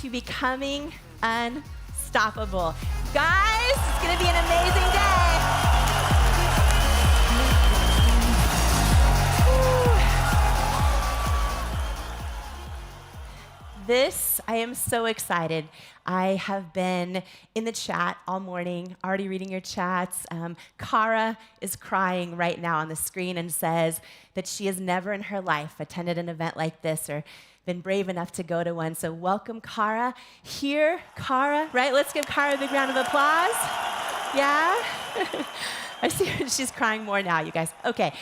to Becoming Unstoppable. Guys, it's going to be an amazing day. I am so excited. I have been in the chat all morning, already reading your chats. Cara is crying right now on the screen and says that she has never in her life attended an event like this or been brave enough to go to one. So welcome, Cara. Here, Cara, right? Let's give Cara a big round of applause. Yeah? I see her, she's crying more now, you guys. Okay.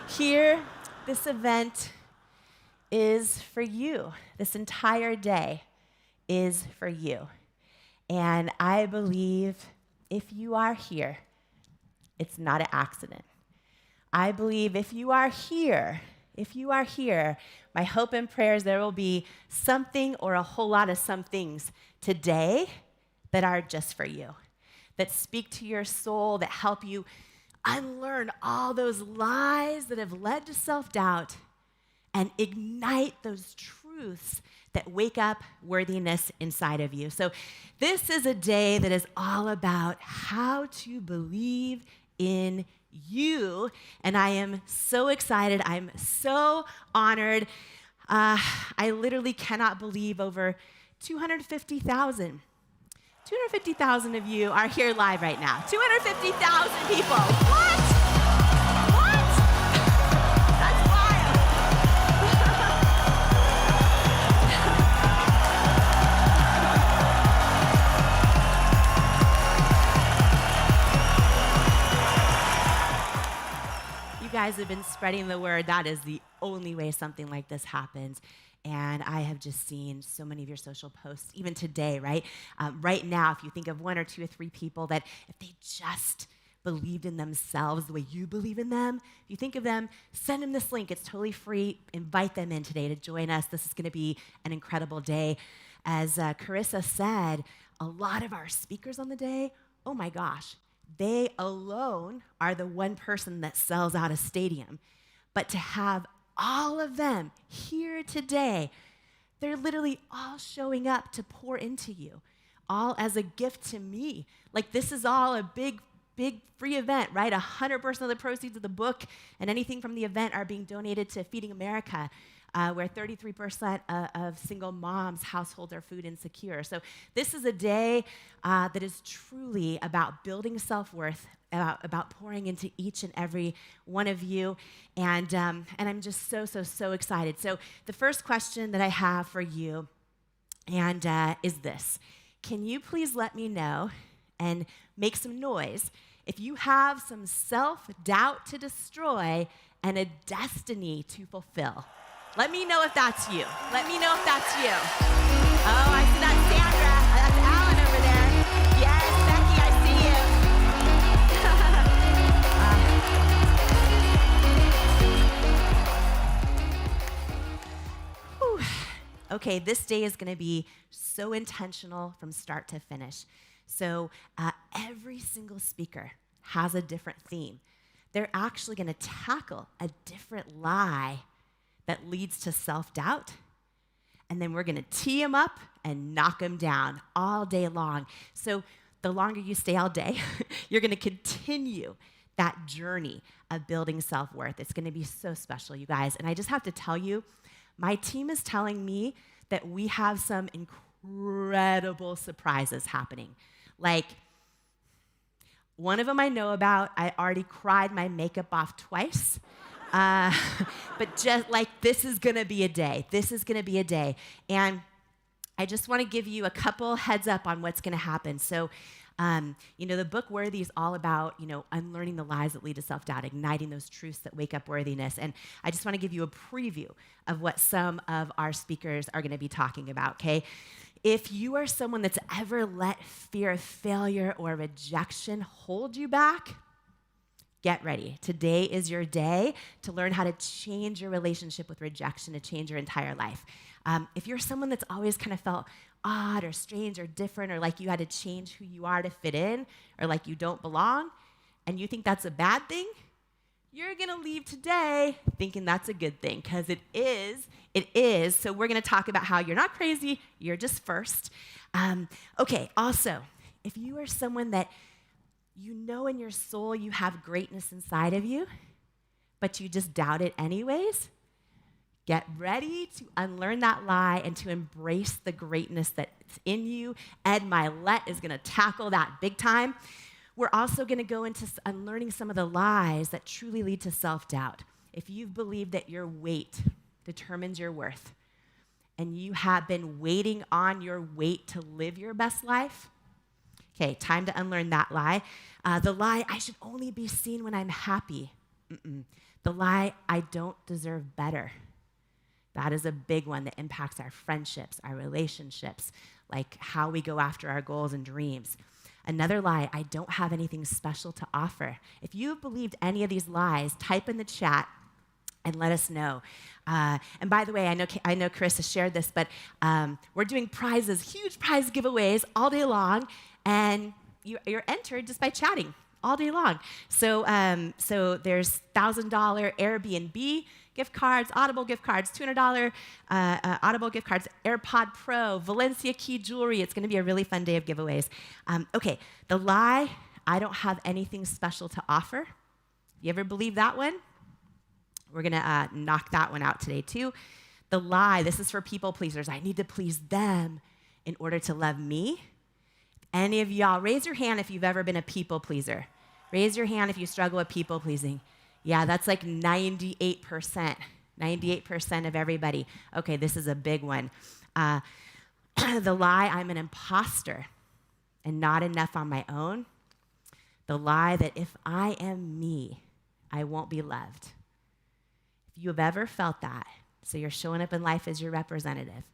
Here, this event is for you. This entire day is for you. And I believe if you are here, it's not an accident. I believe if you are here, my hope and prayer is there will be something or a whole lot of some things today that are just for you, that speak to your soul, that help you unlearn all those lies that have led to self-doubt and ignite those truths that wake up worthiness inside of you. So this is a day that is all about how to believe in you, and I am so excited. I'm so honored. I literally cannot believe over 250,000 of you are here live right now. 250,000 people. What? Guys have been spreading the word. That is the only way something like this happens. And I have just seen so many of your social posts, even today, right? Right now, if you think of one or two or three people that if they just believed in themselves the way you believe in them, if you think of them, send them this link. It's totally free. Invite them in today to join us. This is going to be an incredible day. As Carissa said, a lot of our speakers on the day, oh my gosh, they alone are the one person that sells out a stadium. But to have all of them here today, they're literally all showing up to pour into you, all as a gift to me. Like this is all a big free event, right? 100% of the proceeds of the book and anything from the event are being donated to Feeding America, where 33% of single moms' households are food insecure. So this is a day that is truly about building self-worth, about pouring into each and every one of you. And I'm just so excited. So the first question that I have for you is this. Can you please let me know and make some noise if you have some self-doubt to destroy and a destiny to fulfill? Let me know if that's you. Let me know if that's you. Oh, I see that Sandra. That's Alan over there. Yes, Becky, I see you. Okay, this day is going to be so intentional from start to finish. So every single speaker has a different theme. They're actually going to tackle a different lie that leads to self-doubt, and then we're going to tee them up and knock them down all day long. So the longer you stay all day, you're going to continue that journey of building self-worth. It's going to be so special, you guys. And I just have to tell you, my team is telling me that we have some incredible surprises happening. Like, one of them I know about, I already cried my makeup off twice. But just like, this is going to be a day. This is going to be a day. And I just want to give you a couple heads up on what's going to happen. So, the book Worthy is all about, unlearning the lies that lead to self-doubt, igniting those truths that wake up worthiness. And I just want to give you a preview of what some of our speakers are going to be talking about, okay? If you are someone that's ever let fear of failure or rejection hold you back, get ready. Today is your day to learn how to change your relationship with rejection, to change your entire life. If you're someone that's always kind of felt odd or strange or different, or like you had to change who you are to fit in, or like you don't belong, and you think that's a bad thing, you're going to leave today thinking that's a good thing, because it is. It is. So we're going to talk about how you're not crazy, you're just first. Okay, also, if you are someone that you know in your soul you have greatness inside of you, but you just doubt it anyways, get ready to unlearn that lie and to embrace the greatness that's in you. Ed Milet is going to tackle that big time. We're also going to go into unlearning some of the lies that truly lead to self-doubt. If you've believed that your weight determines your worth, and you have been waiting on your weight to live your best life, okay, time to unlearn that lie. The lie, I should only be seen when I'm happy. The lie, I don't deserve better. That is a big one that impacts our friendships, our relationships, like how we go after our goals and dreams. Another lie, I don't have anything special to offer. If you've believed any of these lies, type in the chat and let us know. And by the way, I know Chris has shared this, but we're doing prizes, huge prize giveaways all day long, and you're entered just by chatting all day long. So there's $1,000 Airbnb gift cards, Audible gift cards, $200 Audible gift cards, AirPod Pro, Valencia Key jewelry. It's going to be a really fun day of giveaways. Okay, the lie, I don't have anything special to offer. You ever believe that one? We're going to knock that one out today too. The lie, this is for people pleasers. I need to please them in order to love me. Any of y'all, raise your hand if you've ever been a people pleaser. Raise your hand if you struggle with people pleasing. Yeah, that's like 98%. 98% of everybody. Okay, this is a big one. The lie, I'm an imposter and not enough on my own. The lie that if I am me, I won't be loved. If you have ever felt that, so you're showing up in life as your representative.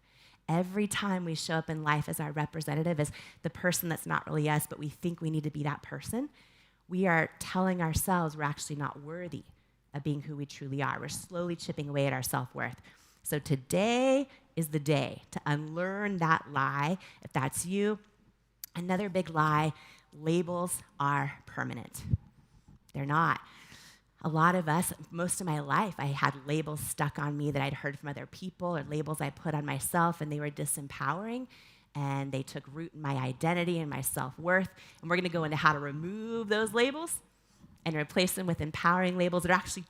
Every time we show up in life as our representative, as the person that's not really us, but we think we need to be that person, we are telling ourselves we're actually not worthy of being who we truly are. We're slowly chipping away at our self-worth. So today is the day to unlearn that lie, if that's you. Another big lie, labels are permanent. They're not. A lot of us, most of my life, I had labels stuck on me that I'd heard from other people, or labels I put on myself, and they were disempowering, and they took root in my identity and my self-worth. And we're going to go into how to remove those labels and replace them with empowering labels that are actually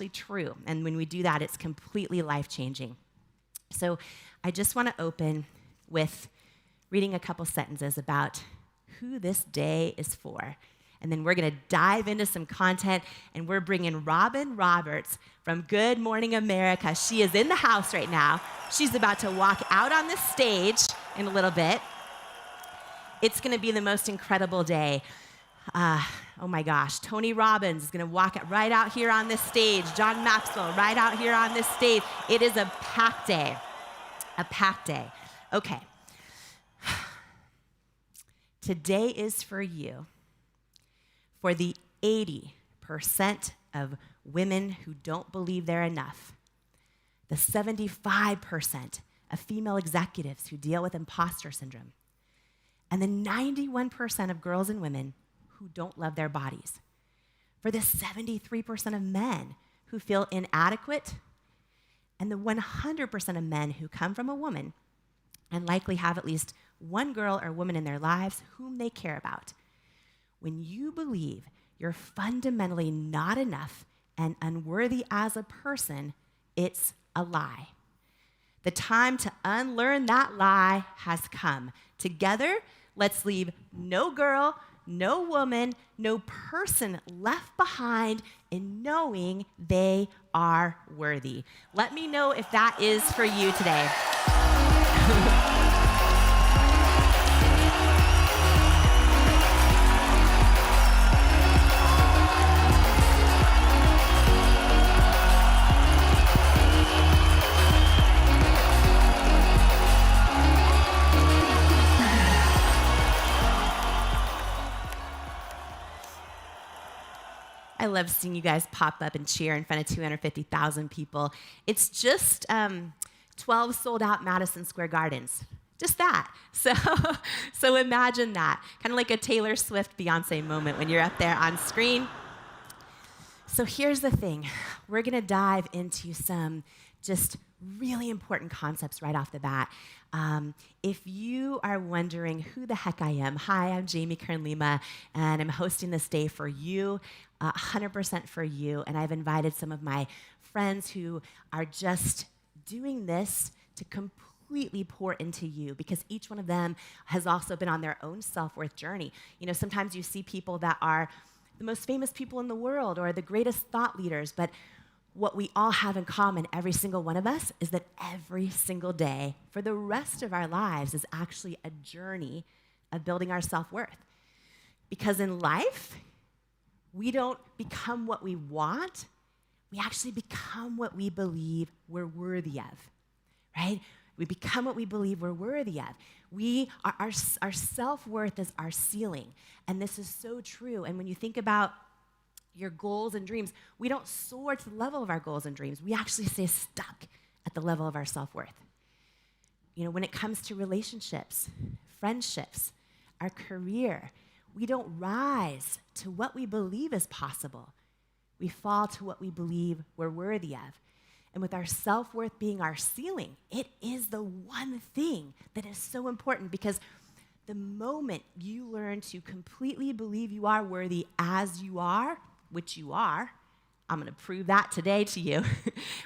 true. And when we do that, it's completely life-changing. So I just want to open with reading a couple sentences about who this day is for. And then we're going to dive into some content, and we're bringing Robin Roberts from Good Morning America. She is in the house right now. She's about to walk out on this stage in a little bit. It's going to be the most incredible day. Oh my gosh, Tony Robbins is going to walk right out here on this stage. John Maxwell right out here on this stage. It is a packed day. A packed day. Okay. Today is for you. For the 80% of women who don't believe they're enough, the 75% of female executives who deal with imposter syndrome, and the 91% of girls and women who don't love their bodies, for the 73% of men who feel inadequate, and the 100% of men who come from a woman and likely have at least one girl or woman in their lives whom they care about. When you believe you're fundamentally not enough and unworthy as a person, it's a lie. The time to unlearn that lie has come. Together, let's leave no girl, no woman, no person left behind in knowing they are worthy. Let me know if that is for you today. I love seeing you guys pop up and cheer in front of 250,000 people. It's just 12 sold-out Madison Square Gardens. Just that. So imagine that. Kind of like a Taylor Swift, Beyonce moment when you're up there on screen. So here's the thing. We're going to dive into some just really important concepts right off the bat. If you are wondering who the heck I am, hi, I'm Jamie Kern-Lima, and I'm hosting this day for you, 100% for you. And I've invited some of my friends who are just doing this to completely pour into you, because each one of them has also been on their own self-worth journey. You know, sometimes you see people that are the most famous people in the world or the greatest thought leaders, but what we all have in common, every single one of us, is that every single day for the rest of our lives is actually a journey of building our self-worth. Because in life, we don't become what we want, we actually become what we believe we're worthy of, right? We become what we believe we're worthy of. Our self-worth is our ceiling, and this is so true. And when you think about your goals and dreams, we don't soar to the level of our goals and dreams. We actually stay stuck at the level of our self-worth. You know, when it comes to relationships, friendships, our career, we don't rise to what we believe is possible. We fall to what we believe we're worthy of. And with our self-worth being our ceiling, it is the one thing that is so important, because the moment you learn to completely believe you are worthy as you are, which you are, I'm going to prove that today to you.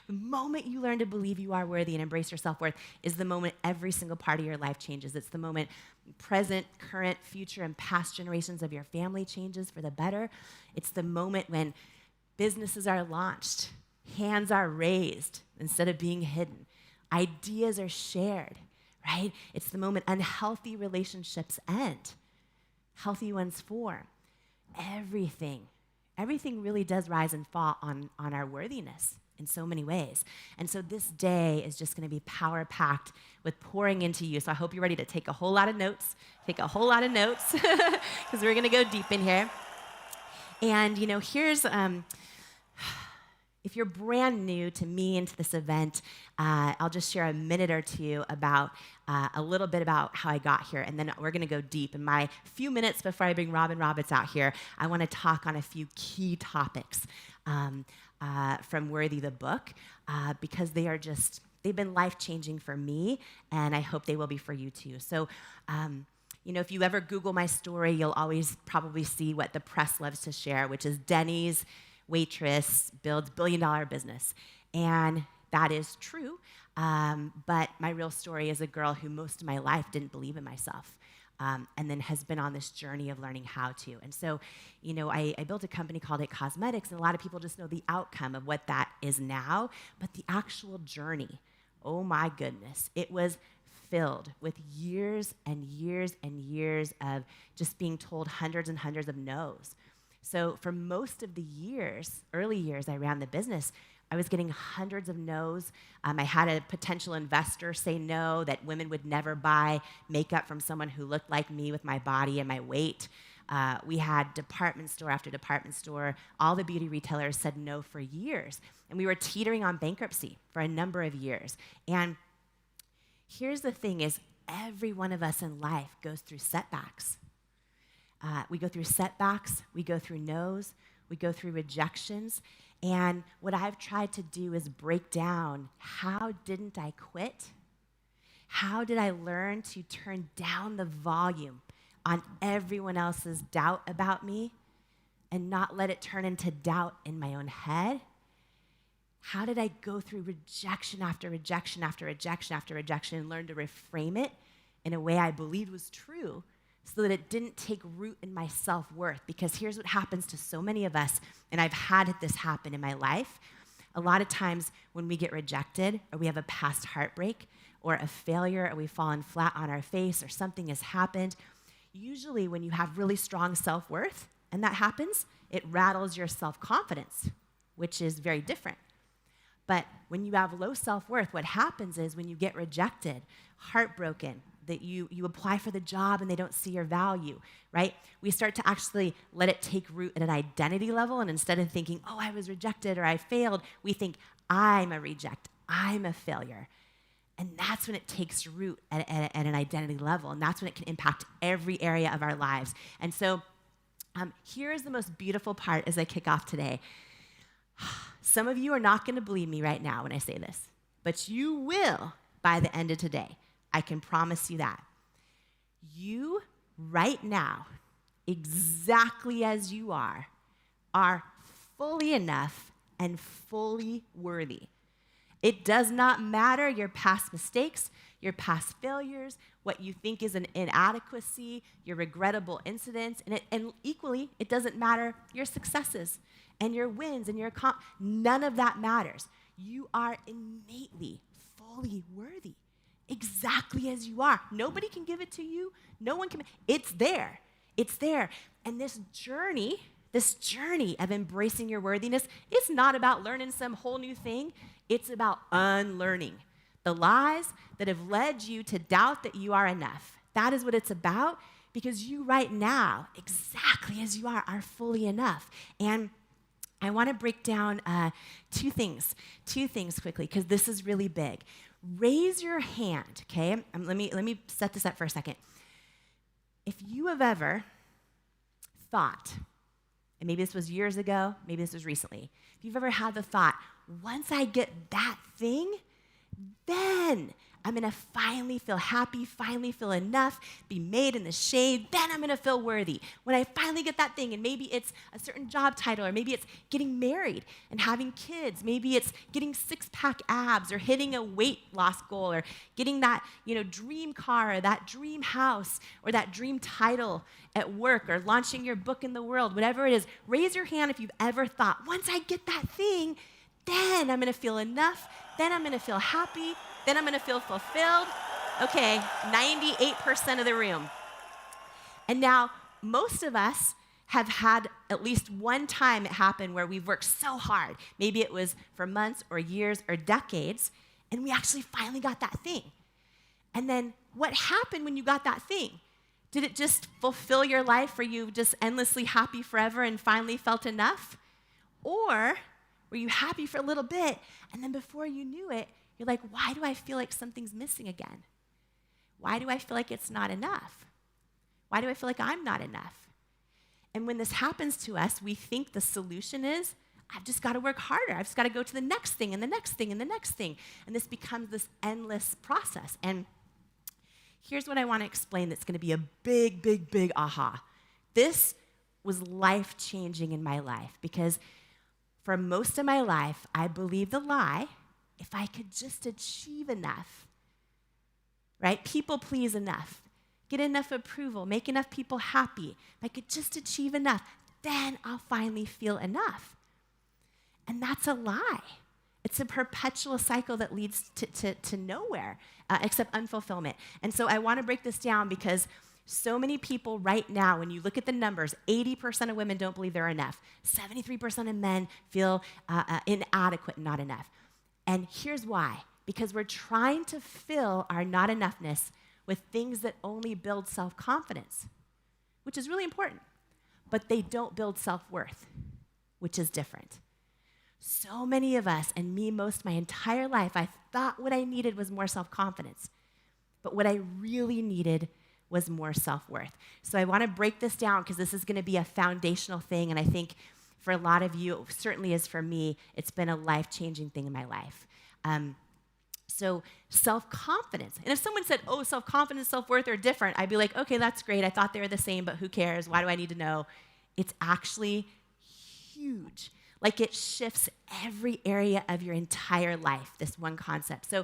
The moment you learn to believe you are worthy and embrace your self-worth is the moment every single part of your life changes. It's the moment present, current, future, and past generations of your family changes for the better. It's the moment when businesses are launched, hands are raised instead of being hidden, ideas are shared, right? It's the moment unhealthy relationships end, healthy ones form. Everything really does rise and fall on our worthiness in so many ways. And so this day is just going to be power-packed with pouring into you. So I hope you're ready to take a whole lot of notes, because we're going to go deep in here. And, you know, here's... If you're brand new to me and to this event, I'll just share a minute or two about a little bit about how I got here, and then we're going to go deep. In my few minutes before I bring Robin Roberts out here, I want to talk on a few key topics from Worthy the book, because they've been life-changing for me, and I hope they will be for you too. So, you know, if you ever Google my story, you'll always probably see what the press loves to share, which is Denny's waitress builds billion-dollar business. And that is true. But my real story is a girl who most of my life didn't believe in myself, and then has been on this journey of learning how to. And so, you know, I built a company called It Cosmetics, and a lot of people just know the outcome of what that is now, but the actual journey, oh my goodness, it was filled with years and years and years of just being told hundreds and hundreds of no's. So for most of the early years I ran the business, I was getting hundreds of no's. I had a potential investor say no, that women would never buy makeup from someone who looked like me with my body and my weight. We had department store after department store. All the beauty retailers said no for years. And we were teetering on bankruptcy for a number of years. And here's the thing is, every one of us in life goes through setbacks. We go through setbacks, we go through no's, we go through rejections. And what I've tried to do is break down, how didn't I quit? How did I learn to turn down the volume on everyone else's doubt about me and not let it turn into doubt in my own head? How did I go through rejection after rejection after rejection after rejection and learn to reframe it in a way I believed was true, so that it didn't take root in my self-worth? Because here's what happens to so many of us, and I've had this happen in my life. A lot of times when we get rejected, or we have a past heartbreak, or a failure, or we've fallen flat on our face, or something has happened, usually when you have really strong self-worth, and that happens, it rattles your self-confidence, which is very different. But when you have low self-worth, what happens is when you get rejected, heartbroken, that you apply for the job and they don't see your value, right? We start to actually let it take root at an identity level, and instead of thinking, oh, I was rejected or I failed, we think, I'm a reject, I'm a failure. And that's when it takes root at an identity level, and that's when it can impact every area of our lives. And so here's the most beautiful part as I kick off today. Some of you are not going to believe me right now when I say this, but you will by the end of today. I can promise you that. You, right now, exactly as you are fully enough and fully worthy. It does not matter your past mistakes, your past failures, what you think is an inadequacy, your regrettable incidents, and equally, it doesn't matter your successes and your wins and none of that matters. You are innately, fully worthy, exactly as you are. Nobody can give it to you. No one can. It's there. It's there. And this journey of embracing your worthiness is not about learning some whole new thing. It's about unlearning the lies that have led you to doubt that you are enough. That is what it's about, because you right now, exactly as you are fully enough. And I want to break down two things quickly, because this is really big. Raise your hand, okay? Let me set this up for a second. If you have ever thought, and maybe this was years ago, maybe this was recently, if you've ever had the thought, once I get that thing, then I'm going to finally feel happy, finally feel enough, be made in the shade, then I'm going to feel worthy. When I finally get that thing, and maybe it's a certain job title, or maybe it's getting married and having kids, maybe it's getting six-pack abs, or hitting a weight loss goal, or getting that, dream car, or that dream house, or that dream title at work, or launching your book in the world, whatever it is. Raise your hand if you've ever thought, once I get that thing, then I'm going to feel enough, then I'm going to feel happy, then I'm going to feel fulfilled. Okay, 98% of the room. And now, most of us have had at least one time it happen where we've worked so hard. Maybe it was for months or years or decades, and we actually finally got that thing. And then what happened when you got that thing? Did it just fulfill your life? Were you just endlessly happy forever and finally felt enough? Or were you happy for a little bit, and then before you knew it, you're like, why do I feel like something's missing again? Why do I feel like it's not enough? Why do I feel like I'm not enough? And when this happens to us, we think the solution is, I've just got to work harder. I've just got to go to the next thing and the next thing and the next thing. And this becomes this endless process. And here's what I want to explain that's going to be a big, big, big aha. This was life-changing in my life, because for most of my life, I believed the lie, if I could just achieve enough, right? People please enough, get enough approval, make enough people happy. If I could just achieve enough, then I'll finally feel enough. And that's a lie. It's a perpetual cycle that leads to nowhere except unfulfillment. And so I want to break this down, because so many people right now, when you look at the numbers, 80% of women don't believe they're enough. 73% of men feel inadequate and not enough. And here's why. Because we're trying to fill our not enoughness with things that only build self-confidence, which is really important. But they don't build self-worth, which is different. So many of us, and me most my entire life, I thought what I needed was more self-confidence. But what I really needed was more self-worth. So I want to break this down, because this is going to be a foundational thing, and I think for a lot of you, it certainly is for me, it's been a life-changing thing in my life. So self-confidence. And if someone said, oh, self-confidence, self-worth are different, I'd be like, okay, that's great. I thought they were the same, but who cares? Why do I need to know? It's actually huge. Like, it shifts every area of your entire life, this one concept. So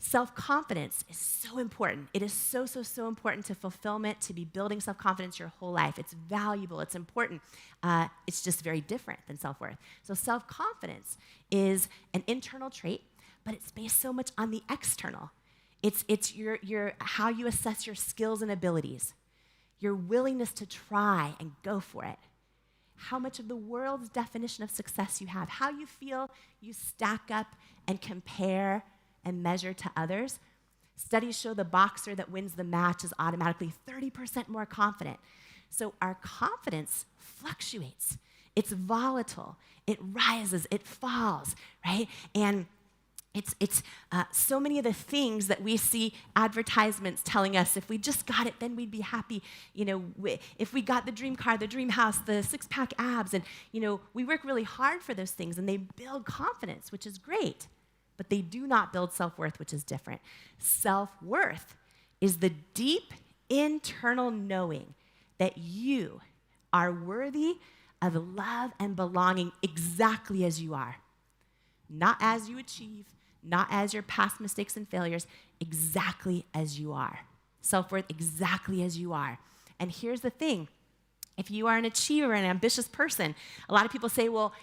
self-confidence is so important. It is so, so, so important to fulfillment, to be building self-confidence your whole life. It's valuable. It's important. It's just very different than self-worth. So self-confidence is an internal trait, but it's based so much on the external. It's your how you assess your skills and abilities, your willingness to try and go for it, how much of the world's definition of success you have, how you feel you stack up and compare and measure to others. Studies show the boxer that wins the match is automatically 30% more confident. So our confidence fluctuates. It's volatile. It rises, it falls, right? And It's so many of the things that we see advertisements telling us if we just got it, then we'd be happy. If we got the dream car, the dream house, the six-pack abs, and we work really hard for those things, and they build confidence, which is great, but they do not build self-worth, which is different. Self-worth is the deep internal knowing that you are worthy of love and belonging exactly as you are, not as you achieve, not as your past mistakes and failures, exactly as you are. Self-worth exactly as you are. And here's the thing. If you are an achiever, an ambitious person, a lot of people say, well,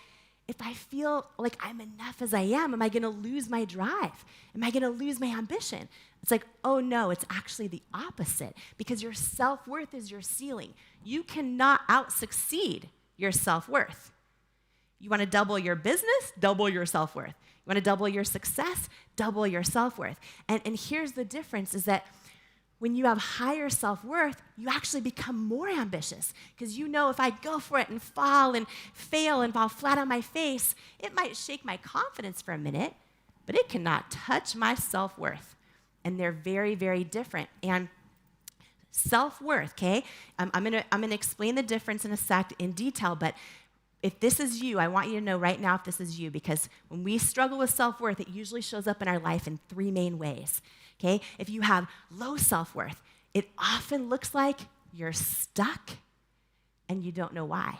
if I feel like I'm enough as I am I going to lose my drive? Am I going to lose my ambition? It's like, oh no, it's actually the opposite, because your self-worth is your ceiling. You cannot out-succeed your self-worth. You want to double your business? Double your self-worth. You want to double your success? Double your self-worth. And here's the difference is that when you have higher self-worth, you actually become more ambitious, because if I go for it and fall and fail and fall flat on my face, it might shake my confidence for a minute, but it cannot touch my self-worth. And they're very, very different. And self-worth, okay? I'm gonna explain the difference in a sec in detail, but if this is you, I want you to know right now if this is you, because when we struggle with self-worth, it usually shows up in our life in three main ways, okay? If you have low self-worth, it often looks like you're stuck and you don't know why.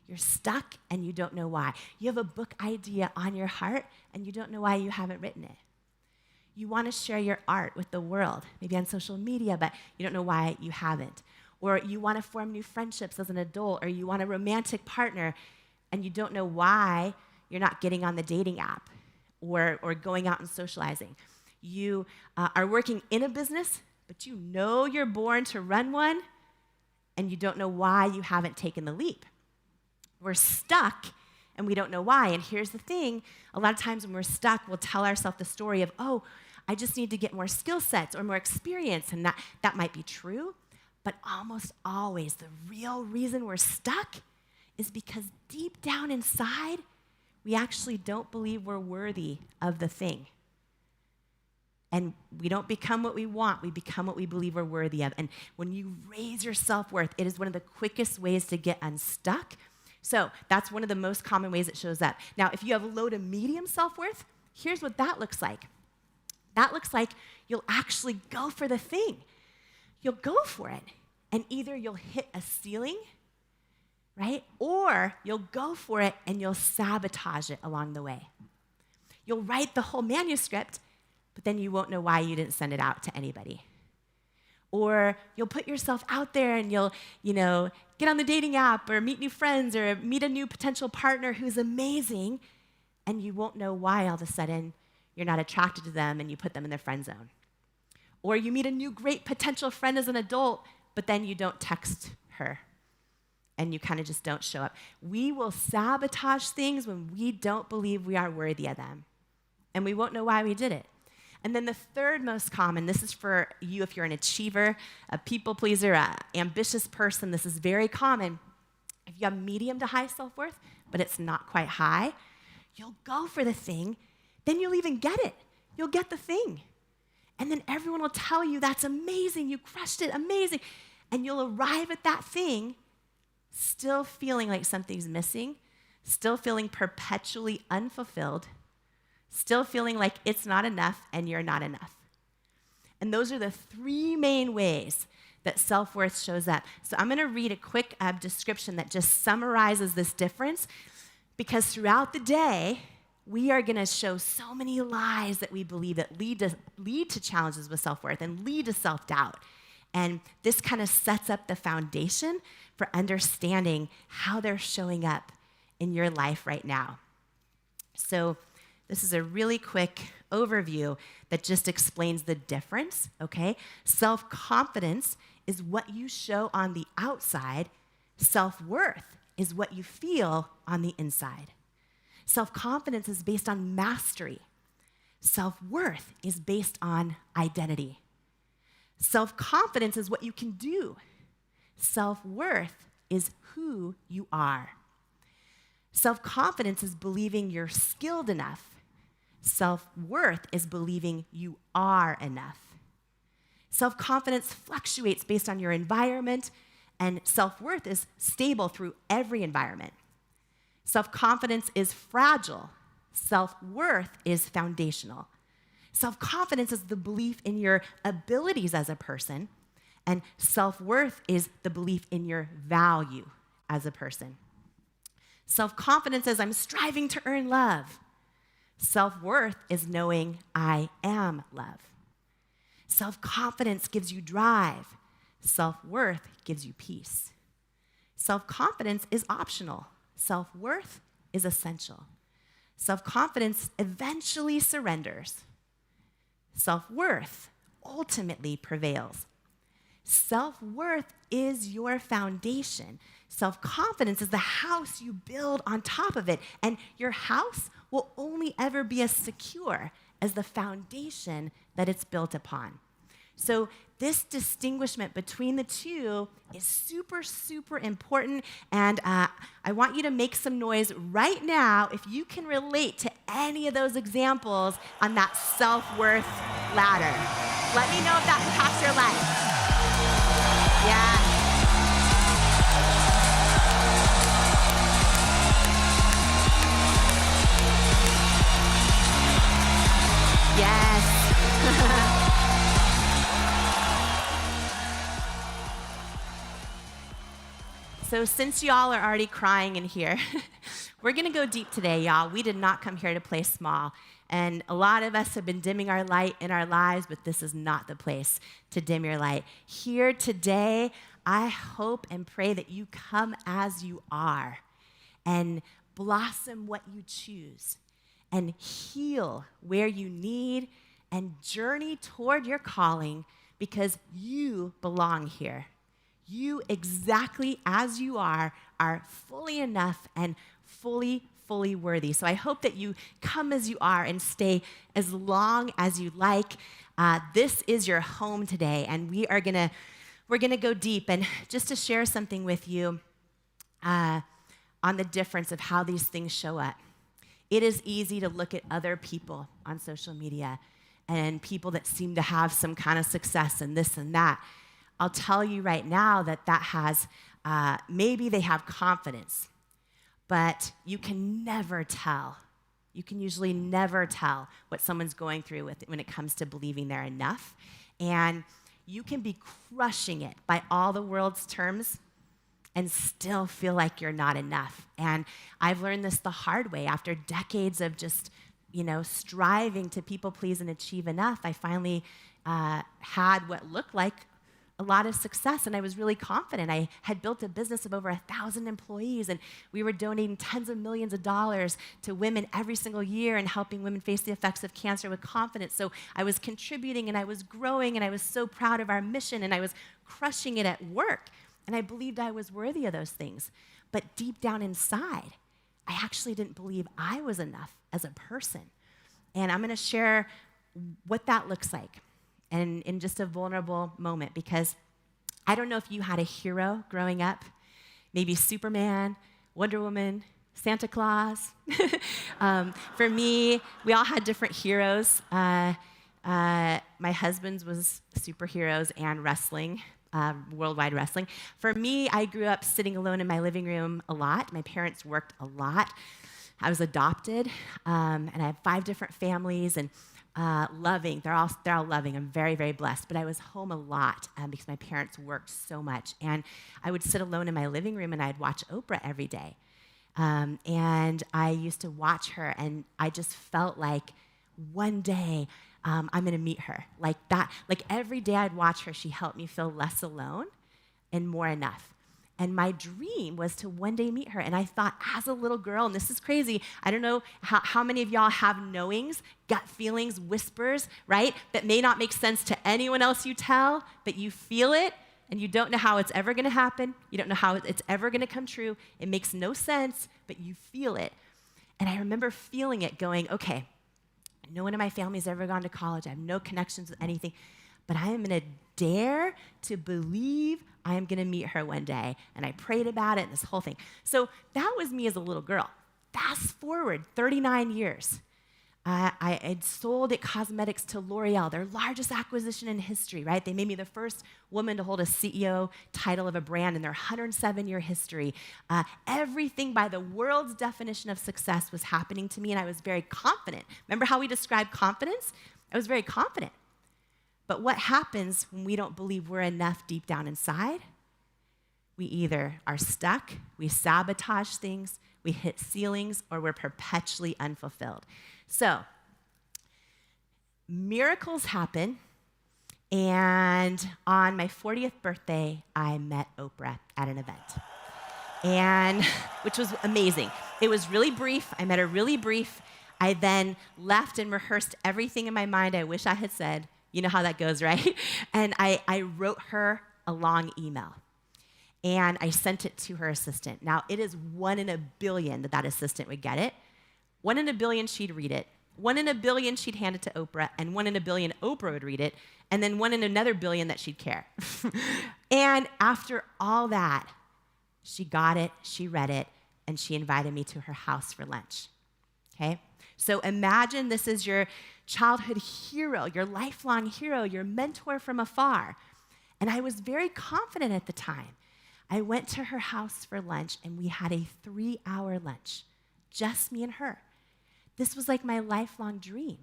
You're stuck and you don't know why. You have a book idea on your heart and you don't know why you haven't written it. You want to share your art with the world, maybe on social media, but you don't know why you haven't. Or you want to form new friendships as an adult, or you want a romantic partner, and you don't know why you're not getting on the dating app or going out and socializing. You are working in a business, but you know you're born to run one, and you don't know why you haven't taken the leap. We're stuck, and we don't know why. And here's the thing. A lot of times when we're stuck, we'll tell ourselves the story of, oh, I just need to get more skill sets or more experience, and that might be true. But almost always, the real reason we're stuck is because deep down inside, we actually don't believe we're worthy of the thing. And we don't become what we want, we become what we believe we're worthy of. And when you raise your self-worth, it is one of the quickest ways to get unstuck. So that's one of the most common ways it shows up. Now, if you have low to medium self-worth, here's what that looks like. That looks like you'll actually go for the thing. You'll go for it, and either you'll hit a ceiling, right? Or you'll go for it and you'll sabotage it along the way. You'll write the whole manuscript, but then you won't know why you didn't send it out to anybody. Or you'll put yourself out there and you'll, get on the dating app or meet new friends or meet a new potential partner who's amazing, and you won't know why all of a sudden you're not attracted to them and you put them in their friend zone. Or you meet a new great potential friend as an adult, but then you don't text her and you kind of just don't show up. We will sabotage things when we don't believe we are worthy of them, and we won't know why we did it. And then the third most common, this is for you if you're an achiever, a people pleaser, an ambitious person, this is very common. If you have medium to high self-worth, but it's not quite high, you'll go for the thing, then you'll even get it. You'll get the thing. And then everyone will tell you, that's amazing, you crushed it, amazing. And you'll arrive at that thing still feeling like something's missing, still feeling perpetually unfulfilled, still feeling like it's not enough and you're not enough. And those are the three main ways that self-worth shows up. So I'm going to read a quick description that just summarizes this difference, because throughout the day, we are going to show so many lies that we believe that lead to challenges with self-worth and lead to self-doubt. And this kind of sets up the foundation for understanding how they're showing up in your life right now. So this is a really quick overview that just explains the difference, okay? Self-confidence is what you show on the outside. Self-worth is what you feel on the inside. Self-confidence is based on mastery. Self-worth is based on identity. Self-confidence is what you can do. Self-worth is who you are. Self-confidence is believing you're skilled enough. Self-worth is believing you are enough. Self-confidence fluctuates based on your environment, and self-worth is stable through every environment. Self-confidence is fragile. Self-worth is foundational. Self-confidence is the belief in your abilities as a person, and self-worth is the belief in your value as a person. Self-confidence is I'm striving to earn love. Self-worth is knowing I am love. Self-confidence gives you drive. Self-worth gives you peace. Self-confidence is optional. Self-worth is essential. Self-confidence eventually surrenders. Self-worth ultimately prevails. Self-worth is your foundation. Self-confidence is the house you build on top of it, and your house will only ever be as secure as the foundation that it's built upon. So this distinguishment between the two is super, super important, and I want you to make some noise right now if you can relate to any of those examples on that self-worth ladder. Let me know if that impacts your life. Yeah. Yes. So since y'all are already crying in here, we're going to go deep today, y'all. We did not come here to play small. And a lot of us have been dimming our light in our lives, but this is not the place to dim your light. Here today, I hope and pray that you come as you are and blossom what you choose and heal where you need and journey toward your calling because you belong here. You exactly as you are fully enough and fully worthy. So I hope that you come as you are and stay as long as you like. This is your home today, and we're gonna go deep. And just to share something with you on the difference of how these things show up. It is easy to look at other people on social media and people that seem to have some kind of success and this and that. I'll tell you right now that has, maybe they have confidence, but you can never tell. You can usually never tell what someone's going through when it comes to believing they're enough. And you can be crushing it by all the world's terms and still feel like you're not enough. And I've learned this the hard way. After decades of just, striving to people please and achieve enough, I finally had what looked like a lot of success, and I was really confident. I had built a business of over 1,000 employees, and we were donating tens of millions of dollars to women every single year and helping women face the effects of cancer with confidence. So I was contributing, and I was growing, and I was so proud of our mission, and I was crushing it at work, and I believed I was worthy of those things. But deep down inside, I actually didn't believe I was enough as a person. And I'm going to share what that looks like. And in just a vulnerable moment, because I don't know if you had a hero growing up, maybe Superman, Wonder Woman, Santa Claus. For me, we all had different heroes. My husband's was superheroes and wrestling, worldwide wrestling. For me, I grew up sitting alone in my living room a lot. My parents worked a lot. I was adopted, and I have 5 different families, and loving. They're all loving. I'm very, very blessed. But I was home a lot because my parents worked so much. And I would sit alone in my living room and I'd watch Oprah every day. And I used to watch her, and I just felt like one day I'm going to meet her. Like that. Like every day I'd watch her, she helped me feel less alone and more enough. And my dream was to one day meet her. And I thought, as a little girl, and this is crazy, I don't know how many of y'all have knowings, gut feelings, whispers, right? That may not make sense to anyone else you tell, but you feel it, and you don't know how it's ever going to happen. You don't know how it's ever going to come true. It makes no sense, but you feel it. And I remember feeling it going, okay, no one in my family's ever gone to college. I have no connections with anything, but I am going to dare to believe I am going to meet her one day. And I prayed about it and this whole thing. So that was me as a little girl. Fast forward 39 years. I had sold It Cosmetics to L'Oreal, their largest acquisition in history, right? They made me the first woman to hold a CEO title of a brand in their 107-year history. Everything by the world's definition of success was happening to me, and I was very confident. Remember how we described confidence? I was very confident. But what happens when we don't believe we're enough deep down inside? We either are stuck, we sabotage things, we hit ceilings, or we're perpetually unfulfilled. So, miracles happen, and on my 40th birthday, I met Oprah at an event, and which was amazing. It was really brief. I met her really brief. I then left and rehearsed everything in my mind I wish I had said. You know how that goes, right? And I wrote her a long email, and I sent it to her assistant. Now, it is 1 in a billion that assistant would get it. 1 in a billion she'd read it. 1 in a billion she'd hand it to Oprah, and 1 in a billion Oprah would read it, and then 1 in another billion that she'd care. And after all that, she got it, she read it, and she invited me to her house for lunch. Okay? So imagine this is your childhood hero, your lifelong hero, your mentor from afar. And I was very confident at the time. I went to her house for lunch, and we had a 3-hour lunch, just me and her. This was like my lifelong dream.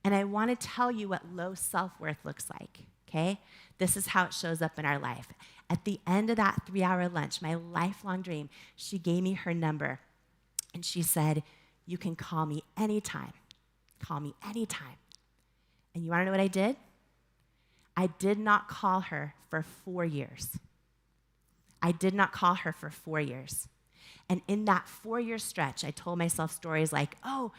And I want to tell you what low self-worth looks like, okay? This is how it shows up in our life. At the end of that 3-hour lunch, my lifelong dream, she gave me her number, and she said, "You can call me anytime. Call me anytime." And you want to know what I did? I did not call her for 4 years. I did not call her for 4 years. And in that 4-year stretch, I told myself stories like, I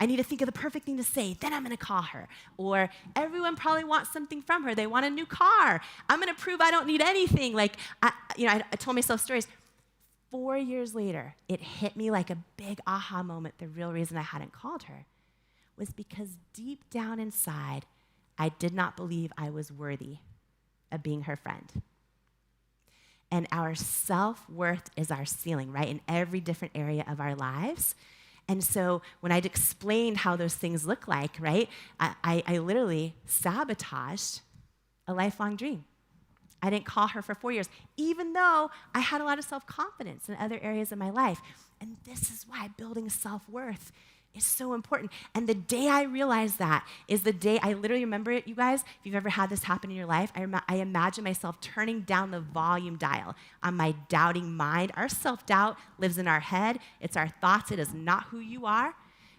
need to think of the perfect thing to say, then I'm going to call her. Or everyone probably wants something from her. They want a new car. I'm going to prove I don't need anything. I told myself stories. 4 years later, it hit me like a big aha moment. The real reason I hadn't called her was because deep down inside, I did not believe I was worthy of being her friend. And our self-worth is our ceiling, right, in every different area of our lives. And so when I'd explained how those things look like, right, I literally sabotaged a lifelong dream. I didn't call her for 4 years, even though I had a lot of self-confidence in other areas of my life. And this is why building self-worth is so important. And the day I realized that is the day, I literally remember it, you guys, if you've ever had this happen in your life, I imagine myself turning down the volume dial on my doubting mind. Our self-doubt lives in our head. It's our thoughts. It is not who you are. I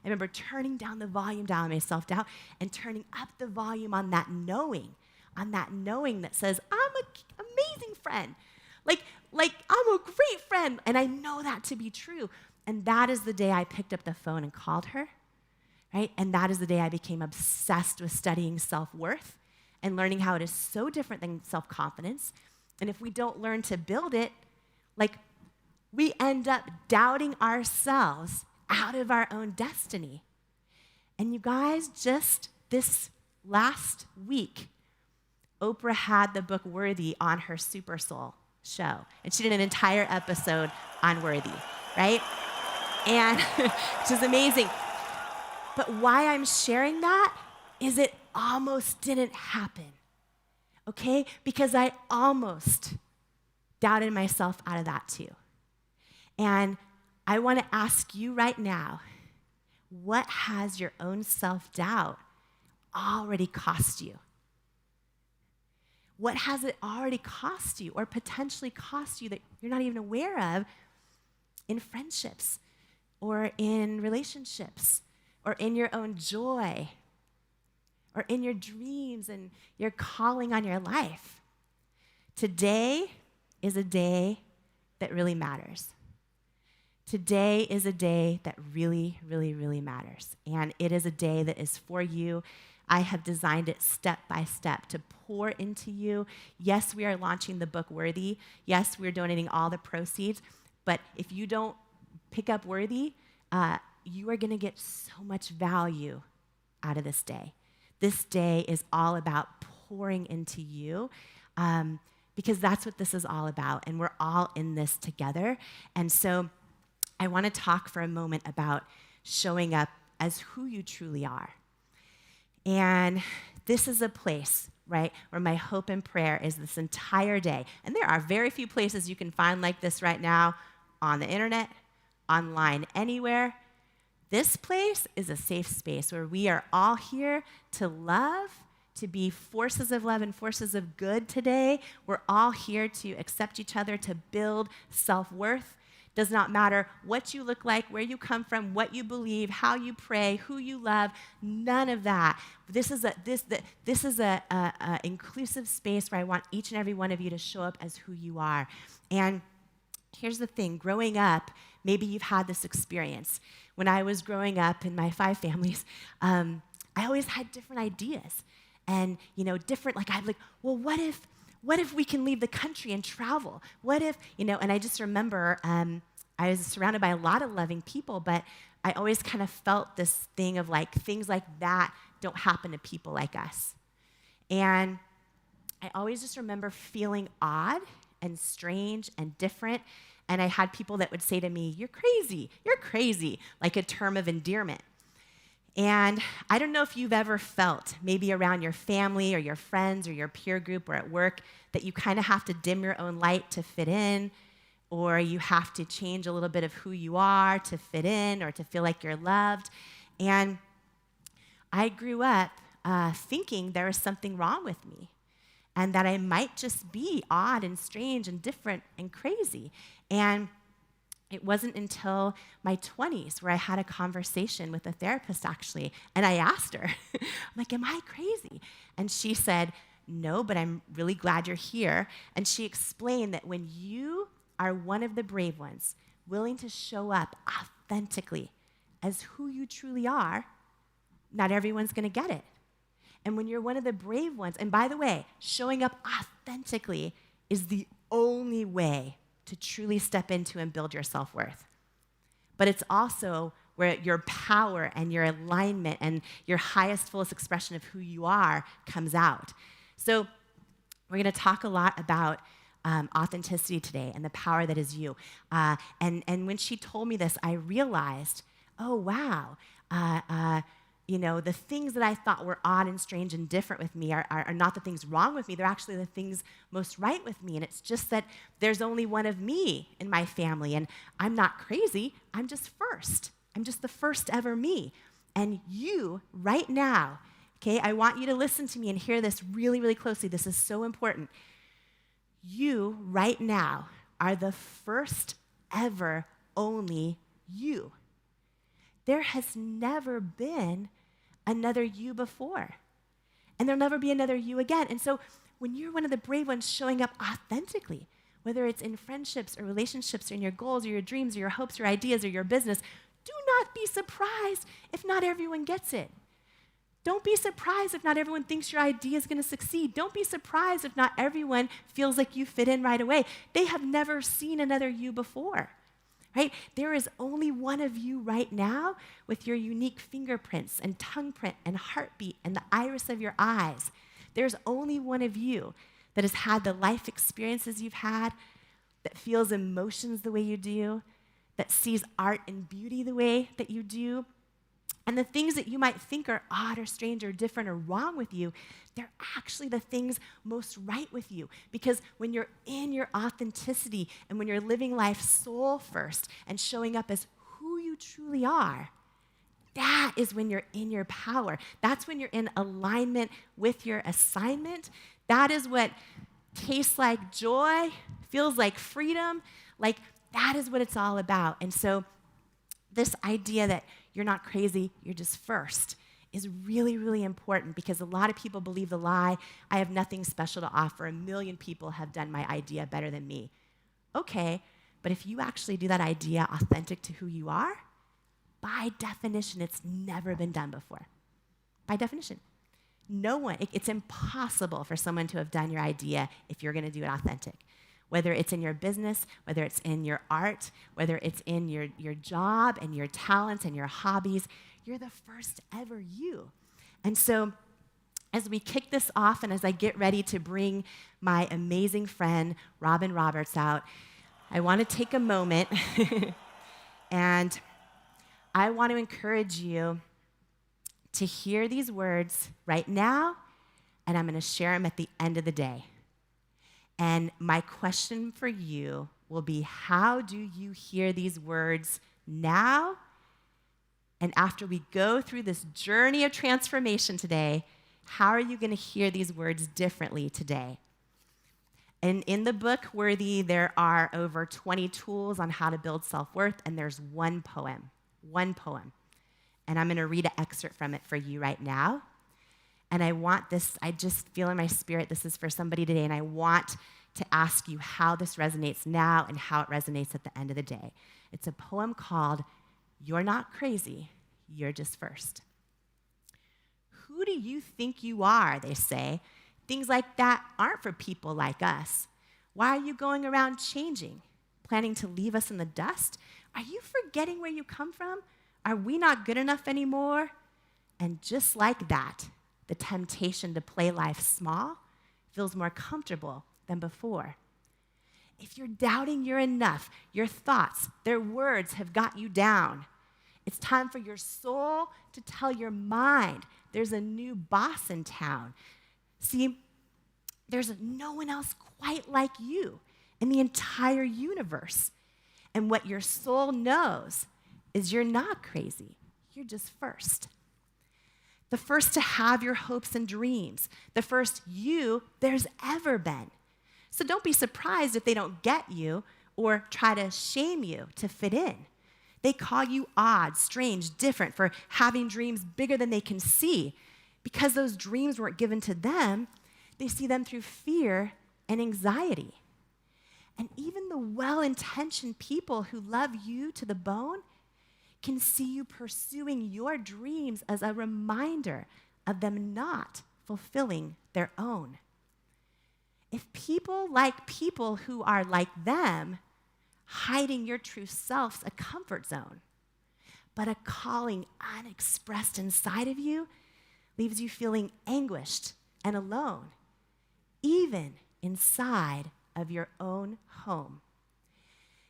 remember turning down the volume dial on my self-doubt and turning up the volume on that knowing that says, I'm an amazing friend. Like I'm a great friend. And I know that to be true. And that is the day I picked up the phone and called her, right? And that is the day I became obsessed with studying self-worth and learning how it is so different than self-confidence. And if we don't learn to build it, we end up doubting ourselves out of our own destiny. And you guys, just this last week, Oprah had the book Worthy on her Super Soul show. And she did an entire episode on Worthy, right? And which is amazing. But why I'm sharing that is it almost didn't happen, okay? Because I almost doubted myself out of that too. And I want to ask you right now, what has your own self-doubt already cost you? What has it already cost you or potentially cost you that you're not even aware of in friendships or in relationships or in your own joy or in your dreams and your calling on your life? Today is a day that really matters. Today is a day that really, really, really matters. And it is a day that is for you. I have designed it step by step to pour into you. Yes, we are launching the book Worthy. Yes, we're donating all the proceeds. But if you don't pick up Worthy, you are going to get so much value out of this day. This day is all about pouring into you because that's what this is all about. And we're all in this together. And so I want to talk for a moment about showing up as who you truly are. And this is a place, right, where my hope and prayer is this entire day. And there are very few places you can find like this right now on the internet, online, anywhere. This place is a safe space where we are all here to love, to be forces of love and forces of good today. We're all here to accept each other, to build self-worth. Does not matter what you look like, where you come from, what you believe, how you pray, who you love, none of that. This is a inclusive space where I want each and every one of you to show up as who you are. And here's the thing, growing up, maybe you've had this experience. When I was growing up in my 5 families, I always had different ideas. And, different, I'm like, well, what if we can leave the country and travel? What if, and I just remember I was surrounded by a lot of loving people, but I always kind of felt this thing of things like that don't happen to people like us. And I always just remember feeling odd and strange and different. And I had people that would say to me, you're crazy, like a term of endearment. And I don't know if you've ever felt, maybe around your family or your friends or your peer group or at work, that you kind of have to dim your own light to fit in, or you have to change a little bit of who you are to fit in or to feel like you're loved. And I grew up thinking there was something wrong with me and that I might just be odd and strange and different and crazy. And it wasn't until my 20s where I had a conversation with a therapist, actually, and I asked her, I'm like, am I crazy? And she said, no, but I'm really glad you're here. And she explained that when you are one of the brave ones, willing to show up authentically as who you truly are, not everyone's going to get it. And when you're one of the brave ones, and by the way, showing up authentically is the only way to truly step into and build your self-worth. But it's also where your power and your alignment and your highest, fullest expression of who you are comes out. So we're going to talk a lot about authenticity today and the power that is you. And when she told me this, I realized, oh, wow, the things that I thought were odd and strange and different with me are not the things wrong with me. They're actually the things most right with me. And it's just that there's only one of me in my family. And I'm not crazy. I'm just first. I'm just the first ever me. And you, right now, okay, I want you to listen to me and hear this really, really closely. This is so important. You, right now, are the first ever only you. There has never been another you before. And there'll never be another you again. And so when you're one of the brave ones showing up authentically, whether it's in friendships or relationships or in your goals or your dreams or your hopes or ideas or your business, do not be surprised if not everyone gets it. Don't be surprised if not everyone thinks your idea is going to succeed. Don't be surprised if not everyone feels like you fit in right away. They have never seen another you before. Right? There is only one of you right now with your unique fingerprints and tongue print and heartbeat and the iris of your eyes. There's only one of you that has had the life experiences you've had, that feels emotions the way you do, that sees art and beauty the way that you do. And the things that you might think are odd or strange or different or wrong with you, they're actually the things most right with you. Because when you're in your authenticity and when you're living life soul first and showing up as who you truly are, that is when you're in your power. That's when you're in alignment with your assignment. That is what tastes like joy, feels like freedom. Like, that is what it's all about. And so this idea that you're not crazy, you're just first, is really, really important because a lot of people believe the lie, I have nothing special to offer. 1 million people have done my idea better than me. Okay, but if you actually do that idea authentic to who you are, by definition, it's never been done before. By definition. No one, it's impossible for someone to have done your idea if you're going to do it authentic. Whether it's in your business, whether it's in your art, whether it's in your job and your talents and your hobbies, you're the first ever you. And so as we kick this off and as I get ready to bring my amazing friend, Robin Roberts, out, I want to take a moment and I want to encourage you to hear these words right now, and I'm going to share them at the end of the day. And my question for you will be, how do you hear these words now? And after we go through this journey of transformation today, how are you going to hear these words differently today? And in the book, Worthy, there are over 20 tools on how to build self-worth, and there's one poem. And I'm going to read an excerpt from it for you right now. And I just feel in my spirit this is for somebody today, and I want to ask you how this resonates now and how it resonates at the end of the day. It's a poem called You're Not Crazy, You're Just First. Who do you think you are, they say. Things like that aren't for people like us. Why are you going around changing, planning to leave us in the dust? Are you forgetting where you come from? Are we not good enough anymore? And just like that, the temptation to play life small feels more comfortable than before. If you're doubting you're enough, your thoughts, their words have got you down. It's time for your soul to tell your mind there's a new boss in town. See, there's no one else quite like you in the entire universe. And what your soul knows is you're not crazy. You're just first. The first to have your hopes and dreams. The first you there's ever been. So don't be surprised if they don't get you or try to shame you to fit in. They call you odd, strange, different for having dreams bigger than they can see. Because those dreams weren't given to them, they see them through fear and anxiety. And even the well-intentioned people who love you to the bone can see you pursuing your dreams as a reminder of them not fulfilling their own. If people like people who are like them, hiding your true self's a comfort zone, but a calling unexpressed inside of you leaves you feeling anguished and alone, even inside of your own home.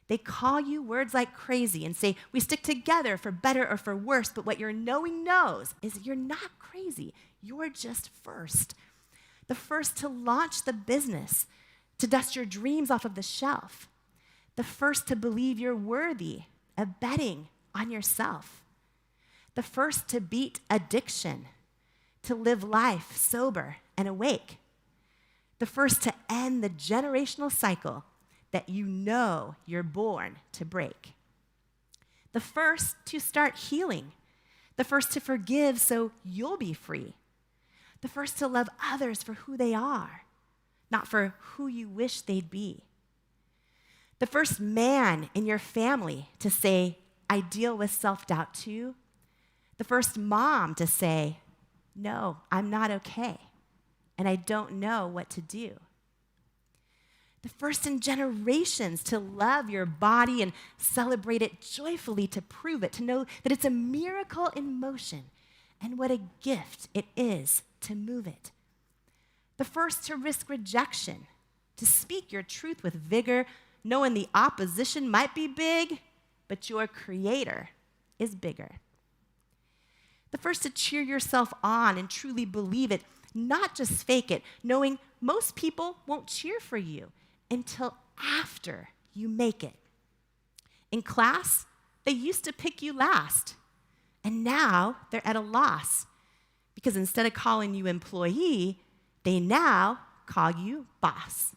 They call you words like crazy and say, we stick together for better or for worse, but what your knowing knows is you're not crazy. You're just first. The first to launch the business, to dust your dreams off of the shelf. The first to believe you're worthy of betting on yourself. The first to beat addiction, to live life sober and awake. The first to end the generational cycle that you know you're born to break. The first to start healing. The first to forgive so you'll be free. The first to love others for who they are, not for who you wish they'd be. The first man in your family to say, I deal with self-doubt too. The first mom to say, no, I'm not okay, and I don't know what to do. The first in generations to love your body and celebrate it joyfully, to prove it, to know that it's a miracle in motion, and what a gift it is to move it. The first to risk rejection, to speak your truth with vigor, knowing the opposition might be big, but your creator is bigger. The first to cheer yourself on and truly believe it, not just fake it, knowing most people won't cheer for you until after you make it. In class, they used to pick you last, and now they're at a loss because instead of calling you employee, they now call you boss.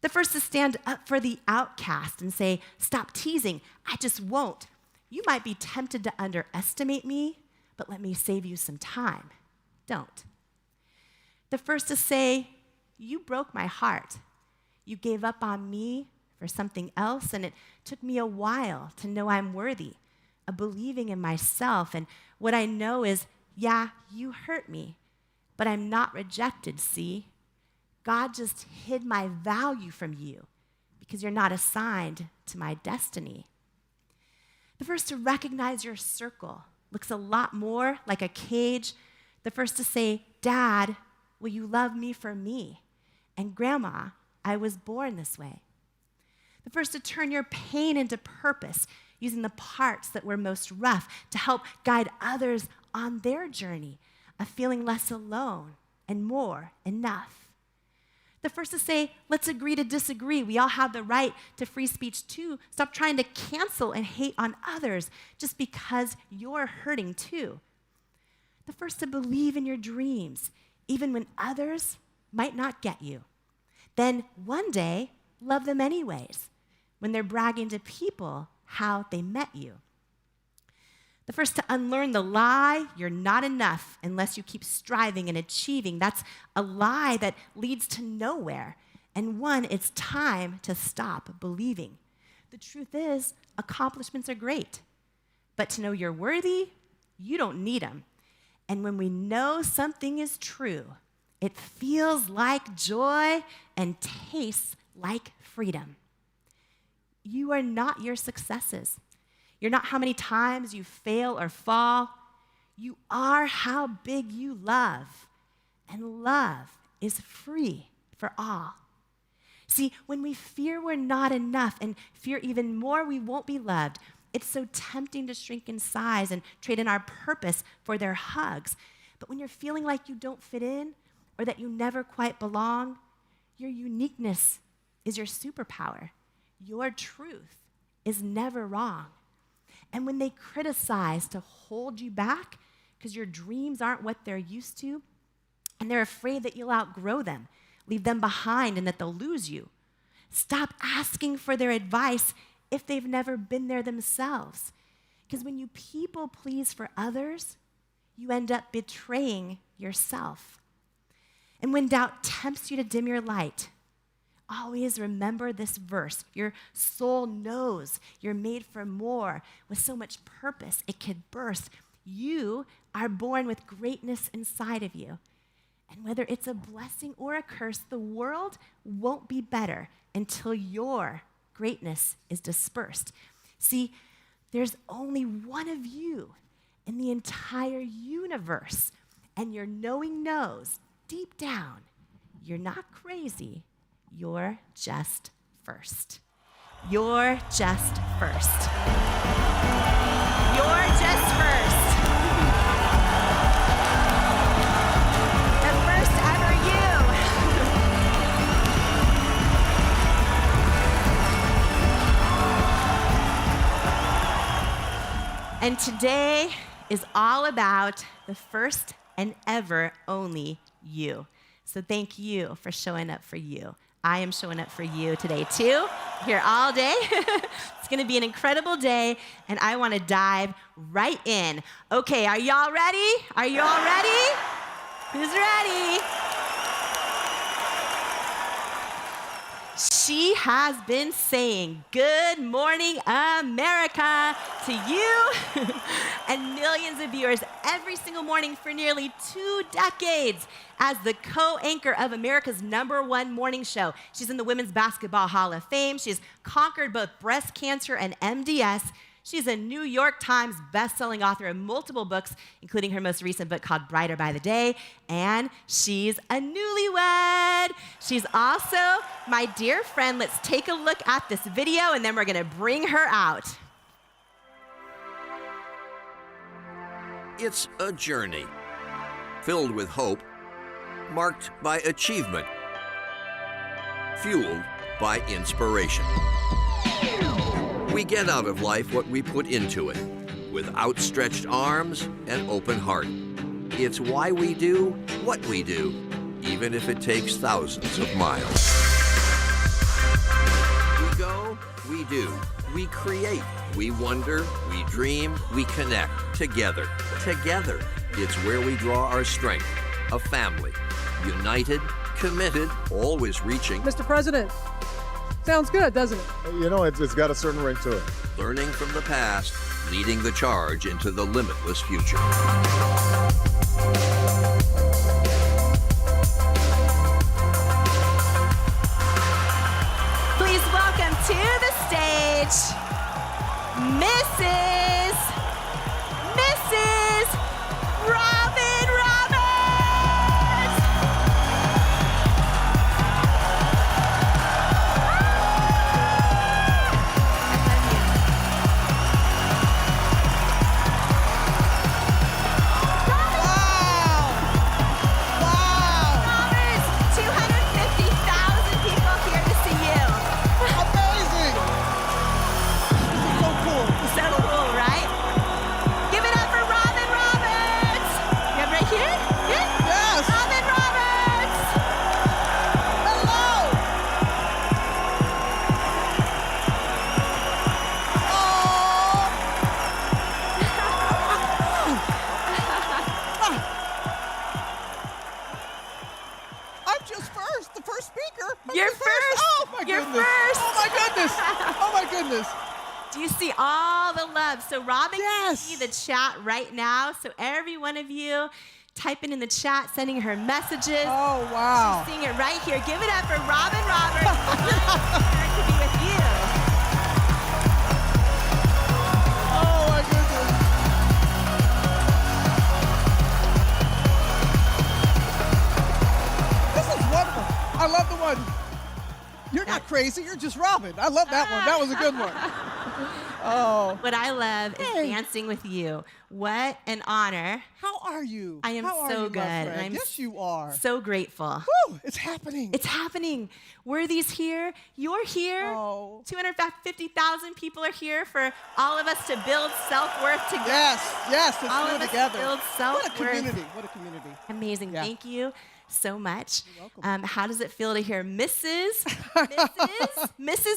The first to stand up for the outcast and say, stop teasing, I just won't. You might be tempted to underestimate me, but let me save you some time. Don't. The first to say, you broke my heart. You gave up on me for something else, and it took me a while to know I'm worthy of believing in myself. And what I know is, yeah, you hurt me, but I'm not rejected, see? God just hid my value from you because you're not assigned to my destiny. The first to recognize your circle looks a lot more like a cage. The first to say, Dad, will you love me for me? And Grandma, I was born this way. The first to turn your pain into purpose, using the parts that were most rough to help guide others on their journey of feeling less alone and more enough. The first to say, let's agree to disagree. We all have the right to free speech too. Stop trying to cancel and hate on others just because you're hurting too. The first to believe in your dreams, even when others might not get you. Then one day, love them anyways, when they're bragging to people how they met you. The first to unlearn the lie, you're not enough unless you keep striving and achieving. That's a lie that leads to nowhere, and one it's time to stop believing. The truth is, accomplishments are great, but to know you're worthy, you don't need them. And when we know something is true, it feels like joy and tastes like freedom. You are not your successes. You're not how many times you fail or fall. You are how big you love. And love is free for all. See, when we fear we're not enough and fear even more we won't be loved, it's so tempting to shrink in size and trade in our purpose for their hugs. But when you're feeling like you don't fit in or that you never quite belong, your uniqueness is your superpower. Your truth is never wrong. And when they criticize to hold you back because your dreams aren't what they're used to, and they're afraid that you'll outgrow them, leave them behind, and that they'll lose you, stop asking for their advice if they've never been there themselves. Because when you people please for others, you end up betraying yourself. And when doubt tempts you to dim your light, always remember this verse. Your soul knows you're made for more, with so much purpose it could burst. You are born with greatness inside of you. And whether it's a blessing or a curse, the world won't be better until your greatness is dispersed. See, there's only one of you in the entire universe, and your knowing knows deep down you're not crazy. You're just first. You're just first. You're just first. The first ever you. And today is all about the first and ever only you. So thank you for showing up for you. I am showing up for you today too, here all day. It's gonna be an incredible day, and I wanna dive right in. Okay, are y'all ready? Are you all ready? Who's ready? She has been saying, "Good morning, America," to you and millions of viewers every single morning for nearly 2 decades as the co-anchor of America's #1 morning show. She's in the Women's Basketball Hall of Fame. She's conquered both breast cancer and MDS. She's a New York Times best-selling author of multiple books, including her most recent book called Brighter by the Day, and she's a newlywed. She's also my dear friend. Let's take a look at this video, and then we're gonna bring her out. It's a journey filled with hope, marked by achievement, fueled by inspiration. We get out of life what we put into it, with outstretched arms and open heart. It's why we do what we do, even if it takes thousands of miles. We go, we do, we create, we wonder, we dream, we connect, together. Together, it's where we draw our strength, a family, united, committed, always reaching. Mr. President, sounds good, doesn't it? You know, it's got a certain ring to it. Learning from the past, leading the charge into the limitless future. Please welcome to the stage, Mrs. Robin Roberts. see all the love. So Robin can Yes. see the chat right now. So every one of you typing in the chat, sending her messages. Oh, wow. Seeing it right here. Give it up for Robin Roberts. Honor to be with you. Oh, my goodness. This is wonderful. I love the one. You're not crazy. You're just Robin. I love that one. That was a good one. Oh. What I love is Hey. dancing with you. What an honor. How are you? I am How are so you, my good, friend? and I'm yes, you are. So grateful. Woo, it's happening. It's happening. Worthy's here. You're here. Oh. 250,000 people are here for all of us to build self-worth together. Yes, let's All do of it us together. build What a self-worth. community. What a community. Amazing. Yeah. Thank you so much. You're welcome. How does it feel to hear Mrs.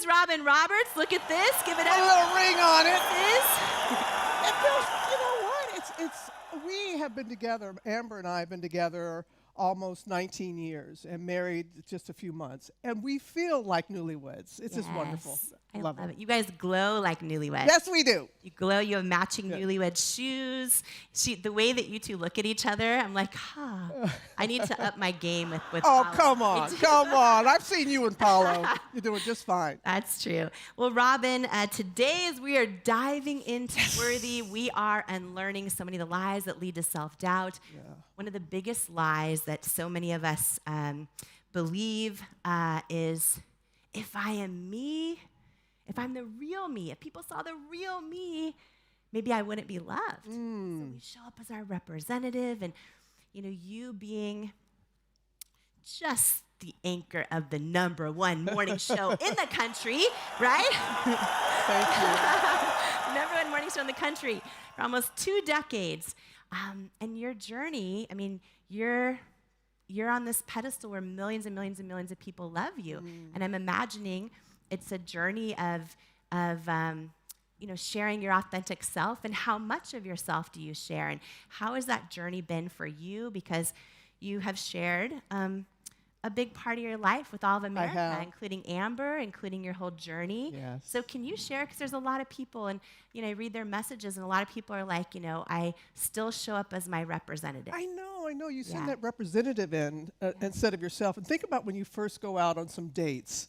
Robin Roberts? Look at this. Give it A up. little ring on it. Mrs. It feels, you know what? We have been together, Amber and I have been together almost 19 years and married just a few months. And we feel like newlyweds. It's just wonderful. Yes. I Love love it. it. You guys glow like newlyweds. Yes, we do. You glow. You have matching Yeah. newlywed shoes. The way that you two look at each other, I'm like, I need to up my game with Oh, Paolo. come on. Come on. I've seen you and Paulo. You're doing just fine. That's true. Well, Robin, today as we are diving into Worthy, we are unlearning so many of the lies that lead to self-doubt. Yeah. One of the biggest lies that so many of us believe is, if I am me, if I'm the real me, if people saw the real me, maybe I wouldn't be loved. So we show up as our representative, and you being just the anchor of the #1 morning show in the country, right? Thank you. #1 morning show in the country for almost 2 decades. And your journey, I mean, you're on this pedestal where millions and millions and millions of people love you. And I'm imagining it's a journey of sharing your authentic self. And how much of yourself do you share? And how has that journey been for you? Because you have shared a big part of your life with all of America, have. including Amber, including your whole journey. Yes. So can you share? Because there's a lot of people, and I read their messages, and a lot of people are like, I still show up as my representative. I know. You send Yeah. that representative in instead of yourself. And think about when you first go out on some dates.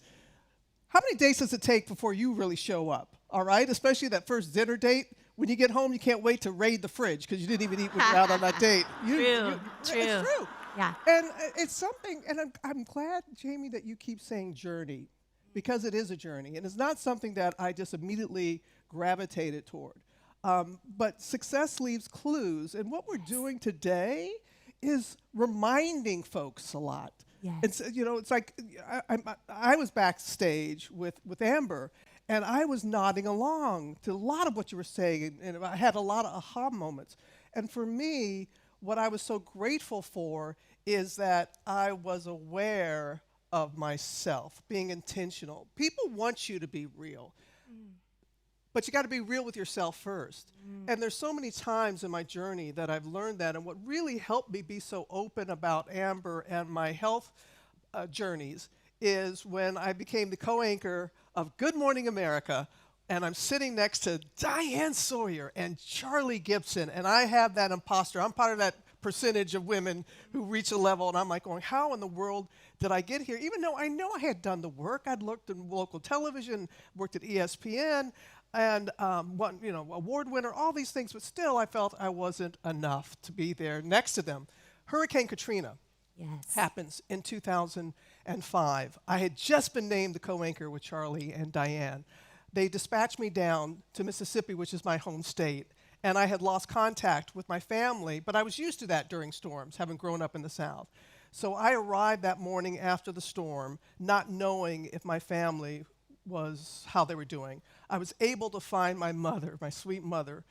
How many dates does it take before you really show up? All right? Especially that first dinner date. When you get home, you can't wait to raid the fridge because you didn't even eat when you were out on that date. True. It's true. Yeah. And it's something, and I'm glad, Jamie, that you keep saying journey, because it is a journey. And it's not something that I just immediately gravitated toward. But success leaves clues. And what we're doing today is reminding folks a lot. Yes. It's, it's like I was backstage with Amber, and I was nodding along to a lot of what you were saying, and I had a lot of aha moments. And for me, what I was so grateful for is that I was aware of myself, being intentional. People want you to be real, but you got to be real with yourself first. And there's so many times in my journey that I've learned that, and what really helped me be so open about Amber and my health journeys is when I became the co-anchor of Good Morning America, and I'm sitting next to Diane Sawyer and Charlie Gibson, and I have that imposter. I'm part of that percentage of women who reach a level, and I'm like going, how in the world did I get here? Even though I know I had done the work. I'd looked in local television, worked at ESPN, and won, award winner, all these things, but still I felt I wasn't enough to be there next to them. Hurricane Katrina Yes. happens in 2005. I had just been named the co-anchor with Charlie and Diane. They dispatched me down to Mississippi, which is my home state, and I had lost contact with my family, but I was used to that during storms, having grown up in the South. So I arrived that morning after the storm, not knowing if my family was how they were doing. I was able to find my mother, my sweet mother,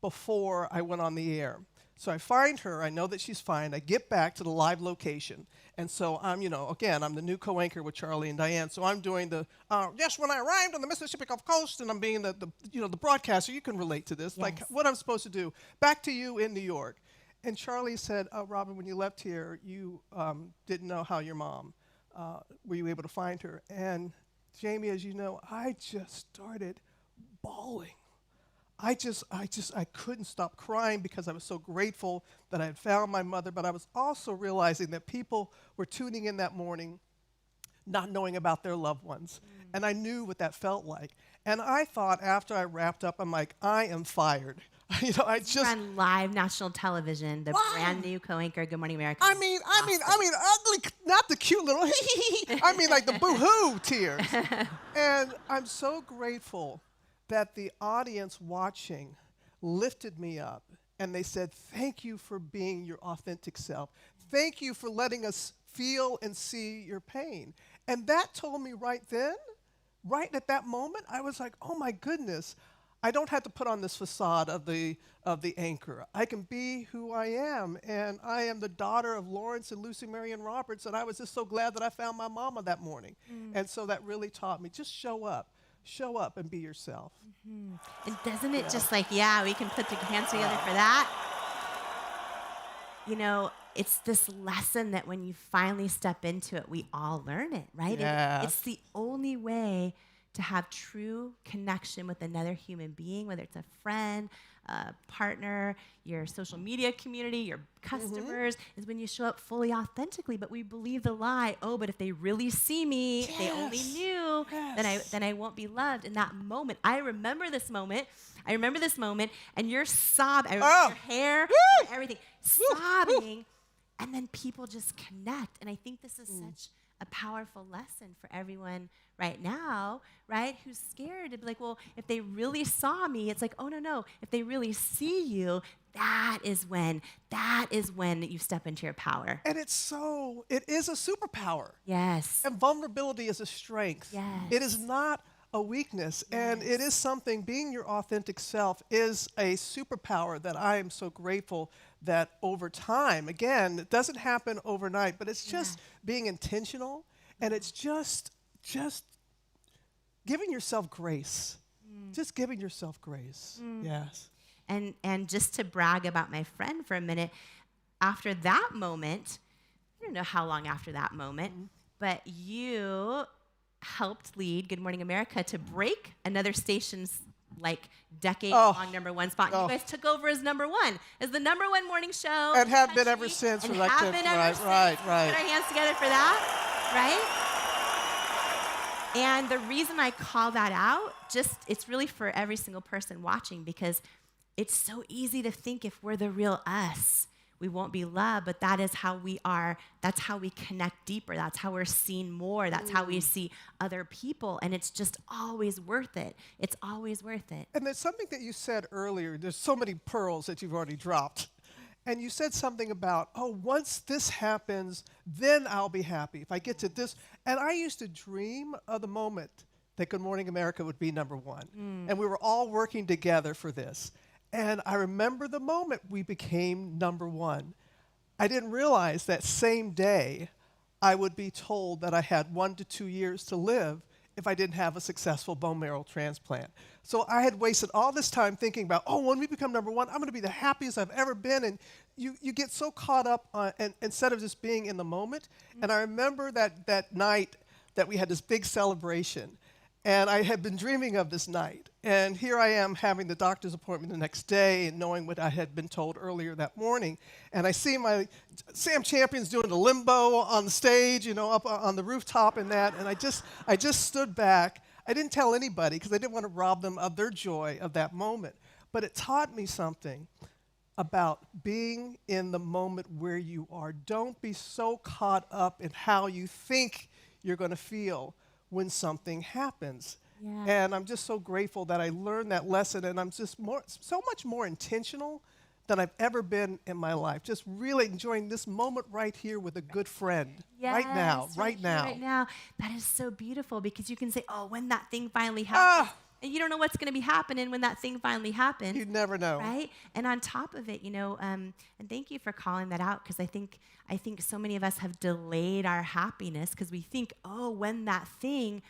before I went on the air. So I find her, I know that she's fine, I get back to the live location, and so I'm, again, I'm the new co-anchor with Charlie and Diane, so I'm doing the, yes, when I arrived on the Mississippi Gulf Coast, and I'm being the broadcaster, you can relate to this, like Yes. what I'm supposed to do. Back to you in New York. And Charlie said, Robin, when you left here, you didn't know how your mom, were you able to find her? And Jamie, as you know, I just started bawling. I couldn't stop crying because I was so grateful that I had found my mother, but I was also realizing that people were tuning in that morning not knowing about their loved ones. And I knew what that felt like. And I thought after I wrapped up, I'm like, I am fired. I just on live national television, the brand new co-anchor, Good Morning America. I mean, ugly, not the cute little, I mean, like the boo-hoo tears. And I'm so grateful that the audience watching lifted me up and they said, thank you for being your authentic self. Thank you for letting us feel and see your pain. And that told me right then, right at that moment, I was like, oh my goodness, I don't have to put on this facade of the anchor. I can be who I am, and I am the daughter of Lawrence and Lucy Marion Roberts, and I was just so glad that I found my mama that morning. And so that really taught me, just show up and be yourself. And doesn't it just like, yeah, we can put the hands together for that? You know, it's this lesson that when you finally step into it, we all learn it, right? Yeah. It's the only way to have true connection with another human being, whether it's a friend, a partner, your social media community, your customers, is when you show up fully authentically. But we believe the lie, oh, but if they really see me, if they only knew, then I won't be loved. In that moment, I remember this moment, and you're sobbing. I remember your hair, everything, sobbing. And then people just connect. And I think this is such a powerful lesson for everyone right now, right? Who's scared to be like, well, if they really saw me, it's like, oh, no. If they really see you, that is when you step into your power. And it is a superpower. Yes. And vulnerability is a strength. Yes. It is not a weakness. And it is something, being your authentic self is a superpower that I am so grateful that over time, again, it doesn't happen overnight, but it's just being intentional, and it's just giving yourself grace. Just giving yourself grace. Yes. And just to brag about my friend for a minute, after that moment, I don't know how long after that moment, but you helped lead Good Morning America to break another station's like decade-long number one spot. You guys took over as number one, as the number one morning show. And have been ever since. And like have been ever since. Right. Put our hands together for that, right? And the reason I call that out, it's really for every single person watching, because it's so easy to think if we're the real us, we won't be loved, but that is how we are. That's how we connect deeper. That's how we're seen more. That's how we see other people, and it's just always worth it. It's always worth it. And there's something that you said earlier. There's so many pearls that you've already dropped. And you said something about, once this happens, then I'll be happy. If I get to this. And I used to dream of the moment that Good Morning America would be number one. And we were all working together for this. And I remember the moment we became number one. I didn't realize that same day I would be told that I had 1 to 2 years to live if I didn't have a successful bone marrow transplant. So I had wasted all this time thinking about, when we become number one, I'm going to be the happiest I've ever been. And you get so caught up instead of just being in the moment. And I remember that night that we had this big celebration. And I had been dreaming of this night. And here I am having the doctor's appointment the next day and knowing what I had been told earlier that morning. And I see my Sam Champion's doing the limbo on the stage, up on the rooftop and that. And I just stood back. I didn't tell anybody because I didn't want to rob them of their joy of that moment. But it taught me something about being in the moment where you are. Don't be so caught up in how you think you're going to feel when something happens. Yeah. And I'm just so grateful that I learned that lesson, and I'm just so much more intentional than I've ever been in my life. Just really enjoying this moment right here with a good friend. Right now. Right now. That is so beautiful, because you can say, when that thing finally happens, and you don't know what's going to be happening when that thing finally happens. You never know. Right? And on top of it, and thank you for calling that out, because I think so many of us have delayed our happiness because we think, when that thing,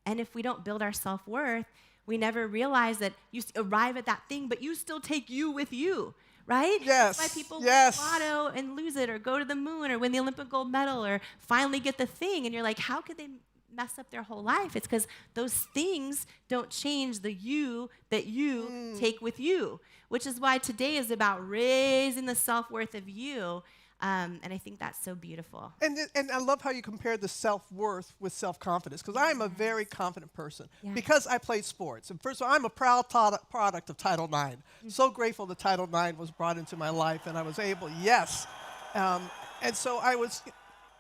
and if we don't build our self-worth, we never realize that you arrive at that thing, but you still take you with you, right? Yes. That's why people win lotto and lose it, or go to the moon, or win the Olympic gold medal, or finally get the thing, and you're like, how could they mess up their whole life. It's because those things don't change the you that you take with you, which is why today is about raising the self-worth of you. And I think that's so beautiful. And I love how you compared the self-worth with self-confidence, because I'm a very confident person because I played sports. And first of all, I'm a proud product of Title IX. So grateful that Title IX was brought into my life, and I was able, and so I was.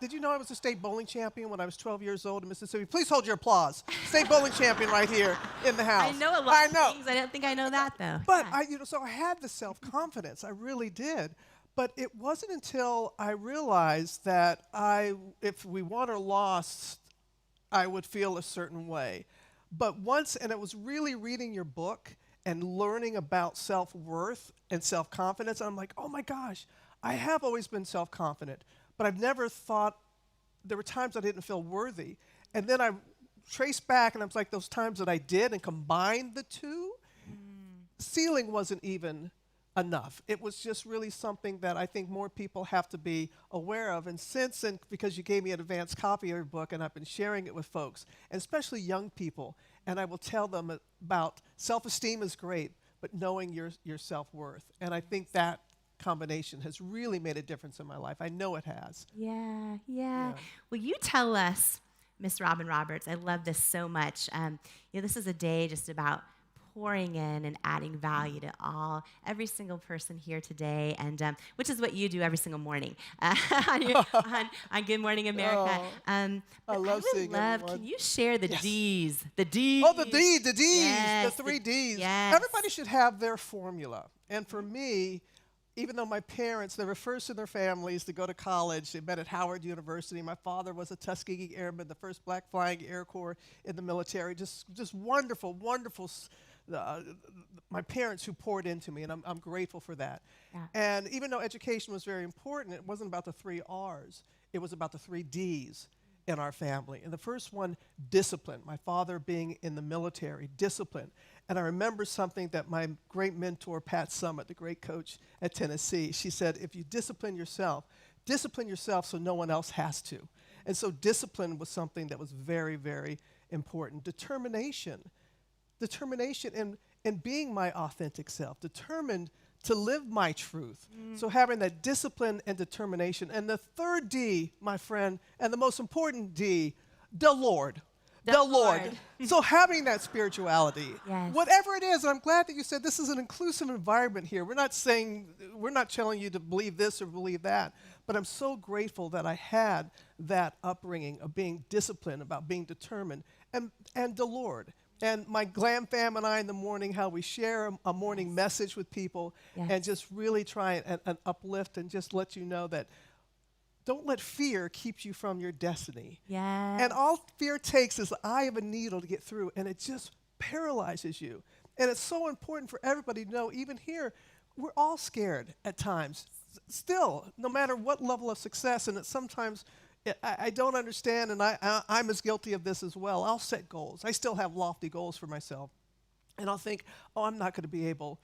Did you know I was a state bowling champion when I was 12 years old in Mississippi? Please hold your applause. State bowling champion right here in the house. I know a lot of things. I don't think I know that, though. But so I had the self-confidence. I really did. But it wasn't until I realized that if we won or lost, I would feel a certain way. But once, and it was really reading your book and learning about self-worth and self-confidence, I'm like, oh my gosh, I have always been self-confident. But I've never thought, there were times I didn't feel worthy. And then I traced back, and I was like, those times that I did and combined the two, ceiling wasn't even enough. It was just really something that I think more people have to be aware of. And because you gave me an advanced copy of your book, and I've been sharing it with folks, and especially young people, and I will tell them about self-esteem is great, but knowing your self-worth. And I think that combination has really made a difference in my life. I know it has. Yeah. Well, you tell us, Miss Robin Roberts, I love this so much. This is a day just about pouring in and adding value to every single person here today, and which is what you do every single morning on Good Morning America. I love seeing everyone. Can you share the D's? The D's. Oh, the D's, Yes, the three D's. Yes. Everybody should have their formula. And for me, even though my parents, they were first in their families to go to college, they met at Howard University. My father was a Tuskegee Airman, the first black flying Air Corps in the military. Just wonderful, wonderful. My parents who poured into me, and I'm grateful for that. Yeah. And even though education was very important, it wasn't about the 3 R's. It was about the 3 D's in our family. And the first one, discipline. My father being in the military, discipline. And I remember something that my great mentor, Pat Summitt, the great coach at Tennessee, she said, if you discipline yourself so no one else has to. And so discipline was something that was very, very important. Determination and being my authentic self, determined to live my truth. So having that discipline and determination. And the third D, my friend, and the most important D, the Lord. The Lord. So having that spirituality, whatever it is, and I'm glad that you said this is an inclusive environment here. We're not telling you to believe this or believe that, but I'm so grateful that I had that upbringing of being disciplined, about being determined, and the Lord. And my Glam fam and I in the morning, how we share a morning message with people and just really try and uplift and just let you know that don't let fear keep you from your destiny. And all fear takes is the eye of a needle to get through, and it just paralyzes you. And it's so important for everybody to know, even here, we're all scared at times. Still, no matter what level of success, and it's sometimes I don't understand, and I'm as guilty of this as well. I'll set goals. I still have lofty goals for myself. And I'll think, I'm not going to be able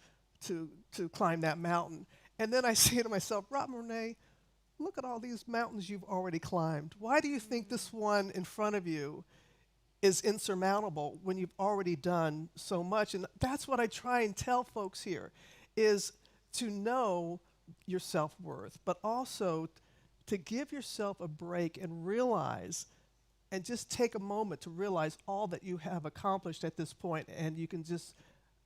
to climb that mountain. And then I say to myself, Robin Renee, look at all these mountains you've already climbed. Why do you think this one in front of you is insurmountable when you've already done so much? And that's what I try and tell folks here, is to know your self-worth, but also to give yourself a break and realize, and just take a moment to realize all that you have accomplished at this point, and you can just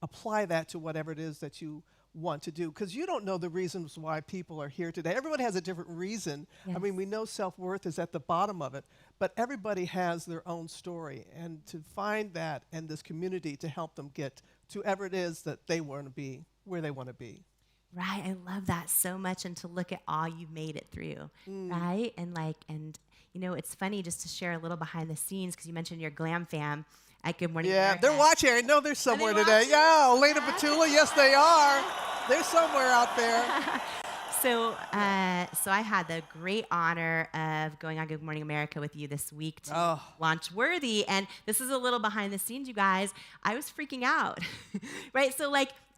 apply that to whatever it is that you want to do, because you don't know the reasons why people are here today. Everyone has a different reason. I mean, we know self-worth is at the bottom of it, but everybody has their own story, and to find that and this community to help them get to wherever it is that they want to be, where they want to be. Right, I love that so much, and to look at all you've made it through, right? And it's funny just to share a little behind the scenes, because you mentioned your Glam fam at Good Morning America. They're watching. I know they're somewhere today. Yeah, Elena Petula, yes they are. They're somewhere out there. So I had the great honor of going on Good Morning America with you this week to launch Worthy. And this is a little behind the scenes, you guys. I was freaking out, right? So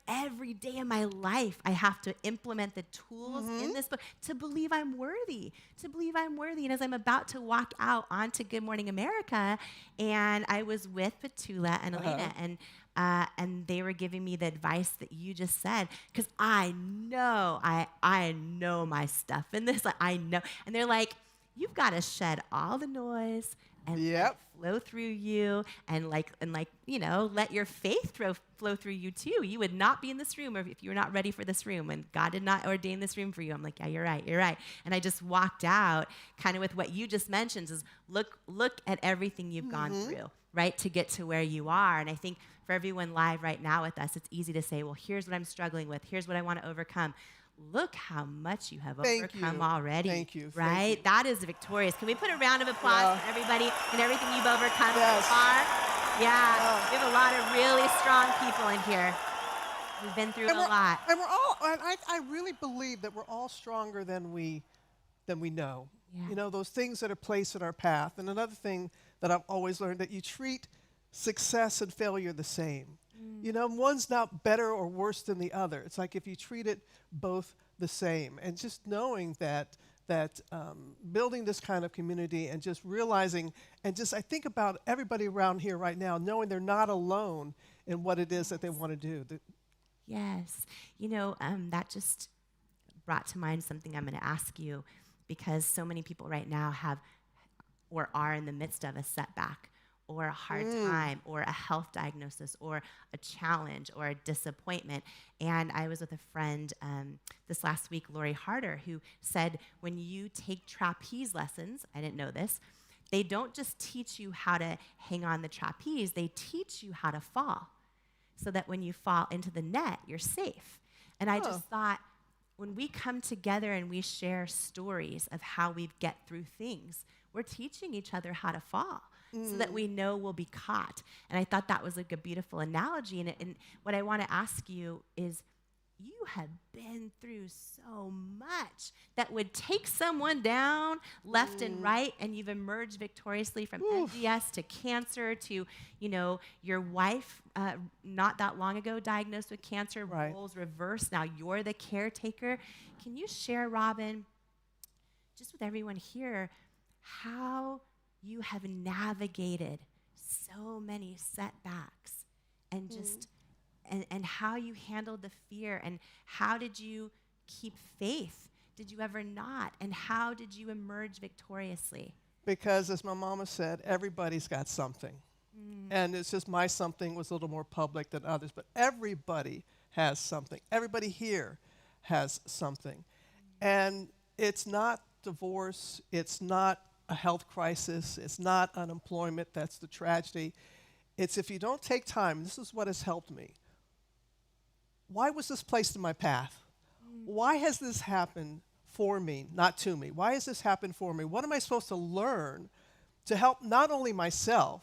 every day of my life, I have to implement the tools in this book to believe I'm worthy, And as I'm about to walk out onto Good Morning America, and I was with Petula and Elena, and they were giving me the advice that you just said, because I know my stuff in this. Like, I know. And they're like, you've got to shed all the noise and let it flow through you, and let your faith flow through you too. You would not be in this room if you were not ready for this room, and God did not ordain this room for you. I'm like, yeah, you're right. And I just walked out kind of with what you just mentioned, is look at everything you've gone through, right, to get to where you are. And I think for everyone live right now with us, it's easy to say, well, here's what I'm struggling with. Here's what I want to overcome. Look how much you have overcome already. Thank you. Right? That is victorious. Can we put a round of applause for everybody and everything you've overcome so far? Yeah. We have a lot of really strong people in here who've been through a lot. And we're all, I really believe that we're all stronger than we know. Yeah. You know, those things that are placed in our path. And another thing that I've always learned, that you treat success and failure the same. You know, one's not better or worse than the other. It's like if you treat it both the same. And just knowing that building this kind of community, and just realizing, and just I think about everybody around here right now, knowing they're not alone in what it is that they want to do. Yes. You know, that just brought to mind something I'm going to ask you, because so many people right now have or are in the midst of a setback, or a hard time, or a health diagnosis, or a challenge, or a disappointment. And I was with a friend this last week, Lori Harder, who said when you take trapeze lessons, I didn't know this, they don't just teach you how to hang on the trapeze, they teach you how to fall, so that when you fall into the net, you're safe. And I just thought, when we come together and we share stories of how we get through things, we're teaching each other how to fall, so that we know we'll be caught. And I thought that was like a beautiful analogy. And what I want to ask you is, you have been through so much that would take someone down left and right, and you've emerged victoriously from MDS to cancer to, you know, your wife not that long ago diagnosed with cancer, roles reversed. Now you're the caretaker. Can you share, Robin, just with everyone here, how you have navigated so many setbacks, and just and how you handled the fear, and how did you keep faith? Did you ever not? And how did you emerge victoriously? Because, as my mama said, everybody's got something. And it's just my something was a little more public than others, but everybody has something. Everybody here has something. And it's not divorce, it's not a health crisis, it's not unemployment, that's the tragedy. It's if you don't take time, this is what has helped me. Why was this placed in my path? Why has this happened for me, not to me? Why has this happened for me? What am I supposed to learn to help not only myself,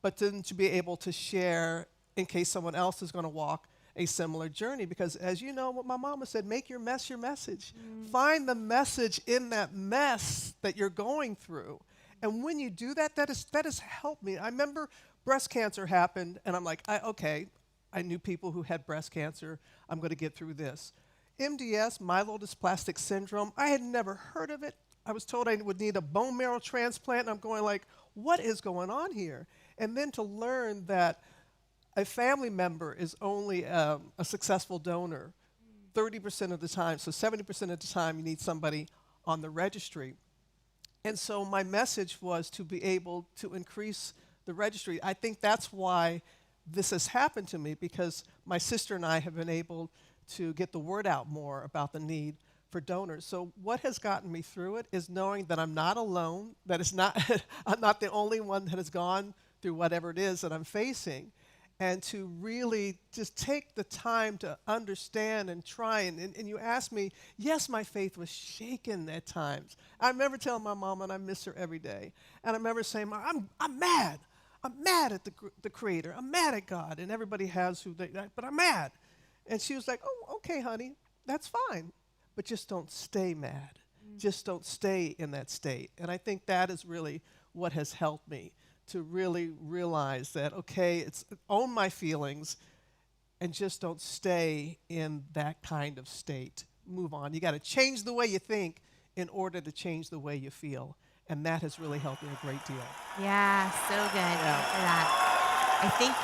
but then to be able to share in case someone else is going to walk a similar journey? Because as you know, what my mama said, make your mess your message. Find the message in that mess that you're going through. And when you do that, that has helped me. I remember breast cancer happened, and I'm like, okay, I knew people who had breast cancer. I'm going to get through this. MDS, myelodysplastic syndrome, I had never heard of it. I was told I would need a bone marrow transplant, and I'm going like, what is going on here? And then to learn that a family member is only a successful donor 30% of the time, so 70% of the time you need somebody on the registry. And so my message was to be able to increase the registry. I think that's why this has happened to me, because my sister and I have been able to get the word out more about the need for donors. So what has gotten me through it is knowing that I'm not alone, that it's not I'm not the only one that has gone through whatever it is that I'm facing, and to really just take the time to understand and try. And you asked me, yes, my faith was shaken at times. I remember telling my mom, and I miss her every day, and I remember saying, I'm mad. I'm mad at the Creator. I'm mad at God. And everybody has who they, but I'm mad. And she was like, oh, okay, honey, that's fine. But just don't stay mad. Just don't stay in that state. And I think that is really what has helped me to really realize that, okay, it's own my feelings and just don't stay in that kind of state. Move on. You got to change the way you think in order to change the way you feel. And that has really helped me a great deal. Yeah, so good. Thanks for that. I think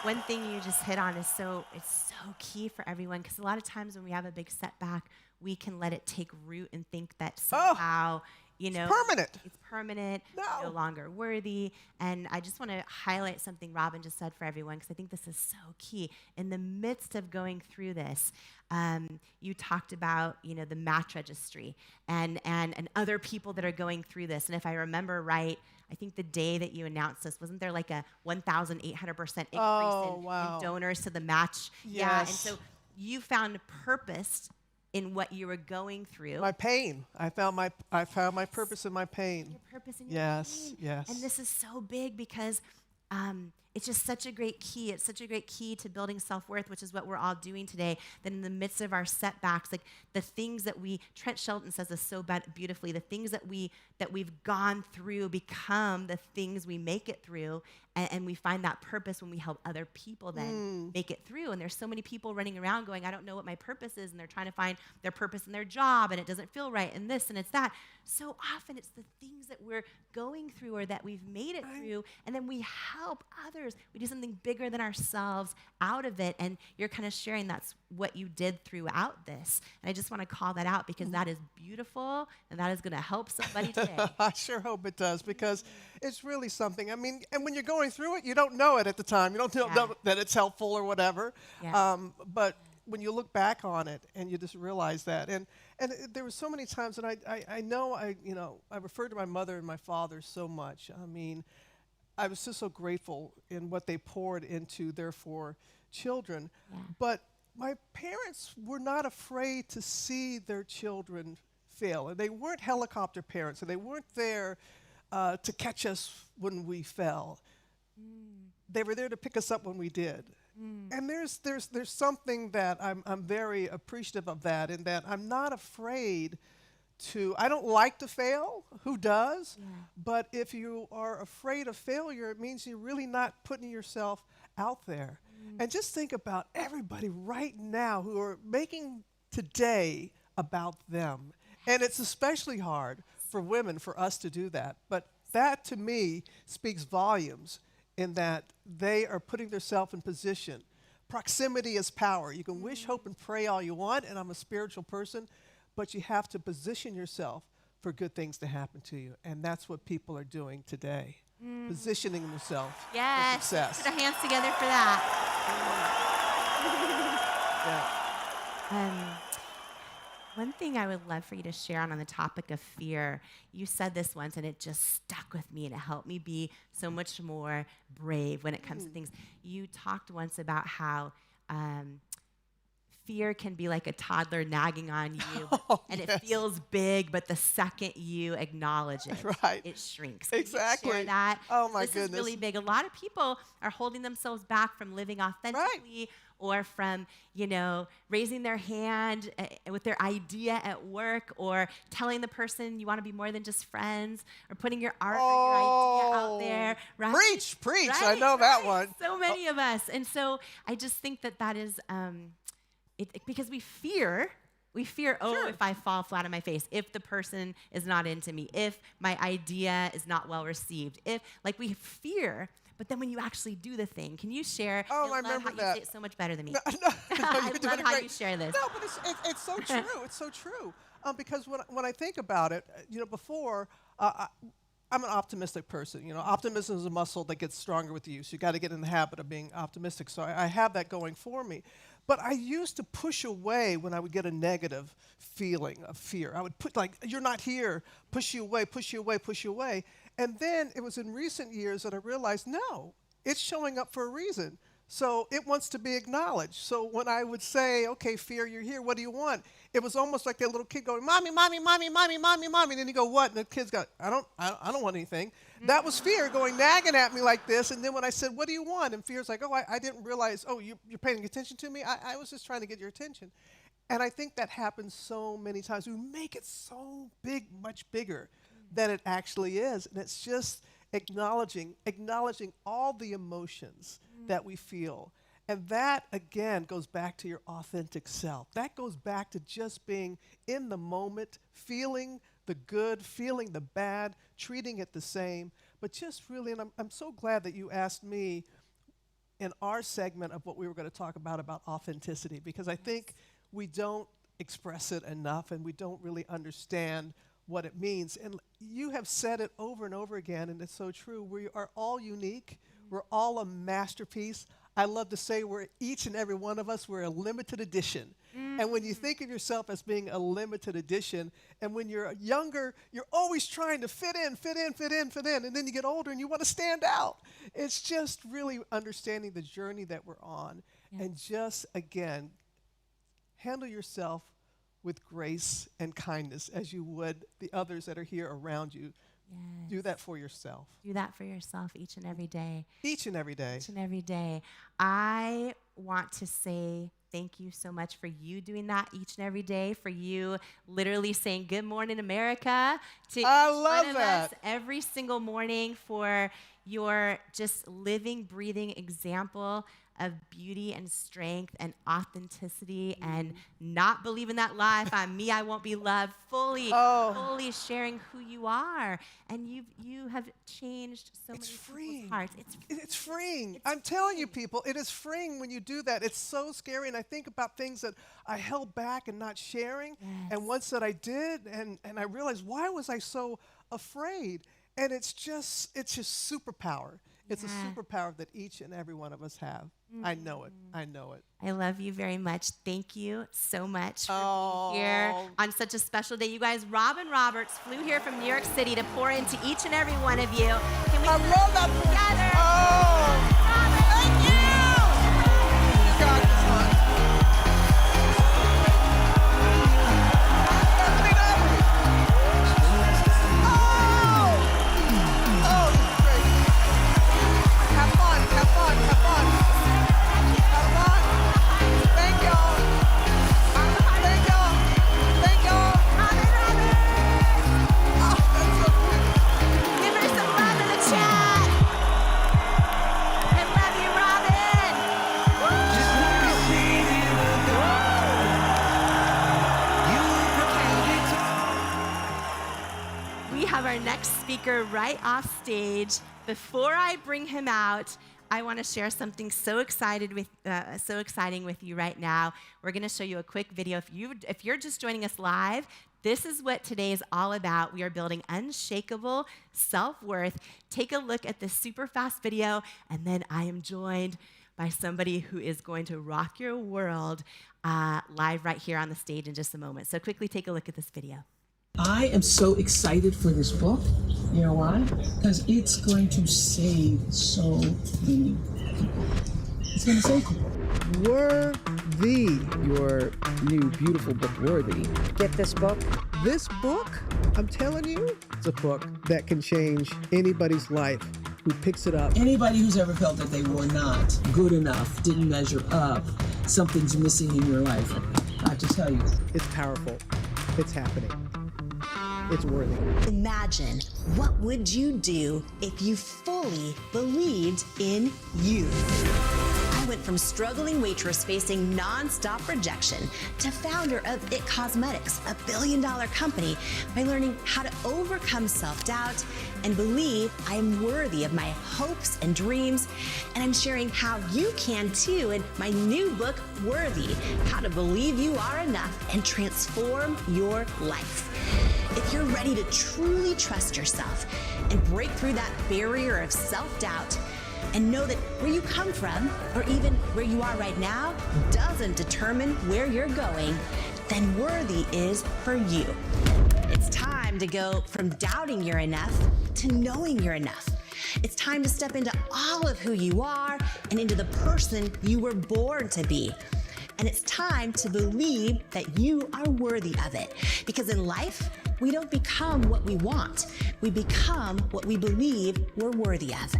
one thing you just hit on is it's so key for everyone, because a lot of times when we have a big setback, we can let it take root and think that somehow, Permanent. it's permanent, No. no longer worthy. And I just want to highlight something Robin just said for everyone, because I think this is so key. In the midst of going through this, you talked about, the match registry and other people that are going through this. And if I remember right, I think the day that you announced this, wasn't there like a 1,800% increase in donors to the match? Yeah, and Yes. so you found purpose in what you were going through. My pain. I found my purpose in my pain. Your purpose in your Yes, pain. yes. And this is so big because it's just such a great key. It's such a great key to building self-worth, which is what we're all doing today. That in the midst of our setbacks, like the things that Trent Shelton says this so beautifully, the things that we've gone through become the things we make it through. And we find that purpose when we help other people then make it through. And there's so many people running around going, I don't know what my purpose is. And they're trying to find their purpose in their job, and it doesn't feel right, and this and it's that. So often it's the things that we're going through or that we've made it through, and then we help others. We do something bigger than ourselves out of it. And you're kind of sharing that's what you did throughout this. And I just want to call that out because that is beautiful, and that is going to help somebody today. I sure hope it does, because it's really something. I mean, and when you're going through it, you don't know it at the time. You don't know that it's helpful or whatever. Yeah. But when you look back on it and you just realize that, and there were so many times, and I referred to my mother and my father so much. I mean, I was just so grateful in what they poured into their 4 children. Yeah. But my parents were not afraid to see their children fail. And they weren't helicopter parents, and they weren't there to catch us when we fell. They were there to pick us up when we did. And there's something that I'm very appreciative of that, in that I'm not afraid to, I don't like to fail. Who does? Yeah. But if you are afraid of failure, it means you're really not putting yourself out there. And just think about everybody right now who are making today about them. And it's especially hard for women, for us to do that. But that, to me, speaks volumes, in that they are putting themselves in position. Proximity is power. You can wish, hope, and pray all you want, and I'm a spiritual person, but you have to position yourself for good things to happen to you. And that's what people are doing today, positioning themselves for Yes. success. Put our hands together for that. Yeah. One thing I would love for you to share on the topic of fear, you said this once and it just stuck with me, and it helped me be so much more brave when it comes to things. You talked once about how fear can be like a toddler nagging on you, and it feels big, but the second you acknowledge it, Right. it shrinks. Can you Exactly. share that? Oh, my this goodness. is really big. A lot of people are holding themselves back from living authentically, or from, raising their hand with their idea at work, or telling the person you want to be more than just friends, or putting your art or your idea out there. Right? Preach. I Right, know that right. one. So many of us. And so I just think that is, because we fear, if I fall flat on my face, if the person is not into me, if my idea is not well received, we fear. But then when you actually do the thing, can you share? Oh, I I love remember how that. you say it so much better than me. No, I you're doing love it how great. you share this. No, but it's so true. It's so true. Because when I think about it, before, I'm an optimistic person. Optimism is a muscle that gets stronger with use. You got to get in the habit of being optimistic. So I have that going for me. But I used to push away when I would get a negative feeling of fear. I would put you're not here, push you away, push you away, push you away. And then it was in recent years that I realized, no, it's showing up for a reason. So it wants to be acknowledged. So when I would say, okay, fear, you're here, what do you want? It was almost like that little kid going, mommy, mommy, mommy, mommy, mommy, mommy. And then you go, what? And the kid's got, I don't want anything. That was fear going nagging at me like this. And then when I said, what do you want? And fear's like, oh, I didn't realize, oh, you're paying attention to me? I was just trying to get your attention. And I think that happens so many times. We make it so big, much bigger than it actually is. And it's just acknowledging all the emotions that we feel. And that, again, goes back to your authentic self. That goes back to just being in the moment, feeling the good, feeling the bad, treating it the same. But just really, and I'm so glad that you asked me in our segment of what we were going to talk about authenticity, because I think we don't express it enough and we don't really understand what it means. And you have said it over and over again, and it's so true. We are all unique. We're all a masterpiece. I love to say we're each and every one of us, we're a limited edition. And when you think of yourself as being a limited edition, and when you're younger, you're always trying to fit in, and then you get older and you want to stand out. It's just really understanding the journey that we're on, and just, again, handle yourself with grace and kindness as you would the others that are here around you. Yes. Do that for yourself. Do that for yourself each and every day. Each and every day. Each and every day. I want to say thank you so much for you doing that each and every day, for you literally saying good morning, America, to each one of us every single morning, for your just living, breathing example of beauty and strength and authenticity and not believing that lie. If I'm me, I won't be loved. Fully sharing who you are. And you have changed so many people's hearts. It's freeing. I'm telling you, people, it is freeing when you do that. It's so scary. And I think about things that I held back and not sharing. Yes. And once that I did, and I realized, why was I so afraid? And it's just superpower. It's a superpower that each and every one of us have. I know it. I know it. I love you very much. Thank you so much for being here on such a special day. You guys, Robin Roberts flew here from New York City to pour into each and every one of you. Can we love that together? Thank you! You got this one. Right off stage. Before I bring him out, I want to share something so exciting with you right now. We're going to show you a quick video. If you're just joining us live, this is what today is all about. We are building unshakable self-worth. Take a look at this super fast video, and then I am joined by somebody who is going to rock your world live right here on the stage in just a moment. So quickly take a look at this video. I am so excited for this book. You know why? Because it's going to save so many people. It's going to save people. Worthy. Your new beautiful book, Worthy. Get this book. This book, I'm telling you, it's a book that can change anybody's life who picks it up. Anybody who's ever felt that they were not good enough, didn't measure up, something's missing in your life, I have to tell you. It's powerful. It's happening. It's worthy. Imagine, what would you do if you fully believed in you? I went from struggling waitress facing non-stop rejection to founder of IT Cosmetics, a billion-dollar company, by learning how to overcome self-doubt and believe I am worthy of my hopes and dreams. And I'm sharing how you can too in my new book, Worthy, How to Believe You Are Enough and Transform Your Life. If you're ready to truly trust yourself and break through that barrier of self-doubt, and know that where you come from, or even where you are right now, doesn't determine where you're going, then Worthy is for you. It's time to go from doubting you're enough to knowing you're enough. It's time to step into all of who you are and into the person you were born to be. And it's time to believe that you are worthy of it. Because in life, we don't become what we want. We become what we believe we're worthy of.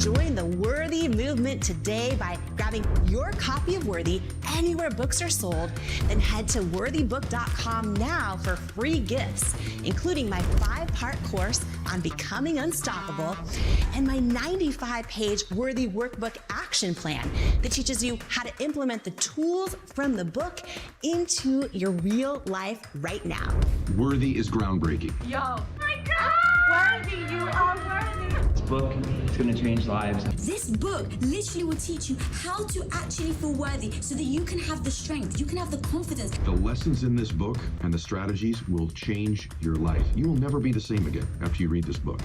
Join the Worthy movement today by grabbing your copy of Worthy anywhere books are sold. Then head to worthybook.com now for free gifts, including my 5-part course on becoming unstoppable and my 95-page Worthy Workbook action plan that teaches you how to implement the tools from the book into your real life right now. Worthy is groundbreaking. Yo, my God! Worthy, you are worthy. This book is going to change lives. This book literally will teach you how to actually feel worthy so that you can have the strength, you can have the confidence. The lessons in this book and the strategies will change your life. You will never be the same again after you read this book.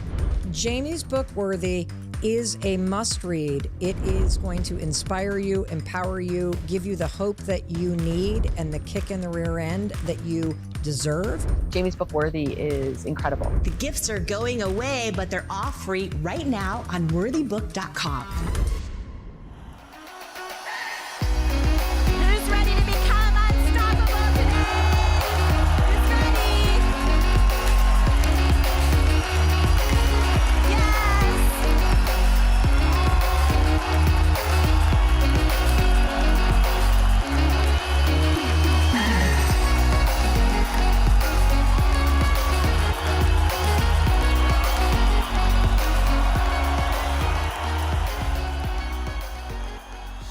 Jamie's book, Worthy, is a must-read. It is going to inspire you, empower you, give you the hope that you need and the kick in the rear end that you deserve. Jamie's book, Worthy, is incredible. The gifts are going away, but they're all free right now on worthybook.com. Who's ready to become unstoppable today? Who's ready?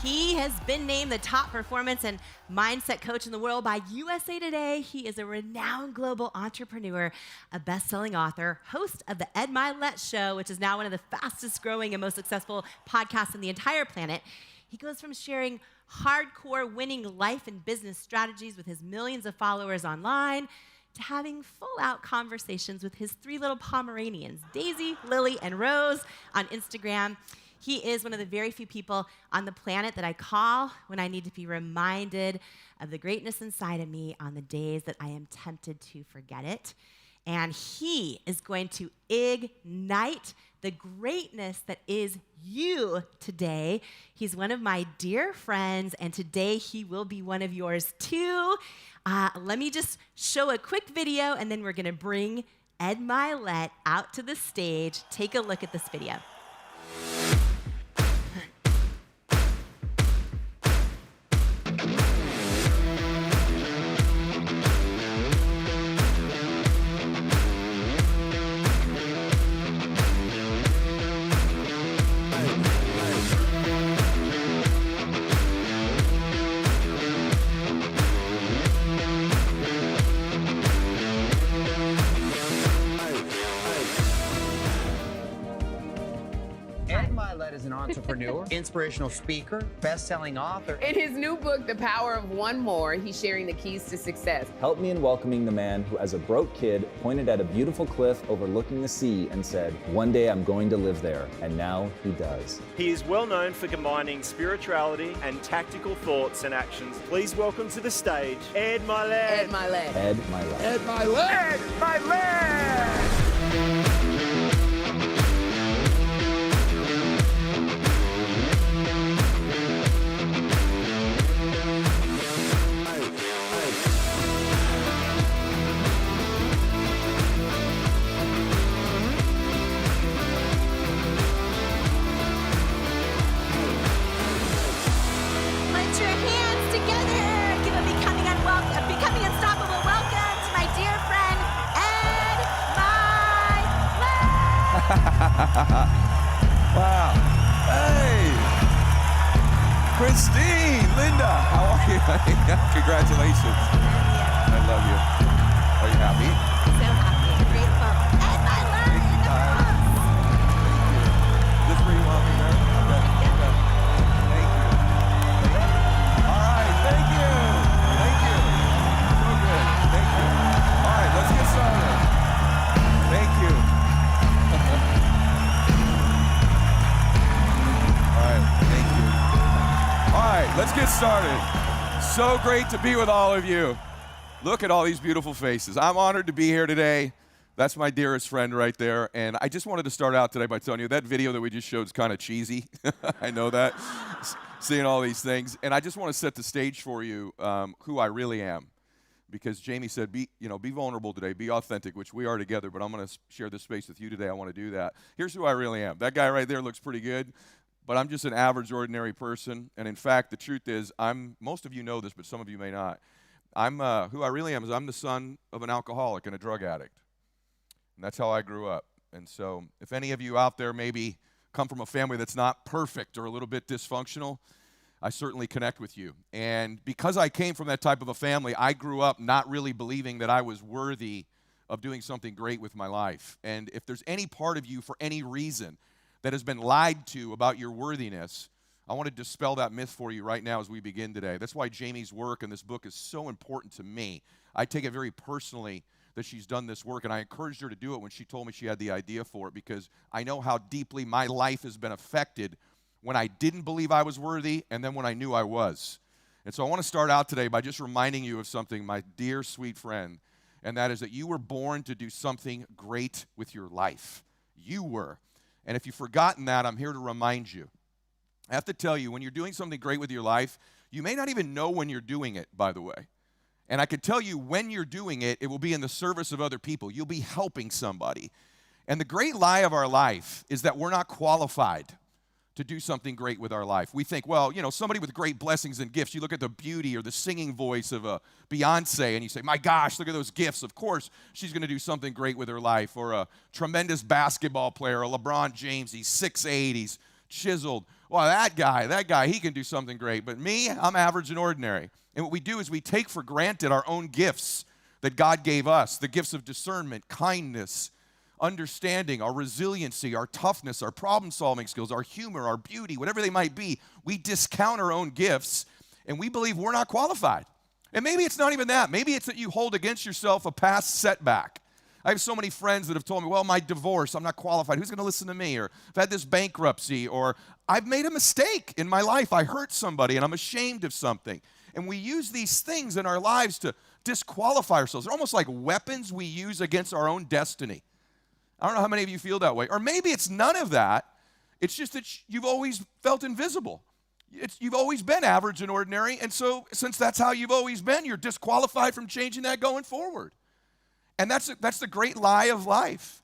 He has been named the top performance and mindset coach in the world by USA Today. He is a renowned global entrepreneur, a best-selling author, host of the Ed Milet Show, which is now one of the fastest growing and most successful podcasts on the entire planet. He goes from sharing hardcore winning life and business strategies with his millions of followers online to having full-out conversations with his 3 little Pomeranians, Daisy, Lily, and Rose, on Instagram. He is one of the very few people on the planet that I call when I need to be reminded of the greatness inside of me on the days that I am tempted to forget it. And he is going to ignite the greatness that is you today. He's one of my dear friends, and today he will be one of yours too. Let me just show a quick video, and then we're going to bring Ed Milet out to the stage. Take a look at this video. Is an entrepreneur, inspirational speaker, best-selling author. In his new book, The Power of One More, he's sharing the keys to success. Help me in welcoming the man who, as a broke kid, pointed at a beautiful cliff overlooking the sea and said, one day I'm going to live there, and now he does. He is well known for combining spirituality and tactical thoughts and actions. Please welcome to the stage, Ed Milet. Ed Milet. Ed Milet. Ed Milet. Ed Milet. Wow. Hey. Christine, Linda, how are you? Congratulations. I love you. Are you happy? So happy. Grateful. Ed Milet. Thank you, guys. Thank you. This where you want me, right? Okay. Okay. Thank you. All right. Thank you. Thank you. So good. Thank you. All right. Let's get started. Thank you. All right, let's get started. So great to be with all of you. Look at all these beautiful faces. I'm honored to be here today. That's my dearest friend right there. And I just wanted to start out today by telling you that video that we just showed is kind of cheesy. I know that, seeing all these things. And I just want to set the stage for you who I really am. because Jamie said, be vulnerable today, be authentic, which we are together, but I'm going to share this space with you today. I want to do that. Here's who I really am. That guy right there looks pretty good, but I'm just an average, ordinary person. And in fact, the truth is, most of you know this, but some of you may not. Who I really am is I'm the son of an alcoholic and a drug addict. And that's how I grew up. And so if any of you out there maybe come from a family that's not perfect or a little bit dysfunctional, I certainly connect with you. And because I came from that type of a family, I grew up not really believing that I was worthy of doing something great with my life. And if there's any part of you for any reason that has been lied to about your worthiness, I want to dispel that myth for you right now as we begin today. That's why Jamie's work in this book is so important to me. I take it very personally that she's done this work, and I encouraged her to do it when she told me she had the idea for it, because I know how deeply my life has been affected when I didn't believe I was worthy and then when I knew I was. And so I want to start out today by just reminding you of something, my dear, sweet friend, and that is that you were born to do something great with your life. You were. And if you've forgotten that, I'm here to remind you. I have to tell you, when you're doing something great with your life, you may not even know when you're doing it, by the way. And I can tell you when you're doing it, it will be in the service of other people. You'll be helping somebody. And the great lie of our life is that we're not qualified to do something great with our life. We think, well, somebody with great blessings and gifts, you look at the beauty or the singing voice of a Beyonce and you say, my gosh, look at those gifts. Of course, she's going to do something great with her life. Or a tremendous basketball player, a LeBron James, he's 6'8", he's chiseled. Well, that guy, he can do something great. But me, I'm average and ordinary. And what we do is we take for granted our own gifts that God gave us, the gifts of discernment, kindness, understanding, our resiliency, our toughness, our problem-solving skills, our humor, our beauty, whatever they might be. We discount our own gifts, and we believe we're not qualified. And maybe it's not even that. Maybe it's that you hold against yourself a past setback. I have so many friends that have told me, well, my divorce, I'm not qualified. Who's going to listen to me? Or I've had this bankruptcy, or I've made a mistake in my life. I hurt somebody, and I'm ashamed of something. And we use these things in our lives to disqualify ourselves. They're almost like weapons we use against our own destiny. I don't know how many of you feel that way. Or maybe it's none of that. It's just that you've always felt invisible. You've always been average and ordinary, and so since that's how you've always been, you're disqualified from changing that going forward. And that's the great lie of life.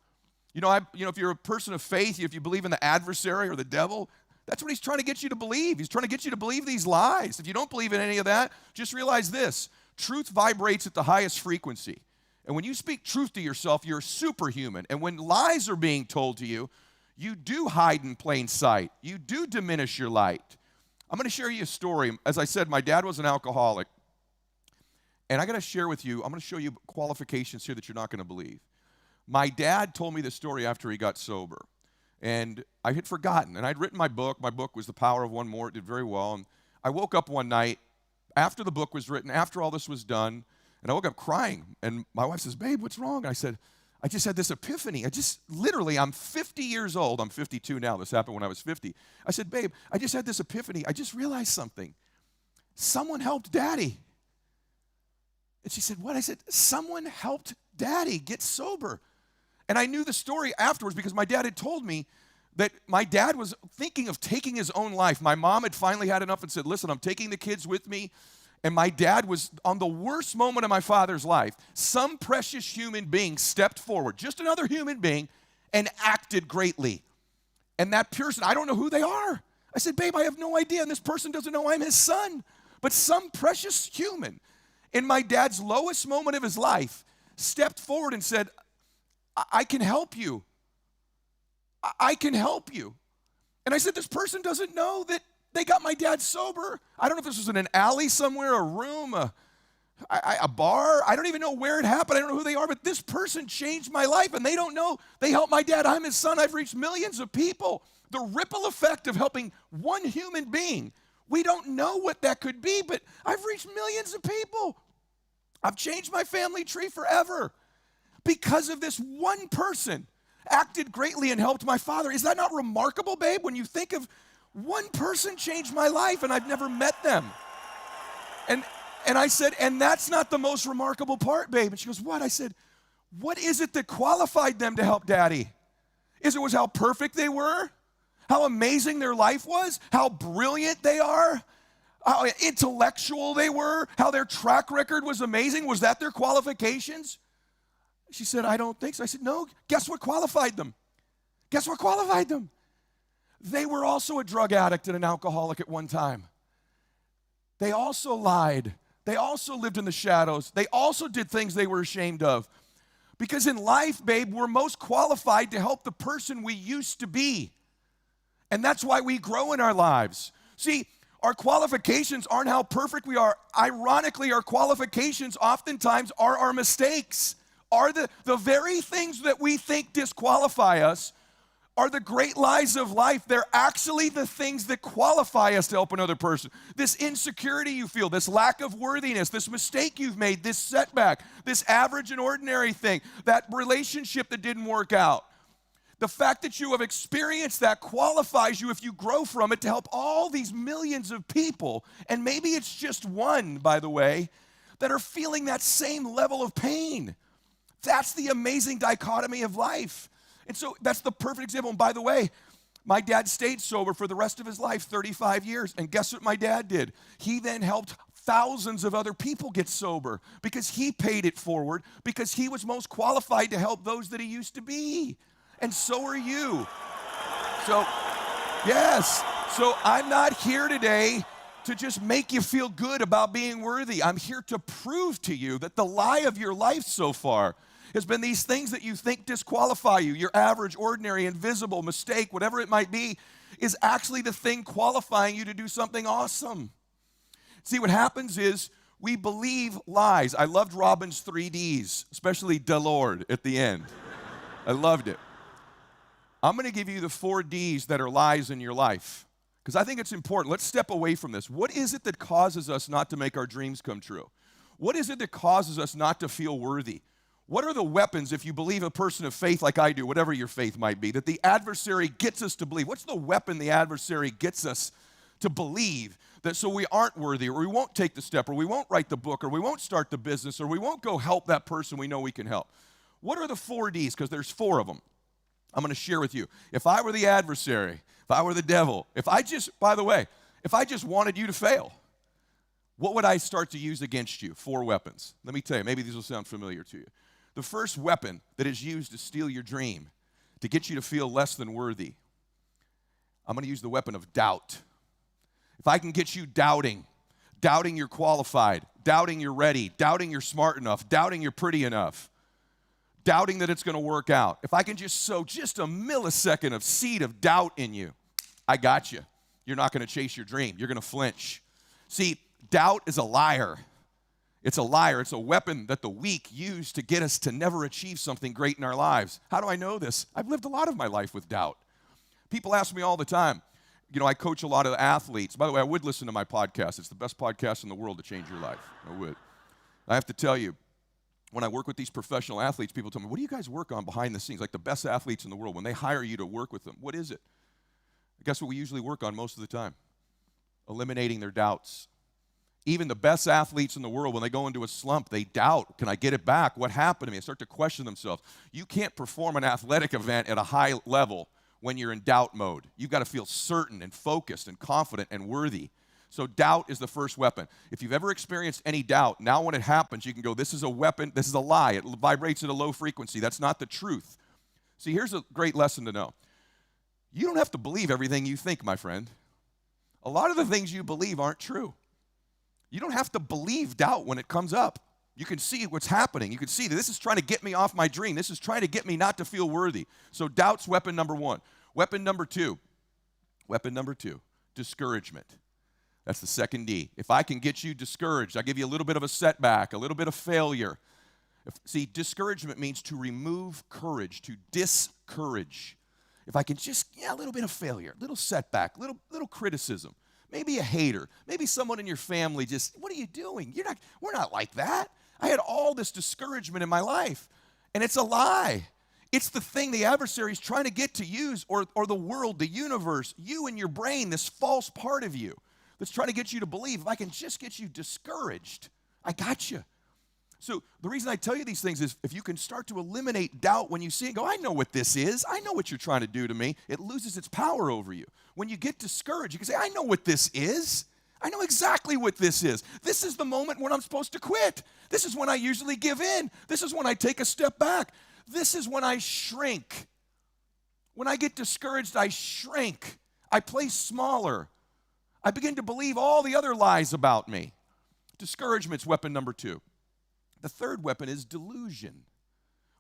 If you're a person of faith, if you believe in the adversary or the devil, that's what he's trying to get you to believe. He's trying to get you to believe these lies. If you don't believe in any of that, just realize this. Truth vibrates at the highest frequency. And when you speak truth to yourself, you're superhuman. And when lies are being told to you, you do hide in plain sight. You do diminish your light. I'm going to share you a story. As I said, my dad was an alcoholic. And I got to share with you, I'm going to show you qualifications here that you're not going to believe. My dad told me this story after he got sober. And I had forgotten. And I'd written my book. My book was The Power of One More. It did very well. And I woke up one night after the book was written, after all this was done, and I woke up crying. And my wife says, babe, what's wrong? And I said, I just had this epiphany. I'm 50 years old. I'm 52 now. This happened when I was 50. I said, babe, I just had this epiphany. I just realized something. Someone helped Daddy. And she said, what? I said, someone helped Daddy get sober. And I knew the story afterwards because my dad had told me that my dad was thinking of taking his own life. My mom had finally had enough and said, listen, I'm taking the kids with me. And my dad was on the worst moment of my father's life. Some precious human being stepped forward, just another human being, and acted greatly. And that person, I don't know who they are. I said, babe, I have no idea. And this person doesn't know I'm his son. But some precious human in my dad's lowest moment of his life stepped forward and said, I can help you. I can help you. And I said, this person doesn't know that they got my dad sober. I don't know if this was in an alley somewhere, a room, a bar. I don't even know where it happened. I don't know who they are, but this person changed my life, and they don't know. They helped my dad. I'm his son. I've reached millions of people. The ripple effect of helping one human being. We don't know what that could be, but I've reached millions of people. I've changed my family tree forever because of this one person acted greatly and helped my father. Is that not remarkable, babe, when you think of one person changed my life and I've never met them? And I said, and that's not the most remarkable part, babe. And she goes, what? I said, what is it that qualified them to help Daddy? It was how perfect they were? How amazing their life was? How brilliant they are? how intellectual they were, how their track record was amazing. Was that their qualifications? She said, I don't think so. I said, no, guess what qualified them? Guess what qualified them? They were also a drug addict and an alcoholic at one time. They also lied. They also lived in the shadows. They also did things they were ashamed of. Because in life, babe, we're most qualified to help the person we used to be. And that's why we grow in our lives. See, our qualifications aren't how perfect we are. Ironically, our qualifications oftentimes are our mistakes, are the very things that we think disqualify us are the great lies of life. They're actually the things that qualify us to help another person. This insecurity you feel, this lack of worthiness, this mistake you've made, this setback, this average and ordinary thing, that relationship that didn't work out. The fact that you have experienced that qualifies you, if you grow from it, to help all these millions of people, and maybe it's just one, by the way, that are feeling that same level of pain. That's the amazing dichotomy of life. And so that's the perfect example. And by the way, my dad stayed sober for the rest of his life, 35 years. And guess what my dad did? He then helped thousands of other people get sober because he paid it forward, because he was most qualified to help those that he used to be. And so are you. So, yes. So I'm not here today to just make you feel good about being worthy. I'm here to prove to you that the lie of your life so far has been these things that you think disqualify you, your average, ordinary, invisible, mistake, whatever it might be, is actually the thing qualifying you to do something awesome. See, what happens is we believe lies. I loved Robin's 3 Ds, especially Delord at the end. I loved it. I'm going to give you the 4 Ds that are lies in your life, because I think it's important. Let's step away from this. What is it that causes us not to make our dreams come true? What is it that causes us not to feel worthy? What are the weapons, if you believe a person of faith like I do, whatever your faith might be, that the adversary gets us to believe? What's the weapon the adversary gets us to believe that so we aren't worthy, or we won't take the step, or we won't write the book, or we won't start the business, or we won't go help that person we know we can help? What are the 4 Ds? Because there's 4 of them. I'm going to share with you. If I were the adversary, if I were the devil, if I just wanted you to fail, what would I start to use against you? 4 weapons. Let me tell you, maybe these will sound familiar to you. The first weapon that is used to steal your dream, to get you to feel less than worthy, I'm going to use the weapon of doubt. If I can get you doubting you're qualified, doubting you're ready, doubting you're smart enough, doubting you're pretty enough, doubting that it's going to work out. If I can just sow just a millisecond of seed of doubt in you, I got you. You're not going to chase your dream. You're going to flinch. See, doubt is a liar. It's a liar. It's a weapon that the weak use to get us to never achieve something great in our lives. How do I know this? I've lived a lot of my life with doubt. People ask me all the time. You know, I coach a lot of athletes. By the way, I would listen to my podcast. It's the best podcast in the world to change your life. I would. I have to tell you, when I work with these professional athletes, people tell me, what do you guys work on behind the scenes? Like the best athletes in the world, when they hire you to work with them, what is it? Guess what we usually work on most of the time? Eliminating their doubts. Even the best athletes in the world, when they go into a slump, they doubt, can I get it back? What happened to me? They start to question themselves. You can't perform an athletic event at a high level when you're in doubt mode. You've got to feel certain and focused and confident and worthy. So doubt is the first weapon. If you've ever experienced any doubt, now when it happens, you can go, this is a weapon, this is a lie. It vibrates at a low frequency. That's not the truth. See, here's a great lesson to know. You don't have to believe everything you think, my friend. A lot of the things you believe aren't true. You don't have to believe doubt when it comes up. You can see what's happening. You can see that this is trying to get me off my dream. This is trying to get me not to feel worthy. So doubt's weapon number 1. Weapon number 2, discouragement. That's the second D. If I can get you discouraged, I give you a little bit of a setback, a little bit of failure. See, discouragement means to remove courage, to discourage. If I can just, a little bit of failure, little setback, little criticism. Maybe a hater, maybe someone in your family just, what are you doing? We're not like that. I had all this discouragement in my life, and it's a lie. It's the thing the adversary is trying to get to use, or the world, the universe, you and your brain, this false part of you that's trying to get you to believe, if I can just get you discouraged, I got you. So the reason I tell you these things is if you can start to eliminate doubt when you see it and go, I know what this is. I know what you're trying to do to me. It loses its power over you. When you get discouraged, you can say, I know what this is. I know exactly what this is. This is the moment when I'm supposed to quit. This is when I usually give in. This is when I take a step back. This is when I shrink. When I get discouraged, I shrink. I play smaller. I begin to believe all the other lies about me. Discouragement's weapon number 2. The third weapon is delusion.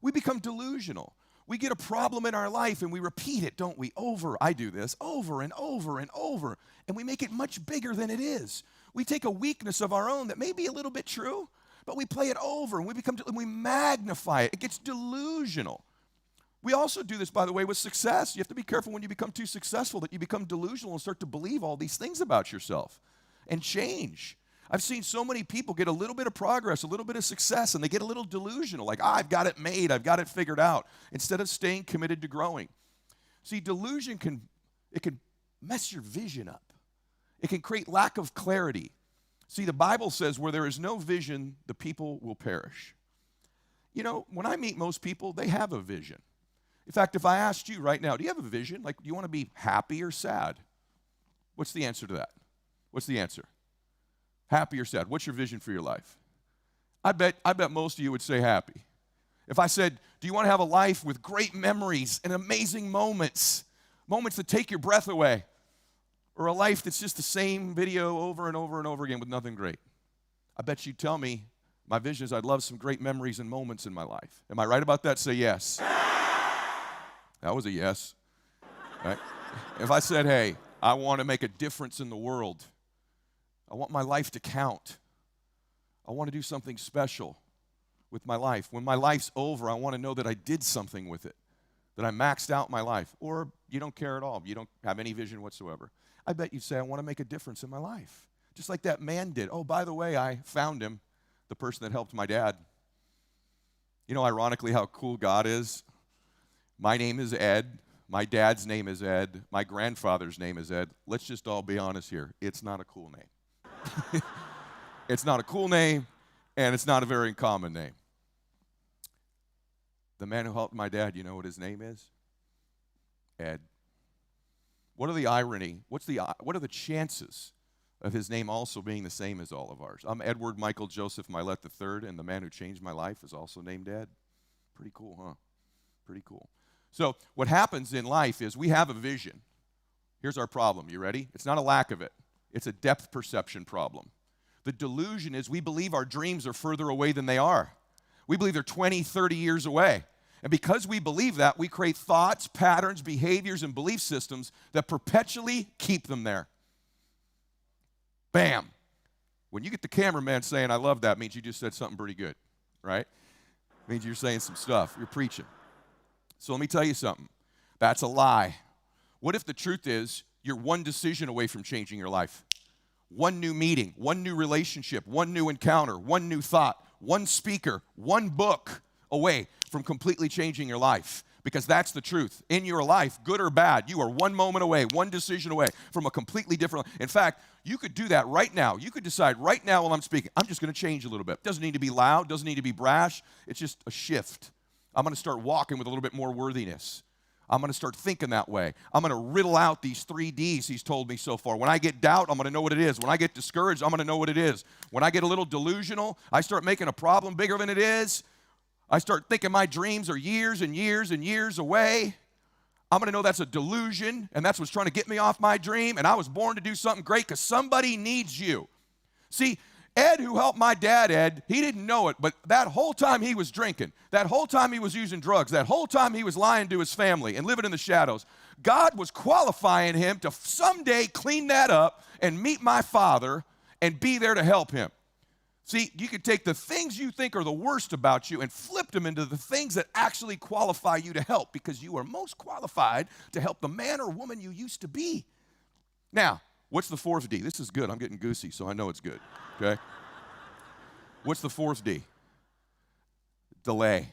We become delusional. We get a problem in our life and we repeat it, don't we? I do this, over and over and over. And we make it much bigger than it is. We take a weakness of our own that may be a little bit true, but we play it over and we magnify it. It gets delusional. We also do this, by the way, with success. You have to be careful when you become too successful that you become delusional and start to believe all these things about yourself and change. I've seen so many people get a little bit of progress, a little bit of success, and they get a little delusional, like, I've got it made, I've got it figured out, instead of staying committed to growing. See, delusion can mess your vision up. It can create lack of clarity. See, the Bible says where there is no vision, the people will perish. You know, when I meet most people, they have a vision. In fact, if I asked you right now, do you have a vision? Like, do you want to be happy or sad? What's the answer to that? What's the answer? Happy or sad? What's your vision for your life? I bet most of you would say happy. If I said, do you want to have a life with great memories and amazing moments, moments that take your breath away, or a life that's just the same video over and over and over again with nothing great? I bet you'd tell me, my vision is I'd love some great memories and moments in my life. Am I right about that? Say yes. That was a yes. Right? If I said, hey, I want to make a difference in the world, I want my life to count. I want to do something special with my life. When my life's over, I want to know that I did something with it, that I maxed out my life. Or you don't care at all. You don't have any vision whatsoever. I bet you'd say, I want to make a difference in my life. Just like that man did. Oh, by the way, I found him, the person that helped my dad. You know, ironically, how cool God is? My name is Ed. My dad's name is Ed. My grandfather's name is Ed. Let's just all be honest here. It's not a cool name. It's not a cool name, and it's not a very common name. The man who helped my dad, you know what his name is? Ed. What are the irony? What are the chances of his name also being the same as all of ours? I'm Edward Michael Joseph Milet III, and the man who changed my life is also named Ed. Pretty cool, huh? Pretty cool. So what happens in life is we have a vision. Here's our problem. You ready? It's not a lack of it. It's a depth perception problem. The delusion is we believe our dreams are further away than they are. We believe they're 20, 30 years away. And because we believe that, we create thoughts, patterns, behaviors, and belief systems that perpetually keep them there. Bam. When you get the cameraman saying, I love that, means you just said something pretty good, right? Means you're saying some stuff. You're preaching. So let me tell you something. That's a lie. What if the truth is you're one decision away from changing your life? One new meeting, one new relationship, one new encounter, one new thought, one speaker, one book away from completely changing your life. Because that's the truth. In your life, good or bad, you are one moment away, one decision away from a completely different. In fact, you could do that right now. You could decide right now while I'm speaking, I'm just going to change a little bit. Doesn't need to be loud, doesn't need to be brash. It's just a shift. I'm going to start walking with a little bit more worthiness. I'm going to start thinking that way. I'm going to riddle out these 3 Ds he's told me so far. When I get doubt, I'm going to know what it is. When I get discouraged, I'm going to know what it is. When I get a little delusional, I start making a problem bigger than it is. I start thinking my dreams are years and years and years away. I'm going to know that's a delusion, and that's what's trying to get me off my dream, and I was born to do something great because somebody needs you. See, Ed, who helped my dad, Ed, he didn't know it, but that whole time he was drinking, that whole time he was using drugs, that whole time he was lying to his family and living in the shadows, God was qualifying him to someday clean that up and meet my father and be there to help him. See, you could take the things you think are the worst about you and flip them into the things that actually qualify you to help, because you are most qualified to help the man or woman you used to be. Now, what's the 4th D? This is good. I'm getting goosey, so I know it's good. Okay? What's the 4th D? Delay.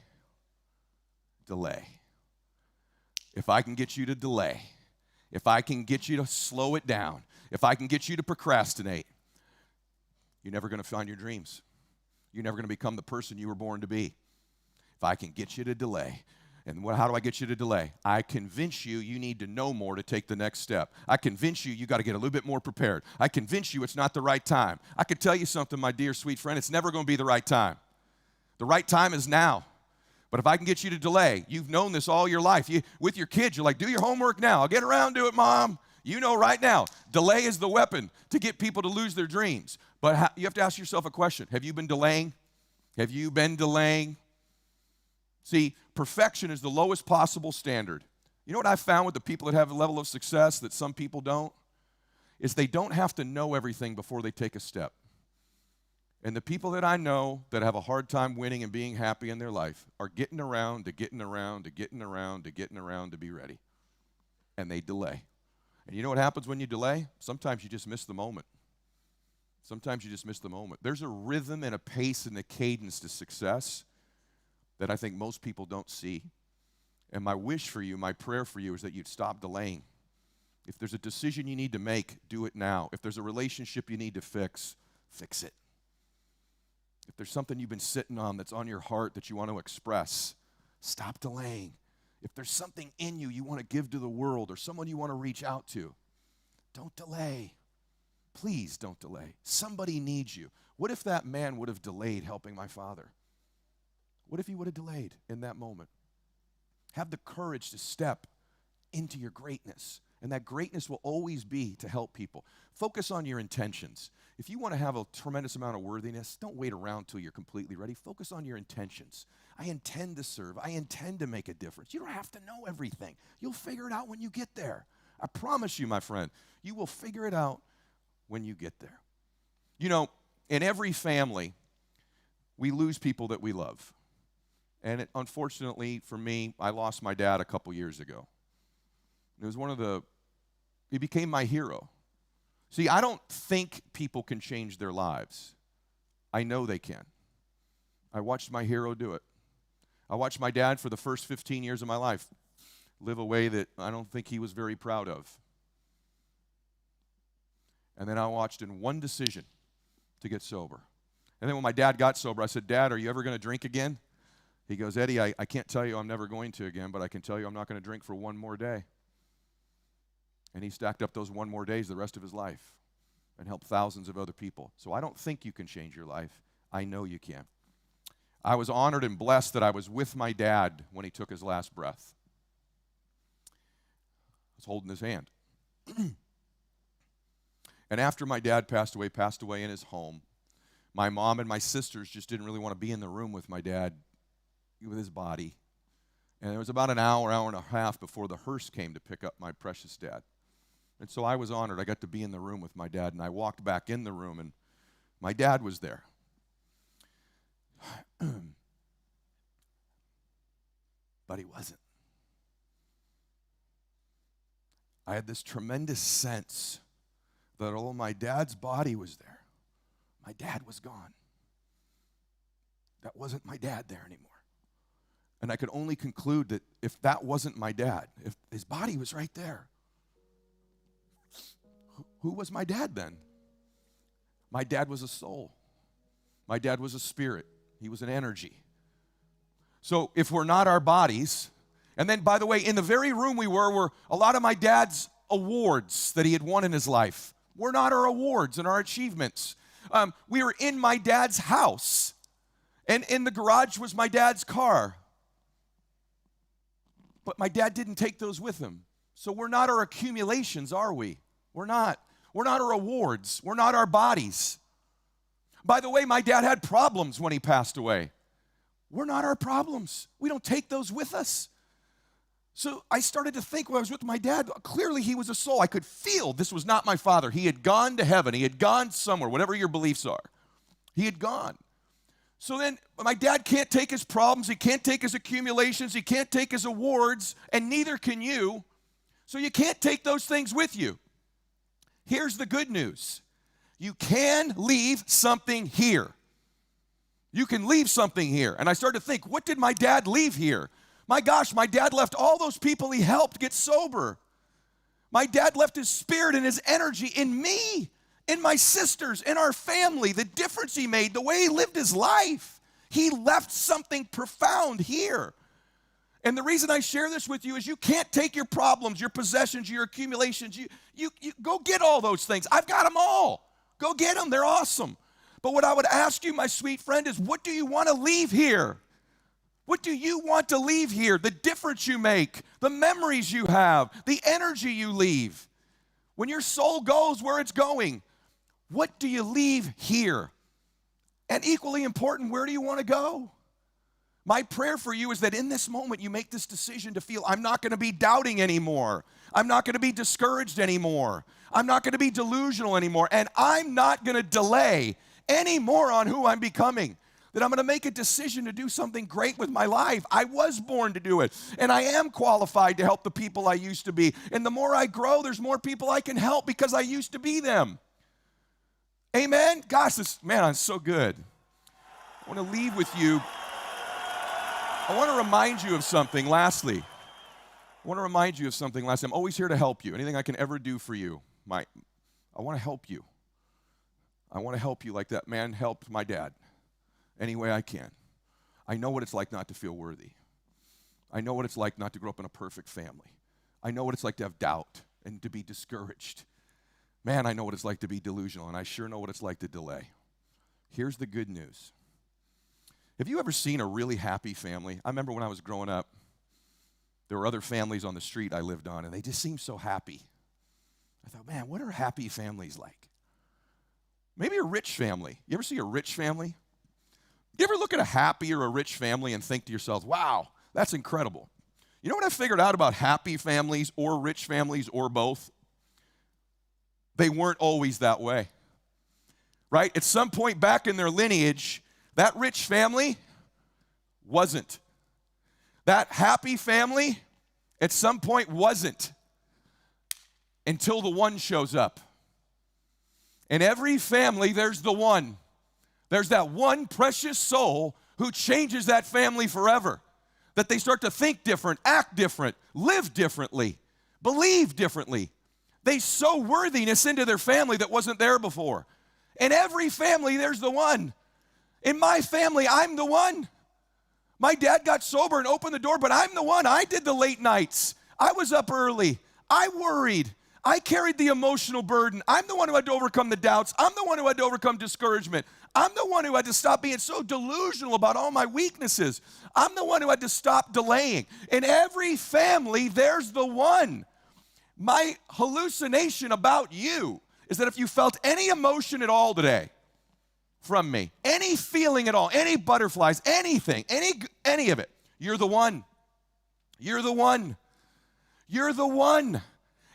Delay. If I can get you to delay, if I can get you to slow it down, if I can get you to procrastinate, you're never going to find your dreams. You're never going to become the person you were born to be. If I can get you to delay. And how do I get you to delay? I convince you you need to know more to take the next step. I convince you got to get a little bit more prepared. I convince you it's not the right time. I could tell you something, my dear sweet friend, it's never going to be the right time. The right time is now. But if I can get you to delay, you've known this all your life. With your kids, you're like, do your homework now. I'll get around to it, Mom. You know right now, delay is the weapon to get people to lose their dreams. But you have to ask yourself a question. Have you been delaying? Have you been delaying? See, perfection is the lowest possible standard. You know what I've found with the people that have a level of success that some people don't? Is they don't have to know everything before they take a step. And the people that I know that have a hard time winning and being happy in their life are getting around to getting around to getting around to getting around to be ready. And they delay. And you know what happens when you delay? Sometimes you just miss the moment. Sometimes you just miss the moment. There's a rhythm and a pace and a cadence to success that I think most people don't see. And my wish for you, my prayer for you is that you'd stop delaying. If there's a decision you need to make, do it now. If there's a relationship you need to fix, fix it. If there's something you've been sitting on that's on your heart that you want to express, stop delaying. If there's something in you want to give to the world or someone you want to reach out to, don't delay. Please don't delay. Somebody needs you. What if that man would have delayed helping my father? What if he would have delayed in that moment? Have the courage to step into your greatness. And that greatness will always be to help people. Focus on your intentions. If you want to have a tremendous amount of worthiness, don't wait around till you're completely ready. Focus on your intentions. I intend to serve. I intend to make a difference. You don't have to know everything. You'll figure it out when you get there. I promise you, my friend, you will figure it out when you get there. You know, in every family, we lose people that we love. And unfortunately for me, I lost my dad a couple years ago. It was he became my hero. See, I don't think people can change their lives. I know they can. I watched my hero do it. I watched my dad for the first 15 years of my life live a way that I don't think he was very proud of. And then I watched in one decision to get sober. And then when my dad got sober, I said, Dad, are you ever going to drink again? He goes, Eddie, I can't tell you I'm never going to again, but I can tell you I'm not going to drink for one more day. And he stacked up those one more days the rest of his life and helped thousands of other people. So I don't think you can change your life. I know you can. I was honored and blessed that I was with my dad when he took his last breath. I was holding his hand. And after my dad passed away in his home, my mom and my sisters just didn't really want to be in the room with my dad, with his body. And it was about an hour and a half before the hearse came to pick up my precious dad. And so I was honored. I got to be in the room with my dad, and I walked back in the room, and my dad was there. But he wasn't. I had this tremendous sense that although my dad's body was there, my dad was gone. That wasn't my dad there anymore. And I could only conclude that if that wasn't my dad, if his body was right there, who was my dad then? My dad was a soul. My dad was a spirit. He was an energy. So if we're not our bodies, and then, by the way, in the very room we were a lot of my dad's awards that he had won in his life. Were not our awards and our achievements. We were in my dad's house, and in the garage was my dad's car. But my dad didn't take those with him. So we're not our accumulations, are we? We're not. We're not our awards. We're not our bodies. By the way, my dad had problems when he passed away. We're not our problems. We don't take those with us. So I started to think when I was with my dad, clearly he was a soul. I could feel this was not my father. He had gone to heaven. He had gone somewhere, whatever your beliefs are. He had gone. So then my dad can't take his problems. He can't take his accumulations. He can't take his awards, and neither can you. So you can't take those things with you. Here's the good news. You can leave something here. You can leave something here. And I started to think, what did my dad leave here? My gosh, my dad left all those people he helped get sober. My dad left his spirit and his energy in me, in my sisters, in our family, the difference he made, the way he lived his life. He left something profound here. And the reason I share this with you is you can't take your problems, your possessions, your accumulations. You go get all those things. I've got them all. Go get them. They're awesome. But what I would ask you, my sweet friend, is what do you want to leave here? What do you want to leave here? The difference you make, the memories you have, the energy you leave. When your soul goes where it's going, what do you leave here? And equally important, where do you want to go? My prayer for you is that in this moment you make this decision to feel, I'm not going to be doubting anymore. I'm not going to be discouraged anymore. I'm not going to be delusional anymore. And I'm not going to delay anymore on who I'm becoming. That I'm going to make a decision to do something great with my life. I was born to do it. And I am qualified to help the people I used to be. And the more I grow, there's more people I can help because I used to be them. Amen? Gosh, I'm so good. I want to leave with you. I want to remind you of something, lastly. I'm always here to help you. Anything I can ever do for you, I want to help you. I want to help you like that man helped my dad any way I can. I know what it's like not to feel worthy. I know what it's like not to grow up in a perfect family. I know what it's like to have doubt and to be discouraged. Man, I know what it's like to be delusional, and I sure know what it's like to delay. Here's the good news. Have you ever seen a really happy family? I remember when I was growing up, there were other families on the street I lived on, and they just seemed so happy. I thought, man, what are happy families like? Maybe a rich family. You ever see a rich family? You ever look at a happy or a rich family and think to yourself, wow, that's incredible. You know what I figured out about happy families or rich families or both? They weren't always that way, right? At some point back in their lineage, that rich family wasn't. That happy family at some point wasn't until the one shows up. In every family, there's the one. There's that one precious soul who changes that family forever. That they start to think different, act different, live differently, believe differently. They sow worthiness into their family that wasn't there before. In every family, there's the one. In my family, I'm the one. My dad got sober and opened the door, but I'm the one. I did the late nights. I was up early. I worried. I carried the emotional burden. I'm the one who had to overcome the doubts. I'm the one who had to overcome discouragement. I'm the one who had to stop being so delusional about all my weaknesses. I'm the one who had to stop delaying. In every family, there's the one. My hallucination about you is that if you felt any emotion at all today from me, any feeling at all, any butterflies, anything, any of it, you're the one. You're the one. You're the one.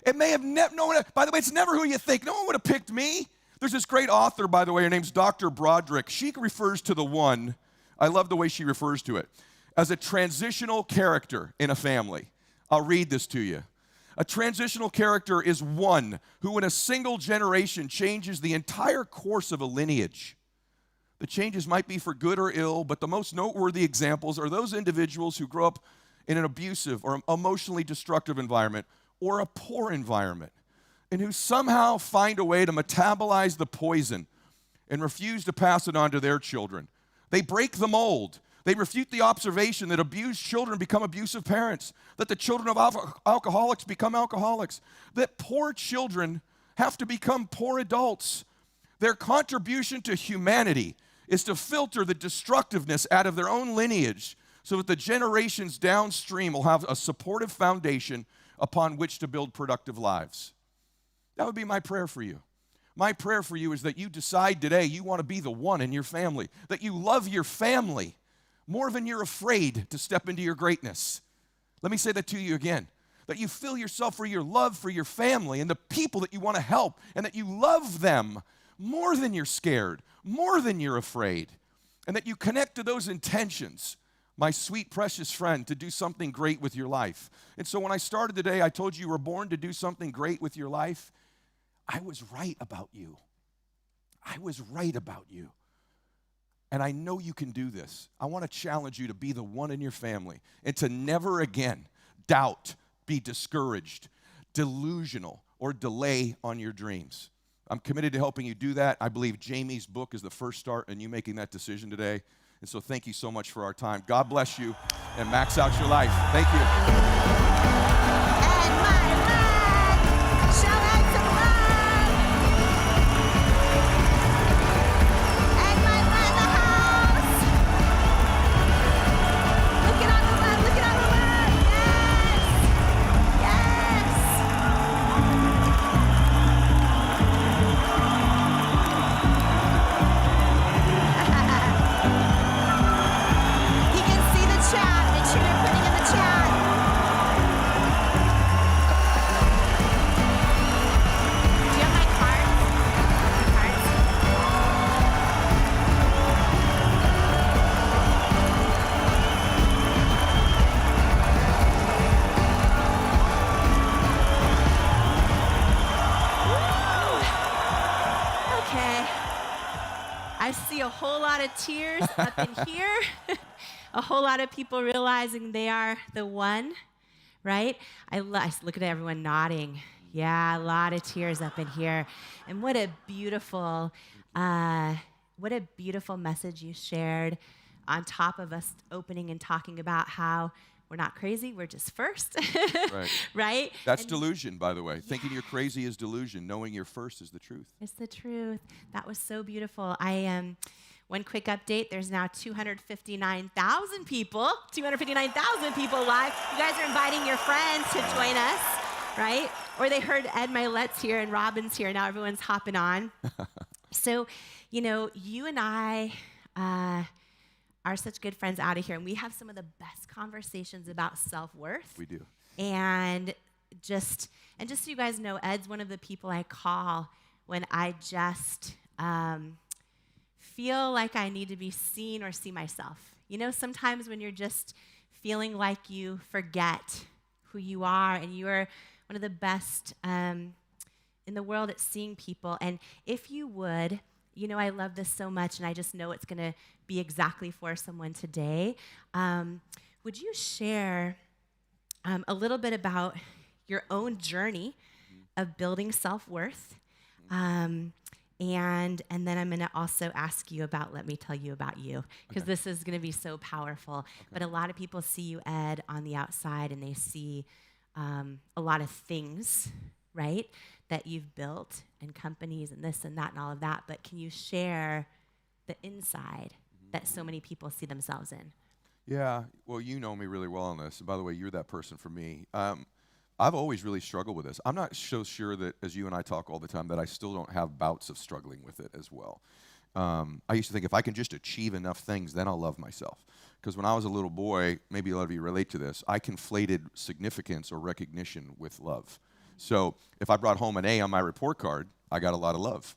It may have no one, by the way, it's never who you think. No one would have picked me. There's this great author, by the way, her name's Dr. Broderick. She refers to the one, I love the way she refers to it, as a transitional character in a family. I'll read this to you. A transitional character is one who in a single generation changes the entire course of a lineage. The changes might be for good or ill, but the most noteworthy examples are those individuals who grow up in an abusive or emotionally destructive environment or a poor environment, and who somehow find a way to metabolize the poison and refuse to pass it on to their children. They break the mold. They refute the observation that abused children become abusive parents, that the children of alcoholics become alcoholics, that poor children have to become poor adults. Their contribution to humanity is to filter the destructiveness out of their own lineage so that the generations downstream will have a supportive foundation upon which to build productive lives. That would be my prayer for you. My prayer for you is that you decide today you want to be the one in your family, that you love your family more than you're afraid to step into your greatness. Let me say that to you again, that you fill yourself for your love for your family and the people that you want to help, and that you love them more than you're scared, more than you're afraid, and that you connect to those intentions, my sweet, precious friend, to do something great with your life. And so when I started today, I told you were born to do something great with your life. I was right about you. I was right about you. And I know you can do this. I want to challenge you to be the one in your family and to never again doubt, be discouraged, delusional, or delay on your dreams. I'm committed to helping you do that. I believe Jamie's book is the first start in you making that decision today. And so thank you so much for our time. God bless you. and max out your life. Thank you. And my love. Show out some love. And my love in the house. Look at all the love. Look at all the love. Yes. Yes. He can see the chat. Make sure you're putting in the chat. Do you have my cards? Okay. I see a whole lot of tears up in here. A whole lot of people realizing they are the one, right? I look at everyone nodding. Yeah, a lot of tears up in here. And what a beautiful message you shared on top of us opening and talking about how we're not crazy, we're just first, Right. right? That's delusion, by the way. Thinking you're crazy is delusion. Knowing you're first is the truth. It's the truth. That was so beautiful. One quick update, there's now 259,000 people live. You guys are inviting your friends to join us, right? Or they heard Ed Milet's here and Robin's here. Now everyone's hopping on. So, you and I are such good friends out of here, and we have some of the best conversations about self-worth. We do. And just so you guys know, Ed's one of the people I call when I just feel like I need to be seen or see myself. Sometimes when you're just feeling like you forget who you are, and you are one of the best in the world at seeing people. And if you would, I love this so much, and I just know it's going to be exactly for someone today. Would you share a little bit about your own journey of building self-worth? And then I'm going to also ask you about, let me tell you about you, because this is going to be so powerful. Okay. But a lot of people see you, Ed, on the outside, and they see a lot of things, right, that you've built, and companies and this and that and all of that. But can you share the inside that so many people see themselves in? Yeah, well, you know me really well on this. And by the way, you're that person for me. I've always really struggled with this. I'm not so sure that, as you and I talk all the time, that I still don't have bouts of struggling with it as well. I used to think if I can just achieve enough things, then I'll love myself. Because when I was a little boy, maybe a lot of you relate to this, I conflated significance or recognition with love. So if I brought home an A on my report card, I got a lot of love,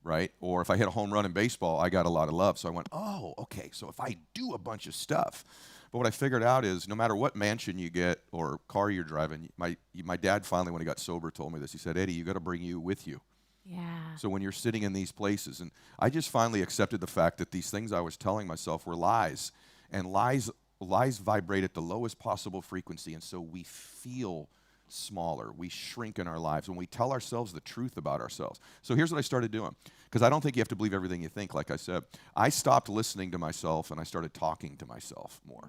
right? Or if I hit a home run in baseball, I got a lot of love. So I went, oh, okay, so if I do a bunch of stuff. But what I figured out is no matter what mansion you get or car you're driving, my dad finally, when he got sober, told me this. He said, Eddie, you got to bring you with you. Yeah. So when you're sitting in these places, and I just finally accepted the fact that these things I was telling myself were lies, and lies vibrate at the lowest possible frequency, and so we feel smaller. We shrink in our lives when we tell ourselves the truth about ourselves. So here's what I started doing, because I don't think you have to believe everything you think, like I said. I stopped listening to myself, and I started talking to myself more.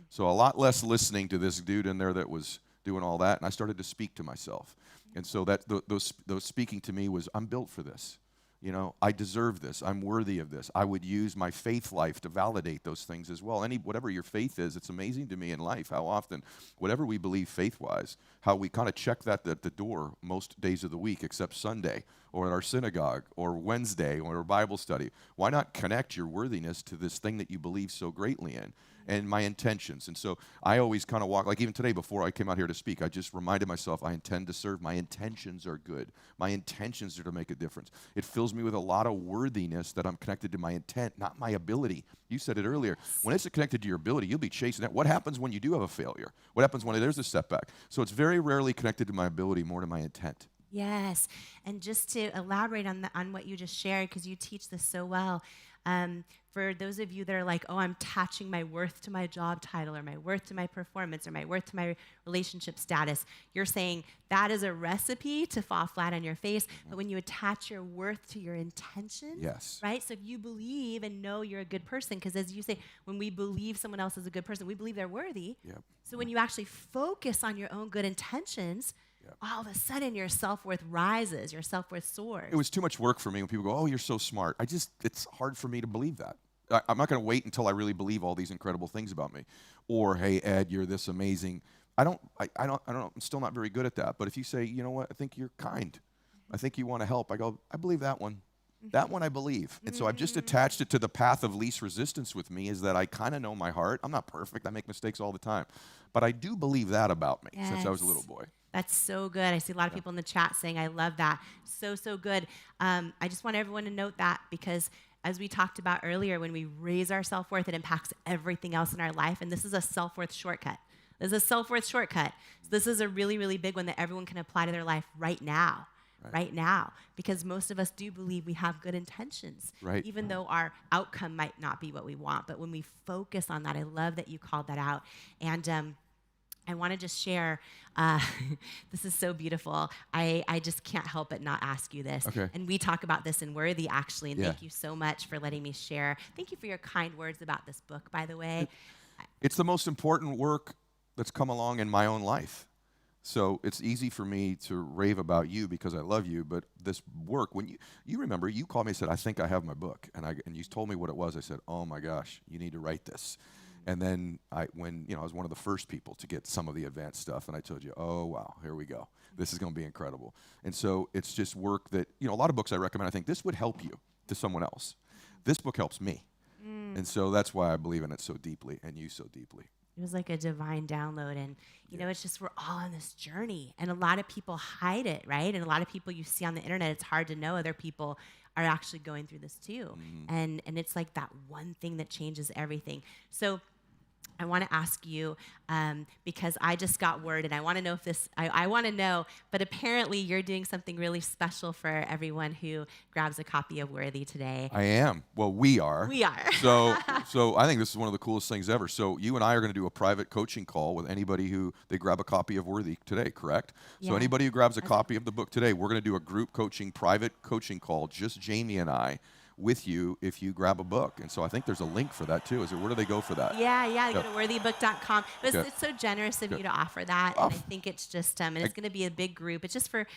So a lot less listening to this dude in there that was doing all that, and I started to speak to myself. And so that those speaking to me was, I'm built for this. I deserve this. I'm worthy of this. I would use my faith life to validate those things as well. Whatever your faith is, it's amazing to me in life how often, whatever we believe faith-wise, how we kind of check that at the door most days of the week except Sunday or at our synagogue or Wednesday or our Bible study. Why not connect your worthiness to this thing that you believe so greatly in? And my intentions. And so I always kind of walk, like even today before I came out here to speak, I just reminded myself I intend to serve. My intentions are good. My intentions are to make a difference. It fills me with a lot of worthiness that I'm connected to my intent, not my ability. You said it earlier. When it's connected to your ability, you'll be chasing that. What happens when you do have a failure? What happens when there's a setback? So it's very rarely connected to my ability, more to my intent. Yes, and just to elaborate on what you just shared, because you teach this so well, For those of you that are like, oh, I'm attaching my worth to my job title or my worth to my performance or my worth to my relationship status, you're saying that is a recipe to fall flat on your face. But when you attach your worth to your intention, Yes. right? So if you believe and know you're a good person, because as you say, when we believe someone else is a good person, we believe they're worthy. Yep. So when you actually focus on your own good intentions, all of a sudden your self-worth rises, your self-worth soars. It was too much work for me when people go, oh, you're so smart. It's hard for me to believe that. I'm not going to wait until I really believe all these incredible things about me. Or, hey, Ed, you're this amazing. I'm still not very good at that. But if you say, you know what, I think you're kind. I think you want to help. I go, I believe that one. That one I believe. And so I've just attached it to the path of least resistance with me, is that I kind of know my heart. I'm not perfect. I make mistakes all the time. But I do believe that about me since I was a little boy. That's so good. I see a lot of people in the chat saying, I love that. So, so good. I just want everyone to note that, because as we talked about earlier, when we raise our self-worth, it impacts everything else in our life. And this is a self-worth shortcut. This is a self-worth shortcut. So this is a really, really big one that everyone can apply to their life right now. Right now, because most of us do believe we have good intentions, even though our outcome might not be what we want. But when we focus on that, I love that you called that out. And I want to just share, this is so beautiful. I just can't help but not ask you this. Okay. And we talk about this in Worthy, actually, and thank you so much for letting me share. Thank you for your kind words about this book, by the way. It's the most important work that's come along in my own life. So it's easy for me to rave about you because I love you, but this work, when you remember, you called me and said, I think I have my book, and you told me what it was. I said, oh my gosh, you need to write this. And then I was one of the first people to get some of the advanced stuff, and I told you, oh wow, here we go. This is going to be incredible. And so it's just work that, a lot of books I recommend, I think this would help you to someone else. This book helps me. And so that's why I believe in it so deeply, and you so deeply. It was like a divine download. And, it's just we're all on this journey. And a lot of people hide it, right? And a lot of people you see on the internet, it's hard to know other people are actually going through this too. And it's like that one thing that changes everything. So I want to ask you, because I just got word, and I want to know if this, I want to know, but apparently you're doing something really special for everyone who grabs a copy of Worthy today. I am. Well, we are. We are. So I think this is one of the coolest things ever. So you and I are going to do a private coaching call with anybody who they grab a copy of Worthy today, correct? Yeah. So anybody who grabs a copy of the book today, we're going to do a group coaching, private coaching call, just Jamie and I, with you if you grab a book. And so I think there's a link for that too. Where do they go for that? Yeah. Go to worthybook.com. It's so generous of you to offer that. And I think it's just, and it's going to be a big group. It's just for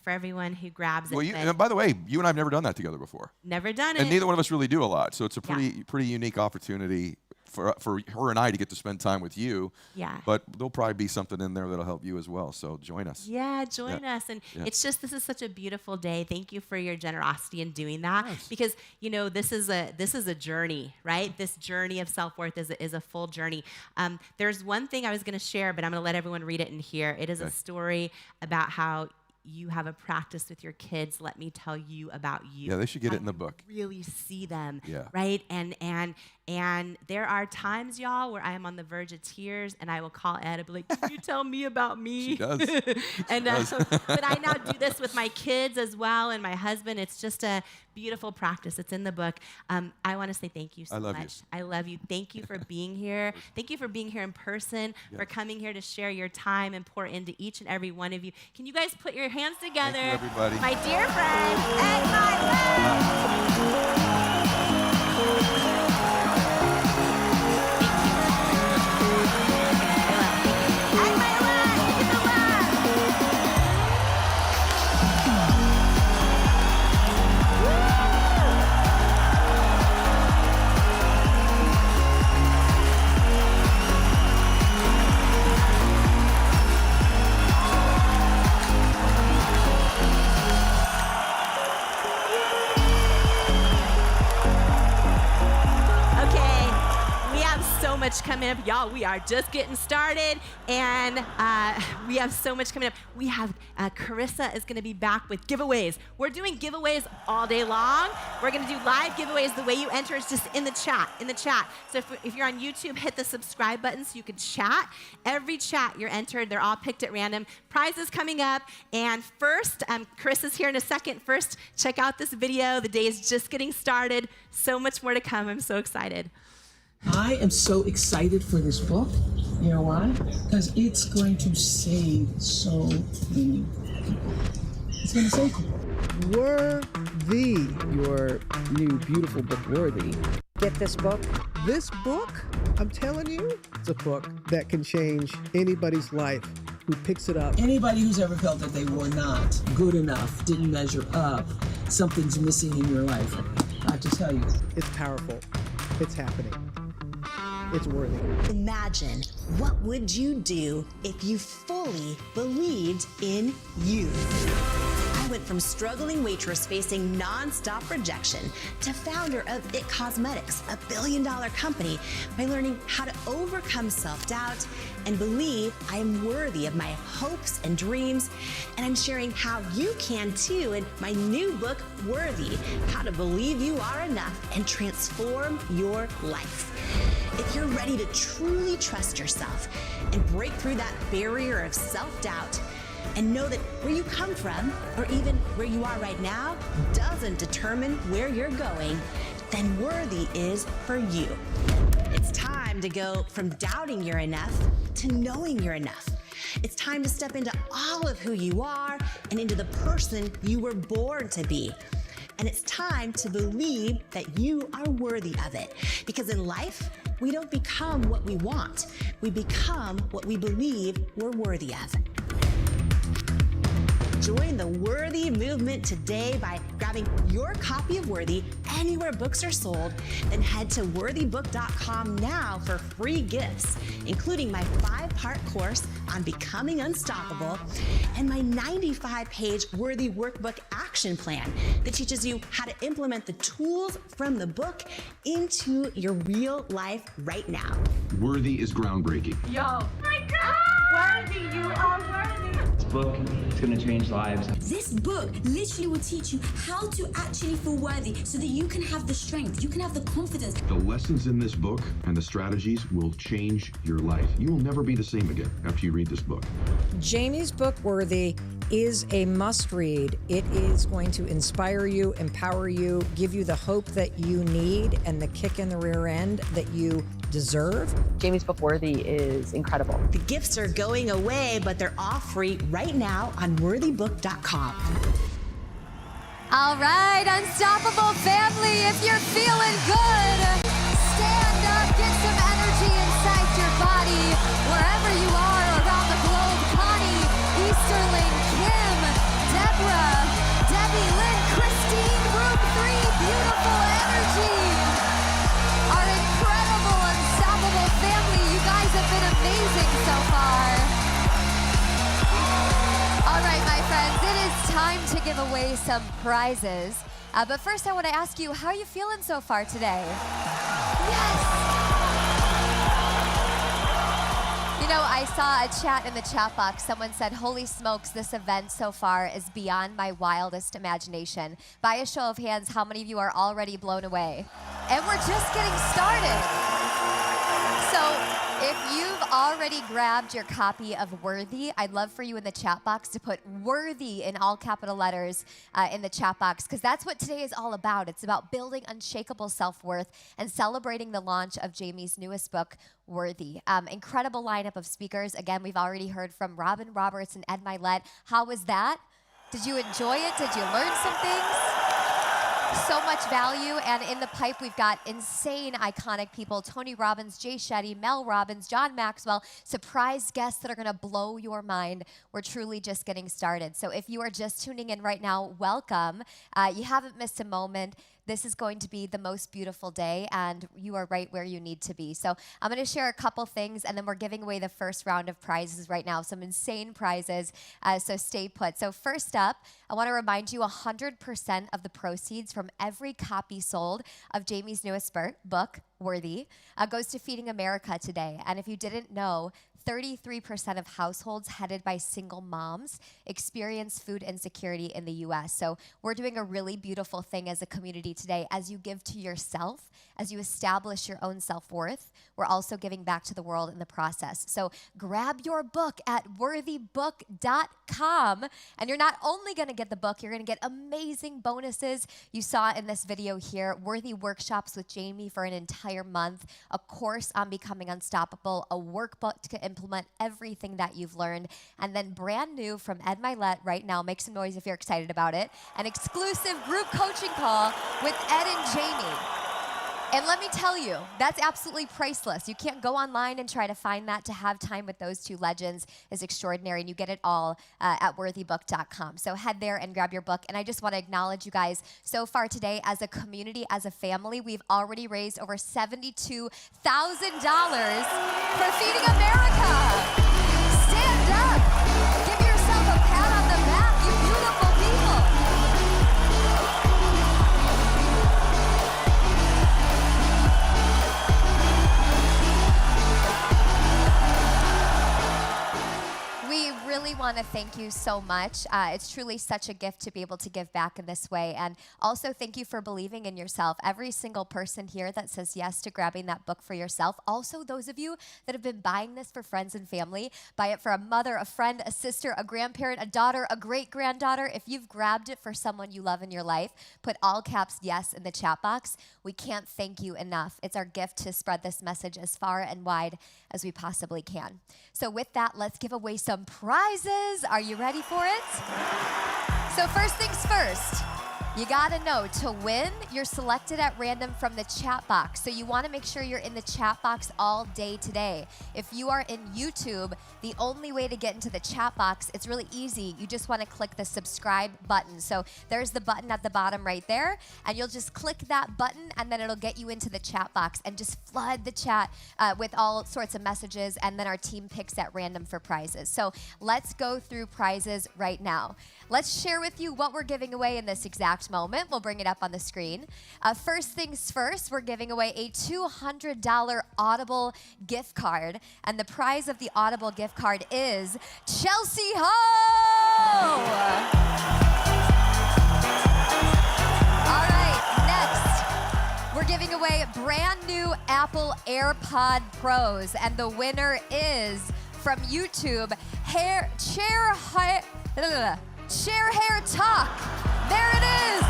everyone who grabs it. Well, and by the way, you and I have never done that together before. Never done it. And neither one of us really do a lot. So it's a pretty unique opportunity for her and I to get to spend time with you. Yeah. But there'll probably be something in there that'll help you as well. So join us. Yeah, join us. And it's just, this is such a beautiful day. Thank you for your generosity in doing that. Yes. Because, this is a journey, right? This journey of self-worth is a full journey. There's one thing I was going to share, but I'm going to let everyone read it in here. It is a story about how you have a practice with your kids. Let me tell you about you. Yeah, they should get it in the book. Really see them, right? And there are times, y'all, where I am on the verge of tears, and I will call Ed and be like, "Can you tell me about me?" She does. And but I now do this with my kids as well, and my husband. It's just a beautiful practice. It's in the book. I want to say thank you so much. I love you. Thank you for being here. Thank you for being here in person, for coming here to share your time and pour into each and every one of you. Can you guys put your hands together? Thank you, everybody. My dear friend, Ed Mylett. Okay, much coming up. Y'all, we are just getting started, and we have so much coming up. We have Carissa is going to be back with giveaways. We're doing giveaways all day long. We're going to do live giveaways. The way you enter is just in the chat, So if you're on YouTube, hit the subscribe button so you can chat. Every chat you're entered, they're all picked at random. Prizes coming up, and first, Carissa's here in a second. First, check out this video. The day is just getting started. So much more to come. I'm so excited. I am so excited for this book. You know why? Because it's going to save so many people. It's going to save people. Worthy. Your new beautiful book, Worthy. Get this book. This book, I'm telling you, it's a book that can change anybody's life who picks it up. Anybody who's ever felt that they were not good enough, didn't measure up, something's missing in your life, I have to tell you. It's powerful. It's happening. It's worthy. Imagine, what would you do if you fully believed in you? I went from struggling waitress facing nonstop rejection to founder of IT Cosmetics, a billion-dollar company, by learning how to overcome self-doubt and believe I am worthy of my hopes and dreams. And I'm sharing how you can too in my new book, Worthy, How to Believe You Are Enough and Transform Your Life. If you're ready to truly trust yourself and break through that barrier of self-doubt, and know that where you come from, or even where you are right now, doesn't determine where you're going, then Worthy is for you. It's time to go from doubting you're enough to knowing you're enough. It's time to step into all of who you are and into the person you were born to be. And it's time to believe that you are worthy of it. Because in life, we don't become what we want. We become what we believe we're worthy of. Join the Worthy movement today by grabbing your copy of Worthy anywhere books are sold. Then head to worthybook.com now for free gifts, including my 5-part course on becoming unstoppable and my 95-page Worthy Workbook Action Plan that teaches you how to implement the tools from the book into your real life right now. Worthy is groundbreaking. Yo. Oh my God! Worthy, you are worthy. This book is going to change lives. This book literally will teach you how to actually feel worthy so that you can have the strength, you can have the confidence. The lessons in this book and the strategies will change your life. You will never be the same again after you read this book. Jamie's book, Worthy, is a must-read. It is going to inspire you, empower you, give you the hope that you need and the kick in the rear end that you deserve. Jamie's book, Worthy, is incredible. The gifts are going away, but they're all free right now on worthybook.com. All right, Unstoppable family, if you're feeling good, stand up, get some energy inside your body, wherever you are around the globe. Connie, Easterling, Kim, Deborah, Debbie, Lynn, Christine, Room 3, beautiful energy. Our incredible Unstoppable family, you guys have been amazing so far. All right, my friends, it is time to give away some prizes. But first, I want to ask you, how are you feeling so far today? Yes! You know, I saw a chat in the chat box. Someone said, holy smokes, this event so far is beyond my wildest imagination. By a show of hands, how many of you are already blown away? And we're just getting started. So, if you've already grabbed your copy of Worthy, I'd love for you in the chat box to put Worthy in all capital letters in the chat box, because that's what today is all about. It's about building unshakable self-worth and celebrating the launch of Jamie's newest book, Worthy. Incredible lineup of speakers. Again, we've already heard from Robin Roberts and Ed Milet. How was that? Did you enjoy it? Did you learn some things? So much value, and in the pipe we've got insane, iconic people: Tony Robbins, Jay Shetty, Mel Robbins, John Maxwell, surprise guests that are gonna blow your mind. We're truly just getting started. So if you are just tuning in right now, welcome. You haven't missed a moment. this is going to be the most beautiful day, and you are right where you need to be. So I'm going to share a couple things, and then we're giving away the first round of prizes right now, some insane prizes, so stay put. So first up, I want to remind you 100% of the proceeds from every copy sold of Jamie's newest book, Worthy, goes to Feeding America today. And if you didn't know, 33% of households headed by single moms experience food insecurity in the U.S. So we're doing a really beautiful thing as a community today. As you give to yourself, as you establish your own self-worth, we're also giving back to the world in the process. So grab your book at worthybook.com, and you're not only going to get the book, you're going to get amazing bonuses. You saw in this video here, Worthy workshops with Jamie for an entire month, a course on becoming unstoppable, a workbook to implement everything that you've learned, and then brand new from Ed Milet right now, make some noise if you're excited about it, an exclusive group coaching call with Ed and Jamie. And let me tell you, that's absolutely priceless. You can't go online and try to find that. To have time with those two legends is extraordinary, and you get it all at worthybook.com. So head there and grab your book. And I just want to acknowledge you guys. So far today, as a community, as a family, we've already raised over $72,000 for Feeding America. Stand up. Give yourself a pat on the back, you beautiful people. We really want to thank you so much. It's truly such a gift to be able to give back in this way. And also thank you for believing in yourself. Every single person here that says yes to grabbing that book for yourself. Also those of you that have been buying this for friends and family. Buy it for a mother, a friend, a sister, a grandparent, a daughter, a great-granddaughter. If you've grabbed it for someone you love in your life, put all caps yes in the chat box. We can't thank you enough. It's our gift to spread this message as far and wide as we possibly can. So with that, let's give away some prizes. Are you ready for it? So first things first, you gotta know, to win, you're selected at random from the chat box. So you wanna make sure you're in the chat box all day today. If you are in YouTube, the only way to get into the chat box, it's really easy. You just wanna click the subscribe button. So there's the button at the bottom right there, and you'll just click that button, and then it'll get you into the chat box and just flood the chat with all sorts of messages, and then our team picks at random for prizes. So let's go through prizes right now. Let's share with you what we're giving away in this exact moment. We'll bring it up on the screen. First things first, we're giving away a $200 Audible gift card, and the prize of the Audible gift card is Chelsea Ho! All right, next, we're giving away brand new Apple AirPod Pros, and the winner is from YouTube, Share Hair Talk. There it is.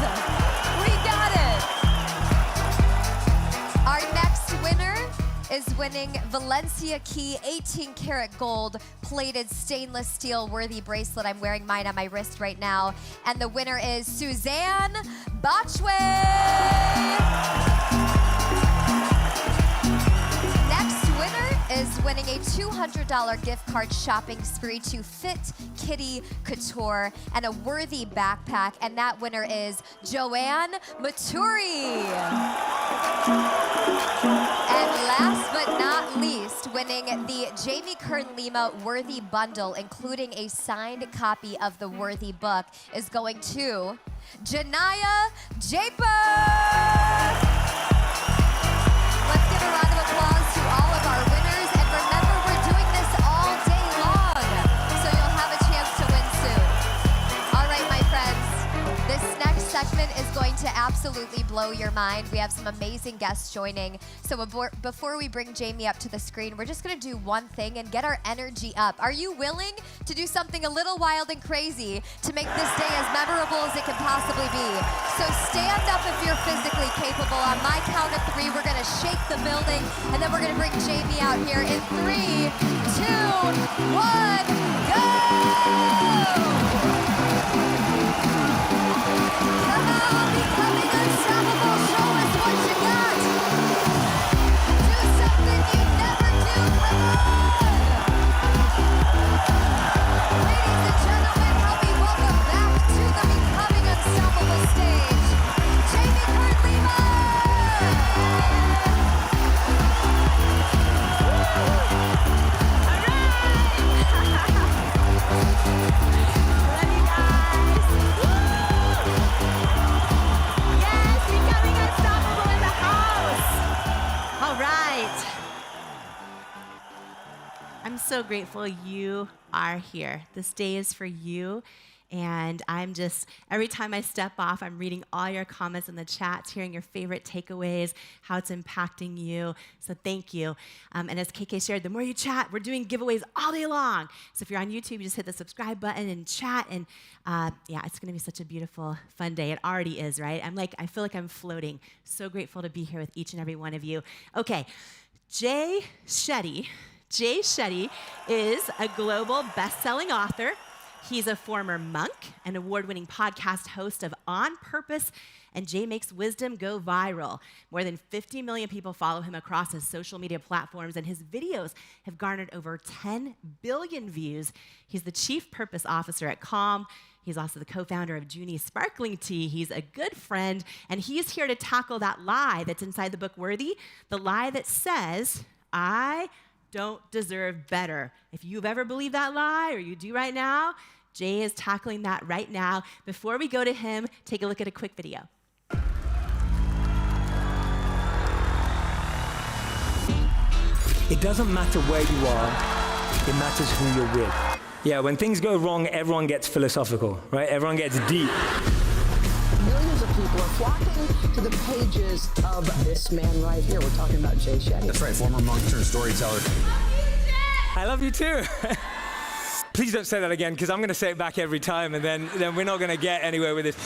We got it. Our next winner is winning Valencia Key 18 karat gold plated stainless steel Worthy bracelet. I'm wearing mine on my wrist right now. And the winner is Suzanne Botchway. Next winner is winning a $200 gift card shopping spree to Fit Kitty Couture and a Worthy backpack, and that winner is Joanne Maturi. And last but not least, winning the Jamie Kern Lima Worthy bundle, including a signed copy of the Worthy book, is going to Janaya Japer. Let's give a round of applause to all of our winners. And remember, we're doing this all day long, so you'll have a chance to win soon. All right, my friends, this next segment is going to absolutely blow your mind. We have some amazing guests joining. So before we bring Jamie up to the screen, we're just going to do one thing and get our energy up. Are you willing to do something a little wild and crazy to make this day as memorable as it can possibly be? So stand up if you're physically capable. On my count of 3, we're going to shake the building, and then we're going to bring Jamie out here in 3, 2, 1, go! Come on, becoming unstoppable. Show us what you got. Do something you never do. Come on. Ladies and gentlemen, help me welcome back to the Becoming Unstoppable stage, Jamie Kern Lima. I'm so grateful you are here. This day is for you. And I'm just, every time I step off, I'm reading all your comments in the chats, hearing your favorite takeaways, how it's impacting you. So thank you. And as KK shared, the more you chat, we're doing giveaways all day long. So if you're on YouTube, you just hit the subscribe button and chat. And yeah, it's going to be such a beautiful, fun day. It already is, right? I feel like I'm floating. So grateful to be here with each and every one of you. Okay, Jay Shetty is a global best-selling author. He's a former monk, an award-winning podcast host of On Purpose, and Jay makes wisdom go viral. More than 50 million people follow him across his social media platforms, and his videos have garnered over 10 billion views. He's the chief purpose officer at Calm. He's also the co-founder of Junie Sparkling Tea. He's a good friend, and he's here to tackle that lie that's inside the book Worthy, the lie that says, I don't deserve better. If you've ever believed that lie, or you do right now, Jay is tackling that right now. Before we go to him, take a look at a quick video. It doesn't matter where you are, it matters who you're with. Yeah, when things go wrong, everyone gets philosophical, right? Everyone gets deep. Millions of people are flocking to the pages of this man right here. We're talking about Jay Shetty. That's right, former monk turned storyteller. I love you too. Please don't say that again, because I'm going to say it back every time, and then we're not going to get anywhere with this.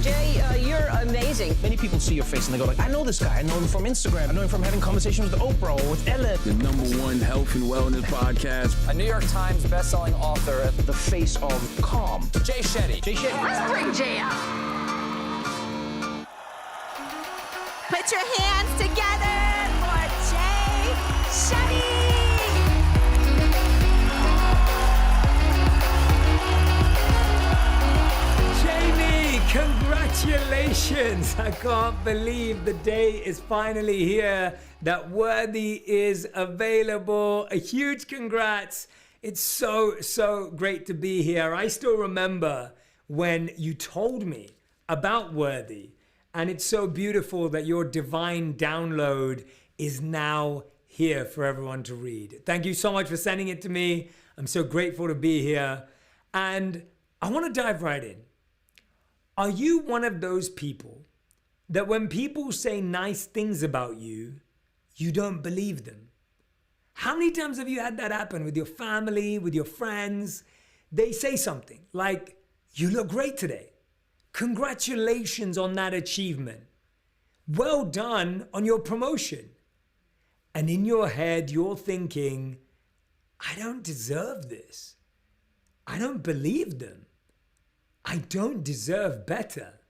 Jay, you're amazing. Many people see your face and they go like, I know this guy. I know him from Instagram. I know him from having conversations with Oprah or with Ellen. The #1 health and wellness podcast. A New York Times bestselling author. The face of Calm. Jay Shetty. Jay Shetty. Let's bring Jay out. Put your hands together for Jay Shetty. Congratulations! I can't believe the day is finally here, that Worthy is available. A huge congrats. It's so great to be here. I still remember when you told me about Worthy, and it's so beautiful that your divine download is now here for everyone to read. Thank you so much for sending it to me. I'm so grateful to be here. And I want to dive right in. Are you one of those people that when people say nice things about you, you don't believe them? How many times have you had that happen with your family, with your friends? They say something like, you look great today. Congratulations on that achievement. Well done on your promotion. And in your head, you're thinking, I don't deserve this. I don't believe them. I don't deserve better.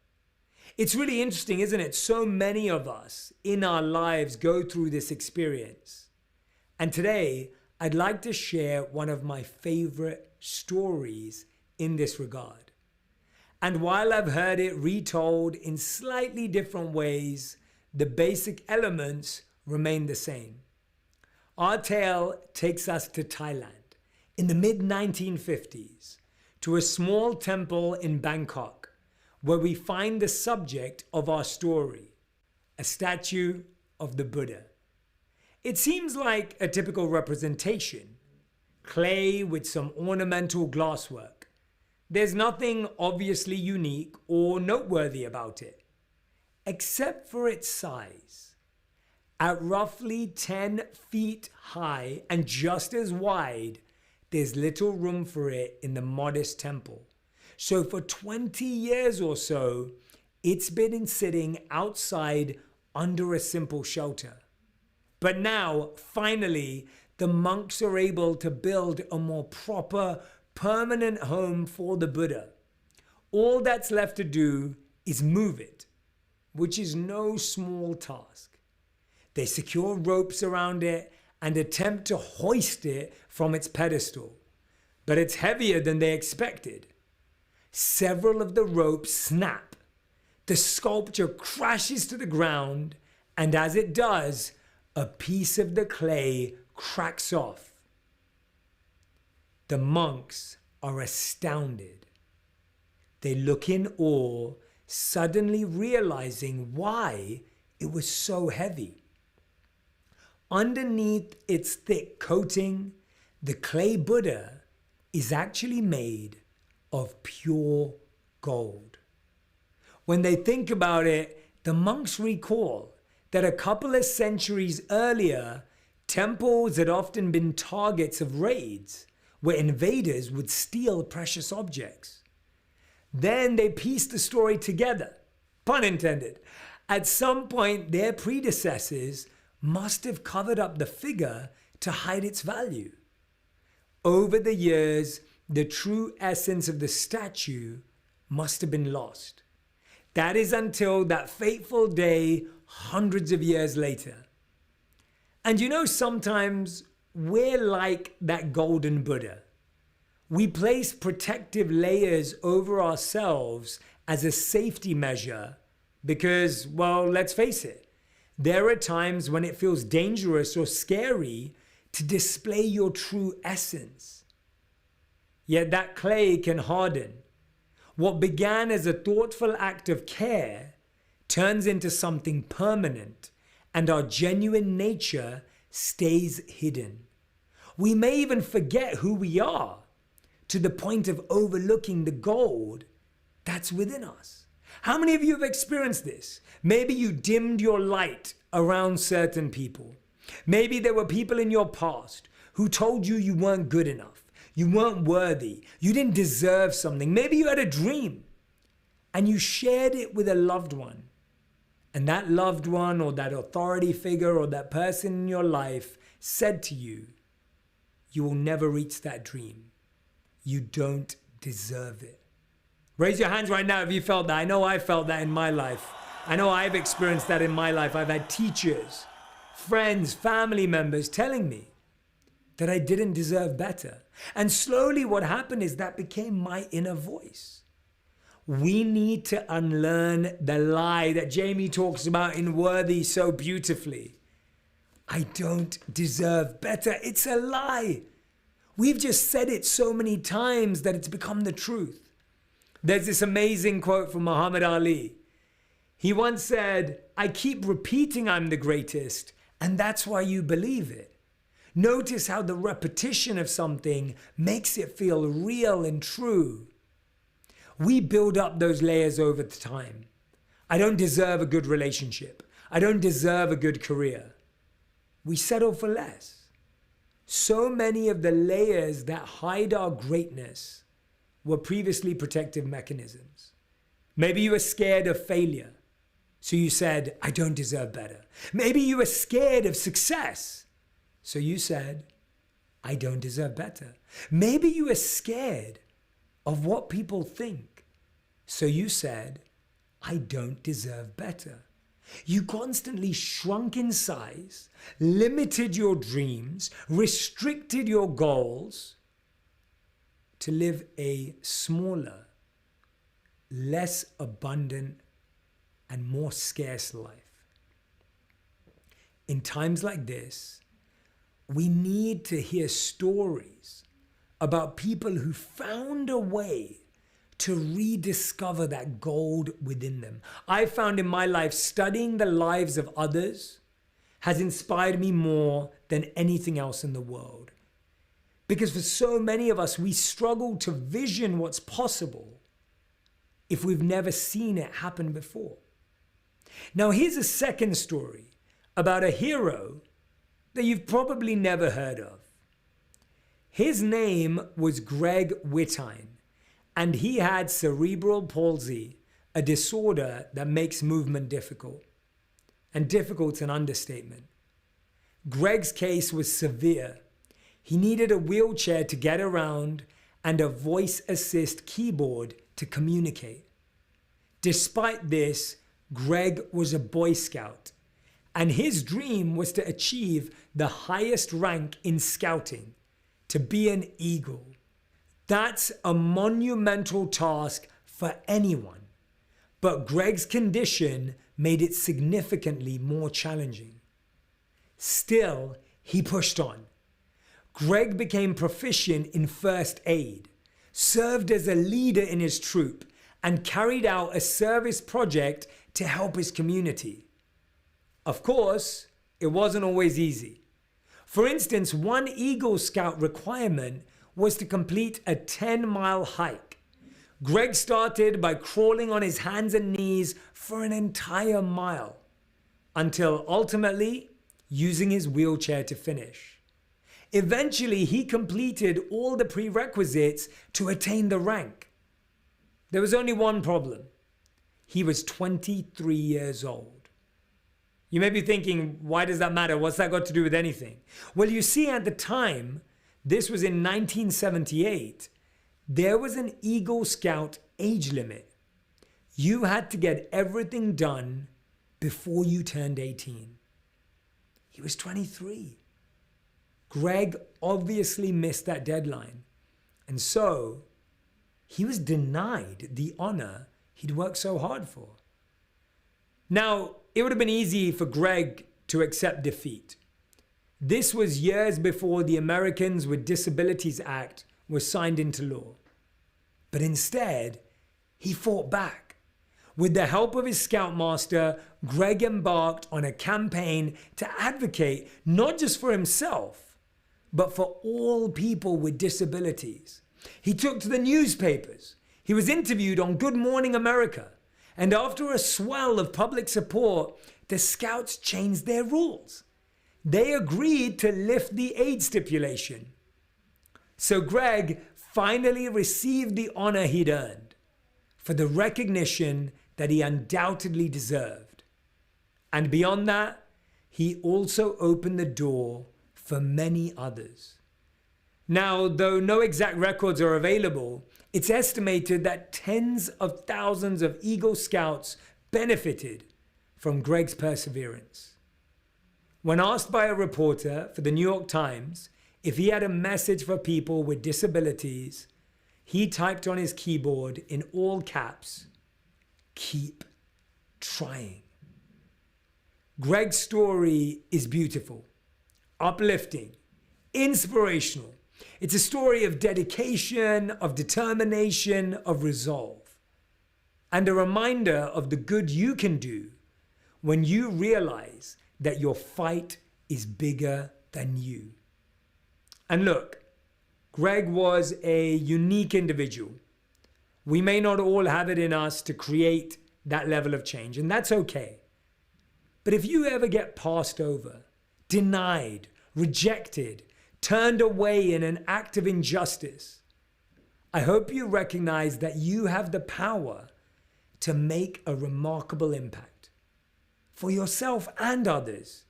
It's really interesting, isn't it? So many of us in our lives go through this experience. And today, I'd like to share one of my favorite stories in this regard. And while I've heard it retold in slightly different ways, the basic elements remain the same. Our tale takes us to Thailand in the mid-1950s. To a small temple in Bangkok, where we find the subject of our story, a statue of the Buddha. It seems like a typical representation, clay with some ornamental glasswork. There's nothing obviously unique or noteworthy about it, except for its size. At roughly 10 feet high and just as wide, there's little room for it in the modest temple. So for 20 years or so, it's been sitting outside under a simple shelter. But now, finally, the monks are able to build a more proper, permanent home for the Buddha. All that's left to do is move it, which is no small task. They secure ropes around it and attempt to hoist it from its pedestal. But it's heavier than they expected. Several of the ropes snap. The sculpture crashes to the ground, and as it does, a piece of the clay cracks off. The monks are astounded. They look in awe, suddenly realizing why it was so heavy. Underneath its thick coating, the clay Buddha is actually made of pure gold. When they think about it, the monks recall that a couple of centuries earlier, temples had often been targets of raids where invaders would steal precious objects. Then they pieced the story together, pun intended. At some point, their predecessors must have covered up the figure to hide its value. Over the years, the true essence of the statue must have been lost. That is until that fateful day hundreds of years later. And you know, sometimes we're like that golden Buddha. We place protective layers over ourselves as a safety measure because, well, let's face it, there are times when it feels dangerous or scary to display your true essence. Yet that clay can harden. What began as a thoughtful act of care turns into something permanent, and our genuine nature stays hidden. We may even forget who we are to the point of overlooking the gold that's within us. How many of you have experienced this? Maybe you dimmed your light around certain people. Maybe there were people in your past who told you weren't good enough, you weren't worthy, you didn't deserve something. Maybe you had a dream and you shared it with a loved one. And that loved one or that authority figure or that person in your life said to you, you will never reach that dream. You don't deserve it. Raise your hands right now if you felt that. I know I felt that in my life. I know I've experienced that in my life. I've had teachers, friends, family members telling me that I didn't deserve better. And slowly what happened is that became my inner voice. We need to unlearn the lie that Jamie talks about in Worthy so beautifully. I don't deserve better. It's a lie. We've just said it so many times that it's become the truth. There's this amazing quote from Muhammad Ali. He once said, I keep repeating I'm the greatest, and that's why you believe it. Notice how the repetition of something makes it feel real and true. We build up those layers over time. I don't deserve a good relationship. I don't deserve a good career. We settle for less. So many of the layers that hide our greatness were previously protective mechanisms. Maybe you were scared of failure, so you said, I don't deserve better. Maybe you were scared of success, so you said, I don't deserve better. Maybe you were scared of what people think, so you said, I don't deserve better. You constantly shrunk in size, limited your dreams, restricted your goals to live a smaller, less abundant, and more scarce life. In times like this, we need to hear stories about people who found a way to rediscover that gold within them. I found in my life studying the lives of others has inspired me more than anything else in the world. Because for so many of us, we struggle to vision what's possible if we've never seen it happen before. Now, here's a second story about a hero that you've probably never heard of. His name was Greg Wittine, and he had cerebral palsy, a disorder that makes movement difficult. And difficult's an understatement. Greg's case was severe. He needed a wheelchair to get around and a voice assist keyboard to communicate. Despite this, Greg was a Boy Scout, and his dream was to achieve the highest rank in scouting, to be an eagle. That's a monumental task for anyone, but Greg's condition made it significantly more challenging. Still, he pushed on. Greg became proficient in first aid, served as a leader in his troop, and carried out a service project to help his community. Of course, it wasn't always easy. For instance, one Eagle Scout requirement was to complete a 10-mile hike. Greg started by crawling on his hands and knees for an entire mile, until ultimately using his wheelchair to finish. Eventually, he completed all the prerequisites to attain the rank. There was only one problem. He was 23 years old. You may be thinking, why does that matter? What's that got to do with anything? Well, you see, at the time, this was in 1978, there was an Eagle Scout age limit. You had to get everything done before you turned 18. He was 23. Greg obviously missed that deadline. And so he was denied the honor he'd worked so hard for. Now, it would have been easy for Greg to accept defeat. This was years before the Americans with Disabilities Act was signed into law. But instead, he fought back. With the help of his Scoutmaster, Greg embarked on a campaign to advocate not just for himself, but for all people with disabilities. He took to the newspapers. He was interviewed on Good Morning America. And after a swell of public support, the Scouts changed their rules. They agreed to lift the age stipulation. So Greg finally received the honor he'd earned for the recognition that he undoubtedly deserved. And beyond that, he also opened the door for many others. Now, though no exact records are available, it's estimated that tens of thousands of Eagle Scouts benefited from Greg's perseverance. When asked by a reporter for the New York Times if he had a message for people with disabilities, he typed on his keyboard in all caps, "Keep trying." Greg's story is beautiful, uplifting, inspirational. It's a story of dedication, of determination, of resolve, and a reminder of the good you can do when you realize that your fight is bigger than you. And look, Greg was a unique individual. We may not all have it in us to create that level of change, and that's okay. But if you ever get passed over, denied, rejected, turned away in an act of injustice, I hope you recognize that you have the power to make a remarkable impact for yourself and others,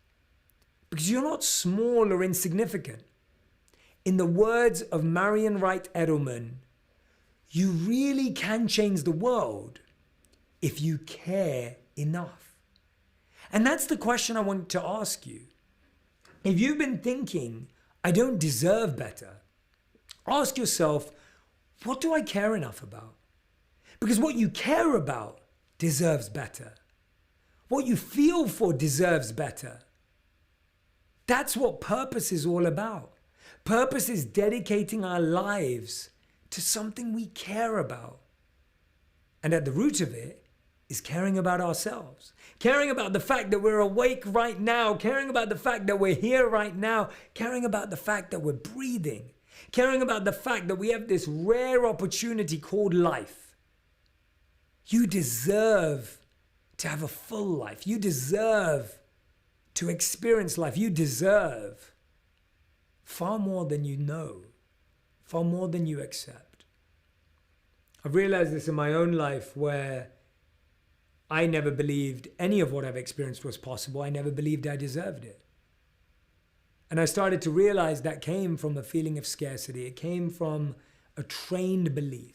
because you're not small or insignificant. In the words of Marian Wright Edelman, you really can change the world if you care enough. And that's the question I want to ask you. If you've been thinking, I don't deserve better, ask yourself, what do I care enough about? Because what you care about deserves better. What you feel for deserves better. That's what purpose is all about. Purpose is dedicating our lives to something we care about. And at the root of it is caring about ourselves. Caring about the fact that we're awake right now. Caring about the fact that we're here right now. Caring about the fact that we're breathing. Caring about the fact that we have this rare opportunity called life. You deserve to have a full life. You deserve to experience life. You deserve far more than you know, far more than you accept. I've realized this in my own life where I never believed any of what I've experienced was possible. I never believed I deserved it. And I started to realize that came from a feeling of scarcity. It came from a trained belief.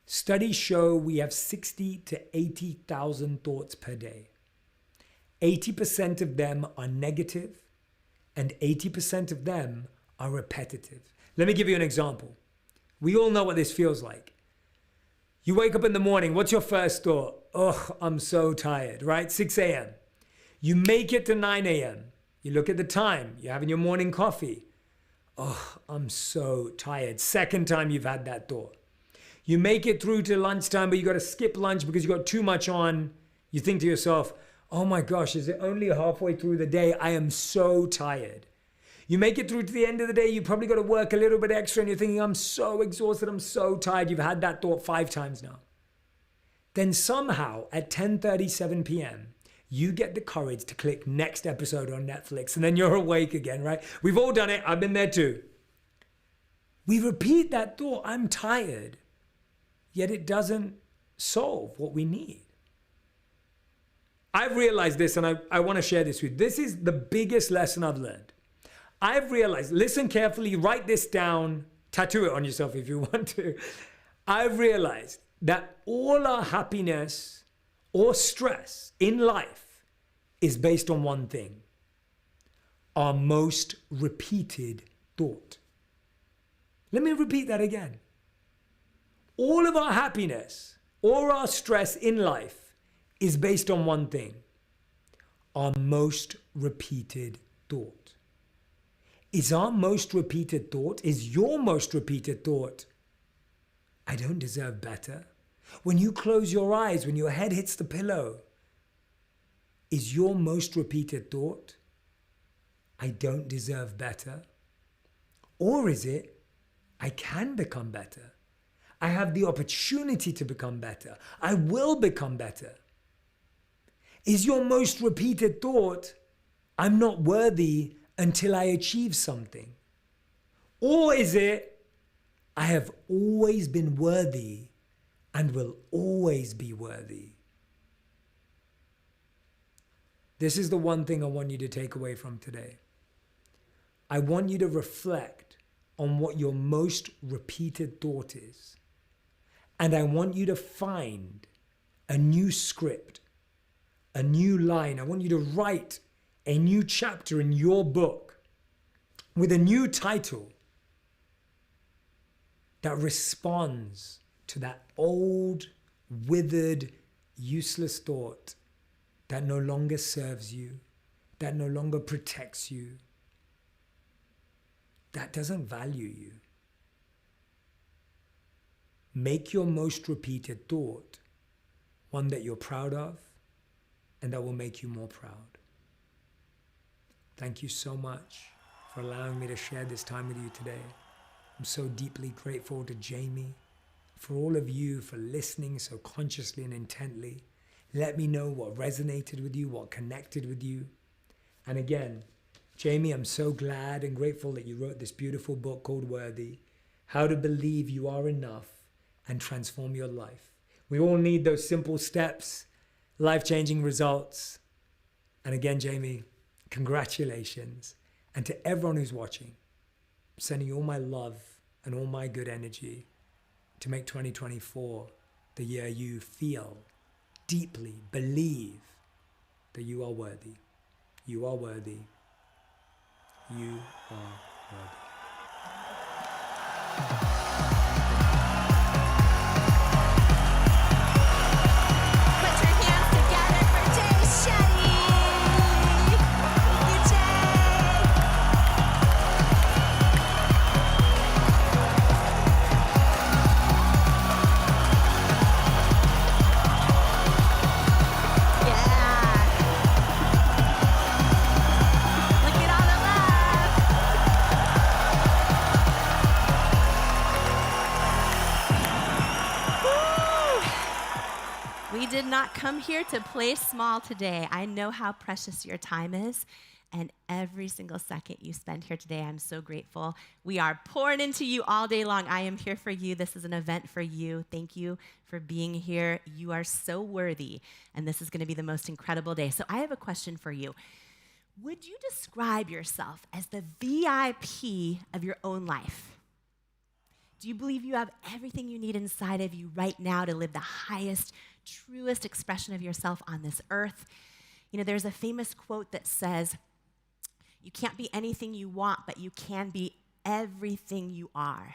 Studies show we have 60 to 80,000 thoughts per day. 80% of them are negative, and 80% of them are repetitive. Let me give you an example. We all know what this feels like. You wake up in the morning, what's your first thought? Oh, I'm so tired, right? 6 a.m. You make it to 9 a.m. You look at the time, you're having your morning coffee. Oh, I'm so tired. Second time you've had that thought. You make it through to lunchtime, but you got to skip lunch because you got too much on. You think to yourself, oh my gosh, is it only halfway through the day? I am so tired. You make it through to the end of the day, you probably got to work a little bit extra and you're thinking, I'm so exhausted, I'm so tired. You've had that thought 5 times now. Then somehow at 10:37 p.m., you get the courage to click next episode on Netflix and then you're awake again, right? We've all done it. I've been there too. We repeat that thought, I'm tired, yet it doesn't solve what we need. I've realized this and I want to share this with you. This is the biggest lesson I've learned. I've realized, listen carefully, write this down, tattoo it on yourself if you want to. I've realized that all our happiness or stress in life is based on one thing: our most repeated thought. Let me repeat that again. All of our happiness or our stress in life is based on one thing: our most repeated thought. Is our most repeated thought, is your most repeated thought, I don't deserve better? When you close your eyes, when your head hits the pillow, is your most repeated thought, I don't deserve better? Or is it, I can become better? I have the opportunity to become better. I will become better. Is your most repeated thought, I'm not worthy until I achieve something? Or is it, I have always been worthy and will always be worthy? This is the one thing I want you to take away from today. I want you to reflect on what your most repeated thought is. And I want you to find a new script, a new line. I want you to write a new chapter in your book with a new title that responds to that old, withered, useless thought that no longer serves you, that no longer protects you, that doesn't value you. Make your most repeated thought one that you're proud of and that will make you more proud. Thank you so much for allowing me to share this time with you today. I'm so deeply grateful to Jamie, for all of you for listening so consciously and intently. Let me know what resonated with you, what connected with you. And again, Jamie, I'm so glad and grateful that you wrote this beautiful book called Worthy, How to Believe You Are Enough and Transform Your Life. We all need those simple steps, life-changing results. And again, Jamie, congratulations. And to everyone who's watching, I'm sending you all my love and all my good energy to make 2024 the year you feel, deeply believe that you are worthy. You are worthy. You are worthy. Did not come here to play small today. I know how precious your time is, and every single second you spend here today, I'm so grateful. We are pouring into you all day long. I am here for you. This is an event for you. Thank you for being here. You are so worthy, and this is going to be the most incredible day. So I have a question for you. Would you describe yourself as the VIP of your own life? Do you believe you have everything you need inside of you right now to live the highest, truest expression of yourself on this earth? You know, there's a famous quote that says, you can't be anything you want, but you can be everything you are.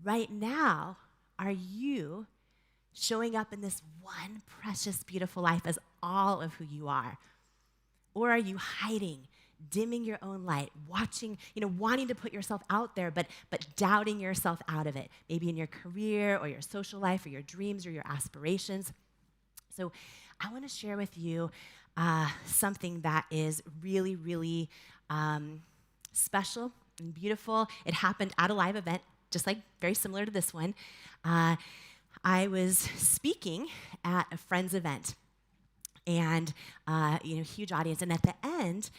Right now, are you showing up in this one precious, beautiful life as all of who you are? Or are you hiding, dimming your own light, watching, wanting to put yourself out there, but doubting yourself out of it, maybe in your career or your social life or your dreams or your aspirations? So I want to share with you something that is really, really special and beautiful. It happened at a live event, just like very similar to this one. I was speaking at a friend's event, and huge audience. And at the end,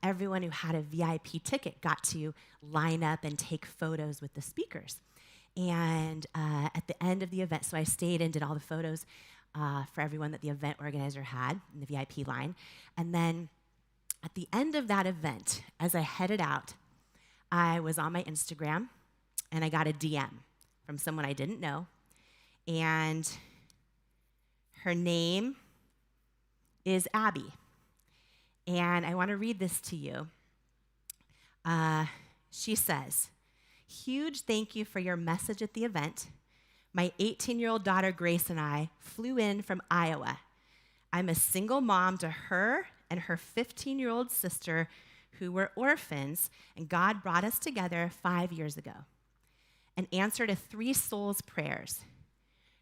everyone who had a VIP ticket got to line up and take photos with the speakers. And at the end of the event, so I stayed and did all the photos for everyone that the event organizer had in the VIP line. And then at the end of that event, as I headed out, I was on my Instagram, and I got a DM from someone I didn't know. And her name is Abby. And I want to read this to you. She says, "Huge thank you for your message at the event. My 18-year-old daughter, Grace, and I flew in from Iowa. I'm a single mom to her and her 15-year-old sister who were orphans, and God brought us together 5 years ago. An answer to 3 souls' prayers.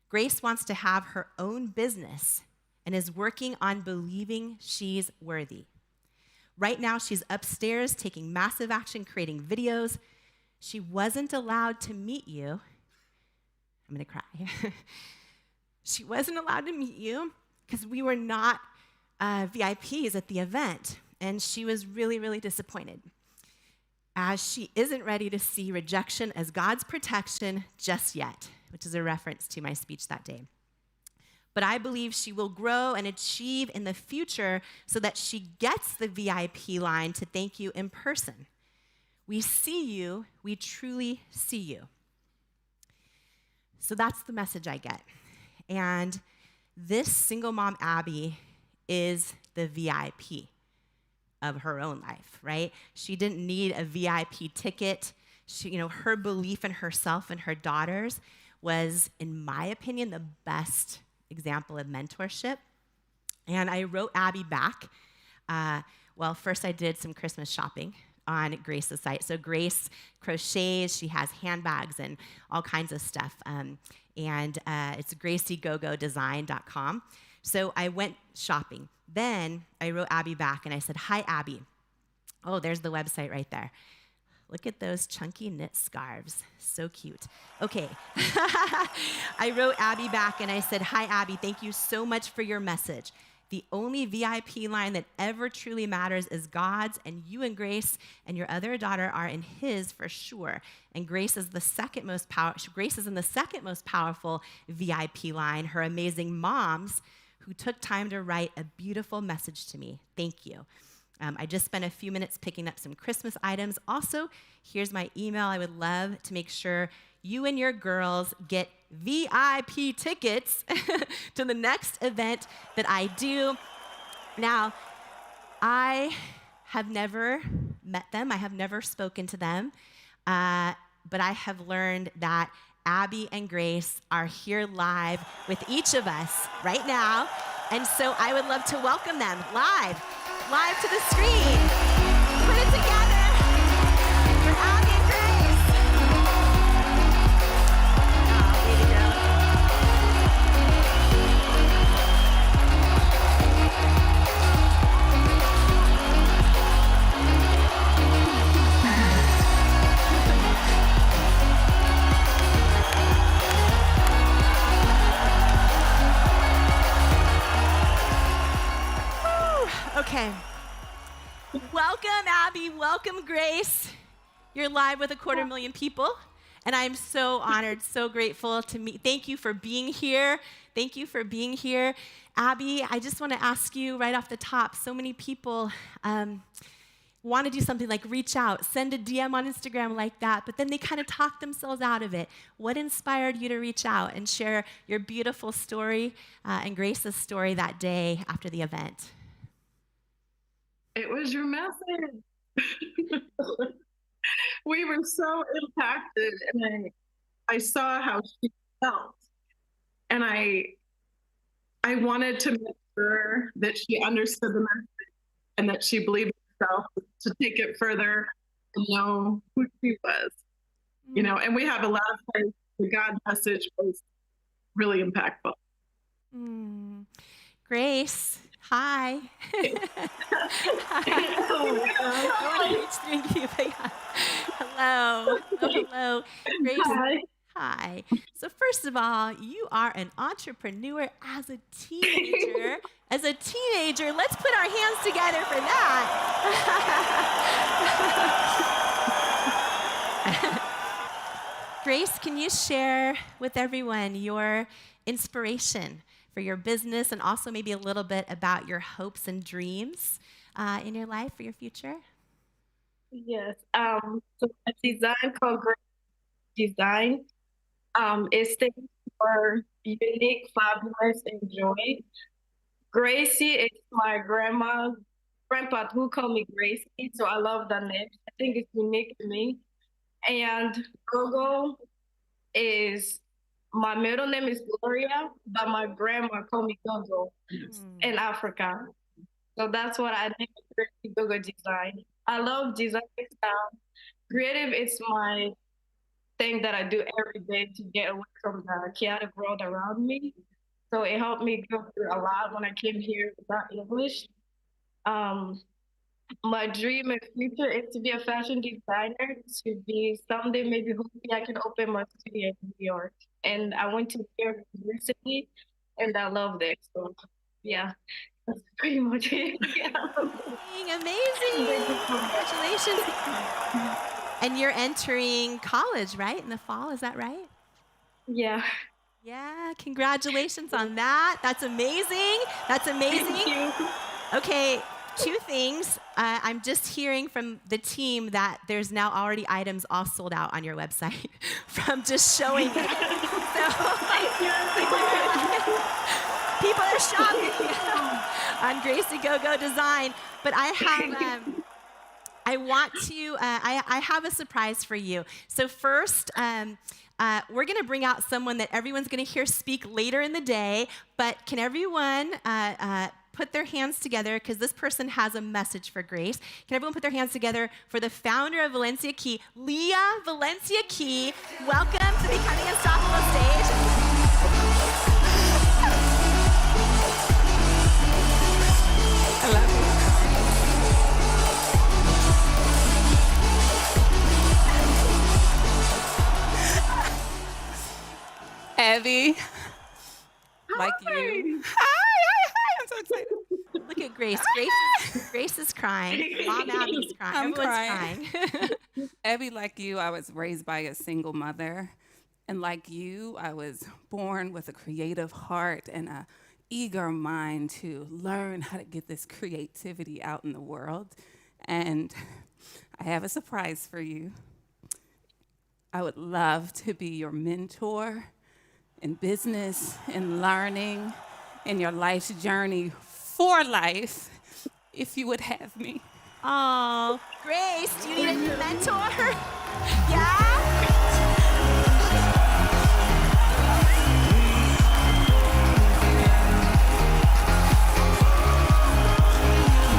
Grace wants to have her own business and is working on believing she's worthy. Right now, she's upstairs taking massive action, creating videos. She wasn't allowed to meet you." I'm gonna cry. "She wasn't allowed to meet you because we were not VIPs at the event, and she was really, really disappointed, as she isn't ready to see rejection as God's protection just yet," which is a reference to my speech that day. "But I believe she will grow and achieve in the future so that she gets the VIP line to thank you in person. We see you, we truly see you." So that's the message I get. And this single mom, Abby, is the VIP of her own life, right? She didn't need a VIP ticket. Her belief in herself and her daughters was, in my opinion, the best example of mentorship. And I wrote Abby back. First I did some Christmas shopping on Grace's site. So Grace crochets, she has handbags and all kinds of stuff. It's graciegogodesign.com. So I went shopping. Then I wrote Abby back and I said, "Hi, Abby." Oh, there's the website right there. Look at those chunky knit scarves. So cute. Okay. I wrote Abby back and I said, "Hi, Abby. Thank you so much for your message. The only VIP line that ever truly matters is God's, and you and Grace and your other daughter are in His for sure. And Grace is in the second most powerful VIP line. Her amazing moms who took time to write a beautiful message to me. Thank you. I just spent a few minutes picking up some Christmas items. Also, here's my email. I would love to make sure you and your girls get VIP tickets to the next event that I do." Now, I have never met them. I have never spoken to them. But I have learned that Abby and Grace are here live with each of us right now. And so I would love to welcome them live to the screen. Put it together for Abby and Grace. Oh, way to go. Okay. Welcome, Abby. Welcome, Grace. You're live with 250,000 people, and I'm so honored, so grateful to meet. Thank you for being here. Thank you for being here. Abby, I just want to ask you right off the top, so many people want to do something like reach out, send a DM on Instagram like that, but then they kind of talk themselves out of it. What inspired you to reach out and share your beautiful story and Grace's story that day after the event? It was your message. We were so impacted, and I saw how she felt, and I wanted to make sure that she understood the message and that she believed in herself to take it further and know who she was. And we have a lot of faith. The God message was really impactful. Grace, hi. Hello. Hello. Grace. Hi. So first of all, you are an entrepreneur as a teenager. Let's put our hands together for that. Grace, can you share with everyone your inspiration for your business and also maybe a little bit about your hopes and dreams in your life for your future? Yes. So a design called Grace Design. It stands for unique, fabulous, and joy. Gracie is my grandpa who called me Gracie, so I love that name. I think it's unique to me. And Gogo is, my middle name is Gloria, but my grandma called me Gogo in Africa. So that's what I named Gracie Gogo Design. I love design style. Creative is my thing that I do every day to get away from the chaotic world around me. So it helped me go through a lot when I came here without English. My dream in the future is to be a fashion designer, to be someday, maybe hopefully I can open my studio in New York. And I went to New York University and I loved it. So yeah, that's pretty much it. Amazing. Congratulations. And you're entering college, right? In the fall, is that right? Yeah. Yeah, congratulations on that. That's amazing. That's amazing. Thank you. Okay, two things. I'm just hearing from the team that there's now already items all sold out on your website from just showing it. So, people are shopping on Gracie Gogo Design. But I have... I want to, I have a surprise for you. So first, we're going to bring out someone that everyone's going to hear speak later in the day, but can everyone put their hands together, because this person has a message for Grace. Can everyone put their hands together for the founder of Valencia Key, Leah Valencia Key. Welcome to Becoming Unstoppable stage. Abby, like you. Hi, I'm so excited. Look at Grace. Grace is crying. Mom Abby's crying. Everyone's crying. Abby, like you, I was raised by a single mother. And like you, I was born with a creative heart and an eager mind to learn how to get this creativity out in the world. And I have a surprise for you. I would love to be your mentor in business, in learning, in your life's journey for life, if you would have me. Oh, Grace, do you need a mentor? Yeah?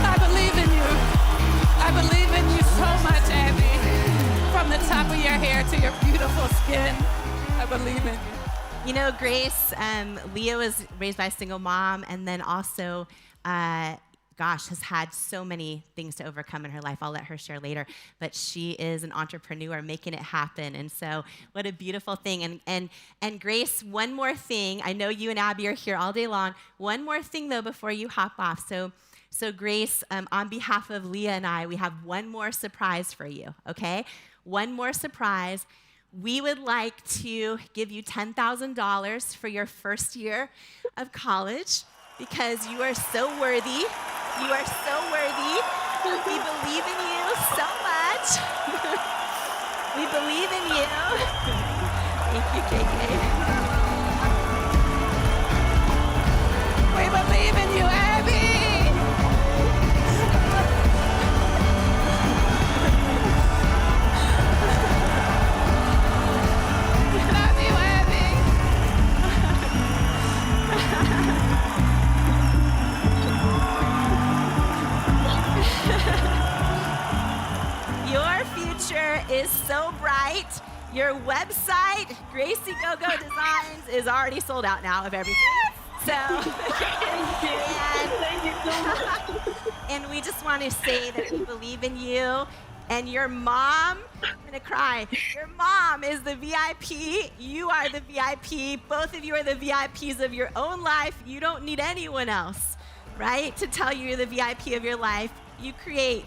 I believe in you. I believe in you so much, Abby. From the top of your hair to your beautiful skin, I believe in you. You know, Grace, Leah was raised by a single mom, and then also, has had so many things to overcome in her life. I'll let her share later. But she is an entrepreneur making it happen. And so what a beautiful thing. And Grace, one more thing. I know you and Abby are here all day long. One more thing, though, before you hop off. So Grace, on behalf of Leah and I, we have one more surprise for you, okay? One more surprise. We would like to give you $10,000 for your first year of college because you are so worthy. You are so worthy. We believe in you so much. We believe in you. Thank you, KK. We believe in you, Abby. Your future is so bright. Your website, Gracie Gogo Designs, is already sold out now of everything. So, Thank you so much. and we just want to say that we believe in you. And your mom, I'm gonna cry. Your mom is the VIP. You are the VIP. Both of you are the VIPs of your own life. You don't need anyone else, right, to tell you you're the VIP of your life. You create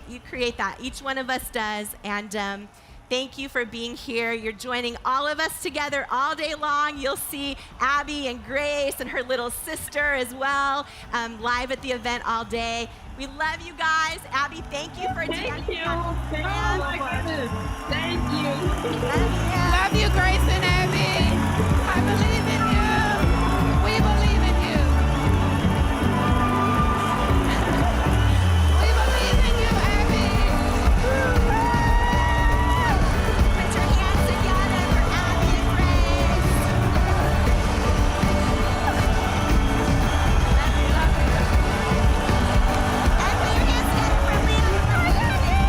that. Each one of us does. And thank you for being here. You're joining all of us together all day long. You'll see Abby and Grace and her little sister as well live at the event all day. We love you guys. Abby, thank you for Thank dancing. you. Oh my goodness. Thank you. Love you, Grace and Abby. I believe in you. We believe in you. We believe in you, Abby. Put your hands together for Abby and Grace. And put your hands together for Leo and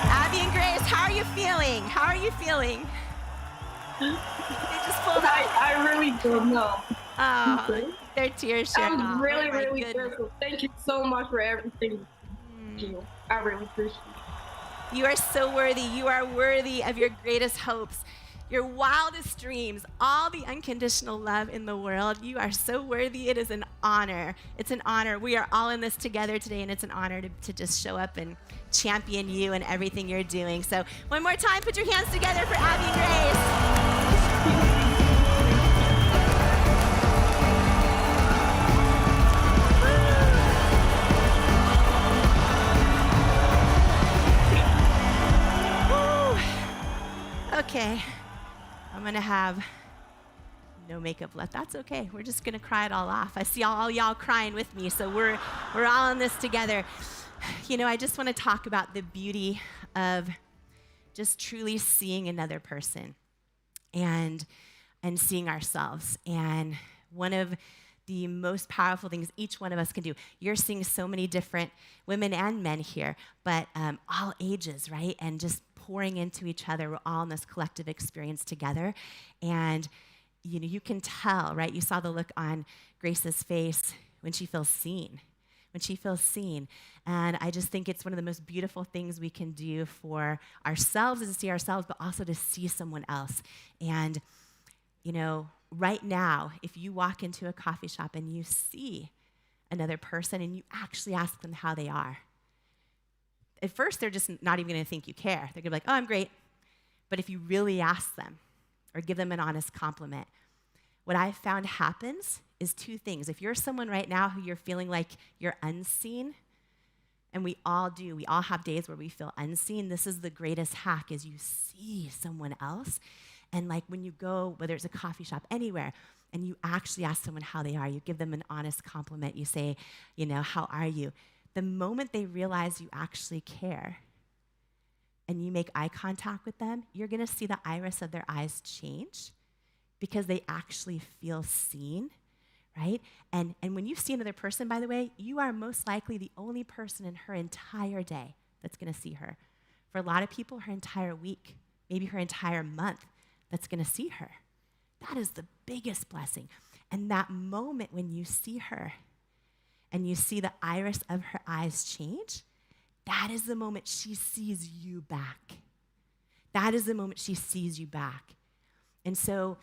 Abby and Grace, how are you feeling? How are you feeling? They just pulled out. I really don't know. Oh, their tears sharing. I'm really, Oh my really goodness. grateful. Thank you so much for everything. Thank you. I really appreciate it. You are so worthy. You are worthy of your greatest hopes, your wildest dreams, all the unconditional love in the world. You are so worthy. It is an honor. It's an honor. We are all in this together today, and it's an honor to just show up and champion you and everything you're doing. So one more time, put your hands together for Abby and Grace. Okay, I'm gonna have no makeup left. That's okay. We're just gonna cry it all off. I see all y'all crying with me, so we're all in this together. You know, I just want to talk about the beauty of just truly seeing another person and seeing ourselves. And one of the most powerful things each one of us can do. You're seeing so many different women and men here, but all ages, right? And just pouring into each other. We're all in this collective experience together. And you know, you can tell, right? You saw the look on Grace's face when she feels seen. When she feels seen. And I just think it's one of the most beautiful things we can do for ourselves is to see ourselves, but also to see someone else. And, you know, right now, if you walk into a coffee shop and you see another person and you actually ask them how they are, at first, they're just not even gonna think you care. They're gonna be like, oh, I'm great. But if you really ask them or give them an honest compliment, what I've found happens is two things. If you're someone right now who you're feeling like you're unseen, and we all do, we all have days where we feel unseen, this is the greatest hack is you see someone else. And like when you go, whether it's a coffee shop, anywhere, and you actually ask someone how they are, you give them an honest compliment, you say, you know, how are you? The moment they realize you actually care and you make eye contact with them, you're gonna see the iris of their eyes change because they actually feel seen, right? And when you see another person, by the way, you are most likely the only person in her entire day that's gonna see her. For a lot of people, her entire week, maybe her entire month, that's gonna see her. That is the biggest blessing. And that moment when you see her, and you see the iris of her eyes change, that is the moment she sees you back. That is the moment she sees you back. And so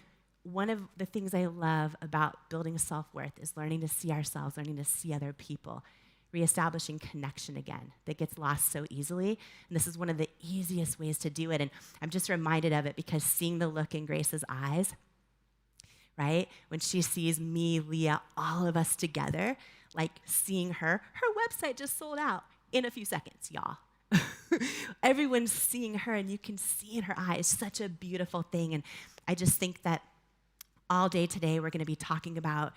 one of the things I love about building self-worth is learning to see ourselves, learning to see other people, reestablishing connection again that gets lost so easily. And this is one of the easiest ways to do it. And I'm just reminded of it because seeing the look in Grace's eyes, right? When she sees me, Leah, all of us together, like seeing her website just sold out in a few seconds, y'all. Everyone's seeing her and you can see in her eyes such a beautiful thing. And I just think that all day today we're gonna be talking about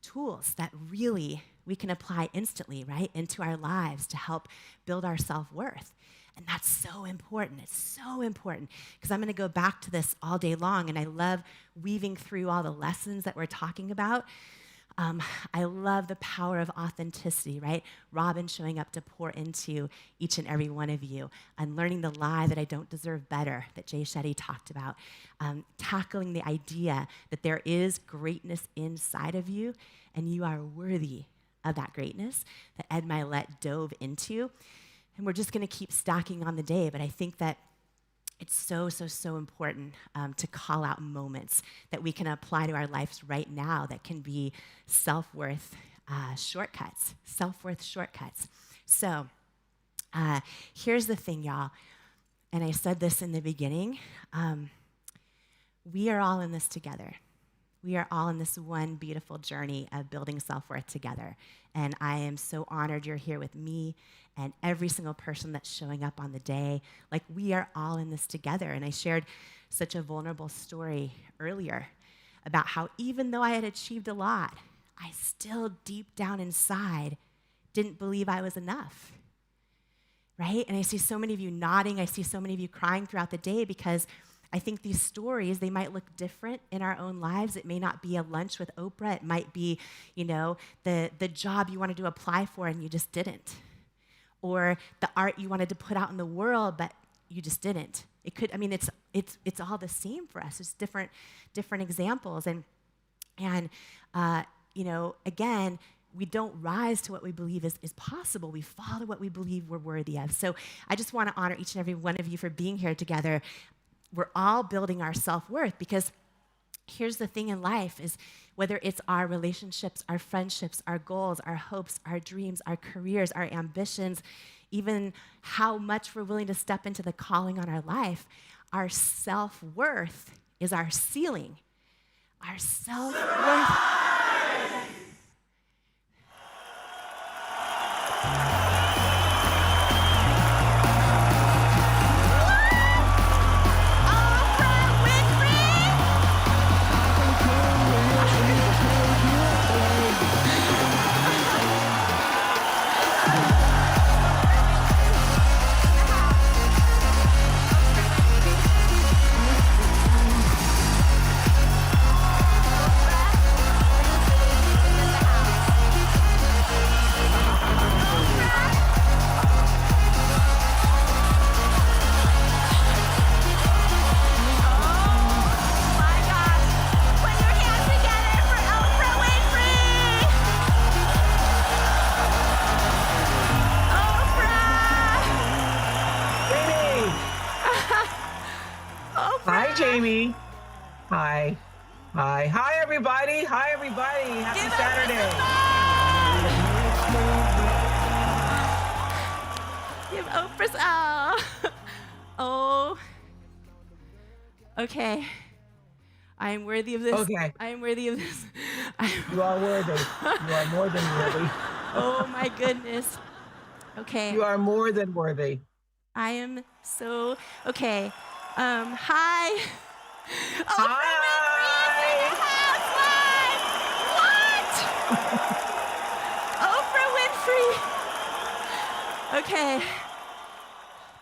tools that really we can apply instantly, right, into our lives to help build our self-worth. And that's so important. It's so important because I'm gonna go back to this all day long and I love weaving through all the lessons that we're talking about. I love the power of authenticity, right? Robin showing up to pour into each and every one of you, unlearning the lie that I don't deserve better that Jay Shetty talked about, tackling the idea that there is greatness inside of you and you are worthy of that greatness that Ed Milet dove into. And we're just going to keep stacking on the day, but I think that it's so, so, so important to call out moments that we can apply to our lives right now that can be self-worth shortcuts, self-worth shortcuts. So here's the thing, y'all, and I said this in the beginning. We are all in this together. We are all in this one beautiful journey of building self-worth together. And I am so honored you're here with me and every single person that's showing up on the day. Like, we are all in this together. And I shared such a vulnerable story earlier about how even though I had achieved a lot, I still deep down inside didn't believe I was enough, right? And I see so many of you nodding. I see so many of you crying throughout the day because I think these stories, they might look different in our own lives. It may not be a lunch with Oprah. It might be, the job you wanted to apply for and you just didn't. Or the art you wanted to put out in the world, but you just didn't. It could, it's all the same for us. It's different examples. And again, we don't rise to what we believe is possible. We follow what we believe we're worthy of. So I just want to honor each and every one of you for being here together. We're all building our self-worth because here's the thing in life is whether it's our relationships, our friendships, our goals, our hopes, our dreams, our careers, our ambitions, even how much we're willing to step into the calling on our life, our self-worth is our ceiling. Our self-worth. Hi, Jamie. Hi. Hi. Hi, everybody. Hi, everybody. Happy Saturday. Give Oprah's oh. Okay. I am worthy of this. Okay. I am worthy of this. You are worthy. You are more than worthy. Oh, my goodness. Okay. You are more than worthy. I am so, okay. Hi. Oprah Winfrey. What? Oprah Winfrey. Okay.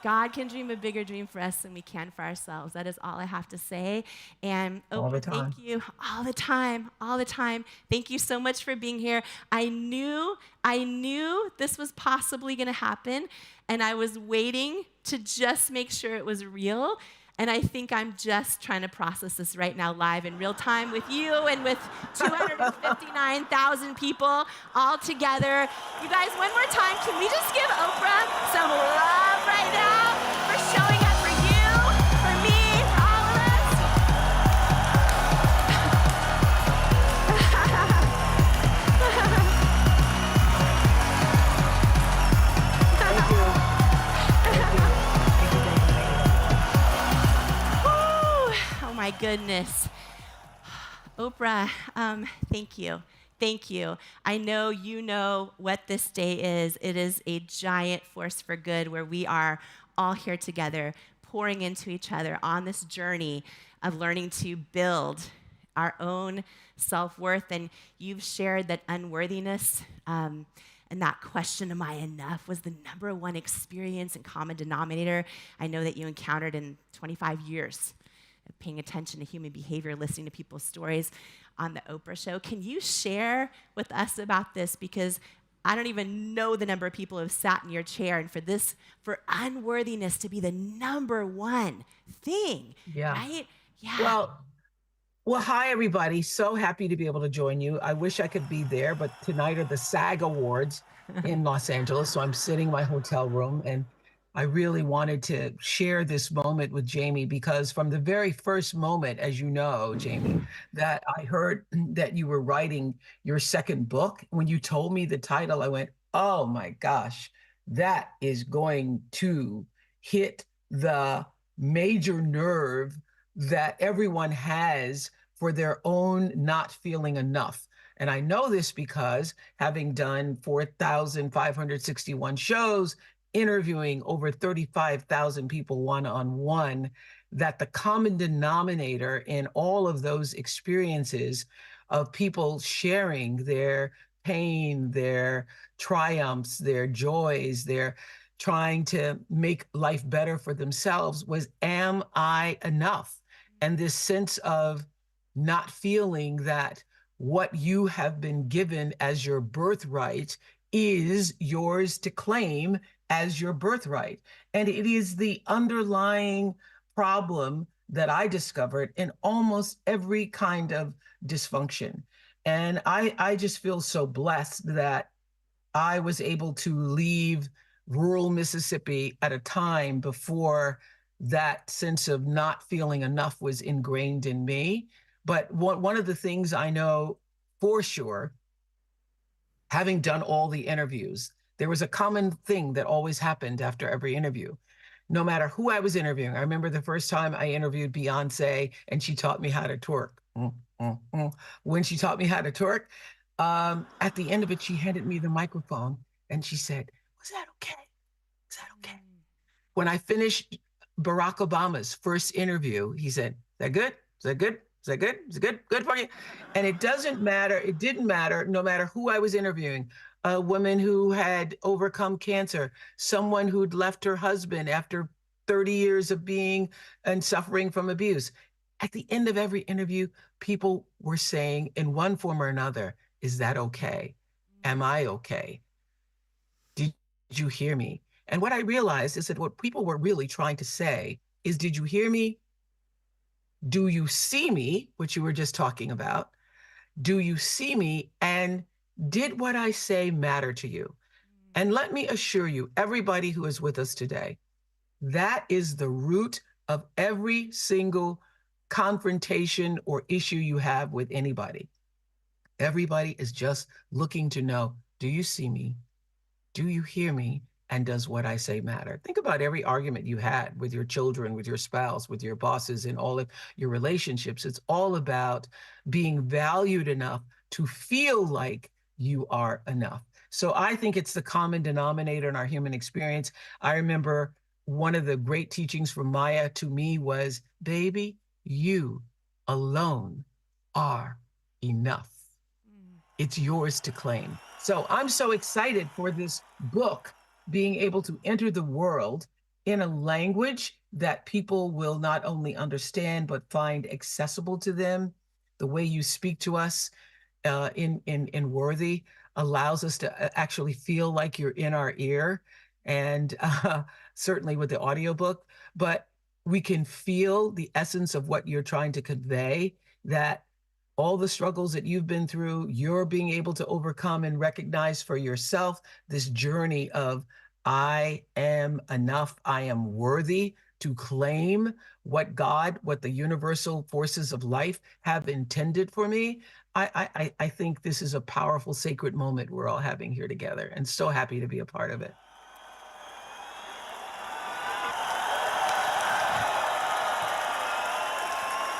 God can dream a bigger dream for us than we can for ourselves. That is all I have to say. And all the time. Thank you. All the time. All the time. Thank you so much for being here. I knew this was possibly going to happen, and I was waiting to just make sure it was real. And I think I'm just trying to process this right now live in real time with you and with 259,000 people all together. You guys, one more time, can we just give Oprah some love right now for showing up for you, for me, for all of us? Thank you. Oh my goodness. Oprah, thank you. Thank you. I know you know what this day is. It is a giant force for good where we are all here together, pouring into each other on this journey of learning to build our own self-worth. And you've shared that unworthiness and that question, am I enough, was the number one experience and common denominator I know that you encountered in 25 years paying attention to human behavior, listening to people's stories on the Oprah Show. Can you share with us about this? Because I don't even know the number of people who have sat in your chair, and for unworthiness to be the number one thing, right? Yeah. Well, hi, everybody. So happy to be able to join you. I wish I could be there, but tonight are the SAG Awards in Los Angeles. So I'm sitting in my hotel room, and I really wanted to share this moment with Jamie because from the very first moment, as you know, Jamie, that I heard that you were writing your second book, when you told me the title, I went, oh my gosh, that is going to hit the major nerve that everyone has for their own not feeling enough. And I know this because having done 4,561 shows, interviewing over 35,000 people one-on-one, that the common denominator in all of those experiences of people sharing their pain, their triumphs, their joys, their trying to make life better for themselves was, am I enough? And this sense of not feeling that what you have been given as your birthright is yours to claim as your birthright. And it is the underlying problem that I discovered in almost every kind of dysfunction. And I just feel so blessed that I was able to leave rural Mississippi at a time before that sense of not feeling enough was ingrained in me. But one of the things I know for sure, having done all the interviews, there was a common thing that always happened after every interview. No matter who I was interviewing. I remember the first time I interviewed Beyonce and she taught me how to twerk. When she taught me how to twerk, at the end of it, she handed me the microphone and she said, was that okay? Is that okay? When I finished Barack Obama's first interview, he said, is that good? Is that good? Is that good? Is it good? Good for you? And it doesn't matter. It didn't matter, no matter who I was interviewing. A woman who had overcome cancer, someone who'd left her husband after 30 years of being and suffering from abuse. At the end of every interview, people were saying in one form or another, is that okay? Am I okay? Did you hear me? And what I realized is that what people were really trying to say is, did you hear me? Do you see me? Which you were just talking about. Do you see me? And did what I say matter to you? And let me assure you, everybody who is with us today, that is the root of every single confrontation or issue you have with anybody. Everybody is just looking to know, do you see me? Do you hear me? And does what I say matter? Think about every argument you had with your children, with your spouse, with your bosses, in all of your relationships. It's all about being valued enough to feel like you are enough. So I think it's the common denominator in our human experience. I remember one of the great teachings from Maya to me was, baby, you alone are enough. It's yours to claim. So I'm so excited for this book being able to enter the world in a language that people will not only understand, but find accessible to them. The way you speak to us in Worthy allows us to actually feel like you're in our ear, and certainly with the audiobook, but we can feel the essence of what you're trying to convey, that all the struggles that you've been through, you're being able to overcome and recognize for yourself this journey of, I am enough, I am worthy to claim what God, what the universal forces of life have intended for me. I think this is a powerful, sacred moment we're all having here together, and so happy to be a part of it.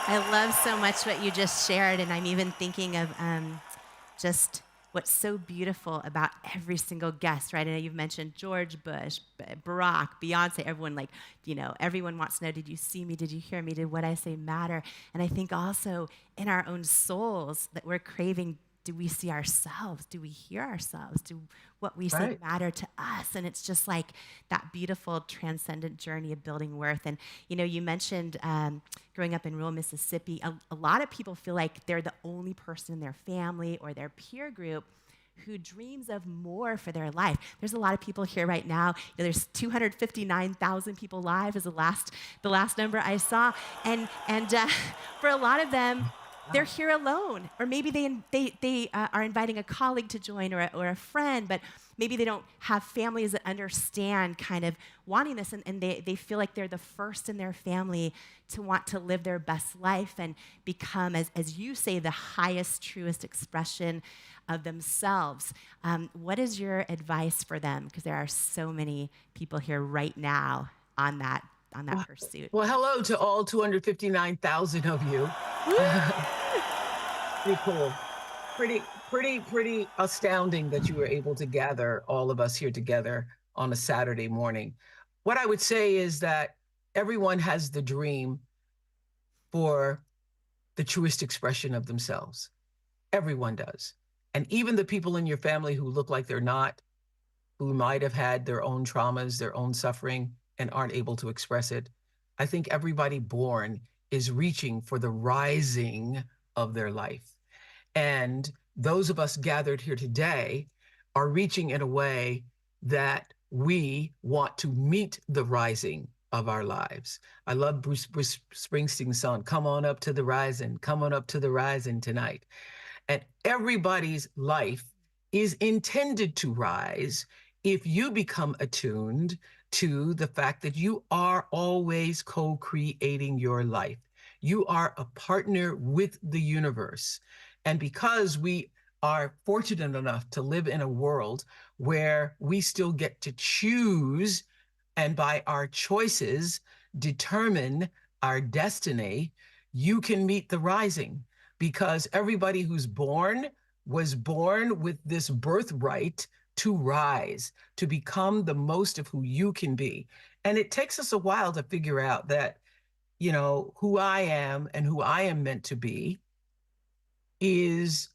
I love so much what you just shared, and I'm even thinking of just what's so beautiful about every single guest, right? I know you've mentioned George Bush, Barack, Beyonce, everyone, like, you know, everyone wants to know, did you see me? Did you hear me? Did what I say matter? And I think also in our own souls that we're craving Do we see ourselves? Do we hear ourselves? Do what we say Right. matter to us? And it's just like that beautiful transcendent journey of building worth. And, you know, you mentioned growing up in rural Mississippi. A lot of people feel like they're the only person in their family or their peer group who dreams of more for their life. There's a lot of people here right now. You know, there's 259,000 people live is the last number I saw. And for a lot of them, they're here alone, or maybe they are inviting a colleague to join or a friend, but maybe they don't have families that understand kind of wanting this, and they feel like they're the first in their family to want to live their best life and become, as you say, the highest, truest expression of themselves. What is your advice for them? Because there are so many people here right now on that pursuit. Well, hello to all 259,000 of you. Pretty cool. Pretty astounding that you were able to gather all of us here together on a Saturday morning. What I would say is that everyone has the dream for the truest expression of themselves. Everyone does. And even the people in your family who look like they're not, who might have had their own traumas, their own suffering, and aren't able to express it. I think everybody born is reaching for the rising of their life. And those of us gathered here today are reaching in a way that we want to meet the rising of our lives. I love Bruce Springsteen's song, "Come on up to the rising, come on up to the rising tonight." And everybody's life is intended to rise if you become attuned to the fact that you are always co-creating your life. You are a partner with the universe. And because we are fortunate enough to live in a world where we still get to choose, and by our choices determine our destiny, you can meet the rising. Because everybody who's born was born with this birthright to rise, to become the most of who you can be. And it takes us a while to figure out that, you know, who I am and who I am meant to be is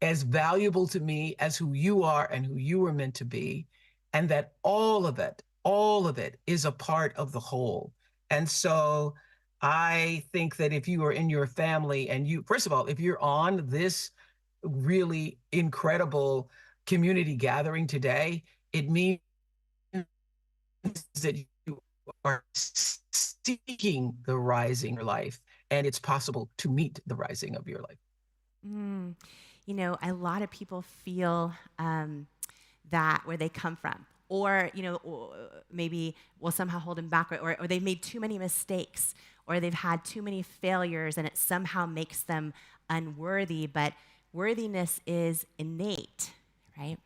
as valuable to me as who you are and who you are meant to be. And that all of it is a part of the whole. And so I think that if you are in your family and you, first of all, if you're on this really incredible community gathering today, it means that you are seeking the rising of your life, and it's possible to meet the rising of your life. You know, a lot of people feel that where they come from, or, you know, or maybe will somehow hold them back, or they've made too many mistakes, or they've had too many failures, and it somehow makes them unworthy. But worthiness is innate, right?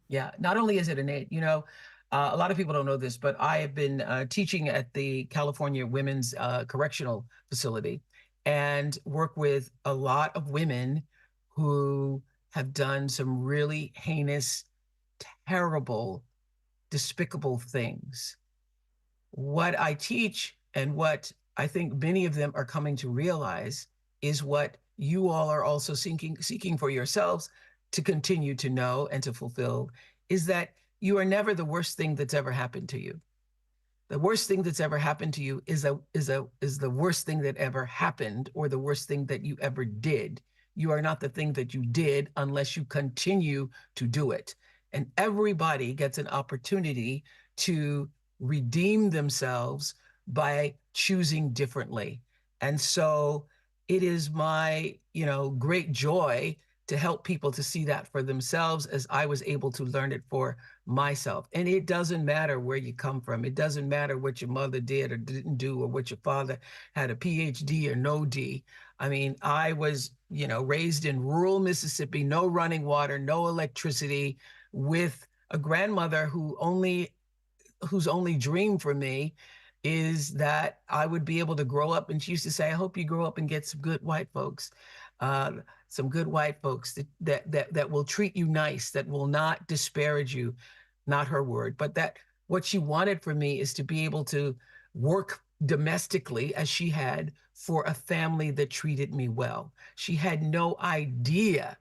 Yeah, not only is it innate, you know, a lot of people don't know this, but I have been teaching at the California Women's Correctional Facility and work with a lot of women who have done some really heinous, terrible, despicable things. What I teach and what I think many of them are coming to realize is what you all are also seeking for yourselves to continue to know and to fulfill, is that you are never the worst thing that's ever happened to you. The worst thing that's ever happened to you is the worst thing that ever happened, or the worst thing that you ever did. You are not the thing that you did unless you continue to do it. And everybody gets an opportunity to redeem themselves by choosing differently. And so it is my, you know, great joy to help people to see that for themselves, as I was able to learn it for myself. And it doesn't matter where you come from. It doesn't matter what your mother did or didn't do, or what your father had a PhD or no D. I mean, I was, you know, raised in rural Mississippi, no running water, no electricity, with a grandmother whose only dream for me is that I would be able to grow up. And she used to say, I hope you grow up and get some good white folks. Some good white folks that will treat you nice, that will not disparage you, not her word, but that what she wanted for me is to be able to work domestically as she had for a family that treated me well. She had no idea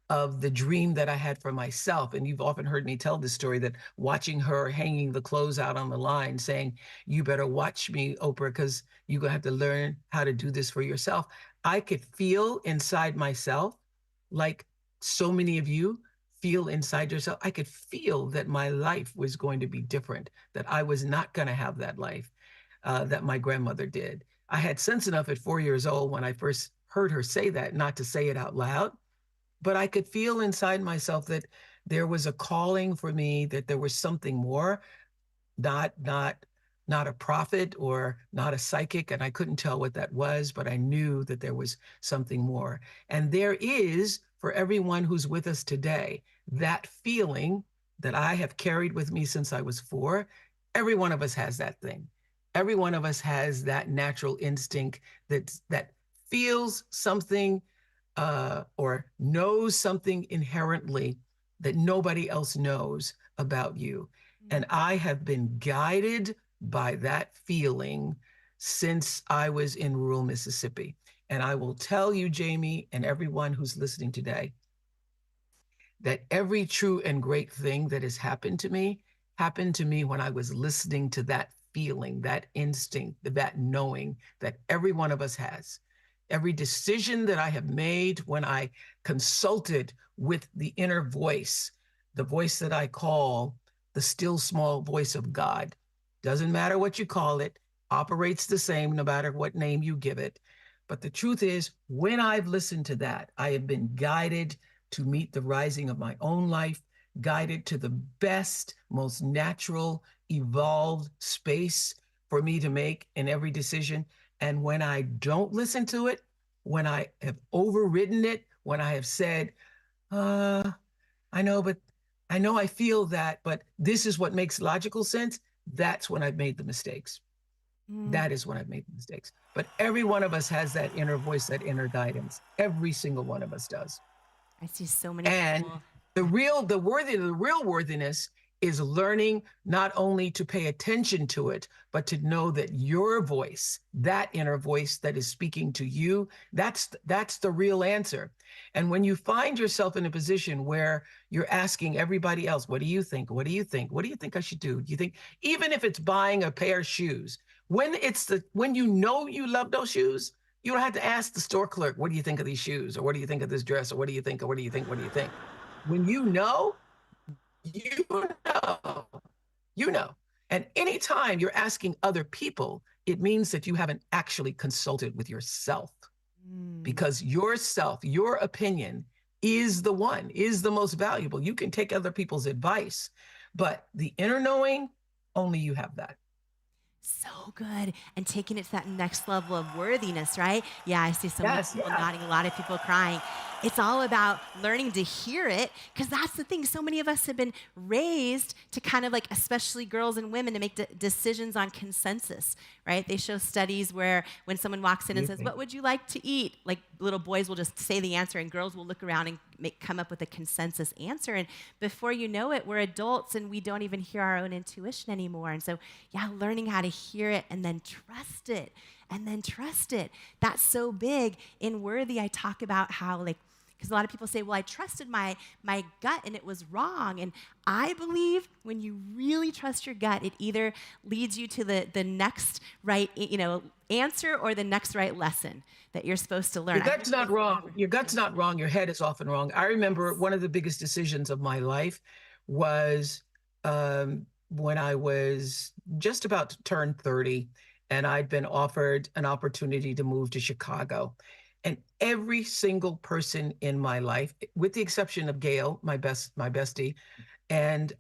of the dream that I had for myself. And you've often heard me tell this story, that watching her hanging the clothes out on the line saying, you better watch me, Oprah, because you're gonna have to learn how to do this for yourself. I could feel inside myself, like so many of you feel inside yourself, I could feel that my life was going to be different, that I was not gonna have that life that my grandmother did. I had sense enough at 4 years old when I first heard her say that, not to say it out loud, but I could feel inside myself that there was a calling for me, that there was something more, not a prophet or not a psychic, and I couldn't tell what that was, but I knew that there was something more. And there is, for everyone who's with us today, that feeling that I have carried with me since I was 4. Every one of us has that thing. Every one of us has that natural instinct that feels something or knows something inherently that nobody else knows about you. And I have been guided by that feeling since I was in rural Mississippi. And I will tell you, Jamie, and everyone who's listening today, that every true and great thing that has happened to me when I was listening to that feeling, that instinct, that knowing that every one of us has. Every decision that I have made when I consulted with the inner voice, the voice that I call the still small voice of God, doesn't matter what you call it, operates the same no matter what name you give it. But the truth is, when I've listened to that, I have been guided to meet the rising of my own life, guided to the best, most natural, evolved space for me to make in every decision. And when I don't listen to it, when I have overridden it, when I have said, I know I feel that, but this is what makes logical sense, that's when I've made the mistakes. That is when I've made the mistakes. But every one of us has that inner voice, that inner guidance. Every single one of us does. I see so many and people. The real worthiness is learning not only to pay attention to it, but to know that your voice, that inner voice that is speaking to you, that's the real answer. And when you find yourself in a position where you're asking everybody else, what do you think? What do you think? What do you think I should do? Do you think, even if it's buying a pair of shoes, when you know you love those shoes, you don't have to ask the store clerk, what do you think of these shoes? Or what do you think of this dress? Or what do you think? Or what do you think? What do you think? When you know, you know. And anytime you're asking other people, it means that you haven't actually consulted with yourself. Because yourself, your opinion is the most valuable. You can take other people's advice, but the inner knowing, only you have that. So good. And taking it to that next level of worthiness, right? Yeah, I see so many people nodding, a lot of people crying. It's all about learning to hear it, because that's the thing. So many of us have been raised to kind of like, especially girls and women, to make decisions on consensus, right? They show studies where when someone walks in and says, what would you like to eat? Like little boys will just say the answer and girls will look around and come up with a consensus answer. And before you know it, we're adults and we don't even hear our own intuition anymore. And so, yeah, learning how to hear it and then trust it. And then trust it. That's so big. In Worthy, I talk about how, like, because a lot of people say, well, I trusted my gut and it was wrong. And I believe when you really trust your gut, it either leads you to the next right, answer or the next right lesson that you're supposed to learn. Your gut's not wrong. Your gut's not wrong. Your head is often wrong. I remember one of the biggest decisions of my life was when I was just about to turn 30, and I'd been offered an opportunity to move to Chicago. And every single person in my life, with the exception of Gail, my bestie, and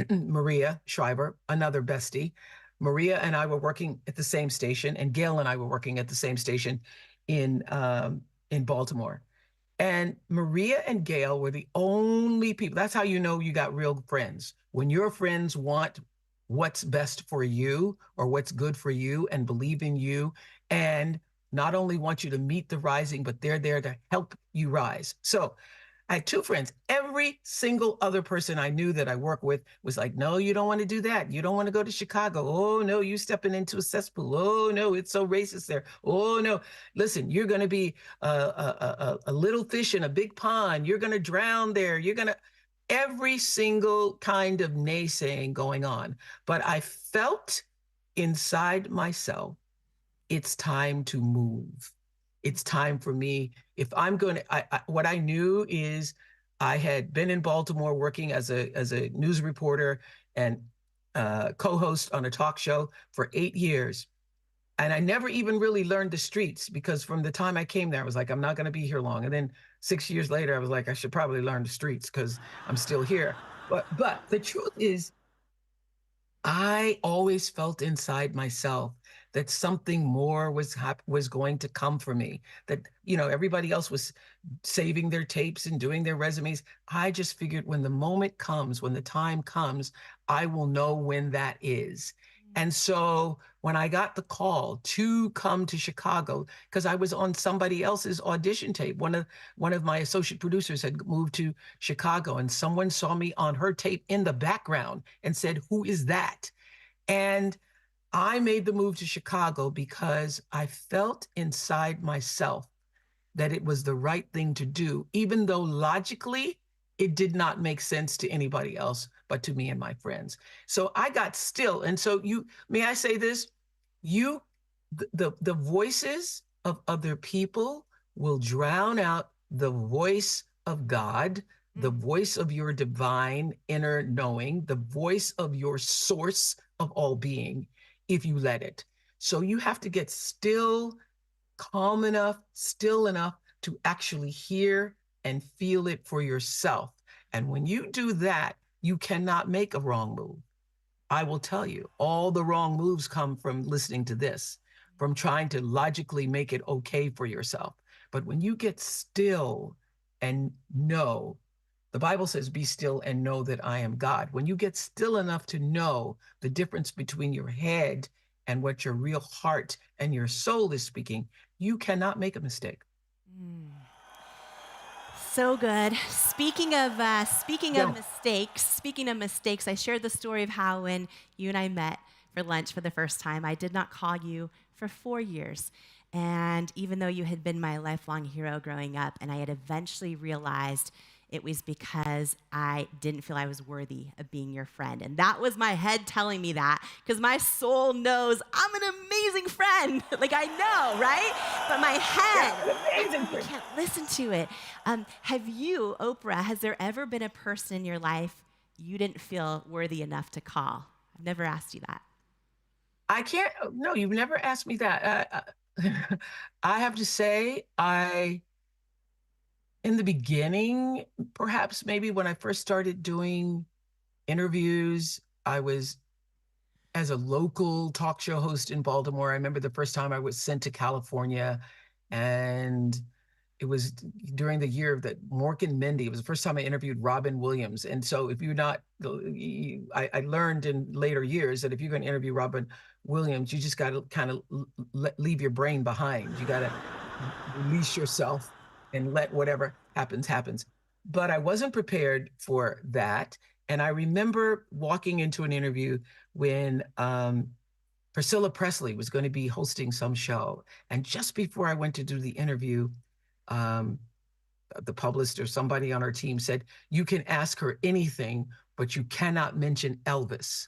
Maria Shriver, another bestie, Maria and I were working at the same station, and Gail and I were working at the same station in Baltimore. And Maria and Gail were the only people. That's how you know you got real friends. When your friends want what's best for you or what's good for you and believe in you, and not only want you to meet the rising, but they're there to help you rise. So I had two friends. Every single other person I knew that I work with was like, no, you don't want to do that. You don't want to go to Chicago. Oh, no, you stepping into a cesspool. Oh, no, it's so racist there. Oh, no. Listen, you're going to be a little fish in a big pond. You're going to drown there. You're going to, every single kind of naysaying going on. But I felt inside myself, it's time to move. It's time for me. If I'm going to, what I knew is I had been in Baltimore working as a news reporter and co-host on a talk show for 8 years. And I never even really learned the streets, because from the time I came there, I was like, I'm not going to be here long. And then 6 years later, I was like, I should probably learn the streets because I'm still here. But the truth is, I always felt inside myself that something more was going to come for me, that, you know, everybody else was saving their tapes and doing their resumes. I just figured when the moment comes, when the time comes, I will know when that is. And so when I got the call to come to Chicago, because I was on somebody else's audition tape, one of my associate producers had moved to Chicago, and someone saw me on her tape in the background and said, "Who is that?" And I made the move to Chicago because I felt inside myself that it was the right thing to do, even though logically it did not make sense to anybody else but to me and my friends. So I got still. And so may I say this? The voices of other people will drown out the voice of God, the voice of your divine inner knowing, the voice of your source of all being, if you let it. So you have to get still, calm enough, still enough to actually hear and feel it for yourself. And when you do that, you cannot make a wrong move. I will tell you, all the wrong moves come from listening to this, from trying to logically make it okay for yourself. But when you get still and know, the Bible says, be still and know that I am God. When you get still enough to know the difference between your head and what your real heart and your soul is speaking, you cannot make a mistake. So good. Speaking of mistakes, I shared the story of how when you and I met for lunch for the first time, I did not call you for 4 years. And even though you had been my lifelong hero growing up, and I had eventually realized it was because I didn't feel I was worthy of being your friend. And that was my head telling me that, because my soul knows I'm an amazing friend. Like, I know, right? But my head can't listen to it. Have you, Oprah, has there ever been a person in your life you didn't feel worthy enough to call? I've never asked you that. I can't, no, you've never asked me that. I have to say, in the beginning, perhaps maybe when I first started doing interviews, I was, as a local talk show host in Baltimore, I remember the first time I was sent to California, and it was during the year that Mork and Mindy, it was the first time I interviewed Robin Williams. And so if you're not, I learned in later years that if you're going to interview Robin Williams, you just got to kind of leave your brain behind. You got to release yourself and let whatever happens, happens. But I wasn't prepared for that. And I remember walking into an interview when Priscilla Presley was going to be hosting some show. And just before I went to do the interview, the publicist or somebody on our team said, "You can ask her anything, but you cannot mention Elvis."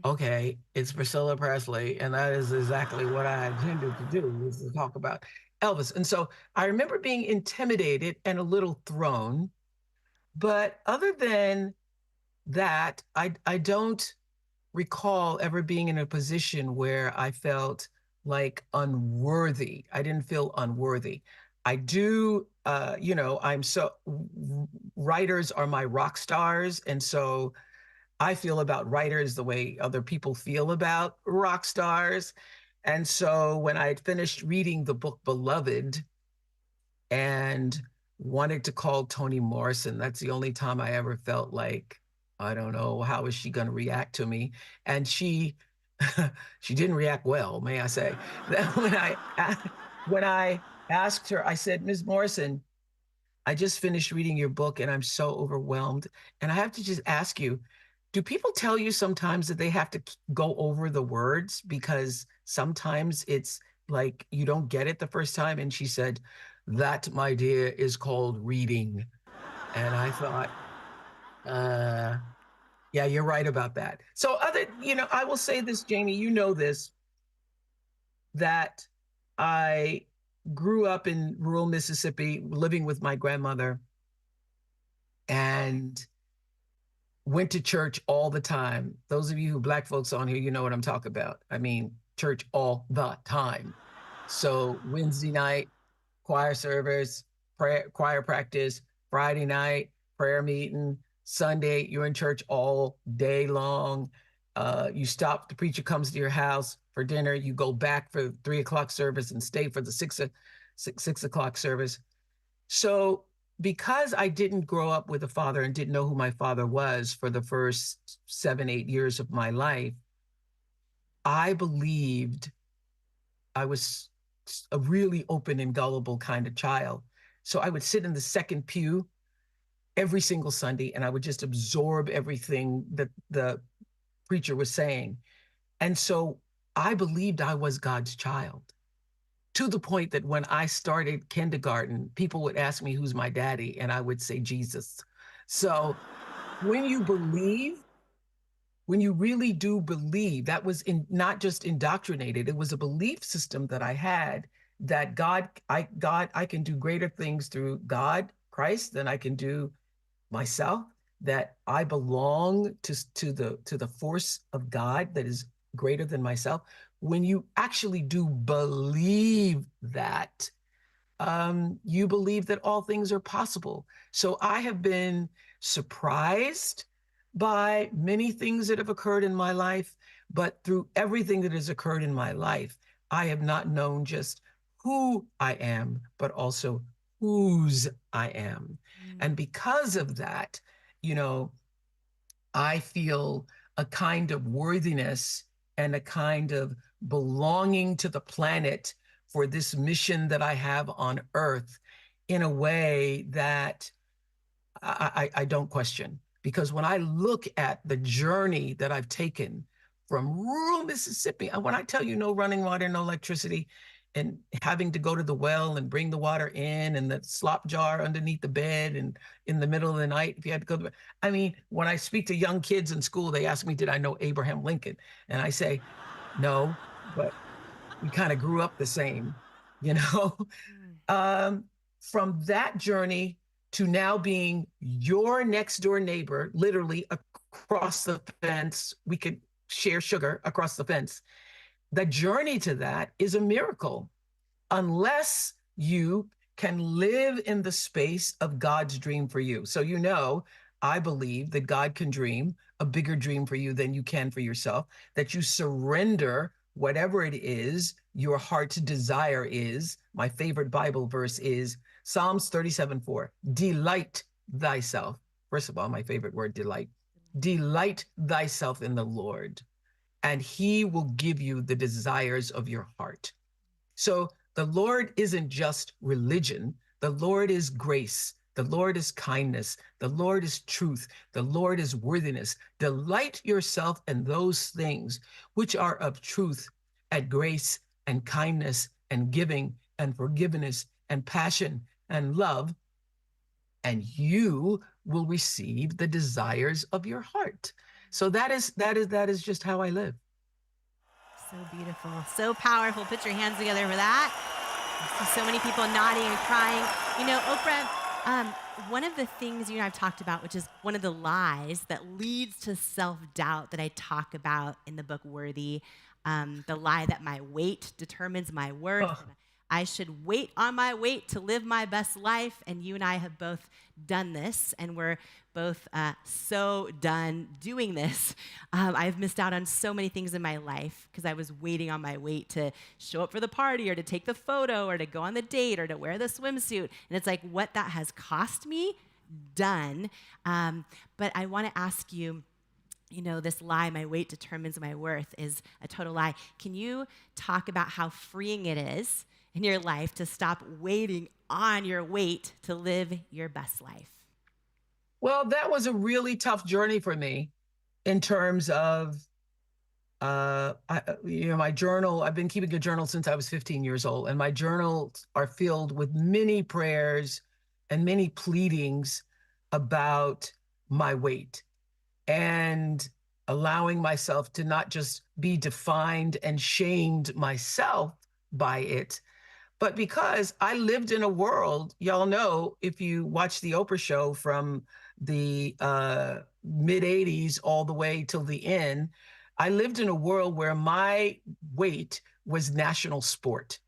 Okay, it's Priscilla Presley, and that is exactly what I intended to do, was to talk about Elvis. And so I remember being intimidated and a little thrown. But other than that, I don't recall ever being in a position where I felt like unworthy. I didn't feel unworthy. I do, writers are my rock stars. And so I feel about writers the way other people feel about rock stars. And so when I had finished reading the book Beloved and wanted to call Toni Morrison, that's the only time I ever felt like, I don't know, how is she going to react to me? And she didn't react well, may I say. When I asked her, I said, "Ms. Morrison, I just finished reading your book and I'm so overwhelmed. And I have to just ask you, do people tell you sometimes that they have to go over the words because sometimes it's like you don't get it the first time? And she said, that, my dear, is called reading. And I thought, yeah, you're right about that. So I will say this, Jamie, you know this, that I grew up in rural Mississippi, living with my grandmother, and went to church all the time. Those of you who Black folks on here, you know what I'm talking about. I mean, church all the time. So Wednesday night, choir service, choir practice, Friday night, prayer meeting, Sunday, you're in church all day long. You stop, the preacher comes to your house for dinner, you go back for the 3 o'clock service and stay for the 6 o'clock service. So because I didn't grow up with a father and didn't know who my father was for the first 7, 8 years of my life, I believed I was a really open and gullible kind of child. So I would sit in the second pew every single Sunday and I would just absorb everything that the preacher was saying. And so I believed I was God's child, to the point that when I started kindergarten, people would ask me, who's my daddy? And I would say, Jesus. So when you believe, when you really do believe, that was not just indoctrinated, it was a belief system that I had, that I can do greater things through God, Christ, than I can do myself, that I belong to the force of God that is greater than myself. When you actually do believe that, you believe that all things are possible. So I have been surprised by many things that have occurred in my life, but through everything that has occurred in my life, I have not known just who I am, but also whose I am. And because of that, I feel a kind of worthiness and a kind of belonging to the planet for this mission that I have on Earth in a way that I don't question. Because when I look at the journey that I've taken from rural Mississippi, and when I tell you no running water, no electricity, and having to go to the well and bring the water in, and the slop jar underneath the bed, and in the middle of the night, if you had to go to bed. I mean, when I speak to young kids in school, they ask me, did I know Abraham Lincoln? And I say, no, but we kind of grew up the same, From that journey to now being your next door neighbor, literally across the fence, we could share sugar across the fence. The journey to that is a miracle, unless you can live in the space of God's dream for you. So, I believe that God can dream a bigger dream for you than you can for yourself, that you surrender whatever it is your heart's desire is. My favorite Bible verse is Psalms 37:4, delight thyself. First of all, my favorite word, delight. Delight thyself in the Lord, and he will give you the desires of your heart. So the Lord isn't just religion. The Lord is grace. The Lord is kindness. The Lord is truth. The Lord is worthiness. Delight yourself in those things which are of truth and grace and kindness and giving and forgiveness and passion and love, and you will receive the desires of your heart. So that is just how I live. So beautiful, so powerful. Put your hands together for that. I see so many people nodding and crying. Oprah, one of the things you and I have talked about, which is one of the lies that leads to self-doubt that I talk about in the book Worthy, the lie that my weight determines my worth. Oh. I should wait on my weight to live my best life. And you and I have both done this, and we're both so done doing this. I've missed out on so many things in my life because I was waiting on my weight to show up for the party or to take the photo or to go on the date or to wear the swimsuit. And it's like what that has cost me, done. But I want to ask you, this lie, my weight determines my worth, is a total lie. Can you talk about how freeing it is in your life to stop waiting on your weight to live your best life? Well, that was a really tough journey for me in terms of, my journal. I've been keeping a journal since I was 15 years old, and my journals are filled with many prayers and many pleadings about my weight and allowing myself to not just be defined and shamed myself by it, but because I lived in a world, y'all know, if you watch the Oprah show from the mid 80s all the way till the end, I lived in a world where my weight was national sport,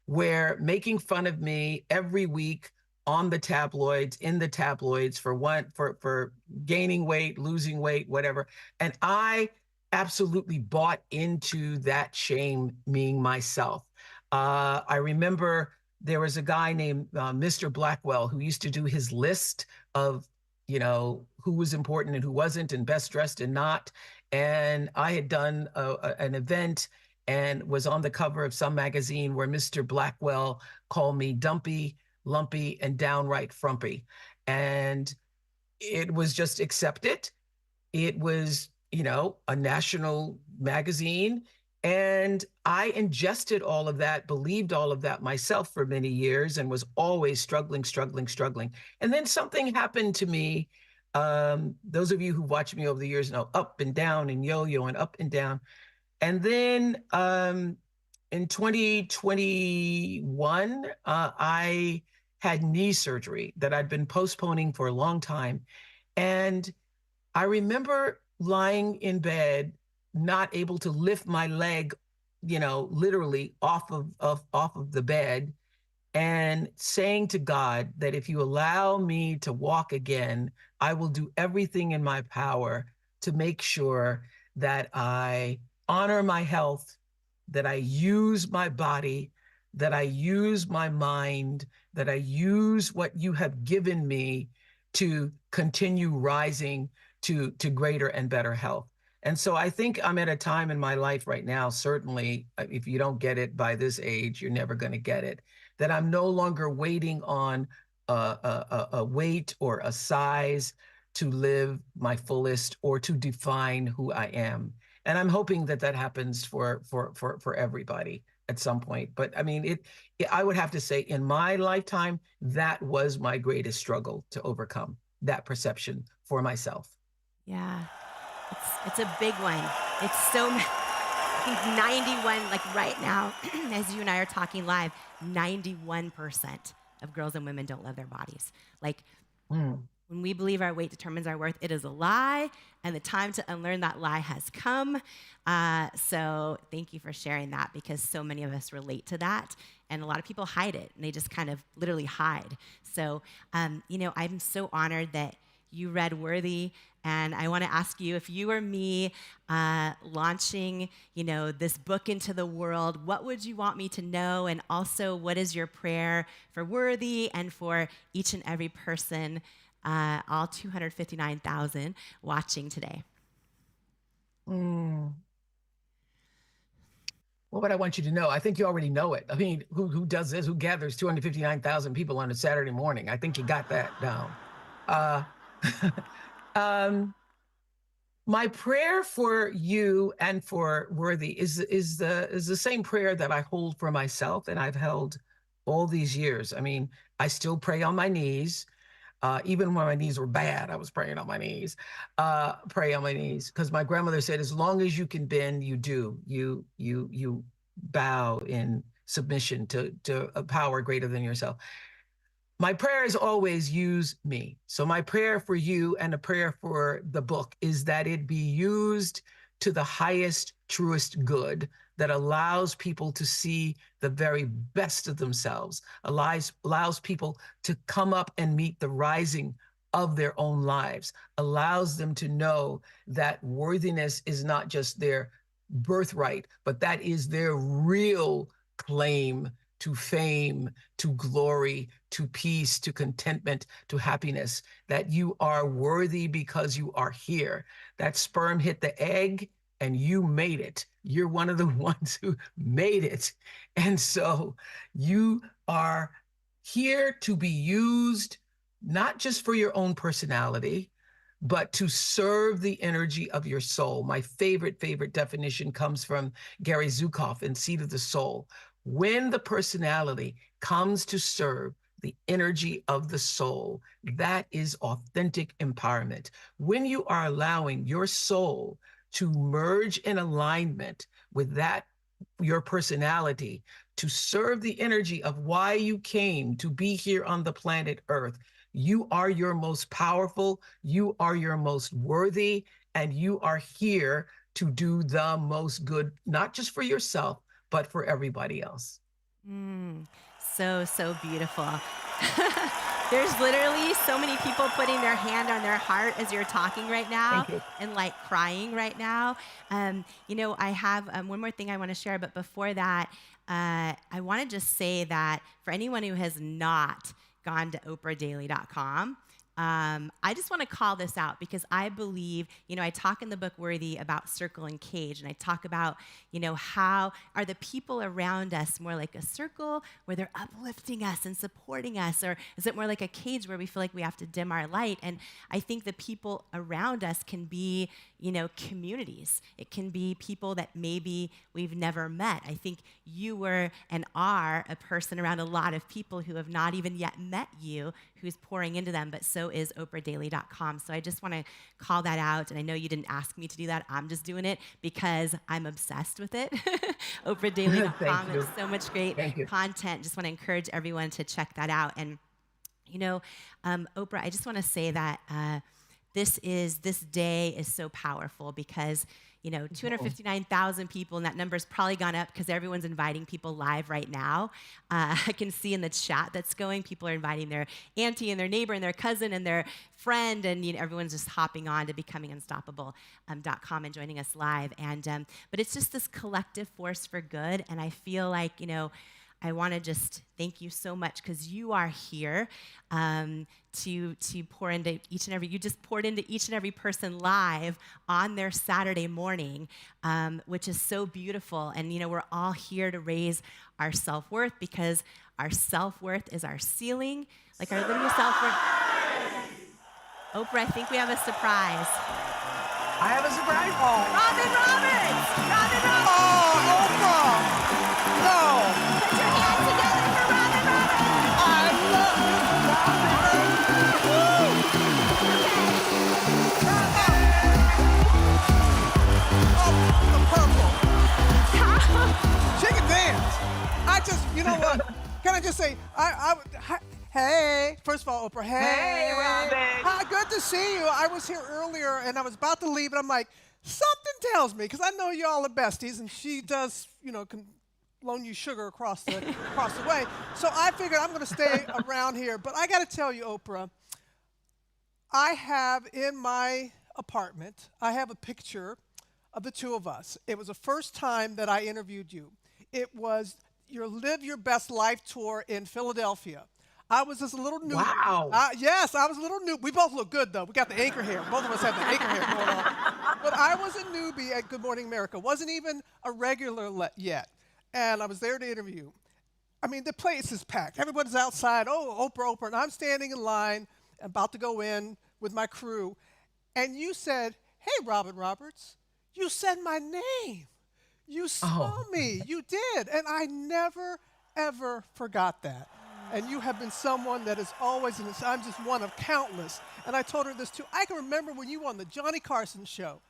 where making fun of me every week on the tabloids, in the tabloids for gaining weight, losing weight, whatever. And I absolutely bought into that shaming myself. I remember there was a guy named Mr. Blackwell who used to do his list of, who was important and who wasn't and best dressed and not. And I had done an event and was on the cover of some magazine where Mr. Blackwell called me dumpy, lumpy, and downright frumpy. And it was just accepted. It was, a national magazine. And I ingested all of that, believed all of that myself for many years, and was always struggling. And then something happened to me. Those of you who watched me over the years know up and down and yo-yo and up and down. And then in 2021, I had knee surgery that I'd been postponing for a long time. And I remember lying in bed, not able to lift my leg, literally off of the bed, and saying to God that if you allow me to walk again, I will do everything in my power to make sure that I honor my health, that I use my body, that I use my mind, that I use what you have given me to continue rising to greater and better health. And so I think I'm at a time in my life right now, certainly, if you don't get it by this age, you're never going to get it, that I'm no longer waiting on a weight or a size to live my fullest or to define who I am. And I'm hoping that that happens for everybody at some point. But I mean, I would have to say in my lifetime, that was my greatest struggle to overcome, that perception for myself. Yeah, it's a big one. It's so, I think 91, like right now, as you and I are talking live, 91% of girls and women don't love their bodies. Like, when we believe our weight determines our worth, it is a lie, and the time to unlearn that lie has come. So thank you for sharing that, because so many of us relate to that, and a lot of people hide it, and they just kind of literally hide. So, I'm so honored that you read Worthy, and I want to ask you, if you were me launching, this book into the world, what would you want me to know? And also, what is your prayer for Worthy and for each and every person, all 259,000 watching today? What would I want you to know? I think you already know it. I mean, who does this? Who gathers 259,000 people on a Saturday morning? I think you got that down. My prayer for you and for Worthy is the same prayer that I hold for myself, and I've held all these years. I mean, I still pray on my knees. Even when my knees were bad, I was praying on my knees. Pray on my knees, because my grandmother said, as long as you can bend, you do. You bow in submission to a power greater than yourself. My prayer is always use me. So my prayer for you and a prayer for the book is that it be used to the highest, truest good that allows people to see the very best of themselves, allows people to come up and meet the rising of their own lives, allows them to know that worthiness is not just their birthright, but that is their real claim to fame, to glory, to peace, to contentment, to happiness, that you are worthy because you are here. That sperm hit the egg, and you made it. You're one of the ones who made it. And so you are here to be used, not just for your own personality, but to serve the energy of your soul. My favorite definition comes from Gary Zukav in Seed of the Soul. When the personality comes to serve the energy of the soul, that is authentic empowerment. When you are allowing your soul to merge in alignment with that, your personality, to serve the energy of why you came to be here on the planet Earth, you are your most powerful, you are your most worthy, and you are here to do the most good, not just for yourself, but for everybody else. So beautiful. There's literally so many people putting their hand on their heart as you're talking right now and like crying right now. I have one more thing I want to share, but before that, I want to just say that for anyone who has not gone to oprahdaily.com, I just want to call this out because I believe, I talk in the book Worthy about circle and cage, and I talk about, how are the people around us more like a circle where they're uplifting us and supporting us, or is it more like a cage where we feel like we have to dim our light? And I think the people around us can be, communities. It can be people that maybe we've never met. I think you were and are a person around a lot of people who have not even yet met you, who's pouring into them, but so is oprahdaily.com. So I just want to call that out, and I know you didn't ask me to do that. I'm just doing it because I'm obsessed with it. oprahdaily.com has so much great content. Just want to encourage everyone to check that out. And, Oprah, I just want to say that this day is so powerful because 259,000 people, and that number's probably gone up because everyone's inviting people live right now. I can see in the chat that's going, people are inviting their auntie and their neighbor and their cousin and their friend, and everyone's just hopping on to becomingunstoppable.com and joining us live. And but it's just this collective force for good, and I feel like I want to just thank you so much because you are here to pour into each and every. You just poured into each and every person live on their Saturday morning, which is so beautiful. And we're all here to raise our self-worth because our self-worth is our ceiling, like our literal self-worth. Oprah, I think we have a surprise. I have a surprise. Robin Roberts! Robin Roberts! Oh, Oprah! No! Put your hands together for Robin Roberts! I love the purple. She can dance. I just, you know what? Can I just say, hey, first of all, Oprah, hey. Hey, Robin. Hi, good to see you. I was here earlier, and I was about to leave, and I'm like, something tells me, because I know y'all are besties, and she does, can loan you sugar across the way. So I figured I'm going to stay around here. But I got to tell you, Oprah, I have in my apartment, I have a picture of the two of us. It was the first time that I interviewed you. It was your Live Your Best Life tour in Philadelphia. I was just a little newbie. Wow. Yes, I was a little new. We both look good, though. We got the anchor hair. Both of us have the anchor hair going on. But I was a newbie at Good Morning America. Wasn't even a regular yet. And I was there to interview. I mean, the place is packed. Everybody's outside. Oh, Oprah, Oprah. And I'm standing in line, about to go in with my crew. And you said, hey, Robin Roberts, you said my name. You saw me. You did. And I never, ever forgot that. And you have been someone that is always, I'm just one of countless. And I told her this too. I can remember when you were on the Johnny Carson show.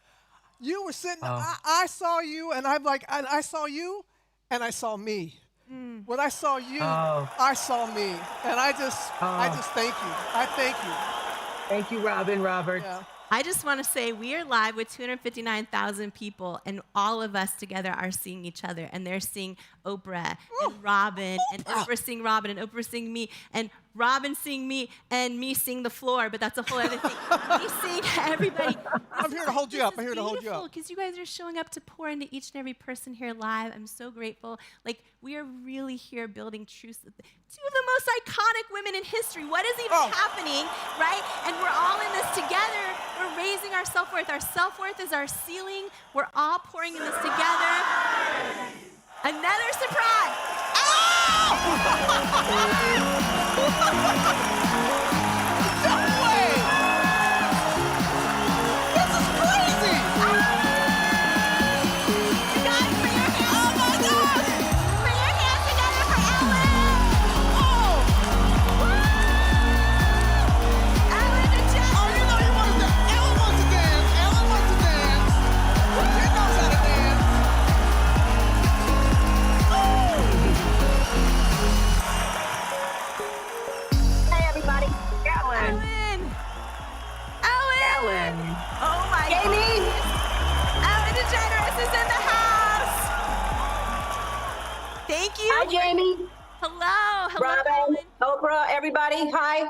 You were sitting, I saw you, and I'm like, I saw you, and I saw me. When I saw you, I saw me. And I just thank you. I thank you. Thank you, Robin Roberts. Yeah. I just want to say we are live with 259,000 people, and all of us together are seeing each other, and they're seeing Oprah and Robin, and Oprah seeing Robin, and Oprah seeing me. And Robin sing me and me sing the floor, but that's a whole other thing. We sing everybody. I'm here to hold you up. I'm here to hold you up. Because you guys are showing up to pour into each and every person here live. I'm so grateful. Like, we are really here building truths. Two of the most iconic women in history. What is even happening, right? And we're all in this together. We're raising our self-worth. Our self-worth is our ceiling. We're all pouring in this together. Another surprise. No way! This is crazy! You guys, put your hands. Oh my gosh! Put your hands together for Ellen. Ellen DeGeneres. Oh, you know you want to dance. Ellen wants to dance. Ellen wants to dance. She knows how to dance. Hey, everybody. Ellen. Ellen. Oh my Jamie. goodness. Ellen DeGeneres is in the house. Thank you. Hi, Jamie. Hello. Hello. Robin, Oprah, everybody. Hi.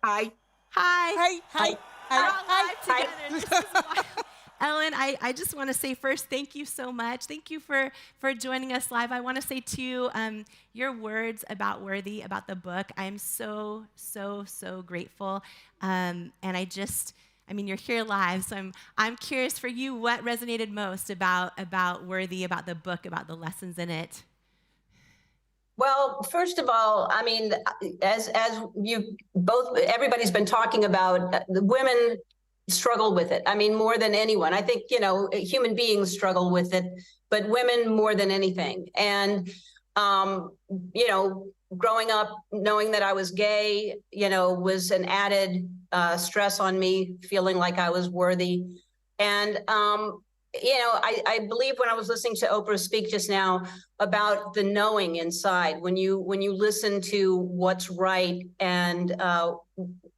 Hi. Hi. Hey, hey, We're all Hi. live together. This is wild. Ellen, I just want to say first, thank you so much. Thank you for joining us live. I want to say too, your words about Worthy, about the book, I am so, so, so grateful. And you're here live, so I'm curious for you, what resonated most about Worthy, about the book, about the lessons in it? Well, first of all, I mean, as you both, everybody's been talking about, the women struggle with it. I mean, more than anyone. I think, human beings struggle with it, but women more than anything. And, growing up, knowing that I was gay, was an added stress on me, feeling like I was worthy. And, I believe when I was listening to Oprah speak just now about the knowing inside, when you listen to what's right and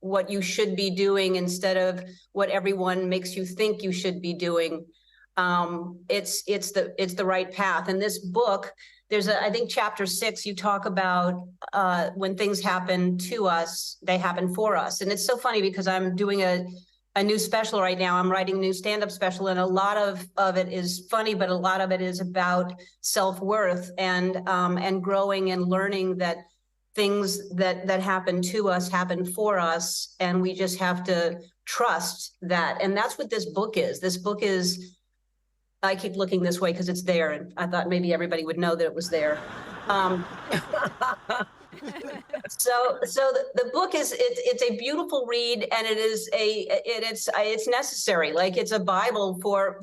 what you should be doing instead of what everyone makes you think you should be doing, it's the right path. And this book, I think chapter 6, you talk about when things happen to us, they happen for us. And it's so funny because I'm doing a new special right now. I'm writing a new stand-up special, and a lot of it is funny, but a lot of it is about self-worth and growing and learning that things that happen to us happen for us, and we just have to trust that. And that's what this book is. This book is, I keep looking this way because it's there, and I thought maybe everybody would know that it was there. So the book it's a beautiful read, and it's necessary. Like, it's a Bible for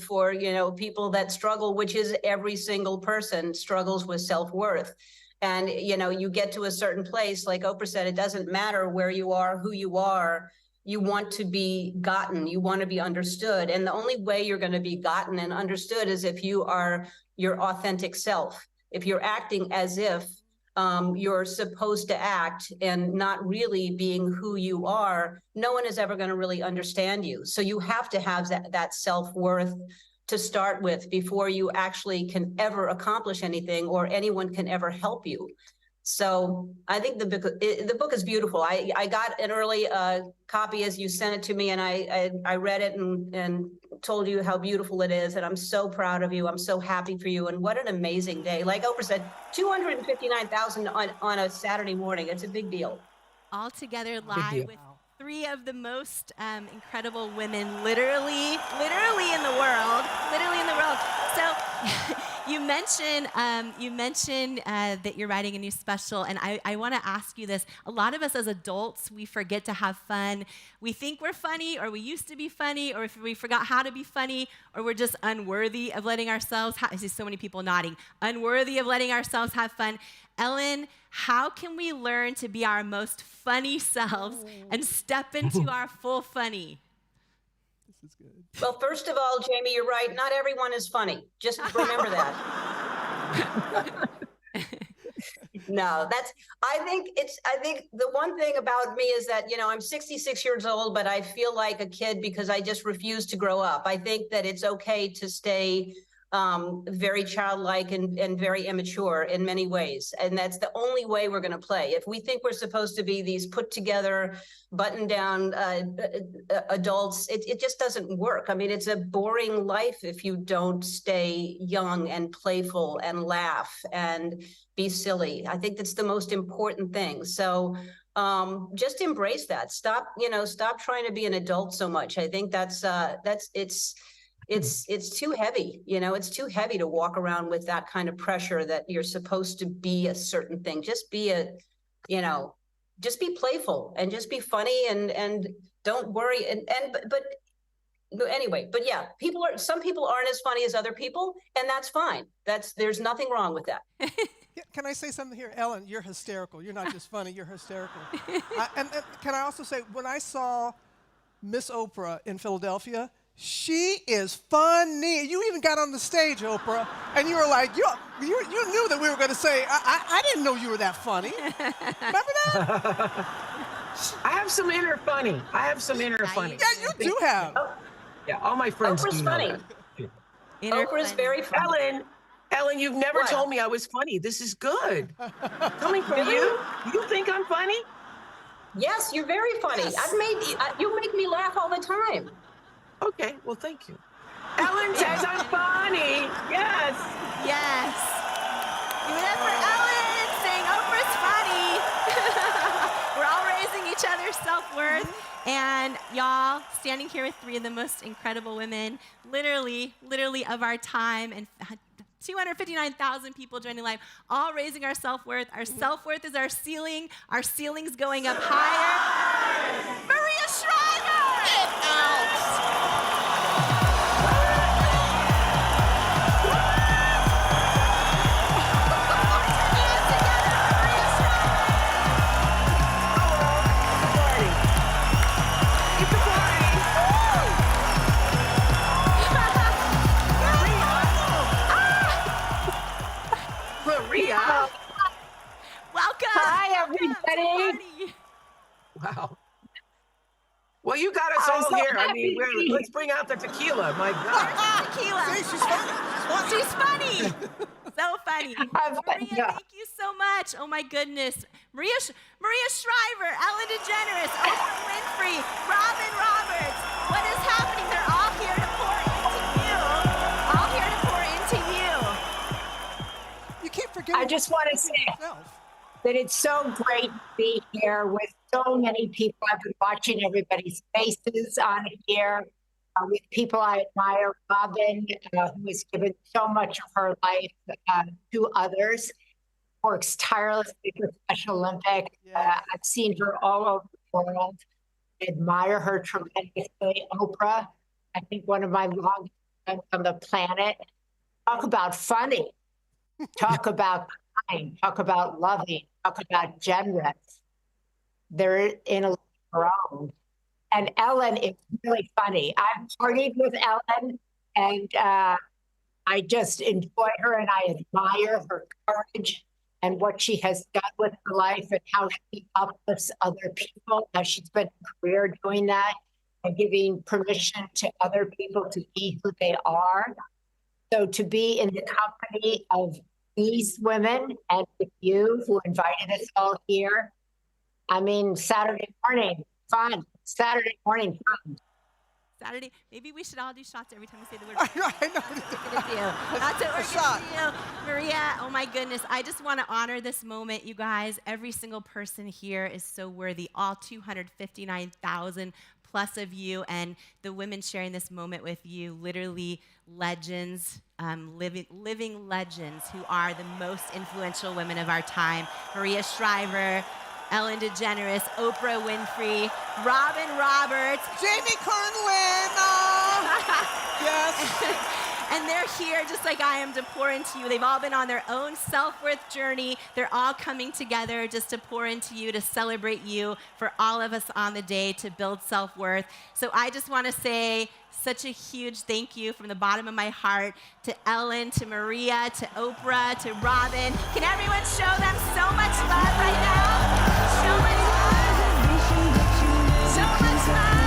people that struggle, which is every single person struggles with self-worth. And you get to a certain place, like Oprah said, it doesn't matter where you are, who you are. You want to be gotten, you want to be understood. And the only way you're going to be gotten and understood is if you are your authentic self. If you're acting as if you're supposed to act and not really being who you are, no one is ever going to really understand you. So you have to have that self-worth to start with before you actually can ever accomplish anything or anyone can ever help you. So I think the book is beautiful. I got an early copy as you sent it to me, and I read it and told you how beautiful it is. And I'm so proud of you. I'm so happy for you. And what an amazing day. Like Oprah said, 259,000 on a Saturday morning. It's a big deal. All together live with 3 of the most incredible women literally in the world. So you mentioned that you're writing a new special, and I want to ask you this. A lot of us as adults, we forget to have fun. We think we're funny, or we used to be funny, or if we forgot how to be funny, or we're just unworthy of letting ourselves I see so many people nodding, unworthy of letting ourselves have fun. Ellen, how can we learn to be our most funny selves and step into our full funny? This is good. Well, first of all, Jamie, you're right. Not everyone is funny. Just remember that. No, I think the one thing about me is that, I'm 66 years old, but I feel like a kid because I just refuse to grow up. I think that it's okay to stay very childlike and very immature in many ways. And that's the only way we're going to play. If we think we're supposed to be these put together, button down adults, it just doesn't work. I mean, it's a boring life if you don't stay young and playful and laugh and be silly. I think that's the most important thing. So just embrace that. Stop trying to be an adult so much. I think it's too heavy. It's too heavy to walk around with that kind of pressure that you're supposed to be a certain thing. Just be just be playful and just be funny and don't worry. But anyway, but yeah, some people aren't as funny as other people, and that's fine. There's nothing wrong with that. Yeah, can I say something here? Ellen, you're hysterical. You're not just funny, you're hysterical. And can I also say, when I saw Miss Oprah in Philadelphia, she is funny. You even got on the stage, Oprah, and you were like, you knew that we were going to say, I didn't know you were that funny. Remember that? I have some inner funny. funny. Yeah, you do have. Yeah, all my friends Oprah's do know funny. that. Oprah's very funny. Ellen, you've never told me I was funny. This is good. Coming from you think I'm funny? Yes, you're very funny. Yes. You make me laugh all the time. Okay, well, thank you. Ellen says I'm funny. Yes. Yes. Give it up for Ellen saying Oprah's funny. We're all raising each other's self-worth. And y'all, standing here with three of the most incredible women, literally of our time, and 259,000 people joining live, all raising our self-worth. Our self-worth is our ceiling. Our ceiling's going up higher. Maria Shriver! Get out! Maria. Welcome. Hi, everybody. Wow. Well, you got us all here. I mean, let's bring out the tequila. My God. Tequila. See, she's funny. She's funny. So funny. Maria, thank you so much. Oh my goodness. Maria Shriver, Ellen DeGeneres, Oprah Winfrey, Robin Roberts. What is happening? They're all here to pour into you. All here to pour into you. You keep forgetting. I just want to say that it's so great to be here with so many people. I've been watching everybody's faces on here with people I admire. Robin, who has given so much of her life to others, works tirelessly for Special Olympics. I've seen her all over the world. I admire her tremendously. Oprah, I think one of my longest friends on the planet. Talk about funny. Talk about kind. Talk about loving. Talk about generous. They're in a her own. And Ellen is really funny. I've partied with Ellen, and I just enjoy her, and I admire her courage and what she has done with her life and how she uplifts other people. How she's spent a career doing that and giving permission to other people to be who they are. So to be in the company of these women and with you who invited us all here, I mean, Saturday morning, fun. Saturday morning, fun. Saturday, maybe we should all do shots every time we say the word. I know. That's what we're going to do. Maria, oh my goodness. I just want to honor this moment, you guys. Every single person here is so worthy. All 259,000 plus of you, and the women sharing this moment with you, literally legends, living legends who are the most influential women of our time. Maria Shriver, Ellen DeGeneres, Oprah Winfrey, Robin Roberts, Jamie Kern-Lin. Yes. And they're here just like I am to pour into you. They've all been on their own self-worth journey. They're all coming together just to pour into you, to celebrate you, for all of us on the day to build self-worth. So I just want to say such a huge thank you from the bottom of my heart to Ellen, to Maria, to Oprah, to Robin. Can everyone show them so much love right now? So much love. So much love.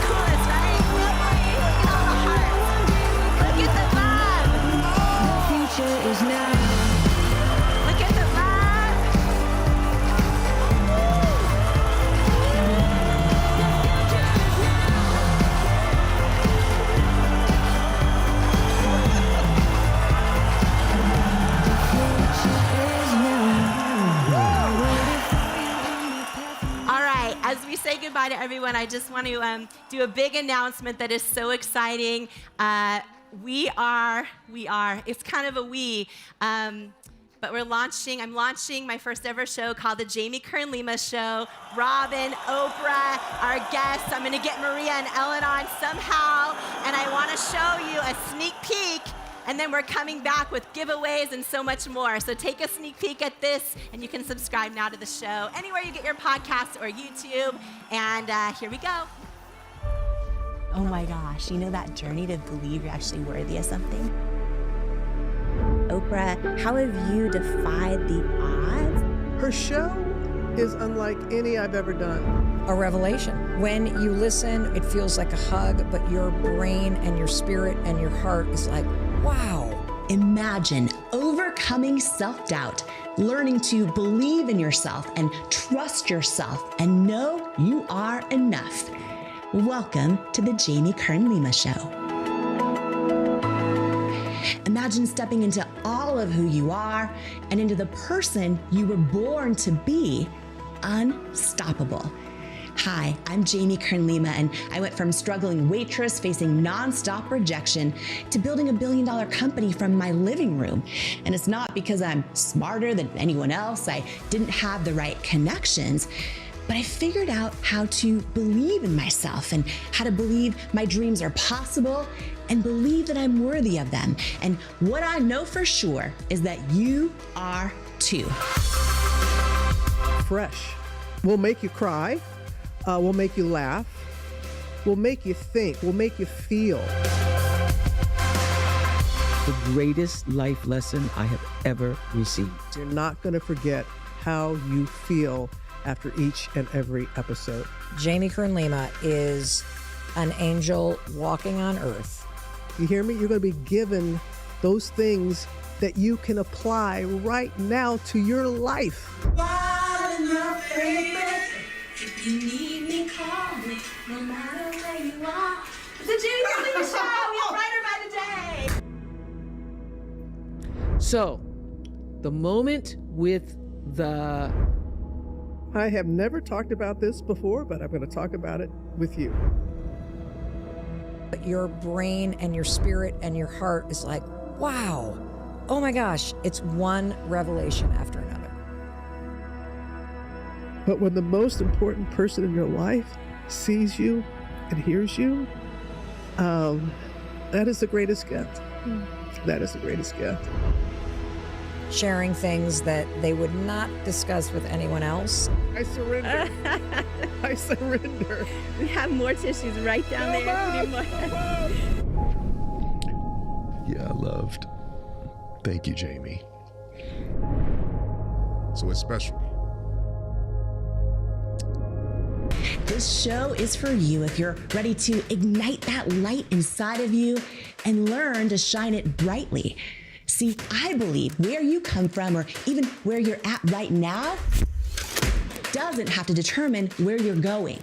Coolest, right? Look at all the hearts. goodbye to everyone, I just want to do a big announcement that is so exciting. It's kind of a we, but I'm launching my first ever show called The Jamie Kern-Lima Show. Robin, Oprah, our guests. I'm gonna get Maria and Ellen on somehow, and I wanna show you a sneak peek, and then we're coming back with giveaways and so much more. So take a sneak peek at this, and you can subscribe now to the show, anywhere you get your podcasts or YouTube, and here we go. Oh my gosh, you know that journey to believe you're actually worthy of something? Oprah, how have you defied the odds? Her show is unlike any I've ever done. A revelation. When you listen, it feels like a hug, but your brain and your spirit and your heart is like, wow. Imagine overcoming self-doubt, learning to believe in yourself and trust yourself and know you are enough. Welcome to the Jamie Kern-Lima Show. Imagine stepping into all of who you are and into the person you were born to be, unstoppable. Hi, I'm Jamie Kern-Lima, and I went from struggling waitress facing nonstop rejection to building $1 billion company from my living room. And it's not because I'm smarter than anyone else. I didn't have the right connections. But I figured out how to believe in myself and how to believe my dreams are possible and believe that I'm worthy of them. And what I know for sure is that you are too. Fresh. We'll make you cry. We'll make you laugh. We'll make you think. We'll make you feel. The greatest life lesson I have ever received. You're not going to forget how you feel after each and every episode. Jamie Kern-Lima is an angel walking on earth. You hear me? You're going to be given those things that you can apply right now to your life. If you need me, call me, no matter where you are. It's the Jamie Kern-Lima Show. We have Writer by the Day. So, the moment with the... I have never talked about this before, but I'm going to talk about it with you. Your brain and your spirit and your heart is like, wow, oh my gosh, it's one revelation after another. But when the most important person in your life sees you and hears you, that is the greatest gift. That is the greatest gift. Sharing things that they would not discuss with anyone else. I surrender. I surrender. We have more tissues right down there. Yeah, loved. Thank you, Jamie. So it's special. This show is for you if you're ready to ignite that light inside of you and learn to shine it brightly. See, I believe where you come from or even where you're at right now doesn't have to determine where you're going.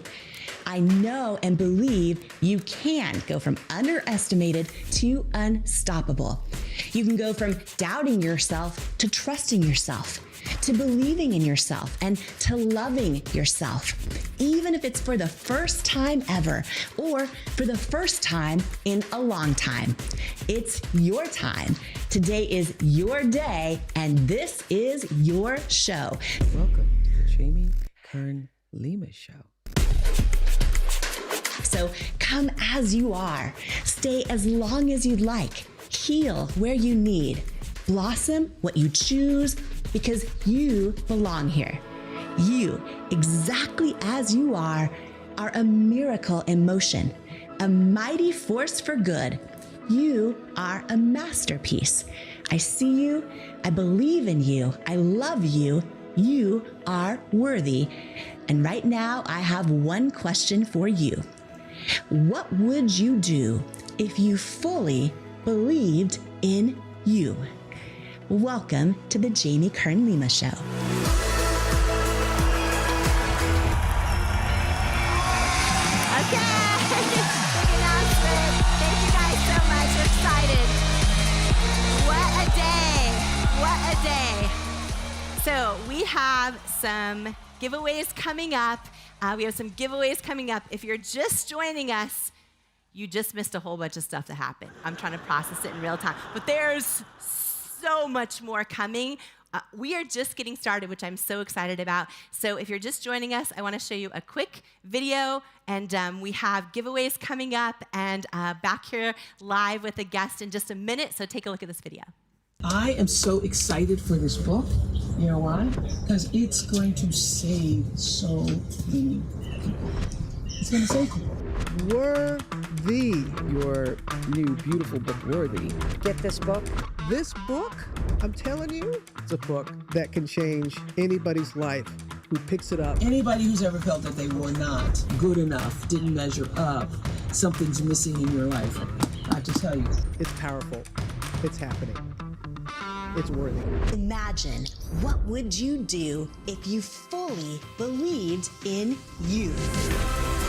I know and believe you can go from underestimated to unstoppable. You can go from doubting yourself to trusting yourself, to believing in yourself and to loving yourself, even if it's for the first time ever or for the first time in a long time. It's your time. Today is your day, and this is your show. Welcome to the Jamie Kern-Lima Show. So come as you are. Stay as long as you'd like. Heal where you need. Blossom what you choose, because you belong here. You, exactly as you are a miracle in motion, a mighty force for good. You are a masterpiece. I see you. I believe in you. I love you. You are worthy. And right now, I have one question for you. What would you do if you fully believed in you? Welcome to the Jamie Kern-Lima Show. Okay, big announcement. Thank you guys so much. We're excited. What a day. What a day. So we have some giveaways coming up. We have some giveaways coming up. If you're just joining us, you just missed a whole bunch of stuff that happened. I'm trying to process it in real time. But there's so much more coming. We are just getting started, which I'm so excited about. So if you're just joining us, I want to show you a quick video, and we have giveaways coming up, and back here live with a guest in just a minute. So take a look at this video. I am so excited for this book. You know why? Because it's going to save so many people. It's going to save people. Worthy. Your new beautiful book, Worthy. Get this book. This book, I'm telling you, it's a book that can change anybody's life who picks it up. Anybody who's ever felt that they were not good enough, didn't measure up, something's missing in your life, I have to tell you. It's powerful. It's happening. It's worthy. Imagine, what would you do if you fully believed in you?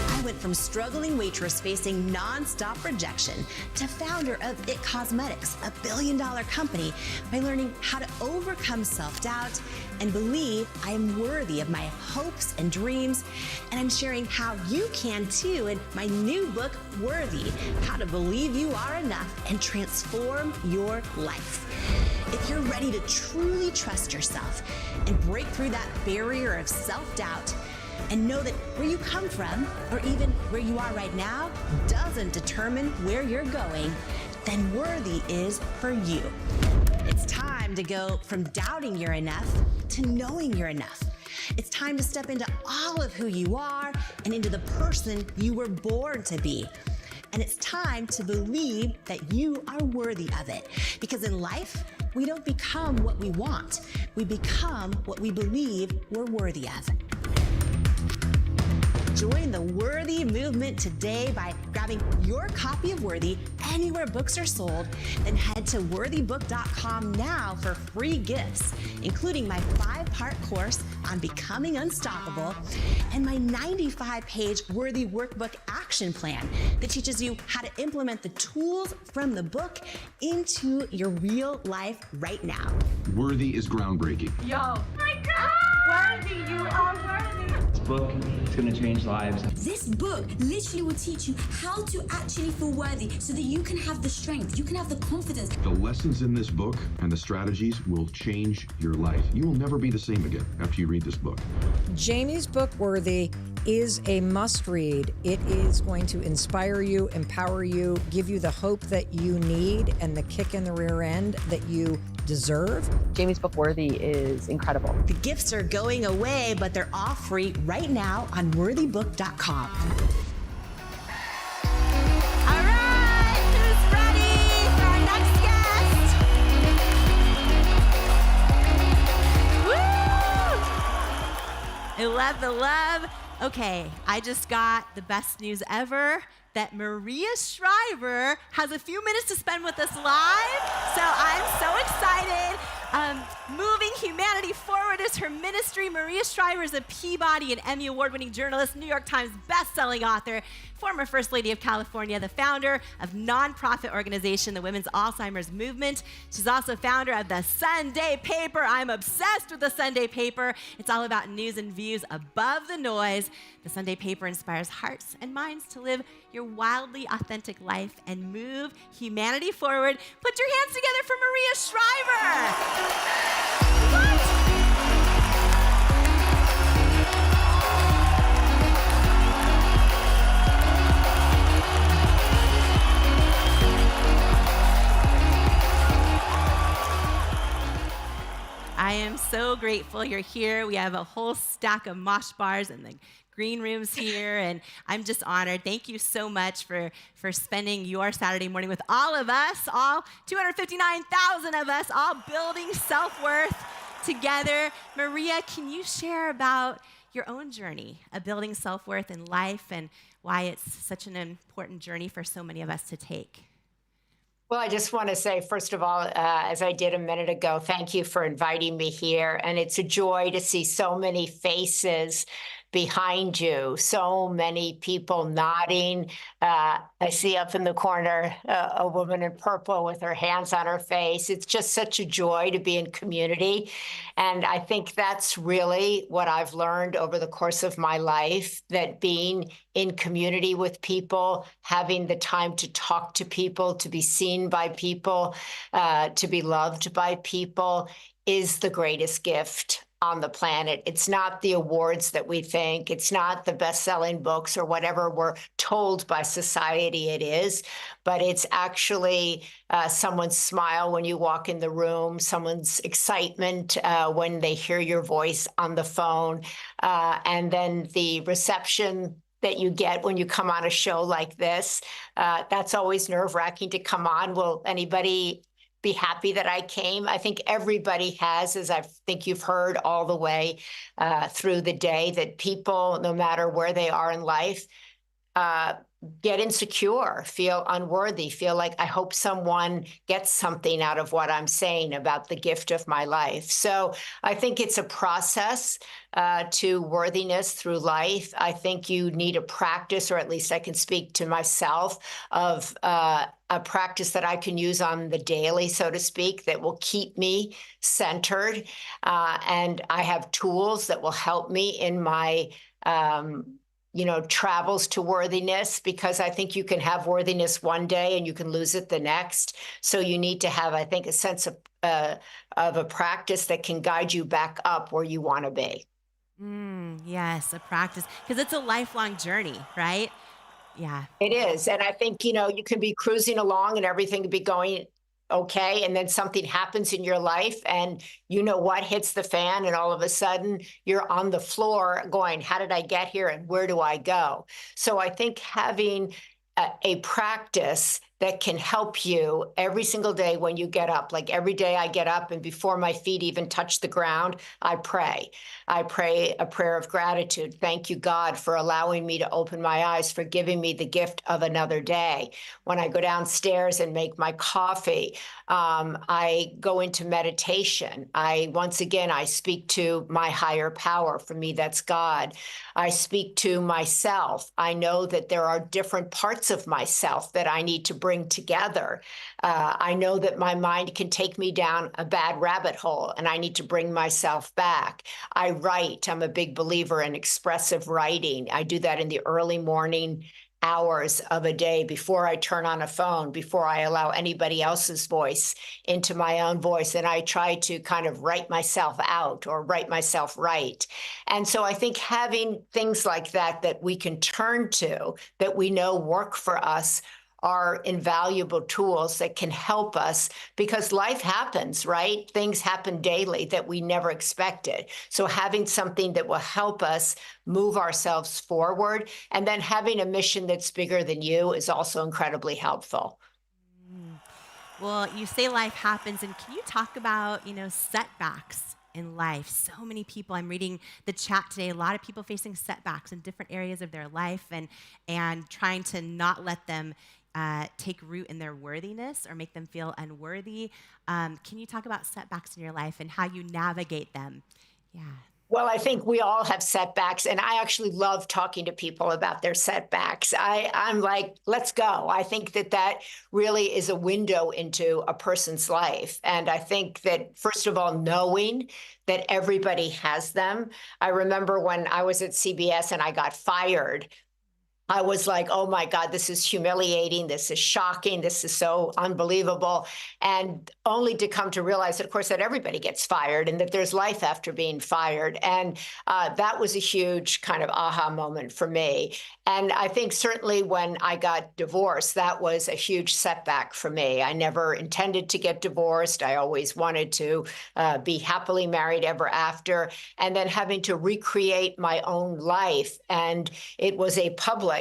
I went from struggling waitress facing nonstop rejection to founder of IT Cosmetics, a billion-dollar company, by learning how to overcome self-doubt and believe I am worthy of my hopes and dreams. And I'm sharing how you can too in my new book, Worthy, How to Believe You Are Enough and Transform Your Life. If you're ready to truly trust yourself and break through that barrier of self-doubt, and know that where you come from, or even where you are right now, doesn't determine where you're going, then Worthy is for you. It's time to go from doubting you're enough to knowing you're enough. It's time to step into all of who you are and into the person you were born to be. And it's time to believe that you are worthy of it. Because in life, we don't become what we want. We become what we believe we're worthy of. Join the Worthy movement today by grabbing your copy of Worthy anywhere books are sold. Then head to worthybook.com now for free gifts, including my 5-part course on becoming unstoppable and my 95-page Worthy Workbook Action Plan that teaches you how to implement the tools from the book into your real life right now. Worthy is groundbreaking. Yo. My God! Worthy, you are worthy. This book is going to change lives. This book literally will teach you how to actually feel worthy so that you can have the strength, you can have the confidence. The lessons in this book and the strategies will change your life. You will never be the same again after you read this book. Jamie's book, Worthy, is a must read. It is going to inspire you, empower you, give you the hope that you need and the kick in the rear end that you deserve. Jamie's book, Worthy, is incredible. The gifts are going away, but they're all free right now on worthybook.com. All right, who's ready for our next guest? Woo! I love the love. Okay, I just got the best news ever, that Maria Shriver has a few minutes to spend with us live. So I'm so excited. Moving Humanity Forward is her ministry. Maria Shriver is a Peabody and Emmy Award-winning journalist, New York Times best-selling author, former First Lady of California, the founder of nonprofit organization, the Women's Alzheimer's Movement. She's also founder of the Sunday Paper. I'm obsessed with the Sunday Paper. It's all about news and views above the noise. The Sunday Paper inspires hearts and minds to live your wildly authentic life and move humanity forward. Put your hands together for Maria Shriver. I am so grateful you're here. We have a whole stack of mosh bars in the green rooms here, and I'm just honored. Thank you so much for spending your Saturday morning with all of us, all 259,000 of us, all building self-worth together. Maria, can you share about your own journey of building self-worth in life and why it's such an important journey for so many of us to take? Well, I just want to say, first of all, as I did a minute ago, thank you for inviting me here. And it's a joy to see so many faces behind you. So many people nodding. I see up in the corner a woman in purple with her hands on her face. It's just such a joy to be in community. And I think that's really what I've learned over the course of my life, that being in community with people, having the time to talk to people, to be seen by people, to be loved by people is the greatest gift on the planet. It's not the awards that we think, it's not the best-selling books or whatever we're told by society it is, but it's actually someone's smile when you walk in the room, someone's excitement when they hear your voice on the phone, and then the reception that you get when you come on a show like this. That's always nerve-wracking to come on. Will anybody be happy that I came? I think everybody has, as I think you've heard all the way through the day, that people, no matter where they are in life, get insecure, feel unworthy, feel like I hope someone gets something out of what I'm saying about the gift of my life. So I think it's a process to worthiness through life. I think you need a practice, or at least I can speak to myself, of a practice that I can use on the daily, so to speak, that will keep me centered. And I have tools that will help me in my travels to worthiness, because I think you can have worthiness one day and you can lose it the next. So you need to have, I think, a sense of a practice that can guide you back up where you want to be. Yes, a practice, because it's a lifelong journey, right? Yeah. It is. And I think, you can be cruising along and everything can be going okay, and then something happens in your life and what hits the fan, and all of a sudden you're on the floor going, how did I get here and where do I go? So I think having a practice that can help you every single day when you get up. Like every day I get up and before my feet even touch the ground, I pray. I pray a prayer of gratitude. Thank you, God, for allowing me to open my eyes, for giving me the gift of another day. When I go downstairs and make my coffee, I go into meditation. Once again, I speak to my higher power. For me, that's God. I speak to myself. I know that there are different parts of myself that I need to bring together. I know that my mind can take me down a bad rabbit hole and I need to bring myself back. I write. I'm a big believer in expressive writing. I do that in the early morning hours of a day before I turn on a phone, before I allow anybody else's voice into my own voice. And I try to kind of write myself out or write myself right. And so I think having things like that we can turn to, that we know work for us, are invaluable tools that can help us, because life happens, right? Things happen daily that we never expected. So having something that will help us move ourselves forward, and then having a mission that's bigger than you, is also incredibly helpful. Well, you say life happens, and can you talk about, setbacks in life? So many people, I'm reading the chat today, a lot of people facing setbacks in different areas of their life, and trying to not let them take root in their worthiness or make them feel unworthy. Can you talk about setbacks in your life and how you navigate them? Yeah. Well, I think we all have setbacks, and I actually love talking to people about their setbacks. I'm like, let's go. I think that really is a window into a person's life. And I think that, first of all, knowing that everybody has them. I remember when I was at CBS and I got fired, I was like, oh my God, this is humiliating. This is shocking. This is so unbelievable. And only to come to realize, of course, that everybody gets fired and that there's life after being fired. And that was a huge kind of aha moment for me. And I think certainly when I got divorced, that was a huge setback for me. I never intended to get divorced. I always wanted to be happily married ever after. And then having to recreate my own life. And it was a public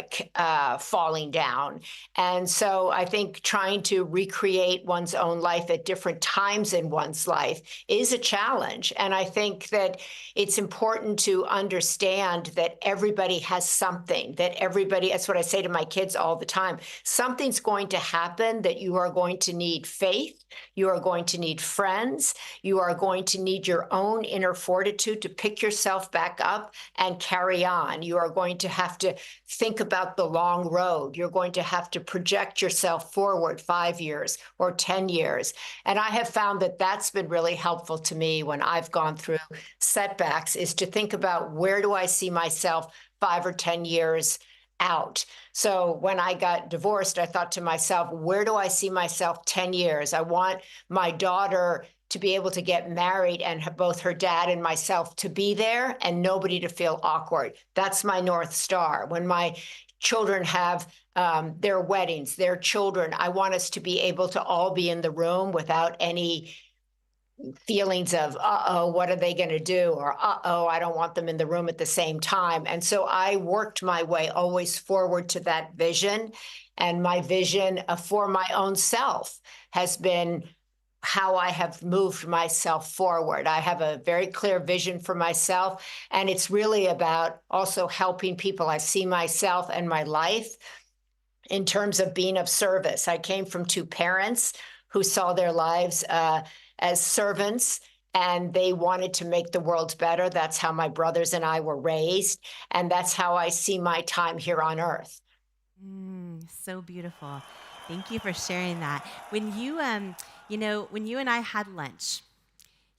falling down. And so I think trying to recreate one's own life at different times in one's life is a challenge. And I think that it's important to understand that everybody has something, that that everybody, that's what I say to my kids all the time. Something's going to happen that you are going to need faith. You are going to need friends. You are going to need your own inner fortitude to pick yourself back up and carry on. You are going to have to think about the long road. You're going to have to project yourself forward 5 years or 10 years. And I have found that that's been really helpful to me when I've gone through setbacks, is to think about, where do I see myself 5 or 10 years out? So when I got divorced, I thought to myself, where do I see myself 10 years? I want my daughter to be able to get married and have both her dad and myself to be there and nobody to feel awkward. That's my North Star. When my children have their weddings, their children, I want us to be able to all be in the room without any feelings of, uh-oh, what are they going to do? Or, uh-oh, I don't want them in the room at the same time. And so I worked my way always forward to that vision. And my vision for my own self has been how I have moved myself forward. I have a very clear vision for myself, and it's really about also helping people. I see myself and my life in terms of being of service. I came from 2 parents who saw their lives as servants, and they wanted to make the world better. That's how my brothers and I were raised, and that's how I see my time here on earth. So beautiful. Thank you for sharing that. When you, when you and I had lunch,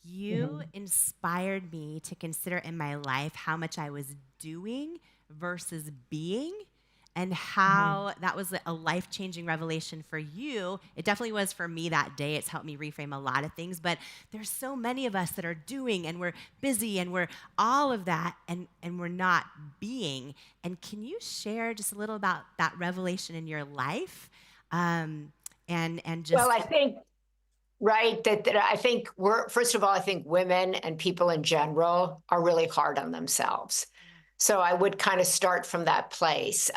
you inspired me to consider in my life how much I was doing versus being, and how that was a life-changing revelation for you. It definitely was for me that day. It's helped me reframe a lot of things, but there's so many of us that are doing, and we're busy, and we're all of that, and we're not being. And can you share just a little about that revelation in your life? And just... Well, I think, right, that I think first of all, I think women and people in general are really hard on themselves. So I would kind of start from that place.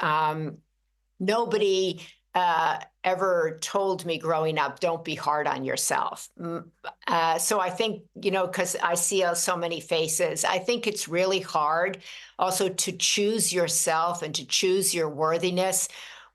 Nobody ever told me growing up, don't be hard on yourself. So I think, because I see so many faces, I think it's really hard also to choose yourself and to choose your worthiness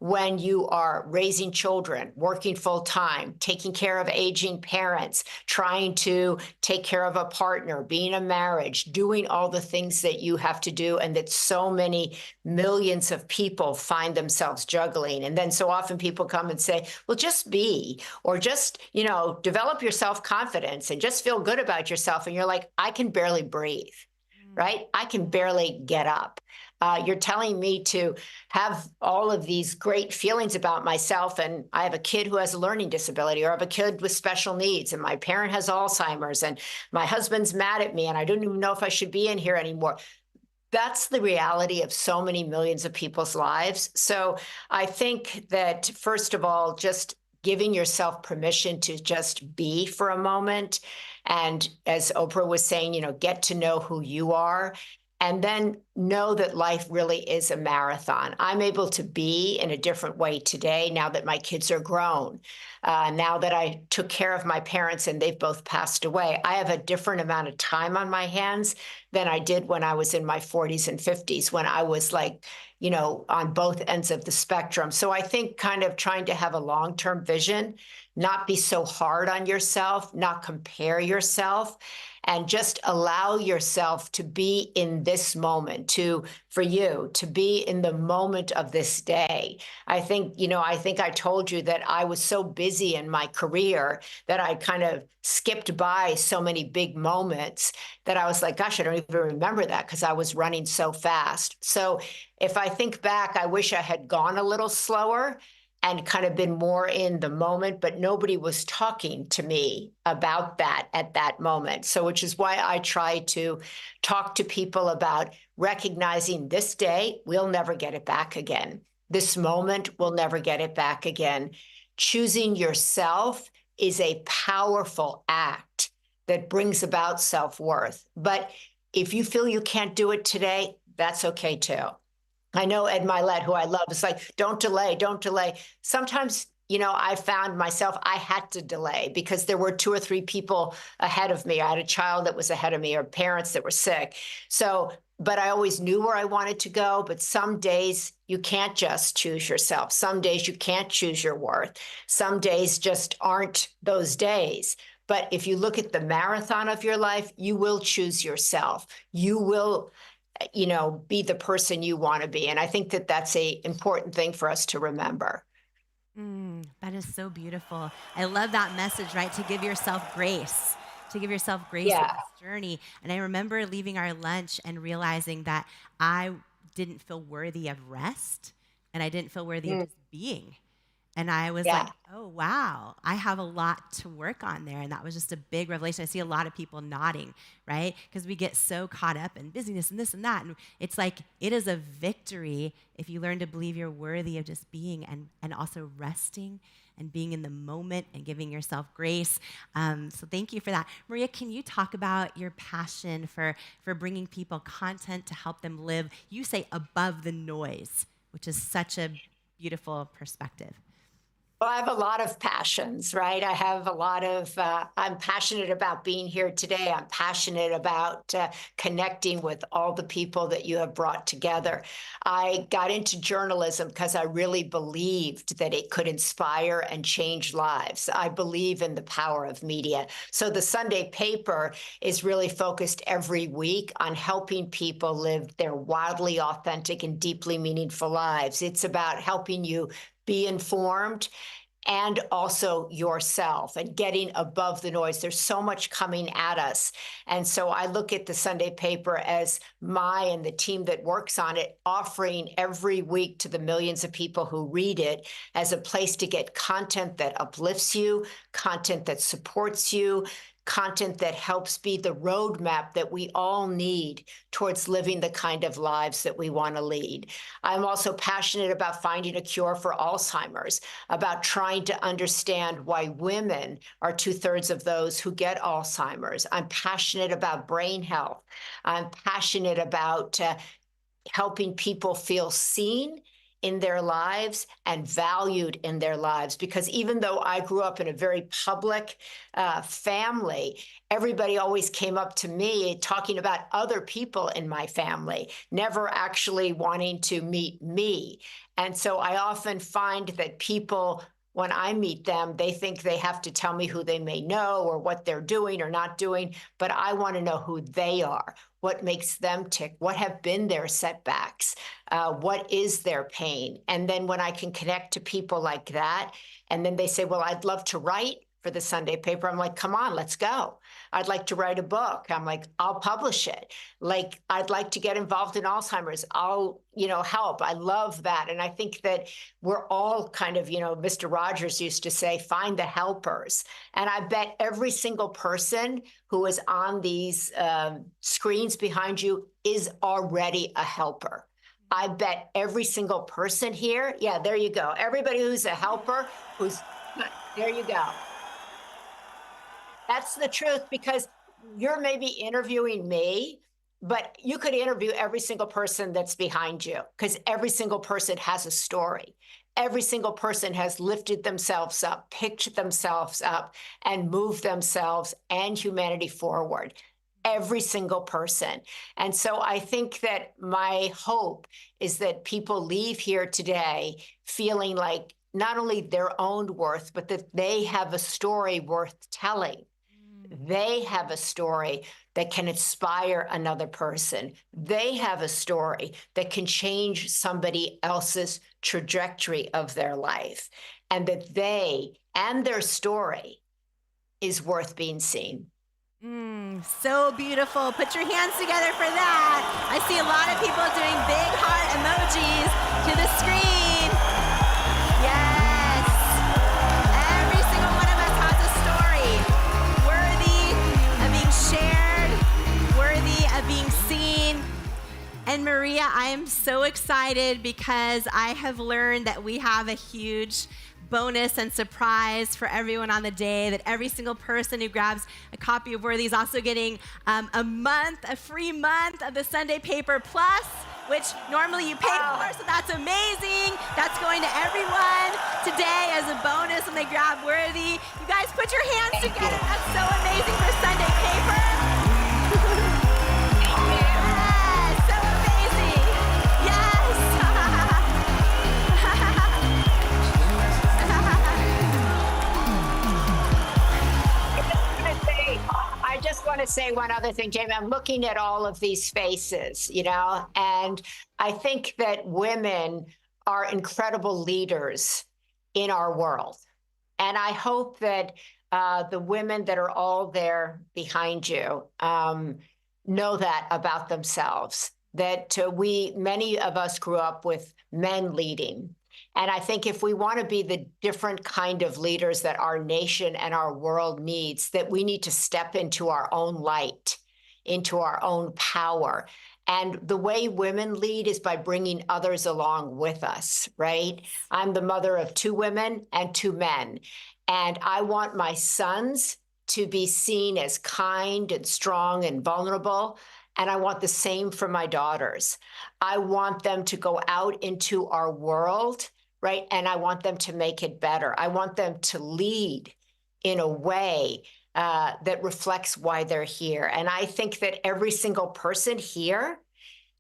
when you are raising children, working full time, taking care of aging parents, trying to take care of a partner, being a marriage, doing all the things that you have to do, and that so many millions of people find themselves juggling. And then so often people come and say, well, just be, or just, develop your self-confidence and just feel good about yourself. And you're like, I can barely breathe, right? I can barely get up. You're telling me to have all of these great feelings about myself, and I have a kid who has a learning disability, or I have a kid with special needs, and my parent has Alzheimer's, and my husband's mad at me, and I don't even know if I should be in here anymore. That's the reality of so many millions of people's lives. So I think that, first of all, just giving yourself permission to just be for a moment. And as Oprah was saying, get to know who you are. And then know that life really is a marathon. I'm able to be in a different way today now that my kids are grown, now that I took care of my parents and they've both passed away. I have a different amount of time on my hands than I did when I was in my 40s and 50s, when I was like, on both ends of the spectrum. So I think kind of trying to have a long-term vision, not be so hard on yourself, not compare yourself, and just allow yourself to be in this moment, for you to be in the moment of this day. I think I told you that I was so busy in my career that I kind of skipped by so many big moments that I was like, gosh, I don't even remember that because I was running so fast. So if I think back, I wish I had gone a little slower and kind of been more in the moment, but nobody was talking to me about that at that moment. So which is why I try to talk to people about recognizing this day, we'll never get it back again. This moment, we'll never get it back again. Choosing yourself is a powerful act that brings about self-worth. But if you feel you can't do it today, that's okay too. I know Ed Milet, who I love, is like, don't delay, don't delay. Sometimes I found myself, I had to delay because there were 2 or 3 people ahead of me. I had a child that was ahead of me or parents that were sick. So, but I always knew where I wanted to go. But some days you can't just choose yourself. Some days you can't choose your worth. Some days just aren't those days. But if you look at the marathon of your life, you will choose yourself. You will, be the person you want to be. And I think that that's an important thing for us to remember. That is so beautiful. I love that message, right? To give yourself grace. To give yourself grace in this journey. And I remember leaving our lunch and realizing that I didn't feel worthy of rest and I didn't feel worthy of just being. And I was like, oh, wow, I have a lot to work on there. And that was just a big revelation. I see a lot of people nodding, right? Because we get so caught up in busyness and this and that. And it's like, it is a victory if you learn to believe you're worthy of just being and also resting and being in the moment and giving yourself grace. So thank you for that. Maria, can you talk about your passion for bringing people content to help them live, you say, above the noise, which is such a beautiful perspective? Well, I have a lot of passions, right? I have a lot of, I'm passionate about being here today. I'm passionate about connecting with all the people that you have brought together. I got into journalism because I really believed that it could inspire and change lives. I believe in the power of media. So the Sunday paper is really focused every week on helping people live their wildly authentic and deeply meaningful lives. It's about helping you be informed and also yourself and getting above the noise. There's so much coming at us. And so I look at the Sunday paper as and the team that works on it offering every week to the millions of people who read it as a place to get content that uplifts you, content that supports you, content that helps be the roadmap that we all need towards living the kind of lives that we want to lead. I'm also passionate about finding a cure for Alzheimer's, about trying to understand why women are 2/3 of those who get Alzheimer's. I'm passionate about brain health. I'm passionate about helping people feel seen in their lives and valued in their lives. Because even though I grew up in a very public family, everybody always came up to me talking about other people in my family, never actually wanting to meet me. And so I often find that people, when I meet them, they think they have to tell me who they may know or what they're doing or not doing, but I want to know who they are, what makes them tick, what have been their setbacks, what is their pain. And then when I can connect to people like that, and then they say, well, I'd love to write for the Sunday paper. I'm like, come on, let's go. I'd like to write a book. I'm like, I'll publish it. Like, I'd like to get involved in Alzheimer's. I'll, help. I love that. And I think that we're all kind of, Mr. Rogers used to say, find the helpers. And I bet every single person who is on these screens behind you is already a helper. I bet every single person here, there you go. Everybody who's a helper, there you go. That's the truth, because you're maybe interviewing me, but you could interview every single person that's behind you, because every single person has a story. Every single person has lifted themselves up, picked themselves up, and moved themselves and humanity forward. Every single person. And so I think that my hope is that people leave here today feeling like not only their own worth, but that they have a story worth telling. They have a story that can inspire another person. They have a story that can change somebody else's trajectory of their life, and that they and their story is worth being seen. So beautiful. Put your hands together for that. I see a lot of people doing big heart emojis to the screen. Yes. Every single one of us has a story worthy of being shared, worthy of being seen. And Maria, I am so excited because I have learned that we have a huge bonus and surprise for everyone on the day, that every single person who grabs a copy of Worthy is also getting a free month of the Sunday paper, plus which normally you pay for, so that's amazing. That's going to everyone today as a bonus when they grab Worthy. You guys put your hands together. That's so amazing for Sunday Paper. Yes, so amazing. Yes. I just want to say one other thing, Jamie. I'm looking at all of these faces, and I think that women are incredible leaders in our world. And I hope that the women that are all there behind you know that about themselves, that many of us grew up with men leading. And I think if we want to be the different kind of leaders that our nation and our world needs, that we need to step into our own light, into our own power. And the way women lead is by bringing others along with us, right? I'm the mother of 2 women and 2 men. And I want my sons to be seen as kind and strong and vulnerable. And I want the same for my daughters. I want them to go out into our world, right? And I want them to make it better. I want them to lead in a way that reflects why they're here. And I think that every single person here,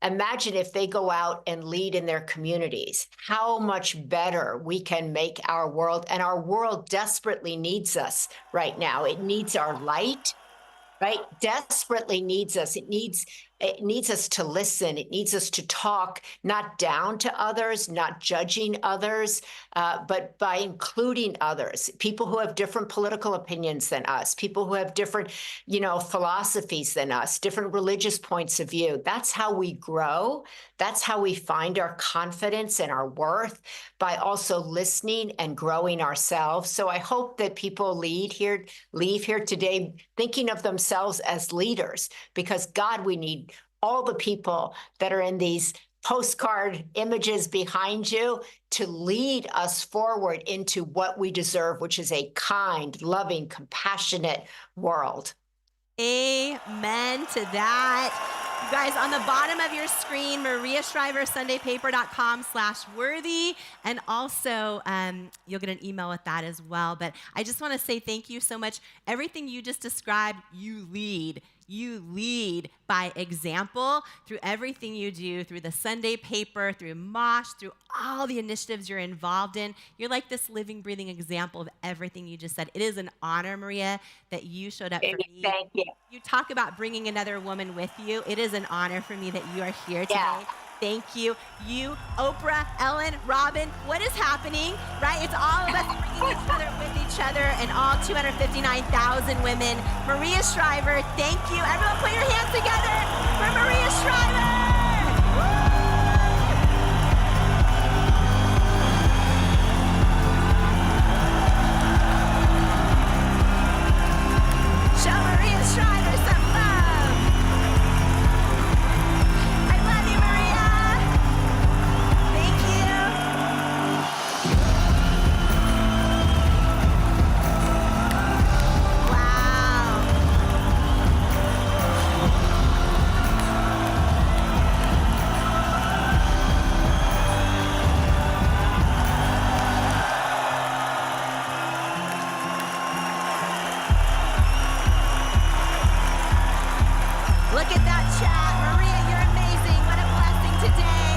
imagine if they go out and lead in their communities, how much better we can make our world. And our world desperately needs us right now. It needs our light, right? Desperately needs us. It needs us to listen. It needs us to talk, not down to others, not judging others, but by including others, people who have different political opinions than us, people who have different, philosophies than us, different religious points of view. That's how we grow. That's how we find our confidence and our worth, by also listening and growing ourselves. So I hope that people leave here today thinking of themselves as leaders, because God, we need all the people that are in these postcard images behind you to lead us forward into what we deserve, which is a kind, loving, compassionate world. Amen to that. You guys, on the bottom of your screen, mariaschreibersundaypaper.com/worthy. And also, you'll get an email with that as well. But I just want to say thank you so much. Everything you just described, you lead. You lead by example through everything you do, through the Sunday Paper, through Mosh, through all the initiatives you're involved in. You're like this living, breathing example of everything you just said. It is an honor, Maria, that you showed up for me. Thank you. You talk about bringing another woman with you. It is an honor for me that you are here today. Yeah. Thank you. You, Oprah, Ellen, Robin, what is happening, right? It's all of us bringing each other with each other and all 259,000 women. Maria Shriver, thank you. Everyone put your hands together for Maria Shriver. Show Maria Shriver some love. I love you, Maria. Thank you. Wow. Look at that chat. Maria, you're amazing. What a blessing today.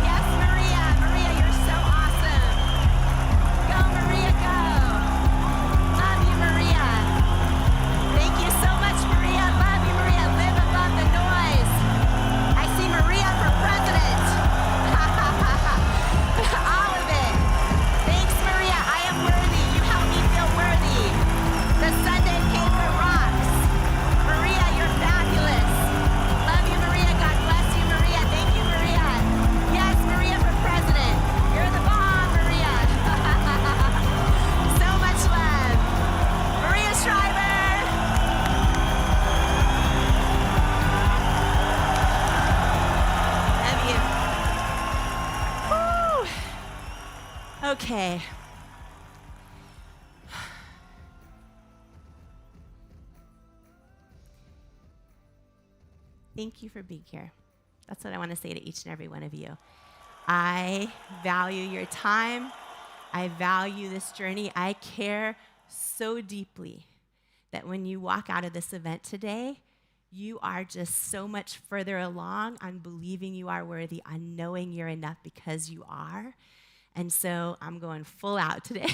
Yes, Maria. Maria, you're so awesome. Go, Maria, go. Love you, Maria. Thank you so much, Maria. Love you, Maria. Live and love the noise. I see Maria for president. All of it. Thanks, Maria. I am worthy. You help me feel worthy. The Sunday Paper rocks. Maria, you're fabulous. Love you, Maria. God bless you, Maria. Thank you, Maria. Yes, Maria for president. You're the bomb, Maria. So much love. Maria Shriver. Love you. Woo. Okay. Thank you for being here. That's what I want to say to each and every one of you. I value your time. I value this journey. I care so deeply that when you walk out of this event today, you are just so much further along on believing you are worthy, on knowing you're enough because you are. And so I'm going full out today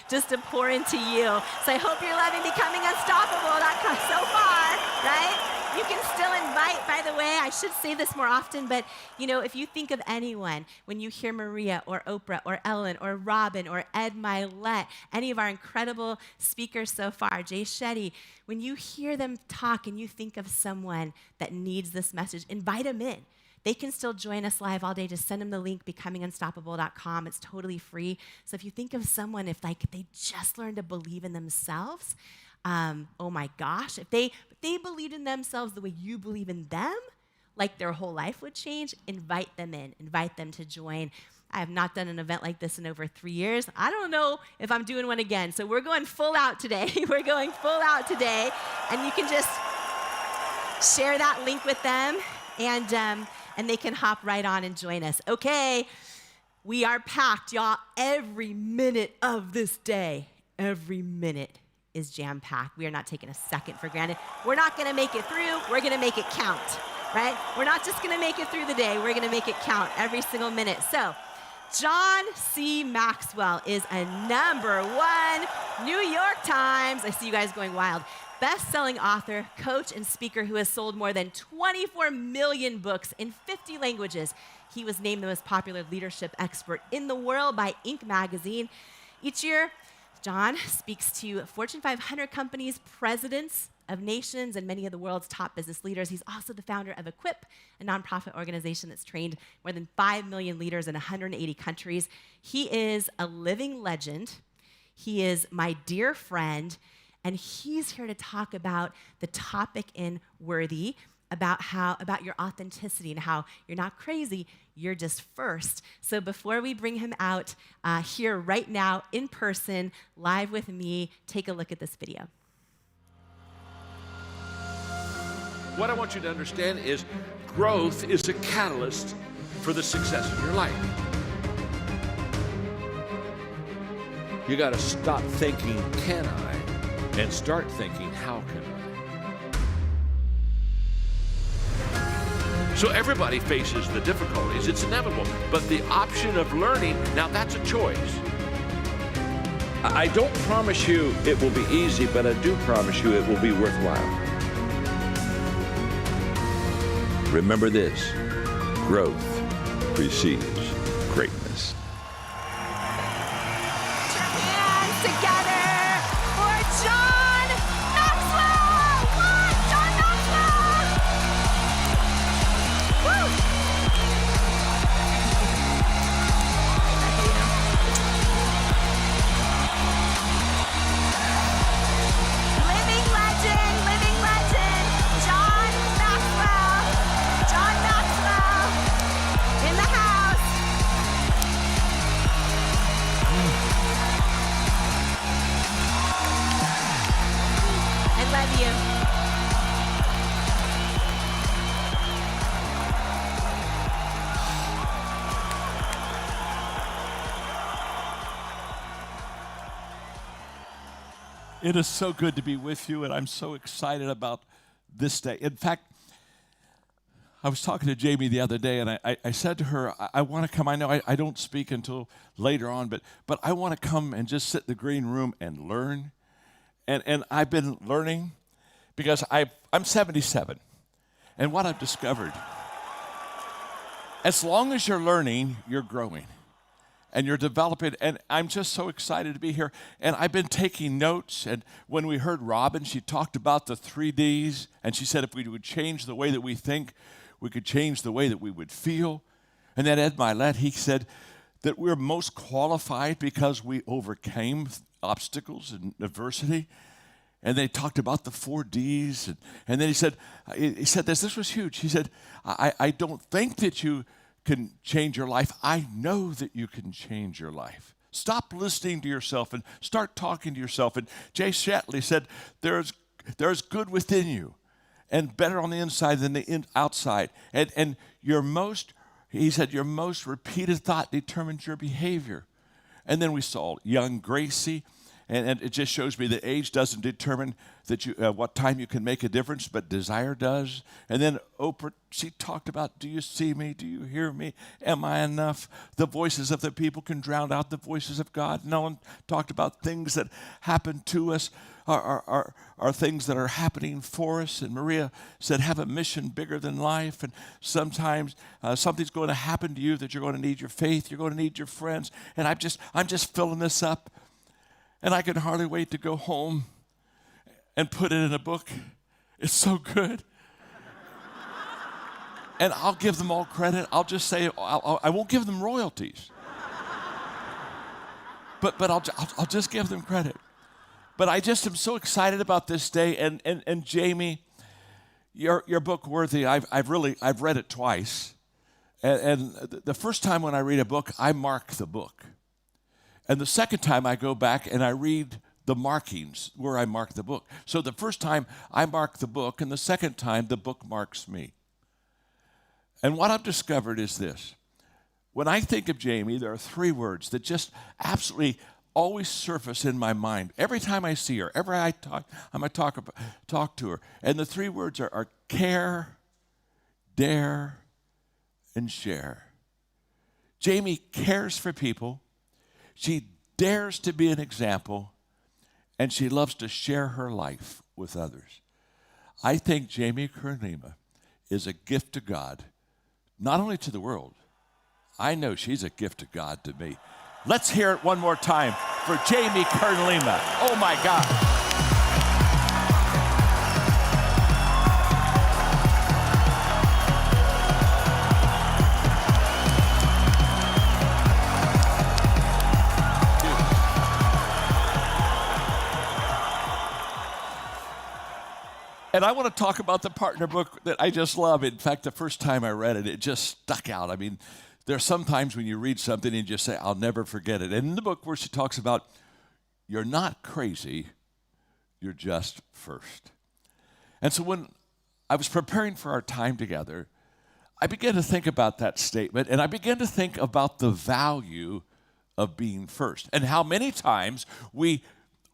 just to pour into you. So I hope you're loving Becoming Unstoppable so far, right? You can still invite, by the way, I should say this more often, but if you think of anyone, when you hear Maria or Oprah or Ellen or Robin or Ed Milet, any of our incredible speakers so far, Jay Shetty, when you hear them talk and you think of someone that needs this message, invite them in. They can still join us live all day. Just send them the link, becomingunstoppable.com. It's totally free. So if you think of someone, if they just learned to believe in themselves, oh my gosh, if they believed in themselves the way you believe in them, like their whole life would change, invite them in, invite them to join. I have not done an event like this in over 3 years. I don't know if I'm doing one again. So we're going full out today. We're going full out today. And you can just share that link with them and they can hop right on and join us. Okay, we are packed, y'all. Every minute of this day, every minute is jam-packed. We are not taking a second for granted. We're not gonna make it through, we're gonna make it count, right? We're not just gonna make it through the day, we're gonna make it count every single minute. So, John C. Maxwell is a #1 New York Times, I see you guys going wild, best-selling author, coach, and speaker who has sold more than 24 million books in 50 languages. He was named the most popular leadership expert in the world by Inc. magazine. Each year, John speaks to Fortune 500 companies, presidents of nations, and many of the world's top business leaders. He's also the founder of Equip, a nonprofit organization that's trained more than 5 million leaders in 180 countries. He is a living legend. He is my dear friend, and he's here to talk about the topic in Worthy, about your authenticity and how you're not crazy, you're just first. So before we bring him out here right now in person, live with me, take a look at this video. What I want you to understand is growth is a catalyst for the success of your life. You got to stop thinking, can I? And start thinking, how can I? So everybody faces the difficulties. It's inevitable. But the option of learning, now that's a choice. I don't promise you it will be easy, but I do promise you it will be worthwhile. Remember this, growth precedes greatness. Hands together for John Maxwell! John Maxwell! Woo! Living legend, John Maxwell. John Maxwell in the house. I love you. It is so good to be with you, and I'm so excited about this day. In fact, I was talking to Jamie the other day, and I said to her, I want to come. I know I don't speak until later on, but I want to come and just sit in the green room and learn. And I've been learning because I'm 77, and what I've discovered, as long as you're learning, you're growing. And you're developing, and I'm just so excited to be here. And I've been taking notes, and when we heard Robin, she talked about the 3 Ds, and she said if we would change the way that we think, we could change the way that we would feel. And then Ed Milet, he said that we're most qualified because we overcame obstacles and adversity. And they talked about the 4 Ds, and then he said this was huge. He said, I don't think that you can change your life. I know that you can change your life. Stop listening to yourself and start talking to yourself. And Jay Shetty said, there's good within you. and better on the inside than the outside. And he said, your most repeated thought determines your behavior. And then we saw young Gracie, and it just shows me that age doesn't determine that what time you can make a difference, but desire does. And then Oprah, she talked about, do you see me? Do you hear me? Am I enough? The voices of the people can drown out the voices of God. No one talked about things that happen to us are things that are happening for us. And Maria said, have a mission bigger than life. And sometimes something's going to happen to you that you're going to need your faith, you're going to need your friends. And I'm just filling this up. And I can hardly wait to go home and put it in a book. It's so good. And I'll give them all credit. I'll just say, I won't give them royalties. But I'll just give them credit. But I just am so excited about this day. And Jamie, your book, Worthy, I've read it twice. And the first time when I read a book, I mark the book. And the second time I go back and I read the markings where I mark the book. So the first time I mark the book, and the second time the book marks me. And what I've discovered is this. When I think of Jamie, there are 3 words that just absolutely always surface in my mind. Every time I see her, every I talk to her. And the 3 words are care, dare, and share. Jamie cares for people. She dares to be an example, and she loves to share her life with others. I think Jamie Kern-Lima is a gift to God, not only to the world. I know she's a gift to God to me. Let's hear it one more time for Jamie Kern-Lima. Oh my God. And I want to talk about the partner book that I just love. In fact, the first time I read it, it just stuck out. I mean, there are some times when you read something and you just say, I'll never forget it. And in the book where she talks about, you're not crazy, you're just first. And so when I was preparing for our time together, I began to think about that statement, and I began to think about the value of being first and how many times we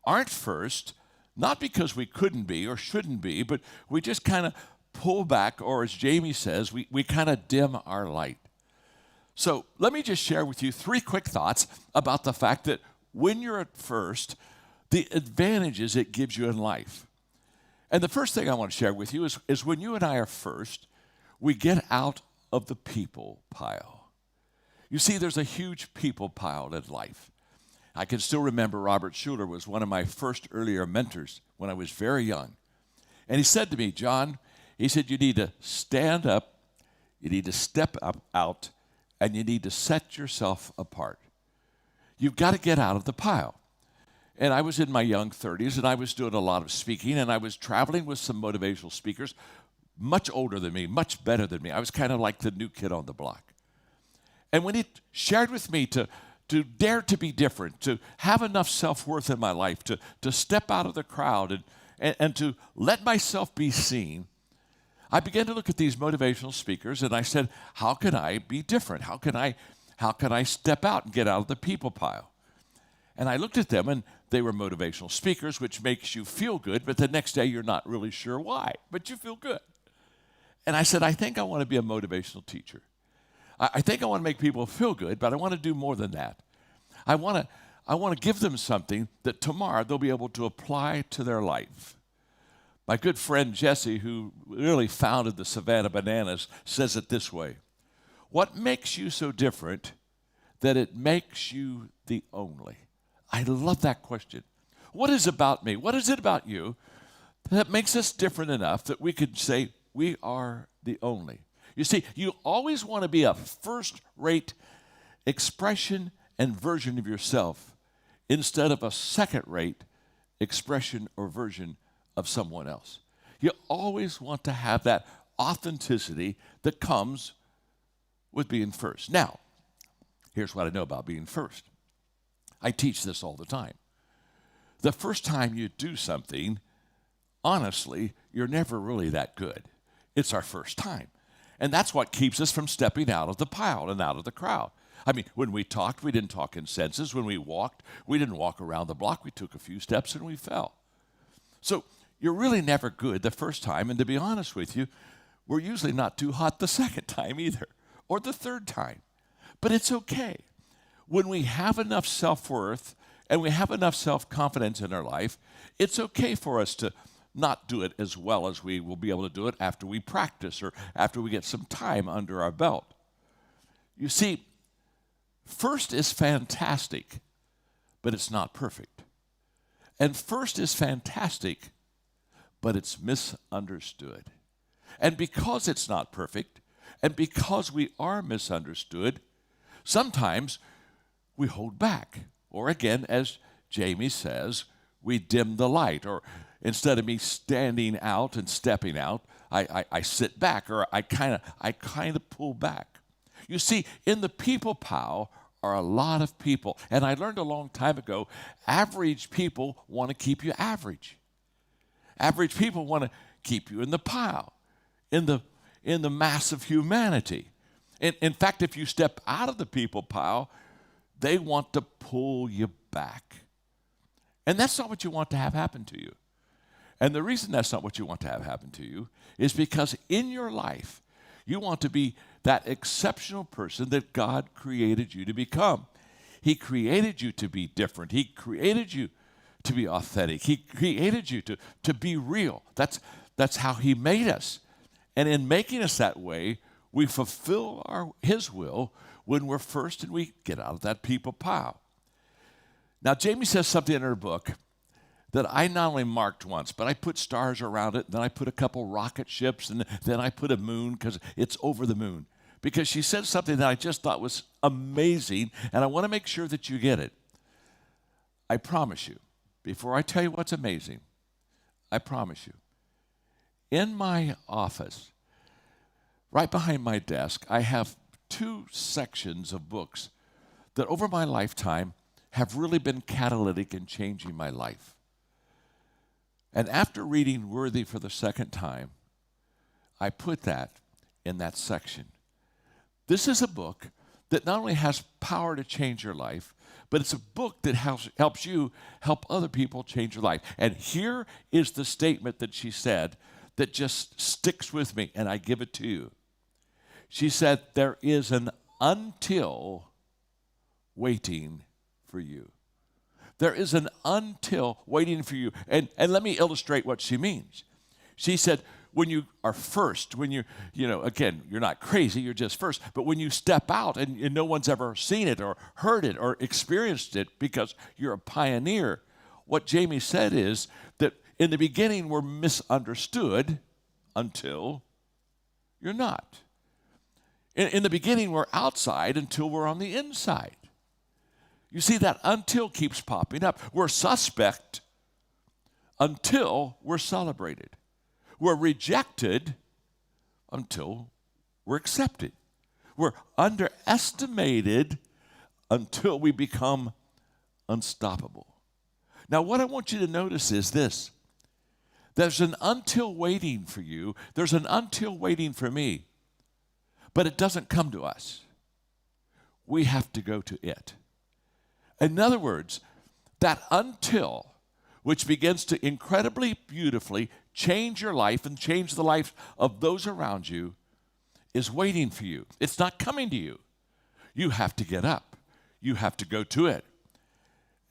aren't first, not because we couldn't be or shouldn't be, but we just kind of pull back, or as Jamie says, we kind of dim our light. So let me just share with you 3 quick thoughts about the fact that when you're at first, the advantages it gives you in life. And the first thing I want to share with you is when you and I are first, we get out of the people pile. You see, there's a huge people pile in life. I can still remember Robert Schuller was one of my first earlier mentors when I was very young. And he said to me, John, he said, you need to stand up, you need to step up out, and you need to set yourself apart. You've got to get out of the pile. And I was in my young 30s, and I was doing a lot of speaking, and I was traveling with some motivational speakers, much older than me, much better than me. I was kind of like the new kid on the block. And when he shared with me to dare to be different, to have enough self-worth in my life, to step out of the crowd and to let myself be seen, I began to look at these motivational speakers and I said, how can I be different? How can I step out and get out of the people pile? And I looked at them and they were motivational speakers, which makes you feel good, but the next day you're not really sure why, but you feel good. And I said, I think I want to be a motivational teacher. I think I want to make people feel good, but I want to do more than that. I want to give them something that tomorrow they'll be able to apply to their life. My good friend Jesse, who really founded the Savannah Bananas, says it this way. What makes you so different that it makes you the only? I love that question. What is about me? What is it about you that makes us different enough that we could say we are the only? You see, you always want to be a first-rate expression and version of yourself instead of a second-rate expression or version of someone else. You always want to have that authenticity that comes with being first. Now, here's what I know about being first. I teach this all the time. The first time you do something, honestly, you're never really that good. It's our first time. And that's what keeps us from stepping out of the pile and out of the crowd. I mean, when we talked, we didn't talk in sentences. When we walked, we didn't walk around the block. We took a few steps and we fell. So you're really never good the first time. And to be honest with you, we're usually not too hot the second time either, or the third time. But it's okay. When we have enough self-worth and we have enough self-confidence in our life, it's okay for us to not do it as well as we will be able to do it after we practice or after we get some time under our belt. You see, first is fantastic, but it's not perfect. And first is fantastic, but it's misunderstood. And because it's not perfect, and because we are misunderstood, sometimes we hold back. Or again, as Jamie says, we dim the light. Or instead of me standing out and stepping out, I sit back, or I kind of pull back. You see, in the people pile are a lot of people. And I learned a long time ago, average people want to keep you average. Average people want to keep you in the pile, in the mass of humanity. In fact, if you step out of the people pile, they want to pull you back. And that's not what you want to have happen to you. And the reason that's not what you want to have happen to you is because in your life, you want to be that exceptional person that God created you to become. He created you to be different. He created you to be authentic. He created you to be real. That's how He made us. And in making us that way, we fulfill His will when we're first and we get out of that people pile. Now, Jamie says something in her book that I not only marked once, but I put stars around it, and then I put a couple rocket ships, and then I put a moon because it's over the moon. Because she said something that I just thought was amazing, and I want to make sure that you get it. I promise you, before I tell you what's amazing, I promise you, in my office, right behind my desk, I have 2 sections of books that over my lifetime have really been catalytic in changing my life. And after reading Worthy for the second time, I put that in that section. This is a book that not only has power to change your life, but it's a book that helps you help other people change your life. And here is the statement that she said that just sticks with me, and I give it to you. She said, there is an until waiting for you. There is an until waiting for you. And let me illustrate what she means. She said, when you are first, when again, you're not crazy, you're just first, but when you step out and no one's ever seen it or heard it or experienced it because you're a pioneer, what Jamie said is that in the beginning we're misunderstood until you're not. In the beginning, we're outside until we're on the inside. You see, that until keeps popping up. We're suspect until we're celebrated. We're rejected until we're accepted. We're underestimated until we become unstoppable. Now, what I want you to notice is this. There's an until waiting for you. There's an until waiting for me. But it doesn't come to us. We have to go to it. In other words, that until, which begins to incredibly beautifully change your life and change the life of those around you, is waiting for you. It's not coming to you. You have to get up. You have to go to it.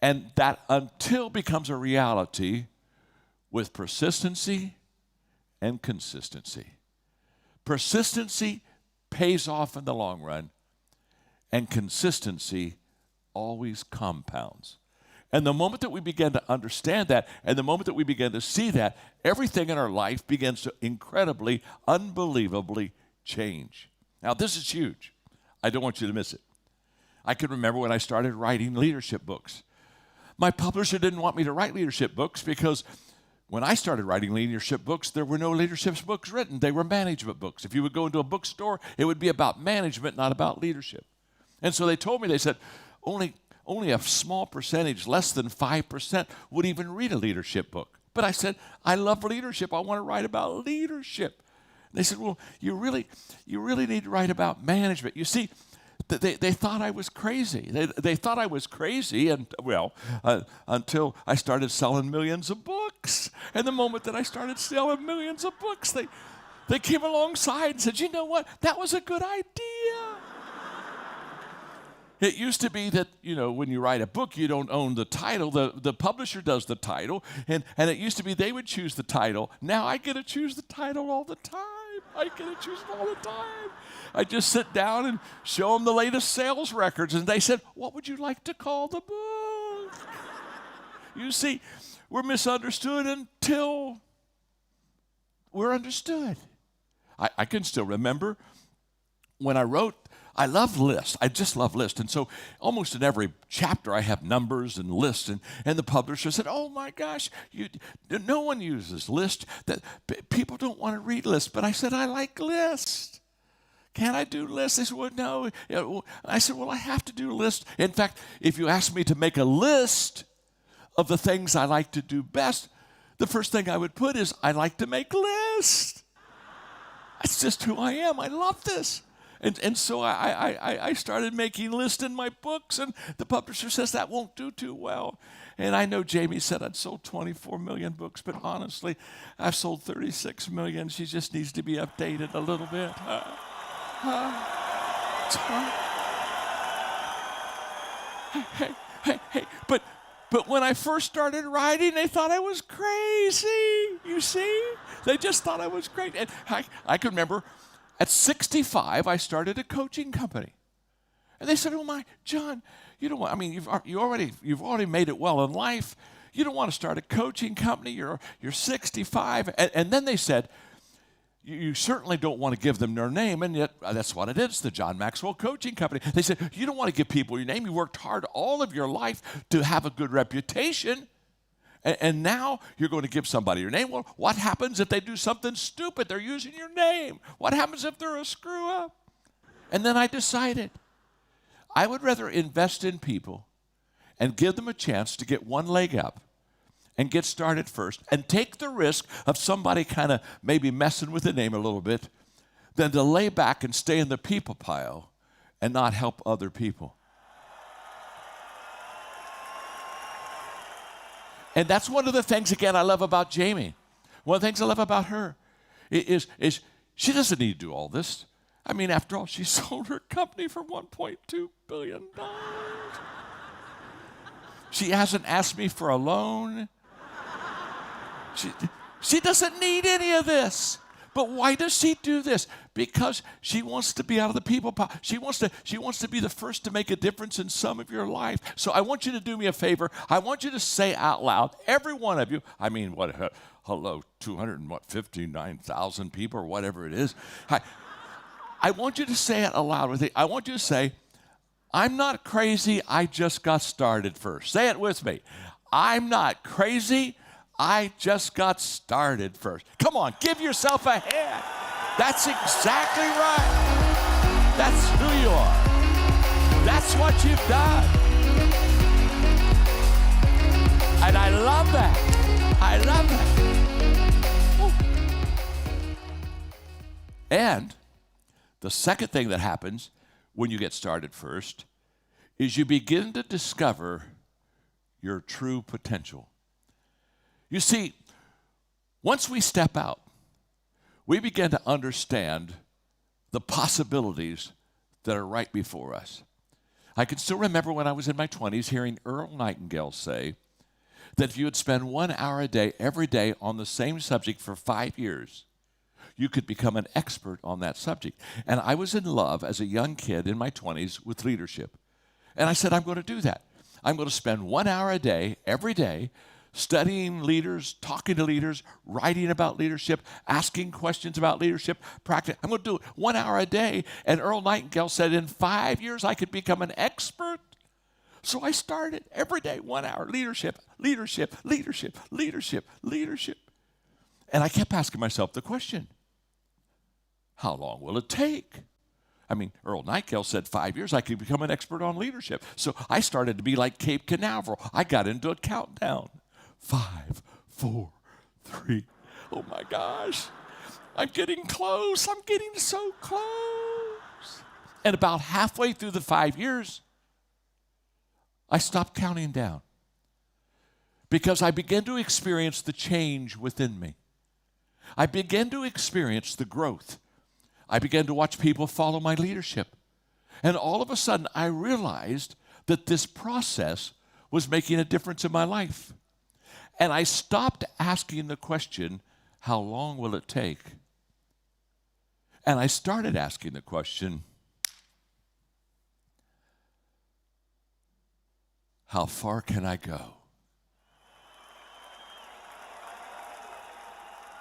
And that until becomes a reality with persistency and consistency. Persistency pays off in the long run, and consistency always compounds. And the moment that we begin to understand that, and the moment that we begin to see that, everything in our life begins to incredibly, unbelievably change. Now, this is huge. I don't want you to miss it. I can remember when I started writing leadership books. My publisher didn't want me to write leadership books because when I started writing leadership books, there were no leadership books written. They were management books. If you would go into a bookstore, it would be about management, not about leadership. And so they told me, they said, only a small percentage, less than 5%, would even read a leadership book. But I said, I love leadership. I want to write about leadership. And they said, well, you really need to write about management. You see, they thought I was crazy. They thought I was crazy, and until I started selling millions of books. And the moment that I started selling millions of books, they came alongside and said, you know what? That was a good idea. It used to be that, when you write a book, you don't own the title. The publisher does the title. And it used to be they would choose the title. Now I get to choose the title all the time. I get to choose it all the time. I just sit down and show them the latest sales records. And they said, what would you like to call the book? You see, we're misunderstood until we're understood. I can still remember when I wrote, I love lists. I just love lists. And so almost in every chapter I have numbers and lists. And the publisher said, oh my gosh, no one uses lists. People don't want to read lists. But I said, I like lists. Can I do lists? They said, well, no. I said, well, I have to do lists. In fact, if you ask me to make a list of the things I like to do best, the first thing I would put is I like to make lists. That's just who I am. I love this. And so I started making lists in my books, and the publisher says that won't do too well. And I know Jamie said I'd sold 24 million books, but honestly, I've sold 36 million. She just needs to be updated a little bit. Hey, but when I first started writing, they thought I was crazy, you see? They just thought I was crazy. And I can remember at 65, I started a coaching company. And they said, oh my, John, you don't want, you've already made it well in life. You don't want to start a coaching company. You're 65. And then they said, you certainly don't want to give them their name, and yet that's what it is, the John Maxwell Coaching Company. They said, you don't want to give people your name. You worked hard all of your life to have a good reputation, and now you're going to give somebody your name. Well, what happens if they do something stupid? They're using your name. What happens if they're a screw-up? And then I decided I would rather invest in people and give them a chance to get one leg up and get started first and take the risk of somebody kind of maybe messing with the name a little bit than to lay back and stay in the people pile and not help other people. And that's one of the things, again, I love about Jamie. One of the things I love about her is she doesn't need to do all this. After all, she sold her company for $1.2 billion. She hasn't asked me for a loan. She doesn't need any of this. But why does she do this? Because she wants to be out of the people pile. She wants to be the first to make a difference in some of your life. So I want you to do me a favor. I want you to say out loud, every one of you, hello, 259,000 people or whatever it is. I want you to say it aloud with me. I want you to say, I'm not crazy, I just got started first. Say it with me. I'm not crazy, I just got started first. Come on, give yourself a hand. That's exactly right. That's who you are. That's what you've done. And I love that. I love that. And the second thing that happens when you get started first is you begin to discover your true potential. You see, once we step out, we begin to understand the possibilities that are right before us. I can still remember when I was in my 20s hearing Earl Nightingale say that if you would spend 1 hour a day, every day, on the same subject for 5 years, you could become an expert on that subject. And I was in love as a young kid in my 20s with leadership. And I said, I'm going to do that. I'm going to spend 1 hour a day, every day, studying leaders, talking to leaders, writing about leadership, asking questions about leadership, practice. I'm going to do it 1 hour a day. And Earl Nightingale said in 5 years I could become an expert. So I started every day, 1 hour, leadership, leadership, leadership, leadership, leadership. And I kept asking myself the question, how long will it take? Earl Nightingale said 5 years I could become an expert on leadership. So I started to be like Cape Canaveral. I got into a countdown. 5, 4, 3. Oh my gosh. I'm getting close. I'm getting so close. And about halfway through the 5 years, I stopped counting down because I began to experience the change within me. I began to experience the growth. I began to watch people follow my leadership. And all of a sudden, I realized that this process was making a difference in my life. And I stopped asking the question, how long will it take? And I started asking the question, how far can I go?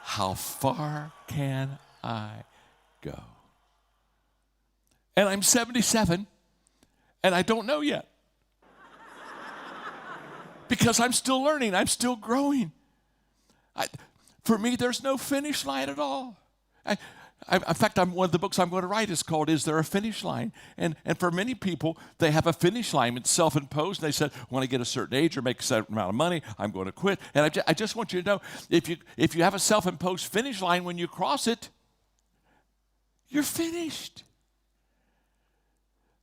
How far can I go? And I'm 77, and I don't know yet. Because I'm still learning, I'm still growing. For me, there's no finish line at all. In fact, one of the books I'm going to write is called Is There a Finish Line? And for many people, they have a finish line. It's self-imposed. They said, when I get a certain age or make a certain amount of money, I'm going to quit. And I just want you to know, if you have a self-imposed finish line, when you cross it, you're finished.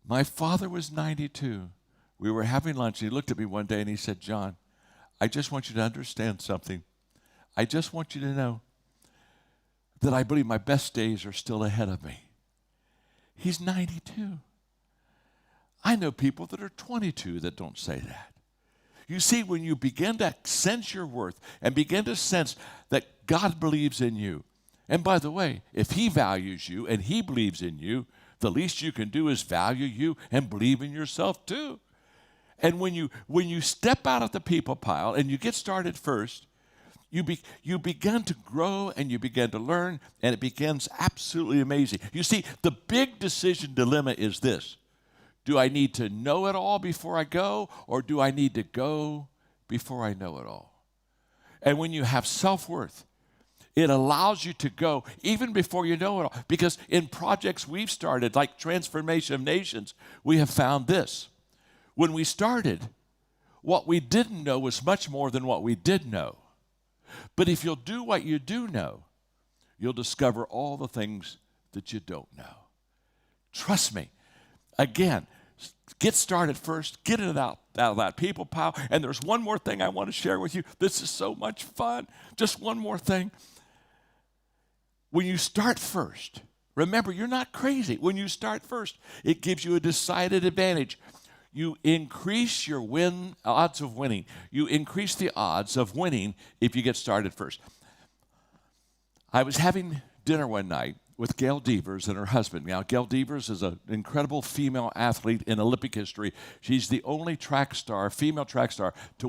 My father was 92. We were having lunch. He looked at me one day and he said, John, I just want you to understand something. I just want you to know that I believe my best days are still ahead of me. He's 92. I know people that are 22 that don't say that. You see, when you begin to sense your worth and begin to sense that God believes in you, and by the way, if He values you and He believes in you, the least you can do is value you and believe in yourself too. And when you step out of the people pile and you get started first, you begin to grow and you begin to learn, and it begins absolutely amazing. You see, the big decision dilemma is this. Do I need to know it all before I go, or do I need to go before I know it all? And when you have self-worth, it allows you to go even before you know it all. Because in projects we've started, like Transformation of Nations, we have found this. When we started, what we didn't know was much more than what we did know. But if you'll do what you do know, you'll discover all the things that you don't know. Trust me. Again, get started first. Get it out of that people pile. And there's one more thing I want to share with you. This is so much fun. Just one more thing. When you start first, remember, you're not crazy. When you start first, it gives you a decided advantage. You increase your odds of winning. You increase the odds of winning if you get started first. I was having dinner one night with Gail Devers and her husband. Now, Gail Devers is an incredible female athlete in Olympic history. She's the only female track star, to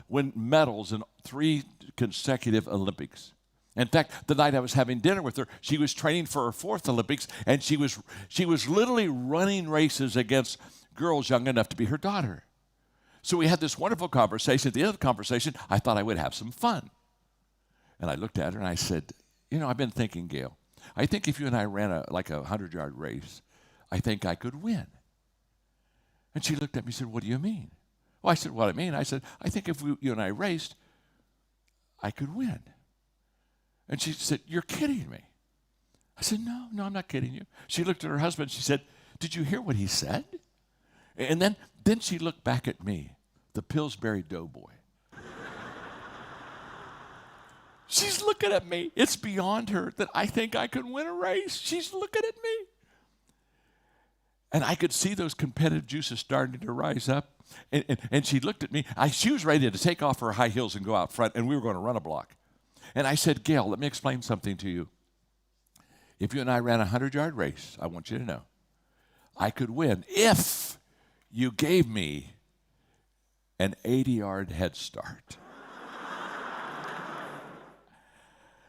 win medals in 3 consecutive Olympics. In fact, the night I was having dinner with her, she was training for her 4th Olympics, and she was literally running races against girls young enough to be her daughter. So we had this wonderful conversation. At the end of the conversation, I thought I would have some fun. And I looked at her and I said, I've been thinking, Gail, I think if you and I ran a 100-yard race, I think I could win. And she looked at me and said, what do you mean? Well, I said, what I mean, I said, I think if you and I raced, I could win. And she said, you're kidding me. I said, no, I'm not kidding you. She looked at her husband. She said, did you hear what he said? And then she looked back at me, the Pillsbury Doughboy. She's looking at me. It's beyond her that I think I could win a race. She's looking at me. And I could see those competitive juices starting to rise up. And she looked at me. She was ready to take off her high heels and go out front, and we were going to run a block. And I said, Gail, let me explain something to you. If you and I ran a 100-yard race, I want you to know, I could win if you gave me an 80-yard head start.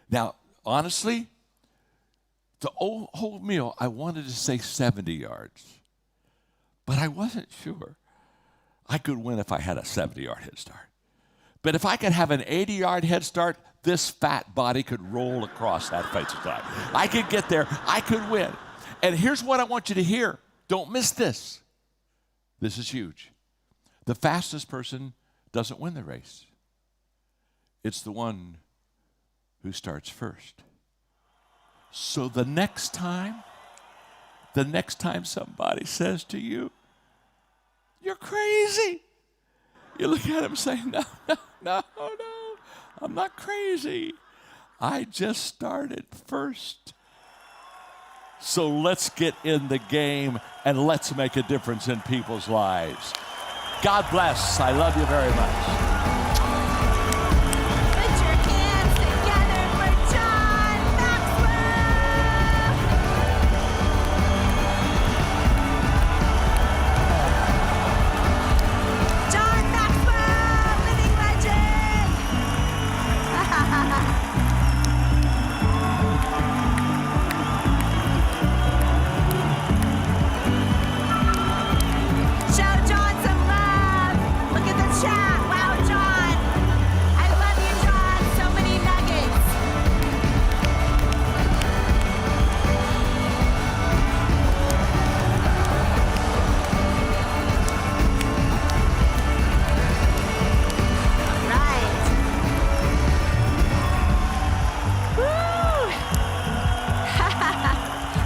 Now, honestly, the whole meal, I wanted to say 70 yards, but I wasn't sure. I could win if I had a 70-yard head start. But if I could have an 80-yard head start, this fat body could roll across that face of time. I could get there. I could win. And here's what I want you to hear. Don't miss this. This is huge. The fastest person doesn't win the race. It's the one who starts first. So the next time somebody says to you, "You're crazy," you look at them and say, no, I'm not crazy. I just started first. So let's get in the game and let's make a difference in people's lives. God bless. I love you very much.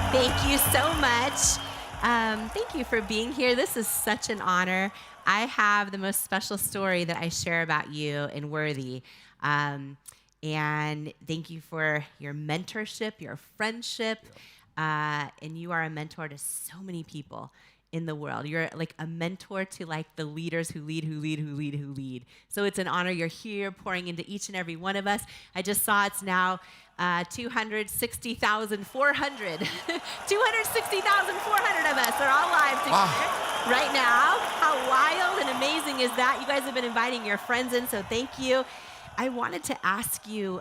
Thank you so much. Thank you for being here. This is such an honor. I have the most special story that I share about you in Worthy. And thank you for your mentorship, your friendship. And you are a mentor to so many people in the world. You're like a mentor to like the leaders who lead. So it's an honor you're here pouring into each and every one of us. I just saw it's now 260,400. 260,400 of us are all live together right now. How wild and amazing is that? You guys have been inviting your friends in, so thank you. I wanted to ask you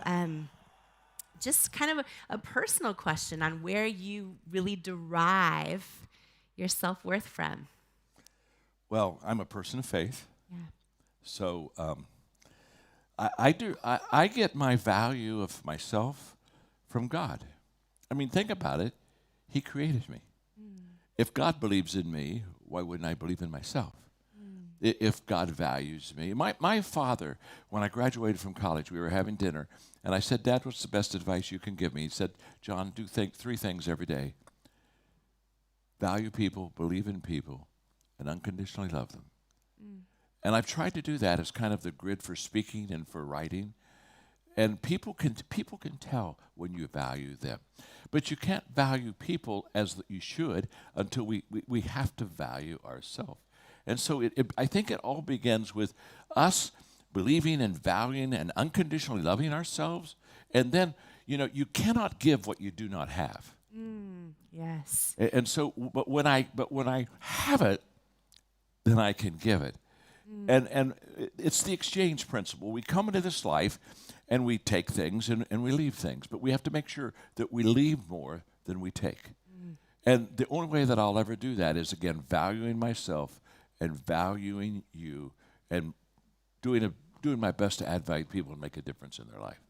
just kind of a personal question on where you really derive your self-worth from. Well, I'm a person of faith. Yeah. So I get my value of myself from God. I mean, think about it. He created me. If God believes in me, why wouldn't I believe in myself? If God values me. My father, when I graduated from college, we were having dinner, and I said, "Dad, what's the best advice you can give me?" He said, "John, do three things every day. Value people, believe in people, and unconditionally love them." And I've tried to do that as kind of the grid for speaking and for writing. And people can tell when you value them. But you can't value people as you should until we have to value ourselves. And so I think it all begins with us believing and valuing and unconditionally loving ourselves. And then, you cannot give what you do not have. Yes. And so, but when I have it, then I can give it. And it's the exchange principle. We come into this life and we take things and we leave things, but we have to make sure that we leave more than we take. And the only way that I'll ever do that is, again, valuing myself and valuing you and doing my best to add value to people and make a difference in their life.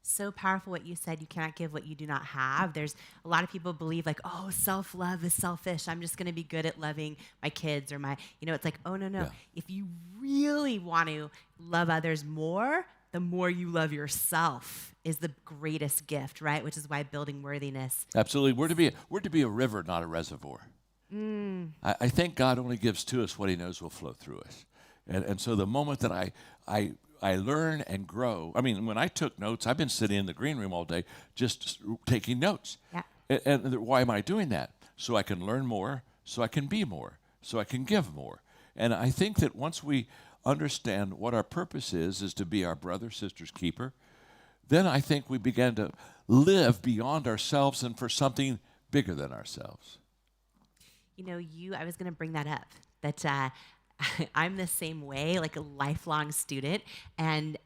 So powerful what you said. You cannot give what you do not have. There's a lot of people believe like, oh, self-love is selfish. I'm just going to be good at loving my kids or it's like, oh, no. Yeah. If you really want to love others more, the more you love yourself is the greatest gift, right? Which is why building worthiness. Absolutely. We're to be a river, not a reservoir. I think God only gives to us what he knows will flow through us. And so the moment that I learn and grow. I mean, when I took notes, I've been sitting in the green room all day just taking notes. Yeah. And why am I doing that? So I can learn more, so I can be more, so I can give more. And I think that once we understand what our purpose is to be our brother, sister's keeper, then I think we begin to live beyond ourselves and for something bigger than ourselves. I was going to bring that up, that I'm the same way, like a lifelong student. And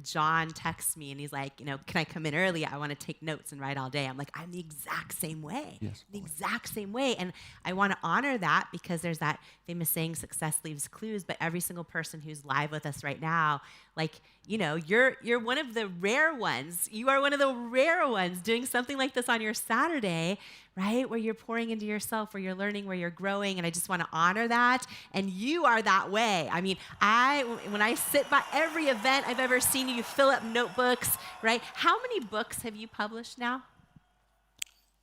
John texts me and he's like, can I come in early? I want to take notes and write all day. I'm like, I'm the exact same way. Yes. The exact same way. And I want to honor that because there's that famous saying, success leaves clues. But every single person who's live with us right now, Like, you know, you're one of the rare ones. You are one of the rare ones doing something like this on your Saturday, right? Where you're pouring into yourself, where you're learning, where you're growing. And I just want to honor that. And you are that way. I mean, when I sit by every event I've ever seen you fill up notebooks, right? How many books have you published now?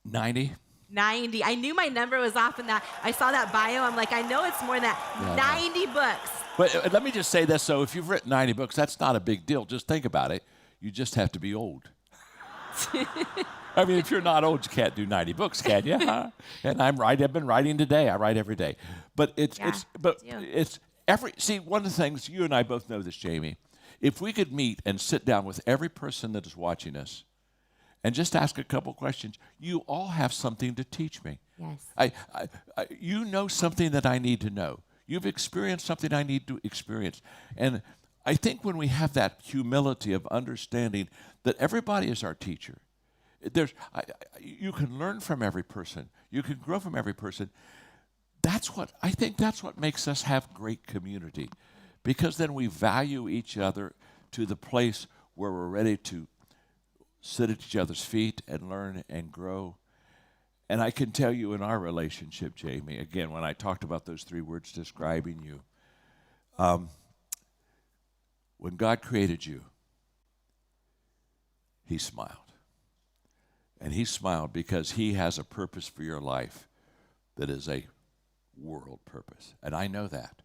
90. 90. I knew my number was off in that. I saw that bio. I'm like, I know it's more than that. Yeah, 90 books. But let me just say this. So if you've written 90 books, that's not a big deal. Just think about it. You just have to be old. I mean, if you're not old, you can't do 90 books, can you? Huh? And I've been writing today. I write every day. But it's see, one of the things, you and I both know this, Jamie. If we could meet and sit down with every person that is watching us and just ask a couple questions, you all have something to teach me. Yes. You know something that I need to know. You've experienced something I need to experience. And I think when we have that humility of understanding that everybody is our teacher, you can learn from every person. You can grow from every person. I think that's what makes us have great community, because then we value each other to the place where we're ready to sit at each other's feet and learn and grow. And I can tell you in our relationship, Jamie, again, when I talked about those 3 words describing you, when God created you, he smiled. And he smiled because he has a purpose for your life that is a world purpose. And I know that.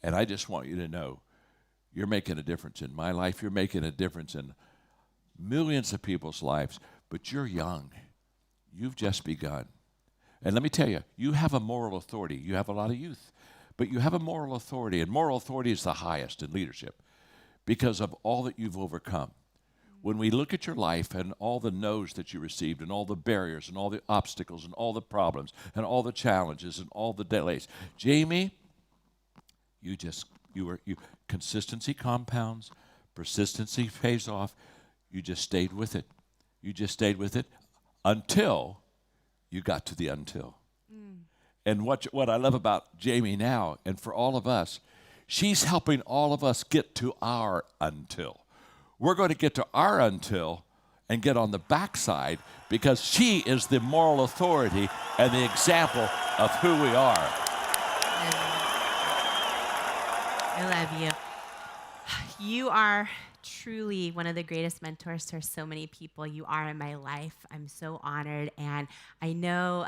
And I just want you to know you're making a difference in my life. You're making a difference in millions of people's lives, but you're young. You've just begun. And let me tell you, you have a moral authority. You have a lot of youth, but you have a moral authority, and moral authority is the highest in leadership because of all that you've overcome. When we look at your life and all the no's that you received and all the barriers and all the obstacles and all the problems and all the challenges and all the delays, Jamie, consistency compounds, persistency pays off. You just stayed with it. You just stayed with it until you got to the until. And what I love about Jamie now, and for all of us, she's helping all of us get to our until. We're going to get to our until and get on the backside because she is the moral authority and the example of who we are. I love you. You are truly one of the greatest mentors to so many people. You are in my life. I'm so honored. And I know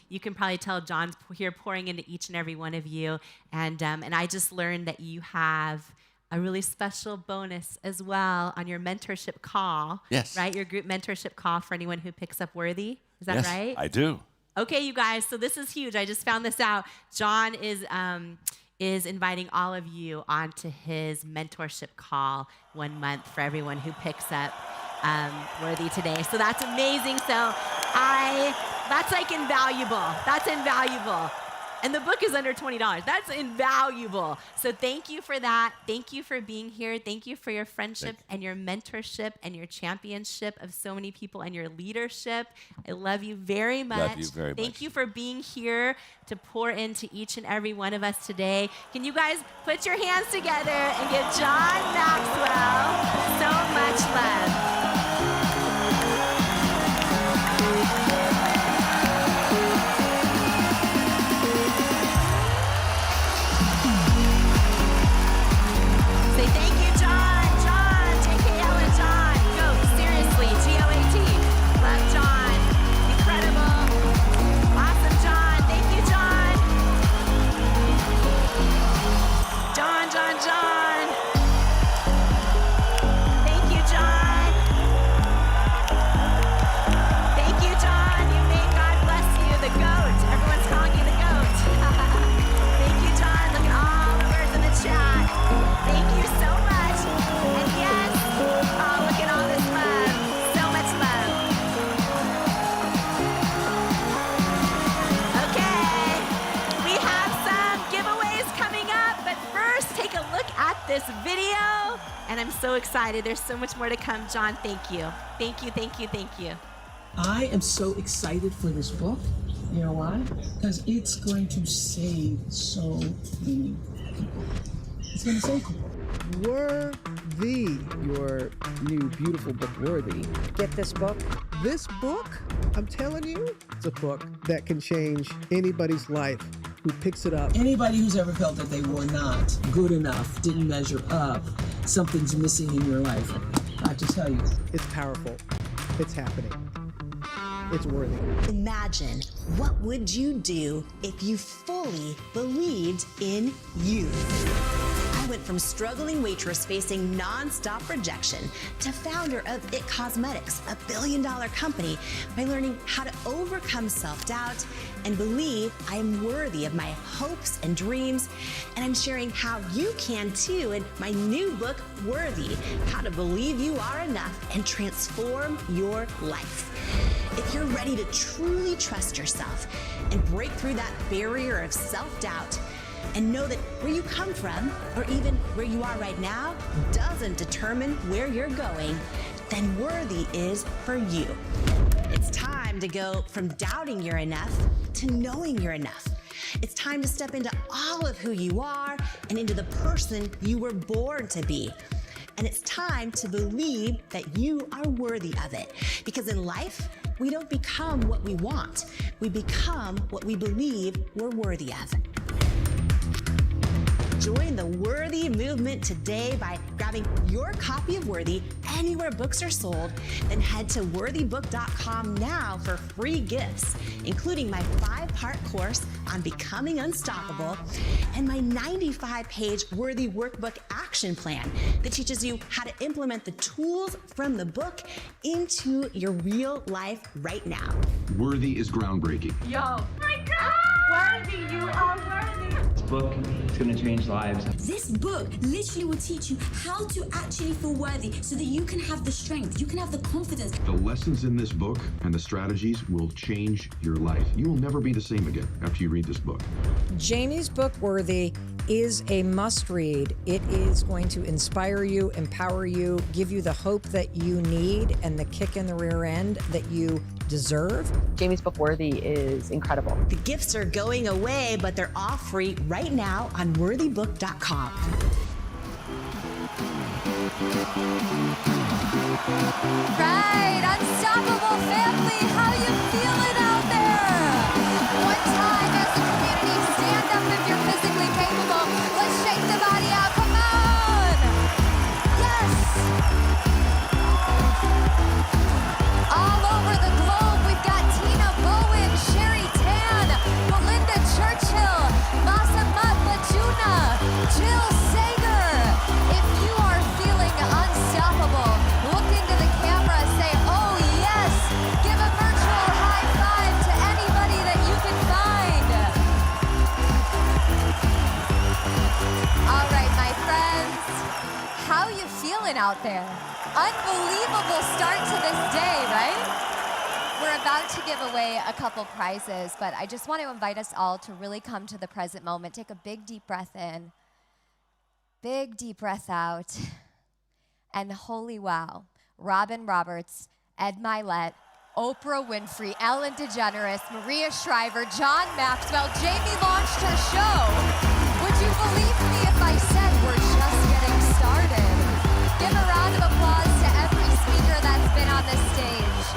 you can probably tell John's here pouring into each and every one of you. And I just learned that you have a really special bonus as well on your mentorship call. Yes. Right? Your group mentorship call for anyone who picks up Worthy. Is that right? I do. Okay, you guys. So this is huge. I just found this out. John is inviting all of you onto his mentorship call 1 month for everyone who picks up Worthy today. So that's amazing. So that's like invaluable. That's invaluable. And the book is under $20. That's invaluable. So thank you for that. Thank you for being here. Thank you for your friendship and your mentorship and your championship of so many people and your leadership. I love you very much. Love you very much. Thank you for being here to pour into each and every one of us today. Can you guys put your hands together and give John Maxwell so much love? This video, and I'm so excited. There's so much more to come. John, thank you. Thank you, thank you, thank you. I am so excited for this book. You know why? Because it's going to save so many people. It's going to save people. Worthy. Your new beautiful book, Worthy. Get this book. This book, I'm telling you, it's a book that can change anybody's life who picks it up. Anybody who's ever felt that they were not good enough, didn't measure up, something's missing in your life, I have to tell you. It's powerful. It's happening. It's worthy. Imagine, what would you do if you fully believed in you? I went from struggling waitress facing nonstop rejection to founder of IT Cosmetics, a billion-dollar company, by learning how to overcome self-doubt and believe I am worthy of my hopes and dreams. And I'm sharing how you can too in my new book, Worthy, How to Believe You Are Enough and Transform Your Life. If you're ready to truly trust yourself and break through that barrier of self-doubt, and know that where you come from, or even where you are right now, doesn't determine where you're going, then Worthy is for you. It's time to go from doubting you're enough to knowing you're enough. It's time to step into all of who you are and into the person you were born to be. And it's time to believe that you are worthy of it. Because in life, we don't become what we want. We become what we believe we're worthy of. Join the Worthy movement today by grabbing your copy of Worthy anywhere books are sold. Then head to worthybook.com now for free gifts, including my 5-part course on becoming unstoppable and my 95-page Worthy Workbook action plan that teaches you how to implement the tools from the book into your real life right now. Worthy is groundbreaking. Yo. My God! Worthy, you are worthy. This book is going to change lives. This book literally will teach you how to actually feel worthy so that you can have the strength, you can have the confidence. The lessons in this book and the strategies will change your life. You will never be the same again after you read this book. Jamie's book, Worthy, is a must read. It is going to inspire you, empower you, give you the hope that you need and the kick in the rear end that you deserve. Jamie's book, Worthy, is incredible. The gifts are going away, but they're all free right now on worthybook.com. Right, unstoppable family, how you feeling out there? One time as a community, stand up if you're physically capable. Let's shake the body out, come on! Yes! All over the globe, we've got Tina Bowen, Sherry Tan, Belinda Churchill, Masamat Bajuna, Jill Sager. If you are feeling unstoppable, look into the camera, say, oh yes, give a virtual high five to anybody that you can find. All right, my friends, how you feeling out there? Unbelievable start to this day, right? We're about to give away a couple prizes, but I just want to invite us all to really come to the present moment. Take a big deep breath in, big deep breath out, and holy wow, Robin Roberts, Ed Milet, Oprah Winfrey, Ellen DeGeneres, Maria Shriver, John Maxwell, Jamie launched her show. Would you believe me if I said we're just getting started? Give a round of applause to every speaker that's been on this stage.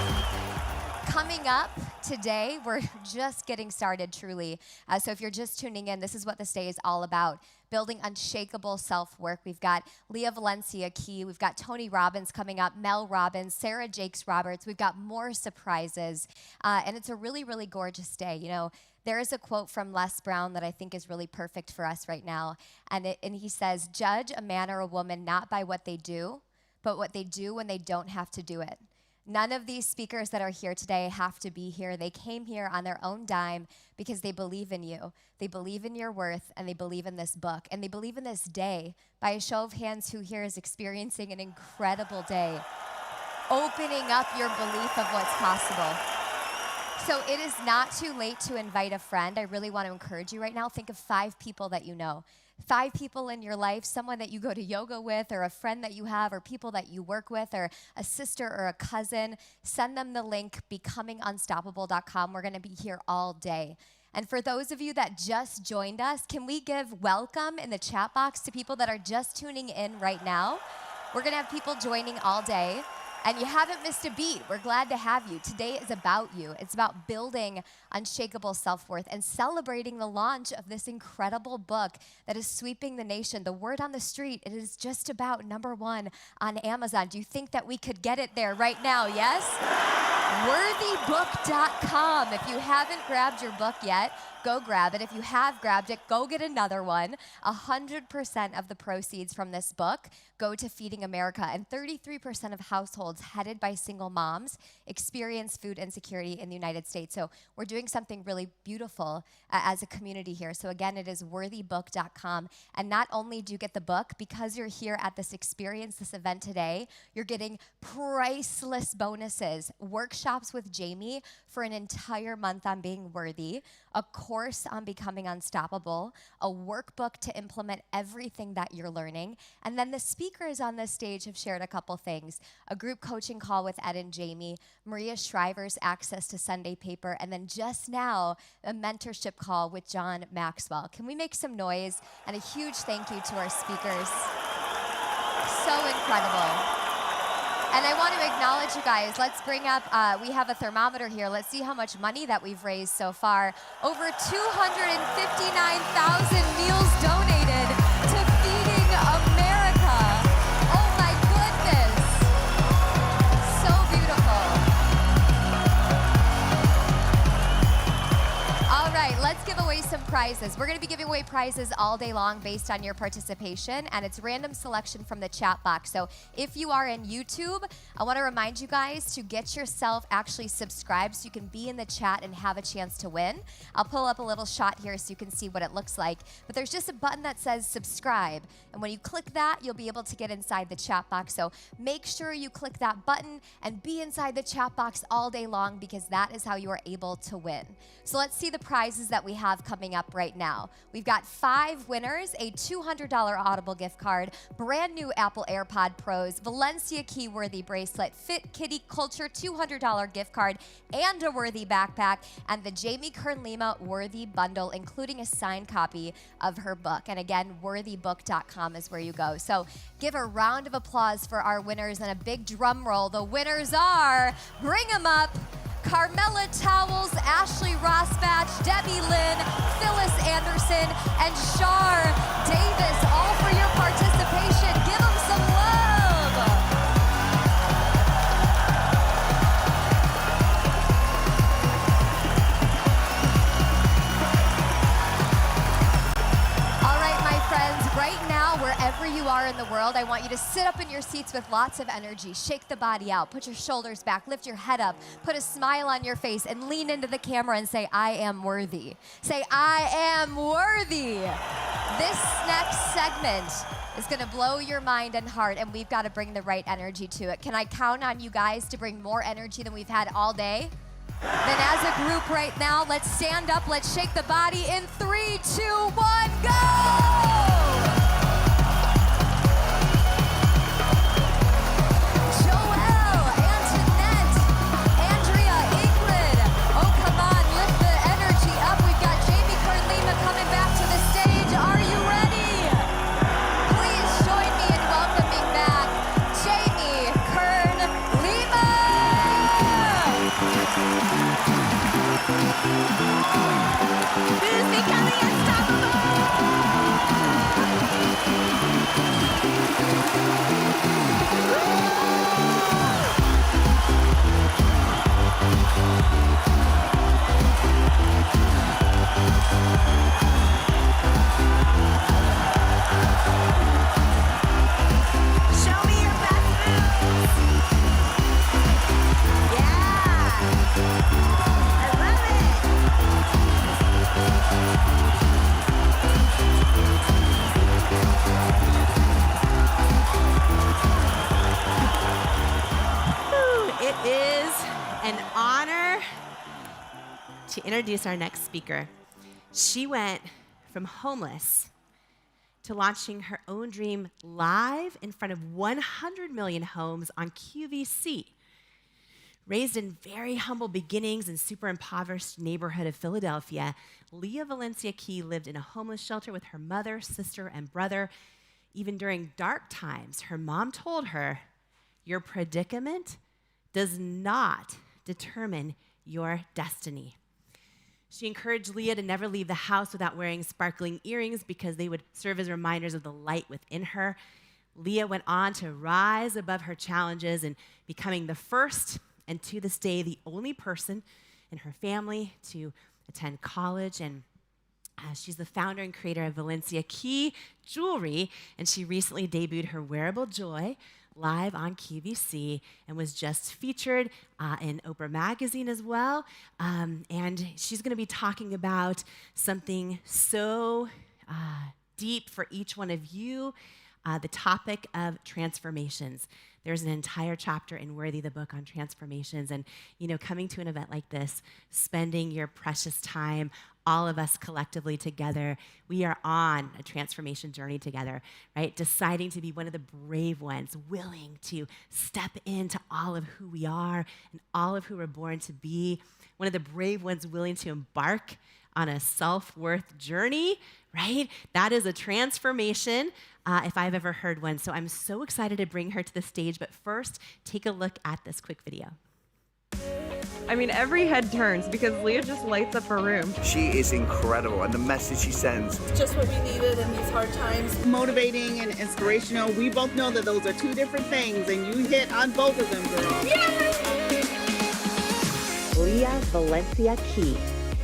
Coming up today, we're just getting started, truly. So if you're just tuning in, this is what this day is all about. Building unshakable self-work. We've got Leah Valencia Key. We've got Tony Robbins coming up, Mel Robbins, Sarah Jakes Roberts. We've got more surprises. And it's a really, really gorgeous day. You know, there is a quote from Les Brown that I think is really perfect for us right now. And he says, judge a man or a woman not by what they do, but what they do when they don't have to do it. None of these speakers that are here today have to be here. They came here on their own dime because they believe in you. They believe in your worth, and they believe in this book, and they believe in this day. By a show of hands, who here is experiencing an incredible day, opening up your belief of what's possible. So it is not too late to invite a friend. I really want to encourage you right now. Think of 5 people that you know. 5 people in your life, someone that you go to yoga with, or a friend that you have, or people that you work with, or a sister or a cousin. Send them the link, becomingunstoppable.com. We're going to be here all day. And for those of you that just joined us, can we give welcome in the chat box to people that are just tuning in right now? We're going to have people joining all day. And you haven't missed a beat. We're glad to have you. Today is about you. It's about building unshakable self-worth and celebrating the launch of this incredible book that is sweeping the nation. The word on the street, it is just about #1 on Amazon. Do you think that we could get it there right now? Yes? Worthybook.com. If you haven't grabbed your book yet, go grab it. If you have grabbed it, go get another one. 100% of the proceeds from this book go to Feeding America, and 33% of households headed by single moms experience food insecurity in the United States. So we're doing something really beautiful as a community here. So again, it is worthybook.com. And not only do you get the book, because you're here at this experience, this event today, you're getting priceless bonuses, workshops with Jamie for an entire month on being worthy, a course on becoming unstoppable, a workbook to implement everything that you're learning, and then the speakers on this stage have shared a couple things. A group coaching call with Ed and Jamie, Maria Shriver's access to Sunday paper, and then just now, a mentorship call with John Maxwell. Can we make some noise? And a huge thank you to our speakers. So incredible. And I want to acknowledge you guys. Let's bring up, we have a thermometer here. Let's see how much money that we've raised so far. Over 259,000 meals donated to Feeding America. Oh my goodness. So beautiful. All right, let's give away some prizes. We're going to be giving away prizes all day long based on your participation, and it's random selection from the chat box. So if you are in YouTube, I want to remind you guys to get yourself actually subscribed so you can be in the chat and have a chance to win. I'll pull up a little shot here so you can see what it looks like. But there's just a button that says subscribe, and when you click that, you'll be able to get inside the chat box. So make sure you click that button and be inside the chat box all day long, because that is how you are able to win. So let's see the prizes that we have coming up right now. We've got 5 winners, a $200 Audible gift card, brand new Apple AirPod Pros, Valencia Key Worthy bracelet, Fit Kitty Culture $200 gift card, and a Worthy backpack, and the Jamie Kern-Lima Worthy bundle, including a signed copy of her book. And again, worthybook.com is where you go. So give a round of applause for our winners and a big drum roll. The winners are, bring them up, Carmela Towels, Ashley Rosbach, Debbie Lynn, Phyllis Anderson, and Shar Davis, all for your participation. Give them some love. All right, my friends, right now, wherever you are in the world, I want you to sit up in your seats with lots of energy. Shake the body out. Put your shoulders back. Lift your head up. Put a smile on your face and lean into the camera and say, I am worthy. Say, I am worthy. This next segment is going to blow your mind and heart, and we've got to bring the right energy to it. Can I count on you guys to bring more energy than we've had all day? Then as a group right now, let's stand up. Let's shake the body in 3, 2, 1, go! Who's becoming Show me your best moves. Yeah. I love It is an honor to introduce our next speaker. She went from homeless to launching her own dream live in front of 100 million homes on QVC, Raised in very humble beginnings in super impoverished neighborhood of Philadelphia, Leah Valencia Key lived in a homeless shelter with her mother, sister, and brother. Even during dark times, her mom told her, "Your predicament does not determine your destiny." She encouraged Leah to never leave the house without wearing sparkling earrings because they would serve as reminders of the light within her. Leah went on to rise above her challenges and becoming the first, and to this day, the only person in her family to attend college. And she's the founder and creator of Valencia Key Jewelry, and she recently debuted her wearable Joy live on QVC and was just featured in Oprah Magazine as well. And she's going to be talking about something so deep for each one of you, the topic of transformations. There's an entire chapter in Worthy, the book, on transformations. And, you know, coming to an event like this, spending your precious time, all of us collectively together, we are on a transformation journey together, right? Deciding to be one of the brave ones, willing to step into all of who we are and all of who we're born to be. One of the brave ones willing to embark on a self-worth journey, right? That is a transformation, if I've ever heard one. So I'm so excited to bring her to the stage. But first, take a look at this quick video. I mean, every head turns because Leah just lights up her room. She is incredible, and the message she sends. Just what we needed in these hard times. Motivating and inspirational. We both know that those are two different things, and you hit on both of them, girl. Yay! Leah Valencia Key.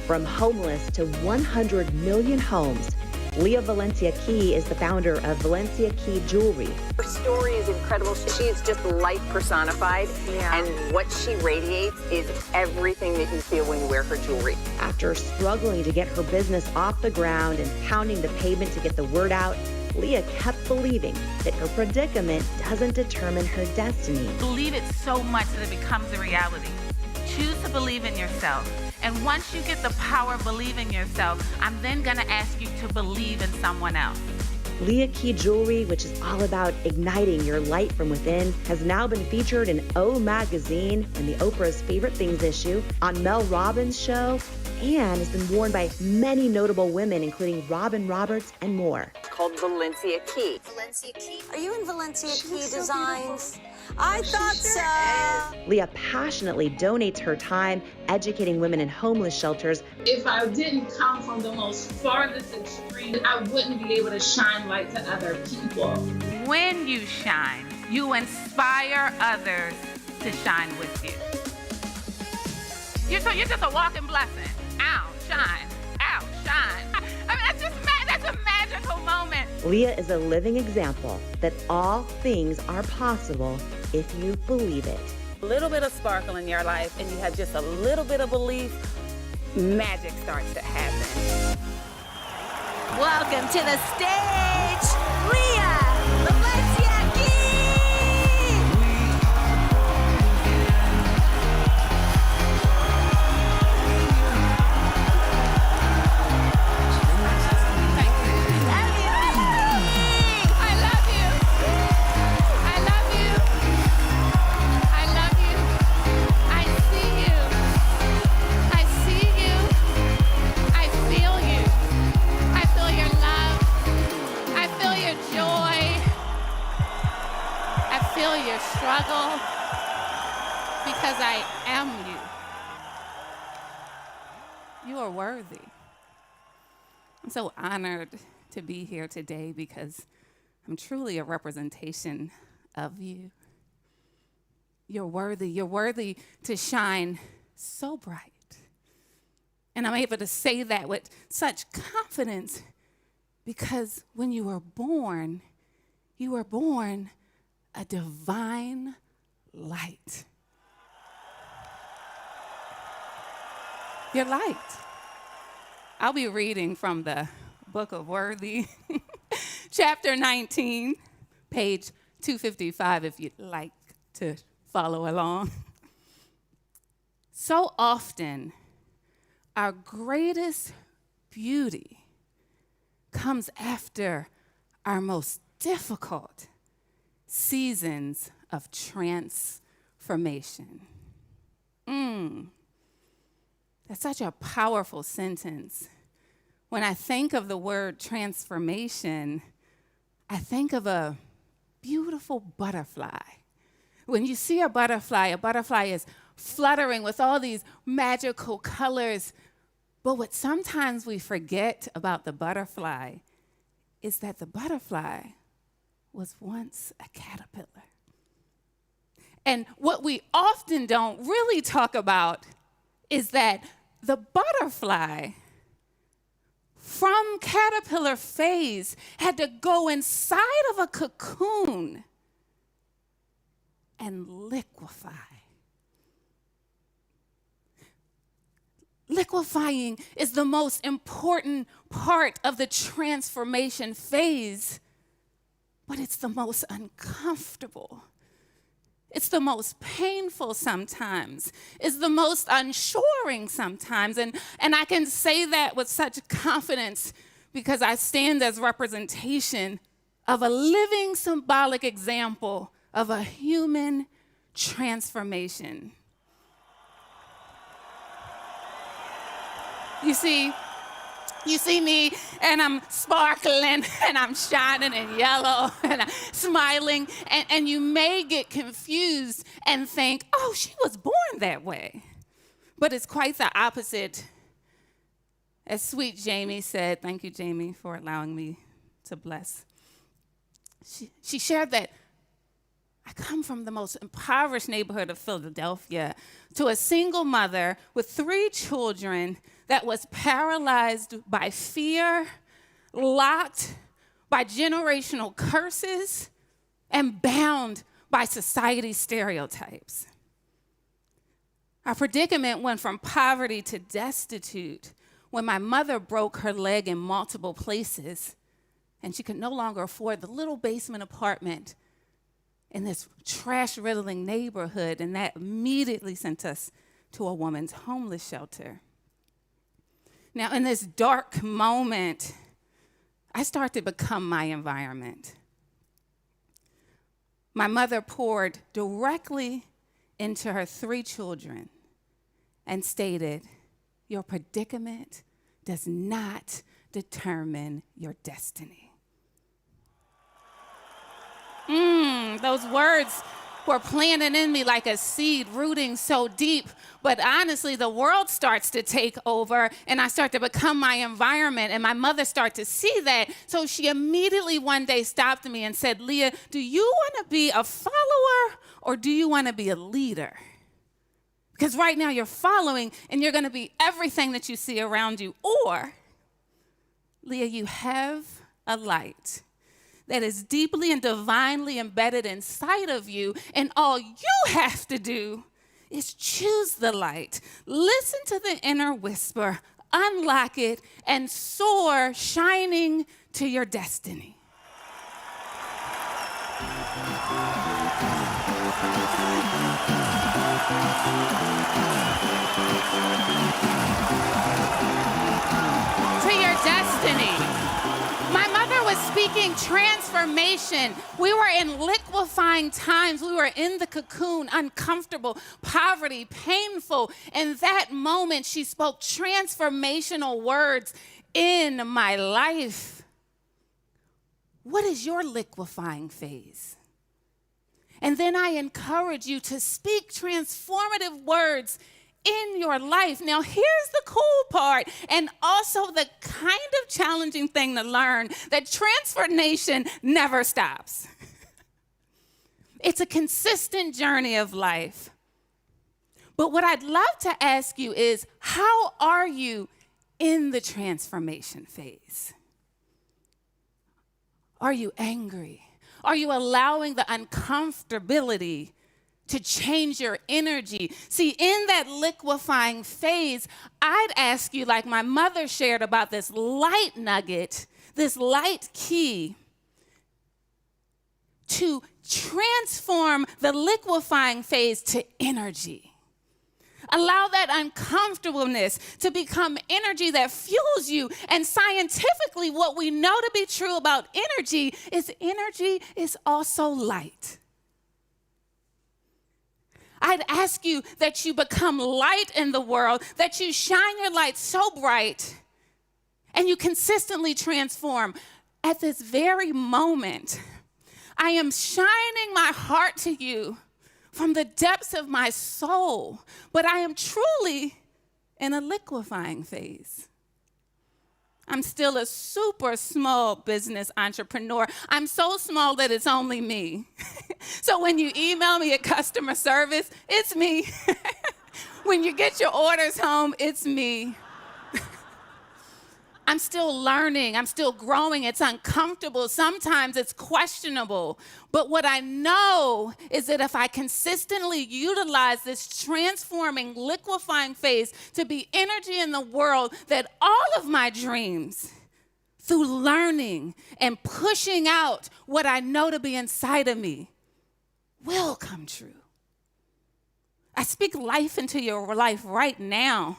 From homeless to 100 million homes, Leah Valencia Key is the founder of Valencia Key Jewelry. Her story is incredible. She is just light personified, and what she radiates is everything that you feel when you wear her jewelry. After struggling to get her business off the ground and pounding the pavement to get the word out, Leah kept believing that her predicament doesn't determine her destiny. Believe it so much that it becomes a reality. Choose to believe in yourself. And once you get the power of believing yourself, I'm then gonna ask you to believe in someone else. Leah Key Jewelry, which is all about igniting your light from within, has now been featured in O Magazine and the Oprah's Favorite Things issue, on Mel Robbins' show, and has been worn by many notable women, including Robin Roberts and more. It's called Valencia Key. Valencia Key? Are you in Valencia Key Designs? I thought so. Leah passionately donates her time educating women in homeless shelters. If I didn't come from the most farthest extreme, I wouldn't be able to shine light to other people. When you shine, you inspire others to shine with you. You're just a walking blessing. Out, shine. Out, shine. I mean, that's a magical moment. Leah is a living example that all things are possible if you believe it. A little bit of sparkle in your life, and you have just a little bit of belief, magic starts to happen. Welcome to the stage, Leah Valencia Key! Struggle because I am you. You are worthy. I'm so honored to be here today because I'm truly a representation of you. You're worthy. You're worthy to shine so bright. And I'm able to say that with such confidence because when you were born a divine light. Your light. I'll be reading from the Book of Worthy, chapter 19, page 255, if you'd like to follow along. So often, our greatest beauty comes after our most difficult seasons of transformation. That's such a powerful sentence. When I think of the word transformation, I think of a beautiful butterfly. When you see a butterfly is fluttering with all these magical colors. But what sometimes we forget about the butterfly is that the butterfly was once a caterpillar. And what we often don't really talk about is that the butterfly from caterpillar phase had to go inside of a cocoon and liquefy. Liquefying is the most important part of the transformation phase, but it's the most uncomfortable. It's the most painful sometimes. It's the most unsuring sometimes. And I can say that with such confidence because I stand as representation of a living symbolic example of a human transformation. You see me, and I'm sparkling, and I'm shining in yellow, and I'm smiling, and you may get confused and think, oh, she was born that way. But it's quite the opposite. As sweet Jamie said, thank you, Jamie, for allowing me to bless. She shared that I come from the most impoverished neighborhood of Philadelphia to a single mother with 3 children that was paralyzed by fear, locked by generational curses, and bound by society's stereotypes. Our predicament went from poverty to destitute when my mother broke her leg in multiple places and she could no longer afford the little basement apartment in this trash-riddling neighborhood, and that immediately sent us to a woman's homeless shelter. Now, in this dark moment, I started to become my environment. My mother poured directly into her 3 children and stated, "Your predicament does not determine your destiny." Those words were planted in me like a seed, rooting so deep. But honestly, the world starts to take over, and I start to become my environment, and my mother started to see that. So she immediately one day stopped me and said, "Leah, do you want to be a follower or do you want to be a leader? Because right now you're following, and you're going to be everything that you see around you. Or, Leah, you have a light that is deeply and divinely embedded inside of you, and all you have to do is choose the light, listen to the inner whisper, unlock it, and soar, shining to your destiny." To your destiny. My mother was speaking transformation. We were in liquefying times. We were in the cocoon, uncomfortable, poverty, painful. In that moment, she spoke transformational words in my life. What is your liquefying phase? And then I encourage you to speak transformative words in your life. Now, here's the cool part, and also the kind of challenging thing to learn, that transformation never stops. It's a consistent journey of life. But what I'd love to ask you is, how are you in the transformation phase? Are you angry? Are you allowing the uncomfortability to change your energy? See, in that liquefying phase, I'd ask you, like my mother shared about this light nugget, this light key, to transform the liquefying phase to energy. Allow that uncomfortableness to become energy that fuels you. And scientifically, what we know to be true about energy is also light. I'd ask you that you become light in the world, that you shine your light so bright and you consistently transform. At this very moment, I am shining my heart to you from the depths of my soul, but I am truly in a liquefying phase. I'm still a super small business entrepreneur. I'm so small that it's only me. So when you email me at customer service, it's me. When you get your orders home, it's me. I'm still learning. I'm still growing. It's uncomfortable. Sometimes it's questionable. But what I know is that if I consistently utilize this transforming, liquefying phase to be energy in the world, that all of my dreams, through learning and pushing out what I know to be inside of me, will come true. I speak life into your life right now,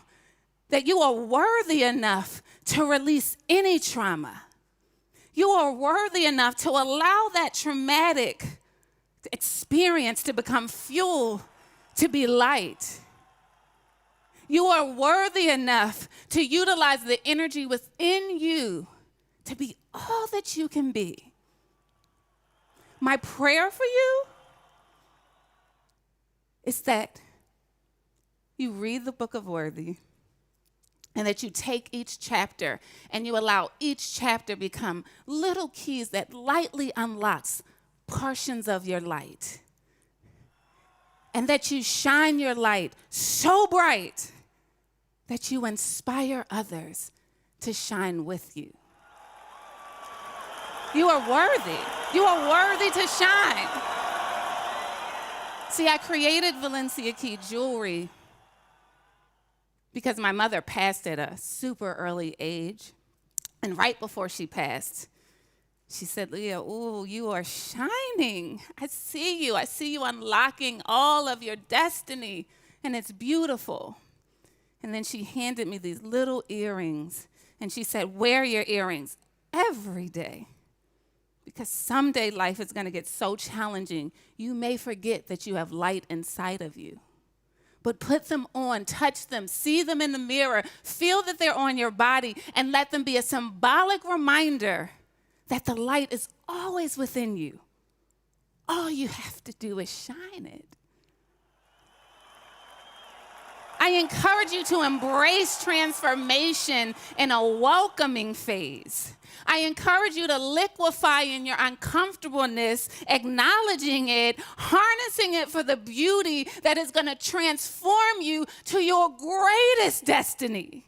that you are worthy enough to release any trauma. You are worthy enough to allow that traumatic experience to become fuel to be light. You are worthy enough to utilize the energy within you to be all that you can be. My prayer for you is that you read the book of Worthy, and that you take each chapter and you allow each chapter become little keys that lightly unlocks portions of your light. And that you shine your light so bright that you inspire others to shine with you. You are worthy. You are worthy to shine. See, I created Valencia Key Jewelry because my mother passed at a super early age. And right before she passed, she said, Leah, ooh, you are shining. I see you. I see you unlocking all of your destiny, and it's beautiful. And then she handed me these little earrings, and she said, wear your earrings every day, because someday life is going to get so challenging, you may forget that you have light inside of you. But put them on, touch them, see them in the mirror, feel that they're on your body, and let them be a symbolic reminder that the light is always within you. All you have to do is shine it. I encourage you to embrace transformation in a welcoming phase. I encourage you to liquefy in your uncomfortableness, acknowledging it, harnessing it for the beauty that is going to transform you to your greatest destiny.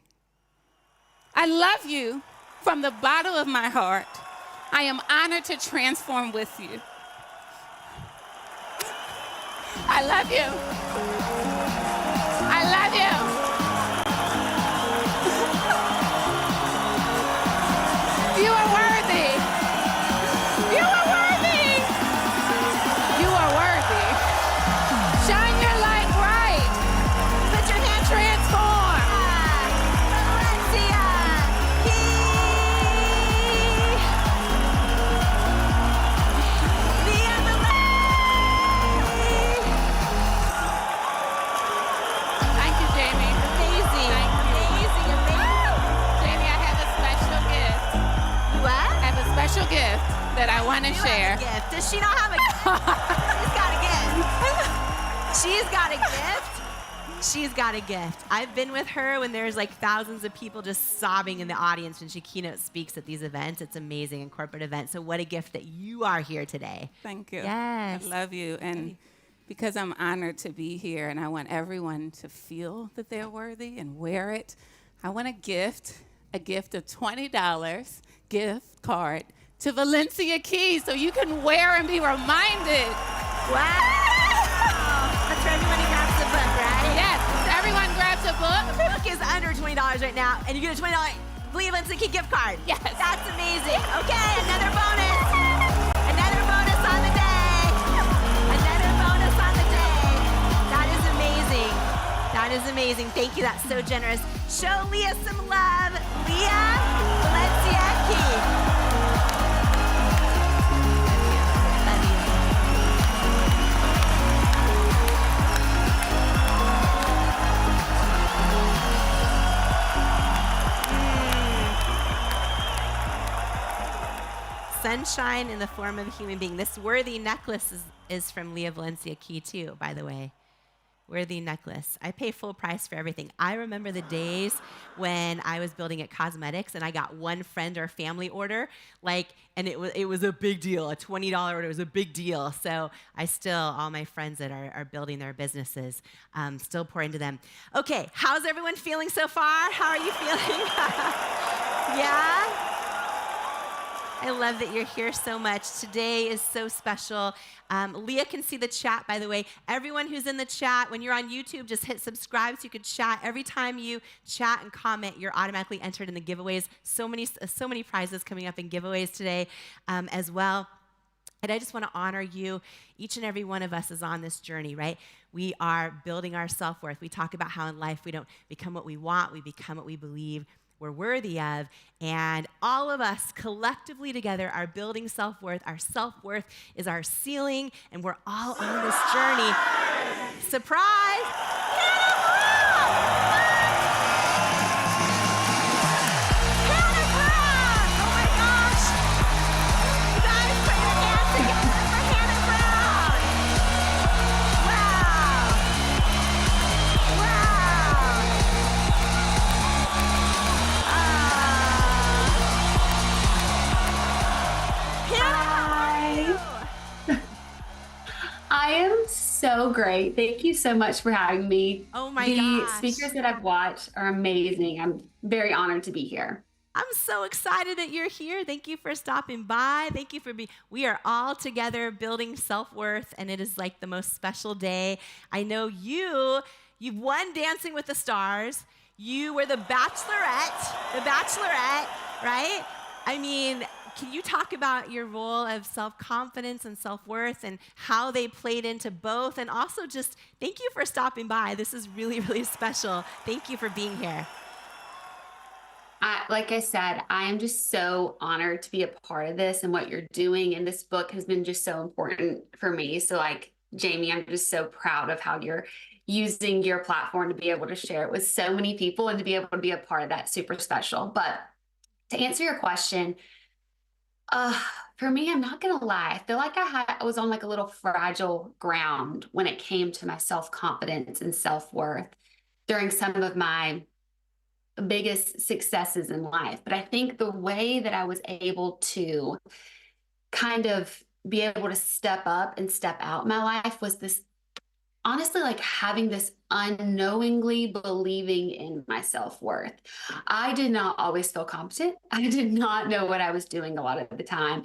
I love you from the bottom of my heart. I am honored to transform with you. I love you. I love you. You are worthy. You are worthy. You are worthy. Shine your light bright. Let your hand transform. Valencia Thank you, Jamie. Amazing. Amazing. Jamie, I have a special gift. What? I have a special gift that I want to share. Gift. Does she not have a She's got a gift. She's got a gift. She's got a gift. I've been with her when there's like thousands of people just sobbing in the audience when she keynote speaks at these events. It's amazing in corporate events. So what a gift that you are here today. Thank you. Yes. I love you. And because I'm honored to be here and I want everyone to feel that they're worthy and wear it, I want a gift of $20 gift card to Valencia Key so you can wear and be reminded. Wow. That's for everyone who grabs the book, right? Yes. Everyone grabs a book. The book is under $20 right now, and you get a $20 Valencia Key gift card. Yes. That's amazing. Okay, another bonus. Another bonus on the day. Another bonus on the day. That is amazing. That is amazing. Thank you. That's so generous. Show Leah some love. Leah Valencia Key. sunshine in the form of a human being. This worthy necklace is from Leah Valencia Key too, by the way. Worthy necklace. I pay full price for everything. I remember the days when I was building at Cosmetics and I got one friend or family order, and it was a big deal. A $20 order was a big deal. So all my friends that are building their businesses, still pour into them. Okay, how's everyone feeling so far? How are you feeling? Yeah? I love that you're here so much. Today is so special. Leah can see the chat, by the way. Everyone who's in the chat, when you're on YouTube, just hit subscribe so you can chat. Every time you chat and comment, you're automatically entered in the giveaways. So many prizes coming up in giveaways today as well. And I just want to honor you. Each and every one of us is on this journey, right? We are building our self-worth. We talk about how in life we don't become what we want, we become what we believe we're worthy of, and all of us collectively together are building self-worth. Our self-worth is our ceiling, and we're all on this journey. Surprise! I am so great. Thank you so much for having me. Oh my gosh. The speakers that I've watched are amazing. I'm very honored to be here. I'm so excited that you're here. Thank you for stopping by. Thank you for we are all together building self-worth, and it is like the most special day. I know you've won Dancing with the Stars. You were the Bachelorette, right? I mean, can you talk about your role of self-confidence and self-worth and how they played into both? And also just thank you for stopping by. This is really, really special. Thank you for being here. Like I said, I am just so honored to be a part of this and what you're doing. And this book has been just so important for me. So Jamie, I'm just so proud of how you're using your platform to be able to share it with so many people and to be able to be a part of that. Super special. But to answer your question, for me, I'm not going to lie. I feel like I was on a little fragile ground when it came to my self-confidence and self-worth during some of my biggest successes in life. But I think the way that I was able to kind of be able to step up and step out in my life was this, honestly, having this unknowingly believing in my self-worth. I did not always feel competent. I did not know what I was doing a lot of the time.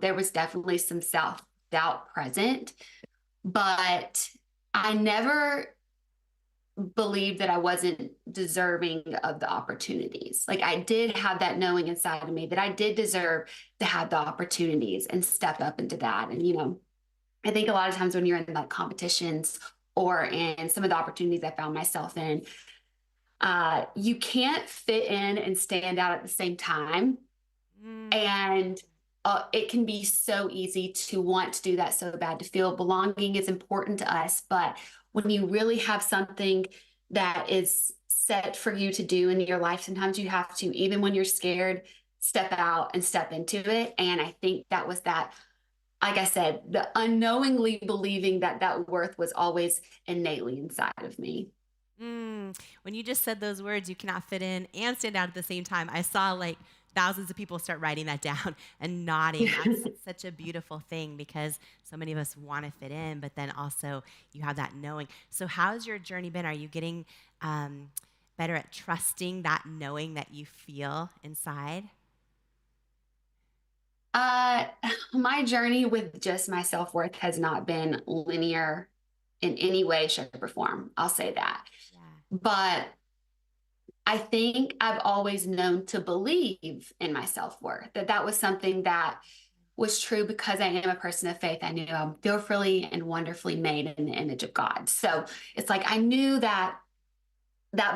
There was definitely some self-doubt present, but I never believed that I wasn't deserving of the opportunities. I did have that knowing inside of me that I did deserve to have the opportunities and step up into that. And, I think a lot of times when you're in competitions or in some of the opportunities I found myself in, you can't fit in and stand out at the same time. And it can be so easy to want to do that so bad, to feel belonging is important to us. But when you really have something that is set for you to do in your life, sometimes you have to, even when you're scared, step out and step into it. And I think that was that. Like I said, the unknowingly believing that worth was always innately inside of me. When you just said those words, you cannot fit in and stand out at the same time. I saw thousands of people start writing that down and nodding. That's such a beautiful thing because so many of us want to fit in, but then also you have that knowing. So how's your journey been? Are you getting better at trusting that knowing that you feel inside? My journey with just my self-worth has not been linear in any way, shape, or form. I'll say that. Yeah. But I think I've always known to believe in my self-worth, that was something that was true because I am a person of faith. I knew I'm fearfully and wonderfully made in the image of God. So it's I knew that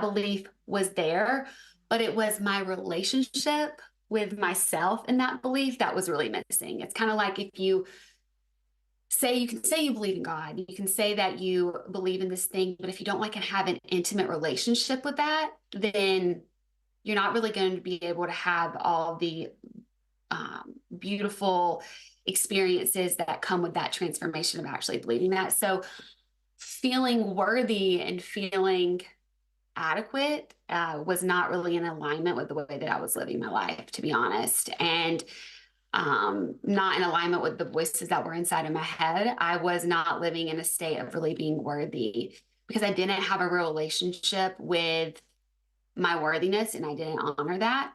belief was there, but it was my relationship with myself and that belief that was really missing. It's kind of like if you can say you believe in God, you can say that you believe in this thing, but if you don't have an intimate relationship with that, then you're not really going to be able to have all the beautiful experiences that come with that transformation of actually believing that. So feeling worthy and feeling adequate was not really in alignment with the way that I was living my life, to be honest. And not in alignment with the voices that were inside of my head. I was not living in a state of really being worthy because I didn't have a real relationship with my worthiness, and I didn't honor that.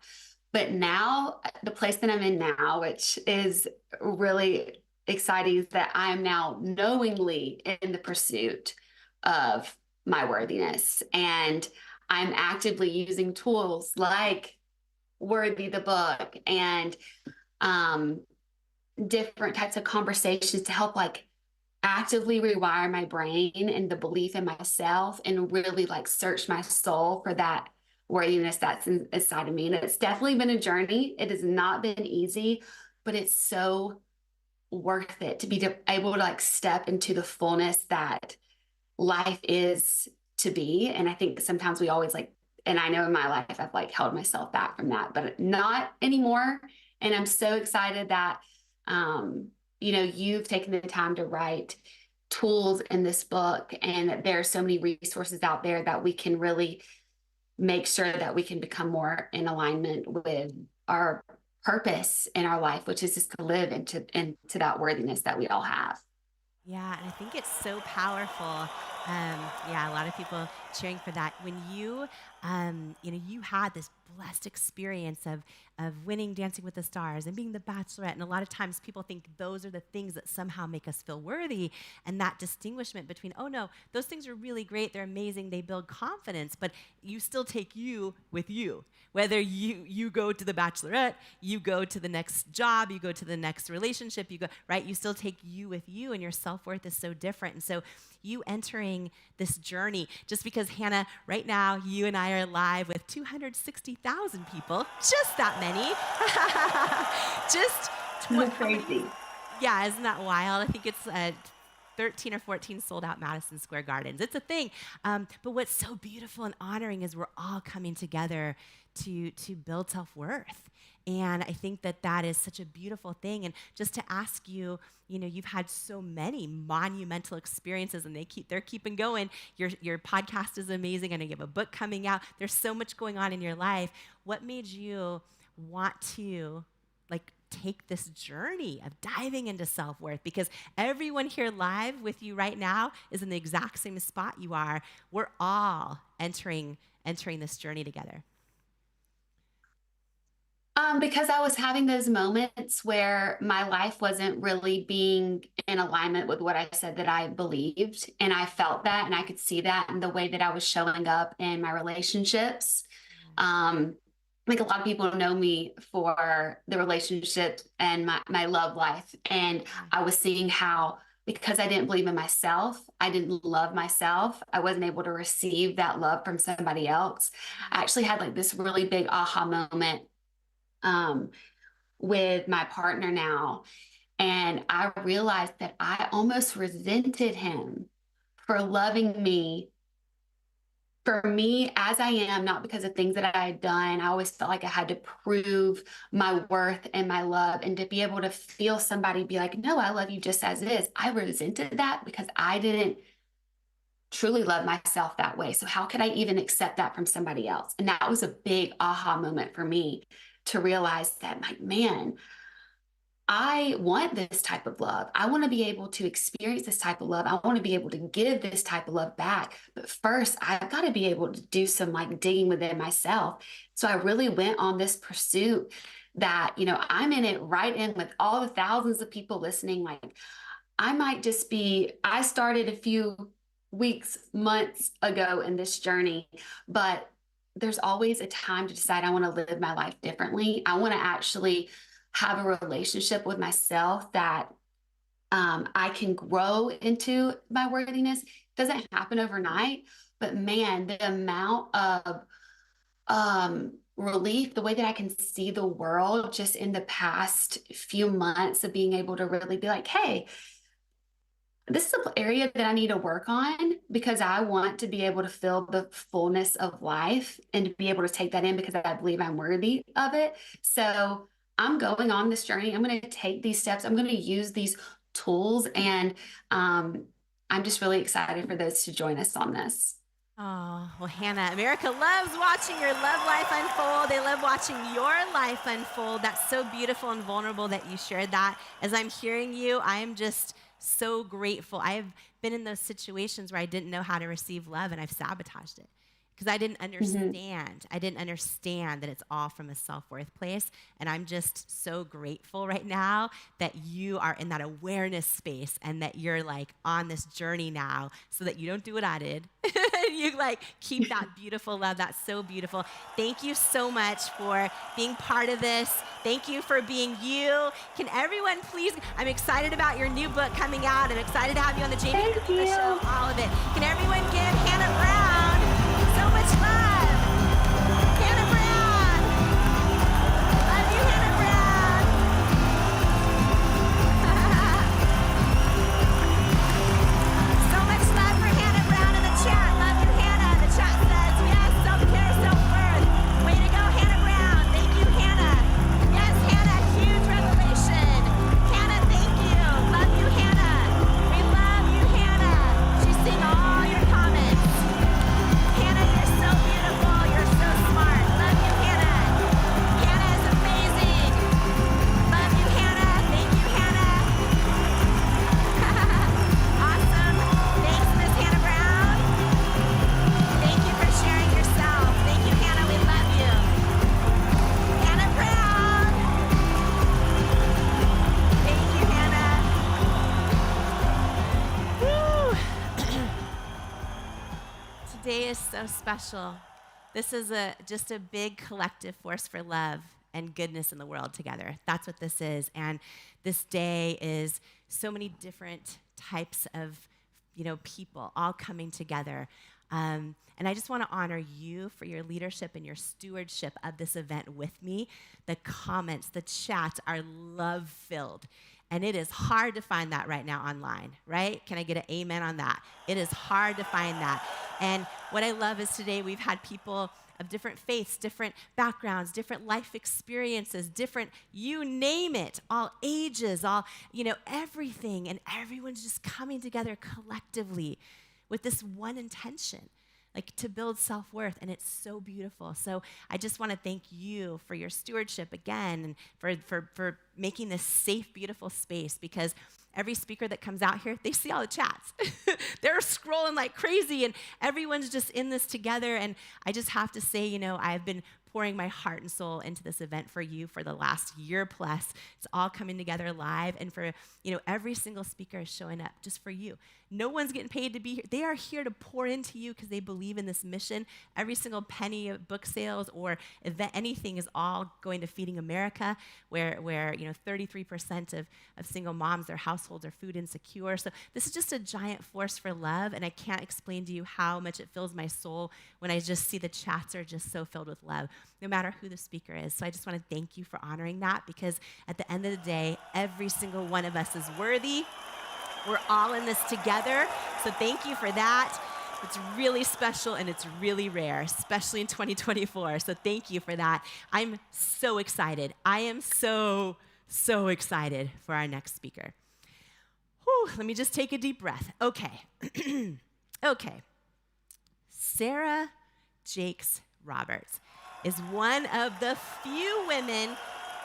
But now, the place that I'm in now, which is really exciting, is that I am now knowingly in the pursuit of my worthiness. And I'm actively using tools like Worthy the book and different types of conversations to help like actively rewire my brain and the belief in myself and really like search my soul for that worthiness that's inside of me. And it's definitely been a journey. It has not been easy, but it's so worth it to be able to like step into the fullness that life is to be. And I think sometimes we always like, and I know in my life I've like held myself back from that, but not anymore. And I'm so excited that, you know, you've taken the time to write tools in this book, and that there are so many resources out there that we can really make sure that we can become more in alignment with our purpose in our life, which is just to live into that worthiness that we all have. Yeah, and I think it's so powerful. Yeah, a lot of people cheering for that. When you, you know, you had this blessed experience of winning Dancing with the Stars and being the Bachelorette, and a lot of times people think those are the things that somehow make us feel worthy, and that distinguishment between, oh no, those things are really great, they're amazing, they build confidence, but you still take you with you. Whether you go to the Bachelorette, you go to the next job, you go to the next relationship, you go, right? You still take you with you, and your self-worth is so different. And so you entering this journey, just because Hannah, right now, you and I are live with 260,000 people, just that many. Just crazy. Yeah, isn't that wild? I think it's 13 or 14 sold out Madison Square Gardens. It's a thing. But what's so beautiful and honoring is we're all coming together to build self-worth. And I think that that is such a beautiful thing. And just to ask you, you know, you've had so many monumental experiences, and they're keeping going. Your podcast is amazing. I know you have a book coming out. There's so much going on in your life. What made you want to like take this journey of diving into self-worth? Because everyone here live with you right now is in the exact same spot you are. We're all entering this journey together. Because I was having those moments where my life wasn't really being in alignment with what I said that I believed. And I felt that, and I could see that in the way that I was showing up in my relationships. Like a lot of people know me for the relationship and my love life. And I was seeing how, because I didn't believe in myself, I didn't love myself, I wasn't able to receive that love from somebody else. I actually had like this really big aha moment with my partner now. And I realized that I almost resented him for loving me for me as I am, not because of things that I had done. I always felt like I had to prove my worth and my love, and to be able to feel somebody be like, no, I love you just as it is. I resented that because I didn't truly love myself that way. So how could I even accept that from somebody else? And that was a big aha moment for me, to realize that, like, man, I want this type of love. I want to be able to experience this type of love. I want to be able to give this type of love back. But first, I've got to be able to do some like digging within myself. So I really went on this pursuit that, you know, I'm in it right in with all the thousands of people listening. Like, I might just be, I started a few weeks, months ago in this journey, but there's always a time to decide I want to live my life differently. I want to actually have a relationship with myself that I can grow into my worthiness. It doesn't happen overnight, but man, the amount of relief, the way that I can see the world just in the past few months of being able to really be like, hey, this is an area that I need to work on, because I want to be able to feel the fullness of life and to be able to take that in because I believe I'm worthy of it. So I'm going on this journey. I'm going to take these steps. I'm going to use these tools. And I'm just really excited for those to join us on this. Oh, well, Hannah, America loves watching your love life unfold. They love watching your life unfold. That's so beautiful and vulnerable that you shared that. As I'm hearing you, I am just so grateful. I have been in those situations where I didn't know how to receive love, and I've sabotaged it because I didn't understand. I didn't understand that it's all from a self-worth place. And I'm just so grateful right now that you are in that awareness space and that you're like on this journey now so that you don't do what I did. You like keep that beautiful love. That's so beautiful. Thank you so much for being part of this. Thank you for being you. Can everyone please, I'm excited about your new book coming out. I'm excited to have you on the Jamie Christmas Show, all of it. Can everyone give Hannah Brown so much love? Hannah Brown. Love you, Hannah Brown. So much love for Hannah Brown in the chat. Love you, Hannah. The chat says, yes, self-care, self-worth. Way to go, Hannah Brown. Thank you, Hannah. Yes, Hannah, huge revelation. Hannah, thank you. Love you, Hannah. We love you, Hannah. She's seeing all your comments. Hannah, you're so beautiful. You're so smart. Love you, Hannah. Hannah is amazing. Love you, Hannah. Thank you, Hannah. Awesome. Thanks, Miss Hannah Brown. Thank you for sharing yourself. Thank you, Hannah. We love you. Hannah Brown. Thank you, Hannah. Woo. Today is so special. This is just a big collective force for love and goodness in the world together. That's what this is. And this day is so many different types of, people all coming together. And I just want to honor you for your leadership and your stewardship of this event with me. The comments, the chats are love-filled. And it is hard to find that right now online, right? Can I get an amen on that? It is hard to find that. And what I love is today we've had people of different faiths, different backgrounds, different life experiences, different, you name it, all ages, all, everything. And everyone's just coming together collectively with this one intention, like to build self-worth, and it's so beautiful. So I just want to thank you for your stewardship again, and for making this safe, beautiful space, because every speaker that comes out here, they see all the chats. They're scrolling like crazy, and everyone's just in this together, and I just have to say, I've been pouring my heart and soul into this event for you for the last year plus. It's all coming together live, and for, every single speaker is showing up just for you. No one's getting paid to be here. They are here to pour into you because they believe in this mission. Every single penny of book sales or event, anything is all going to Feeding America, where 33% of single moms, their households are food insecure. So this is just a giant force for love, and I can't explain to you how much it fills my soul when I just see the chats are just so filled with love, no matter who the speaker is. So I just want to thank you for honoring that, because at the end of the day, every single one of us is worthy. We're all in this together, so thank you for that. It's really special and it's really rare, especially in 2024, so thank you for that. I'm so excited. I am so excited for our next speaker. Whew, let me just take a deep breath. Okay. Okay. Sarah Jakes Roberts is one of the few women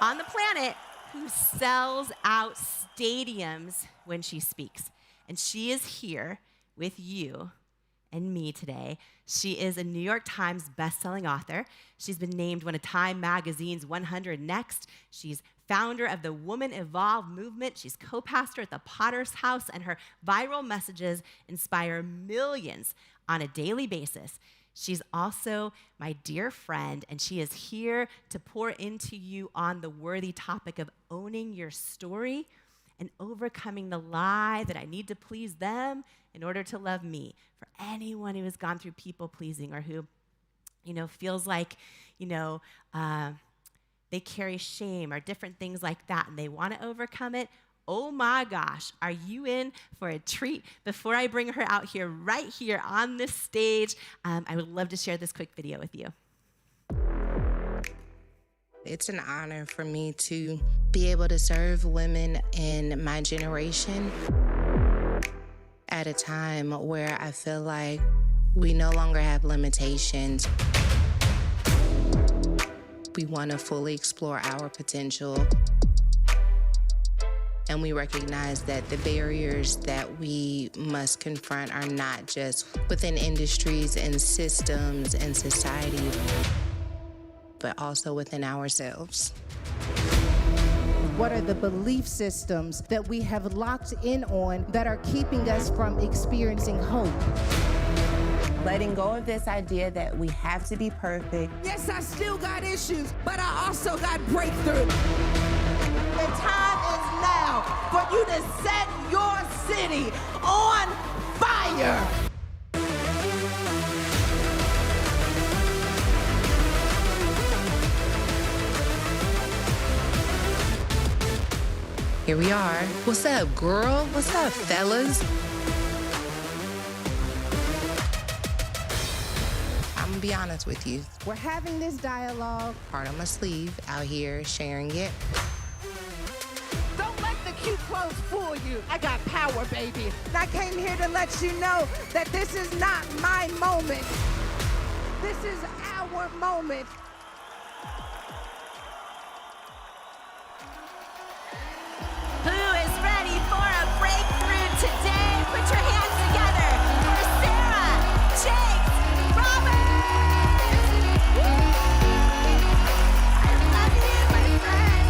on the planet who sells out stadiums when she speaks. And she is here with you and me today. She is a New York Times bestselling author. She's been named one of Time Magazine's 100 Next. She's founder of the Woman Evolve movement. She's co-pastor at the Potter's House, and her viral messages inspire millions on a daily basis. She's also my dear friend, and she is here to pour into you on the worthy topic of owning your story and overcoming the lie that I need to please them in order to love me. For anyone who has gone through people pleasing, or who, feels like, they carry shame or different things like that, and they want to overcome it. Oh my gosh, are you in for a treat? Before I bring her out here, right here on this stage, I would love to share this quick video with you. It's an honor for me to be able to serve women in my generation at a time where I feel like we no longer have limitations. We want to fully explore our potential. And we recognize that the barriers that we must confront are not just within industries and systems and society, but also within ourselves. What are the belief systems that we have locked in on that are keeping us from experiencing hope? Letting go of this idea that we have to be perfect. Yes, I still got issues, but I also got breakthrough. The time is now for you to set your city on fire. Here we are. What's up, girl? What's up, fellas? I'm gonna be honest with you. We're having this dialogue. Heart on my sleeve, out here sharing it. Don't let the cute clothes fool you. I got power, baby. And I came here to let you know that this is not my moment. This is our moment. Who is ready for a breakthrough today? Put your hands together for Sarah Jakes Roberts! I love you, my friend.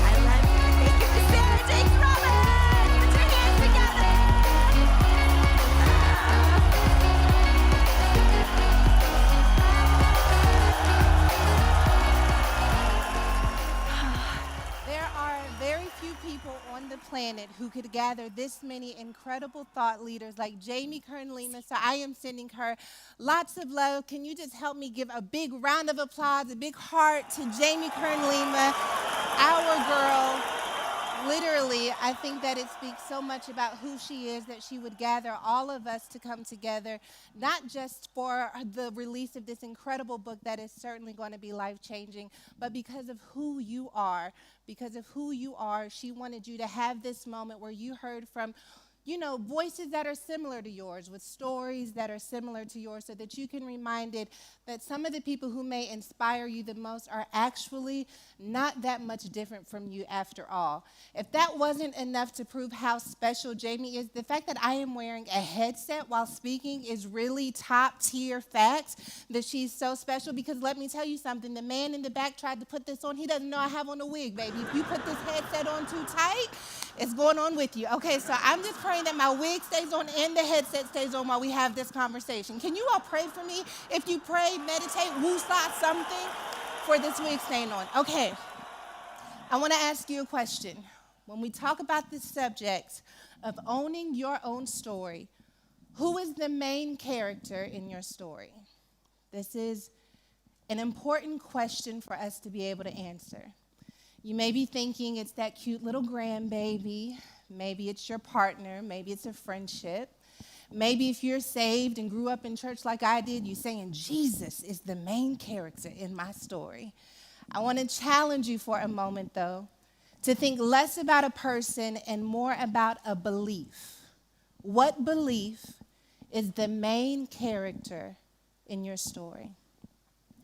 I love you. Thank you for Sarah Jakes Roberts. Put your hands together. There are very few people on the planet who could gather this many incredible thought leaders like Jamie Kern-Lima, so I am sending her lots of love. Can you just help me give a big round of applause, a big heart to Jamie Kern-Lima, our girl. Literally, I think that it speaks so much about who she is that she would gather all of us to come together, not just for the release of this incredible book that is certainly going to be life-changing, but because of who you are. Because of who you are, she wanted you to have this moment where you heard from, you know, voices that are similar to yours, with stories that are similar to yours, so that you can be reminded that some of the people who may inspire you the most are actually not that much different from you after all. If that wasn't enough to prove how special Jamie is, the fact that I am wearing a headset while speaking is really top tier facts that she's so special, because let me tell you something, the man in the back tried to put this on. He doesn't know I have on a wig, baby. If you put this headset on too tight, it's going on with you. Okay, so I'm just praying that my wig stays on and the headset stays on while we have this conversation. Can you all pray for me? If you pray, meditate, woosah, something for this wig staying on. Okay, I want to ask you a question. When we talk about this subject of owning your own story, who is the main character in your story? This is an important question for us to be able to answer. You may be thinking it's that cute little grandbaby. Maybe it's your partner. Maybe it's a friendship. Maybe if you're saved and grew up in church like I did, you're saying Jesus is the main character in my story. I want to challenge you for a moment, though, to think less about a person and more about a belief. What belief is the main character in your story?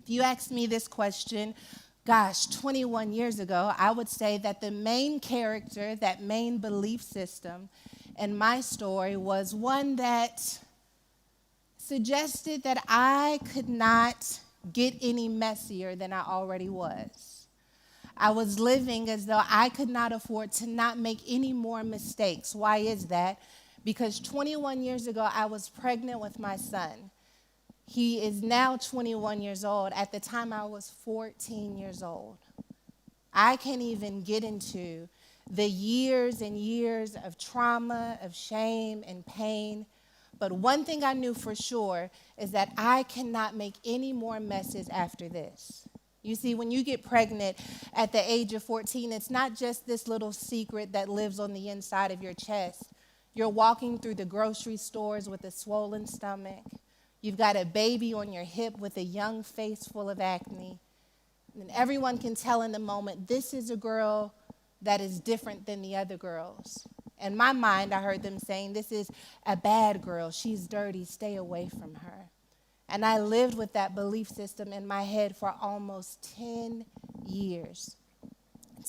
If you asked me this question, 21 years ago, I would say that the main character, that main belief system in my story was one that suggested that I could not get any messier than I already was. I was living as though I could not afford to not make any more mistakes. Why is that? Because 21 years ago, I was pregnant with my son. He is now 21 years old. At the time, I was 14 years old. I can't even get into the years and years of trauma, of shame and pain. But one thing I knew for sure is that I cannot make any more messes after this. You see, when you get pregnant at the age of 14, it's not just this little secret that lives on the inside of your chest. You're walking through the grocery stores with a swollen stomach. You've got a baby on your hip with a young face full of acne. And everyone can tell in the moment, this is a girl that is different than the other girls. In my mind, I heard them saying, this is a bad girl. She's dirty. Stay away from her. And I lived with that belief system in my head for almost 10 years.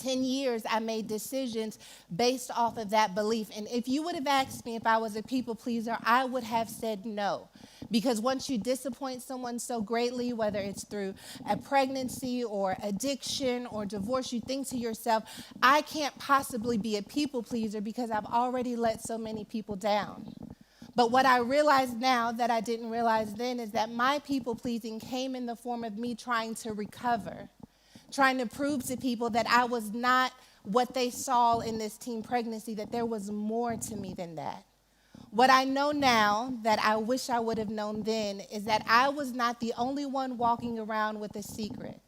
10 years, I made decisions based off of that belief. And if you would have asked me if I was a people pleaser, I would have said no. Because once you disappoint someone so greatly, whether it's through a pregnancy or addiction or divorce, you think to yourself, I can't possibly be a people pleaser because I've already let so many people down. But what I realize now that I didn't realize then is that my people pleasing came in the form of me trying to recover, trying to prove to people that I was not what they saw in this teen pregnancy, that there was more to me than that. What I know now that I wish I would have known then is that I was not the only one walking around with a secret.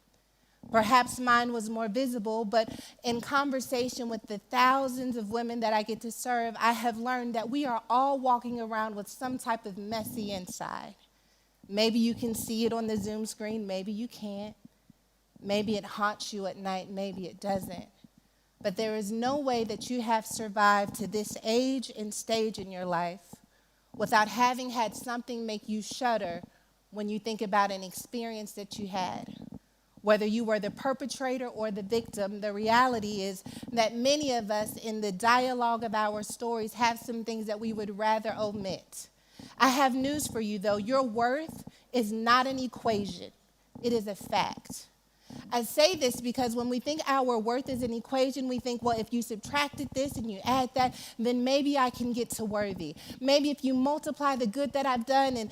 Perhaps mine was more visible, but in conversation with the thousands of women that I get to serve, I have learned that we are all walking around with some type of messy inside. Maybe you can see it on the Zoom screen, maybe you can't. Maybe it haunts you at night, maybe it doesn't. But there is no way that you have survived to this age and stage in your life without having had something make you shudder when you think about an experience that you had. Whether you were the perpetrator or the victim, the reality is that many of us in the dialogue of our stories have some things that we would rather omit. I have news for you though, your worth is not an equation, it is a fact. I say this because when we think our worth is an equation, we think, well, if you subtracted this and you add that, then maybe I can get to worthy. Maybe if you multiply the good that I've done and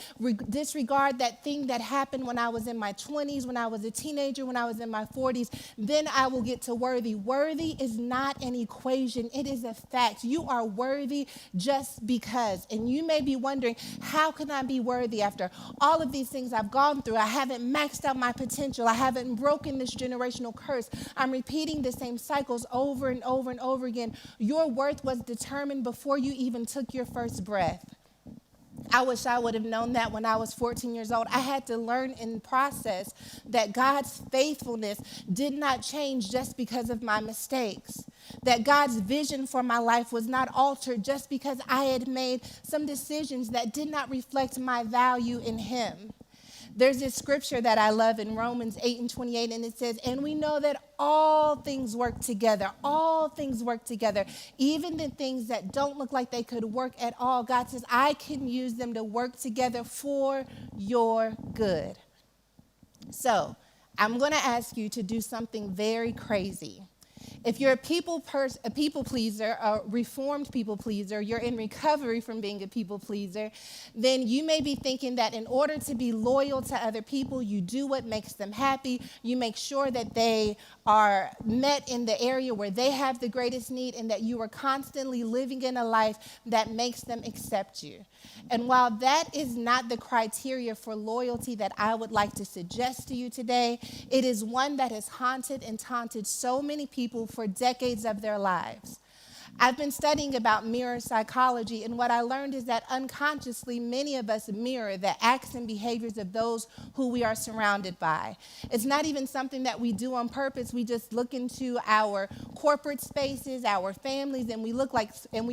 disregard that thing that happened when I was in my 20s, when I was a teenager, when I was in my 40s, then I will get to worthy. Worthy is not an equation. It is a fact. You are worthy just because. And you may be wondering, how can I be worthy after all of these things I've gone through? I haven't maxed out my potential. I haven't broken this generational curse. I'm repeating the same cycles over and over and over again. Your worth was determined before you even took your first breath. I wish I would have known that when I was 14 years old. I had to learn in process that God's faithfulness did not change just because of my mistakes. That God's vision for my life was not altered just because I had made some decisions that did not reflect my value in Him. There's this scripture that I love in Romans 8:28, and it says, and we know that all things work together, even the things that don't look like they could work at all. God says, I can use them to work together for your good. So I'm going to ask you to do something very crazy. If you're a people pleaser, a reformed people pleaser, you're in recovery from being a people pleaser, then you may be thinking that in order to be loyal to other people, you do what makes them happy. You make sure that they are met in the area where they have the greatest need, and that you are constantly living in a life that makes them accept you. And while that is not the criteria for loyalty that I would like to suggest to you today, it is one that has haunted and taunted so many people for decades of their lives. I've been studying about mirror psychology, and what I learned is that unconsciously, many of us mirror the acts and behaviors of those who we are surrounded by. It's not even something that we do on purpose. We just look into our corporate spaces, our families, and we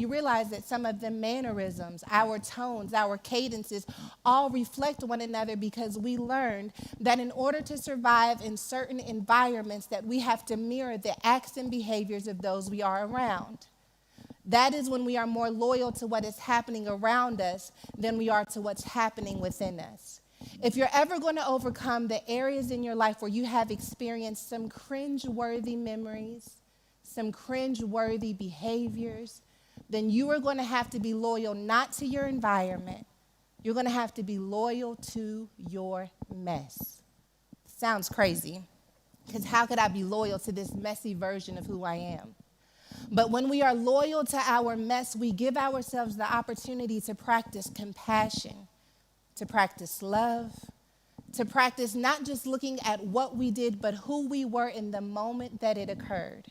realize that some of the mannerisms, our tones, our cadences, all reflect one another, because we learned that in order to survive in certain environments, that we have to mirror the acts and behaviors of those we are around. That is when we are more loyal to what is happening around us than we are to what's happening within us. If you're ever going to overcome the areas in your life where you have experienced some cringe-worthy memories, some cringe-worthy behaviors, then you are going to have to be loyal not to your environment. You're going to have to be loyal to your mess. Sounds crazy, because how could I be loyal to this messy version of who I am? But when we are loyal to our mess, we give ourselves the opportunity to practice compassion, to practice love, to practice not just looking at what we did, but who we were in the moment that it occurred.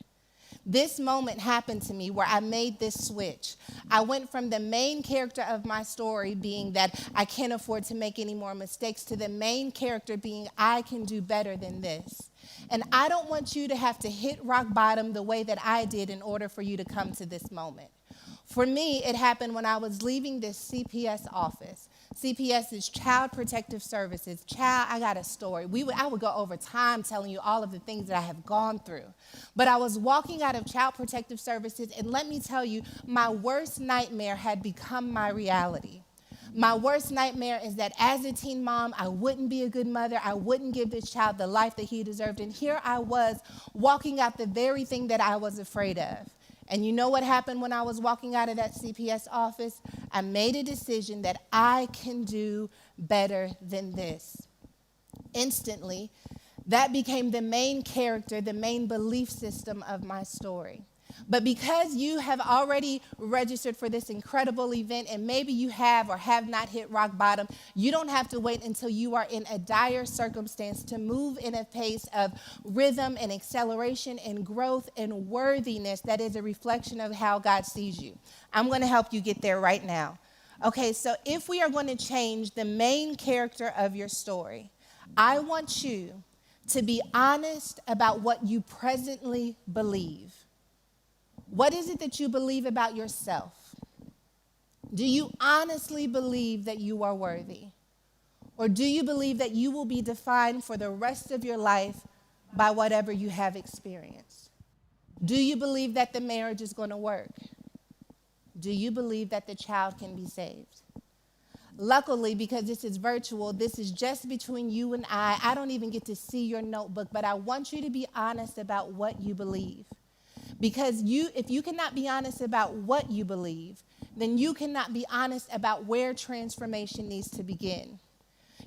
this moment happened to me where I made this switch. I went from the main character of my story being that I can't afford to make any more mistakes to the main character being I can do better than this. And I don't want you to have to hit rock bottom the way that I did in order for you to come to this moment. For me, it happened when I was leaving this CPS office. CPS is Child Protective Services. Child, I got a story. I would go over time telling you all of the things that I have gone through. But I was walking out of Child Protective Services, and let me tell you, my worst nightmare had become my reality. My worst nightmare is that as a teen mom, I wouldn't be a good mother. I wouldn't give this child the life that he deserved. And here I was walking out the very thing that I was afraid of. And you know what happened when I was walking out of that CPS office? I made a decision that I can do better than this. Instantly, that became the main character, the main belief system of my story. But because you have already registered for this incredible event, and maybe you have or have not hit rock bottom, you don't have to wait until you are in a dire circumstance to move in a pace of rhythm and acceleration and growth and worthiness that is a reflection of how God sees you. I'm going to help you get there right now. Okay, so if we are going to change the main character of your story, I want you to be honest about what you presently believe. What is it that you believe about yourself? Do you honestly believe that you are worthy? Or do you believe that you will be defined for the rest of your life by whatever you have experienced? Do you believe that the marriage is going to work? Do you believe that the child can be saved? Luckily, because this is virtual, this is just between you and I don't even get to see your notebook, but I want you to be honest about what you believe. Because if you cannot be honest about what you believe, then you cannot be honest about where transformation needs to begin.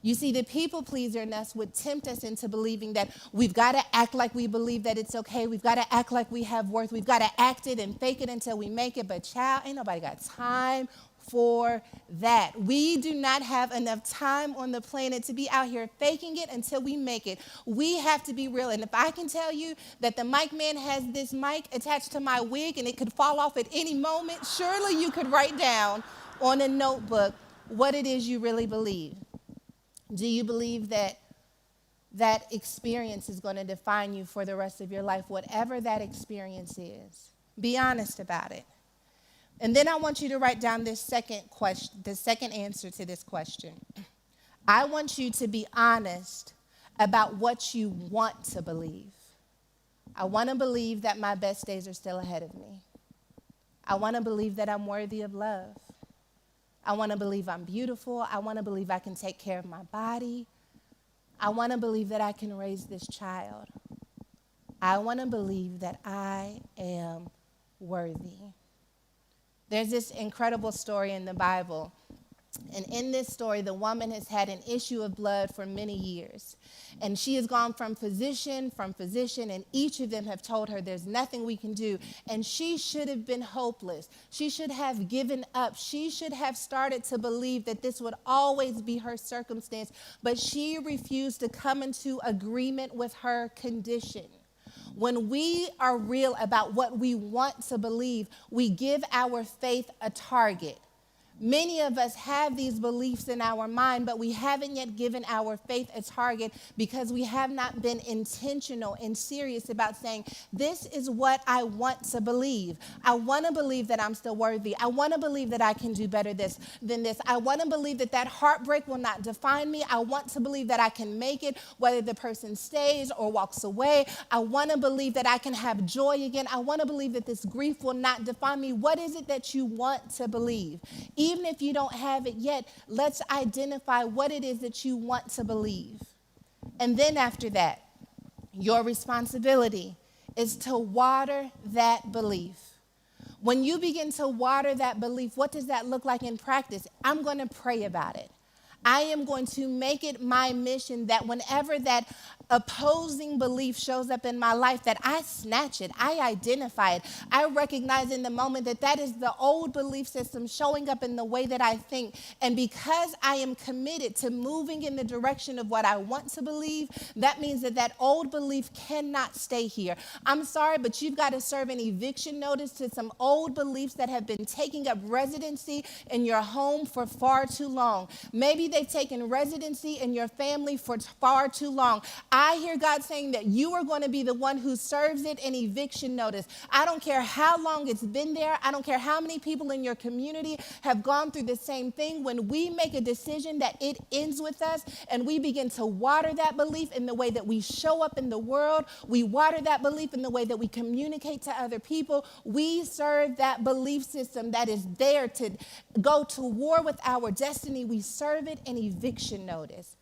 You see, the people pleaser in us would tempt us into believing that we've got to act like we believe that it's okay. We've got to act like we have worth. We've got to act it and fake it until we make it. But child, ain't nobody got time for that. We do not have enough time on the planet to be out here faking it until we make it. We have to be real. And if I can tell you that the mic man has this mic attached to my wig and it could fall off at any moment, surely you could write down on a notebook what it is you really believe. Do you believe that that experience is going to define you for the rest of your life, whatever that experience is? Be honest about it. And then I want you to write down this second question, the second answer to this question. I want you to be honest about what you want to believe. I want to believe that my best days are still ahead of me. I want to believe that I'm worthy of love. I want to believe I'm beautiful. I want to believe I can take care of my body. I want to believe that I can raise this child. I want to believe that I am worthy. There's this incredible story in the Bible. And in this story, the woman has had an issue of blood for many years. And she has gone from physician, and each of them have told her there's nothing we can do. And she should have been hopeless. She should have given up. She should have started to believe that this would always be her circumstance. But she refused to come into agreement with her condition. When we are real about what we want to believe, we give our faith a target. Many of us have these beliefs in our mind, but we haven't yet given our faith a target because we have not been intentional and serious about saying, this is what I want to believe. I want to believe that I'm still worthy. I want to believe that I can do better than this. I want to believe that that heartbreak will not define me. I want to believe that I can make it, whether the person stays or walks away. I want to believe that I can have joy again. I want to believe that this grief will not define me. What is it that you want to believe? Even if you don't have it yet, let's identify what it is that you want to believe. And then after that, your responsibility is to water that belief. When you begin to water that belief, what does that look like in practice? I'm going to pray about it. I am going to make it my mission that whenever that opposing belief shows up in my life, that I snatch it, I identify it. I recognize in the moment that that is the old belief system showing up in the way that I think. And because I am committed to moving in the direction of what I want to believe, that means that that old belief cannot stay here. I'm sorry, but you've got to serve an eviction notice to some old beliefs that have been taking up residency in your home for far too long. Maybe they've taken residency in your family for far too long. I hear God saying that you are going to be the one who serves it an eviction notice. I don't care how long it's been there. I don't care how many people in your community have gone through the same thing. When we make a decision that it ends with us and we begin to water that belief in the way that we show up in the world, we water that belief in the way that we communicate to other people, we serve that belief system that is there to go to war with our destiny. We serve it an eviction notice.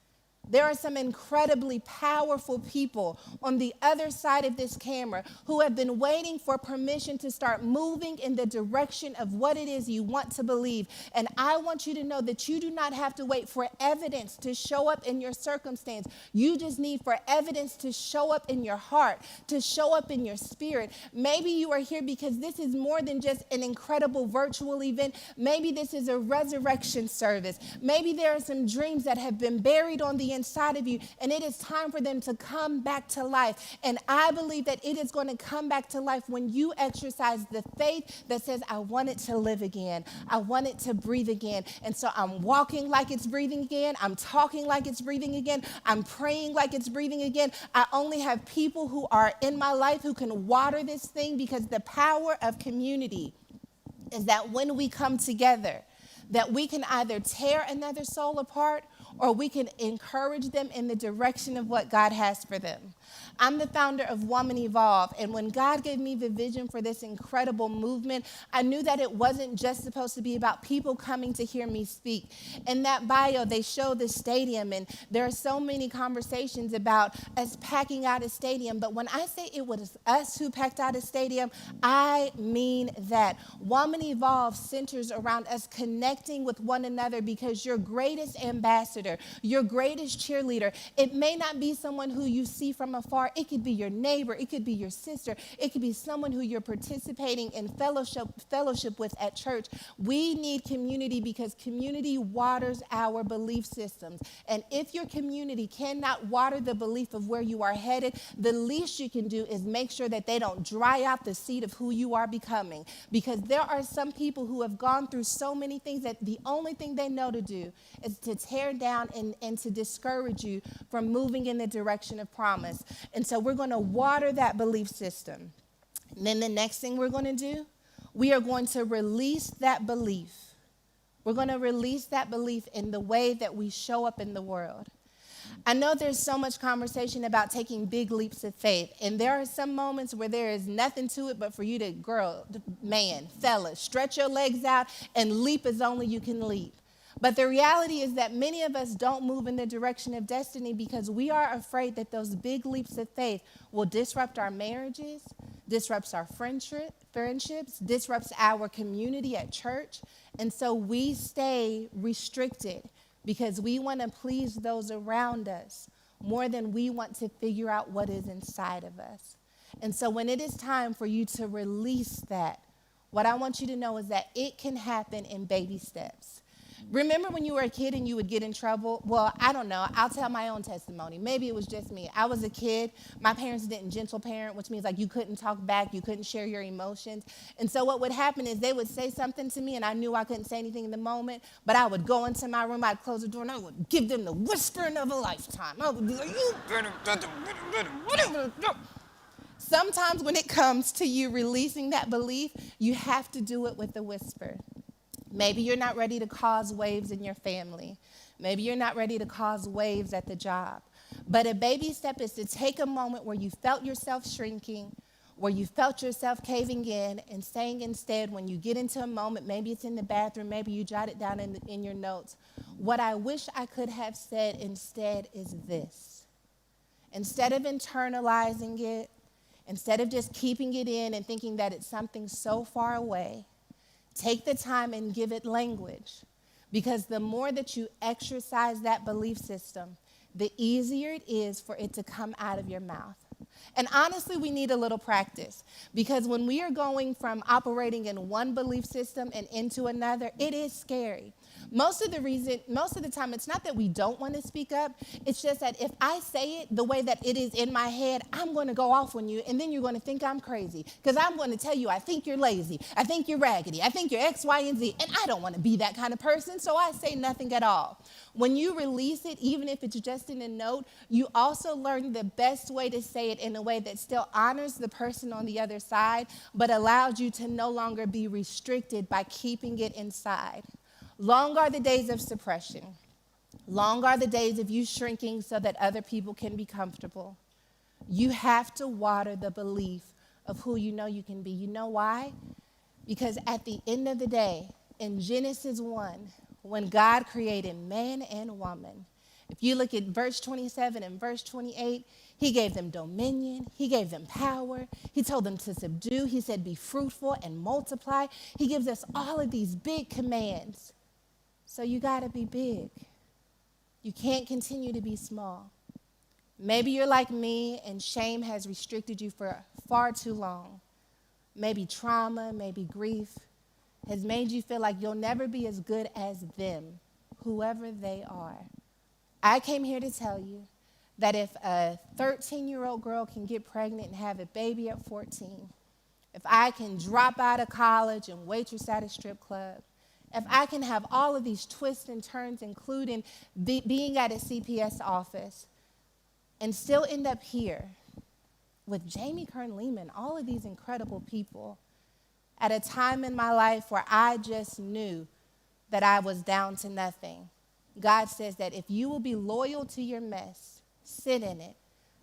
There are some incredibly powerful people on the other side of this camera who have been waiting for permission to start moving in the direction of what it is you want to believe. And I want you to know that you do not have to wait for evidence to show up in your circumstance. You just need for evidence to show up in your heart, to show up in your spirit. Maybe you are here because this is more than just an incredible virtual event. Maybe this is a resurrection service. Maybe there are some dreams that have been buried on the inside of you, and it is time for them to come back to life. And I believe that it is going to come back to life when you exercise the faith that says, I want it to live again. I want it to breathe again. And so I'm walking like it's breathing again. I'm talking like it's breathing again. I'm praying like it's breathing again. I only have people who are in my life who can water this thing, because the power of community is that when we come together, that we can either tear another soul apart or we can encourage them in the direction of what God has for them. I'm the founder of Woman Evolve, and when God gave me the vision for this incredible movement, I knew that it wasn't just supposed to be about people coming to hear me speak. In that bio, they show the stadium, and there are so many conversations about us packing out a stadium, but when I say it was us who packed out a stadium, I mean that. Woman Evolve centers around us connecting with one another, because your greatest ambassador, your greatest cheerleader, it may not be someone who you see from afar. It could be your neighbor. It could be your sister. It could be someone who you're participating in fellowship with at church. We need community because community waters our belief systems. And if your community cannot water the belief of where you are headed, the least you can do is make sure that they don't dry out the seed of who you are becoming. Because there are some people who have gone through so many things that the only thing they know to do is to tear down and to discourage you from moving in the direction of promise. And so we're going to water that belief system. And then the next thing we're going to do, we are going to release that belief. We're going to release that belief in the way that we show up in the world. I know there's so much conversation about taking big leaps of faith, and there are some moments where there is nothing to it but for you to, girl, man, fella, stretch your legs out and leap as only you can leap. But the reality is that many of us don't move in the direction of destiny because we are afraid that those big leaps of faith will disrupt our marriages, disrupts our friendships, disrupts our community at church. And so we stay restricted because we want to please those around us more than we want to figure out what is inside of us. And so when it is time for you to release that, what I want you to know is that it can happen in baby steps. Remember when you were a kid and you would get in trouble? Well, I don't know. I'll tell my own testimony. Maybe it was just me. I was a kid. My parents didn't gentle parent, which means like you couldn't talk back. You couldn't share your emotions. And so what would happen is they would say something to me and I knew I couldn't say anything in the moment, but I would go into my room, I'd close the door, and I would give them the whispering of a lifetime. I would be like, you better. Sometimes when it comes to you releasing that belief, you have to do it with a whisper. Maybe you're not ready to cause waves in your family. Maybe you're not ready to cause waves at the job. But a baby step is to take a moment where you felt yourself shrinking, where you felt yourself caving in, and saying instead, when you get into a moment, maybe it's in the bathroom, maybe you jot it down in your notes, what I wish I could have said instead is this. Instead of internalizing it, instead of just keeping it in and thinking that it's something so far away, take the time and give it language, because the more that you exercise that belief system, the easier it is for it to come out of your mouth. And honestly, we need a little practice, because when we are going from operating in one belief system and into another, it is scary. Most of the time, it's not that we don't want to speak up. It's just that if I say it the way that it is in my head, I'm going to go off on you, and then you're going to think I'm crazy, because I'm going to tell you I think you're lazy, I think you're raggedy, I think you're X, Y, and Z, and I don't want to be that kind of person, so I say nothing at all. When you release it, even if it's just in a note, you also learn the best way to say it in a way that still honors the person on the other side, but allows you to no longer be restricted by keeping it inside. Long are the days of suppression. Long are the days of you shrinking so that other people can be comfortable. You have to water the belief of who you know you can be. You know why? Because at the end of the day, in Genesis 1, when God created man and woman, if you look at verse 27 and verse 28, he gave them dominion. He gave them power. He told them to subdue. He said, be fruitful and multiply. He gives us all of these big commands. So you got to be big. You can't continue to be small. Maybe you're like me and shame has restricted you for far too long. Maybe trauma, maybe grief has made you feel like you'll never be as good as them, whoever they are. I came here to tell you that if a 13-year-old girl can get pregnant and have a baby at 14, if I can drop out of college and waitress at a strip club, if I can have all of these twists and turns, including being at a CPS office, and still end up here with Jamie Kern Lehman, all of these incredible people, at a time in my life where I just knew that I was down to nothing. God says that if you will be loyal to your mess, sit in it,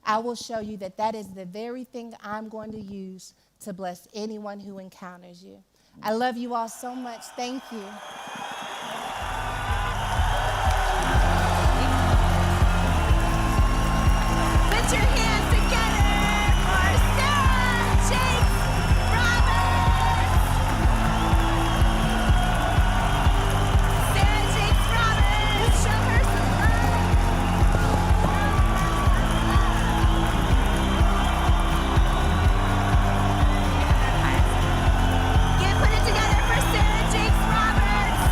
I will show you that that is the very thing I'm going to use to bless anyone who encounters you. I love you all so much. Thank you. Put your hands together for Sarah Jakes Roberts. Sarah Jakes Roberts, show her some love. Put it together for Sarah Jakes Roberts.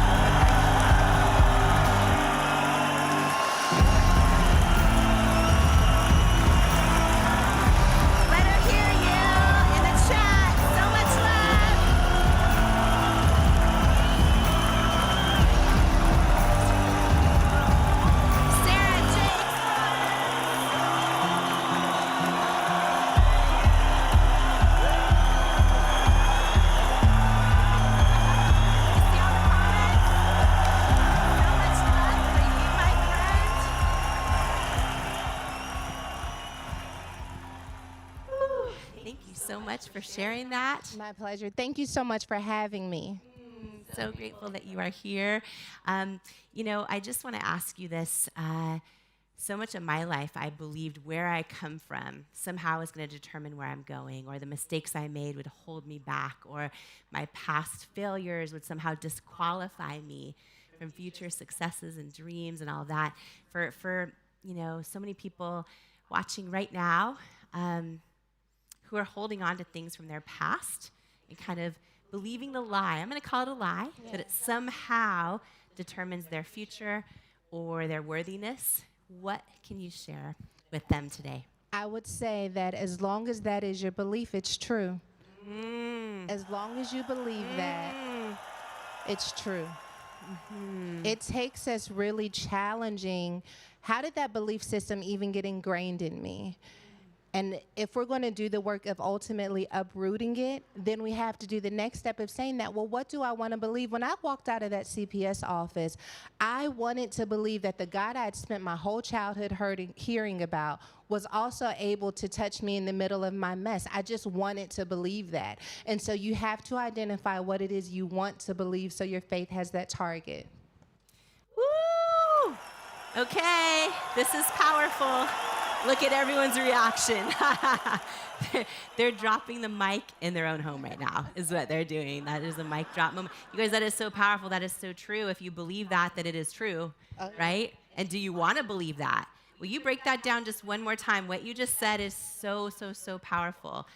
Let her hear you in the chat. So much love. Sarah Jakes Thank you so much for sharing that. My pleasure. Thank you so much for having me. So grateful that you are here. I just want to ask you this. So much of my life, I believed where I come from somehow is going to determine where I'm going, or the mistakes I made would hold me back, or my past failures would somehow disqualify me from future successes and dreams and all that. For so many people watching right now, who are holding on to things from their past and kind of believing the lie. I'm going to call it a lie, that it somehow determines their future or their worthiness. What can you share with them today? I would say that as long as that is your belief, it's true. As long as you believe that, it's true. It takes us really challenging, how did that belief system even get ingrained in me? And if we're going to do the work of ultimately uprooting it, then we have to do the next step of saying that, well, what do I want to believe? When I walked out of that CPS office, I wanted to believe that the God I'd spent my whole childhood hearing about was also able to touch me in the middle of my mess. I just wanted to believe that. And so you have to identify what it is you want to believe so your faith has that target. Woo! Okay, this is powerful. Look at everyone's reaction. They're dropping the mic in their own home right now, is what they're doing. That is a mic drop moment. You guys, that is so powerful. That is so true. If you believe that it is true, right? And do you want to believe that? Will you break that down just one more time? What you just said is so, so, so powerful.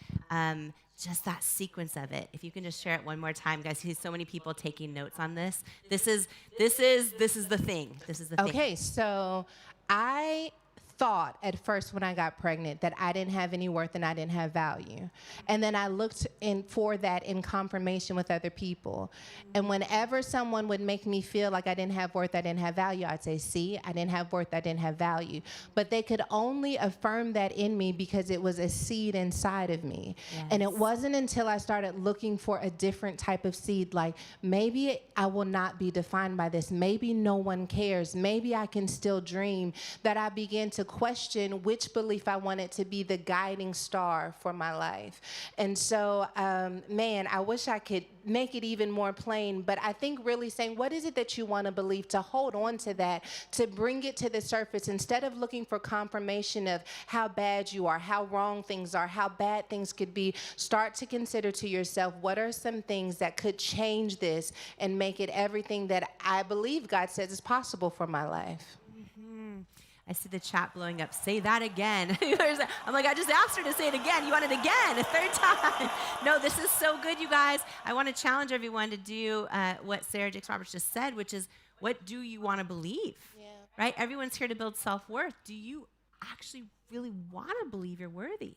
Just that sequence of it. If you can just share it one more time, guys. See so many people taking notes on this. This is the thing. This is the thing. Okay, so I thought at first when I got pregnant that I didn't have any worth and I didn't have value. And then I looked for that in confirmation with other people. And whenever someone would make me feel like I didn't have worth, I didn't have value, I'd say, see, I didn't have worth, I didn't have value. But they could only affirm that in me because it was a seed inside of me. Yes. And it wasn't until I started looking for a different type of seed, like maybe I will not be defined by this. Maybe no one cares. Maybe I can still dream, that I began to question which belief I wanted to be the guiding star for my life. And so, man, I wish I could make it even more plain, but I think really saying, what is it that you want to believe, to hold on to that, to bring it to the surface, instead of looking for confirmation of how bad you are, how wrong things are, how bad things could be. Start to consider to yourself, what are some things that could change this and make it everything that I believe God says is possible for my life. I see the chat blowing up. Say that again. I'm like, I just asked her to say it again. You want it again, a third time. No, this is so good, you guys. I want to challenge everyone to do what Sarah Jakes Roberts just said, which is, what do you want to believe? Yeah. Right? Everyone's here to build self-worth. Do you actually really want to believe you're worthy?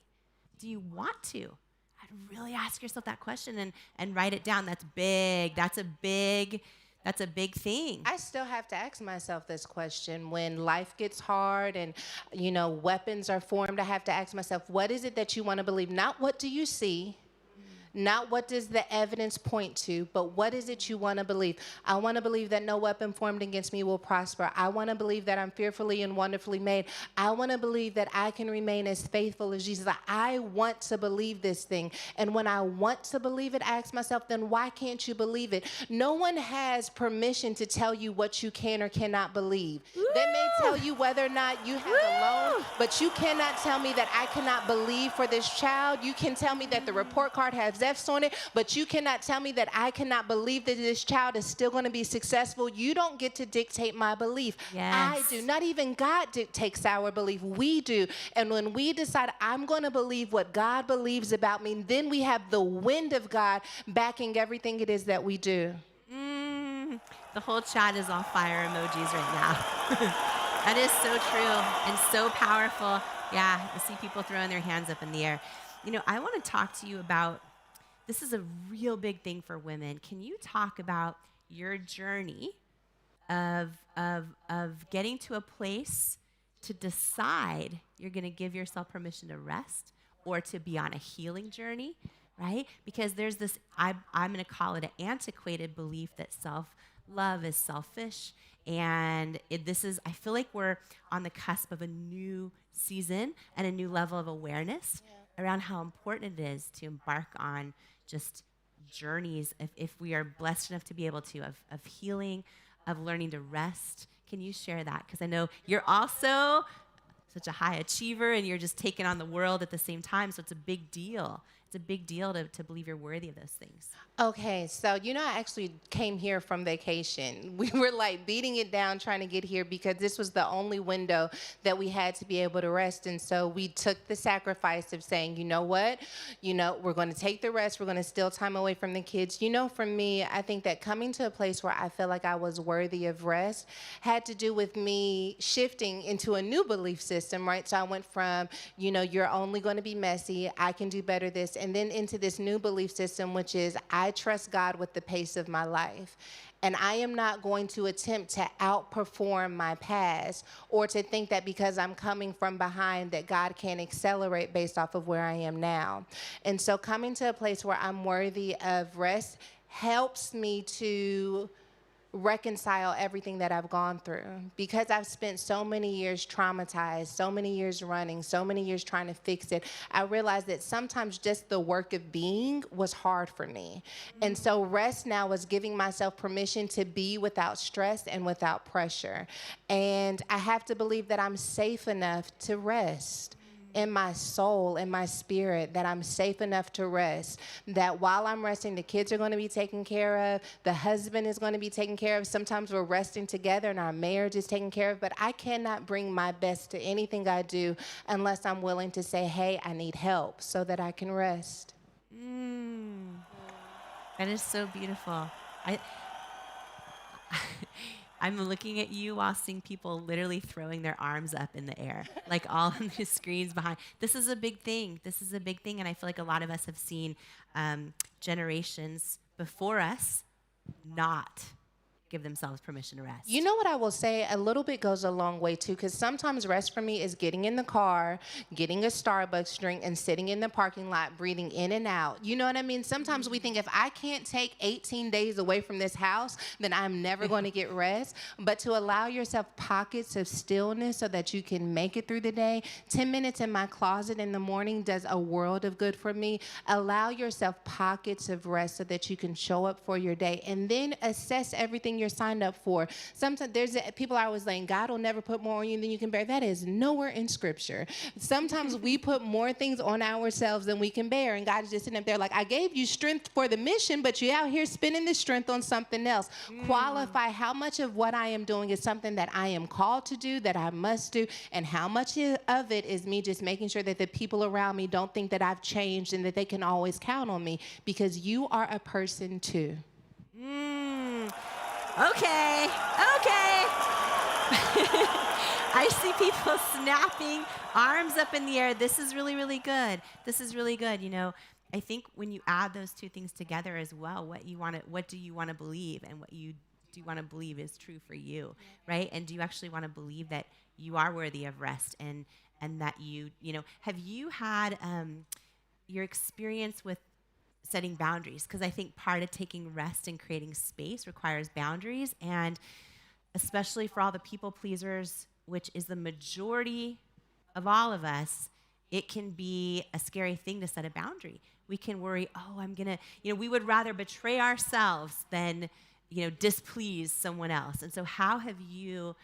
Do you want to? I'd really ask yourself that question and write it down. That's big. That's a big thing. I still have to ask myself this question when life gets hard and, weapons are formed. I have to ask myself, what is it that you want to believe? Not what do you see, not what does the evidence point to, but what is it you want to believe? I want to believe that no weapon formed against me will prosper. I want to believe that I'm fearfully and wonderfully made. I want to believe that I can remain as faithful as Jesus. I want to believe this thing. And when I want to believe it, I ask myself, then why can't you believe it? No one has permission to tell you what you can or cannot believe. Woo! They may tell you whether or not you have a loan, but you cannot tell me that I cannot believe for this child. You can tell me that the report card has F's on it, but you cannot tell me that I cannot believe that this child is still going to be successful. You don't get to dictate my belief. Yes. I do. Not even God dictates our belief. We do. And when we decide I'm going to believe what God believes about me, then we have the wind of God backing everything it is that we do. The whole chat is all fire emojis right now. That is so true and so powerful. Yeah, I see people throwing their hands up in the air. I want to talk to you about, this is a real big thing for women. Can you talk about your journey of getting to a place to decide you're going to give yourself permission to rest or to be on a healing journey, right? Because there's this, I'm going to call it an antiquated belief that self-love is selfish. And I feel like we're on the cusp of a new season and a new level of awareness around how important it is to embark on just journeys, if we are blessed enough to be able to, of healing, of learning to rest. Can you share that? Because I know you're also such a high achiever and you're just taking on the world at the same time, so it's a big deal. It's a big deal to believe you're worthy of those things. Okay, so I actually came here from vacation. We were like beating it down trying to get here because this was the only window that we had to be able to rest. And so we took the sacrifice of saying, you know what? We're going to take the rest. We're going to steal time away from the kids. For me, I think that coming to a place where I felt like I was worthy of rest had to do with me shifting into a new belief system, right? So I went from, you're only going to be messy. I can do better this. And then into this new belief system, which is I trust God with the pace of my life. And I am not going to attempt to outperform my past or to think that because I'm coming from behind that God can't accelerate based off of where I am now. And so coming to a place where I'm worthy of rest helps me to reconcile everything that I've gone through. Because I've spent so many years traumatized, so many years running, so many years trying to fix it, I realized that sometimes just the work of being was hard for me. And so rest now was giving myself permission to be without stress and without pressure. And I have to believe that I'm safe enough to rest. in my soul, in my spirit, that I'm safe enough to rest, that while I'm resting, the kids are going to be taken care of, the husband is going to be taken care of. Sometimes we're resting together and our marriage is taken care of, but I cannot bring my best to anything I do unless I'm willing to say, hey, I need help so that I can rest. That is so beautiful. I'm looking at you while seeing people literally throwing their arms up in the air, like all on the screens behind. This is a big thing. This is a big thing, and I feel like a lot of us have seen generations before us not give themselves permission to rest. You know what I will say? A little bit goes a long way too, because sometimes rest for me is getting in the car, getting a Starbucks drink, and sitting in the parking lot, breathing in and out. You know what I mean? Sometimes we think if I can't take 18 days away from this house, then I'm never going to get rest. But to allow yourself pockets of stillness so that you can make it through the day, 10 minutes in my closet in the morning does a world of good for me. Allow yourself pockets of rest so that you can show up for your day, and then assess everything you're signed up for. Sometimes people are always saying, God will never put more on you than you can bear. That is nowhere in Scripture. Sometimes we put more things on ourselves than we can bear, and God is just sitting up there like, I gave you strength for the mission, but you're out here spending the strength on something else. Qualify how much of what I am doing is something that I am called to do, that I must do, and how much of it is me just making sure that the people around me don't think that I've changed and that they can always count on me, because you are a person too. Okay. I see people snapping arms up in the air. This is really, really good. This is really good. You know, I think when you add those two things together as well, what do you want to believe, and what you do want to believe is true for you, right? And do you actually want to believe that you are worthy of rest, and that you know, have you had your experience with setting boundaries? Because I think part of taking rest and creating space requires boundaries, and especially for all the people pleasers, which is the majority of all of us, it can be a scary thing to set a boundary. We can worry, we would rather betray ourselves than, displease someone else. And so how have you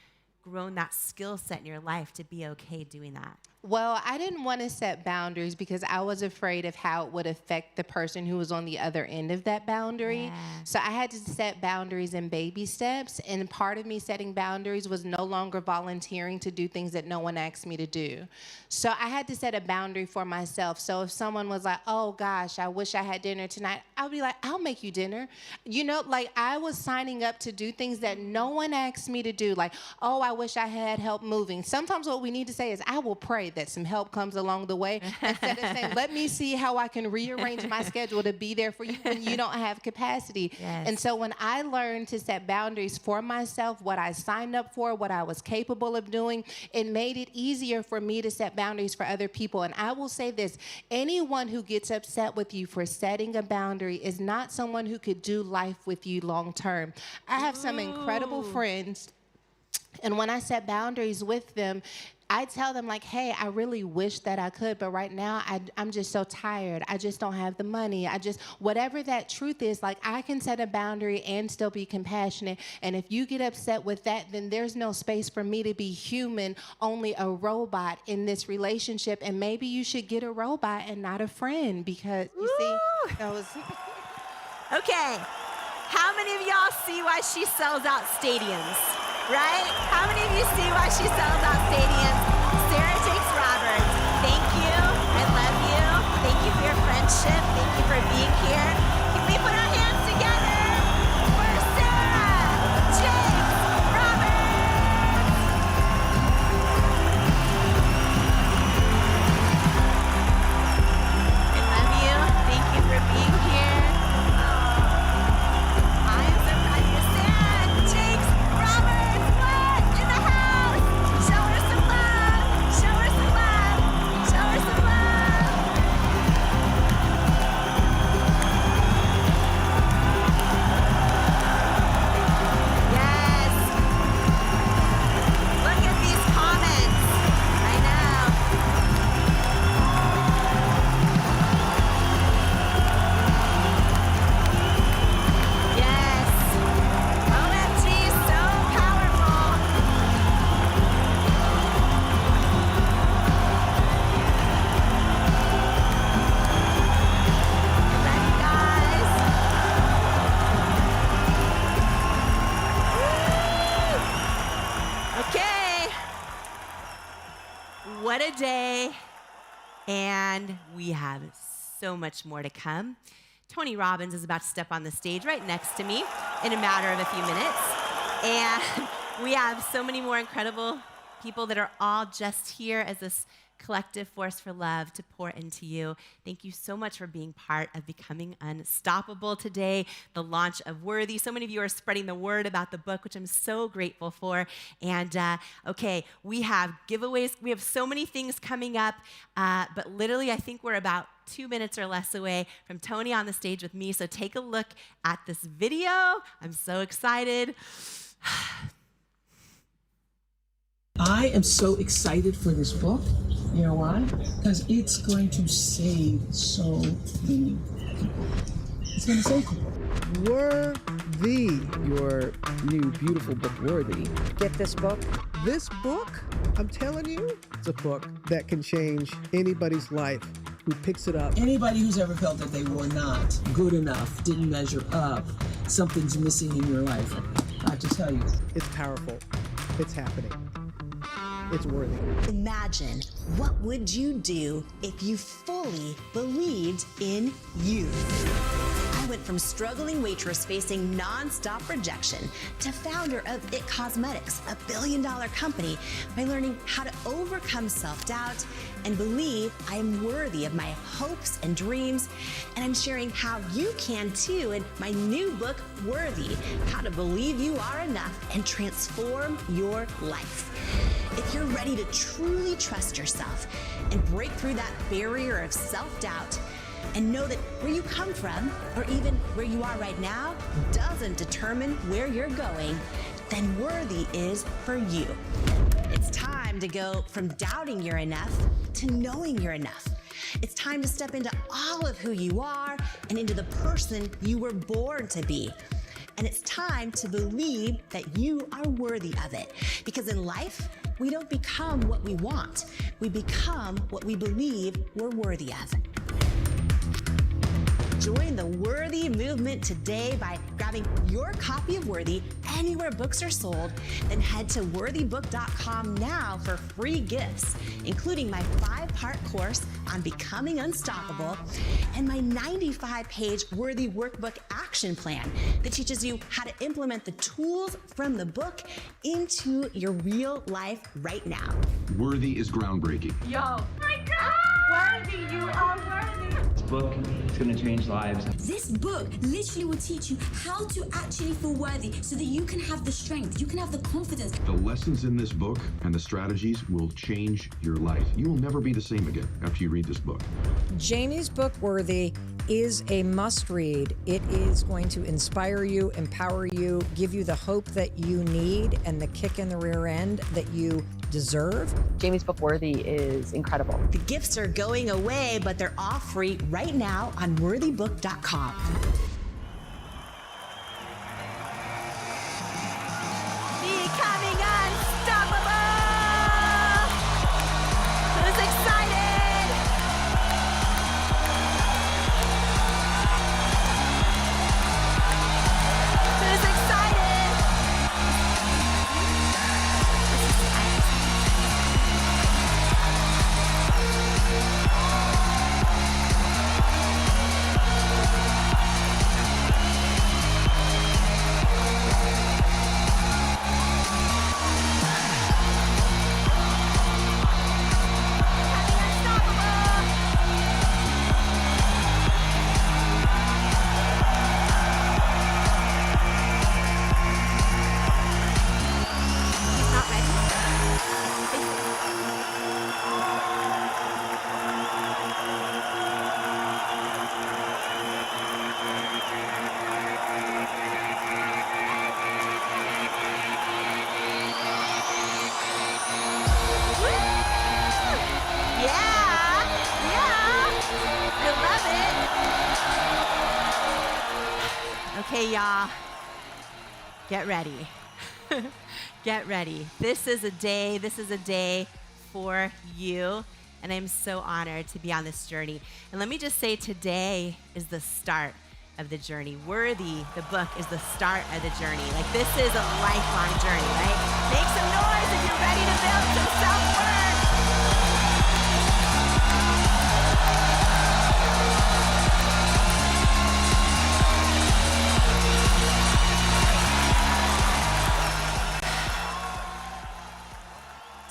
grown that skill set in your life to be okay doing that? Well, I didn't want to set boundaries because I was afraid of how it would affect the person who was on the other end of that boundary. Yeah. So I had to set boundaries in baby steps. And part of me setting boundaries was no longer volunteering to do things that no one asked me to do. So I had to set a boundary for myself. So if someone was like, oh gosh, I wish I had dinner tonight, I'll be like, I'll make you dinner. I was signing up to do things that no one asked me to do. Like, oh, I wish I had help moving. Sometimes what we need to say is, I will pray that some help comes along the way, instead of saying, let me see how I can rearrange my schedule to be there for you when you don't have capacity. Yes. And so when I learned to set boundaries for myself, what I signed up for, what I was capable of doing, it made it easier for me to set boundaries for other people. And I will say this, anyone who gets upset with you for setting a boundary is not someone who could do life with you long term. I have some incredible friends, and when I set boundaries with them, I tell them like, hey, I really wish that I could, but right now I'm just so tired. I just don't have the money. Whatever that truth is, like, I can set a boundary and still be compassionate. And if you get upset with that, then there's no space for me to be human, only a robot in this relationship. And maybe you should get a robot and not a friend, because you see, that was... Okay. How many of y'all see why she sells out stadiums? Right? How many of you see why she sells out stadiums? Sarah Jakes Roberts, thank you. I love you. Thank you for your friendship. Thank you for being here. Can we put our hands together for Sarah Jakes Roberts? I love you. Thank you for being here. I'm so proud of you, Sarah Jakes Roberts. In the house. Show her some love. Show her some love. Show her some love. What a day. And we have so much more to come. Tony Robbins is about to step on the stage right next to me in a matter of a few minutes. And we have so many more incredible people that are all just here as this collective force for love to pour into you. Thank you so much for being part of Becoming Unstoppable today, the launch of Worthy. So many of you are spreading the word about the book, which I'm so grateful for. And okay, we have giveaways. We have so many things coming up, but literally I think we're about 2 minutes or less away from Tony on the stage with me. So take a look at this video. I'm so excited. I am so excited for this book. You know why? Because it's going to save so many people. It's going to save people. Worthy, your new beautiful book, Worthy. Get this book. This book, I'm telling you, it's a book that can change anybody's life who picks it up. Anybody who's ever felt that they were not good enough, didn't measure up, something's missing in your life, I have to tell you. It's powerful. It's happening. It's worthy. Imagine, what would you do if you fully believed in you? I went from struggling waitress facing nonstop rejection to founder of IT Cosmetics, a billion-dollar company, by learning how to overcome self-doubt and believe I am worthy of my hopes and dreams. And I'm sharing how you can too in my new book, Worthy, How to Believe You Are Enough and Transform Your Life. If you're ready to truly trust yourself and break through that barrier of self-doubt and know that where you come from, or even where you are right now, doesn't determine where you're going, then Worthy is for you. It's time to go from doubting you're enough to knowing you're enough. It's time to step into all of who you are and into the person you were born to be. And it's time to believe that you are worthy of it. Because in life, we don't become what we want. We become what we believe we're worthy of. Join the Worthy movement today by grabbing your copy of Worthy anywhere books are sold. Then head to worthybook.com now for free gifts, including my 5-part course on becoming unstoppable and my 95-page Worthy Workbook Action Plan that teaches you how to implement the tools from the book into your real life right now. Worthy is groundbreaking. Yo, my God! Worthy, you are worthy. This book is going to change lives. This book literally will teach you how to actually feel worthy so that you can have the strength, you can have the confidence. The lessons in this book and the strategies will change your life. You will never be the same again after you read this book. Jamie's book, Worthy, is a must-read. It is going to inspire you, empower you, give you the hope that you need and the kick in the rear end that you deserve. Jamie's book, Worthy, is incredible. The gifts are going away, but they're all free right now on worthybook.com. Becoming unstoppable! Who's excited? Who's excited? Okay, y'all, get ready. Get ready. This is a day for you, and I'm so honored to be on this journey. And let me just say, today is the start of the journey. Worthy, the book, is the start of the journey. Like, this is a lifelong journey, right? Make some noise if you're ready to build some self-worth.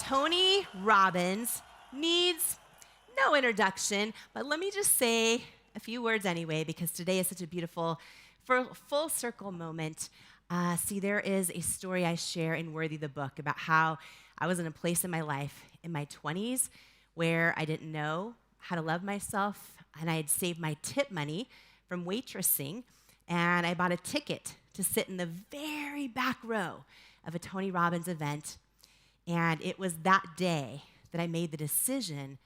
Tony Robbins needs no introduction, but let me just say a few words anyway, because today is such a beautiful full circle moment. See, there is a story I share in Worthy the book about how I was in a place in my life in my 20s where I didn't know how to love myself, and I had saved my tip money from waitressing, and I bought a ticket to sit in the very back row of a Tony Robbins event. And it was that day that I made the decision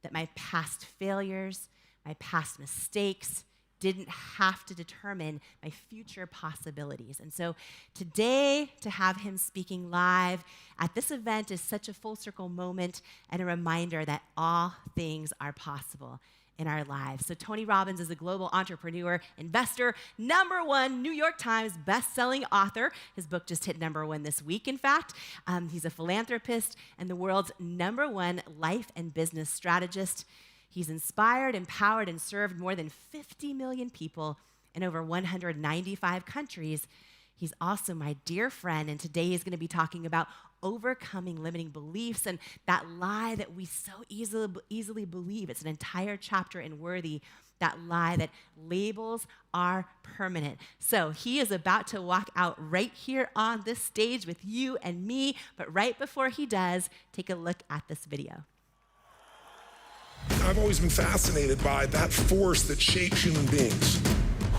that my past failures, my past mistakes didn't have to determine my future possibilities. And so today, to have him speaking live at this event is such a full circle moment and a reminder that all things are possible in our lives. So Tony Robbins is a global entrepreneur, investor, #1 New York Times best-selling author. His book just hit #1 this week, in fact. He's a philanthropist and the world's #1 life and business strategist. He's inspired, empowered, and served more than 50 million people in over 195 countries. He's also my dear friend, and today he's going to be talking about overcoming limiting beliefs and that lie that we so easily believe. It's an entire chapter in Worthy, that lie that labels are permanent. So he is about to walk out right here on this stage with you and me, but right before he does, take a look at this video. I've always been fascinated by that force that shapes human beings.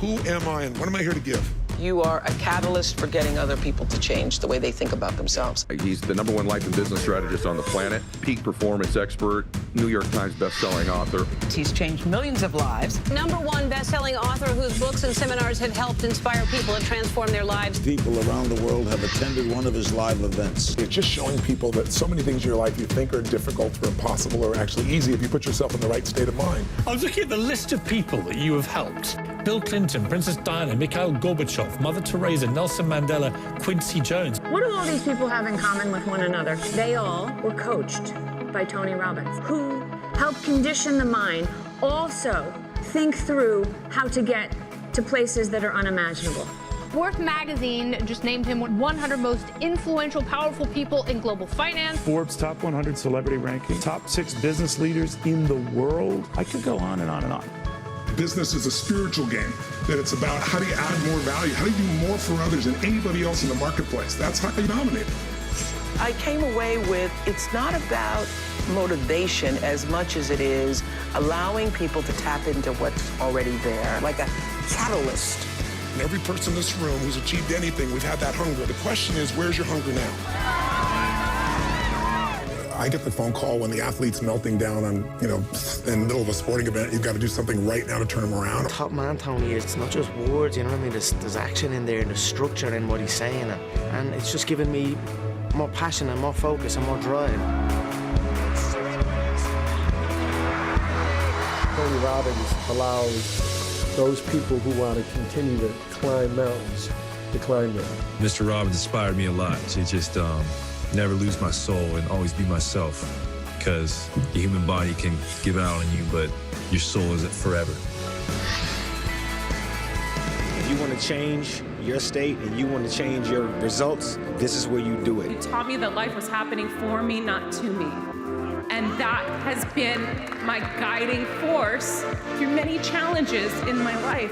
Who am I and what am I here to give? You are a catalyst for getting other people to change the way they think about themselves. He's the #1 life and business strategist on the planet, peak performance expert, New York Times best-selling author. He's changed millions of lives. #1 best-selling author whose books and seminars have helped inspire people and transform their lives. People around the world have attended one of his live events. It's just showing people that so many things in your life you think are difficult or impossible are actually easy if you put yourself in the right state of mind. I was looking at the list of people that you have helped. Bill Clinton, Princess Diana, Mikhail Gorbachev, Mother Teresa, Nelson Mandela, Quincy Jones. What do all these people have in common with one another? They all were coached by Tony Robbins, who helped condition the mind, also think through how to get to places that are unimaginable. Forbes magazine just named him 100 most influential, powerful people in global finance. Forbes top 100 celebrity ranking, top 6 business leaders in the world. I could go on and on and on. Business is a spiritual game, that it's about how do you add more value, how do you do more for others than anybody else in the marketplace. That's how you dominate. I came away with, it's not about motivation as much as it is allowing people to tap into what's already there, like a catalyst. And every person in this room who's achieved anything, we've had that hunger. The question is, where's your hunger now? I get the phone call when the athlete's melting down on, in the middle of a sporting event. You've got to do something right now to turn them around. Top man, Tony, it's not just words, you know what I mean? There's action in there, and there's structure in what he's saying. And it's just given me more passion and more focus and more drive. Tony Robbins allows those people who want to continue to climb mountains to climb them. Mr. Robbins inspired me a lot to just never lose my soul and always be myself, because the human body can give out on you, but your soul isn't forever. If you want to change your state and you want to change your results, this is where you do it. You taught me that life was happening for me, not to me. And that has been my guiding force through many challenges in my life.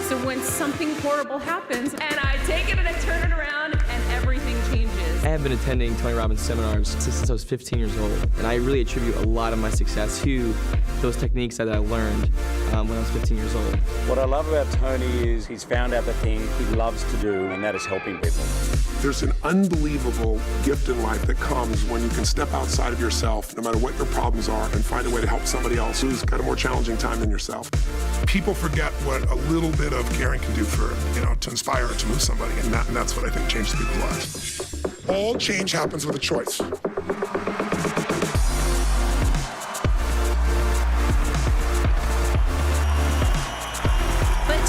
So when something horrible happens, and I take it and I turn it around, and everything changes. I have been attending Tony Robbins seminars since I was 15 years old, and I really attribute a lot of my success to those techniques that I learned when I was 15 years old. What I love about Tony is he's found out the thing he loves to do, and that is helping people. There's an unbelievable gift in life that comes when you can step outside of yourself, no matter what your problems are, and find a way to help somebody else who's got a more challenging time than yourself. People forget what a little bit of caring can do for, to inspire or to move somebody, and that's what I think changes people's lives. All change happens with a choice. Put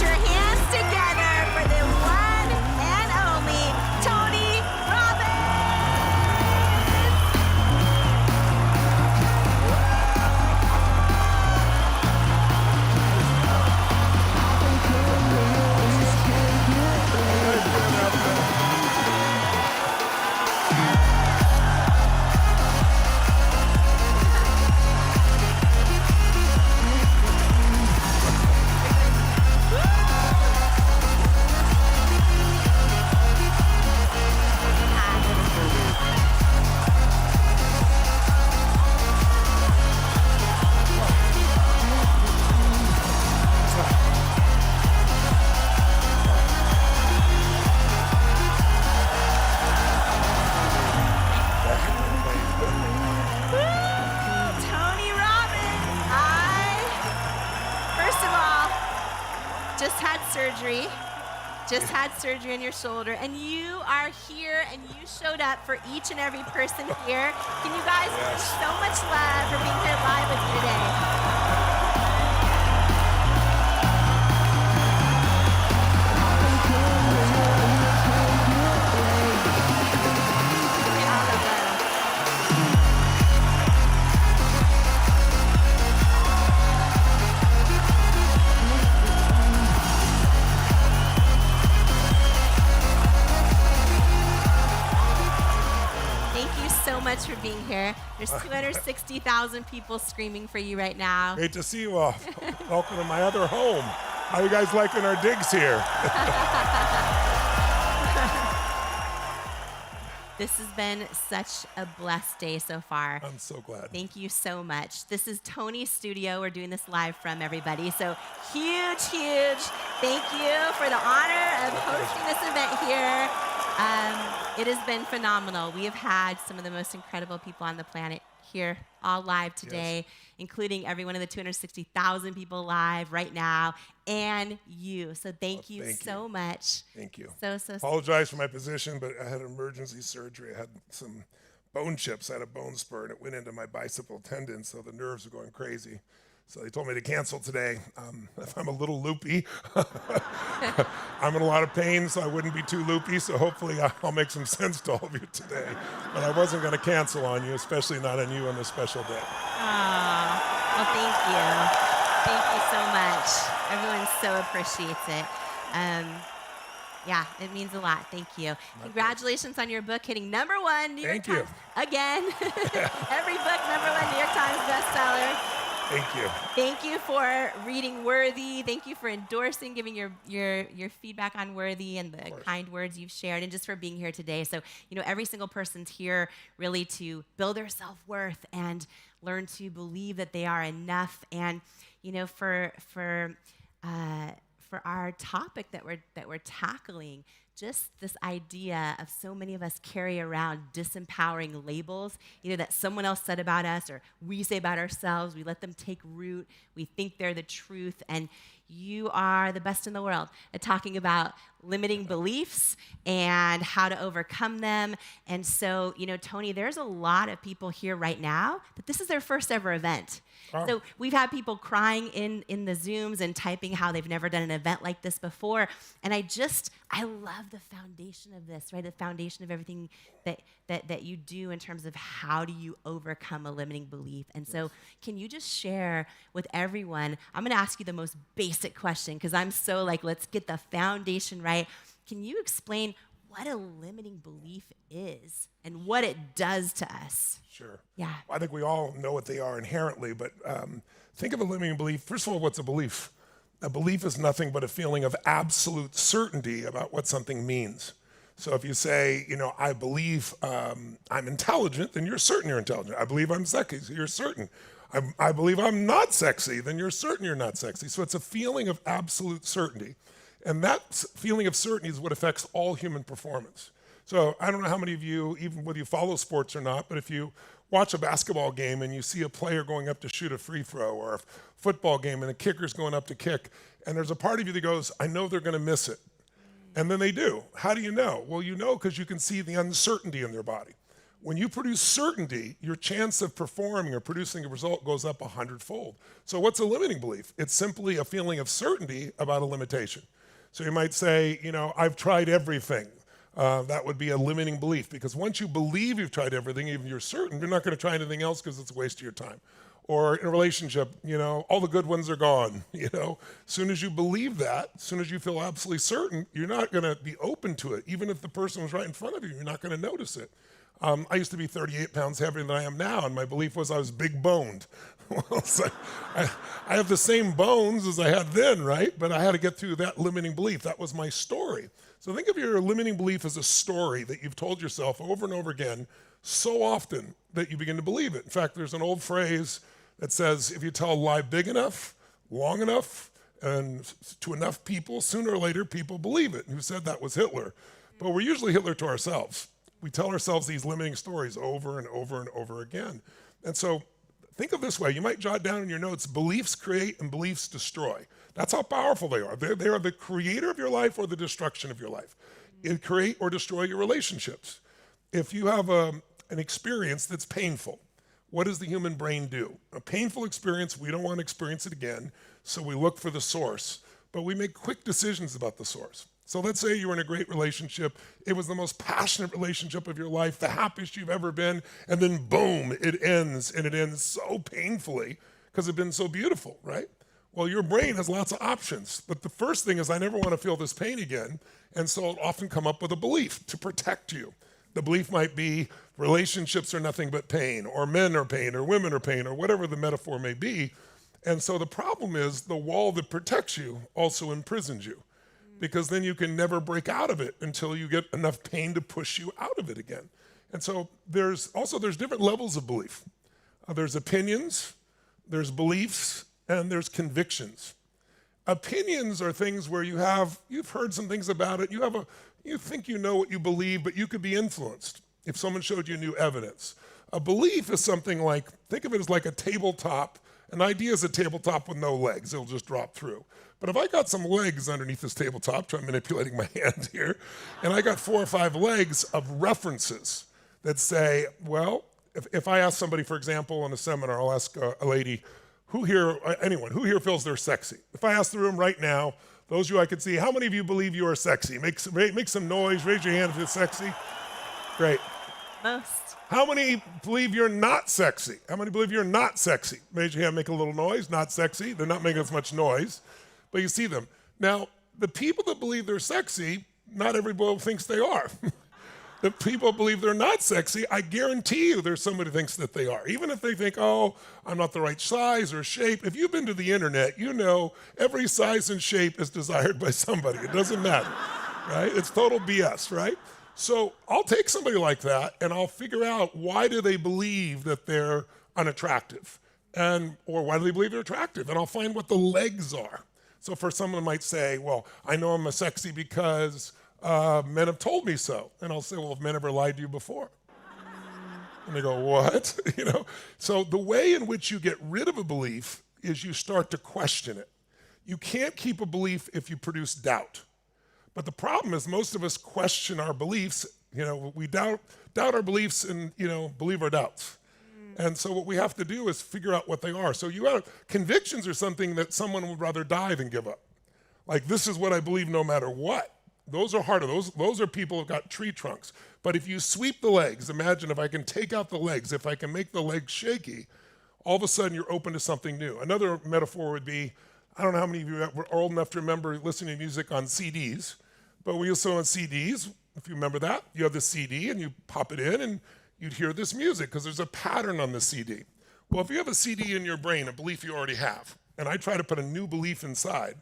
your hands together for the one and only Tony surgery. Just had surgery on your shoulder, and you are here, and you showed up for each and every person here. Can you guys give so much love for being here live with me today? So much for being here. There's 260,000 people screaming for you right now. Great to see you all. Welcome to my other home. How you guys liking our digs here? This has been such a blessed day so far. I'm so glad. Thank you so much. This is Tony's studio. We're doing this live from, everybody. So huge thank you for the honor of hosting this event here. It has been phenomenal. We have had some of the most incredible people on the planet here all live today, including every one of the 260,000 people live right now, and you. So thank you so much. Thank you. So. Apologize for my position, but I had emergency surgery. I had some bone chips. I had a bone spur, and it went into my bicipital tendon, so the nerves are going crazy. So they told me to cancel today. If I'm a little loopy, I'm in a lot of pain, so I wouldn't be too loopy. So hopefully I'll make some sense to all of you today. But I wasn't going to cancel on you, especially not on you on this special day. Well, thank you. Thank you so much. Everyone so appreciates it. Yeah, it means a lot. Thank you. Congratulations on your book hitting #1 New York Times again. Every book #1 New York Times bestseller. Thank you. Thank you for reading Worthy. Thank you for endorsing, giving your feedback on Worthy and the kind words you've shared, and just for being here today. So, every single person's here really to build their self-worth and learn to believe that they are enough. And, for our topic that we're tackling, just this idea of so many of us carry around disempowering labels, that someone else said about us or we say about ourselves. We let them take root. We think they're the truth. And you are the best in the world at talking about limiting beliefs and how to overcome them. And so, Tony, there's a lot of people here right now that this is their first ever event. Oh. So we've had people crying in the Zooms and typing how they've never done an event like this before. And I love the foundation of this, right? The foundation of everything that you do in terms of how do you overcome a limiting belief. And so can you just share with everyone, I'm gonna ask you the most basic question because I'm so let's get the foundation right. Can you explain what a limiting belief is and what it does to us? Sure. Yeah. I think we all know what they are inherently, but think of a limiting belief. First of all, what's a belief? A belief is nothing but a feeling of absolute certainty about what something means. So if you say, I believe I'm intelligent, then you're certain you're intelligent. I believe I'm sexy, so you're certain. I believe I'm not sexy, then you're certain you're not sexy. So it's a feeling of absolute certainty. And that feeling of certainty is what affects all human performance. So I don't know how many of you, even whether you follow sports or not, but if you watch a basketball game and you see a player going up to shoot a free throw, or a football game and a kicker's going up to kick, and there's a part of you that goes, I know they're going to miss it. And then they do. How do you know? Well, you know because you can see the uncertainty in their body. When you produce certainty, your chance of performing or producing a result goes up 100-fold. So what's a limiting belief? It's simply a feeling of certainty about a limitation. So you might say, I've tried everything. That would be a limiting belief, because once you believe you've tried everything, even you're certain, you're not going to try anything else because it's a waste of your time. Or in a relationship, all the good ones are gone. As soon as you believe that, as soon as you feel absolutely certain, you're not going to be open to it. Even if the person was right in front of you, you're not going to notice it. I used to be 38 pounds heavier than I am now, and my belief was I was big boned. Well, so I have the same bones as I had then, right? But I had to get through that limiting belief. That was my story. So think of your limiting belief as a story that you've told yourself over and over again so often that you begin to believe it. In fact, there's an old phrase that says, if you tell a lie big enough, long enough, and to enough people, sooner or later, people believe it. And who said that was Hitler? But we're usually Hitler to ourselves. We tell ourselves these limiting stories over and over and over again. And so think of this way. You might jot down in your notes, beliefs create and beliefs destroy. That's how powerful they are. They are the creator of your life or the destruction of your life. It create or destroy your relationships. If you have an experience that's painful, what does the human brain do? A painful experience, we don't want to experience it again, so we look for the source, but we make quick decisions about the source. So let's say you were in a great relationship, it was the most passionate relationship of your life, the happiest you've ever been, and then boom, it ends, and it ends so painfully because it's been so beautiful, right? Well, your brain has lots of options, but the first thing is I never want to feel this pain again, and so it'll often come up with a belief to protect you. The belief might be relationships are nothing but pain, or men are pain, or women are pain, or whatever the metaphor may be. And so the problem is the wall that protects you also imprisons you, because then you can never break out of it until you get enough pain to push you out of it again. And so there's different levels of belief. There's opinions, there's beliefs, and there's convictions. Opinions are things where you've heard some things about it, you think you know what you believe, but you could be influenced if someone showed you new evidence. A belief is something like, think of it as like a tabletop. An idea is a tabletop with no legs, it'll just drop through. But if I got some legs underneath this tabletop, try manipulating my hand here, and I got 4 or 5 legs of references that say, well, if I ask somebody, for example, in a seminar, I'll ask a lady, who here feels they're sexy? If I ask the room right now, those of you I can see, how many of you believe you are sexy? Make some noise, raise your hand if you're sexy. Great. Most. How many believe you're not sexy? How many believe you're not sexy? Raise your hand, make a little noise, not sexy. They're not making as much noise, but you see them. Now, the people that believe they're sexy, not everybody thinks they are. The people believe they're not sexy, I guarantee you there's somebody who thinks that they are. Even if they think, oh, I'm not the right size or shape. If you've been to the internet, you know every size and shape is desired by somebody. It doesn't matter, right? It's total BS, right? So I'll take somebody like that and I'll figure out why do they believe that they're unattractive or why do they believe they're attractive? And I'll find what the legs are. So for someone might say, well, I know I'm a sexy because men have told me so. And I'll say, well, have men ever lied to you before? And they go, what? So the way in which you get rid of a belief is you start to question it. You can't keep a belief if you produce doubt. But the problem is most of us question our beliefs. We doubt our beliefs and, believe our doubts. And so what we have to do is figure out what they are. So convictions are something that someone would rather die than give up. Like, this is what I believe no matter what. Those are harder. Those are people who've got tree trunks. But if you sweep the legs, imagine if I can take out the legs, if I can make the legs shaky, all of a sudden you're open to something new. Another metaphor would be, I don't know how many of you are old enough to remember listening to music on CDs, but we also on CDs, if you remember that, you have the CD and you pop it in and you'd hear this music because there's a pattern on the CD. Well, if you have a CD in your brain, a belief you already have, and I try to put a new belief inside,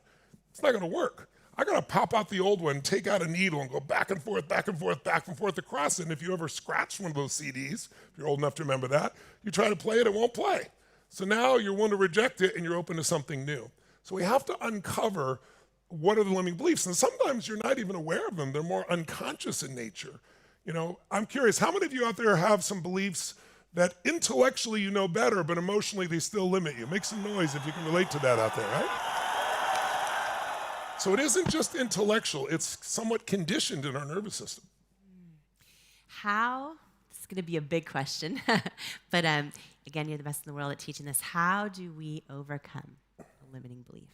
it's not going to work. I got to pop out the old one, take out a needle and go back and forth, back and forth, back and forth across it. And if you ever scratch one of those CDs, if you're old enough to remember that, you try to play it, it won't play. So now you're willing to reject it and you're open to something new. So we have to uncover what are the limiting beliefs. And sometimes you're not even aware of them. They're more unconscious in nature. I'm curious, how many of you out there have some beliefs that intellectually you know better, but emotionally they still limit you? Make some noise if you can relate to that out there, right? So it isn't just intellectual, it's somewhat conditioned in our nervous system. This is going to be a big question, but again, you're the best in the world at teaching this. How do we overcome a limiting belief?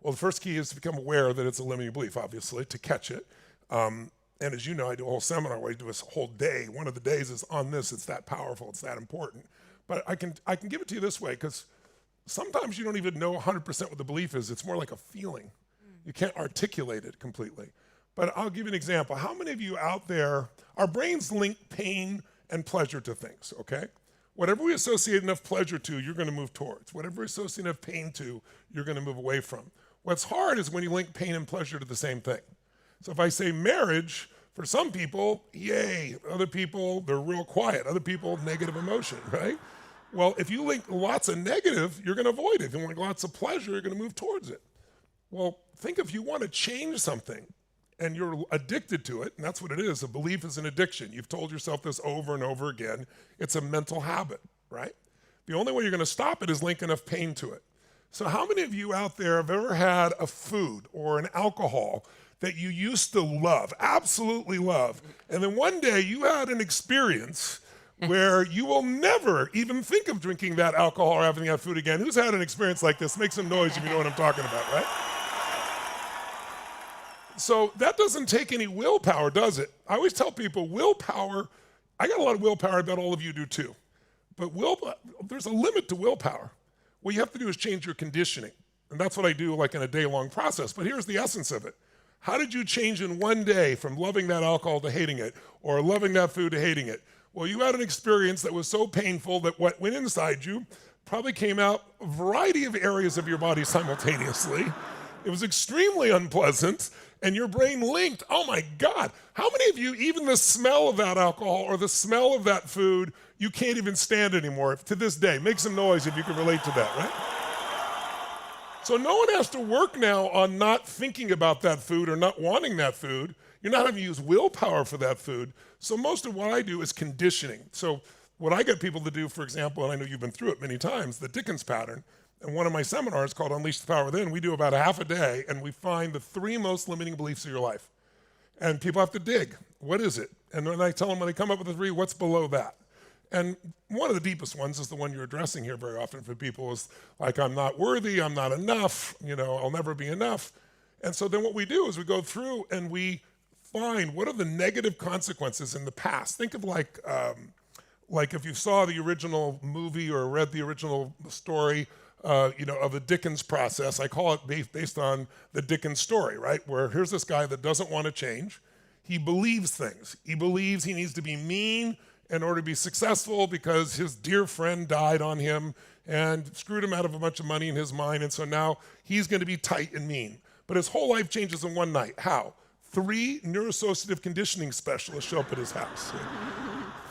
Well, the first key is to become aware that it's a limiting belief, obviously, to catch it. And as you know, I do a whole seminar where I do this whole day. One of the days is on this. It's that powerful. It's that important. But I can give it to you this way, because sometimes you don't even know 100% what the belief is. It's more like a feeling. You can't articulate it completely. But I'll give you an example. How many of you out there, our brains link pain and pleasure to things, okay? Whatever we associate enough pleasure to, you're going to move towards. Whatever we associate enough pain to, you're going to move away from. What's hard is when you link pain and pleasure to the same thing. So if I say marriage, for some people, yay. Other people, they're real quiet. Other people, negative emotion, right? Well, if you link lots of negative, you're going to avoid it. If you link lots of pleasure, you're going to move towards it. Well, think if you want to change something and you're addicted to it, and that's what it is. A belief is an addiction. You've told yourself this over and over again. It's a mental habit, right? The only way you're going to stop it is link enough pain to it. So how many of you out there have ever had a food or an alcohol that you used to love, absolutely love, and then one day you had an experience where you will never even think of drinking that alcohol or having that food again? Who's had an experience like this? Make some noise if you know what I'm talking about, right? So that doesn't take any willpower, does it? I always tell people willpower, I got a lot of willpower, I bet all of you do too. But there's a limit to willpower. What you have to do is change your conditioning. And that's what I do like in a day-long process. But here's the essence of it. How did you change in one day from loving that alcohol to hating it, or loving that food to hating it? Well, you had an experience that was so painful that what went inside you probably came out a variety of areas of your body simultaneously. It was extremely unpleasant, and your brain linked, oh my God, how many of you, even the smell of that alcohol or the smell of that food, you can't even stand anymore to this day? Make some noise if you can relate to that, right? So no one has to work now on not thinking about that food or not wanting that food. You're not having to use willpower for that food. So most of what I do is conditioning. So what I get people to do, for example, and I know you've been through it many times, the Dickens pattern. And one of my seminars called Unleash the Power Within, we do about a half a day, and we find the 3 most limiting beliefs of your life. And people have to dig. What is it? And when I tell them, when they come up with the 3, what's below that? And one of the deepest ones is the one you're addressing here very often for people is like, I'm not worthy, I'm not enough, I'll never be enough. And so then what we do is we go through and we find what are the negative consequences in the past. Think of like if you saw the original movie or read the original story, of the Dickens process. I call it based on the Dickens story, right? Where here's this guy that doesn't want to change. He believes things. He believes he needs to be mean in order to be successful because his dear friend died on him and screwed him out of a bunch of money in his mind. And so now he's going to be tight and mean. But his whole life changes in one night. How? 3 neuroassociative conditioning specialists show up at his house.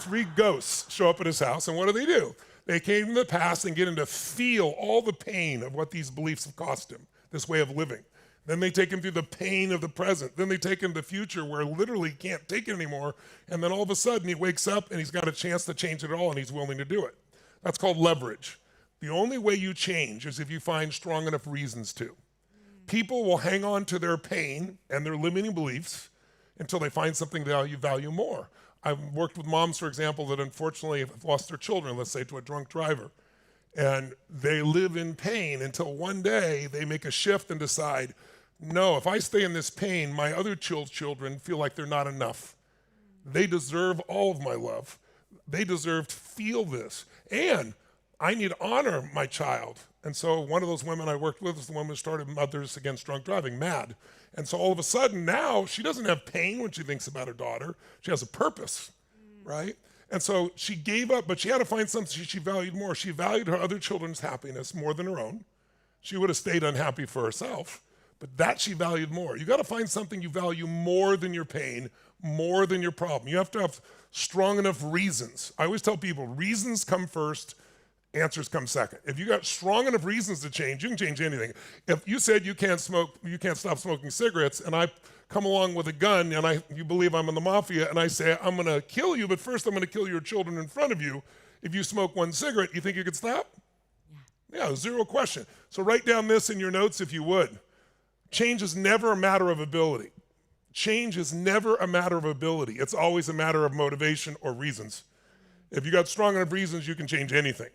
3 ghosts show up at his house, and what do? They came from the past and get him to feel all the pain of what these beliefs have cost him, this way of living. Then they take him through the pain of the present. Then they take him to the future where literally he can't take it anymore. And then all of a sudden he wakes up and he's got a chance to change it all and he's willing to do it. That's called leverage. The only way you change is if you find strong enough reasons to. People will hang on to their pain and their limiting beliefs until they find something they value more. I've worked with moms, for example, that unfortunately have lost their children, let's say to a drunk driver. And they live in pain until one day they make a shift and decide, no, if I stay in this pain, my other children feel like they're not enough. They deserve all of my love. They deserve to feel this. And I need to honor my child. And so one of those women I worked with was the woman who started Mothers Against Drunk Driving, MAD. And so all of a sudden now she doesn't have pain when she thinks about her daughter. She has a purpose, right? And so she gave up, but she had to find something she valued more. She valued her other children's happiness more than her own. She would have stayed unhappy for herself, but that she valued more. You got to find something you value more than your pain, more than your problem. You have to have strong enough reasons. I always tell people, reasons come first, answers come second. If you got strong enough reasons to change, you can change anything. If you said you can't stop smoking cigarettes, and I come along with a gun and you believe I'm in the mafia, and I say, I'm gonna kill you, but first I'm gonna kill your children in front of you. If you smoke 1 cigarette, you think you could stop? Yeah, 0 question. So write down this in your notes if you would. Change is never a matter of ability. Change is never a matter of ability. It's always a matter of motivation or reasons. If you got strong enough reasons, you can change anything.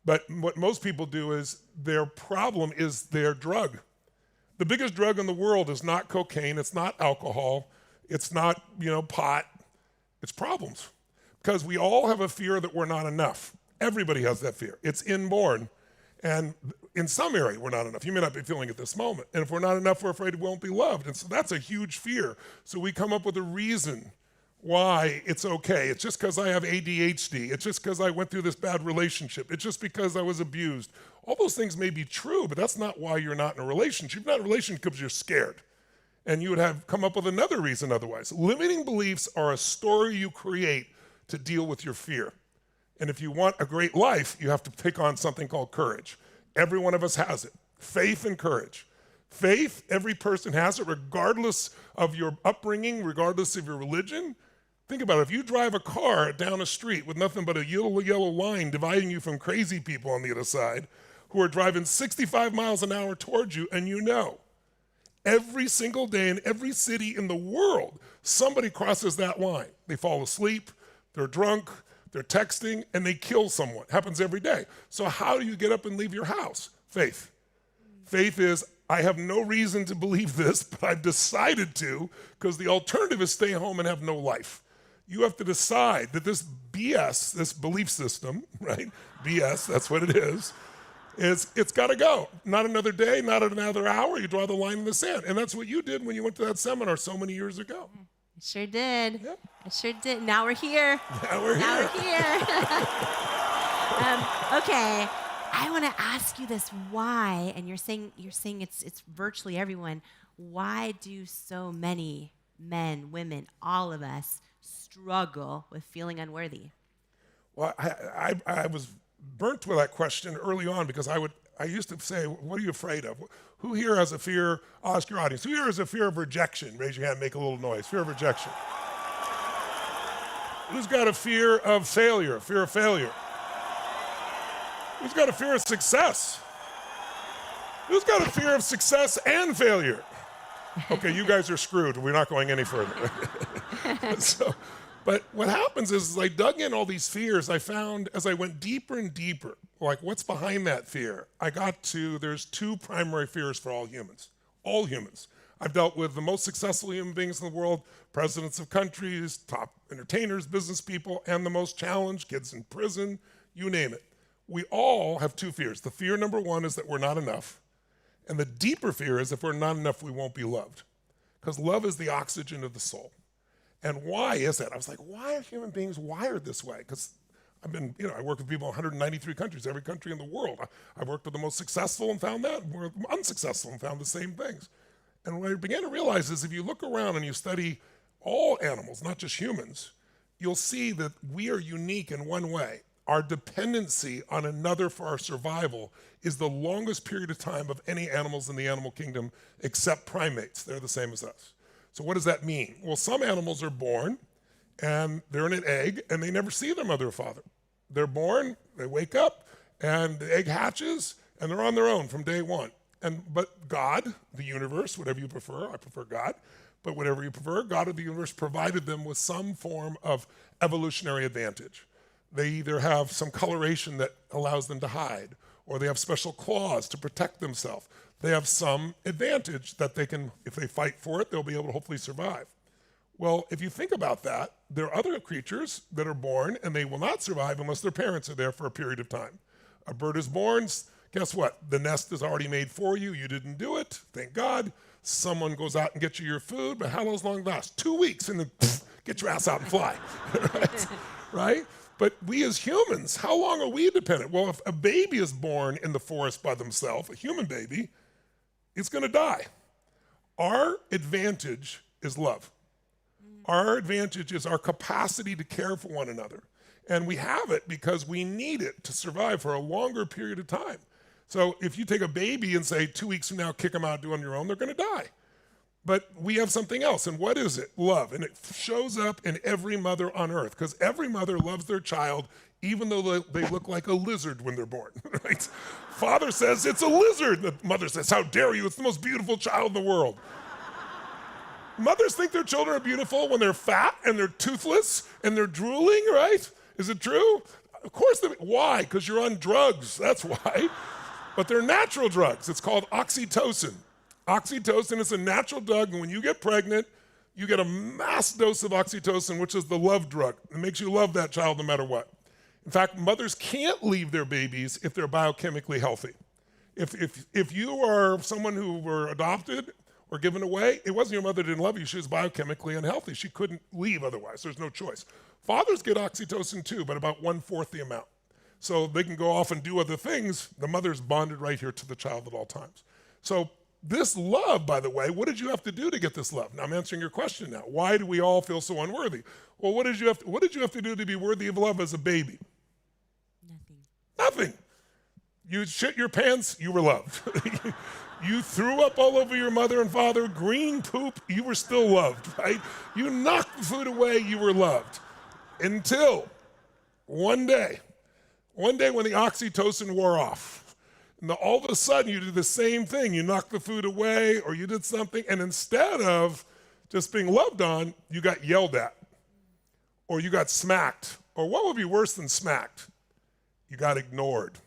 But what most people do is their problem is their drug. The biggest drug in the world is not cocaine, it's not alcohol, it's not, pot, it's problems. Because we all have a fear that we're not enough. Everybody has that fear. It's inborn. And in some area, we're not enough. You may not be feeling it this moment. And if we're not enough, we're afraid we won't be loved. And so that's a huge fear. So we come up with a reason why it's okay. It's just because I have ADHD. It's just because I went through this bad relationship. It's just because I was abused. All those things may be true, but that's not why you're not in a relationship. You're not in a relationship because you're scared. And you would have come up with another reason otherwise. Limiting beliefs are a story you create to deal with your fear. And if you want a great life, you have to take on something called courage. Every one of us has it. Faith and courage. Faith, every person has it, regardless of your upbringing, regardless of your religion. Think about it. If you drive a car down a street with nothing but a yellow line dividing you from crazy people on the other side who are driving 65 miles an hour towards you, and you know, every single day in every city in the world, somebody crosses that line. They fall asleep, they're drunk, they're texting, and they kill someone. Happens every day. So how do you get up and leave your house? Faith. Faith is, I have no reason to believe this, but I've decided to, because the alternative is stay home and have no life. You have to decide that this BS, this belief system, right? BS, that's what it is. It's got to go. Not another day, not another hour. You draw the line in the sand. And that's what you did when you went to that seminar so many years ago. I sure did. Yep. I sure did. Now we're here. Now we're here. Okay. I want to ask you this: why? And you're saying it's virtually everyone. Why do so many men, women, all of us struggle with feeling unworthy? Well, I was burnt with that question early on because I used to say, what are you afraid of? Who here has a fear? I'll ask your audience. Who here has a fear of rejection? Raise your hand, make a little noise. Fear of rejection. Who's got a fear of failure? Fear of failure. Who's got a fear of success? Who's got a fear of success and failure? Okay, you guys are screwed. We're not going any further. But what happens is I dug in all these fears. I found as I went deeper and deeper, like what's behind that fear, I got to there's two primary fears for all humans. All humans. I've dealt with the most successful human beings in the world, presidents of countries, top entertainers, business people, and the most challenged, kids in prison, you name it. We all have two fears. The fear number one is that we're not enough. And the deeper fear is if we're not enough, we won't be loved. Because love is the oxygen of the soul. And why is that? I was like, why are human beings wired this way? Because I work with people in 193 countries, every country in the world. I've worked with the most successful and found that, more unsuccessful and found the same things. And what I began to realize is if you look around and you study all animals, not just humans, you'll see that we are unique in one way. Our dependency on another for our survival is the longest period of time of any animals in the animal kingdom except primates. They're the same as us. So what does that mean? Well, some animals are born and they're in an egg and they never see their mother or father. They're born, they wake up, and the egg hatches and they're on their own from day one. But God, the universe, whatever you prefer, I prefer God, but whatever you prefer, God of the universe provided them with some form of evolutionary advantage. They either have some coloration that allows them to hide, or they have special claws to protect themselves. They have some advantage that they can, if they fight for it, they'll be able to hopefully survive. Well, if you think about that, there are other creatures that are born and they will not survive unless their parents are there for a period of time. A bird is born, guess what? The nest is already made for you. You didn't do it, thank God. Someone goes out and gets you your food, but how long does it last? 2 weeks, and then get your ass out and fly, right? But we as humans, how long are we dependent? Well, if a baby is born in the forest by themselves, a human baby, it's going to die. Our advantage is love. Our advantage is our capacity to care for one another. And we have it because we need it to survive for a longer period of time. So if you take a baby and say 2 weeks from now, kick them out, do it on your own, they're going to die. But we have something else, and what is it? Love, and it shows up in every mother on earth, because every mother loves their child, even though they look like a lizard when they're born, right? Father says, it's a lizard. The mother says, how dare you? It's the most beautiful child in the world. Mothers think their children are beautiful when they're fat and they're toothless and they're drooling, right? Is it true? Of course. Why? Because you're on drugs, that's why. But they're natural drugs. It's called oxytocin. Oxytocin is a natural drug, and when you get pregnant, you get a mass dose of oxytocin, which is the love drug. It makes you love that child no matter what. In fact, mothers can't leave their babies if they're biochemically healthy. If you are someone who were adopted or given away, it wasn't your mother didn't love you, she was biochemically unhealthy. She couldn't leave otherwise, there's no choice. Fathers get oxytocin too, but about 1/4 the amount. So they can go off and do other things. The mother's bonded right here to the child at all times. So this love, by the way, what did you have to do to get this love? Now I'm answering your question now. Why do we all feel so unworthy? Well, what did you have to do to be worthy of love as a baby? Nothing. You shit your pants, you were loved. You threw up all over your mother and father, green poop, you were still loved, right? You knocked the food away, you were loved. Until one day when the oxytocin wore off. And all of a sudden you did the same thing. You knocked the food away or you did something, and instead of just being loved on, you got yelled at or you got smacked. Or what would be worse than smacked? You got ignored.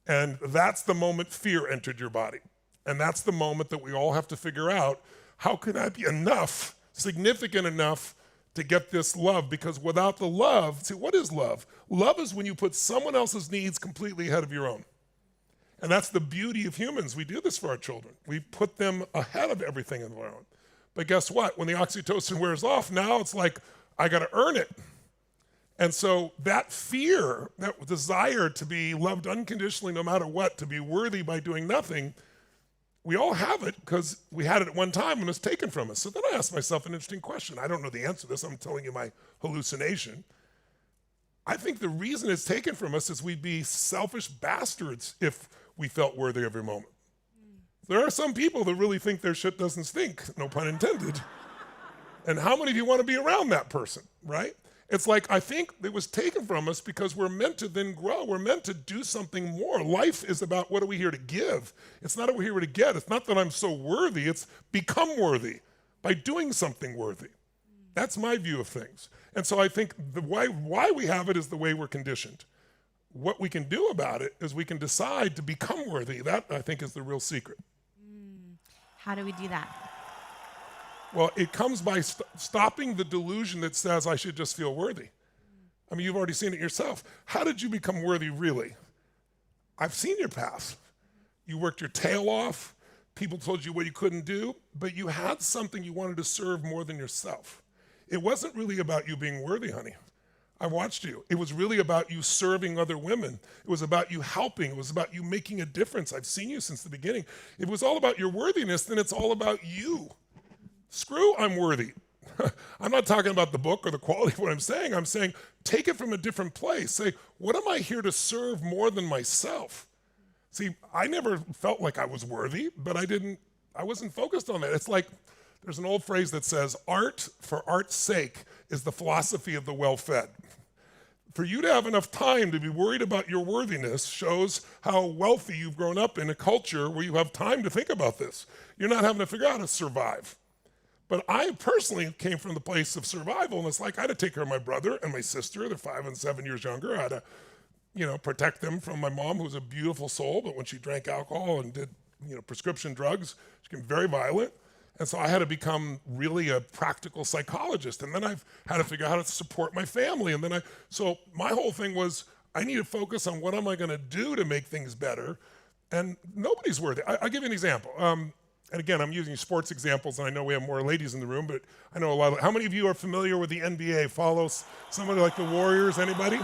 And that's the moment fear entered your body. And that's the moment that we all have to figure out, how can I be enough, significant enough to get this love? Because without the love, see, what is love? Love is when you put someone else's needs completely ahead of your own. And that's the beauty of humans. We do this for our children. We put them ahead of everything of our own. But guess what? When the oxytocin wears off, now it's like, I got to earn it. And so that fear, that desire to be loved unconditionally no matter what, to be worthy by doing nothing, we all have it because we had it at one time and it was taken from us. So then I asked myself an interesting question. I don't know the answer to this. I'm telling you my hallucination. I think the reason it's taken from us is we'd be selfish bastards if we felt worthy every moment. There are some people that really think their shit doesn't stink, no pun intended. And how many of you want to be around that person, right? It's like, I think it was taken from us because we're meant to then grow. We're meant to do something more. Life is about, what are we here to give? It's not what we're here to get. It's not that I'm so worthy. It's become worthy by doing something worthy. That's my view of things. And so I think why we have it is the way we're conditioned. What we can do about it is we can decide to become worthy. That, I think, is the real secret. How do we do that? Well, it comes by stopping the delusion that says I should just feel worthy. I mean, you've already seen it yourself. How did you become worthy, really? I've seen your path. You worked your tail off. People told you what you couldn't do, but you had something you wanted to serve more than yourself. It wasn't really about you being worthy, honey. I watched you. It was really about you serving other women. It was about you helping. It was about you making a difference. I've seen you since the beginning. If it was all about your worthiness, then it's all about you. Screw I'm worthy. I'm not talking about the book or the quality of what I'm saying. I'm saying take it from a different place. Say, what am I here to serve more than myself? See, I never felt like I was worthy, but I wasn't focused on that. It's like, there's an old phrase that says, art for art's sake is the philosophy of the well-fed. For you to have enough time to be worried about your worthiness shows how wealthy you've grown up in a culture where you have time to think about this. You're not having to figure out how to survive. But I personally came from the place of survival, and it's like I had to take care of my brother and my sister. They're 5 and 7 years younger. I had to, protect them from my mom, who was a beautiful soul, but when she drank alcohol and did, prescription drugs, she became very violent. And so I had to become really a practical psychologist. And then I've had to figure out how to support my family. And then so my whole thing was, I need to focus on what am I going to do to make things better. And nobody's worthy. I'll give you an example. And again, I'm using sports examples, and I know we have more ladies in the room, but I know a lot of, how many of you are familiar with the NBA? Follow somebody like the Warriors, anybody?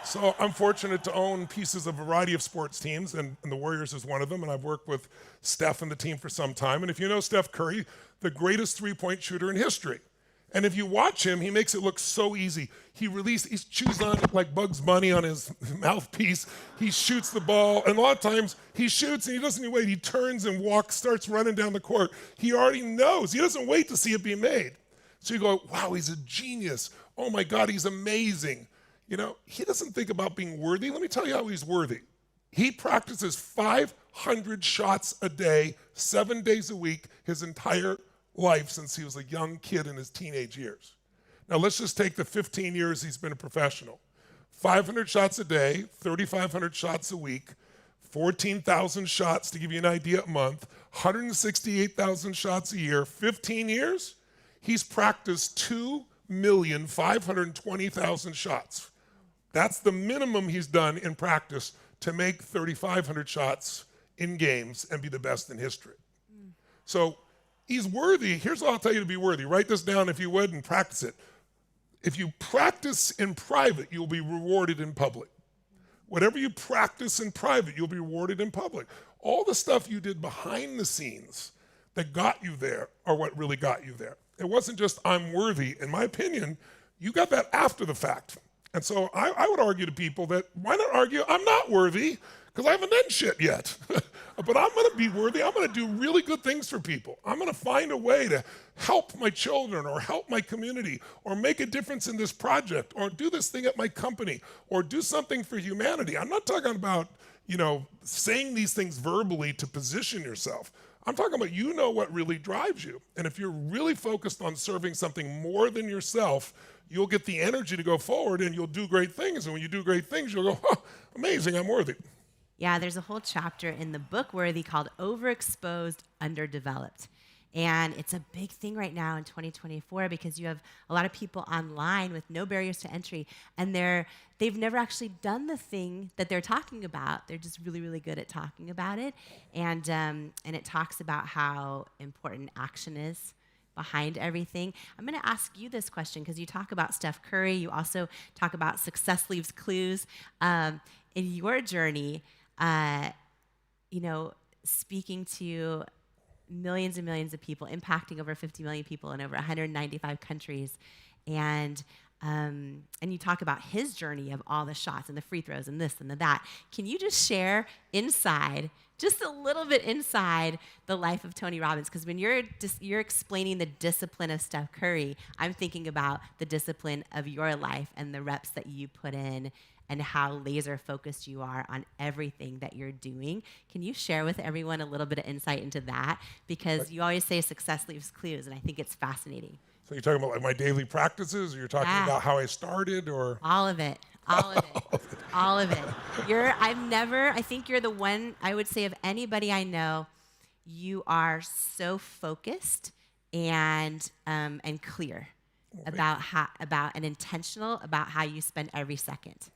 So I'm fortunate to own pieces of a variety of sports teams, and the Warriors is one of them, and I've worked with Steph and the team for some time. And if you know Steph Curry, the greatest three-point shooter in history. And if you watch him, he makes it look so easy. He chews on it like Bugs Bunny on his mouthpiece. He shoots the ball, and a lot of times he shoots and he doesn't even wait. He turns and walks, starts running down the court. He already knows. He doesn't wait to see it be made. So you go, wow, he's a genius. Oh my God, he's amazing. He doesn't think about being worthy. Let me tell you how he's worthy. He practices 500 shots a day, 7 days a week, his entire life since he was a young kid in his teenage years. Now let's just take the 15 years he's been a professional. 500 shots a day, 3,500 shots a week, 14,000 shots to give you an idea a month, 168,000 shots a year, 15 years, he's practiced 2,520,000 shots. That's the minimum he's done in practice to make 3,500 shots in games and be the best in history. So he's worthy. Here's what I'll tell you to be worthy. Write this down if you would and practice it. If you practice in private, you'll be rewarded in public. Whatever you practice in private, you'll be rewarded in public. All the stuff you did behind the scenes that got you there are what really got you there. It wasn't just I'm worthy. In my opinion, you got that after the fact. And so I would argue to people that, why not argue, I'm not worthy, because I haven't done shit yet. But I'm gonna be worthy, I'm gonna do really good things for people. I'm gonna find a way to help my children or help my community or make a difference in this project or do this thing at my company or do something for humanity. I'm not talking about, saying these things verbally to position yourself. I'm talking about what really drives you. And if you're really focused on serving something more than yourself, you'll get the energy to go forward and you'll do great things. And when you do great things, you'll go, oh, amazing, I'm worthy. Yeah, there's a whole chapter in the book Worthy called Overexposed, Underdeveloped. And it's a big thing right now in 2024 because you have a lot of people online with no barriers to entry, and they've never actually done the thing that they're talking about. They're just really, really good at talking about it. And it talks about how important action is behind everything. I'm going to ask you this question because you talk about Steph Curry. You also talk about success leaves clues. In your journey, speaking to millions and millions of people, impacting over 50 million people in over 195 countries, and you talk about his journey of all the shots and the free throws and this and the that. Can you just share just a little bit inside the life of Tony Robbins? Because when you're explaining the discipline of Steph Curry, I'm thinking about the discipline of your life and the reps that you put in and how laser focused you are on everything that you're doing. Can you share with everyone a little bit of insight into that? Because you always say success leaves clues, and I think it's fascinating. So you're talking about like my daily practices, or you're talking about how I started, or? All of it. All of it. All of it. I think you're the one, I would say, of anybody I know, you are so focused and clear about and intentional about how you spend every second.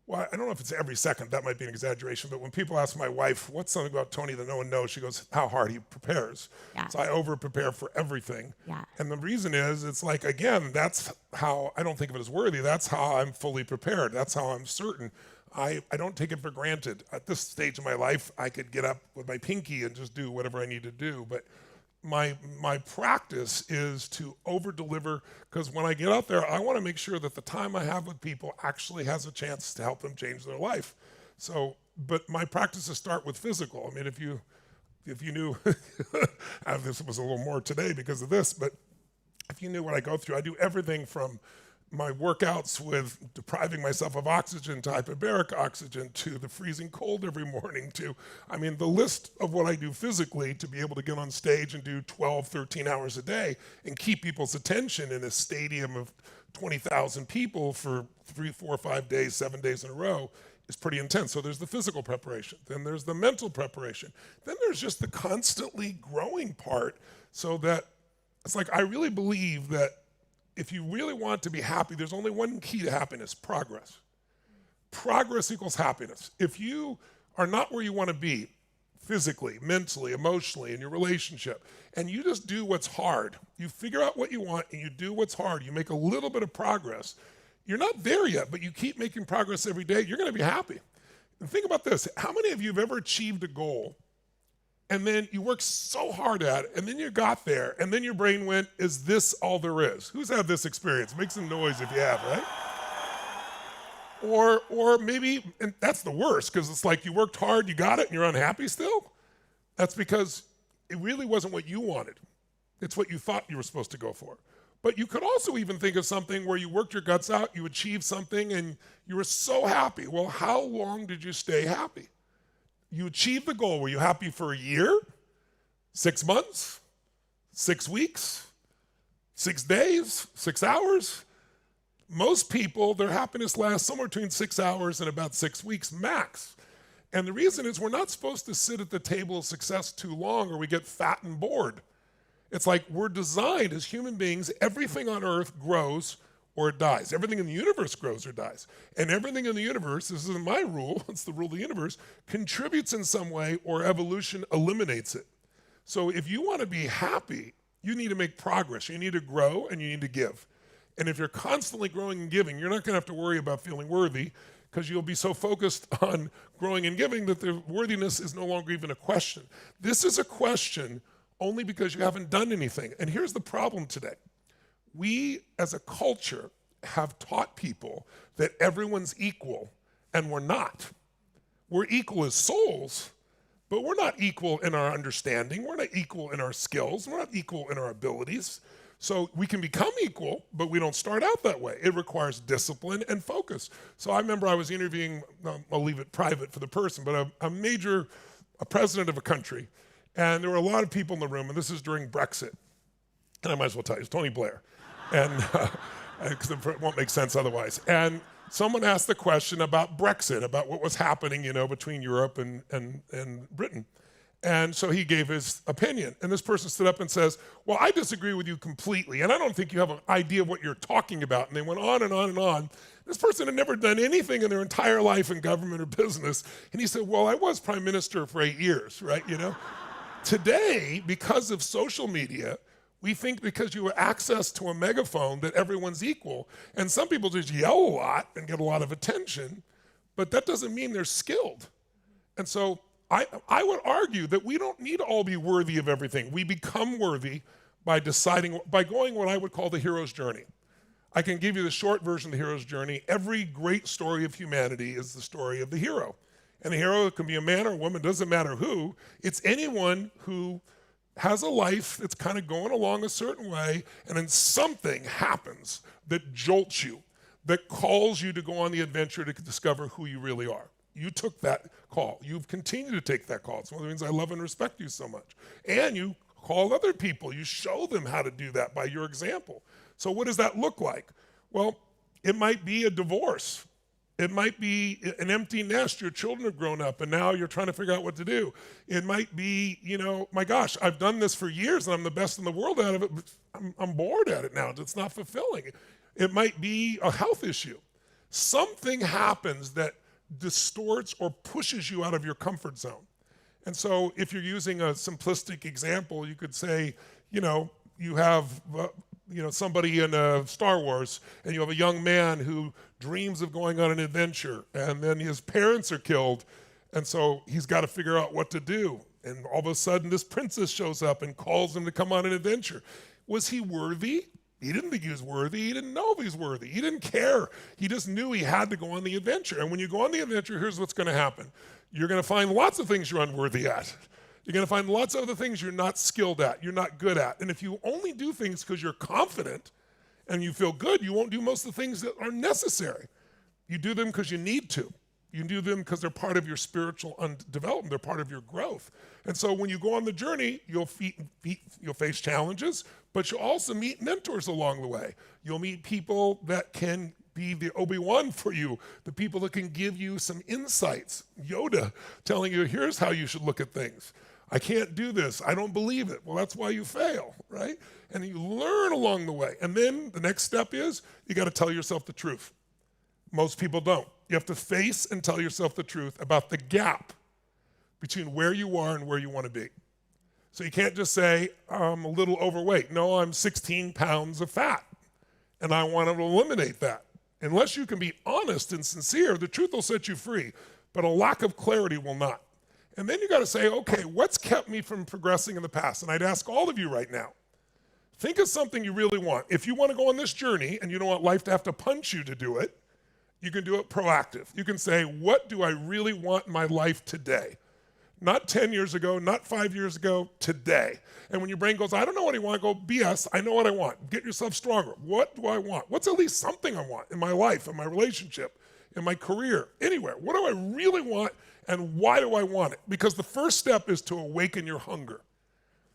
Well, I don't know if it's every second, that might be an exaggeration, but when people ask my wife, what's something about Tony that no one knows, she goes, how hard he prepares. Yeah. So I over-prepare for everything. Yeah. And the reason is, it's like, again, that's how, I don't think of it as worthy, that's how I'm fully prepared, that's how I'm certain. I don't take it for granted. At this stage of my life, I could get up with my pinky and just do whatever I need to do, but my practice is to over-deliver, because when I get out there, I want to make sure that the time I have with people actually has a chance to help them change their life. So, but my practices start with physical. I mean, if you knew, this was a little more today because of this, but if you knew what I go through, I do everything from my workouts with depriving myself of oxygen to hyperbaric oxygen to the freezing cold every morning to, the list of what I do physically to be able to get on stage and do 12, 13 hours a day and keep people's attention in a stadium of 20,000 people for 3, 4, 5 days, 7 days in a row is pretty intense. So there's the physical preparation. Then there's the mental preparation. Then there's just the constantly growing part, so that it's like, I really believe that if you really want to be happy, there's only one key to happiness: progress. Progress equals happiness. If you are not where you want to be physically, mentally, emotionally, in your relationship, and you just do what's hard, you figure out what you want and you do what's hard, you make a little bit of progress, you're not there yet, but you keep making progress every day, you're going to be happy. And think about this. How many of you have ever achieved a goal and then you worked so hard at it, and then you got there, and then your brain went, is this all there is? Who's had this experience? Make some noise if you have, right? Or maybe, and that's the worst, because it's like you worked hard, you got it, and you're unhappy still? That's because it really wasn't what you wanted. It's what you thought you were supposed to go for. But you could also even think of something where you worked your guts out, you achieved something, and you were so happy. Well, how long did you stay happy? You achieved the goal. Were you happy for a year, 6 months, 6 weeks, 6 days, 6 hours? Most people, their happiness lasts somewhere between 6 hours and about 6 weeks max. And the reason is we're not supposed to sit at the table of success too long or we get fat and bored. It's like we're designed as human beings, everything on earth grows or it dies. Everything in the universe grows or dies. And everything in the universe, this isn't my rule, it's the rule of the universe, contributes in some way or evolution eliminates it. So if you want to be happy, you need to make progress. You need to grow and you need to give. And if you're constantly growing and giving, you're not going to have to worry about feeling worthy, because you'll be so focused on growing and giving that the worthiness is no longer even a question. This is a question only because you haven't done anything. And here's the problem today. We, as a culture, have taught people that everyone's equal, and we're not. We're equal as souls, but we're not equal in our understanding. We're not equal in our skills. We're not equal in our abilities. So we can become equal, but we don't start out that way. It requires discipline and focus. So I remember I was interviewing, I'll leave it private for the person, but a president of a country, and there were a lot of people in the room, and this is during Brexit. And I might as well tell you, it's Tony Blair. And because it won't make sense otherwise. And someone asked the question about Brexit, about what was happening, between Europe and Britain. And so he gave his opinion. And this person stood up and says, well, I disagree with you completely, and I don't think you have an idea of what you're talking about. And they went on and on and on. This person had never done anything in their entire life in government or business. And he said, well, I was prime minister for 8 years, right? Today, because of social media, we think because you have access to a megaphone that everyone's equal. And some people just yell a lot and get a lot of attention, but that doesn't mean they're skilled. And so I would argue that we don't need to all be worthy of everything. We become worthy by going what I would call the hero's journey. I can give you the short version of the hero's journey. Every great story of humanity is the story of the hero. And the hero can be a man or a woman, doesn't matter who. It's anyone who has a life that's kind of going along a certain way, and then something happens that jolts you, that calls you to go on the adventure to discover who you really are. You took that call. You've continued to take that call. It's one of the reasons I love and respect you so much. And you call other people. You show them how to do that by your example. So what does that look like? Well, it might be a divorce. It might be an empty nest. Your children have grown up and now you're trying to figure out what to do. It might be, my gosh, I've done this for years and I'm the best in the world at it, but I'm bored at it now. It's not fulfilling. It might be a health issue. Something happens that distorts or pushes you out of your comfort zone. And so if you're using a simplistic example, you could say, you have somebody in Star Wars, and you have a young man who dreams of going on an adventure, and then his parents are killed, and so he's got to figure out what to do. And all of a sudden, this princess shows up and calls him to come on an adventure. Was he worthy? He didn't think he was worthy. He didn't know if he was worthy. He didn't care. He just knew he had to go on the adventure. And when you go on the adventure, here's what's going to happen. You're going to find lots of things you're unworthy at. You're going to find lots of other things you're not skilled at, you're not good at. And if you only do things because you're confident and you feel good, you won't do most of the things that are necessary. You do them because you need to. You do them because they're part of your spiritual development. They're part of your growth. And so when you go on the journey, you'll face challenges, but you'll also meet mentors along the way. You'll meet people that can be the Obi-Wan for you, the people that can give you some insights. Yoda telling you, here's how you should look at things. I can't do this. I don't believe it. Well, that's why you fail, right? And you learn along the way. And then the next step is you got to tell yourself the truth. Most people don't. You have to face and tell yourself the truth about the gap between where you are and where you want to be. So you can't just say, I'm a little overweight. No, I'm 16 pounds of fat, and I want to eliminate that. Unless you can be honest and sincere, the truth will set you free, but a lack of clarity will not. And then you got to say, okay, what's kept me from progressing in the past? And I'd ask all of you right now, think of something you really want. If you want to go on this journey and you don't want life to have to punch you to do it, you can do it proactive. You can say, what do I really want in my life today? Not 10 years ago, not 5 years ago, today. And when your brain goes, I don't know what I want, go, BS, I know what I want. Get yourself stronger. What do I want? What's at least something I want in my life, in my relationship, in my career, anywhere? What do I really want and why do I want it? Because the first step is to awaken your hunger.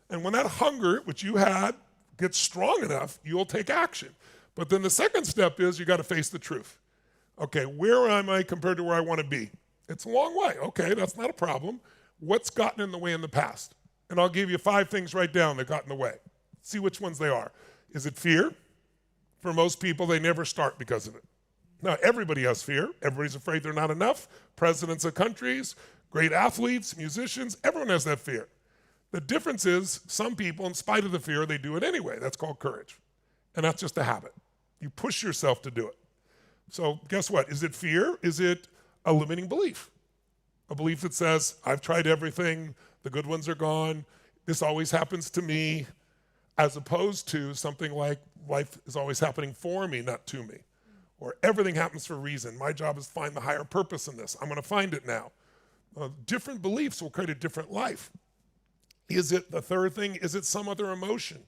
And when that hunger, which you had, gets strong enough, you'll take action. But then the second step is you got to face the truth. Okay, where am I compared to where I want to be? It's a long way. Okay, that's not a problem. What's gotten in the way in the past? And I'll give you 5 things right down that got in the way. See which ones they are. Is it fear? For most people, they never start because of it. Now, everybody has fear. Everybody's afraid they're not enough. Presidents of countries, great athletes, musicians, everyone has that fear. The difference is some people, in spite of the fear, they do it anyway. That's called courage. And that's just a habit. You push yourself to do it. So guess what? Is it fear? Is it a limiting belief? A belief that says, I've tried everything, the good ones are gone, this always happens to me, as opposed to something like life is always happening for me, not to me. or everything happens for a reason. My job is to find the higher purpose in this. I'm going to find it now. Different beliefs will create a different life. Is it the third thing? Is it some other emotion?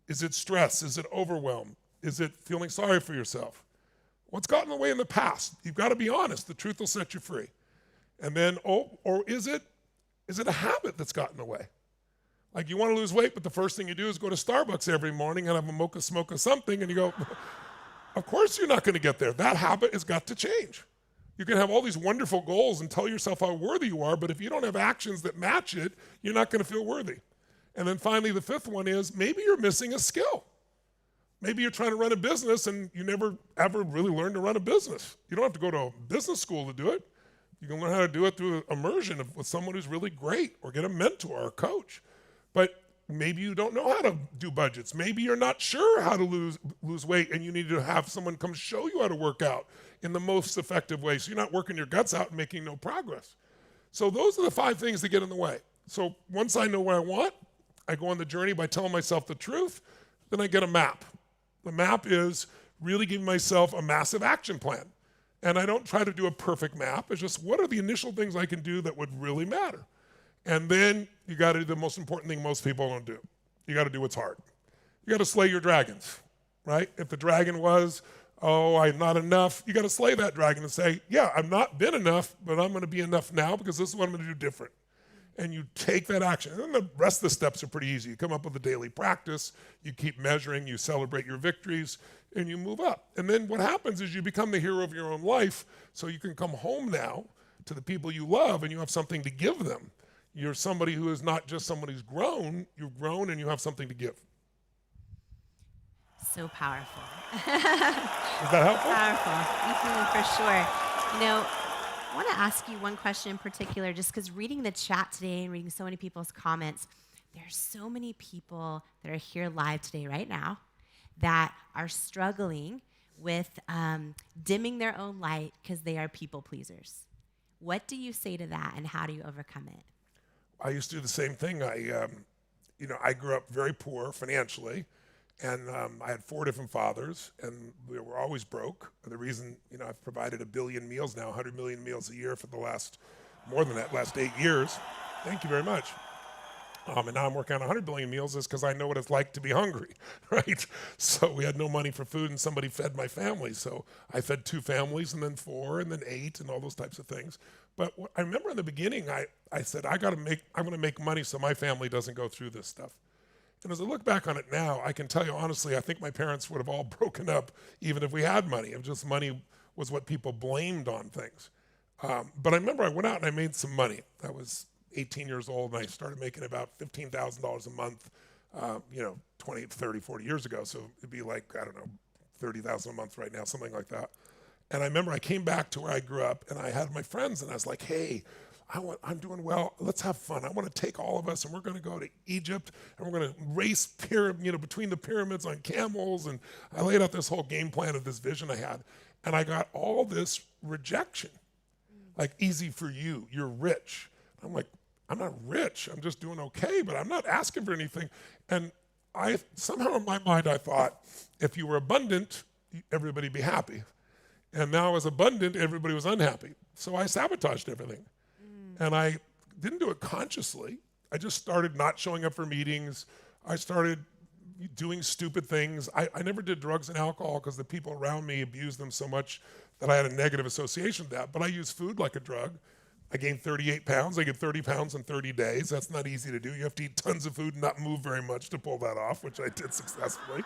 Is it stress? Is it overwhelm? Is it feeling sorry for yourself? What's gotten in the way in the past? You've got to be honest. The truth will set you free. And then, or is it a habit that's gotten in the way? Like you want to lose weight, but the first thing you do is go to Starbucks every morning and have a mocha smoke something, and you go, of course you're not going to get there. That habit has got to change. You can have all these wonderful goals and tell yourself how worthy you are, but if you don't have actions that match it, you're not going to feel worthy. And then finally, the fifth one is maybe you're missing a skill. Maybe you're trying to run a business and you never ever really learned to run a business. You don't have to go to a business school to do it. You can learn how to do it through immersion with someone who's really great, or get a mentor or a coach. But maybe you don't know how to do budgets. Maybe you're not sure how to lose weight, and you need to have someone come show you how to work out in the most effective way, so you're not working your guts out and making no progress. So those are the 5 things that get in the way. So once I know what I want, I go on the journey by telling myself the truth, then I get a map. The map is really giving myself a massive action plan. And I don't try to do a perfect map. It's just, what are the initial things I can do that would really matter? And then you got to do the most important thing most people don't do. You got to do what's hard. You got to slay your dragons, right? If the dragon was, I'm not enough, you got to slay that dragon and say, yeah, I've not been enough, but I'm going to be enough now because this is what I'm going to do different. And you take that action. And then the rest of the steps are pretty easy. You come up with a daily practice, you keep measuring, you celebrate your victories, and you move up. And then what happens is you become the hero of your own life, so you can come home now to the people you love and you have something to give them. You're somebody who is not just someone who's grown, you've grown and you have something to give. So powerful. Is that helpful? Powerful, for sure. You know, I want to ask you one question in particular, just because reading the chat today and reading so many people's comments, there's so many people that are here live today right now that are struggling with dimming their own light because they are people pleasers. What do you say to that, and how do you overcome it? I used to do the same thing. I grew up very poor financially, and I had 4 different fathers, and we were always broke. The reason, I've provided 1 billion meals now, 100 million meals a year for the last 8 years. Thank you very much. And now I'm working on 100 billion meals is because I know what it's like to be hungry, right? So we had no money for food, and somebody fed my family. So I fed 2 families, and then 4, and then 8, and all those types of things. But I remember in the beginning, I said, I'm going to make money so my family doesn't go through this stuff. And as I look back on it now, I can tell you honestly, I think my parents would have all broken up even if we had money. It was just money was what people blamed on things. But I remember I went out and I made some money. I was 18 years old, and I started making about $15,000 a month, 20, 30, 40 years ago. So it'd be like, I don't know, $30,000 a month right now, something like that. And I remember I came back to where I grew up, and I had my friends, and I was like, hey, I'm doing well. Let's have fun. I want to take all of us, and we're going to go to Egypt, and we're going to race between the pyramids on camels. And I laid out this whole game plan of this vision I had, and I got all this rejection. Like, easy for you. You're rich. I'm like, I'm not rich. I'm just doing okay, but I'm not asking for anything. And somehow in my mind, I thought, if you were abundant, everybody'd be happy. And now I was abundant, everybody was unhappy. So I sabotaged everything. And I didn't do it consciously. I just started not showing up for meetings. I started doing stupid things. I never did drugs and alcohol because the people around me abused them so much that I had a negative association with that. But I used food like a drug. I gained 38 pounds. I gained 30 pounds in 30 days. That's not easy to do. You have to eat tons of food and not move very much to pull that off, which I did successfully.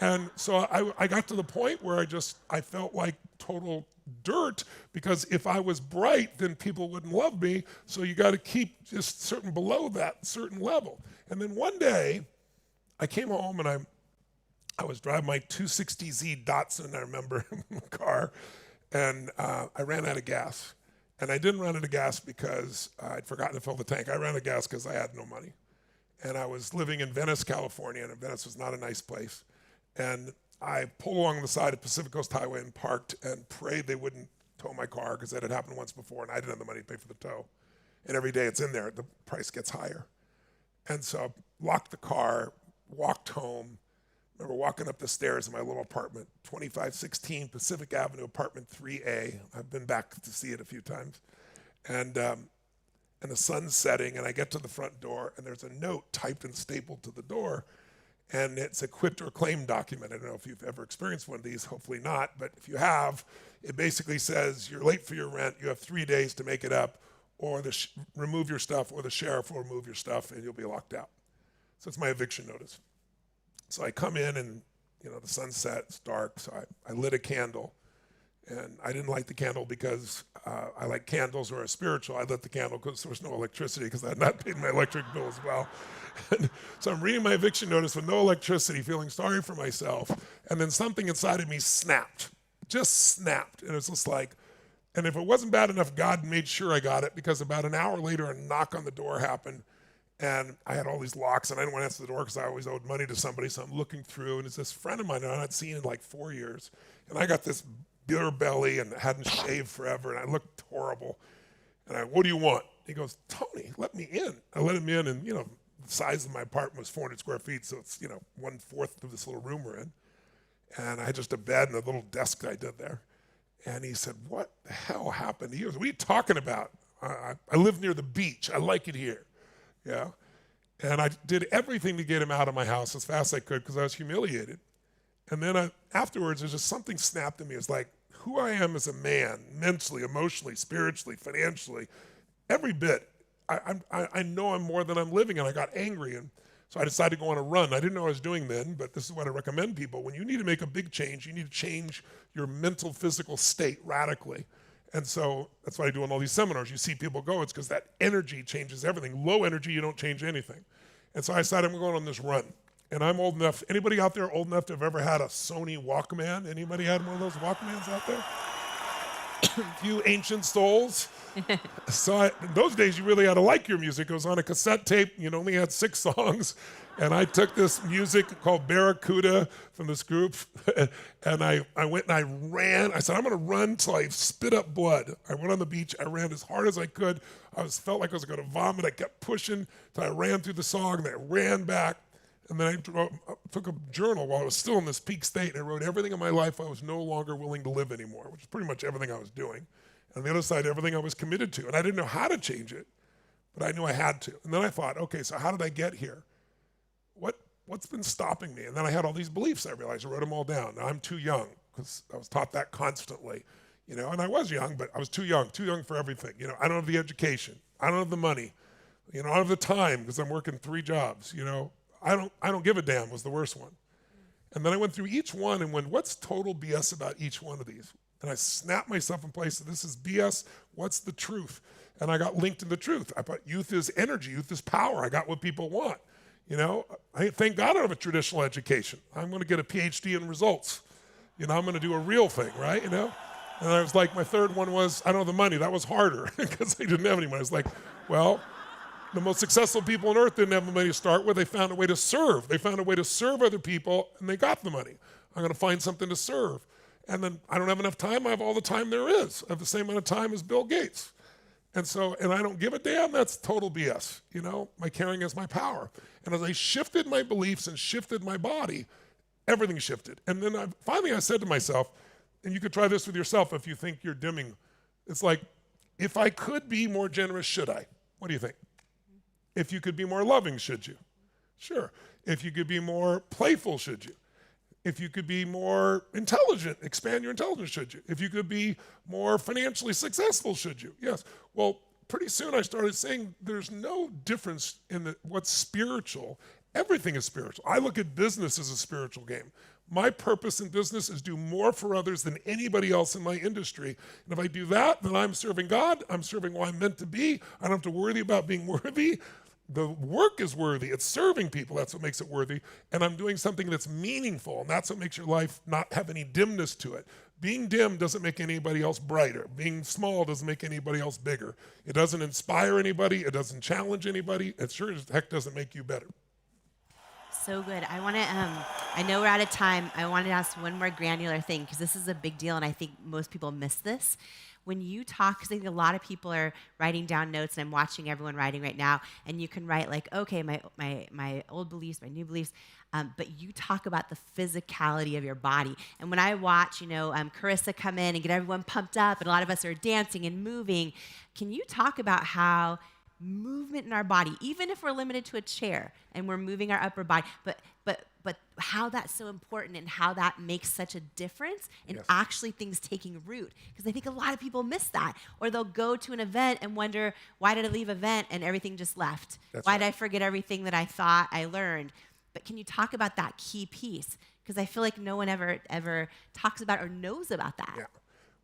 And so I got to the point where I felt like total dirt, because if I was bright, then people wouldn't love me. So you got to keep just certain below that certain level. And then one day I came home and I was driving my 260Z Datsun, I remember, in the car, and I ran out of gas. And I didn't run out of gas because I'd forgotten to fill the tank. I ran out of gas because I had no money. And I was living in Venice, California, and Venice was not a nice place. And I pulled along the side of Pacific Coast Highway and parked and prayed they wouldn't tow my car, because that had happened once before and I didn't have the money to pay for the tow. And every day it's in there, the price gets higher. And so I locked the car, walked home, I remember walking up the stairs in my little apartment, 2516 Pacific Avenue, apartment 3A. I've been back to see it a few times. And the sun's setting, and I get to the front door, and there's a note typed and stapled to the door, and it's a quit or claim document. I don't know if you've ever experienced one of these, hopefully not, but if you have, it basically says you're late for your rent, you have 3 days to make it up, or remove your stuff, or the sheriff will remove your stuff, and you'll be locked out. So it's my eviction notice. So I come in, and the sun's set, it's dark, so I lit a candle. And I didn't light the candle because I like candles or a spiritual. I lit the candle because there was no electricity because I had not paid my electric bill as well. And so I'm reading my eviction notice with no electricity, feeling sorry for myself. And then something inside of me snapped, just snapped. And it's just like, and if it wasn't bad enough, God made sure I got it, because about an hour later, a knock on the door happened. And I had all these locks, and I didn't want to answer the door because I always owed money to somebody. So I'm looking through, and it's this friend of mine that I hadn't seen in like 4 years. And I got this beer belly and hadn't shaved forever, and I looked horrible. And what do you want? He goes, Tony, let me in. I let him in, and the size of my apartment was 400 square feet, so it's 1/4 of this little room we're in. And I had just a bed and a little desk that I did there. And he said, what the hell happened? He goes, what are you talking about? I live near the beach. I like it here. Yeah. And I did everything to get him out of my house as fast as I could because I was humiliated. And then afterwards, there's just something snapped in me. It's like who I am as a man, mentally, emotionally, spiritually, financially, every bit. I know I'm more than I'm living, and I got angry. And so I decided to go on a run. I didn't know what I was doing then, but this is what I recommend people. When you need to make a big change, you need to change your mental, physical state radically. And so that's what I do in all these seminars. You see people go, it's because that energy changes everything. Low energy, you don't change anything. And so I decided I'm going on this run. And I'm old enough, anybody out there old enough to have ever had a Sony Walkman? Anybody had one of those Walkmans out there? A few ancient souls. So in those days, you really had to like your music. It was on a cassette tape. You only had 6 songs. And I took this music called Barracuda from this group, and I went and I ran. I said, I'm going to run till I spit up blood. I went on the beach. I ran as hard as I could. Felt like I was going to vomit. I kept pushing till I ran through the song, and I ran back. And then I took a journal while I was still in this peak state, and I wrote everything in my life I was no longer willing to live anymore, which is pretty much everything I was doing. And on the other side, everything I was committed to. And I didn't know how to change it, but I knew I had to. And then I thought, okay, so how did I get here? What's been stopping me? And then I had all these beliefs, I realized. I wrote them all down. Now, I'm too young, because I was taught that constantly. And I was young, but I was too young for everything. I don't have the education. I don't have the money. I don't have the time, because I'm working 3 jobs. I don't give a damn was the worst one. And then I went through each one and went, what's total BS about each one of these? And I snapped myself in place. This is BS. What's the truth? And I got linked to the truth. I thought youth is energy. Youth is power. I got what people want. I thank God I don't have a traditional education. I'm going to get a PhD in results. I'm going to do a real thing, right? And I was like, my third one was, I don't have the money. That was harder because I didn't have any money. I was like, well, the most successful people on earth didn't have the money to start with. They found a way to serve. They found a way to serve other people, and they got the money. I'm going to find something to serve. And then I don't have enough time. I have all the time there is. I have the same amount of time as Bill Gates. And I don't give a damn. That's total BS. My caring is my power. And as I shifted my beliefs and shifted my body, everything shifted. And then finally I said to myself, and you could try this with yourself if you think you're dimming. It's like, if I could be more generous, should I? What do you think? If you could be more loving, should you? Sure. If you could be more playful, should you? If you could be more intelligent, expand your intelligence, should you? If you could be more financially successful, should you? Yes. Well, pretty soon I started saying there's no difference in what's spiritual. Everything is spiritual. I look at business as a spiritual game. My purpose in business is do more for others than anybody else in my industry. And if I do that, then I'm serving God. I'm serving what I'm meant to be. I don't have to worry about being worthy. The work is worthy. It's serving people. That's what makes it worthy. And I'm doing something that's meaningful. And that's what makes your life not have any dimness to it. Being dim doesn't make anybody else brighter. Being small doesn't make anybody else bigger. It doesn't inspire anybody. It doesn't challenge anybody. It sure as heck doesn't make you better. So good. I know we're out of time. I wanted to ask one more granular thing, because this is a big deal, and I think most people miss this. When you talk, because I think a lot of people are writing down notes, and I'm watching everyone writing right now, and you can write like, okay, my old beliefs, my new beliefs. but you talk about the physicality of your body. And when I watch, Carissa come in and get everyone pumped up, and a lot of us are dancing and moving, can you talk about how movement in our body, even if we're limited to a chair and we're moving our upper body, but how that's so important and how that makes such a difference in actually things taking root? Because I think a lot of people miss that, or they'll go to an event and wonder, why did I leave event and everything just left? Why did I forget everything that I thought I learned? But can you talk about that key piece? Because I feel like no one ever talks about or knows about that. Yeah.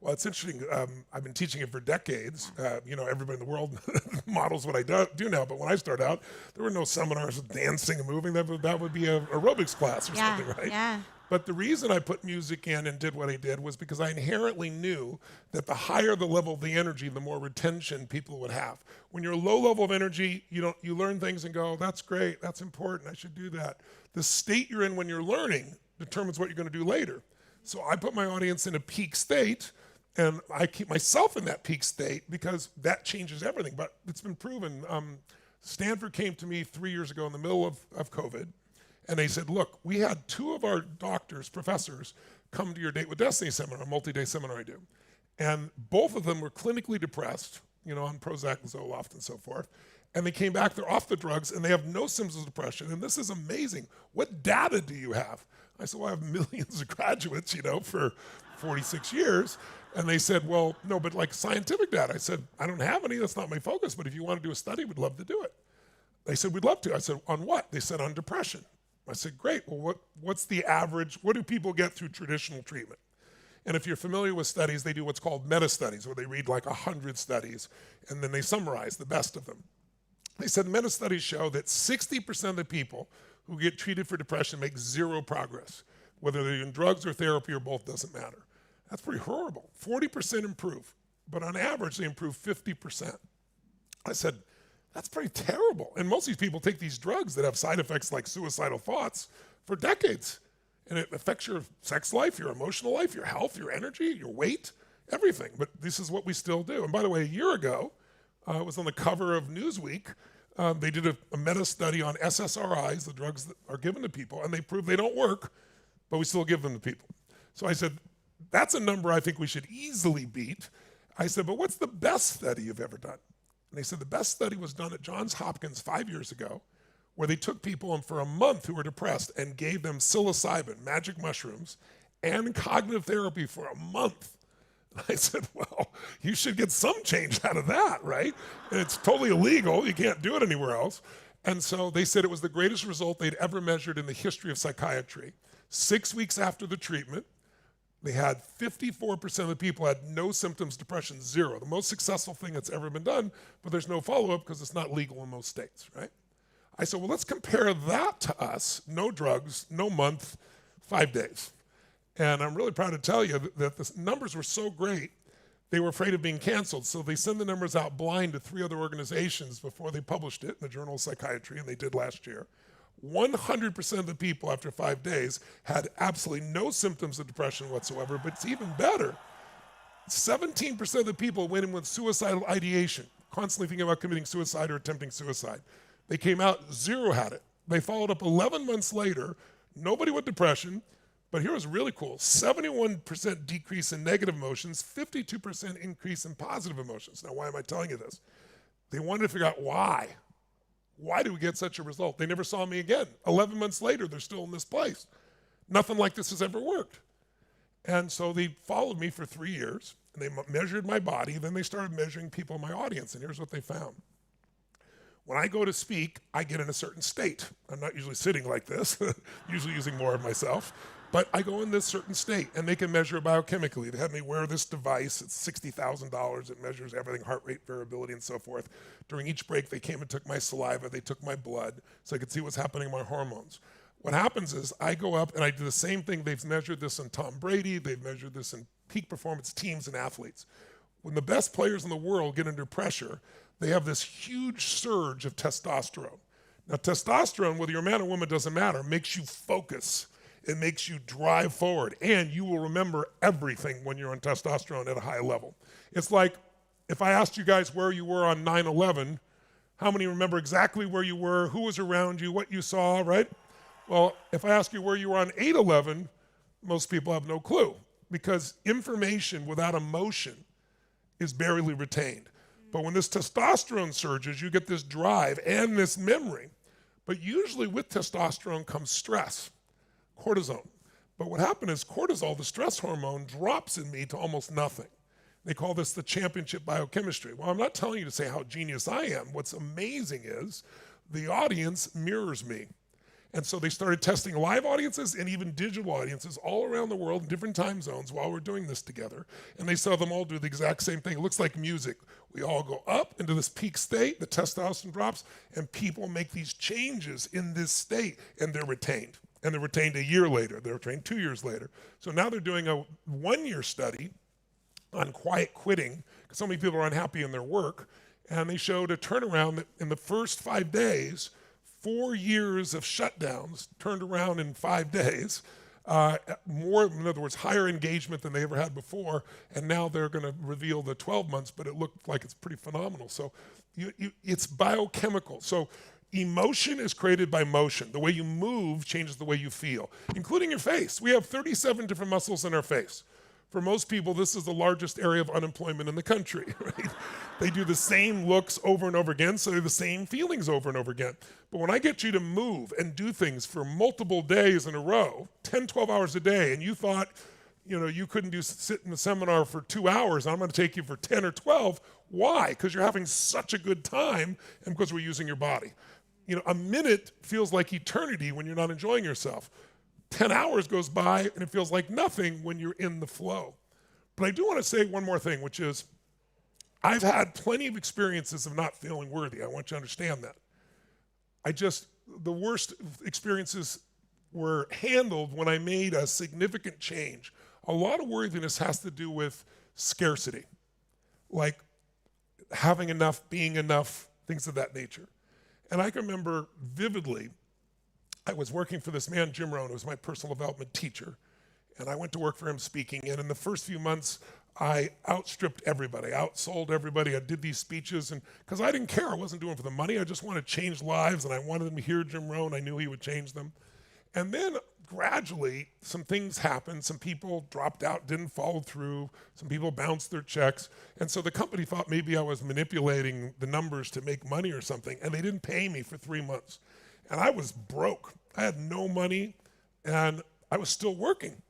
Well, it's interesting. I've been teaching it for decades. Everybody in the world models what I do now. But when I started out, there were no seminars with dancing and moving. That would be a aerobics class or something, right? Yeah. But the reason I put music in and did what I did was because I inherently knew that the higher the level of the energy, the more retention people would have. When you're low level of energy, you learn things and go, that's great, that's important, I should do that. The state you're in when you're learning determines what you're going to do later. So I put my audience in a peak state, and I keep myself in that peak state because that changes everything. But it's been proven. Stanford came to me 3 years ago in the middle of COVID, and they said, look, we had 2 of our doctors, professors, come to your Date with Destiny seminar, a multi-day seminar I do. And both of them were clinically depressed, on Prozac and Zoloft and so forth. And they came back, they're off the drugs, and they have no symptoms of depression. And this is amazing. What data do you have? I said, well, I have millions of graduates, for 46 years. And they said, well, no, but like scientific data. I said, I don't have any, that's not my focus, but if you want to do a study, we'd love to do it. They said, we'd love to. I said, on what? They said, on depression. I said, great, well, what's the average, what do people get through traditional treatment? And if you're familiar with studies, they do what's called meta-studies, where they read like 100 studies, and then they summarize the best of them. They said meta-studies show that 60% of the people who get treated for depression make zero progress. Whether they're in drugs or therapy or both, doesn't matter. That's pretty horrible. 40% improve, but on average, they improve 50%. I said, that's pretty terrible. And most of these people take these drugs that have side effects like suicidal thoughts for decades. And it affects your sex life, your emotional life, your health, your energy, your weight, everything. But this is what we still do. And by the way, a year ago, it was on the cover of Newsweek. They did a meta-study on SSRIs, the drugs that are given to people, and they proved they don't work, but we still give them to people. So I said, that's a number I think we should easily beat. I said, but what's the best study you've ever done? And they said the best study was done at Johns Hopkins 5 years ago, where they took people in for a month who were depressed and gave them psilocybin, magic mushrooms, and cognitive therapy for a month. I said, well, you should get some change out of that, right? And it's totally illegal. You can't do it anywhere else. And so they said it was the greatest result they'd ever measured in the history of psychiatry. 6 weeks after the treatment, they had 54% of the people had no symptoms, depression, zero. The most successful thing that's ever been done, but there's no follow-up because it's not legal in most states, right? I said, well, let's compare that to us. No drugs, no month, 5 days. And I'm really proud to tell you that the numbers were so great, they were afraid of being canceled. So they sent the numbers out blind to 3 other organizations before they published it in the Journal of Psychiatry, and they did last year. 100% of the people after 5 days had absolutely no symptoms of depression whatsoever, but it's even better. 17% of the people went in with suicidal ideation, constantly thinking about committing suicide or attempting suicide. They came out, 0 had it. They followed up 11 months later, nobody with depression, but here was really cool, 71% decrease in negative emotions, 52% increase in positive emotions. Now, why am I telling you this? They wanted to figure out why. Why do we get such a result? They never saw me again. 11 months later, they're still in this place. Nothing like this has ever worked. And so they followed me for 3 years, and they measured my body, then they started measuring people in my audience, and here's what they found. When I go to speak, I get in a certain state. I'm not usually sitting like this, usually using more of myself, but I go in this certain state, and they can measure it biochemically. They had me wear this device. It's $60,000. It measures everything, heart rate variability and so forth. During each break, they came and took my saliva. They took my blood so I could see what's happening in my hormones. What happens is I go up and I do the same thing. They've measured this in Tom Brady. They've measured this in peak performance teams and athletes. When the best players in the world get under pressure, they have this huge surge of testosterone. Now, testosterone, whether you're a man or woman, doesn't matter, makes you focus. It makes you drive forward, and you will remember everything when you're on testosterone at a high level. It's like if I asked you guys where you were on 9/11, how many remember exactly where you were, who was around you, what you saw, right? Well, if I ask you where you were on 8/11, most people have no clue, because information without emotion is barely retained. But when this testosterone surges, you get this drive and this memory. But usually with testosterone comes stress, cortisone. But what happened is cortisol, the stress hormone, drops in me to almost nothing. They call this the championship biochemistry. Well, I'm not telling you to say how genius I am. What's amazing is the audience mirrors me. And so they started testing live audiences and even digital audiences all around the world in different time zones while we're doing this together. And they saw them all do the exact same thing. It looks like music. We all go up into this peak state, the testosterone drops, and people make these changes in this state, and they're retained. And they're retained a year later. They're retained 2 years later. So now they're doing a 1-year study on quiet quitting, because so many people are unhappy in their work. And they showed a turnaround that in the first 5 days, 4 years of shutdowns turned around in 5 days. More, in other words, higher engagement than they ever had before. And now they're going to reveal the 12 months, but it looked like it's pretty phenomenal. So it's biochemical. So emotion is created by motion. The way you move changes the way you feel, including your face. We have 37 different muscles in our face. For most people, this is the largest area of unemployment in the country, right? They do the same looks over and over again, so they have the same feelings over and over again. But when I get you to move and do things for multiple days in a row, 10, 12 hours a day, and you thought, you couldn't sit in the seminar for 2 hours, I'm gonna take you for 10 or 12, why? Because you're having such a good time and because we're using your body. A minute feels like eternity when you're not enjoying yourself. 10 hours goes by and it feels like nothing when you're in the flow. But I do want to say one more thing, which is I've had plenty of experiences of not feeling worthy. I want you to understand that. The worst experiences were handled when I made a significant change. A lot of worthiness has to do with scarcity, like having enough, being enough, things of that nature. And I can remember vividly, I was working for this man, Jim Rohn, who was my personal development teacher, and I went to work for him speaking, and in the first few months, I outstripped everybody, outsold everybody. I did these speeches, and because I didn't care, I wasn't doing it for the money, I just wanted to change lives, and I wanted them to hear Jim Rohn, I knew he would change them. And then gradually, some things happened, some people dropped out, didn't follow through, some people bounced their checks, and so the company thought maybe I was manipulating the numbers to make money or something, and they didn't pay me for 3 months. And I was broke. I had no money, and I was still working.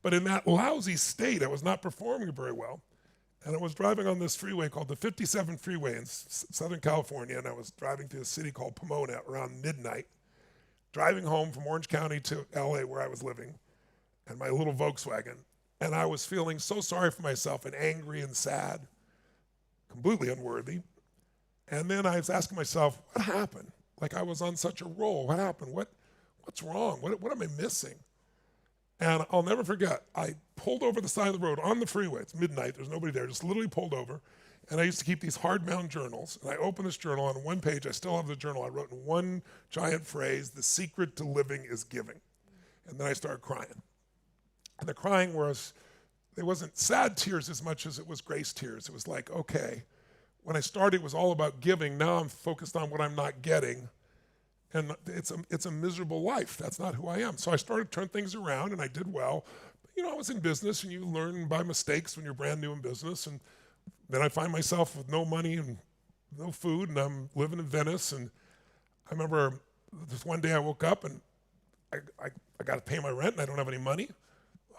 But in that lousy state, I was not performing very well. And I was driving on this freeway called the 57 freeway in Southern California, and I was driving to a city called Pomona around midnight, driving home from Orange County to LA where I was living, and my little Volkswagen. And I was feeling so sorry for myself and angry and sad, completely unworthy. And then I was asking myself, what happened? Like I was on such a roll. What happened? What's wrong? What am I missing? And I'll never forget, I pulled over the side of the road on the freeway. It's midnight, there's nobody there, just literally pulled over. And I used to keep these hardbound journals. And I opened this journal, on one page, I still have the journal, I wrote in one giant phrase, "The secret to living is giving." And then I started crying. And the crying it wasn't sad tears as much as it was grace tears. It was like, okay, when I started, it was all about giving. Now I'm focused on what I'm not getting. And it's a miserable life. That's not who I am. So I started to turn things around, and I did well. But, I was in business, and you learn by mistakes when you're brand new in business. And then I find myself with no money and no food, and I'm living in Venice. And I remember this one day I woke up, and I got to pay my rent, and I don't have any money.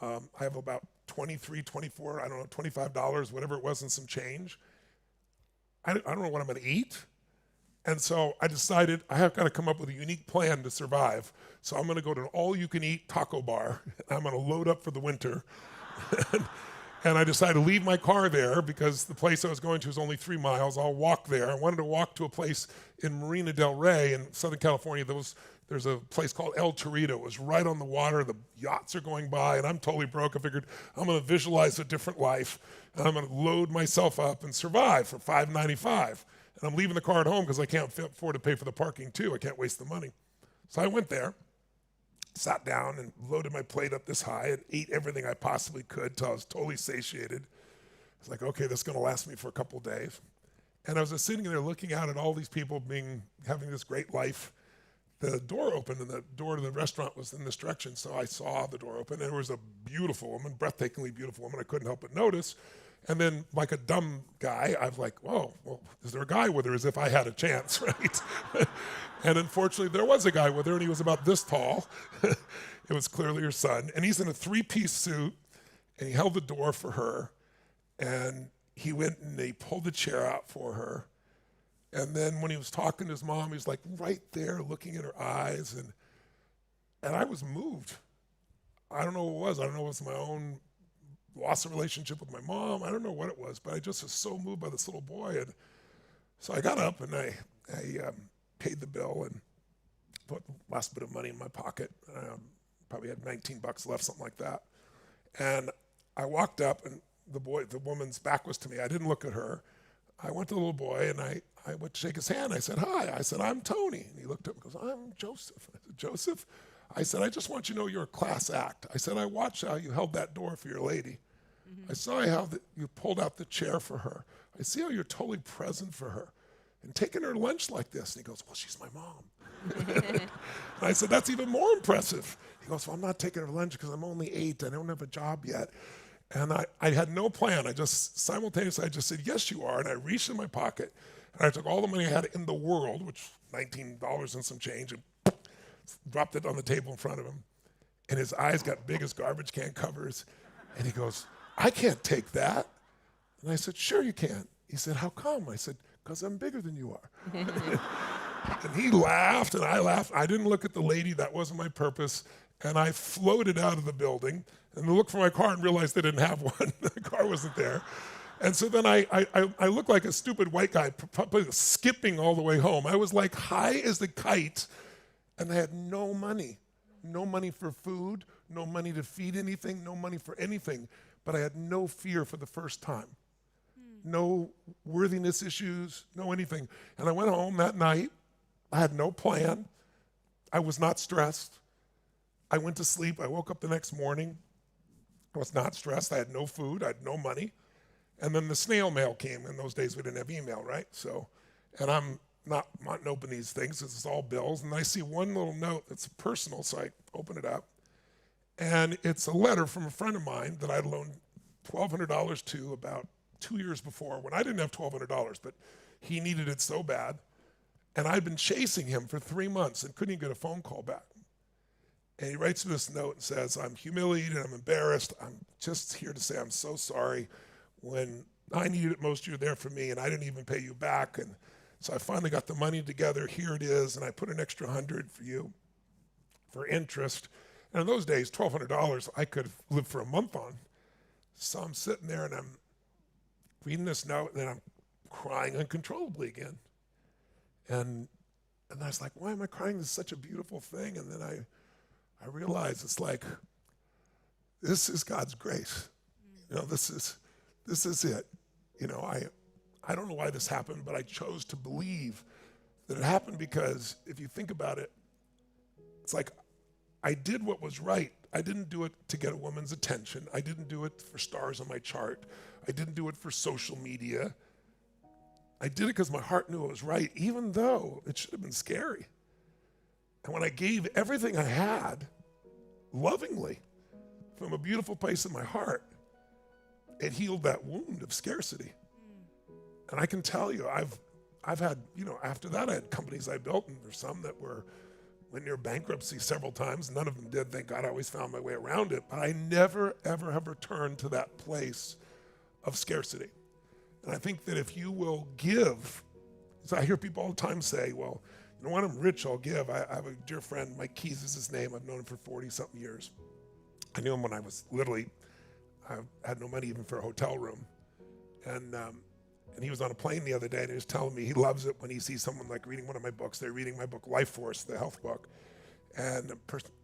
I have about $23, $24, I don't know, $25, whatever it was, and some change. I don't know what I'm going to eat. And so I decided I have got to come up with a unique plan to survive. So I'm going to go to an all-you-can-eat taco bar. I'm going to load up for the winter. And I decided to leave my car there because the place I was going to was only 3 miles. I'll walk there. I wanted to walk to a place in Marina del Rey in Southern California. There's a place called El Torito. It was right on the water. The yachts are going by, and I'm totally broke. I figured I'm going to visualize a different life, and I'm going to load myself up and survive for $5.95. And I'm leaving the car at home because I can't afford to pay for the parking too. I can't waste the money. So I went there, sat down and loaded my plate up this high and ate everything I possibly could until I was totally satiated. I was like, okay, this is going to last me for a couple of days. And I was just sitting there looking out at all these people having this great life, the door opened, and the door to the restaurant was in this direction. So I saw the door open, and there was a beautiful woman, breathtakingly beautiful woman. I couldn't help but notice. And then, like a dumb guy, I was like, whoa, well, is there a guy with her? As if I had a chance, right? And unfortunately, there was a guy with her, and he was about this tall. It was clearly her son. And he's in a 3-piece suit, and he held the door for her. And he went and he pulled the chair out for her. And then when he was talking to his mom, he was like right there looking at her eyes. And I was moved. I don't know what it was. I don't know if it was my own loss of relationship with my mom. I don't know what it was, but I just was so moved by this little boy. And so I got up and I paid the bill and put the last bit of money in my pocket. Probably had $19 left, something like that. And I walked up, and the woman's back was to me. I didn't look at her. I went to the little boy and I went to shake his hand. I said, hi. I said, I'm Tony. And he looked up and goes, I'm Joseph. I said, Joseph? I said, I just want you to know you're a class act. I said, I watched how you held that door for your lady. I saw how you pulled out the chair for her. I see how you're totally present for her and taking her lunch like this. And he goes, well, she's my mom. And I said, that's even more impressive. He goes, well, I'm not taking her lunch because I'm only 8. I don't have a job yet. And I had no plan. I just simultaneously, I just said, yes, you are. And I reached in my pocket and I took all the money I had in the world, which $19 and some change, and dropped it on the table in front of him. And his eyes got big as garbage can covers. And he goes, I can't take that. And I said, sure you can. He said, how come? I said, because I'm bigger than you are. And he laughed and I laughed. I didn't look at the lady. That wasn't my purpose. And I floated out of the building and looked for my car and realized they didn't have one. The car wasn't there. And so then I looked like a stupid white guy skipping all the way home. I was like high as the kite, and I had no money. No money for food, no money to feed anything, no money for anything. But I had no fear for the first time. No worthiness issues, no anything. And I went home that night. I had no plan. I was not stressed. I went to sleep. I woke up the next morning. I was not stressed. I had no food. I had no money. And then the snail mail came. In those days, we didn't have email, right? So, and I'm not wanting to open these things. This is all bills. And I see one little note that's personal, so I open it up. And it's a letter from a friend of mine that I'd loaned $1,200 to about 2 years before, when I didn't have $1,200, but he needed it so bad. And I'd been chasing him for 3 months and couldn't even get a phone call back. And he writes me this note and says, I'm humiliated, I'm embarrassed. I'm just here to say I'm so sorry. When I needed it most, you were there for me, and I didn't even pay you back. And so I finally got the money together. Here it is, and I put an extra $100 for you for interest. And in those days, $1,200 I could have lived for a month on. So I'm sitting there and I'm reading this note, and then I'm crying uncontrollably again. And I was like, why am I crying? This is such a beautiful thing. And then I realized it's like, this is God's grace. You know, this is it. You know, I don't know why this happened, but I chose to believe that it happened because if you think about it, it's like I did what was right. I didn't do it to get a woman's attention. I didn't do it for stars on my chart. I didn't do it for social media. I did it because my heart knew it was right, even though it should have been scary. And when I gave everything I had, lovingly, from a beautiful place in my heart, it healed that wound of scarcity. And I can tell you, I've had, you know, after that I had companies I built, and there's some that went near bankruptcy several times. None of them did, thank God. I always found my way around it. But I never, ever have returned to that place of scarcity. And I think that if you will give, so I hear people all the time say, well, you know, when I'm rich, I'll give. I have a dear friend, Mike Keys is his name. I've known him for 40-something years. I knew him when I was literally, I had no money even for a hotel room. And he was on a plane the other day, and he was telling me he loves it when he sees someone like reading one of my books. They're reading my book, Life Force, the health book. And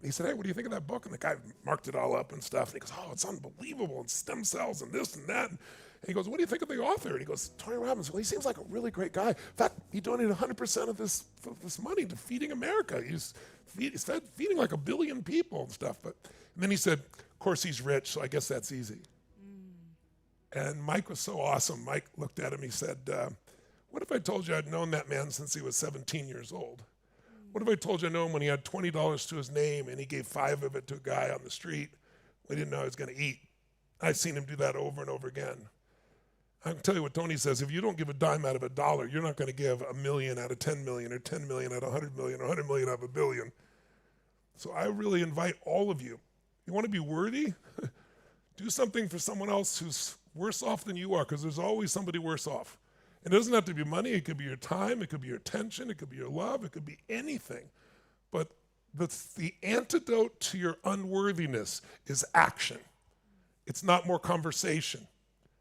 he said, hey, what do you think of that book? And the guy marked it all up and stuff. And he goes, oh, it's unbelievable, and stem cells and this and that. And he goes, what do you think of the author? And he goes, Tony Robbins. Well, he seems like a really great guy. In fact, he donated 100% of this money to feeding America. He's feeding like 1 billion people and stuff. And then he said, of course, he's rich, so I guess that's easy. And Mike was so awesome. Mike looked at him, he said, what if I told you I'd known that man since he was 17 years old? What if I told you I know him when he had $20 to his name and he gave 5 of it to a guy on the street we didn't know he was going to eat? I've seen him do that over and over again. I can tell you what Tony says. If you don't give a dime out of $1, you're not going to give $1 million out of 10 million or 10 million out of 100 million or 100 million out of $1 billion. So I really invite all of you. You want to be worthy? Do something for someone else who's worse off than you are, because there's always somebody worse off. It doesn't have to be money. It could be your time. It could be your attention. It could be your love. It could be anything. But the antidote to your unworthiness is action. It's not more conversation.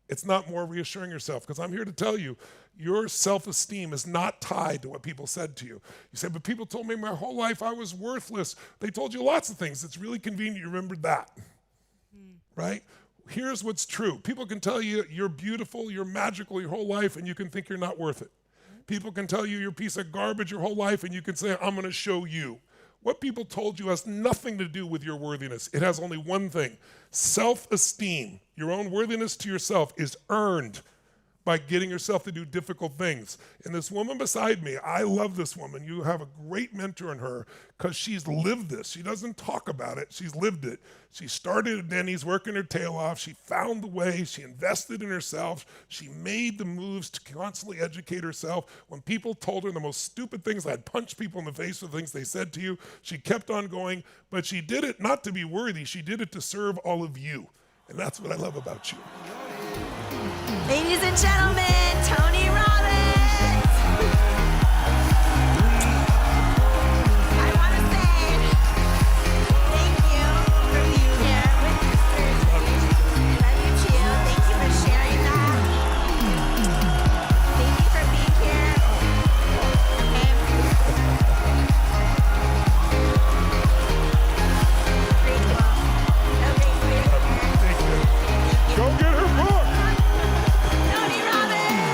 It's not more reassuring yourself, because I'm here to tell you, your self-esteem is not tied to what people said to you. You say, but people told me my whole life I was worthless. They told you lots of things. It's really convenient you remembered that, right? Here's what's true. People can tell you you're beautiful, you're magical your whole life, and you can think you're not worth it. People can tell you you're a piece of garbage your whole life, and you can say, I'm going to show you. What people told you has nothing to do with your worthiness. It has only one thing. Self-esteem, your own worthiness to yourself, is earned by getting yourself to do difficult things. And this woman beside me, I love this woman. You have a great mentor in her because she's lived this. She doesn't talk about it. She's lived it. She started at Denny's working her tail off. She found the way. She invested in herself. She made the moves to constantly educate herself. When people told her the most stupid things, I'd punch people in the face for the things they said to you, she kept on going. But she did it not to be worthy. She did it to serve all of you. And that's what I love about you. Ladies and gentlemen, Tony Robbins. I want to say thank you for being here with Mr. I love you too. Thank you for sharing that. Thank you for being here. Okay. Grateful. So grateful. Thank you. Go get her book. Tony Robbins!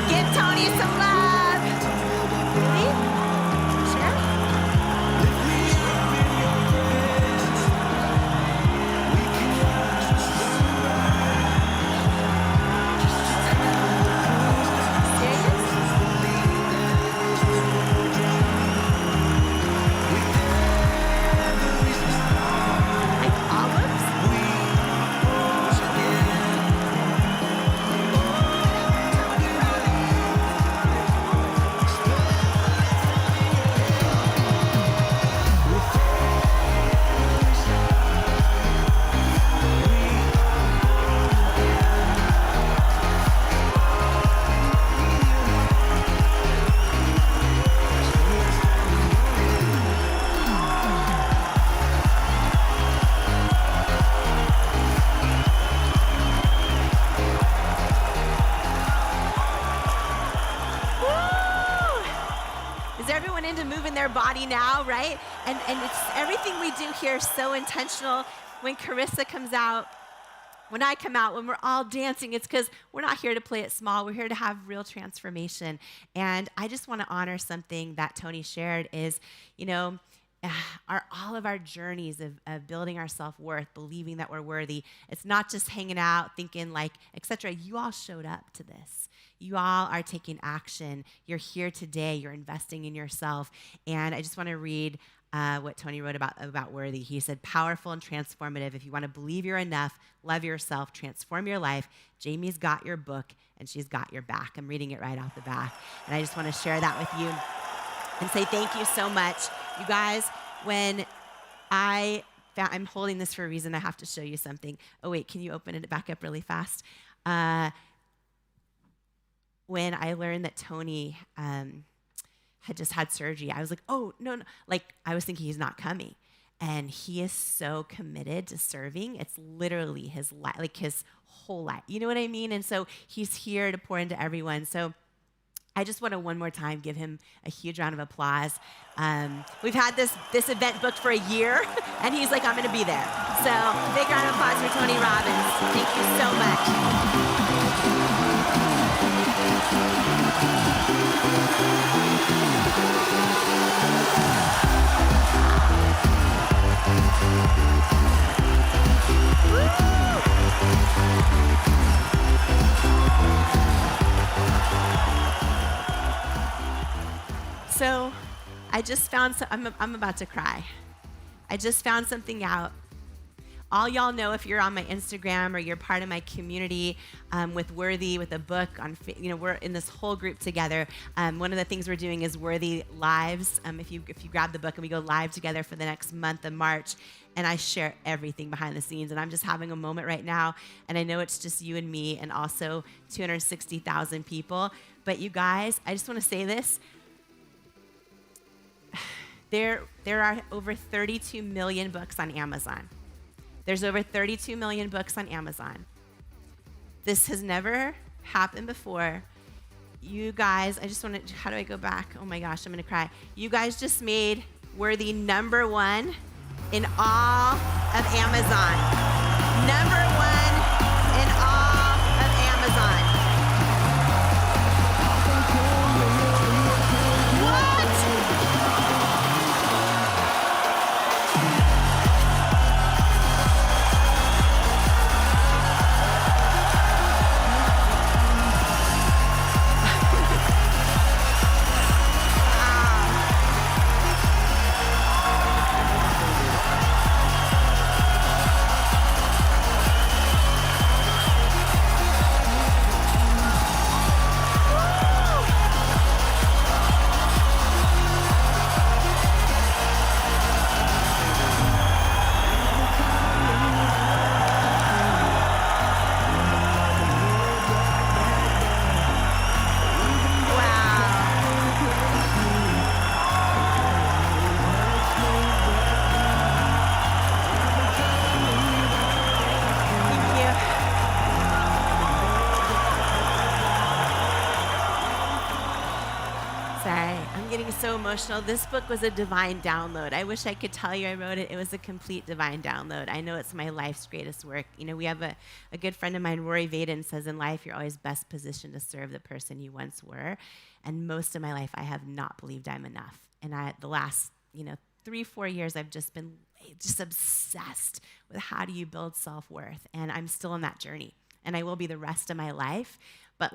Give Tony some love. Really? Sure? Is everyone into moving their body now, right? And it's everything we do here is so intentional. When Carissa comes out, when I come out, when we're all dancing, it's because we're not here to play it small. We're here to have real transformation. And I just want to honor something that Tony shared is, you know, all of our journeys of building our self-worth, believing that we're worthy. It's not just hanging out, thinking like, etc. You all showed up to this. You all are taking action. You're here today. You're investing in yourself. And I just want to read what Tony wrote about worthy. He said, powerful and transformative. If you want to believe you're enough, love yourself, transform your life, Jamie's got your book and she's got your back. I'm reading it right off the back. And I just want to share that with you and say thank you so much. You guys, when I'm holding this for a reason, I have to show you something. Oh wait, can you open it back up really fast? When I learned that Tony had just had surgery, I was like, oh, no. Like, I was thinking he's not coming. And he is so committed to serving. It's literally his life, like his whole life. You know what I mean? And so he's here to pour into everyone. So I just want to one more time give him a huge round of applause. We've had this event booked for a year, and he's like, I'm going to be there. So big round of applause for Tony Robbins. Thank you so much. So I just found, I'm about to cry. I just found something out. All y'all know, if you're on my Instagram or you're part of my community with Worthy, with a book on, we're in this whole group together. One of the things we're doing is Worthy Lives. If you grab the book and we go live together for the next month of March, and I share everything behind the scenes. And I'm just having a moment right now, and I know it's just you and me, and also 260,000 people. But you guys, I just want to say this. There are over 32 million books on Amazon. There's over 32 million books on Amazon. This has never happened before. You guys, I just want to, how do I go back? Oh my gosh, I'm going to cry. You guys just made Worthy #1 in all of Amazon. #1 in all of Amazon. So emotional. This book was a divine download. I wish I could tell you I wrote it. It was a complete divine download. I know it's my life's greatest work. We have a good friend of mine, Rory Vaden, says in life, you're always best positioned to serve the person you once were. And most of my life, I have not believed I'm enough. And the last, 3-4 years, I've just been just obsessed with how do you build self-worth. And I'm still on that journey. And I will be the rest of my life. But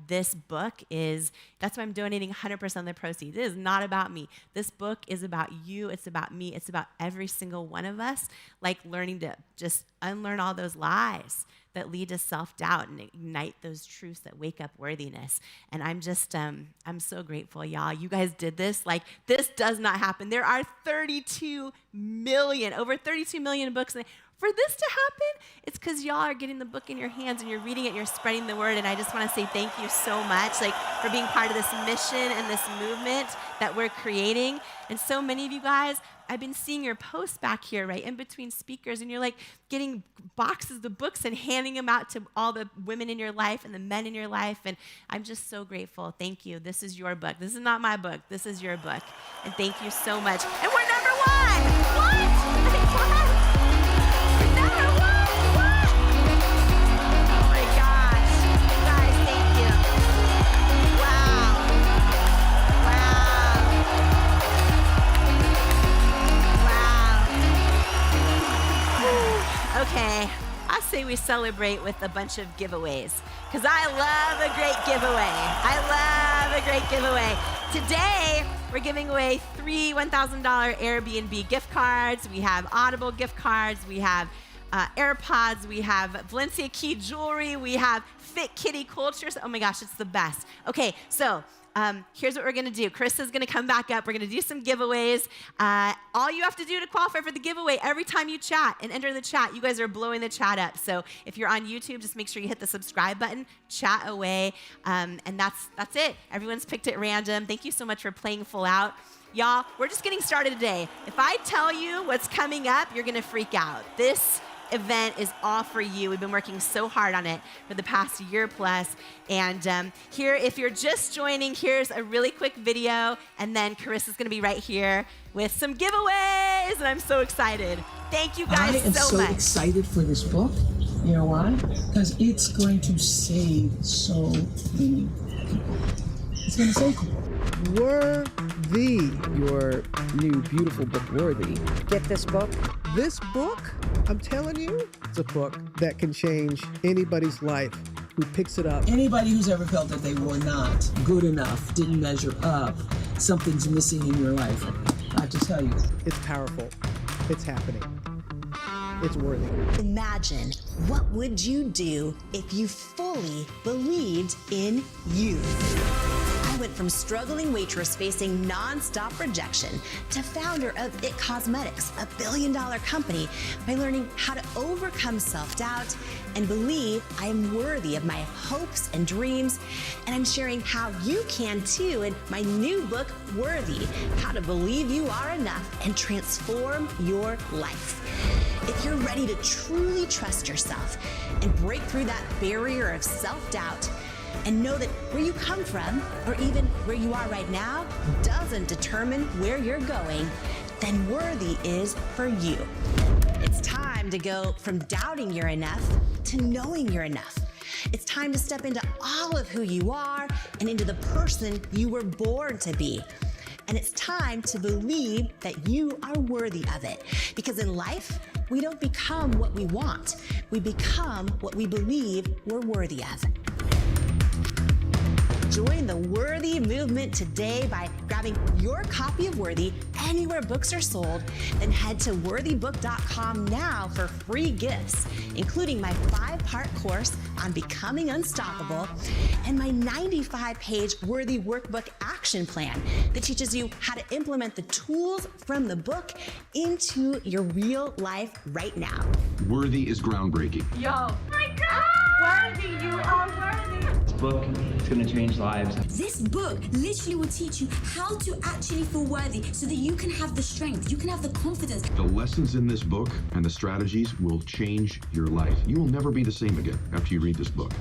this book that's why I'm donating 100% of the proceeds. It is not about me. This book is about you. It's about me. It's about every single one of us, learning to just unlearn all those lies that lead to self-doubt and ignite those truths that wake up worthiness. And I'm just, I'm so grateful, y'all. You guys did this. This does not happen. There are over 32 million books. For this to happen, it's because y'all are getting the book in your hands and you're reading it, you're spreading the word, and I just want to say thank you so much, for being part of this mission and this movement that we're creating. And so many of you guys, I've been seeing your posts back here, right, in between speakers, and you're getting boxes of books and handing them out to all the women in your life and the men in your life, and I'm just so grateful. Thank you. This is your book. This is not my book. This is your book, and thank you so much. And we're #1. What? Okay, I say we celebrate with a bunch of giveaways, because I love a great giveaway. Today, we're giving away 3 $1,000 Airbnb gift cards. We have Audible gift cards. We have AirPods. We have Valencia Key jewelry. We have Fit Kitty cultures. Oh my gosh, it's the best. Okay, so here's what we're going to do. Carissa's going to come back up. We're going to do some giveaways. All you have to do to qualify for the giveaway, every time you chat and enter the chat, you guys are blowing the chat up. So if you're on YouTube, just make sure you hit the subscribe button, chat away, and that's it. Everyone's picked at random. Thank you so much for playing full out. Y'all, we're just getting started today. If I tell you what's coming up, you're going to freak out. This event is all for you. We've been working so hard on it for the past year plus. And here, if you're just joining, here's a really quick video. And then Carissa's going to be right here with some giveaways. And I'm so excited. Thank you guys so much. I am so excited for this book. You know why? Because it's going to save so many people. It's going to save people. Worthy, your new beautiful book, Worthy. Get this book. This book, I'm telling you, it's a book that can change anybody's life who picks it up. Anybody who's ever felt that they were not good enough, didn't measure up, something's missing in your life. I have to tell you. It's powerful. It's happening. It's worthy. Imagine, what would you do if you fully believed in you? I went from struggling waitress facing nonstop rejection to founder of IT Cosmetics, a billion-dollar company, by learning how to overcome self-doubt and believe I am worthy of my hopes and dreams. And I'm sharing how you can too in my new book, Worthy: How to Believe You Are Enough and Transform Your Life. If you're ready to truly trust yourself and break through that barrier of self-doubt, and know that where you come from, or even where you are right now, doesn't determine where you're going, then Worthy is for you. It's time to go from doubting you're enough to knowing you're enough. It's time to step into all of who you are and into the person you were born to be. And it's time to believe that you are worthy of it. Because in life, we don't become what we want. We become what we believe we're worthy of. Join the Worthy movement today by grabbing your copy of Worthy anywhere books are sold. Then head to worthybook.com now for free gifts, including my 5-part course on becoming unstoppable and my 95-page Worthy Workbook action plan that teaches you how to implement the tools from the book into your real life right now. Worthy is groundbreaking. Yo. My God! Worthy, you are worthy. This book is going to change lives. This book literally will teach you how to actually feel worthy so that you can have the strength, you can have the confidence. The lessons in this book and the strategies will change your life. You will never be the same again after you read this book.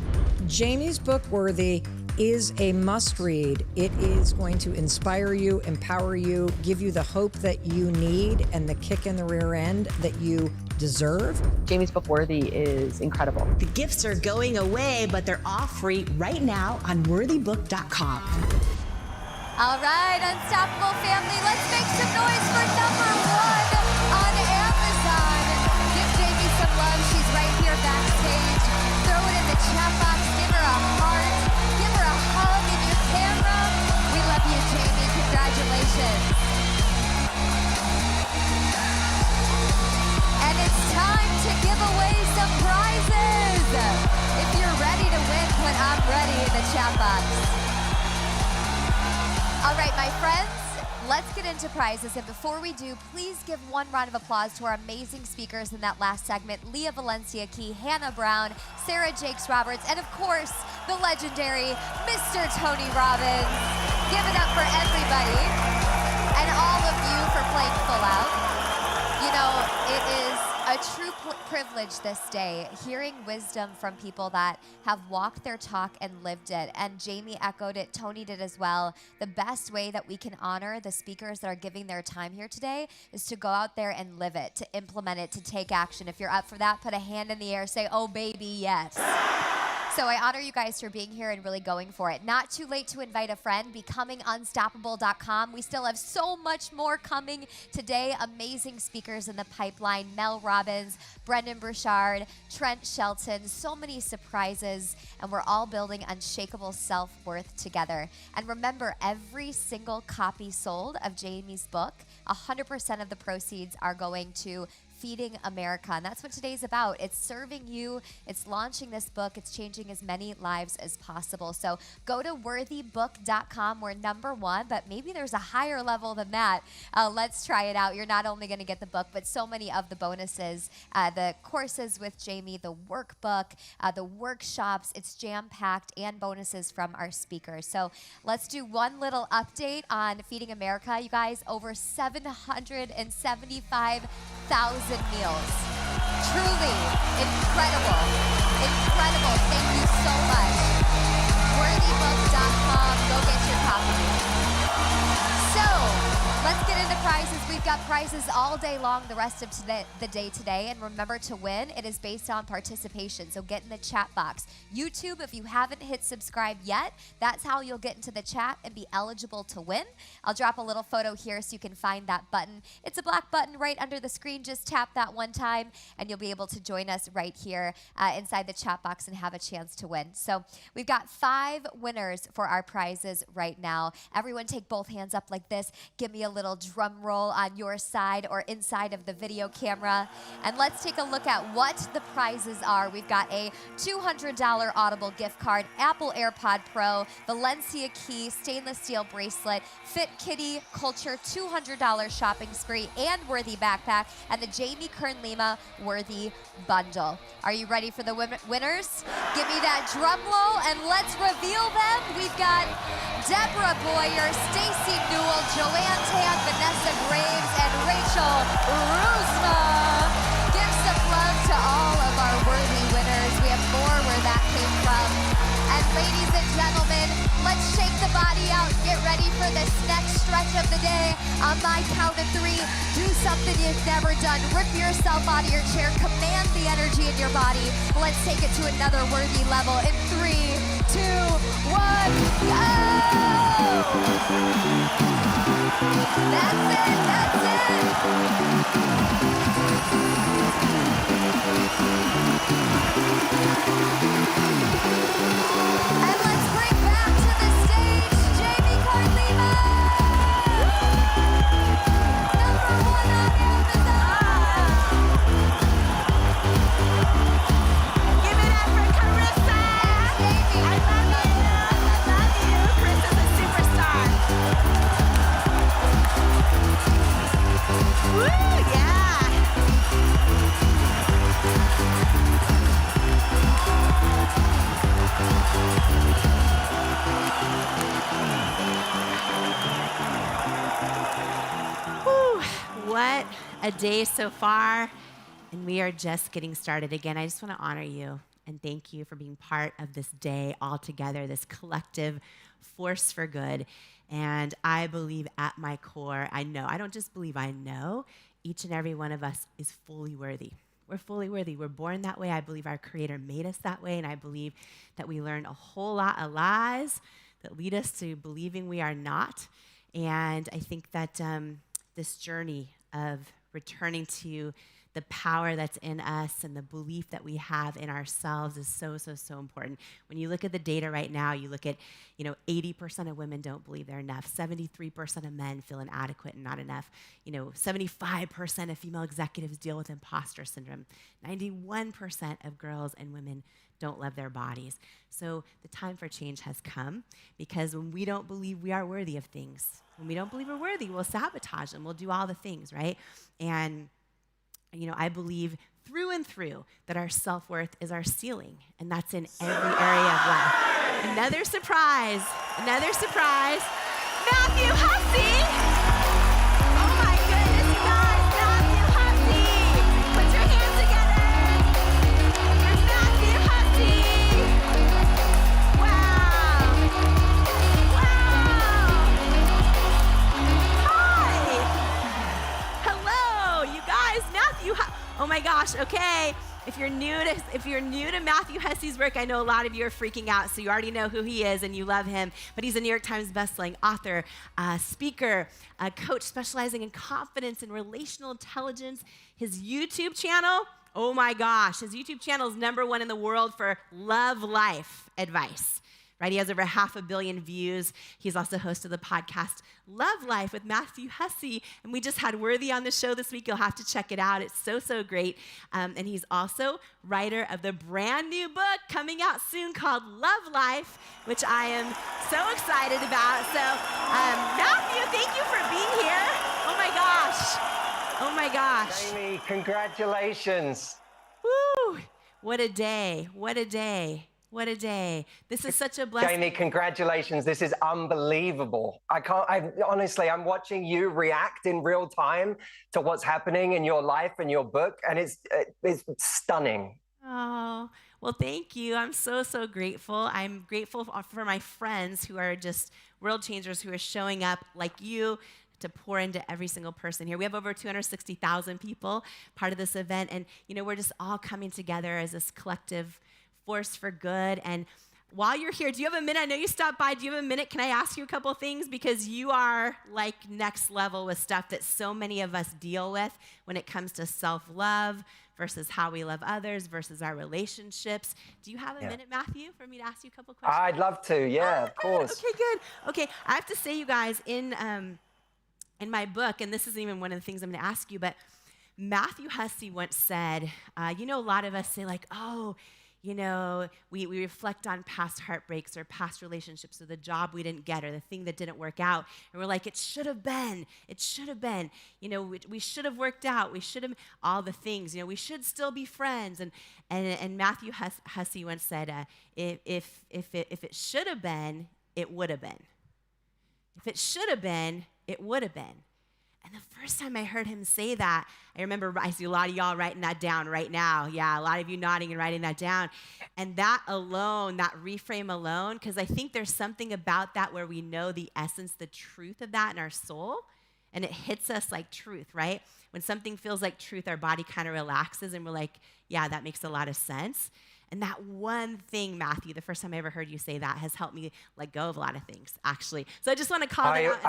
Jamie's book, Worthy, is a must-read. It is going to inspire you, empower you, give you the hope that you need and the kick in the rear end that you deserve. Jamie's book, Worthy, is incredible. The gifts are going away, but they're all free right now on worthybook.com. All right, Unstoppable family, let's make some noise for #1 on Amazon. Give Jamie some love. She's right here backstage. Throw it in the chat box. Give her a heart. Give her a hug in your camera. We love you, Jamie. Congratulations. And it's time to give away some prizes. If you're ready to win, put "I'm ready" in the chat box. All right, my friends, let's get into prizes. And before we do, please give one round of applause to our amazing speakers in that last segment: Leah Valencia Key, Hannah Brown, Sarah Jakes Roberts, and of course, the legendary Mr. Tony Robbins. Give it up for everybody and all of you for playing Full Out. You know, it is a true privilege this day, hearing wisdom from people that have walked their talk and lived it. And Jamie echoed it, Tony did as well. The best way that we can honor the speakers that are giving their time here today is to go out there and live it, to implement it, to take action. If you're up for that, put a hand in the air, say, "Oh baby, yes." So I honor you guys for being here and really going for it. Not too late to invite a friend, becomingunstoppable.com. We still have so much more coming today. Amazing speakers in the pipeline: Mel Robbins, Brendan Burchard, Trent Shelton, so many surprises, and we're all building unshakable self-worth together. And remember, every single copy sold of Jamie's book, 100% of the proceeds are going to Feeding America. And that's what today's about. It's serving you, it's launching this book, it's changing as many lives as possible. So go to worthybook.com. We're #1, but maybe there's a higher level than that. Let's try it out. You're not only going to get the book, but so many of the bonuses, the courses with Jamie, the workbook, the workshops. It's jam-packed, and bonuses from our speakers. So let's do one little update on Feeding America. You guys, over 775,000 meals. Truly incredible. Incredible. Thank you so much. Worthybook.com. Go get your copy. So let's get into prize prizes. We've got prizes all day long the rest of the day today. And remember, to win, it is based on participation. So get in the chat box. YouTube, if you haven't hit subscribe yet, that's how you'll get into the chat and be eligible to win. I'll drop a little photo here so you can find that button. It's a black button right under the screen. Just tap that one time and you'll be able to join us right here inside the chat box and have a chance to win. So we've got 5 winners for our prizes right now. Everyone take both hands up like this. Give me a little drum roll on your side or inside of the video camera. And let's take a look at what the prizes are. We've got a $200 Audible gift card, Apple AirPod Pro, Valencia key, stainless steel bracelet, Fit Kitty Culture $200 shopping spree and Worthy backpack, and the Jamie Kern Lima Worthy bundle. Are you ready for the winners? Give me that drum roll and let's reveal them. We've got Deborah Boyer, Stacy Newell, Joanne Tan, Vanessa Graves, and Rachel Rusma. Give some love to all of our worthy winners. We have more where that came from. And ladies and gentlemen, let's shake the body out. Get ready for this next stretch of the day. On my count of 3, do something you've never done. Rip yourself out of your chair. Command the energy in your body. Let's take it to another worthy level. In 3, 2, 1, go! That's it, that's it. And let's bring back to the stage Jamie Kern Lima. Give it up for Carissa. I love you. I love you. Carissa's a superstar. Woo, yeah. Whew, what a day so far, and we are just getting started. Again, I just want to honor you and thank you for being part of this day all together, this collective force for good. And I believe at my core, I don't just believe, I know each and every one of us is fully worthy. We're fully worthy. We're born that way. I believe our Creator made us that way, and I believe that we learn a whole lot of lies that lead us to believing we are not. And I think that this journey of returning to the power that's in us and the belief that we have in ourselves is so, so, so important. When you look at the data right now, you look at, 80% of women don't believe they're enough. 73% of men feel inadequate and not enough. 75% of female executives deal with imposter syndrome. 91% of girls and women don't love their bodies. So the time for change has come, because when we don't believe we are worthy of things, when we don't believe we're worthy, we'll sabotage them. We'll do all the things, right? And I believe through and through that our self-worth is our ceiling, and that's in every area of life. Another surprise, Matthew Hussey! Oh my goodness, you guys, Matthew Hussey! Put your hands together! There's Matthew Hussey! Wow! Hi! Hello, you guys, Matthew Hussey. Oh my gosh, okay. If you're new to Matthew Hussey's work, I know a lot of you are freaking out, so you already know who he is and you love him. But he's a New York Times bestselling author, speaker, coach specializing in confidence and relational intelligence. His YouTube channel, oh my gosh, his YouTube channel is #1 in the world for love life advice. Right? He has over 500 million views. He's also host of the podcast Love Life with Matthew Hussey. And we just had Worthy on the show this week. You'll have to check it out. It's so, so great. And he's also writer of the brand new book coming out soon called Love Life, which I am so excited about. So, Matthew, thank you for being here. Oh my gosh. Oh my gosh. Jamie, congratulations. Woo! What a day. What a day. What a day. This is such a blessing. Jamie, congratulations. This is unbelievable. Honestly, I'm watching you react in real time to what's happening in your life and your book, and it's stunning. Oh, well, thank you. I'm so, so grateful. I'm grateful for my friends who are just world changers, who are showing up like you to pour into every single person here. We have over 260,000 people part of this event, and we're just all coming together as this collective force for good. And while you're here, do you have a minute? I know you stopped by. Do you have a minute? Can I ask you a couple of things? Because you are like next level with stuff that so many of us deal with when it comes to self-love versus how we love others versus our relationships. Do you have a minute, Matthew, for me to ask you a couple questions? I'd love to. Yeah, of course. Okay, good. Okay, I have to say, you guys, in my book, and this isn't even one of the things I'm going to ask you, but Matthew Hussey once said, a lot of us say like, oh, we reflect on past heartbreaks or past relationships or the job we didn't get or the thing that didn't work out. And we're like, it should have been. We should have worked out. We should have, all the things. We should still be friends. And Matthew Hussey once said, if it should have been, it would have been. If it should have been, it would have been. And the first time I heard him say that, I remember I see a lot of y'all writing that down right now. Yeah, a lot of you nodding and writing that down. And that alone, that reframe alone, because I think there's something about that where we know the essence, the truth of that in our soul, and it hits us like truth, right? When something feels like truth, our body kind of relaxes and we're like, yeah, that makes a lot of sense. And that one thing, Matthew, the first time I ever heard you say that has helped me let go of a lot of things, actually. So I just want to call that out.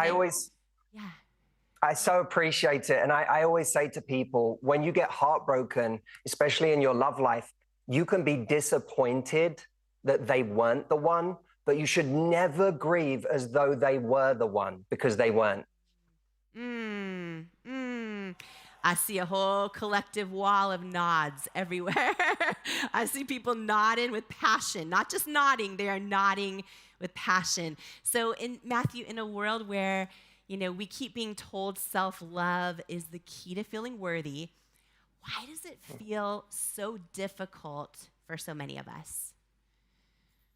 I so appreciate it. And I always say to people, when you get heartbroken, especially in your love life, you can be disappointed that they weren't the one, but you should never grieve as though they were the one, because they weren't. I see a whole collective wall of nods everywhere. I see people nodding with passion, not just nodding, they are nodding with passion. So Matthew, in a world where we keep being told self-love is the key to feeling worthy, why does it feel so difficult for so many of us?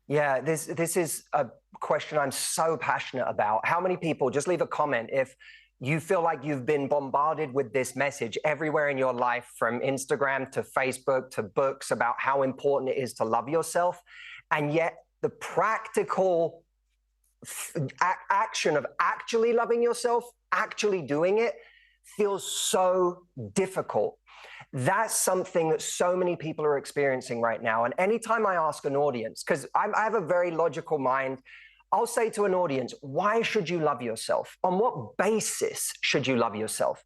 Yeah, this is a question I'm so passionate about. How many people, just leave a comment if you feel like you've been bombarded with this message everywhere in your life, from Instagram to Facebook to books, about how important it is to love yourself, and yet the practical action of actually loving yourself, actually doing it, feels so difficult. That's something that so many people are experiencing right now. And anytime I ask an audience, because I have a very logical mind, I'll say to an audience, why should you love yourself? On what basis should you love yourself?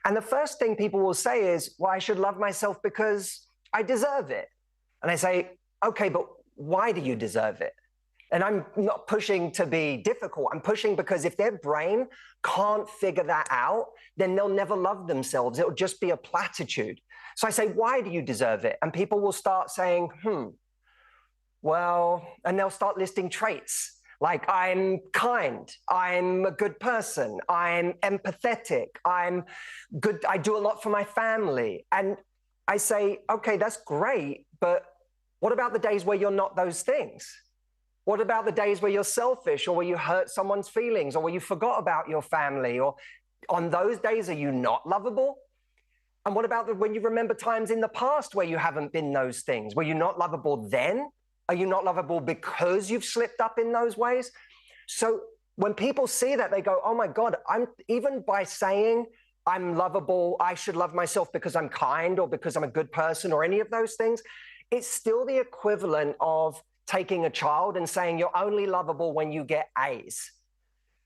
And the first thing people will say is, well, I should love myself because I deserve it. And I say, okay, but why do you deserve it? And I'm not pushing to be difficult. I'm pushing because if their brain can't figure that out, then they'll never love themselves. It'll just be a platitude. So I say, why do you deserve it? And people will start saying, well, and they'll start listing traits. Like, I'm kind, I'm a good person, I'm empathetic, I'm good, I do a lot for my family. And I say, okay, that's great, but what about the days where you're not those things? What about the days where you're selfish, or where you hurt someone's feelings, or where you forgot about your family? Or on those days, are you not lovable? And what about when you remember times in the past where you haven't been those things? Were you not lovable then? Are you not lovable because you've slipped up in those ways? So when people see that, they go, oh my God, even by saying I'm lovable, I should love myself because I'm kind or because I'm a good person or any of those things, it's still the equivalent of taking a child and saying you're only lovable when you get A's.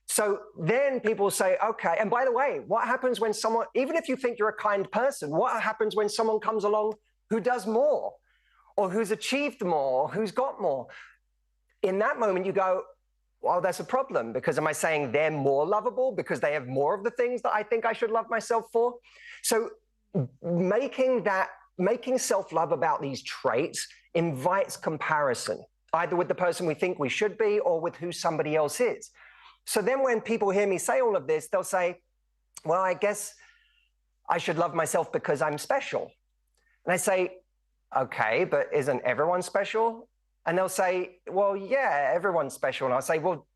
So then people say, okay, and by the way, what happens when someone, even if you think you're a kind person, what happens when someone comes along who does more, or who's achieved more, or who's got more? In that moment, you go, well, that's a problem, because am I saying they're more lovable because they have more of the things that I think I should love myself for? So making self-love about these traits invites comparison, either with the person we think we should be or with who somebody else is. So then when people hear me say all of this, they'll say, well, I guess I should love myself because I'm special. And I say, okay, but isn't everyone special? And they'll say, well, yeah, everyone's special. And I'll say, well,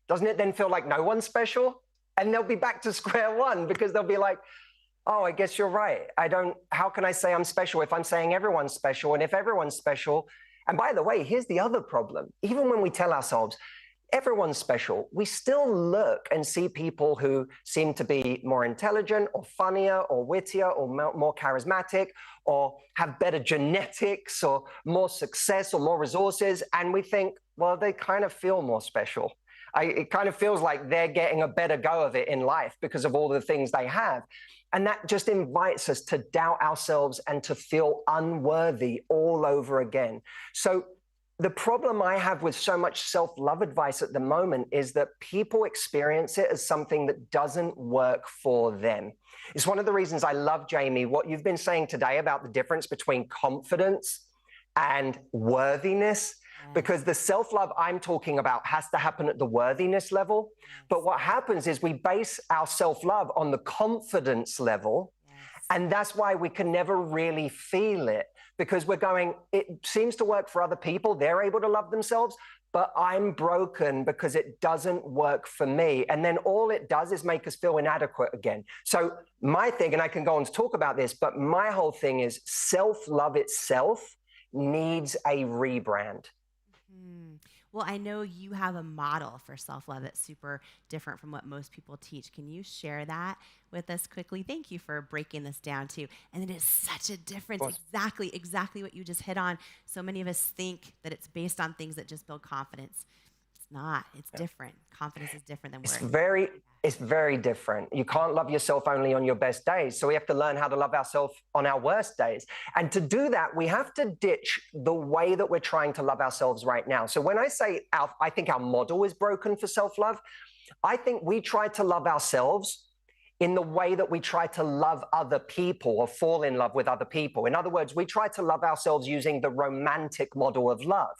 doesn't it then feel like no one's special? And they'll be back to square one, because they'll be like, oh, I guess you're right. How can I say I'm special if I'm saying everyone's special? And if everyone's special, and by the way, here's the other problem. Even when we tell ourselves, everyone's special. We still look and see people who seem to be more intelligent or funnier or wittier or more charismatic or have better genetics or more success or more resources. And we think, well, they kind of feel more special. It kind of feels like they're getting a better go of it in life because of all the things they have. And that just invites us to doubt ourselves and to feel unworthy all over again. So the problem I have with so much self-love advice at the moment is that people experience it as something that doesn't work for them. It's one of the reasons I love, Jamie, what you've been saying today about the difference between confidence and worthiness, because the self-love I'm talking about has to happen at the worthiness level. But what happens is we base our self-love on the confidence level, and that's why we can never really feel it. Because we're going, it seems to work for other people. They're able to love themselves, but I'm broken because it doesn't work for me. And then all it does is make us feel inadequate again. So my thing, and I can go on to talk about this, but my whole thing is self-love itself needs a rebrand. Well, I know you have a model for self-love that's super different from what most people teach. Can you share that with us quickly? Thank you for breaking this down too. And it is such a difference. Exactly what you just hit on. So many of us think that it's based on things that just build confidence. It's not. It's different. Confidence is different than words. It's very different. You can't love yourself only on your best days. So we have to learn how to love ourselves on our worst days. And to do that, we have to ditch the way that we're trying to love ourselves right now. So when I say I think our model is broken for self-love, I think we try to love ourselves in the way that we try to love other people or fall in love with other people. In other words, we try to love ourselves using the romantic model of love.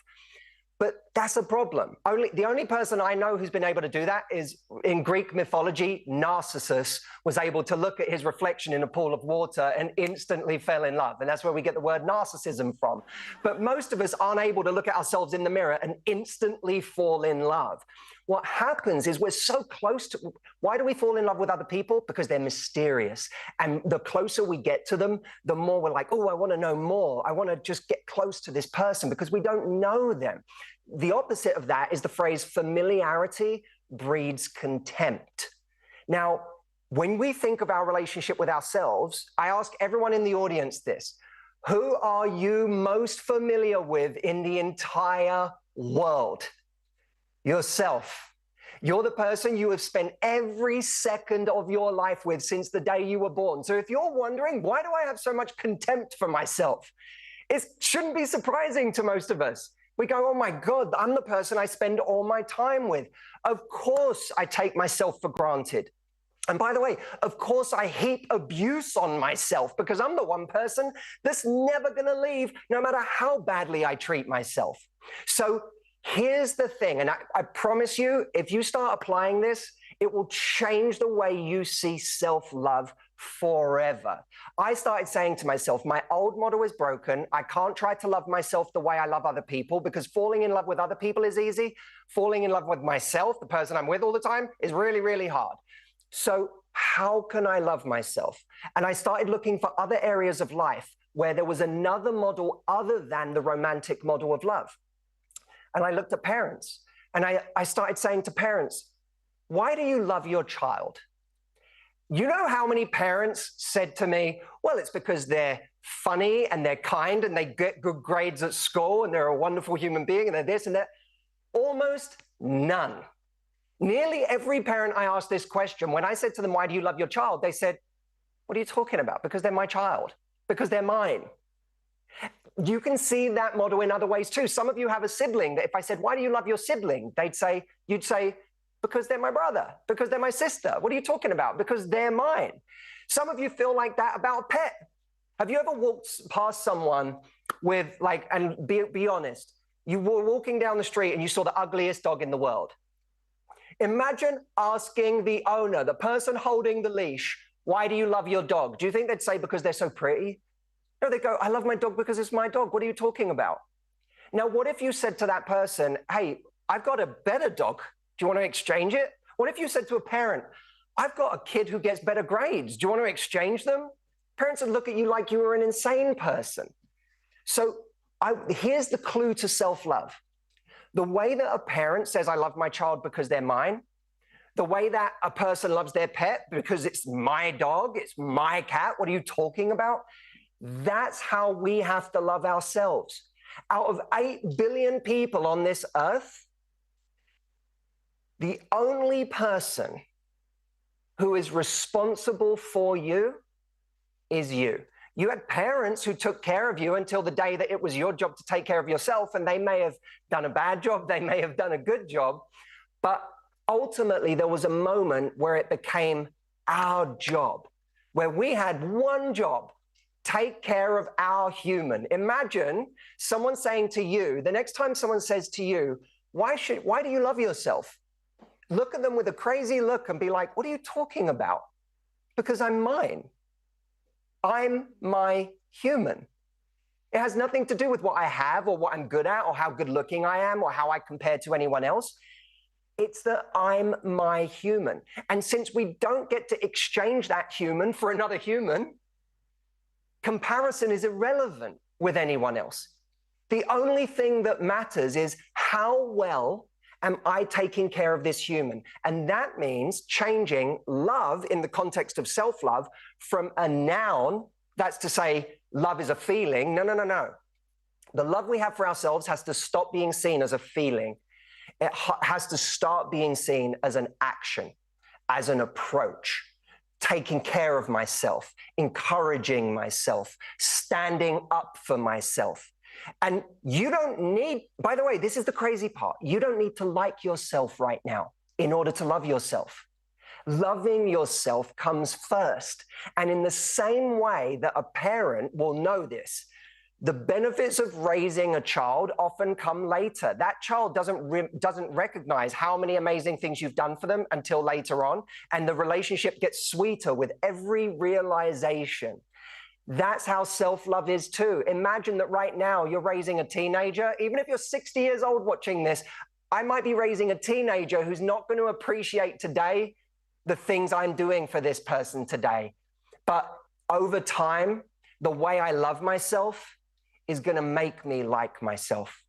But that's a problem. The only person I know who's been able to do that is, in Greek mythology, Narcissus was able to look at his reflection in a pool of water and instantly fell in love. And that's where we get the word narcissism from. But most of us aren't able to look at ourselves in the mirror and instantly fall in love. What happens is we're so close to, why do we fall in love with other people? Because they're mysterious. And the closer we get to them, the more we're like, oh, I want to know more. I want to just get close to this person because we don't know them. The opposite of that is the phrase familiarity breeds contempt. Now, when we think of our relationship with ourselves, I ask everyone in the audience this: who are you most familiar with in the entire world? Yourself. You're the person you have spent every second of your life with since the day you were born. So if you're wondering, why do I have so much contempt for myself? It shouldn't be surprising to most of us. We go, oh my God, I'm the person I spend all my time with. Of course I take myself for granted. And by the way, of course I heap abuse on myself because I'm the one person that's never gonna leave no matter how badly I treat myself. So here's the thing, and I promise you, if you start applying this, it will change the way you see self-love forever. I started saying to myself, my old model is broken. I can't try to love myself the way I love other people because falling in love with other people is easy. Falling in love with myself, the person I'm with all the time, is really, really hard. So how can I love myself? And I started looking for other areas of life where there was another model other than the romantic model of love. And I looked at parents, and I started saying to parents, why do you love your child? You know how many parents said to me, well, it's because they're funny and they're kind and they get good grades at school and they're a wonderful human being and they're this and that. Almost none. Nearly every parent I asked this question, when I said to them, why do you love your child? They said, what are you talking about? Because they're my child, because they're mine. You can see that model in other ways too. Some of you have a sibling that if I said, why do you love your sibling? You'd say, because they're my brother, because they're my sister. What are you talking about? Because they're mine. Some of you feel like that about a pet. Have you ever walked past someone with and be honest, you were walking down the street and you saw the ugliest dog in the world. Imagine asking the owner, the person holding the leash, why do you love your dog? Do you think they'd say because they're so pretty? No, they go, I love my dog because it's my dog. What are you talking about? Now, what if you said to that person, hey, I've got a better dog. Do you want to exchange it? What if you said to a parent, I've got a kid who gets better grades. Do you want to exchange them? Parents would look at you like you were an insane person. So here's the clue to self-love. The way that a parent says, I love my child because they're mine, the way that a person loves their pet because it's my dog, it's my cat, what are you talking about? That's how we have to love ourselves. Out of 8 billion people on this earth, the only person who is responsible for you is you. You had parents who took care of you until the day that it was your job to take care of yourself, and they may have done a bad job, they may have done a good job, but ultimately there was a moment where it became our job, where we had one job: take care of our human. Imagine someone saying to you, the next time someone says to you, why do you love yourself? Look at them with a crazy look and be like, what are you talking about? Because I'm mine. I'm my human. It has nothing to do with what I have or what I'm good at or how good looking I am or how I compare to anyone else. It's that I'm my human. And since we don't get to exchange that human for another human, comparison is irrelevant with anyone else. The only thing that matters is how well am I taking care of this human? And that means changing love in the context of self-love from a noun, that's to say love is a feeling. No. The love we have for ourselves has to stop being seen as a feeling. It has to start being seen as an action, as an approach. Taking care of myself, encouraging myself, standing up for myself. And you don't need, by the way, this is the crazy part, you don't need to like yourself right now in order to love yourself. Loving yourself comes first. And in the same way that a parent will know this, the benefits of raising a child often come later. That child doesn't recognize how many amazing things you've done for them until later on, and the relationship gets sweeter with every realization. That's how self-love is too. Imagine that right now you're raising a teenager. Even if you're 60 years old watching this, I might be raising a teenager who's not going to appreciate today the things I'm doing for this person today. But over time, the way I love myself is going to make me like myself.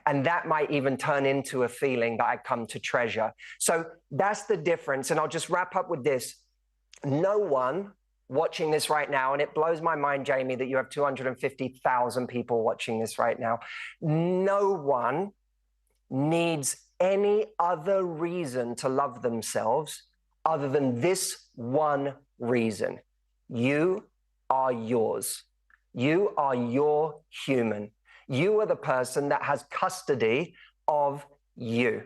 And that might even turn into a feeling that I come to treasure. So that's the difference. And I'll just wrap up with this. No one watching this right now, and it blows my mind, Jamie, that you have 250,000 people watching this right now. No one needs any other reason to love themselves other than this one reason. You are yours. You are your human. You are the person that has custody of you.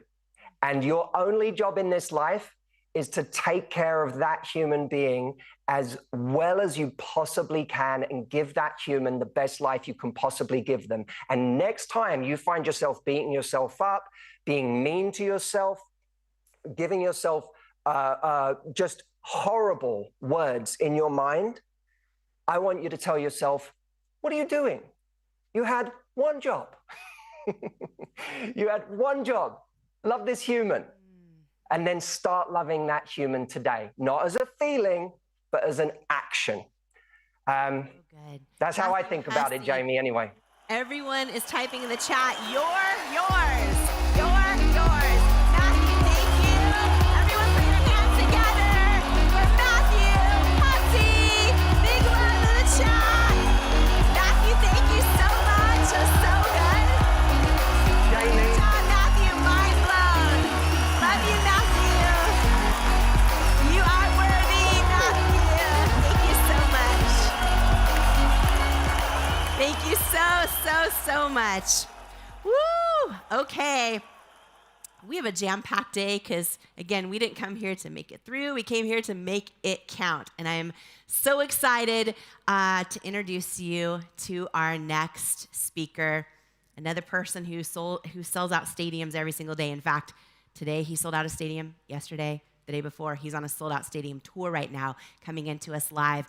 And your only job in this life is to take care of that human being as well as you possibly can and give that human the best life you can possibly give them. And next time you find yourself beating yourself up, being mean to yourself, giving yourself just horrible words in your mind, I want you to tell yourself, what are you doing? You had one job. You had one job. Love this human. And then start loving that human today. Not as a feeling, but as an action. Good. That's how I think about it, Jamie, anyway. Everyone is typing in the chat, you're yours. You're yours. Matthew, thank you. Everyone put your hands together for Matthew Hussey. Big love in the chat. Matthew, thank you so much. It was so good. Jamie. Good job, Matthew. Mind blown. Love you, Matthew. You are worthy, Matthew. Thank you so much. Thank you so much. Woo! Okay. We have a jam-packed day because, again, we didn't come here to make it through. We came here to make it count. And I am so excited to introduce you to our next speaker, another person who sells out stadiums every single day. In fact, today he sold out a stadium. Yesterday, the day before, he's on a sold-out stadium tour right now, coming into us live.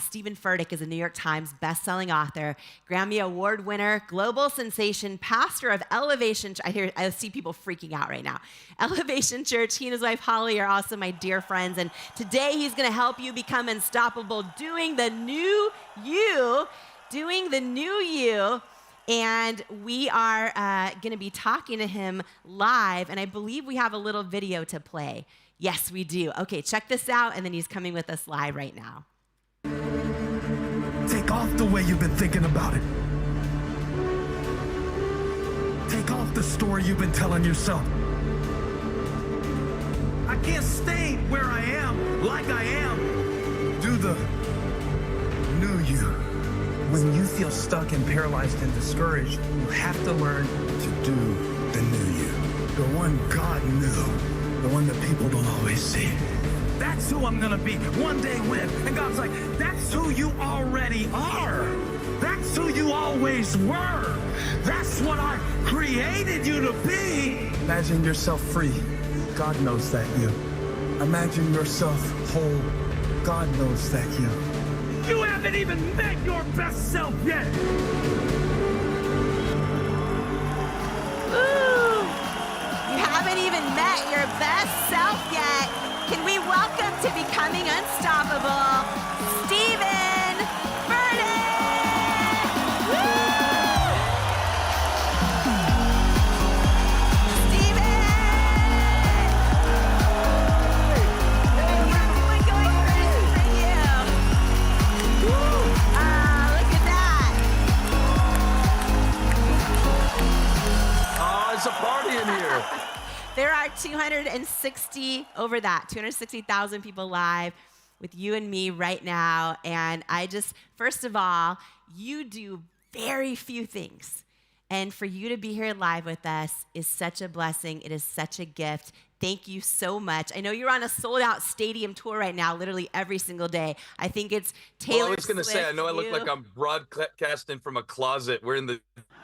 Stephen Furtick is a New York Times best-selling author, Grammy Award winner, global sensation, pastor of Elevation. I see people freaking out right now. Elevation Church. He and his wife Holly are also my dear friends, and today he's going to help you become unstoppable, doing the new you. And we are going to be talking to him live, and I believe we have a little video to play. Yes, we do. Okay, check this out, and then he's coming with us live right now. Take off the way you've been thinking about it. Take off the story you've been telling yourself. I can't stay where I am, like I am. Do the new you. When you feel stuck and paralyzed and discouraged, you have to learn to do the new you. The one God knew, the one that people don't always see. That's who I'm gonna be one day when. And God's like, that's who you already are. That's who you always were. That's what I created you to be. Imagine yourself free. God knows that you. Imagine yourself whole. God knows that you. You haven't even met your best self yet. Ooh, you haven't even met your best self yet. Can we welcome to Becoming Unstoppable, Stephen Furtick! Woo! Stephen! Everyone going crazy for you. Woo! Look at that. Oh, it's a party in here. There are 260,000 people live with you and me right now. And I just, first of all, you do very few things. And for you to be here live with us is such a blessing. It is such a gift. Thank you so much. I know you're on a sold-out stadium tour right now, literally every single day. I think it's Taylor Well, I was going to say, I know I look like I'm broadcasting from a closet. We're in the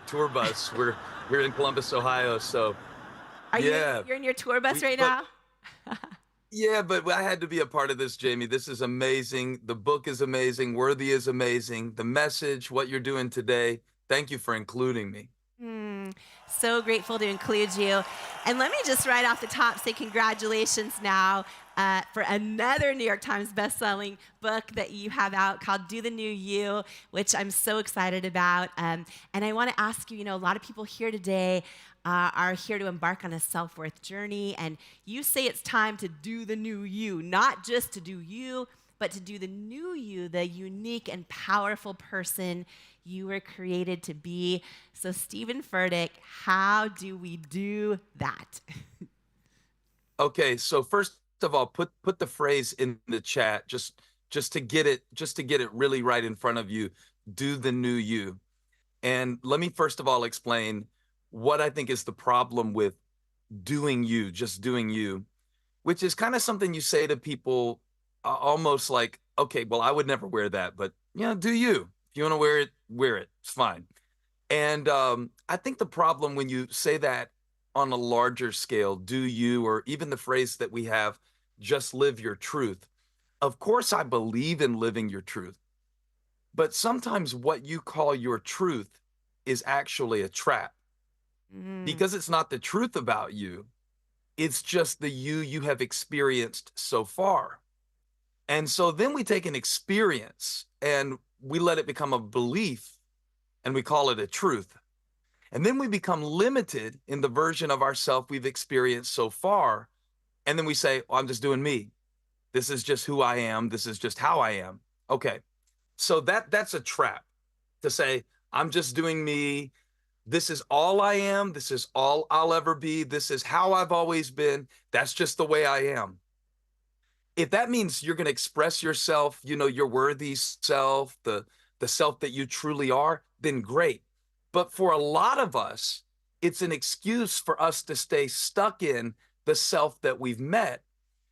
tour bus. We're in Columbus, Ohio, so... You're in your tour bus right now? Yeah, but I had to be a part of this, Jamie. This is amazing. The book is amazing. Worthy is amazing. The message, what you're doing today. Thank you for including me. So grateful to include you. And let me just right off the top say congratulations now for another New York Times bestselling book that you have out called Do the New You, which I'm so excited about. And I want to ask you, a lot of people here today are here to embark on a self-worth journey, and you say it's time to do the new you, not just to do you, but to do the new you, the unique and powerful person you were created to be. So Stephen Furtick, how do we do that? Okay, so first of all, put the phrase in the chat just to get it really right in front of you. Do the new you. And let me first of all explain what I think is the problem with doing you, just doing you, which is kind of something you say to people almost like, okay, well, I would never wear that, but do you? If you want to wear it, wear it. It's fine. And I think the problem when you say that on a larger scale, do you, or even the phrase that we have, just live your truth. Of course, I believe in living your truth, but sometimes what you call your truth is actually a trap. Because it's not the truth about you, it's just the you have experienced so far. And so then we take an experience and we let it become a belief and we call it a truth. And then we become limited in the version of ourself we've experienced so far. And then we say, I'm just doing me. This is just who I am. This is just how I am. Okay. So that's a trap to say, I'm just doing me. This is all I am. This is all I'll ever be. This is how I've always been. That's just the way I am. If that means you're going to express yourself, your worthy self, the self that you truly are, then great. But for a lot of us, it's an excuse for us to stay stuck in the self that we've met.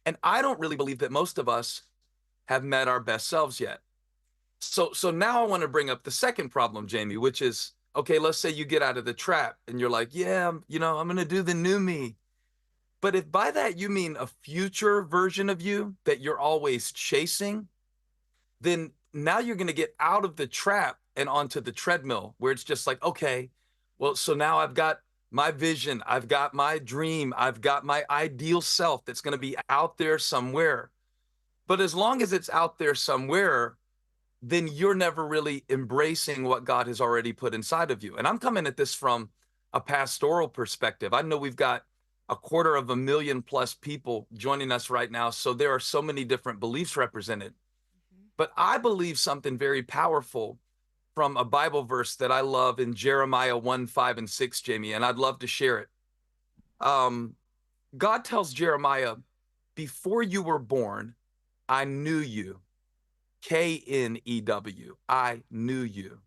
And I don't really believe that most of us have met our best selves yet. So now I want to bring up the second problem, Jamie, which is, okay, let's say you get out of the trap and you're like, yeah, I'm going to do the new me. But if by that you mean a future version of you that you're always chasing, then now you're going to get out of the trap and onto the treadmill where it's just like, okay, well, so now I've got my vision, I've got my dream, I've got my ideal self that's going to be out there somewhere. But as long as it's out there somewhere, then you're never really embracing what God has already put inside of you. And I'm coming at this from a pastoral perspective. I know we've got 250,000+ people joining us right now, so there are so many different beliefs represented. But I believe something very powerful from a Bible verse that I love in Jeremiah 1:5-6, Jamie, and I'd love to share it. God tells Jeremiah, before you were born, I knew you. K-N-E-W, I knew you.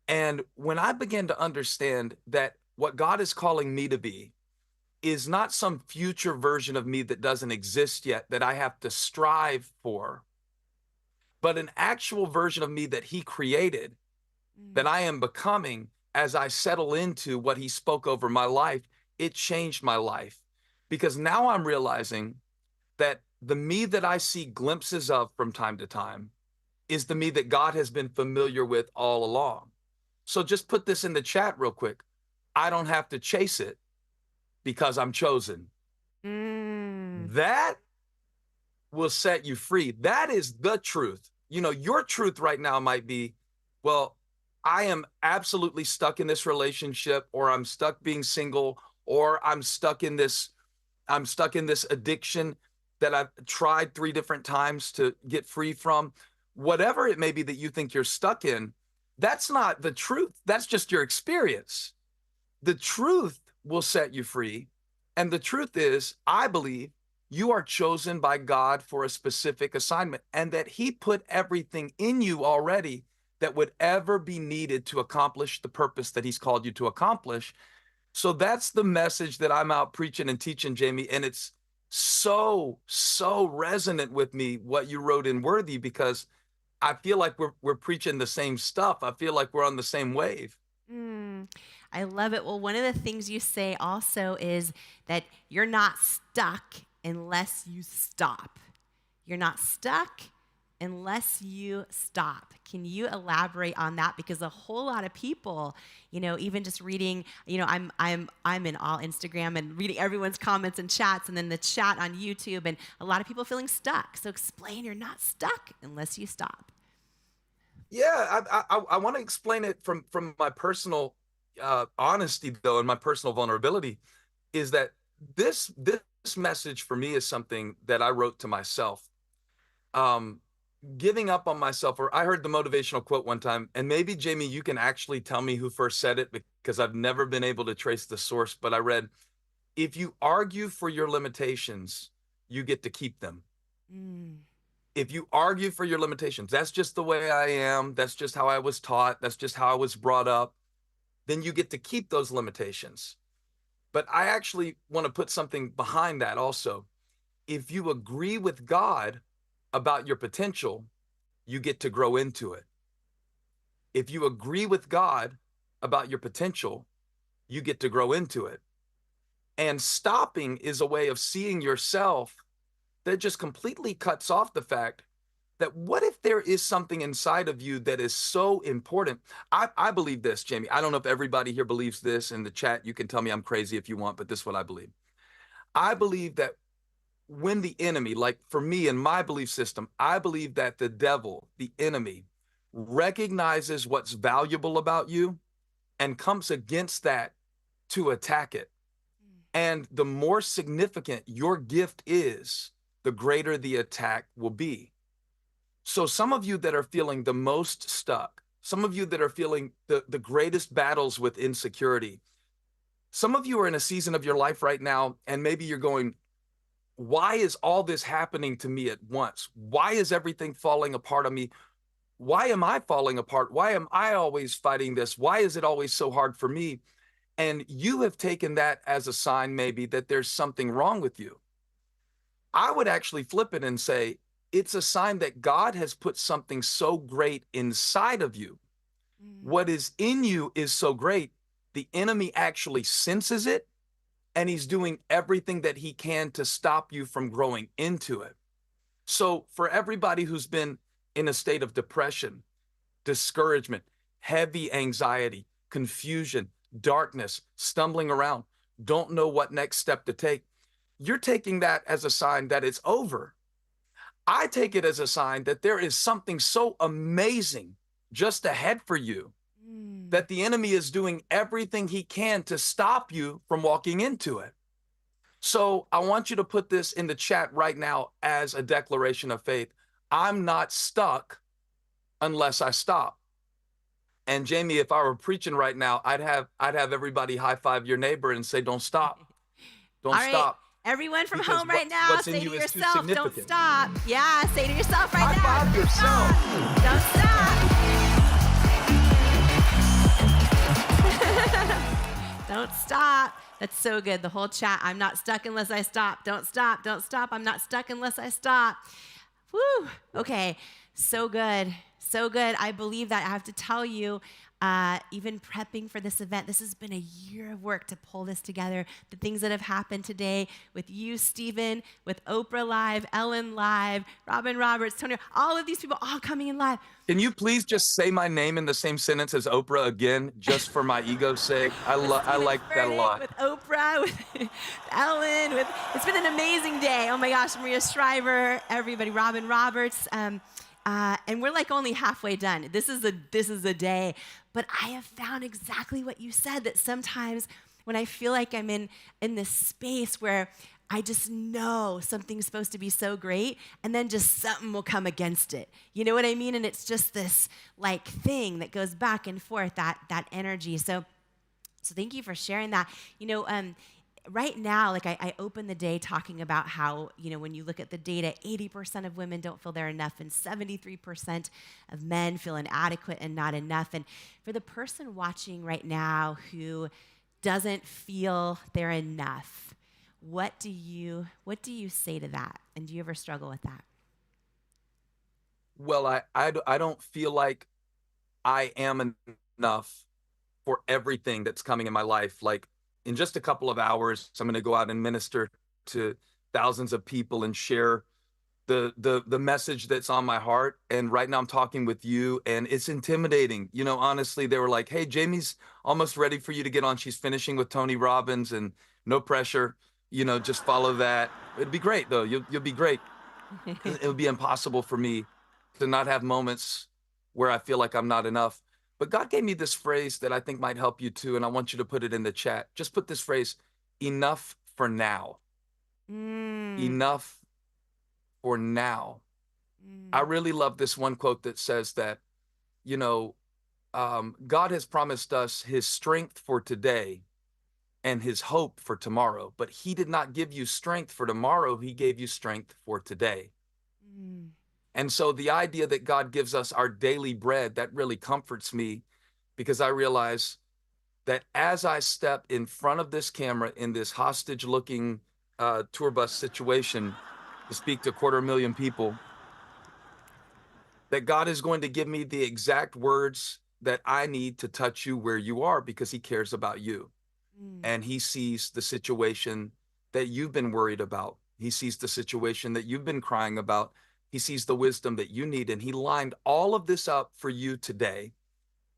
And when I began to understand that what God is calling me to be is not some future version of me that doesn't exist yet, that I have to strive for, but an actual version of me that he created, that I am becoming as I settle into what he spoke over my life, it changed my life. Because now I'm realizing that the me that I see glimpses of from time to time is the me that God has been familiar with all along. So just put this in the chat real quick. I don't have to chase it because I'm chosen. That will set you free. That is the truth. You know, your truth right now might be, well, I am absolutely stuck in this relationship, or I'm stuck being single, or I'm stuck in this addiction that I've tried 3 different times to get free from. Whatever it may be that you think you're stuck in, that's not the truth. That's just your experience. The truth will set you free. And the truth is, I believe you are chosen by God for a specific assignment, and that he put everything in you already that would ever be needed to accomplish the purpose that he's called you to accomplish. So that's the message that I'm out preaching and teaching, Jamie. And it's so resonant with me, what you wrote in Worthy, because I feel like we're preaching the same stuff. I feel like we're on the same wave. I love it. Well, one of the things you say also is that you're not stuck unless you stop. You're not stuck unless you stop. Can you elaborate on that? Because a whole lot of people, you know, even just reading, you know, I'm in all Instagram and reading everyone's comments and chats, and then the chat on YouTube, and a lot of people feeling stuck. So explain you're not stuck unless you stop. Yeah, I want to explain it from my personal honesty, though, and my personal vulnerability, is that this message for me is something that I wrote to myself. Giving up on myself, or I heard the motivational quote one time, and maybe, Jamie, you can actually tell me who first said it, because I've never been able to trace the source, but I read, if you argue for your limitations, you get to keep them. If you argue for your limitations, that's just the way I am, that's just how I was taught, that's just how I was brought up, then you get to keep those limitations. But I actually want to put something behind that also. If you agree with God about your potential, you get to grow into it. If you agree with God about your potential, you get to grow into it. And stopping is a way of seeing yourself that just completely cuts off the fact that what if there is something inside of you that is so important? I believe this, Jamie. I don't know if everybody here believes this. In the chat, you can tell me I'm crazy if you want, but this is what I believe. I believe that when the enemy, like for me in my belief system, I believe that the devil, the enemy, recognizes what's valuable about you and comes against that to attack it. And the more significant your gift is, the greater the attack will be. So some of you that are feeling the most stuck, some of you that are feeling the greatest battles with insecurity, some of you are in a season of your life right now, and maybe you're going, why is all this happening to me at once? Why is everything falling apart on me? Why am I falling apart? Why am I always fighting this? Why is it always so hard for me? And you have taken that as a sign maybe that there's something wrong with you. I would actually flip it and say, it's a sign that God has put something so great inside of you. What is in you is so great, the enemy actually senses it, and he's doing everything that he can to stop you from growing into it. So for everybody who's been in a state of depression, discouragement, heavy anxiety, confusion, darkness, stumbling around, don't know what next step to take, you're taking that as a sign that it's over. I take it as a sign that there is something so amazing just ahead for you, that the enemy is doing everything he can to stop you from walking into it. So I want you to put this in the chat right now as a declaration of faith. I'm not stuck unless I stop. And Jamie, if I were preaching right now, I'd have everybody high five your neighbor and say, don't stop. Don't All right. stop. Everyone from Because home right now, what's in say to you is too yourself, don't significant. stop. Yeah, say to yourself right now, High five yourself. don't stop. Don't stop. That's so good. The whole chat, I'm not stuck unless I stop. Don't stop. Don't stop. I'm not stuck unless I stop. Woo. Okay. So good. So good. I believe that. I have to tell you, even prepping for this event, this has been a year of work to pull this together. The things that have happened today with you, Stephen, with Oprah Live, Ellen Live, Robin Roberts, Tony, all of these people all coming in live. Can you please just say my name in the same sentence as Oprah again, just for my ego's sake? I like that a lot. With Oprah, with Ellen, it's been an amazing day. Oh my gosh, Maria Shriver, everybody, Robin Roberts, and we're like only halfway done. This is a day, but I have found exactly what you said, that sometimes when I feel like I'm in this space where I just know something's supposed to be so great, and then just something will come against it. You know what I mean? And it's just this like thing that goes back and forth, that energy. So thank you for sharing that. You know, right now, like I opened the day talking about how, you know, when you look at the data, 80% of women don't feel they're enough, and 73% of men feel inadequate and not enough. And for the person watching right now who doesn't feel they're enough, what do you say to that? And do you ever struggle with that? Well, I don't feel like I am enough for everything that's coming in my life. Like, in just a couple of hours, I'm going to go out and minister to thousands of people and share the message that's on my heart. And right now I'm talking with you, and it's intimidating. You know, honestly, they were like, hey, Jamie's almost ready for you to get on. She's finishing with Tony Robbins, and no pressure, you know, just follow that. It'd be great though. You'll be great. It would be impossible for me to not have moments where I feel like I'm not enough. But God gave me this phrase that I think might help you too, and I want you to put it in the chat. Just put this phrase, enough for now. Enough for now. I really love this one quote that says that, you know, God has promised us his strength for today and his hope for tomorrow, but he did not give you strength for tomorrow. He gave you strength for today. And so the idea that God gives us our daily bread, that really comforts me, because I realize that as I step in front of this camera in this hostage-looking tour bus situation to speak to 250,000 people, that God is going to give me the exact words that I need to touch you where you are, because he cares about you. And he sees the situation that you've been worried about. He sees the situation that you've been crying about. He sees the wisdom that you need, and he lined all of this up for you today.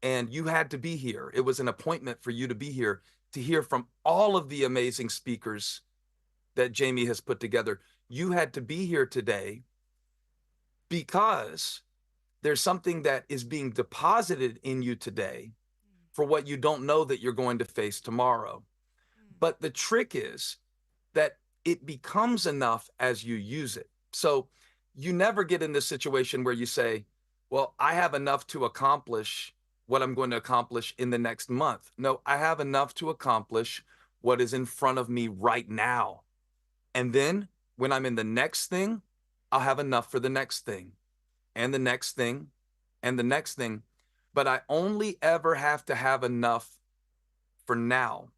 And you had to be here. It was an appointment for you to be here, to hear from all of the amazing speakers that Jamie has put together. You had to be here today because there's something that is being deposited in you today for what you don't know that you're going to face tomorrow. But the trick is that it becomes enough as you use it. So you never get in this situation where you say, well, I have enough to accomplish what I'm going to accomplish in the next month. No, I have enough to accomplish what is in front of me right now. And then when I'm in the next thing, I'll have enough for the next thing, and the next thing, and the next thing. But I only ever have to have enough for now.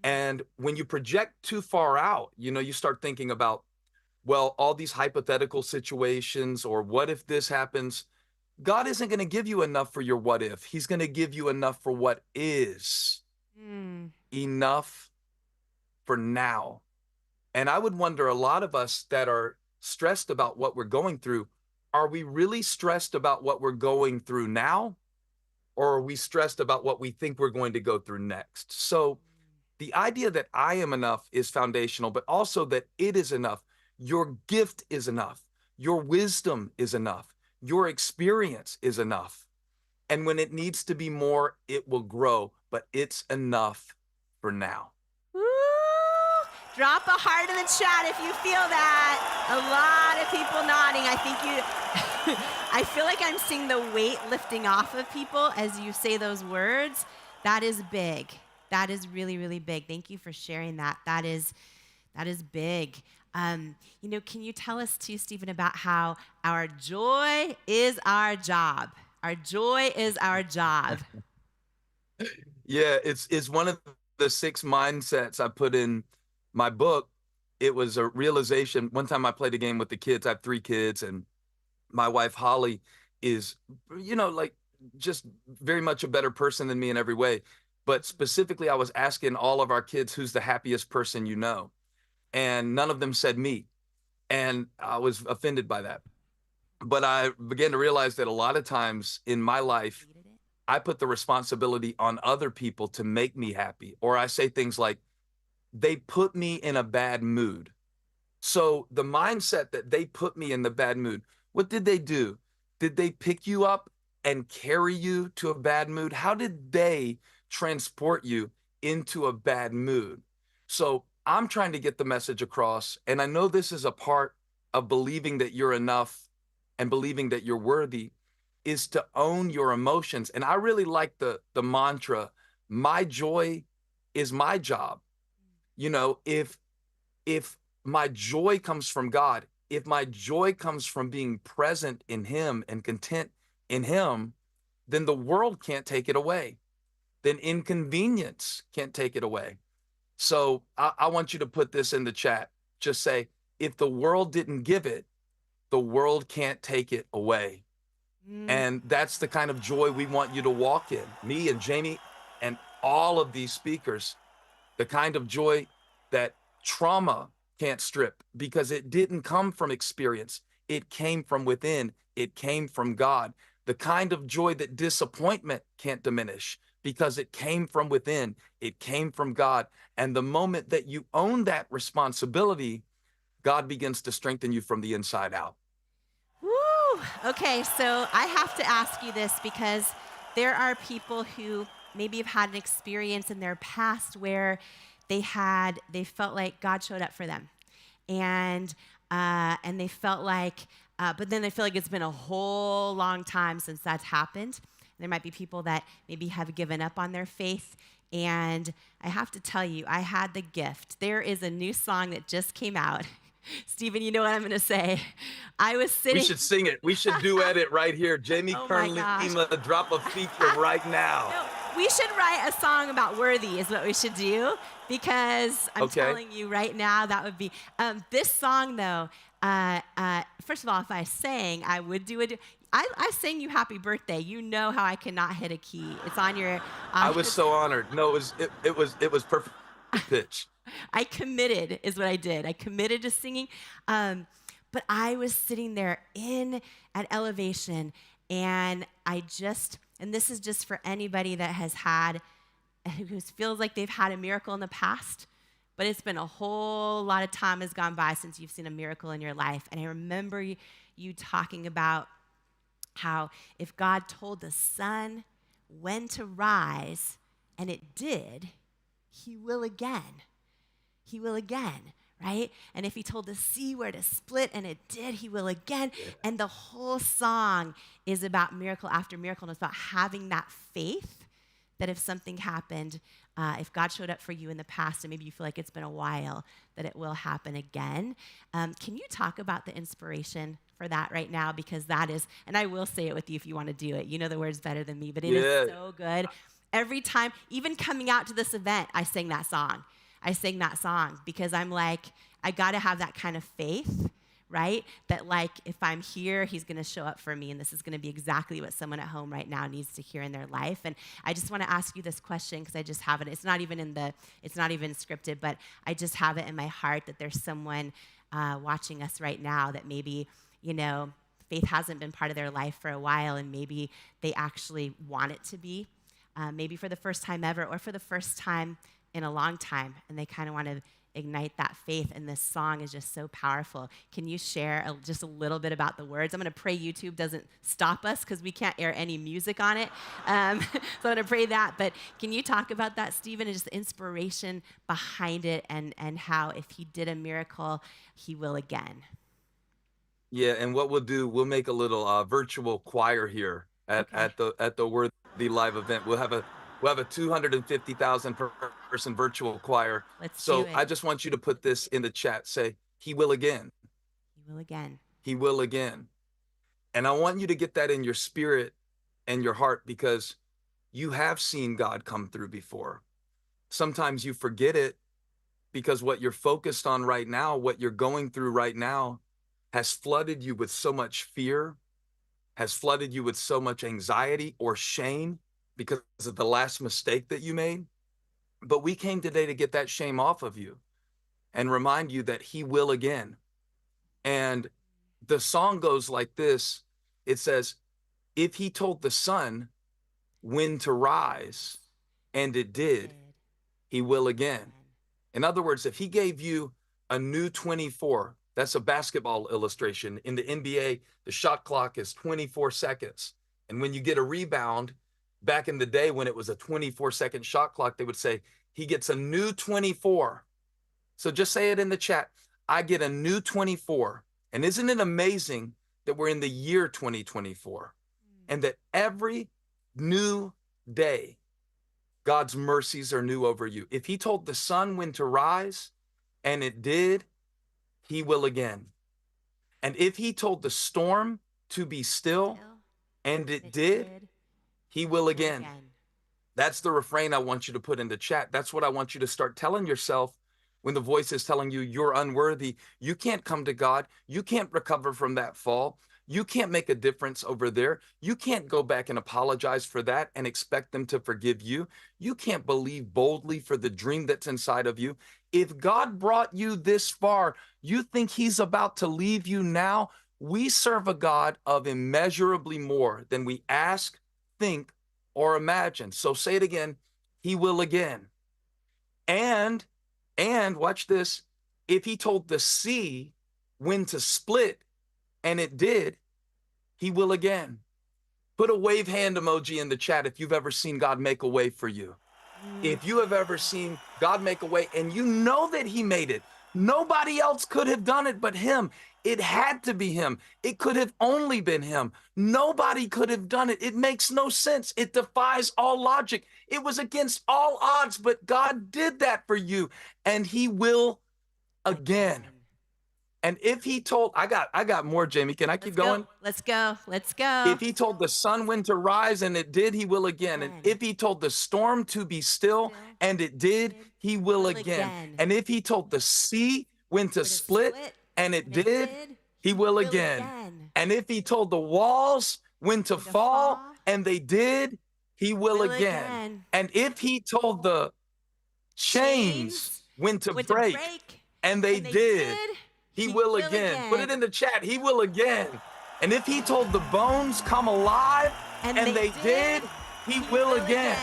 And when you project too far out, you know, you start thinking about, well, all these hypothetical situations, or what if this happens? God isn't going to give you enough for your what if. He's going to give you enough for what is. Enough for now. And I would wonder, a lot of us that are stressed about what we're going through, are we really stressed about what we're going through now? Or are we stressed about what we think we're going to go through next? So the idea that I am enough is foundational, but also that it is enough. Your gift is enough. Your wisdom is enough. Your experience is enough. And when it needs to be more, it will grow, but it's enough for now. Woo! Drop a heart in the chat if you feel that. A lot of people nodding. I think you, I feel like I'm seeing the weight lifting off of people as you say those words. That is big. That is really, really big. Thank you for sharing that. That is big. You know, can you tell us too, Stephen, about how our joy is our job? Our joy is our job. Yeah, it's one of the 6 mindsets I put in my book. It was a realization. One time I played a game with the kids. I have 3 kids, and my wife, Holly, is, you know, like just very much a better person than me in every way. But specifically, I was asking all of our kids, who's the happiest person you know? And none of them said me. And I was offended by that. But I began to realize that a lot of times in my life, I put the responsibility on other people to make me happy. Or I say things like, they put me in a bad mood. So the mindset that they put me in the bad mood, what did they do? Did they pick you up and carry you to a bad mood? How did they transport you into a bad mood? So I'm trying to get the message across, and I know this is a part of believing that you're enough and believing that you're worthy, is to own your emotions. And I really like the mantra, my joy is my job. You know, if my joy comes from God, if my joy comes from being present in him and content in him, then the world can't take it away. Then inconvenience can't take it away. So I want you to put this in the chat. Just say, if the world didn't give it, the world can't take it away. And that's the kind of joy we want you to walk in. Me and Jamie and all of these speakers, the kind of joy that trauma can't strip, because it didn't come from experience. It came from within. It came from God. The kind of joy that disappointment can't diminish, because it came from within. It came from God. And the moment that you own that responsibility, God begins to strengthen you from the inside out. Woo! Okay, so I have to ask you this, because there are people who maybe have had an experience in their past where they felt like God showed up for them, and they felt like, but then they feel like it's been a whole long time since that's happened. There might be people that maybe have given up on their faith. And I have to tell you, I had the gift. There is a new song that just came out. Stephen, you know what I'm going to say. I was sitting. We should sing it. We should duet it right here. Jamie Kern Lima, drop a feature right now. No, we should write a song about worthy is what we should do, because I'm telling you right now, that would be, this song though, first of all, if I sang, I would do it. I sang you happy birthday. You know how I cannot hit a key. It's on your. I was so honored. No, it was perfect pitch. I committed is what I did. I committed to singing. But I was sitting there at Elevation, and and this is just for anybody that who feels like they've had a miracle in the past, but it's been a whole lot of time has gone by since you've seen a miracle in your life. And I remember you talking about how if God told the sun when to rise, and it did, he will again. He will again, right? And if he told the sea where to split, and it did, he will again. And the whole song is about miracle after miracle, and it's about having that faith that if something happened, if God showed up for you in the past, and maybe you feel like it's been a while, that it will happen again. Can you talk about the inspiration for that right now? Because that is, and I will say it with you if you want to do it. You know the words better than me, but it is so good. Every time, even coming out to this event, I sang that song. Because I'm like, I got to have that kind of faith, right? That like, if I'm here, he's going to show up for me, and this is going to be exactly what someone at home right now needs to hear in their life. And I just want to ask you this question, because I just have it. It's not even scripted, but I just have it in my heart that there's someone watching us right now that maybe, you know, faith hasn't been part of their life for a while, and maybe they actually want it to be, maybe for the first time ever, or for the first time in a long time, and they kind of want to ignite that faith. And this song is just so powerful. Can you share just a little bit about the words? I'm going to pray YouTube doesn't stop us because we can't air any music on it. So I'm going to pray that. But can you talk about that, Stephen, and just the inspiration behind it, and how if he did a miracle, he will again? Yeah, and what we'll do, we'll make a little virtual choir here at the Worthy Live event. We'll have a 250,000 person virtual choir. Let's so do it. I just want you to put this in the chat. Say, he will again. He will again. He will again. And I want you to get that in your spirit and your heart, because you have seen God come through before. Sometimes you forget it because what you're focused on right now, what you're going through right now, has flooded you with so much fear, has flooded you with so much anxiety or shame because of the last mistake that you made. But we came today to get that shame off of you and remind you that he will again. And the song goes like this. It says, if he told the sun when to rise, and it did, he will again. In other words, if he gave you a new 24, that's a basketball illustration. In the NBA, the shot clock is 24 seconds. And when you get a rebound, back in the day when it was a 24-second shot clock, they would say, he gets a new 24. So just say it in the chat. I get a new 24. And isn't it amazing that we're in the year 2024 and that every new day, God's mercies are new over you. If he told the sun when to rise, and it did, he will again. And if he told the storm to be still, and it did, he will again. That's the refrain I want you to put in the chat. That's what I want you to start telling yourself when the voice is telling you you're unworthy. You can't come to God. You can't recover from that fall. You can't make a difference over there. You can't go back and apologize for that and expect them to forgive you. You can't believe boldly for the dream that's inside of you. If God brought you this far, you think he's about to leave you now? We serve a God of immeasurably more than we ask, think, or imagine. So say it again, he will again. And watch this, if he told the sea when to split, and it did, he will again. Put a wave hand emoji in the chat if you've ever seen God make a way for you. If you have ever seen God make a way and you know that he made it, nobody else could have done it but him. It had to be him. It could have only been him. Nobody could have done it. It makes no sense. It defies all logic. It was against all odds, but God did that for you, and he will again. And if he told, I got more, Jamie. Can I keep going? Let's go. If he told the sun when to rise, and it did, he will again. And if he told the storm to be still, and it did, he will again. And if he told the sea when to split, and it did, he will again. And if he told the walls when to fall, and they did, he will again. And if he told the chains when to break, and they did, he will again. Put it in the chat. He will again. And if he told the bones come alive, and they did, he will again.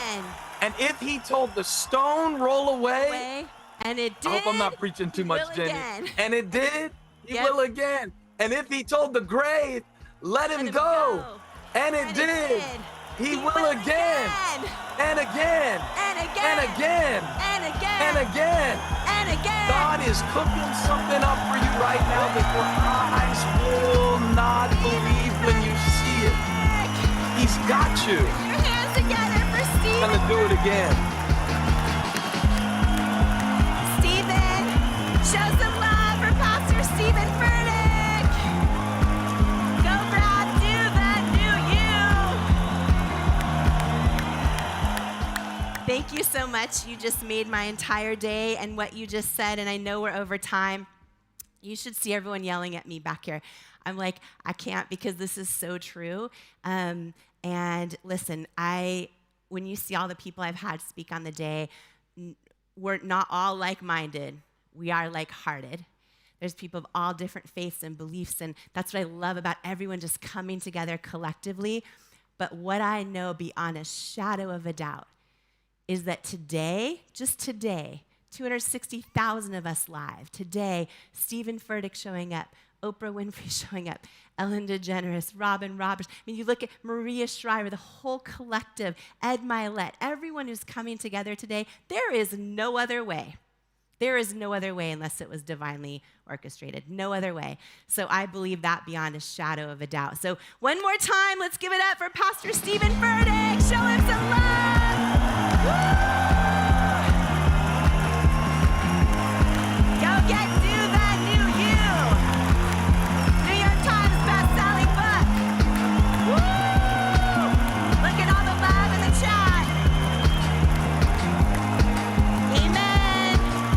And if he told the stone roll away, and it did, I hope I'm not preaching too much, Jamie. And it did, he will again. And if he told the grave, let him go, and it did, he will again. And again. And again. And again. And again. And again. And again. God is cooking something up for you right now that your eyes will not believe when you see it. He's got you. Your hands together for Stephen. He's gonna do it again. Stephen, show some love for Pastor Stephen Furtick. Go Brad, do the new you. Thank you so much. You just made my entire day, and what you just said, and I know we're over time. You should see everyone yelling at me back here. I'm like, I can't, because this is so true. And listen, when you see all the people I've had speak on the day, we're not all like-minded. We are like-hearted. There's people of all different faiths and beliefs, and that's what I love about everyone just coming together collectively. But what I know beyond a shadow of a doubt is that today, just today, 260,000 of us live. Today, Stephen Furtick showing up, Oprah Winfrey showing up, Ellen DeGeneres, Robin Roberts. I mean, you look at Maria Shriver, the whole collective, Ed Milet, everyone who's coming together today. There is no other way. There is no other way unless it was divinely orchestrated. No other way. So I believe that beyond a shadow of a doubt. So one more time, let's give it up for Pastor Stephen Furtick. Show him some love. Woo! Go get Do the New You. New York Times best-selling book. Woo! Look at all the love in the chat. Amen.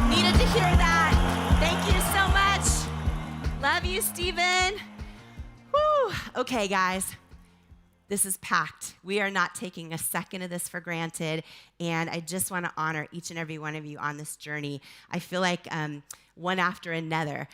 Needed to hear that. Thank you so much. Love you, Stephen. Woo! Okay, guys. This is packed. We are not taking a second of this for granted, and I just want to honor each and every one of you on this journey. I feel like one after another,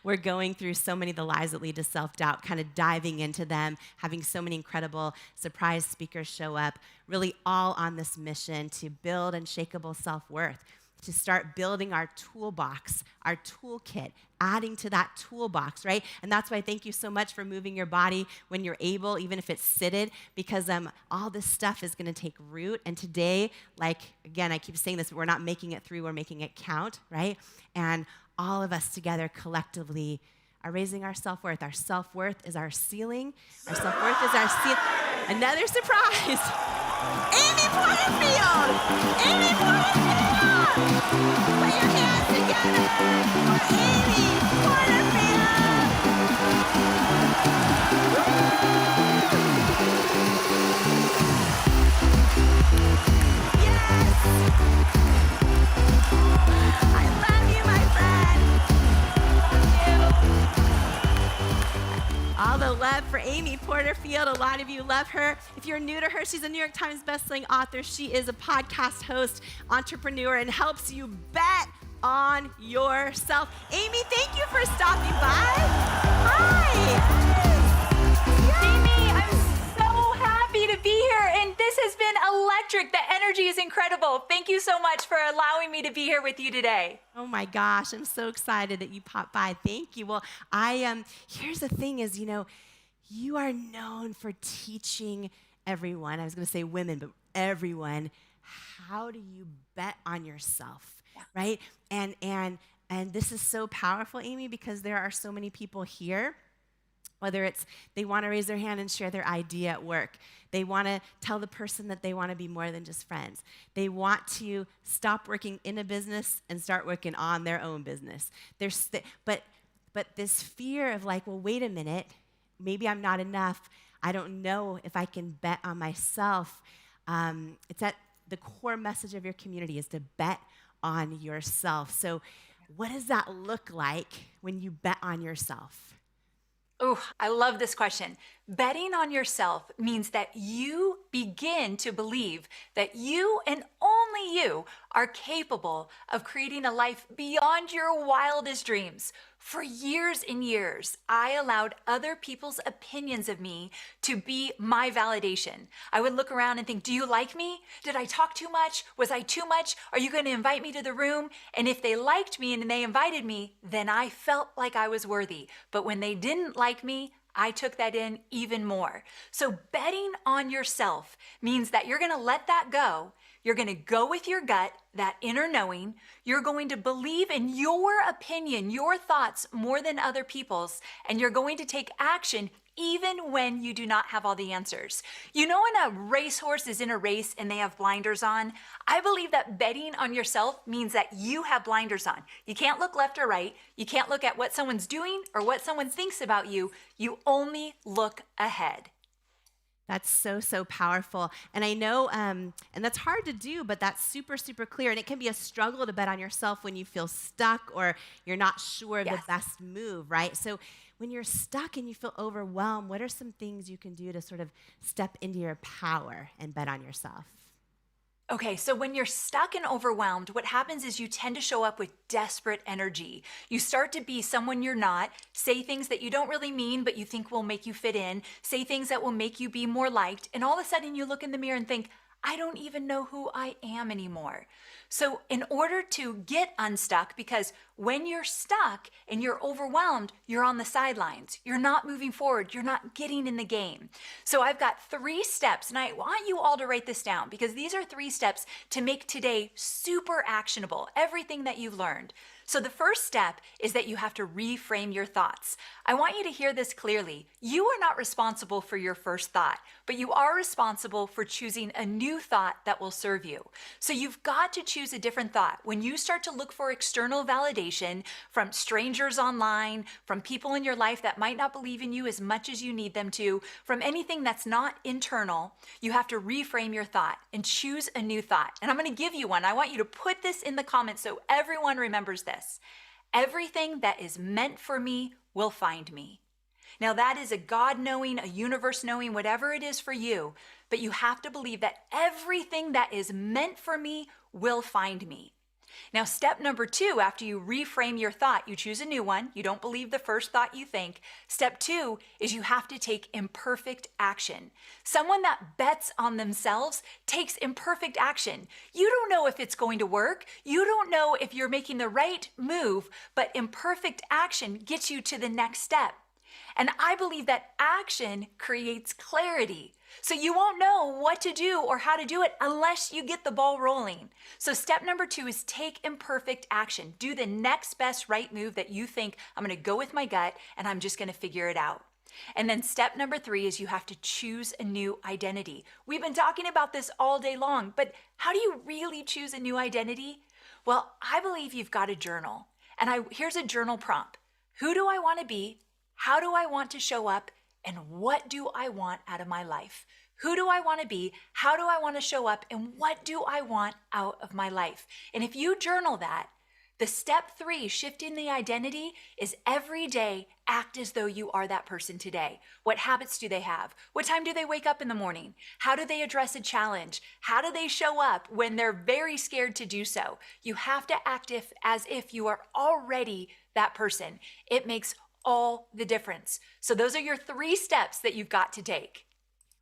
we're going through so many of the lies that lead to self-doubt, kind of diving into them, having so many incredible surprise speakers show up, really all on this mission to build unshakable self-worth, to start building our toolbox, our toolkit, adding to that toolbox, right? And that's why thank you so much for moving your body when you're able, even if it's seated, because all this stuff is gonna take root. And today, like, again, I keep saying this, but we're not making it through, we're making it count, right? And all of us together collectively are raising our self-worth. Our self-worth is our ceiling. Our self-worth is our ceiling. Another surprise. Amy Porterfield! Amy Porterfield! Put your hands together for Amy Porterfield! Yes! I love you, my friend. All the love for Amy Porterfield. A lot of you love her. If you're new to her, she's a New York Times bestselling author. She is a podcast host, entrepreneur, and helps you bet on yourself. Amy, thank you for stopping by. Hi. Amy, I'm so happy to be here, and this has been electric. The energy is incredible. Thank you so much for allowing me to be here with you today. Oh my gosh, I'm so excited that you popped by. Thank you. Well, here's the thing is, you are known for teaching everyone, I was going to say women, but everyone, how do you bet on yourself, right? And this is so powerful, Amy, because there are so many people here, whether it's they want to raise their hand and share their idea at work. They want to tell the person that they want to be more than just friends. They want to stop working in a business and start working on their own business. But this fear of like, well, wait a minute, maybe I'm not enough. I don't know if I can bet on myself. It's at the core message of your community is to bet on yourself. So what does that look like when you bet on yourself? Oh, I love this question. Betting on yourself means that you begin to believe that you and only you are capable of creating a life beyond your wildest dreams. For years and years, I allowed other people's opinions of me to be my validation. I would look around and think, do you like me? Did I talk too much? Was I too much? Are you going to invite me to the room? And if they liked me and they invited me, then I felt like I was worthy. But when they didn't like me, I took that in even more. So betting on yourself means that you're going to let that go. You're going to go with your gut, that inner knowing. You're going to believe in your opinion, your thoughts more than other people's, and you're going to take action even when you do not have all the answers. You know when a racehorse is in a race and they have blinders on? I believe that betting on yourself means that you have blinders on. You can't look left or right. You can't look at what someone's doing or what someone thinks about you. You only look ahead. That's so, so powerful. And I know, and that's hard to do, but that's super, super clear. And it can be a struggle to bet on yourself when you feel stuck or you're not sure of the best move, right? So when you're stuck and you feel overwhelmed, what are some things you can do to sort of step into your power and bet on yourself? Okay, so when you're stuck and overwhelmed, what happens is you tend to show up with desperate energy. You start to be someone you're not, say things that you don't really mean, but you think will make you fit in, say things that will make you be more liked, and all of a sudden you look in the mirror and think, I don't even know who I am anymore. So in order to get unstuck, because when you're stuck and you're overwhelmed, you're on the sidelines. You're not moving forward. You're not getting in the game. So I've got 3 steps, and I want you all to write this down because these are 3 steps to make today super actionable, everything that you've learned. So the first step is that you have to reframe your thoughts. I want you to hear this clearly. You are not responsible for your first thought, but you are responsible for choosing a new thought that will serve you. So you've got to choose a different thought. When you start to look for external validation from strangers online, from people in your life that might not believe in you as much as you need them to, from anything that's not internal, you have to reframe your thought and choose a new thought. And I'm going to give you one. I want you to put this in the comments so everyone remembers this. Everything that is meant for me will find me. Now that is a God knowing, a universe knowing, whatever it is for you, but you have to believe that everything that is meant for me will find me. Now, step number 2, after you reframe your thought, you choose a new one. You don't believe the first thought you think. Step 2 is you have to take imperfect action. Someone that bets on themselves takes imperfect action. You don't know if it's going to work. You don't know if you're making the right move, but imperfect action gets you to the next step. And I believe that action creates clarity. So you won't know what to do or how to do it unless you get the ball rolling. So step number 2 is take imperfect action. Do the next best right move that you think, I'm going to go with my gut and I'm just going to figure it out. And then step number 3 is you have to choose a new identity. We've been talking about this all day long, but how do you really choose a new identity? Well, I believe you've got to journal. And here's a journal prompt. Who do I want to be? How do I want to show up? And what do I want out of my life? Who do I want to be? How do I want to show up? And what do I want out of my life? And if you journal that, the step 3, shifting the identity, is every day act as though you are that person today. What habits do they have? What time do they wake up in the morning? How do they address a challenge? How do they show up when they're very scared to do so? You have to act as if you are already that person. It makes all the difference. So those are your 3 steps that you've got to take.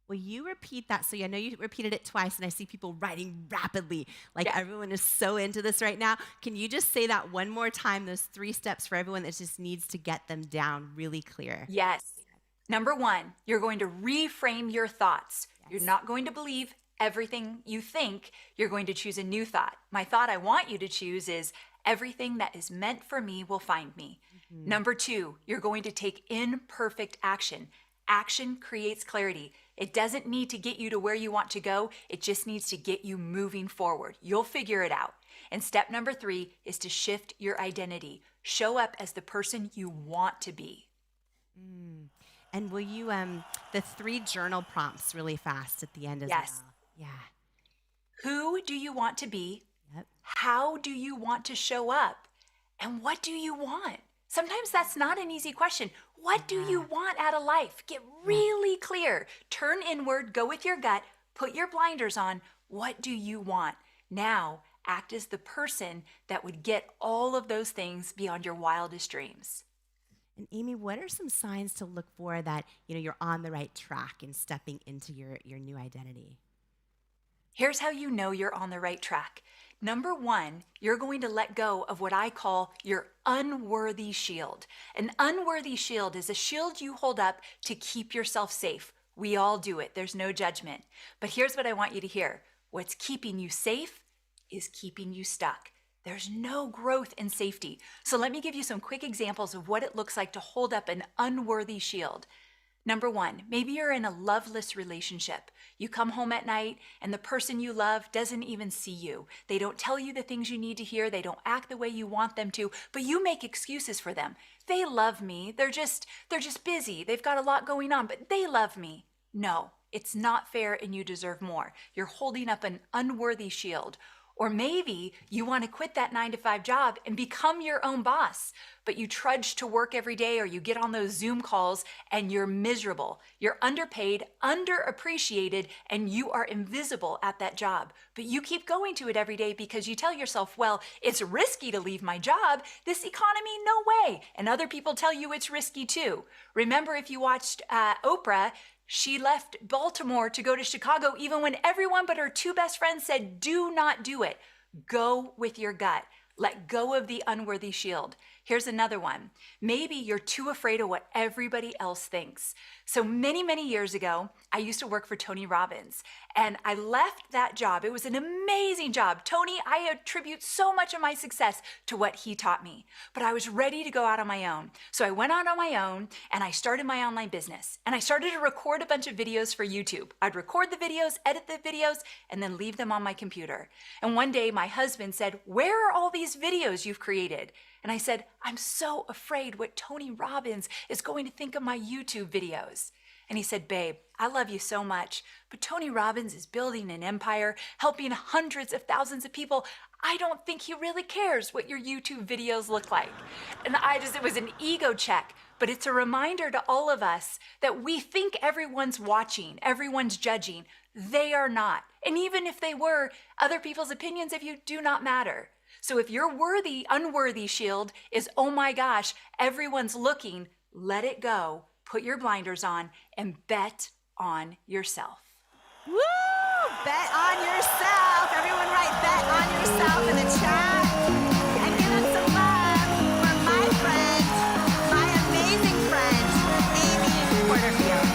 Will you repeat that? So I know you repeated it twice, and I see people writing rapidly. Like everyone is so into this right now. Can you just say that one more time, those 3 steps for everyone that just needs to get them down really clear? Yes. Number 1, you're going to reframe your thoughts. Yes. You're not going to believe everything you think. You're going to choose a new thought. My thought I want you to choose is, everything that is meant for me will find me. Mm-hmm. Number 2, you're going to take imperfect action. Action creates clarity. It doesn't need to get you to where you want to go. It just needs to get you moving forward. You'll figure it out. And step number 3 is to shift your identity. Show up as the person you want to be. And will you, the 3 journal prompts really fast at the end as well? Yeah. Who do you want to be? Yep. How do you want to show up? And what do you want? Sometimes that's not an easy question. What do you want out of life? Get really clear. Turn inward, go with your gut, put your blinders on. What do you want? Now, act as the person that would get all of those things beyond your wildest dreams. And Amy, what are some signs to look for that you're on the right track and stepping into your new identity? Here's how you know you're on the right track. Number 1, you're going to let go of what I call your unworthy shield. An unworthy shield is a shield you hold up to keep yourself safe. We all do it. There's no judgment. But here's what I want you to hear. What's keeping you safe is keeping you stuck. There's no growth in safety. So let me give you some quick examples of what it looks like to hold up an unworthy shield. Number 1, maybe you're in a loveless relationship. You come home at night and the person you love doesn't even see you. They don't tell you the things you need to hear. They don't act the way you want them to, but you make excuses for them. They love me. They're just busy. They've got a lot going on, but they love me. No, it's not fair and you deserve more. You're holding up an unworthy shield. Or maybe you want to quit that 9-to-5 job and become your own boss, but you trudge to work every day or you get on those Zoom calls and you're miserable. You're underpaid, underappreciated, and you are invisible at that job. But you keep going to it every day because you tell yourself, well, it's risky to leave my job. This economy, no way. And other people tell you it's risky too. Remember, if you watched Oprah, She left Baltimore to go to Chicago even when everyone but her two best friends said, do not do it. Go with your gut. Let go of the unworthy shield. Here's another one. Maybe you're too afraid of what everybody else thinks. So many, many years ago, I used to work for Tony Robbins, and I left that job. It was an amazing job. Tony, I attribute so much of my success to what he taught me, but I was ready to go out on my own. So I went out on my own and I started my online business, and I started to record a bunch of videos for YouTube. I'd record the videos, edit the videos, and then leave them on my computer. And one day my husband said, "Where are all these videos you've created?" And I said, "I'm so afraid what Tony Robbins is going to think of my YouTube videos." And he said, "Babe, I love you so much, but Tony Robbins is building an empire, helping hundreds of thousands of people. I don't think he really cares what your YouTube videos look like." And it was an ego check, but it's a reminder to all of us that we think everyone's watching, everyone's judging. They are not. And even if they were, other people's opinions of you do not matter. So if your unworthy shield is, oh my gosh, everyone's looking, let it go, put your blinders on, and bet on yourself. Woo! Bet on yourself. Everyone write bet on yourself in the chat. And give us some love for my friend, my amazing friend, Amy Porterfield.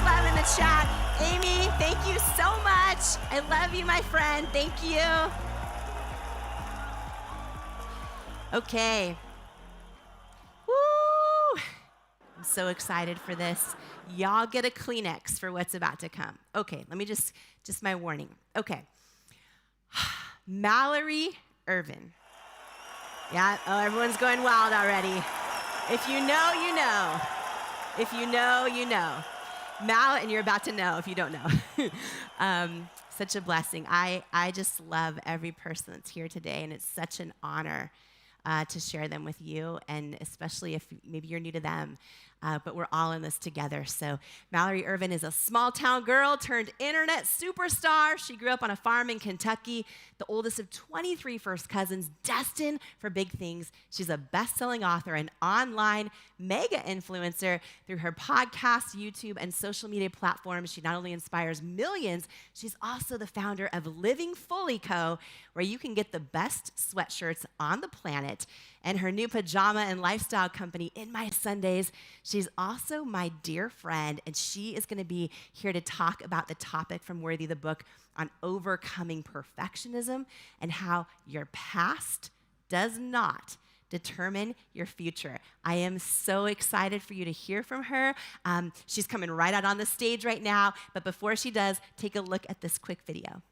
Love in the chat. Amy, thank you so much. I love you, my friend. Thank you. Okay. Woo! I'm so excited for this. Y'all get a Kleenex for what's about to come. Okay, let me just my warning. Okay. Mallory Ervin. Yeah, everyone's going wild already. If you know, you know. If you know, you know. And you're about to know if you don't know. Such a blessing. I just love every person that's here today, and it's such an honor to share them with you, and especially if maybe you're new to them. But we're all in this together. So Mallory Ervin is a small-town girl turned internet superstar. She grew up on a farm in Kentucky, the oldest of 23 first cousins, destined for big things. She's a best-selling author and online mega influencer. Through her podcast, YouTube, and social media platforms, she not only inspires millions, she's also the founder of Living Fully Co., where you can get the best sweatshirts on the planet, and her new pajama and lifestyle company, In My Sundays. She's also my dear friend, and she is going to be here to talk about the topic from Worthy the book on overcoming perfectionism and how your past does not determine your future. I am so excited for you to hear from her. She's coming right out on the stage right now, but before she does, take a look at this quick video.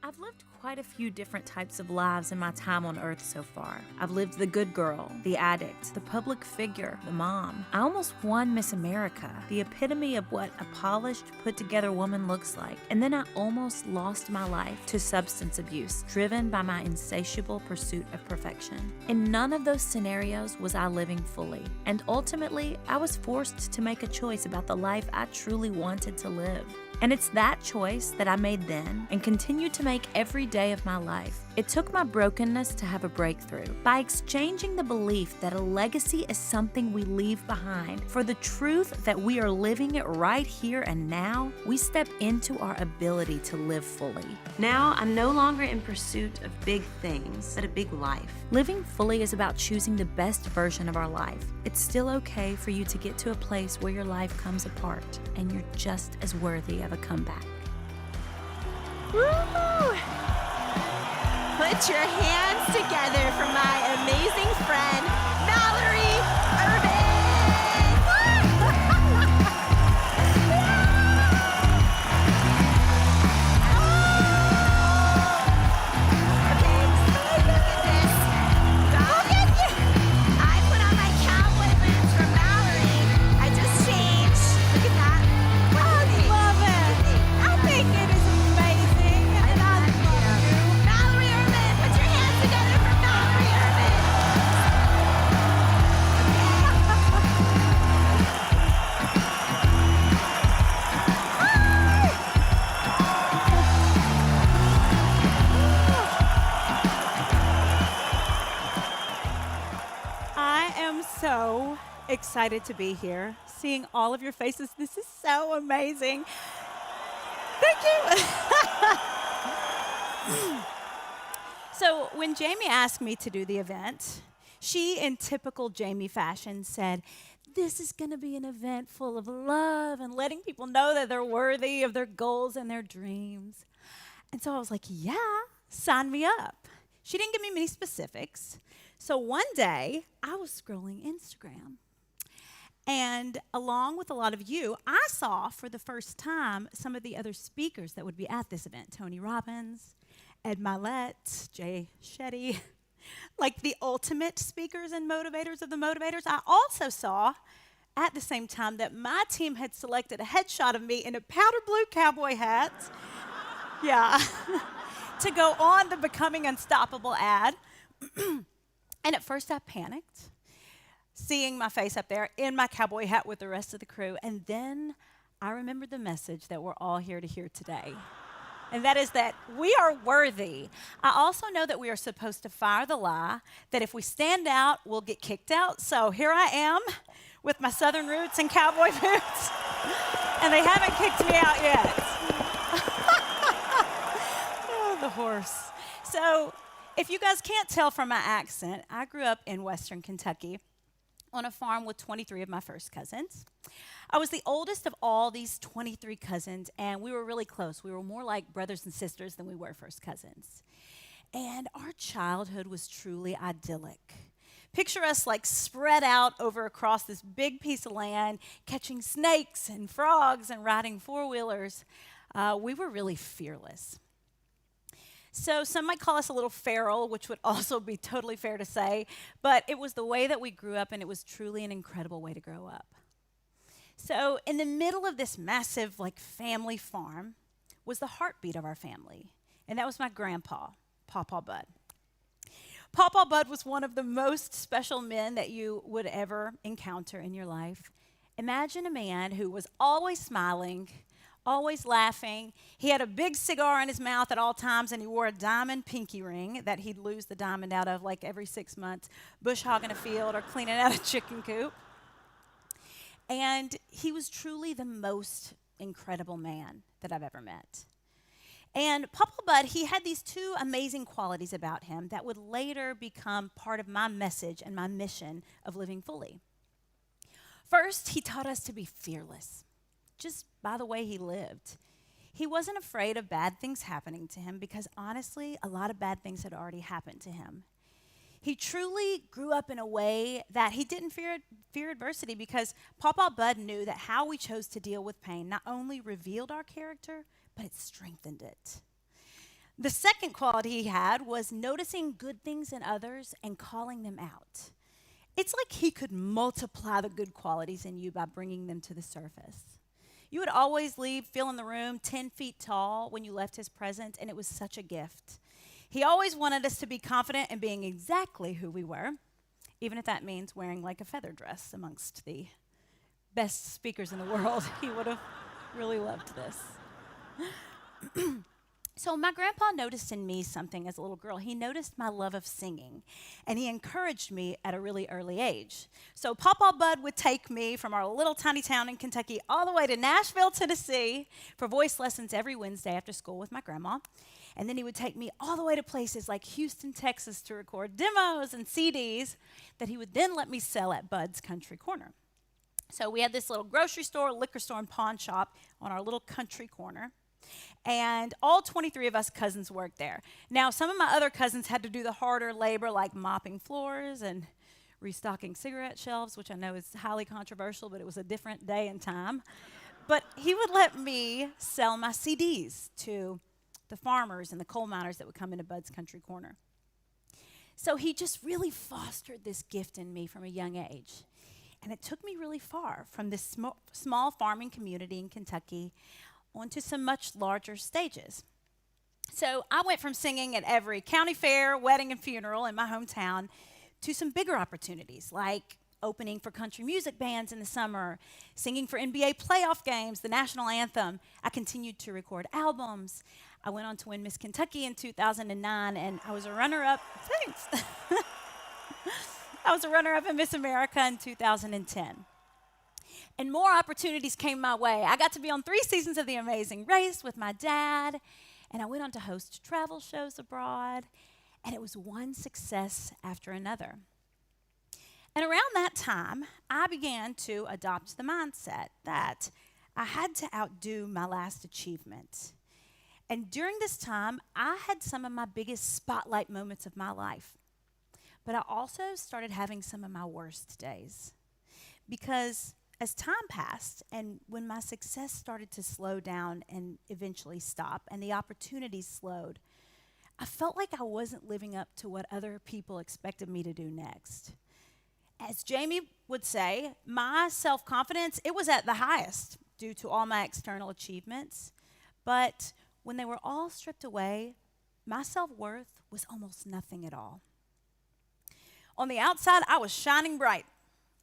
I've lived quite a few different types of lives in my time on Earth so far. I've lived the good girl, the addict, the public figure, the mom. I almost won Miss America, the epitome of what a polished, put-together woman looks like. And then I almost lost my life to substance abuse, driven by my insatiable pursuit of perfection. In none of those scenarios was I living fully. And ultimately, I was forced to make a choice about the life I truly wanted to live. And it's that choice that I made then and continue to make every day of my life. It took my brokenness to have a breakthrough. By exchanging the belief that a legacy is something we leave behind for the truth that we are living it right here and now, we step into our ability to live fully. Now, I'm no longer in pursuit of big things, but a big life. Living fully is about choosing the best version of our life. It's still okay for you to get to a place where your life comes apart and you're just as worthy of a comeback. Woo! Put your hands together for my amazing friend, Mallory Ervin. Okay, look at this. I put on my cowboy boots for Mallory. I just changed. Look at that. I love it. I think it is amazing. excited to be here, seeing all of your faces. This is so amazing. Thank you. So when Jamie asked me to do the event, she, in typical Jamie fashion, said, this is going to be an event full of love and letting people know that they're worthy of their goals and their dreams. And so I was like, yeah, sign me up. She didn't give me many specifics. So one day, I was scrolling Instagram. And along with a lot of you, I saw for the first time some of the other speakers that would be at this event. Tony Robbins, Ed Mylett, Jay Shetty, like the ultimate speakers and motivators of the motivators. I also saw at the same time that my team had selected a headshot of me in a powder blue cowboy hat. Yeah. To go on the Becoming Unstoppable ad. And at first I panicked, seeing my face up there in my cowboy hat with the rest of the crew. And then I remembered the message that we're all here to hear today. And that is that we are worthy. I also know that we are supposed to fire the lie that if we stand out, we'll get kicked out. So here I am with my Southern roots and cowboy boots. And they haven't kicked me out yet. Oh, the horse. So if you guys can't tell from my accent, I grew up in Western Kentucky on a farm with 23 of my first cousins. I was the oldest of all these 23 cousins, and we were really close. We were more like brothers and sisters than we were first cousins. And our childhood was truly idyllic. Picture us like spread out over across this big piece of land, catching snakes and frogs and riding four-wheelers. We were really fearless. So some might call us a little feral, which would also be totally fair to say, but it was the way that we grew up, and it was truly an incredible way to grow up. So in the middle of this massive family farm was the heartbeat of our family, and that was my grandpa, Pawpaw Bud. Pawpaw Bud was one of the most special men that you would ever encounter in your life. Imagine a man who was always smiling, always laughing. He had a big cigar in his mouth at all times, and he wore a diamond pinky ring that he'd lose the diamond out of every 6 months, bush hogging a field or cleaning out a chicken coop. And he was truly the most incredible man that I've ever met. And Pawpaw Bud, he had these two amazing qualities about him that would later become part of my message and my mission of living fully. First, he taught us to be fearless, just by the way he lived. He wasn't afraid of bad things happening to him because, honestly, a lot of bad things had already happened to him. He truly grew up in a way that he didn't fear adversity because Pawpaw Bud knew that how we chose to deal with pain not only revealed our character, but it strengthened it. The second quality he had was noticing good things in others and calling them out. It's like he could multiply the good qualities in you by bringing them to the surface. You would always leave feeling the room 10 feet tall when you left his presence, and it was such a gift. He always wanted us to be confident in being exactly who we were, even if that means wearing a feather dress amongst the best speakers in the world. He would have really loved this. So my grandpa noticed in me something as a little girl. He noticed my love of singing, and he encouraged me at a really early age. So Pawpaw Bud would take me from our little tiny town in Kentucky all the way to Nashville, Tennessee for voice lessons every Wednesday after school with my grandma. And then he would take me all the way to places like Houston, Texas to record demos and CDs that he would then let me sell at Bud's Country Corner. So we had this little grocery store, liquor store, and pawn shop on our little country corner. And all 23 of us cousins worked there. Now, some of my other cousins had to do the harder labor like mopping floors and restocking cigarette shelves, which I know is highly controversial, but it was a different day and time. But he would let me sell my CDs to the farmers and the coal miners that would come into Bud's Country Corner. So he just really fostered this gift in me from a young age. And it took me really far from this small farming community in Kentucky onto some much larger stages. So I went from singing at every county fair, wedding, and funeral in my hometown to some bigger opportunities, like opening for country music bands in the summer, singing for NBA playoff games, the national anthem. I continued to record albums. I went on to win Miss Kentucky in 2009, and I was a runner-up. Thanks. I was a runner-up in Miss America in 2010. And more opportunities came my way. I got to be on 3 seasons of The Amazing Race with my dad, and I went on to host travel shows abroad, and it was one success after another. And around that time, I began to adopt the mindset that I had to outdo my last achievement. And during this time, I had some of my biggest spotlight moments of my life. But I also started having some of my worst days. Because as time passed, and when my success started to slow down and eventually stop, and the opportunities slowed, I felt like I wasn't living up to what other people expected me to do next. As Jamie would say, my self-confidence, it was at the highest due to all my external achievements. But when they were all stripped away, my self-worth was almost nothing at all. On the outside, I was shining bright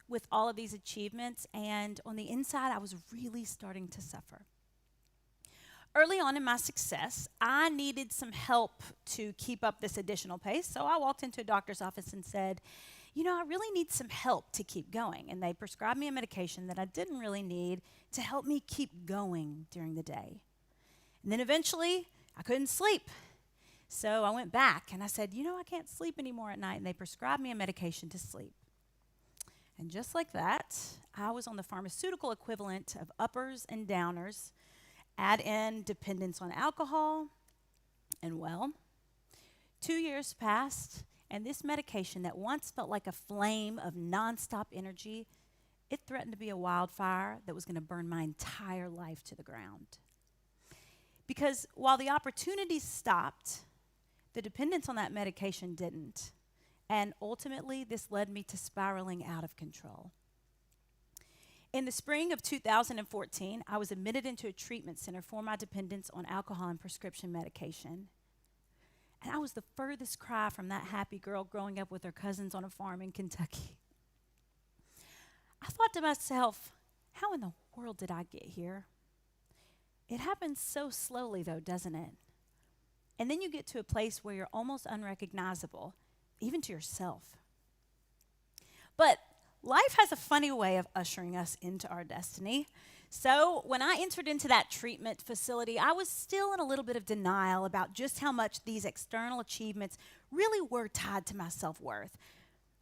with all of these achievements, and on the inside, I was really starting to suffer. Early on in my success, I needed some help to keep up this additional pace, so I walked into a doctor's office and said, you know, I really need some help to keep going. And they prescribed me a medication that I didn't really need to help me keep going during the day. And then eventually, I couldn't sleep. So I went back and I said, you know, I can't sleep anymore at night. And they prescribed me a medication to sleep. And just like that, I was on the pharmaceutical equivalent of uppers and downers. Add in dependence on alcohol, and well, 2 years passed, and this medication that once felt like a flame of nonstop energy, it threatened to be a wildfire that was going to burn my entire life to the ground. Because while the opportunities stopped, the dependence on that medication didn't. And ultimately, this led me to spiraling out of control. In the spring of 2014, I was admitted into a treatment center for my dependence on alcohol and prescription medication. And I was the furthest cry from that happy girl growing up with her cousins on a farm in Kentucky. I thought to myself, how in the world did I get here? It happens so slowly, though, doesn't it? And then you get to a place where you're almost unrecognizable, even to yourself. But life has a funny way of ushering us into our destiny. So when I entered into that treatment facility, I was still in a little bit of denial about just how much these external achievements really were tied to my self-worth.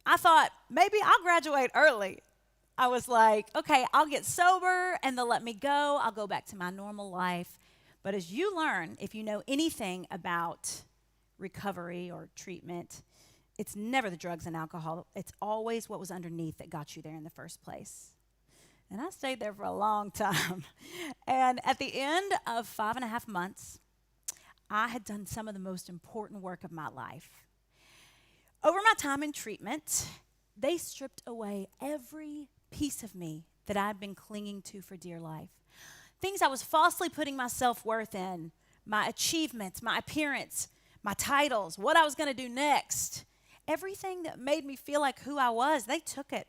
I thought, maybe I'll graduate early. I was like, okay, I'll get sober and they'll let me go. I'll go back to my normal life. But as you learn, if you know anything about recovery or treatment, it's never the drugs and alcohol. It's always what was underneath that got you there in the first place. And I stayed there for a long time. And at the end of 5.5 months, I had done some of the most important work of my life. Over my time in treatment, they stripped away every piece of me that I'd been clinging to for dear life. Things I was falsely putting my self-worth in, my achievements, my appearance, my titles, what I was going to do next. Everything that made me feel like who I was, they took it.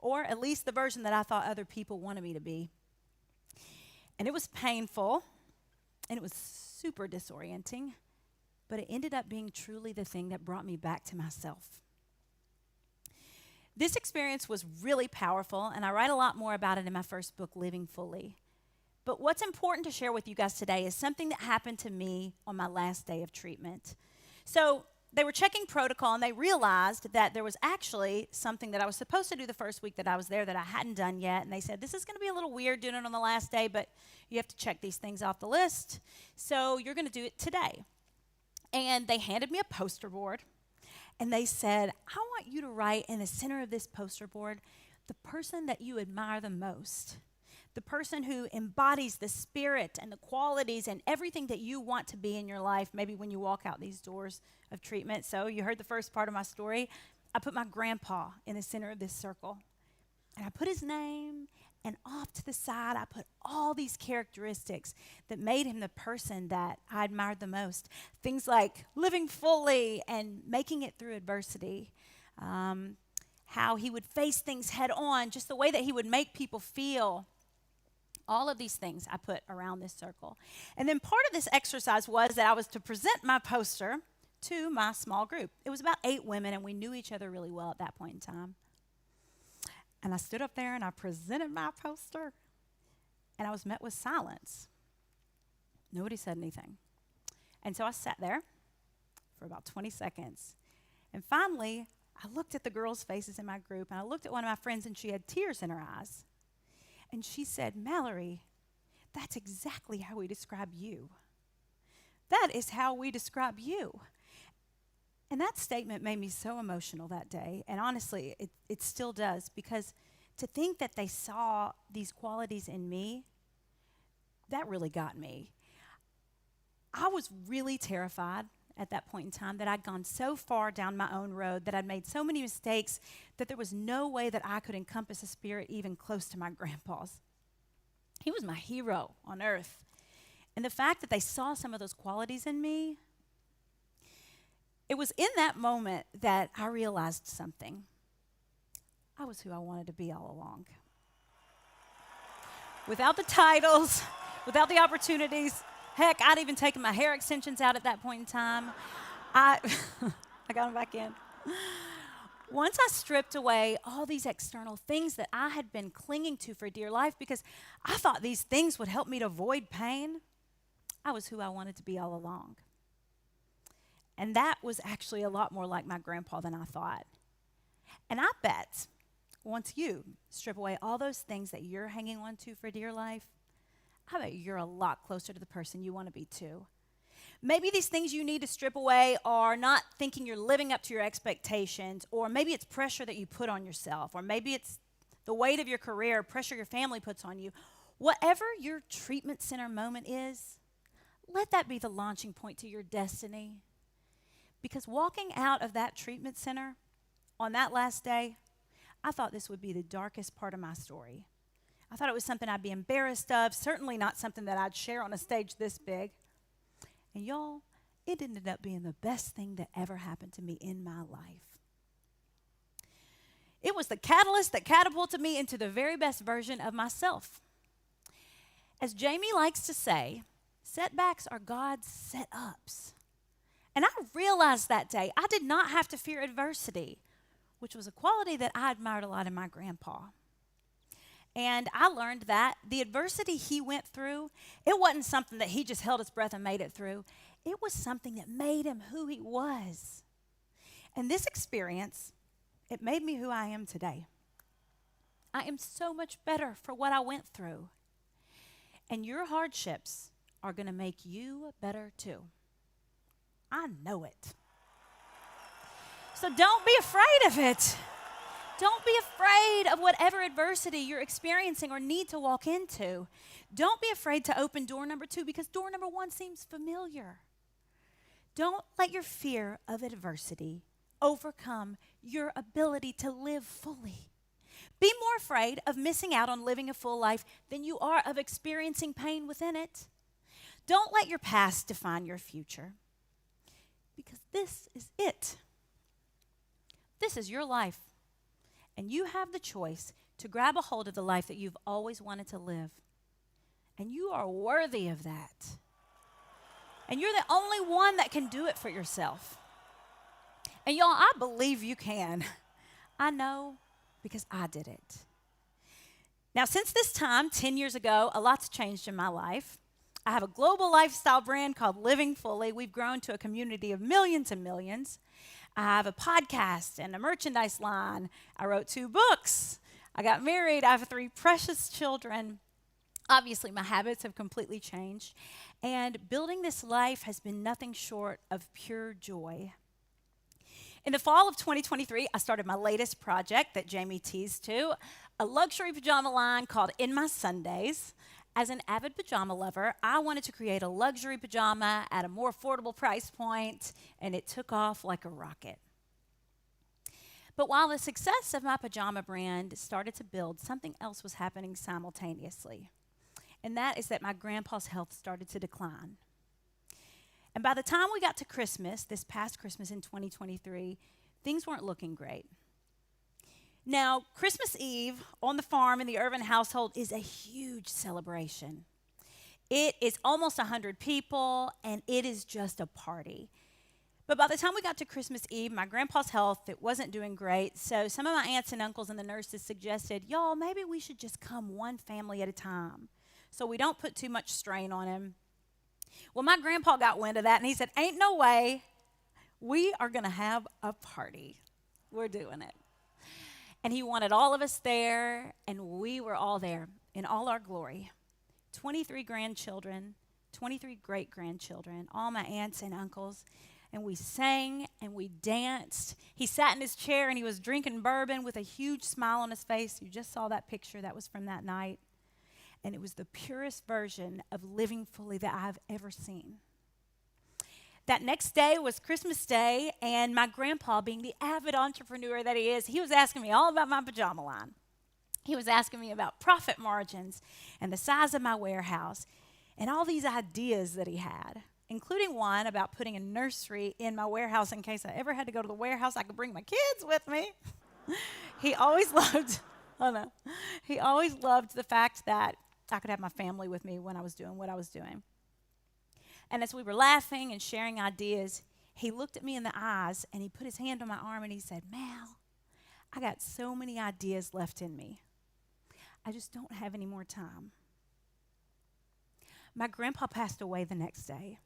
Or at least the version that I thought other people wanted me to be. And it was painful, and it was super disorienting, but it ended up being truly the thing that brought me back to myself. This experience was really powerful, and I write a lot more about it in my first book, Living Fully. But what's important to share with you guys today is something that happened to me on my last day of treatment. So they were checking protocol, and they realized that there was actually something that I was supposed to do the first week that I was there that I hadn't done yet. And they said, this is going to be a little weird doing it on the last day, but you have to check these things off the list. So you're going to do it today. And they handed me a poster board. And they said, I want you to write in the center of this poster board the person that you admire the most. The person who embodies the spirit and the qualities and everything that you want to be in your life, maybe when you walk out these doors of treatment. So you heard the first part of my story. I put my grandpa in the center of this circle. And I put his name, and off to the side, I put all these characteristics that made him the person that I admired the most. Things like living fully and making it through adversity. How he would face things head on, just the way that he would make people feel. All of these things I put around this circle. And then part of this exercise was that I was to present my poster to my small group. It was about 8 women, and we knew each other really well at that point in time. And I stood up there and I presented my poster, and I was met with silence. Nobody said anything. And so I sat there for about 20 seconds. And finally, I looked at the girls' faces in my group, and I looked at one of my friends, and she had tears in her eyes. And she said, "Mallory, that's exactly how we describe you. That is how we describe you." And that statement made me so emotional that day. And honestly, it still does, because to think that they saw these qualities in me, that really got me. I was really terrified at that point in time that I'd gone so far down my own road, that I'd made so many mistakes, that there was no way that I could encompass a spirit even close to my grandpa's. He was my hero on earth. And the fact that they saw some of those qualities in me, it was in that moment that I realized something. I was who I wanted to be all along. Without the titles, without the opportunities, heck, I'd even taken my hair extensions out at that point in time. I got them back in. Once I stripped away all these external things that I had been clinging to for dear life because I thought these things would help me to avoid pain, I was who I wanted to be all along. And that was actually a lot more like my grandpa than I thought. And I bet once you strip away all those things that you're hanging on to for dear life, I bet you're a lot closer to the person you want to be too. Maybe these things you need to strip away are not thinking you're living up to your expectations, or maybe it's pressure that you put on yourself, or maybe it's the weight of your career, pressure your family puts on you. Whatever your treatment center moment is, let that be the launching point to your destiny. Because walking out of that treatment center on that last day, I thought this would be the darkest part of my story. I thought it was something I'd be embarrassed of, certainly not something that I'd share on a stage this big. And y'all, it ended up being the best thing that ever happened to me in my life. It was the catalyst that catapulted me into the very best version of myself. As Jamie likes to say, setbacks are God's set-ups. And I realized that day I did not have to fear adversity, which was a quality that I admired a lot in my grandpa. And I learned that the adversity he went through, it wasn't something that he just held his breath and made it through. It was something that made him who he was. And this experience, it made me who I am today. I am so much better for what I went through. And your hardships are going to make you better too. I know it. So don't be afraid of it. Don't be afraid of whatever adversity you're experiencing or need to walk into. Don't be afraid to open door number 2 because door number 1 seems familiar. Don't let your fear of adversity overcome your ability to live fully. Be more afraid of missing out on living a full life than you are of experiencing pain within it. Don't let your past define your future, because this is it. This is your life. And you have the choice to grab a hold of the life that you've always wanted to live. And you are worthy of that. And you're the only one that can do it for yourself. And y'all, I believe you can. I know because I did it. Now, since this time, 10 years ago, a lot's changed in my life. I have a global lifestyle brand called Living Fully. We've grown to a community of millions and millions. I have a podcast and a merchandise line. I wrote 2 books. I got married. I have 3 precious children. Obviously, my habits have completely changed. And building this life has been nothing short of pure joy. In the fall of 2023, I started my latest project that Jamie teased to, a luxury pajama line called In My Sundays. As an avid pajama lover, I wanted to create a luxury pajama at a more affordable price point, and it took off like a rocket. But while the success of my pajama brand started to build, something else was happening simultaneously, and that is that my grandpa's health started to decline. And by the time we got to Christmas, this past Christmas in 2023, things weren't looking great. Now, Christmas Eve on the farm in the Irvin household is a huge celebration. It is almost 100 people, and it is just a party. But by the time we got to Christmas Eve, my grandpa's health, it wasn't doing great. So some of my aunts and uncles and the nurses suggested, y'all, maybe we should just come one family at a time so we don't put too much strain on him. Well, my grandpa got wind of that, and he said, ain't no way. We are going to have a party. We're doing it. And he wanted all of us there, and we were all there in all our glory. 23 grandchildren, 23 great-grandchildren, all my aunts and uncles. And we sang and we danced. He sat in his chair and he was drinking bourbon with a huge smile on his face. You just saw that picture. That was from that night. And it was the purest version of living fully that I've ever seen. That next day was Christmas Day, and my grandpa, being the avid entrepreneur that he is, he was asking me all about my pajama line. He was asking me about profit margins and the size of my warehouse and all these ideas that he had, including one about putting a nursery in my warehouse in case I ever had to go to the warehouse. I could bring my kids with me. He always loved the fact that I could have my family with me when I was doing what I was doing. And as we were laughing and sharing ideas, he looked at me in the eyes and he put his hand on my arm and he said, Mal, I got so many ideas left in me. I just don't have any more time. My grandpa passed away the next day.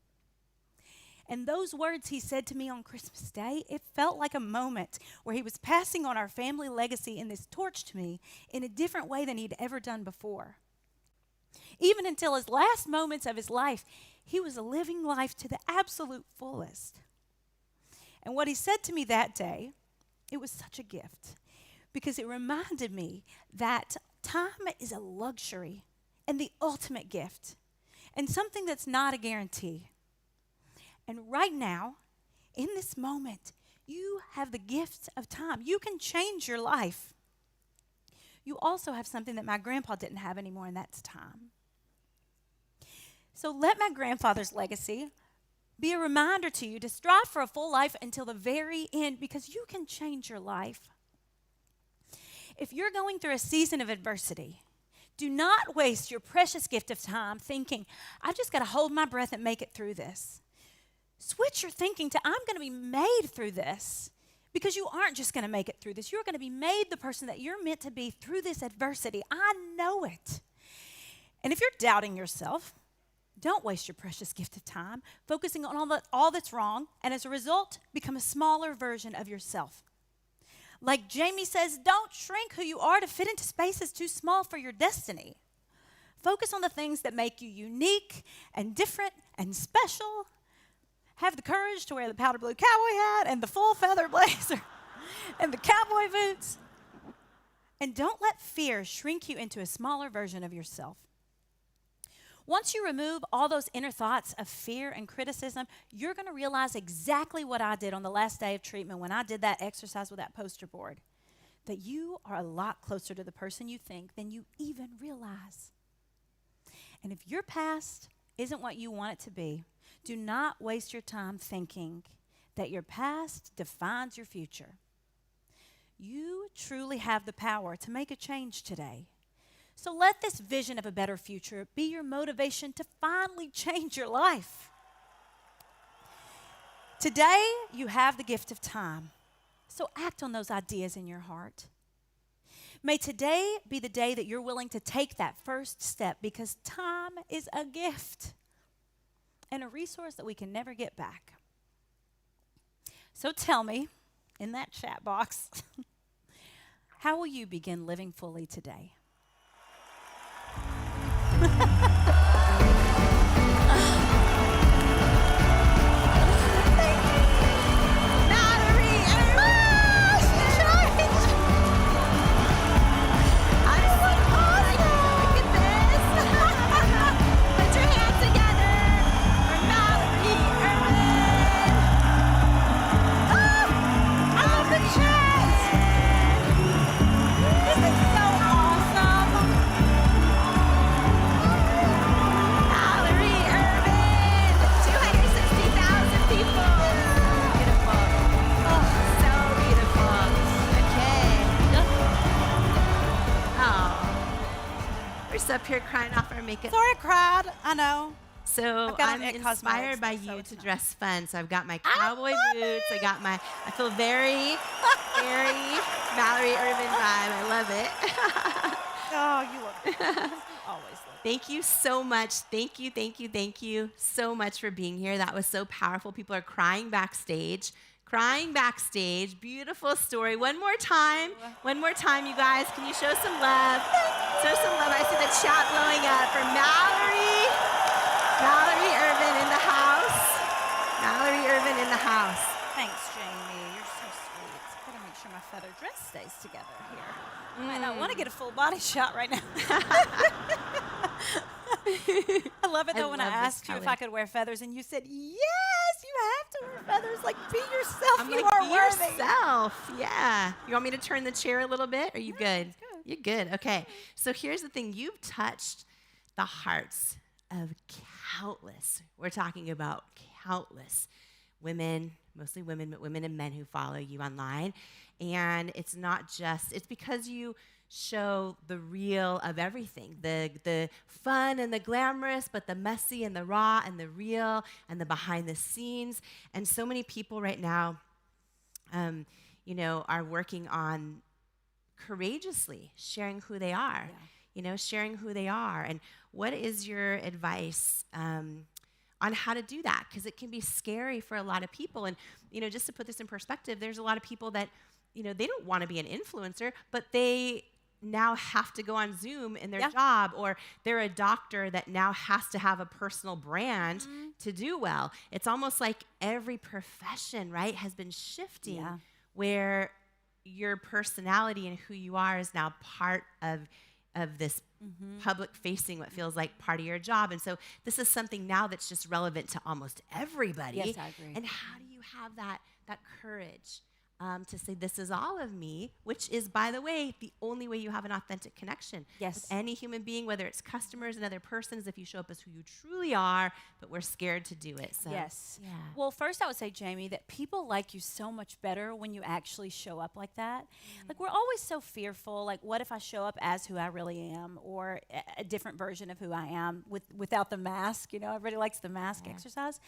And those words he said to me on Christmas Day, it felt like a moment where he was passing on our family legacy in this torch to me in a different way than he'd ever done before. Even until his last moments of his life, he was living life to the absolute fullest. And what he said to me that day, it was such a gift because it reminded me that time is a luxury and the ultimate gift and something that's not a guarantee. And right now, in this moment, you have the gift of time. You can change your life. You also have something that my grandpa didn't have anymore, and that's time. So let my grandfather's legacy be a reminder to you to strive for a full life until the very end, because you can change your life. If you're going through a season of adversity, do not waste your precious gift of time thinking, I've just got to hold my breath and make it through this. Switch your thinking to, I'm going to be made through this, because you aren't just going to make it through this. You're going to be made the person that you're meant to be through this adversity. I know it. And if you're doubting yourself, don't waste your precious gift of time focusing on all that's wrong, and as a result, become a smaller version of yourself. Like Jamie says, don't shrink who you are to fit into spaces too small for your destiny. Focus on the things that make you unique and different and special. Have the courage to wear the powder blue cowboy hat and the full feather blazer and the cowboy boots. And don't let fear shrink you into a smaller version of yourself. Once you remove all those inner thoughts of fear and criticism, you're going to realize exactly what I did on the last day of treatment when I did that exercise with that poster board, that you are a lot closer to the person you think than you even realize. And if your past isn't what you want it to be, do not waste your time thinking that your past defines your future. You truly have the power to make a change today. So let this vision of a better future be your motivation to finally change your life. Today, you have the gift of time. So act on those ideas in your heart. May today be the day that you're willing to take that first step, because time is a gift and a resource that we can never get back. So tell me in that chat box, how will you begin living fully today? Up here crying off our makeup. Sorry I cried. I know. So I've got I'm on It inspired Cosmetics, by so you it's to not. dress fun. So I've got my cowboy boots. I feel very, very Mallory Irvin vibe. I love it. Oh, you look you always look. Thank you so much. Thank you so much for being here. That was so powerful. People are crying backstage. Beautiful story. One more time, you guys. Can you show some love? Show some love. I see the chat blowing up for Mallory Irvin in the house. Mallory Irvin in the house. Thanks, Jamie. You're so sweet. Gotta make sure my feather dress stays together here. I might not want to get a full body shot right now. I love it though when I asked you if I could wear feathers and you said, yes, you have to wear feathers. Like, be yourself. I'm You like, are be worthy. yourself. Yeah. You want me to turn the chair a little bit? Are you good? You're good. Okay. So here's the thing. You've touched the hearts of countless. We're talking about countless women, mostly women, but women and men who follow you online. And it's not just, it's because you show the real of everything, the fun and the glamorous, but the messy and the raw and the real and the behind the scenes. And so many people right now, are working on courageously sharing who they are, sharing who they are. And what is your advice on how to do that? Because it can be scary for a lot of people. And, just to put this in perspective, there's a lot of people that, they don't want to be an influencer, but they now have to go on Zoom in their job, or they're a doctor that now has to have a personal brand to do well. It's almost like every profession, right, has been shifting where your personality and who you are is now part of this public facing, what feels like part of your job. And so this is something now that's just relevant to almost everybody. Yes, I agree. And how do you have that courage to say, this is all of me, which is, by the way, the only way you have an authentic connection with any human being, whether it's customers and other persons, if you show up as who you truly are, but we're scared to do it. So, Yes. Yeah. Well, first I would say, Jamie, that people like you so much better when you actually show up like that. Like, we're always so fearful, like, what if I show up as who I really am, or a different version of who I am without the mask? Everybody likes the mask exercise.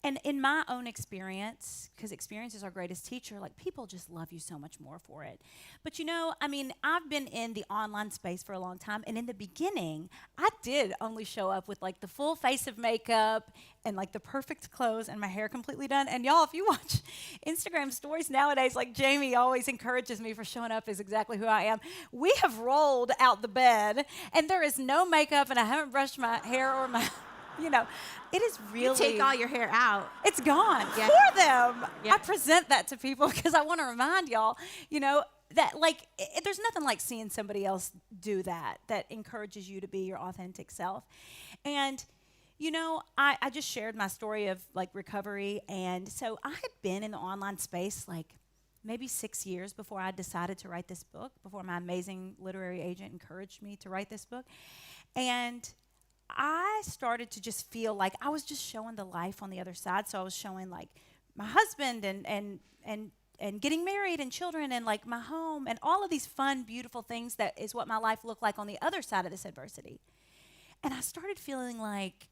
And in my own experience, because experience is our greatest teacher, like, people just love you so much more for it. But I've been in the online space for a long time, and in the beginning, I did only show up with like the full face of makeup and like the perfect clothes and my hair completely done. And y'all, if you watch Instagram stories nowadays, like, Jamie always encourages me for showing up as exactly who I am. We have rolled out the bed, and there is no makeup, and I haven't brushed my hair or my... it is really... You take all your hair out. It's gone Yeah. for them. Yeah. I present that to people because I want to remind y'all, that, like, there's nothing like seeing somebody else do that encourages you to be your authentic self. And, I just shared my story of, like, recovery. And so I had been in the online space, like, maybe 6 years before I decided to write this book, before my amazing literary agent encouraged me to write this book. And I started to just feel like I was just showing the life on the other side. So I was showing, like, my husband and getting married and children and, like, my home and all of these fun, beautiful things that is what my life looked like on the other side of this adversity. And I started feeling like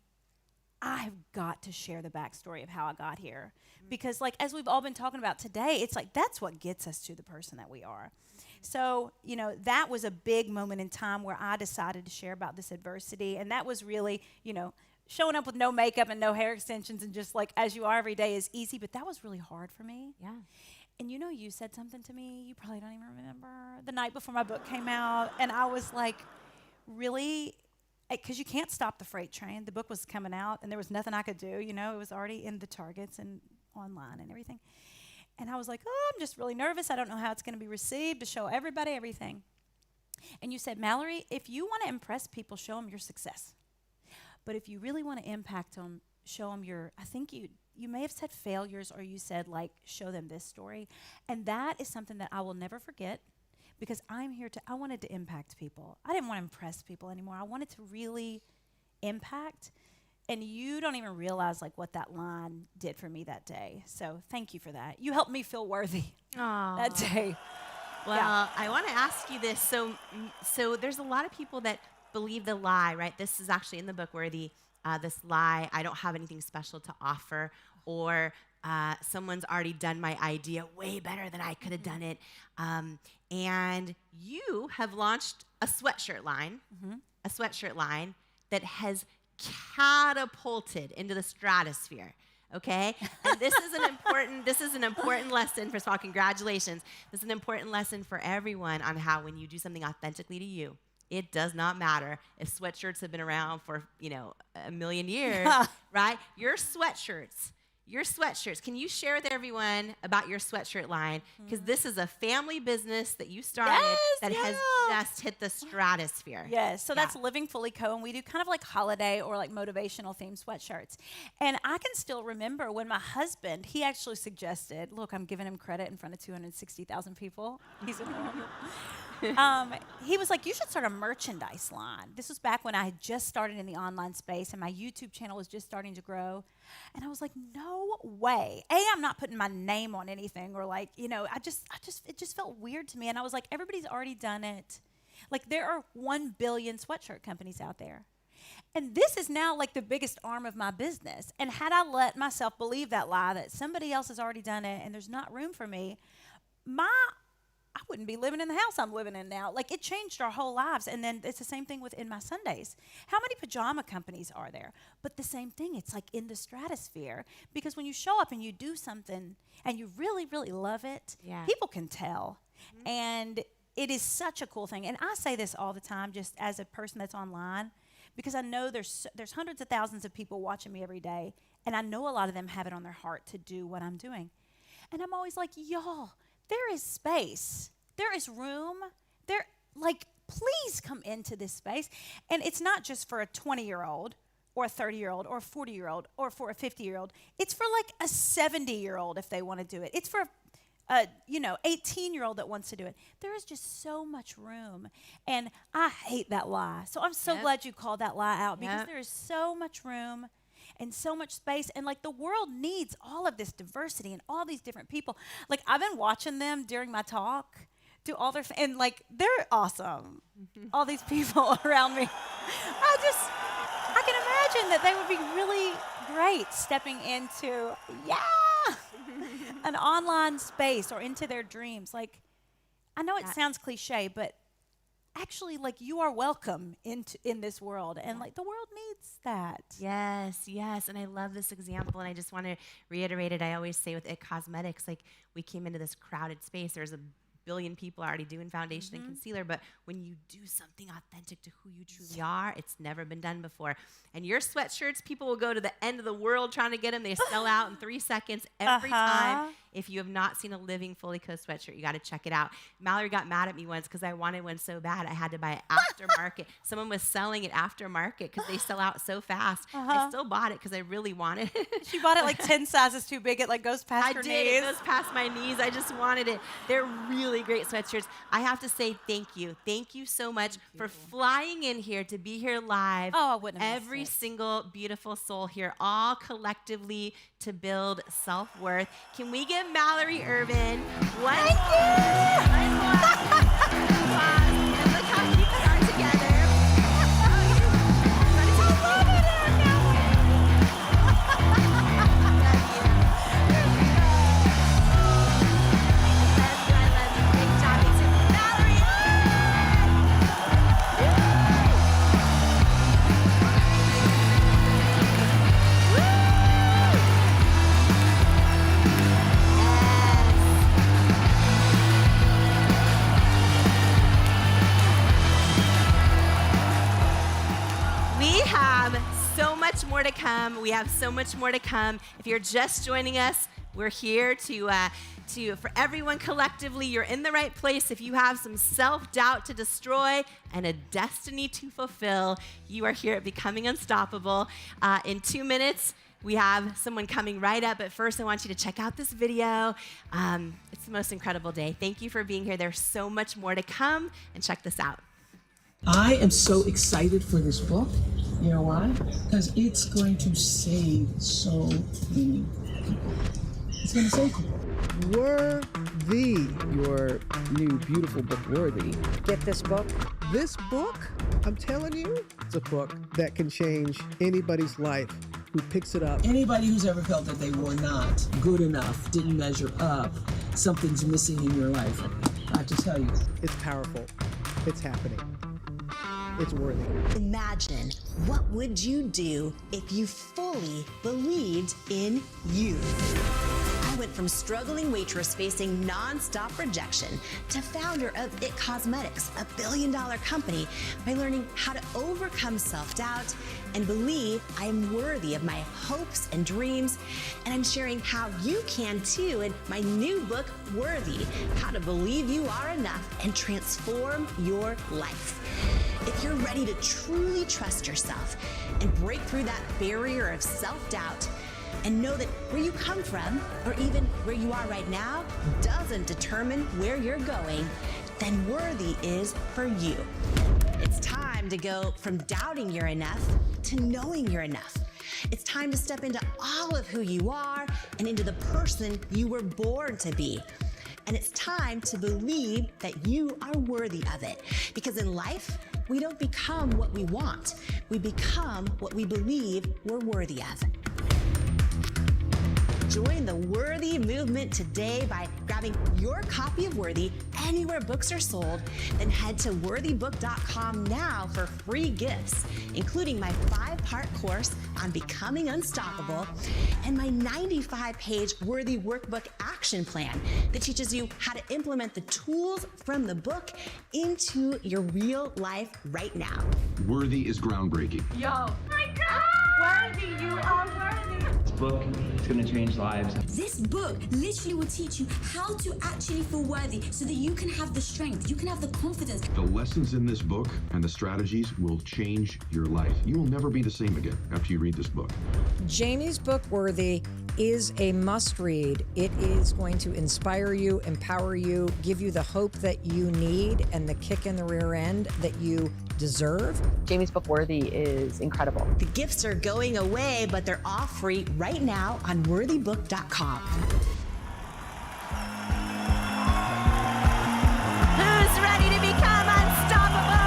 I've got to share the backstory of how I got here. Because, like, as we've all been talking about today, it's like that's what gets us to the person that we are. So, that was a big moment in time where I decided to share about this adversity. And that was really, showing up with no makeup and no hair extensions and just, like, as you are every day is easy. But that was really hard for me. Yeah. And you said something to me, you probably don't even remember, the night before my book came out. And I was like, really? Because you can't stop the freight train. The book was coming out and there was nothing I could do. It was already in the Targets and online and everything. And I was like, I'm just really nervous. I don't know how it's going to be received, to show everybody everything. And you said, Mallory, if you want to impress people, show them your success. But if you really want to impact them, show them I think you may have said failures, or you said, like, show them this story. And that is something that I will never forget, because I wanted to impact people. I didn't want to impress people anymore. I wanted to really impact. And you don't even realize, like, what that line did for me that day. So thank you for that. You helped me feel worthy that day. Well, I want to ask you this. So there's a lot of people that believe the lie, right? This is actually in the book where this lie, I don't have anything special to offer, or someone's already done my idea way better than I could have done it. And you have launched a sweatshirt line, that has catapulted into the stratosphere. Okay, and this is an important lesson. First of all, congratulations. This is an important lesson for everyone on how, when you do something authentically to you, it does not matter if sweatshirts have been around for, a million years, right? Your sweatshirts. Can you share with everyone about your sweatshirt line? Because this is a family business that you started has just hit the stratosphere. Yes, so that's Living Fully Co., and we do kind of like holiday or like motivational themed sweatshirts. And I can still remember when my husband, he actually suggested, look, I'm giving him credit in front of 260,000 people. He's he was like, you should start a merchandise line. This was back when I had just started in the online space and my YouTube channel was just starting to grow. And I was like, no way. I'm not putting my name on anything, or like, it just felt weird to me. And I was like, everybody's already done it. Like, there are 1 billion sweatshirt companies out there. And this is now like the biggest arm of my business. And had I let myself believe that lie that somebody else has already done it and there's not room for me, I wouldn't be living in the house I'm living in now. Like, it changed our whole lives. And then it's the same thing within my Sundays. How many pajama companies are there? But the same thing, it's like in the stratosphere. Because when you show up and you do something and you really, really love it, people can tell. And it is such a cool thing. And I say this all the time just as a person that's online, because I know there's hundreds of thousands of people watching me every day. And I know a lot of them have it on their heart to do what I'm doing. And I'm always like, y'all, there is space. There is room. Please come into this space. And it's not just for a 20-year-old or a 30-year-old or a 40-year-old or for a 50-year-old. It's for like a 70-year-old if they want to do it. It's for a 18-year-old that wants to do it. There is just so much room. And I hate that lie. So I'm so glad you called that lie out, because there is so much room and so much space, and like the world needs all of this diversity and all these different people. Like, I've been watching them during my talk do all their and like they're awesome. All these people around me. I can imagine that they would be really great stepping into an online space or into their dreams. Like, I know it sounds cliche, but actually, like, you are welcome in this world, and like the world needs that. Yes, and I love this example, and I just want to reiterate it. I always say with IT Cosmetics, like, we came into this crowded space. There's a billion people already doing foundation and concealer, but when you do something authentic to who you truly are, it's never been done before. And your sweatshirts, people will go to the end of the world trying to get them. They sell out in 3 seconds every time. If you have not seen a Living Fully Co. sweatshirt, you got to check it out. Mallory got mad at me once because I wanted one so bad I had to buy it aftermarket. Someone was selling it aftermarket because they sell out so fast. I still bought it because I really wanted it. She bought it like 10 sizes too big. It like goes past her knees. It goes past my knees. I just wanted it. They're really great sweatshirts. I have to say thank you. Thank you so much for flying in here to be here live. Oh, I wouldn't have Every single beautiful soul here, all collectively to build self-worth. Can we give Mallory Ervin one more to come. We have so much more to come. If you're just joining us, we're here for everyone collectively. You're in the right place. If you have some self-doubt to destroy and a destiny to fulfill, you are here at Becoming Unstoppable. In 2 minutes, we have someone coming right up. But first, I want you to check out this video. It's the most incredible day. Thank you for being here. There's so much more to come, and check this out. I am so excited for this book. You know why? Because it's going to save so many people. It's going to save them. Worthy. Your new beautiful book, Worthy. Get this book. This book I'm telling you, it's a book that can change anybody's life who picks it up. Anybody who's ever felt that they were not good enough, didn't measure up, something's missing in your life, I have to tell you. It's powerful. It's happening. It's worthy. Imagine, what would you do if you fully believed in you? I went from struggling waitress facing nonstop rejection to founder of IT Cosmetics, a billion-dollar company, by learning how to overcome self-doubt and believe I am worthy of my hopes and dreams. And I'm sharing how you can too in my new book, Worthy: How to Believe You Are Enough and Transform Your Life. If you're ready to truly trust yourself and break through that barrier of self-doubt, and know that where you come from, or even where you are right now, doesn't determine where you're going, then Worthy is for you. It's time to go from doubting you're enough to knowing you're enough. It's time to step into all of who you are and into the person you were born to be. And it's time to believe that you are worthy of it. Because in life, we don't become what we want. We become what we believe we're worthy of. Join the Worthy movement today by grabbing your copy of Worthy anywhere books are sold. Then head to worthybook.com now for free gifts, including my 5-part course on becoming unstoppable and my 95-page Worthy Workbook action plan that teaches you how to implement the tools from the book into your real life right now. Worthy is groundbreaking. Yo. Oh my God! Worthy, you are worthy. This book is going to change lives. This book literally will teach you how to actually feel worthy so that you can have the strength, you can have the confidence. The lessons in this book and the strategies will change your life. You will never be the same again after you read this book. Jamie's book, Worthy, is a must-read. It is going to inspire you, empower you, give you the hope that you need and the kick in the rear end that you deserve. Jamie's book, Worthy, is incredible. The gifts are going away, but they're all free right now on worthybook.com. Who's ready to become unstoppable?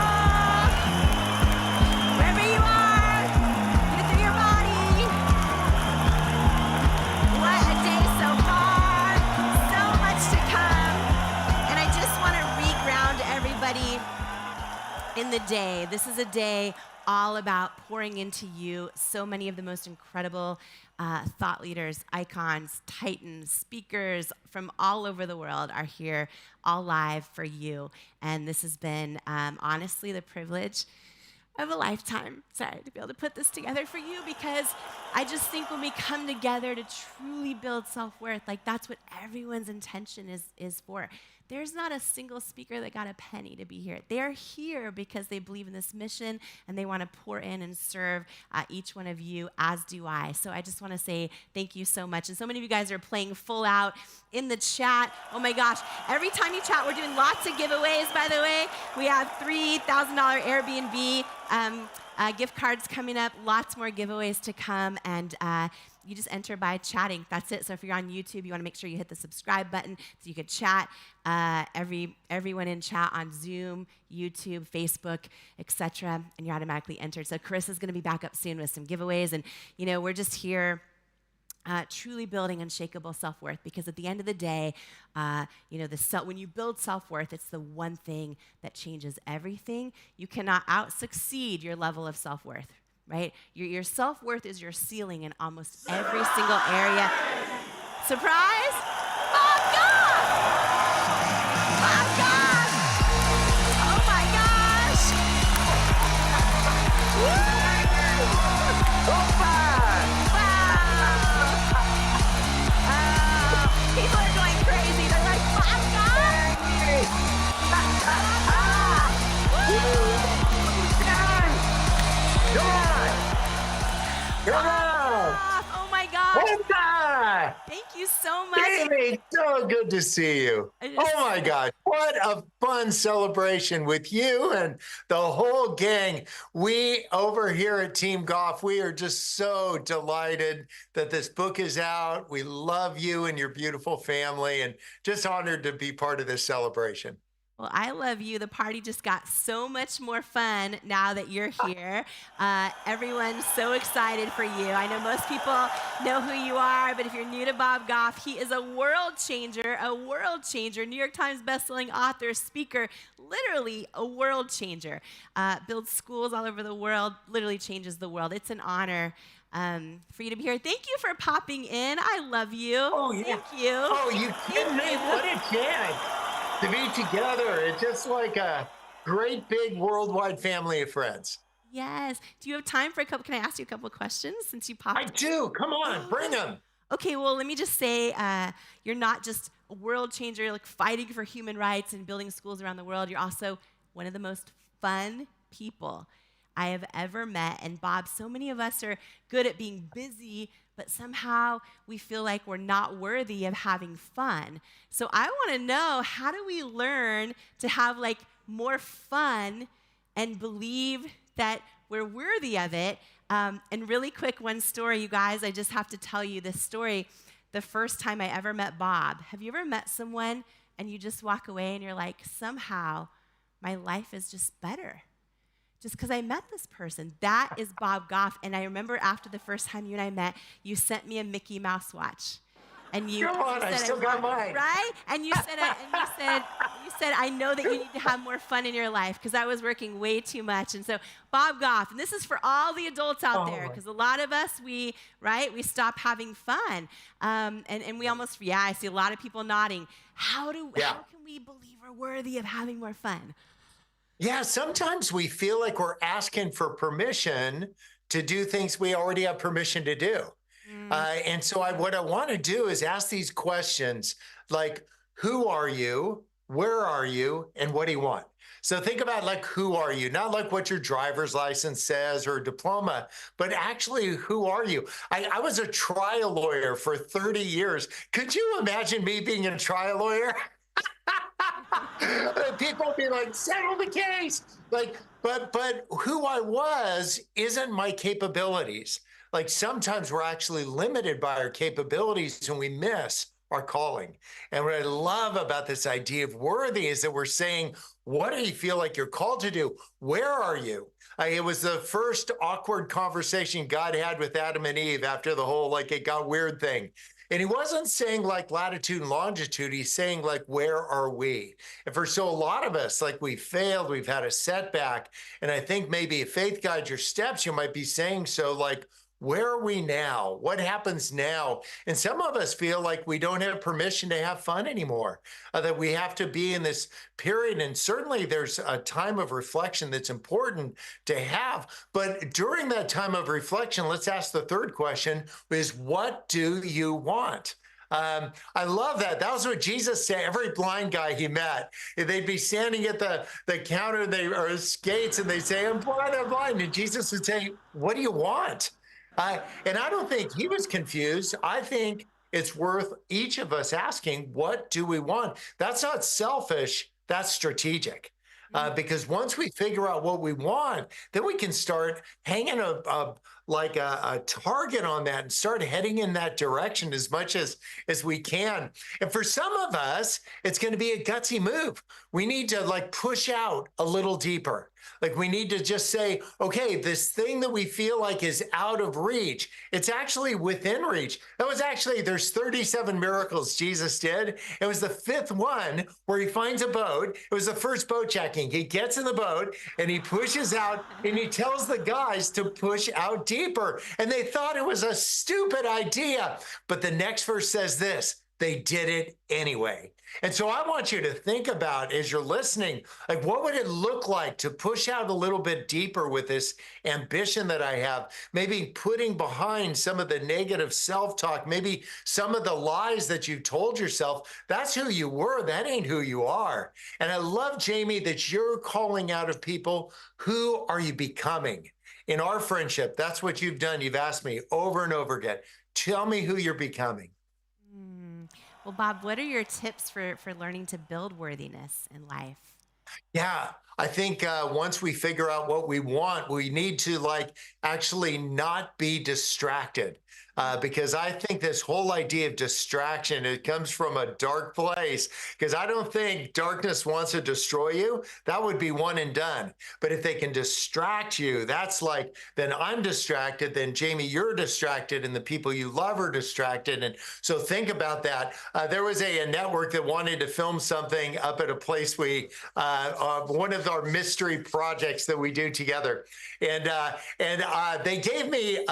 Wherever you are, get through your body. What a day so far. So much to come. And I just want to re-ground everybody in the day. This is a day all about pouring into you. So many of the most incredible thought leaders, icons, titans, speakers from all over the world are here, all live for you. And this has been, honestly, the privilege of a lifetime, to be able to put this together for you, because I just think when we come together to truly build self-worth, like that's what everyone's intention is for. There's not a single speaker that got a penny to be here. They're here because they believe in this mission and they want to pour in and serve each one of you, as do I. So I just want to say thank you so much. And so many of you guys are playing full out in the chat. Oh my gosh, every time you chat, we're doing lots of giveaways, by the way. We have $3,000 Airbnb gift cards coming up, lots more giveaways to come, and you just enter by chatting. That's it. So if you're on YouTube, you want to make sure you hit the subscribe button so you could chat. Everyone in chat on Zoom, YouTube, Facebook, etc., and you're automatically entered. So Carissa's going to be back up soon with some giveaways, and we're just here truly building unshakable self-worth, because at the end of the day, when you build self-worth, it's the one thing that changes everything. You cannot out-succeed your level of self-worth, right? Your self-worth is your ceiling in almost every single area. Surprise? Oh, God! Oh, God! Oh, my gosh! Woo! People are going crazy. They're like, "Fuck God!" Come on! Oh my gosh! Linda! Thank you so much. Jamie, so good to see you. Oh my gosh, what a fun celebration with you and the whole gang. We over here at Team Goff, we are just so delighted that this book is out. We love you and your beautiful family, and just honored to be part of this celebration. Well, I love you. The party just got so much more fun now that you're here. Everyone's so excited for you. I know most people know who you are, but if you're new to Bob Goff, he is a world changer, New York Times bestselling author, speaker, literally a world changer. Builds schools all over the world, literally changes the world. It's an honor for you to be here. Thank you for popping in. I love you. Oh, yeah. Thank you. Oh, you kidding me? What a chance to be together. It's just like a great big worldwide family of friends. Yes. Do you have time for a couple? Can I ask you a couple of questions since you popped? I do. Come on, bring them. Okay, well, let me just say you're not just a world changer, like fighting for human rights and building schools around the world. You're also one of the most fun people I have ever met. And Bob, so many of us are good at being busy, but somehow we feel like we're not worthy of having fun. So I want to know, how do we learn to have like more fun and believe that we're worthy of it? And really quick, one story, you guys, I just have to tell you this story. The first time I ever met Bob, have you ever met someone and you just walk away and you're like, somehow my life is just better just because I met this person? That is Bob Goff. And I remember after the first time you and I met, you sent me a Mickey Mouse watch. And you Come on, said, I still got mine. Right? And you said, I know that you need to have more fun in your life because I was working way too much. And so Bob Goff, and this is for all the adults out there, because a lot of us, we stop having fun. And we almost, I see a lot of people nodding. How can we believe we're worthy of having more fun? Yeah, sometimes we feel like we're asking for permission to do things we already have permission to do. And so what I want to do is ask these questions like, who are you? Where are you? And what do you want? So think about like, who are you? Not like what your driver's license says or diploma, but actually, who are you? I was a trial lawyer for 30 years. Could you imagine me being a trial lawyer? People would be like, settle the case. Like, but who I was isn't my capabilities. Like sometimes we're actually limited by our capabilities and we miss our calling. And what I love about this idea of worthy is that we're saying, what do you feel like you're called to do? Where are you? It was the first awkward conversation God had with Adam and Eve after the whole, like, it got weird thing. And he wasn't saying like latitude and longitude. He's saying like, where are we? And for so a lot of us, like we failed, we've had a setback. And I think maybe if faith guides your steps, you might be saying so like, where are we now? What happens now? And some of us feel like we don't have permission to have fun anymore, that we have to be in this period. And certainly there's a time of reflection that's important to have. But during that time of reflection, let's ask the third question is, what do you want? I love that. That was what Jesus said. Every blind guy he met, they'd be standing at the counter or skates and they'd say, I'm blind, I'm blind. And Jesus would say, what do you want? And I don't think he was confused. I think it's worth each of us asking, what do we want? That's not selfish, that's strategic. Because once we figure out what we want, then we can start hanging a target on that and start heading in that direction as much as we can. And for some of us, it's going to be a gutsy move. We need to like push out a little deeper. Like we need to just say, okay, this thing that we feel like is out of reach, it's actually within reach. There's 37 miracles Jesus did. It was the fifth one where he finds a boat. It was the first boat checking. He gets in the boat and he pushes out and he tells the guys to push out deeper. And they thought it was a stupid idea. But the next verse says this, they did it anyway. And so I want you to think about, as you're listening, like what would it look like to push out a little bit deeper with this ambition that I have? Maybe putting behind some of the negative self-talk, maybe some of the lies that you told yourself. That's who you were. That ain't who you are. And I love, Jamie, that you're calling out of people, who are you becoming? In our friendship, that's what you've done. You've asked me over and over again, tell me who you're becoming. Well, Bob, what are your tips for learning to build worthiness in life? Yeah, I think once we figure out what we want, we need to like actually not be distracted. Because I think this whole idea of distraction, it comes from a dark place, because I don't think darkness wants to destroy you. That would be one and done. But if they can distract you, that's like, then I'm distracted, then Jamie, you're distracted, and the people you love are distracted. And so think about that. There was a network that wanted to film something up at a place one of our mystery projects that we do together. And they gave me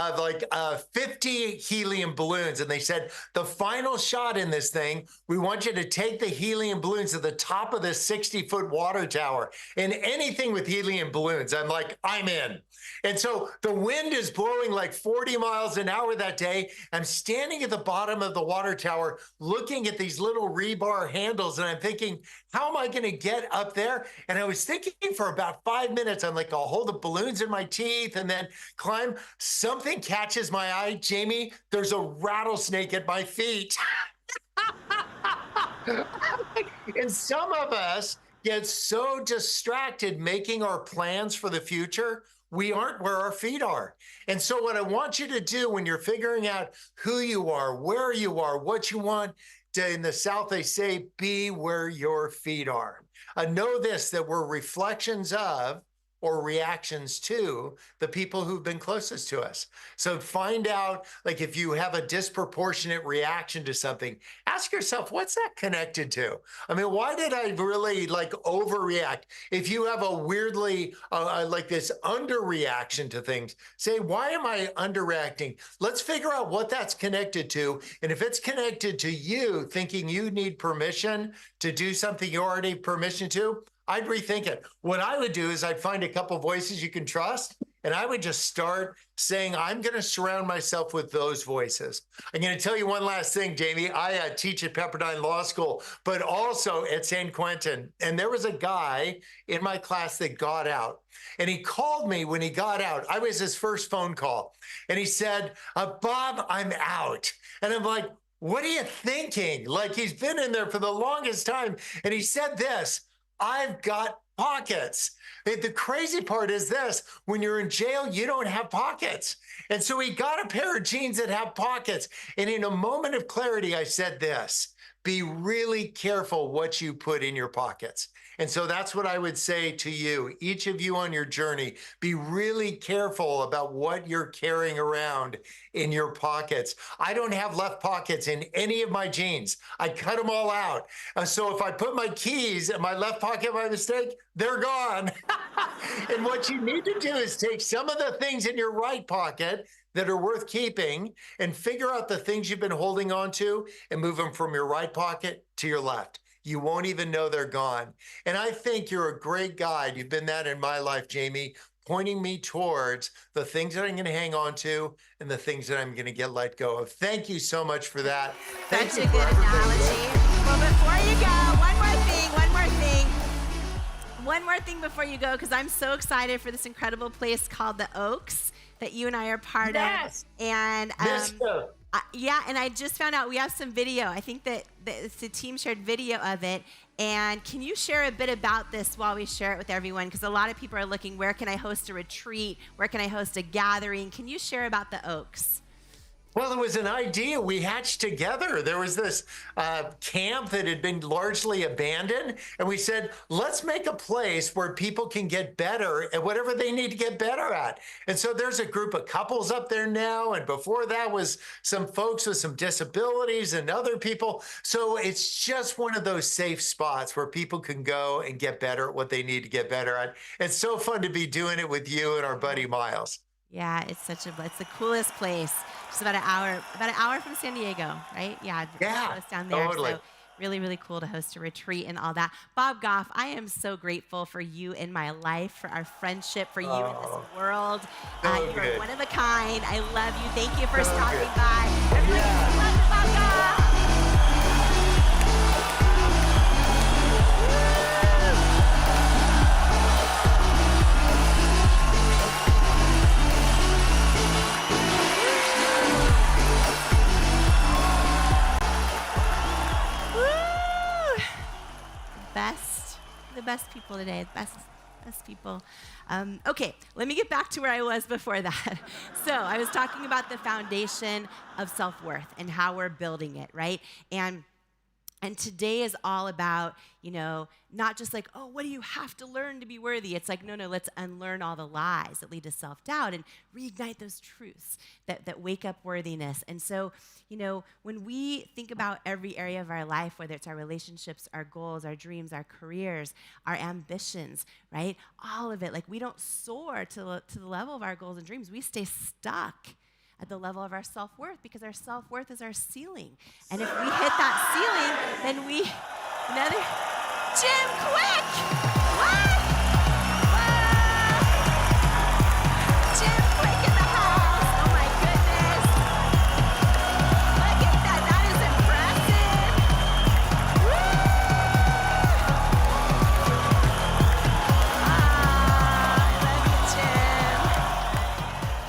50 helium balloons, and they said, the final shot in this thing, we want you to take the helium balloons to the top of this 60-foot water tower. And anything with helium balloons, I'm like, I'm in. And so the wind is blowing like 40 miles an hour that day. I'm standing at the bottom of the water tower looking at these little rebar handles, and I'm thinking, how am I going to get up there? And I was thinking for about 5 minutes, I'm like, I'll hold the balloons in my teeth and then climb. Something catches my eye, Jamie. There's a rattlesnake at my feet. And some of us get so distracted making our plans for the future, we aren't where our feet are. And so what I want you to do when you're figuring out who you are, where you are, what you want, in the South, they say, be where your feet are. Know this, that we're reflections of or reactions to the people who've been closest to us. So find out, like, if you have a disproportionate reaction to something, ask yourself, what's that connected to? I mean, why did I really overreact? If you have a weirdly, this underreaction to things, say, why am I underreacting? Let's figure out what that's connected to. And if it's connected to you thinking you need permission to do something you already have permission to, I'd rethink it. What I would do is I'd find a couple voices you can trust, and I would just start saying, I'm going to surround myself with those voices. I'm going to tell you one last thing, Jamie. I teach at Pepperdine Law School, but also at San Quentin. And there was a guy in my class that got out. And he called me when he got out. I was his first phone call. And he said, Bob, I'm out. And I'm like, what are you thinking? Like, he's been in there for the longest time. And he said this, I've got pockets. The crazy part is this, when you're in jail, you don't have pockets. And so he got a pair of jeans that have pockets. And in a moment of clarity, I said this, be really careful what you put in your pockets. And so that's what I would say to you, each of you on your journey, be really careful about what you're carrying around in your pockets. I don't have left pockets in any of my jeans. I cut them all out. So if I put my keys in my left pocket by mistake, they're gone. And what you need to do is take some of the things in your right pocket that are worth keeping and figure out the things you've been holding on to and move them from your right pocket to your left. You won't even know they're gone. And I think you're a great guide. You've been that in my life, Jamie, pointing me towards the things that I'm going to hang on to and the things that I'm going to get let go of. Thank you so much for that. Thank Such a good analogy. Well, before you go, one more thing before you go, because I'm so excited for this incredible place called the Oaks that you and I are part of. And yeah, and I just found out we have some video. I think that the team shared video of it. And can you share a bit about this while we share it with everyone? Because a lot of people are looking, where can I host a retreat? Where can I host a gathering? Can you share about the Oaks? Well, it was an idea we hatched together. There was this camp that had been largely abandoned. And we said, let's make a place where people can get better at whatever they need to get better at. And so there's a group of couples up there now. And before that was some folks with some disabilities and other people. So it's just one of those safe spots where people can go and get better at what they need to get better at. It's so fun to be doing it with you and our buddy Miles. Yeah, it's the coolest place. Just about an hour from San Diego, right? Yeah, down there. Totally. So really, really cool to host a retreat and all that. Bob Goff, I am so grateful for you in my life, for our friendship, for you in this world. You're one of a kind. I love you. Thank you for stopping by. Everybody, love Bob Goff. The best people today, the us people. Okay, let me get back to where I was before that. So I was talking about the foundation of self-worth and how we're building it, right? And today is all about, not just like, oh, what do you have to learn to be worthy? It's like, no, let's unlearn all the lies that lead to self-doubt and reignite those truths that wake up worthiness. And so, when we think about every area of our life, whether it's our relationships, our goals, our dreams, our careers, our ambitions, right? All of it, like we don't soar to the level of our goals and dreams. We stay stuck at the level of our self-worth, because our self-worth is our ceiling. And if we hit that ceiling, then Jim, quick! What? Jim, quick in the house! Oh my goodness! Look at that, that is impressive! I love you, Jim.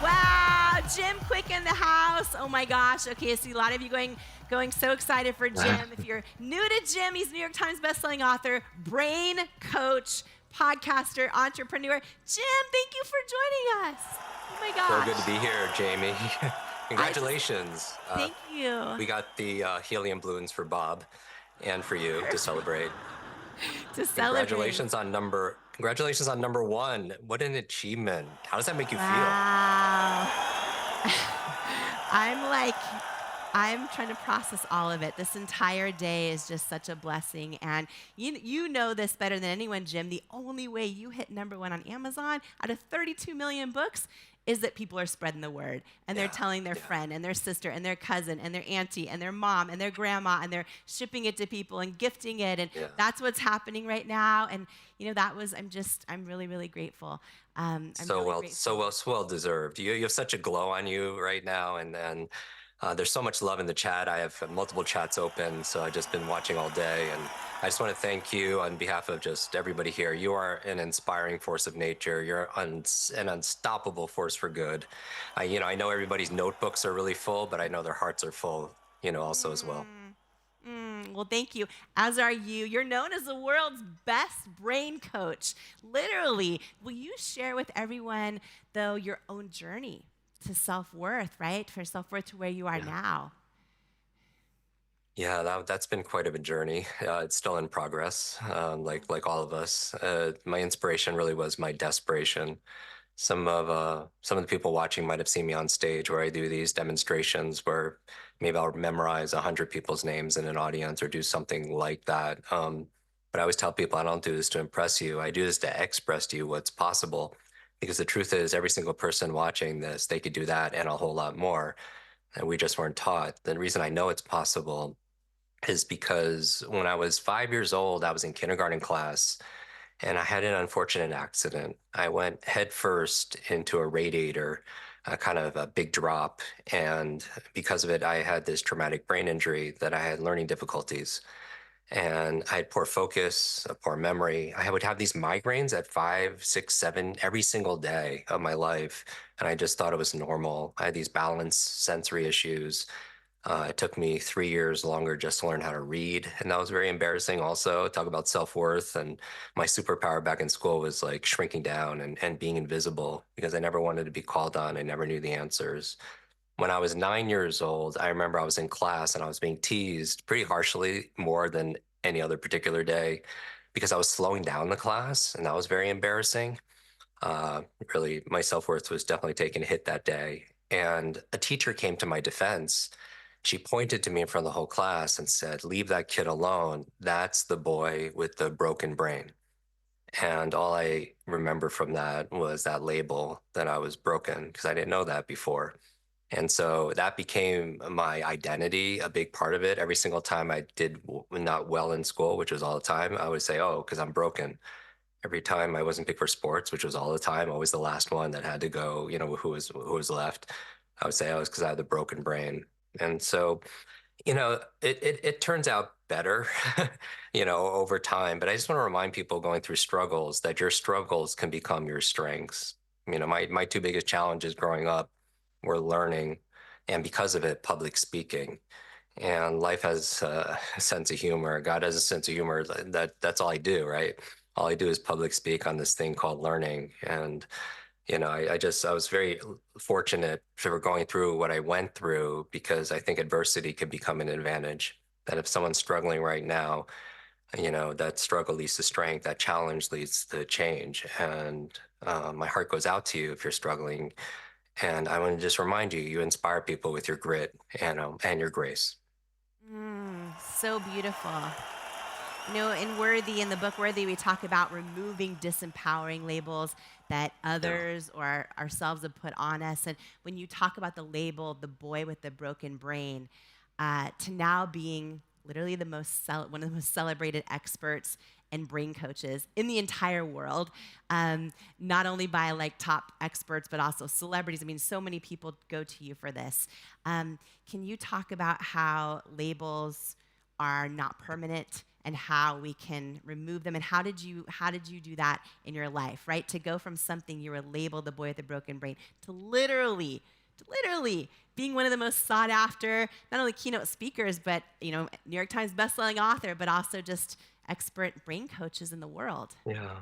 Wow, Jim, quick in the house. Oh my gosh. Okay, I see a lot of you going so excited for Jim. If you're new to Jim, he's a New York Times bestselling author, brain coach, podcaster, entrepreneur. Jim, thank you for joining us. Oh my gosh. So good to be here, Jamie. Congratulations. Thank you. We got the helium balloons for Bob and for you to celebrate. Congratulations on number 1. What an achievement. How does that make you feel? I'm trying to process all of it. This entire day is just such a blessing. And you know this better than anyone, Jim. The only way you hit #1 on Amazon out of 32 million books is that people are spreading the word. And they're telling their friend and their sister and their cousin and their auntie and their mom and their grandma, and they're shipping it to people and gifting it. And that's what's happening right now. And I'm really, really grateful. So well deserved. You have such a glow on you right now, and there's so much love in the chat. I have multiple chats open, so I've just been watching all day, and I just want to thank you on behalf of just everybody here. You are an inspiring force of nature. You're an unstoppable force for good. I know everybody's notebooks are really full, but I know their hearts are full, also as well. Well, thank you. As are you. You're known as the world's best brain coach. Literally. Will you share with everyone, though, your own journey to self-worth, right? For self-worth to where you are now. Yeah, that's been quite of a journey. It's still in progress, like all of us. My inspiration really was my desperation. Some of the people watching might have seen me on stage where I do these demonstrations where maybe I'll memorize 100 people's names in an audience or do something like that. But I always tell people I don't do this to impress you. I do this to express to you what's possible. Because the truth is, every single person watching this, they could do that and a whole lot more. And we just weren't taught. The reason I know it's possible is because when I was 5 years old, I was in kindergarten class, and I had an unfortunate accident. I went headfirst into a radiator, kind of a big drop. And because of it, I had this traumatic brain injury that I had learning difficulties. And I had poor focus, a poor memory. I would have these migraines at 5, 6, 7 every single day of my life. And I just thought it was normal. I had these balance sensory issues. It took me 3 years longer just to learn how to read. And that was very embarrassing also. Talk about self-worth. And my superpower back in school was like shrinking down and being invisible, because I never wanted to be called on. I never knew the answers. When I was 9 years old, I remember I was in class and I was being teased pretty harshly, more than any other particular day, because I was slowing down the class, and that was very embarrassing. Really, my self-worth was definitely taking a hit that day. And a teacher came to my defense. She pointed to me in front of the whole class and said, "Leave that kid alone. That's the boy with the broken brain." And all I remember from that was that label that I was broken, because I didn't know that before. And so that became my identity, a big part of it. Every single time I did not well in school, which was all the time, I would say, oh, because I'm broken. Every time I wasn't picked for sports, which was all the time, always the last one that had to go, who was left, I would say, oh, it's because I had the broken brain. And so, it turns out better, over time. But I just want to remind people going through struggles that your struggles can become your strengths. My 2 biggest challenges growing up were learning, and because of it, public speaking. And life has a sense of humor. God has a sense of humor. That's all I do, right? All I do is public speak on this thing called learning. And, you know, I was very fortunate for going through what I went through, because I think adversity could become an advantage. That if someone's struggling right now, you know, that struggle leads to strength, that challenge leads to change. And my heart goes out to you if you're struggling. And I want to just remind you, you inspire people with your grit and your grace. So beautiful. You know, in Worthy, in the book Worthy, we talk about removing disempowering labels that others or ourselves have put on us. And when you talk about the label, the boy with the broken brain, to now being literally one of the most celebrated experts and brain coaches in the entire world, not only by like top experts, but also celebrities. I mean, so many people go to you for this. Can you talk about how labels are not permanent and how we can remove them? And how did you do that in your life, right? To go from something you were labeled the boy with the broken brain to literally being one of the most sought after, not only keynote speakers, but, you know, New York Times bestselling author, but also just expert brain coaches in the world. Yeah.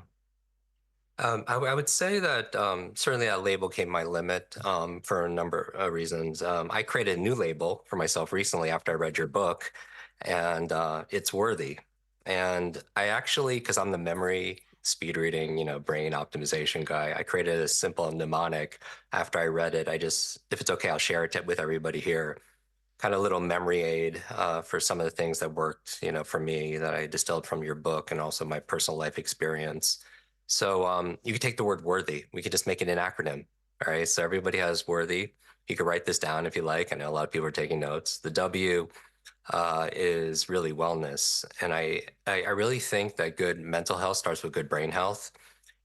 I would say that certainly that label came my limit for a number of reasons. I created a new label for myself recently after I read your book, and it's Worthy. And I actually, because I'm the memory speed reading, you know, brain optimization guy, I created a simple mnemonic after I read it. If it's okay, I'll share it with everybody here. Kind of little memory aid for some of the things that worked, you know, for me, that I distilled from your book and also my personal life experience. So you could take the word worthy. We could just make it an acronym. All right. So everybody has worthy. You could write this down if you like. I know a lot of people are taking notes. The W is really wellness. And I really think that good mental health starts with good brain health.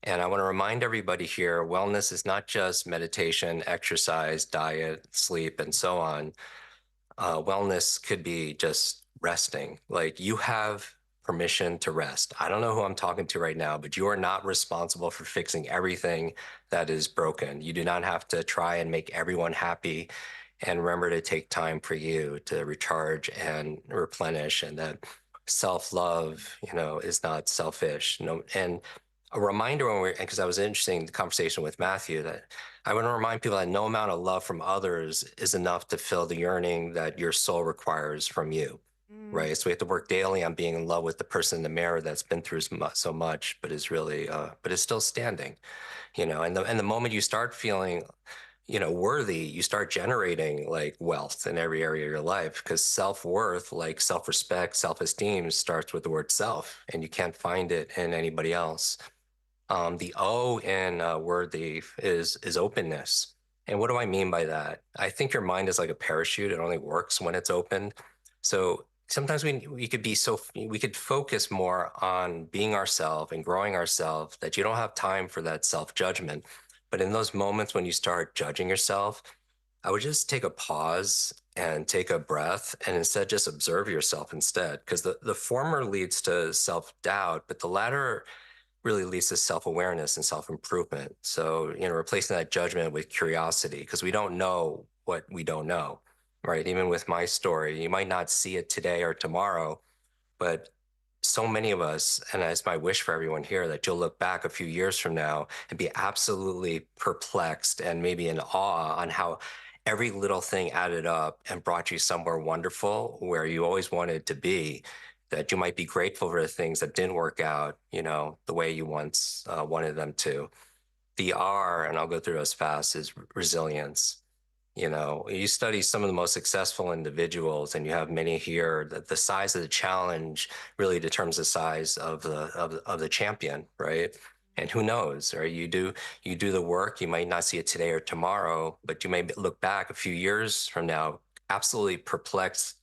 And I want to remind everybody here, wellness is not just meditation, exercise, diet, sleep, and so on. Wellness could be just resting. Like, you have permission to rest. I don't know who I'm talking to right now, but you are not responsible for fixing everything that is broken. You do not have to try and make everyone happy. And remember to take time for you to recharge and replenish, and that self-love, you know, is not selfish. And a reminder because I was interested in the conversation with Matthew, that I want to remind people that no amount of love from others is enough to fill the yearning that your soul requires from you. Right. So we have to work daily on being in love with the person in the mirror that's been through so much, but is really, but is still standing, you know, and the moment you start feeling, you know, worthy, you start generating like wealth in every area of your life, because self-worth, like self-respect, self-esteem, starts with the word self, and you can't find it in anybody else. The O in worthy is openness. And what do I mean by that? I think your mind is like a parachute. It only works when it's open. So sometimes we could focus more on being ourselves and growing ourselves, that you don't have time for that self-judgment. But in those moments when you start judging yourself, I would just take a pause and take a breath, and instead just observe yourself instead. Because the former leads to self-doubt, but the latter really leads to self-awareness and self-improvement. So, you know, replacing that judgment with curiosity, because we don't know what we don't know, right? Even with my story, you might not see it today or tomorrow, but so many of us, and it's my wish for everyone here, that you'll look back a few years from now and be absolutely perplexed and maybe in awe on how every little thing added up and brought you somewhere wonderful where you always wanted to be, that you might be grateful for the things that didn't work out, you know, the way you once wanted them to. The R, and I'll go through as fast, is resilience. You know, you study some of the most successful individuals, and you have many here, that the size of the challenge really determines the size of the champion, right? And who knows, or you do the work, you might not see it today or tomorrow, but you may look back a few years from now, absolutely perplexed,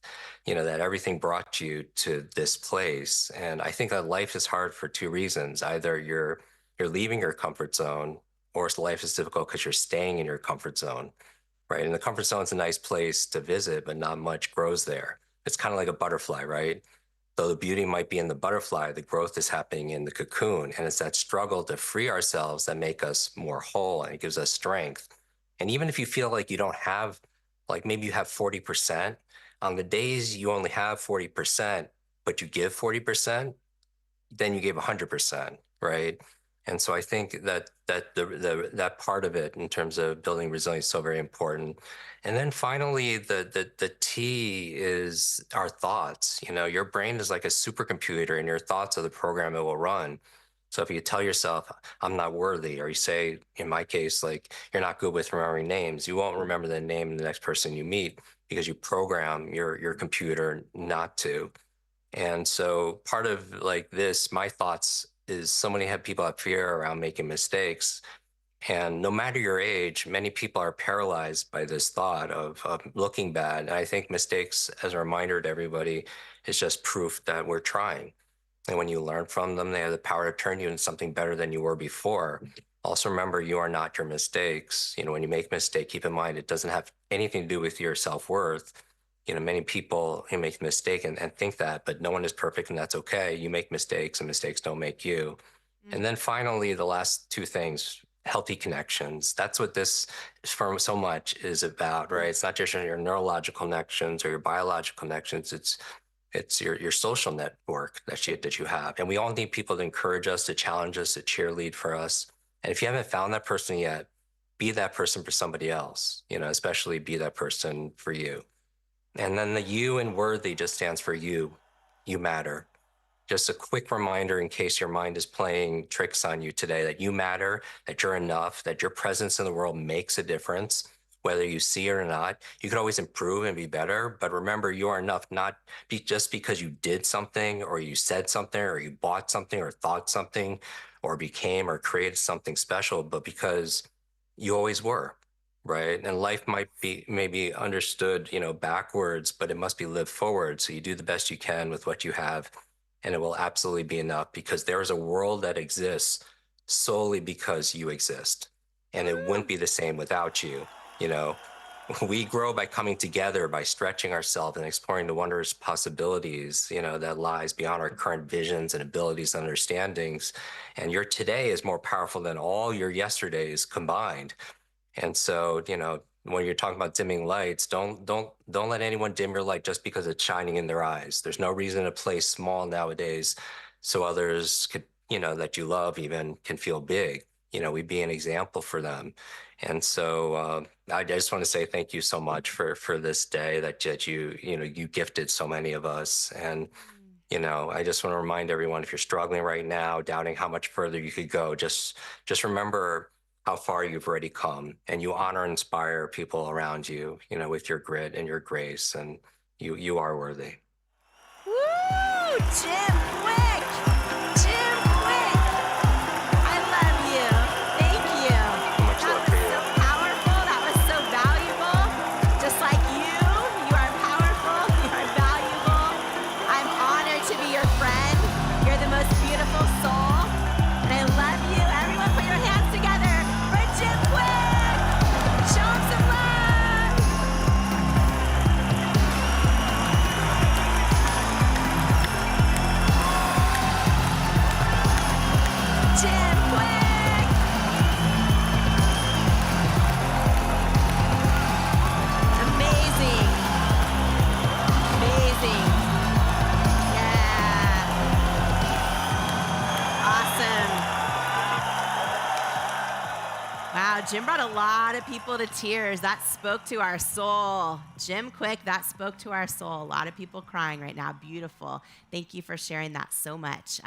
you know, that everything brought you to this place. And I think that life is hard for two reasons. Either you're leaving your comfort zone, or life is difficult because you're staying in your comfort zone. Right. And the comfort zone is a nice place to visit, but not much grows there. It's kind of like a butterfly, right? Though the beauty might be in the butterfly, the growth is happening in the cocoon. And it's that struggle to free ourselves that make us more whole, and it gives us strength. And even if you feel like you don't have, like maybe you have 40%, on the days you only have 40%, but you give 40%, then you gave 100%. right? And so I think that that part of it in terms of building resilience is so very important. And then finally, the T is our thoughts. You know, your brain is like a supercomputer, and your thoughts are the program it will run. So if you tell yourself, I'm not worthy, or you say, in my case, like, you're not good with remembering names, you won't remember the name of the next person you meet because you program your computer not to. And so part of like this, my thoughts is so many people have fear around making mistakes. And no matter your age, many people are paralyzed by this thought of looking bad. And I think mistakes, as a reminder to everybody, is just proof that we're trying. And when you learn from them, they have the power to turn you into something better than you were before. Also remember, you are not your mistakes. You know, when you make a mistake, keep in mind, it doesn't have anything to do with your self-worth. You know, many people make a mistake and think that, but no one is perfect, and that's okay. You make mistakes, and mistakes don't make you. And then finally, the last two things, healthy connections. That's what this firm so much is about, right? It's not just your neurological connections or your biological connections. It's your social network that you have. And we all need people to encourage us, to challenge us, to cheerlead for us. And if you haven't found that person yet, be that person for somebody else, you know, especially be that person for you. And then the U in worthy just stands for you. You matter. Just a quick reminder in case your mind is playing tricks on you today, that you matter, that you're enough, that your presence in the world makes a difference, whether you see it or not. You can always improve and be better, but remember, you are enough, not just because you did something or you said something or you bought something or thought something or became or created something special, but because you always were. Right. And life might be maybe understood, you know, backwards, but it must be lived forward. So you do the best you can with what you have, and it will absolutely be enough, because there is a world that exists solely because you exist, and it wouldn't be the same without you. You know, we grow by coming together, by stretching ourselves and exploring the wondrous possibilities, you know, that lies beyond our current visions and abilities and understandings. And your today is more powerful than all your yesterdays combined. And so, you know, when you're talking about dimming lights, don't let anyone dim your light just because it's shining in their eyes. There's no reason to play small nowadays, so others could, you know, that you love even can feel big. You know, we be an example for them. And so I just want to say thank you so much for this day that you gifted so many of us. And you know, I just want to remind everyone, if you're struggling right now, doubting how much further you could go, just remember how far you've already come, and you honor and inspire people around you, you know, with your grit and your grace, and you are worthy. Woo! Jim Kwik! Jim Kwik! I love you. Thank you. Much love for you. So powerful. That was so valuable. Just like you are powerful. You are valuable. I'm honored to be your friend. You're the most beautiful soul. And I love you. Everyone put your hands together for Jim Kwik. Show him some love. Jim Kwik. Amazing. Amazing. Yeah. Awesome. Wow, Jim brought a lot of people to tears. That spoke to our soul. Jim Kwik, that spoke to our soul. A lot of people crying right now. Beautiful. Thank you for sharing that so much.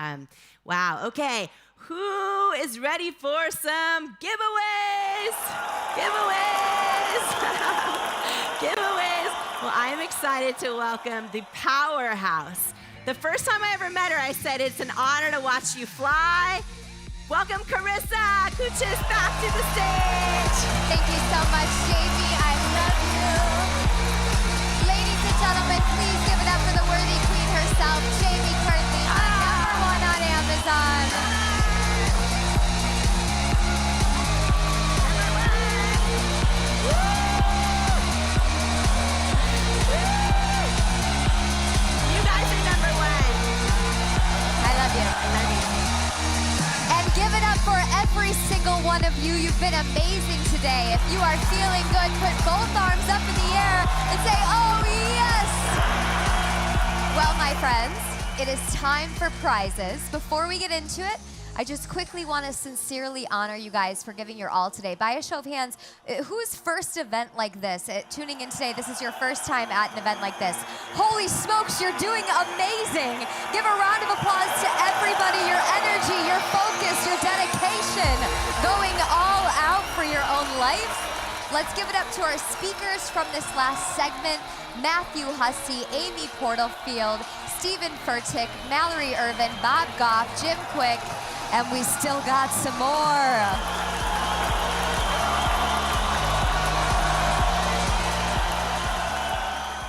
Wow, okay. Who is ready for some giveaways? Giveaways! Giveaways. Well, I am excited to welcome the Powerhouse. The first time I ever met her, I said, it's an honor to watch you fly. Welcome, Carissa Kuchis, back to the stage. Thank you so much, Jamie. I love you. Ladies and gentlemen, please give it up for the worthy queen herself, Jamie Curtney, #1 on Amazon. You guys are #1. I love you. I love you. And give it up for every single one of you. You've been amazing today. If you are feeling good, put both arms up in the air and say, oh, yes. Well, my friends, it is time for prizes. Before we get into it, I just quickly want to sincerely honor you guys for giving your all today. By a show of hands, whose first event like this? Tuning in today, this is your first time at an event like this. Holy smokes, you're doing amazing. Give a round of applause to everybody. Your energy, your focus, your dedication, going all out for your own life. Let's give it up to our speakers from this last segment. Matthew Hussey, Amy Porterfield, Stephen Furtick, Mallory Irvin, Bob Goff, Jim Quick, and we still got some more.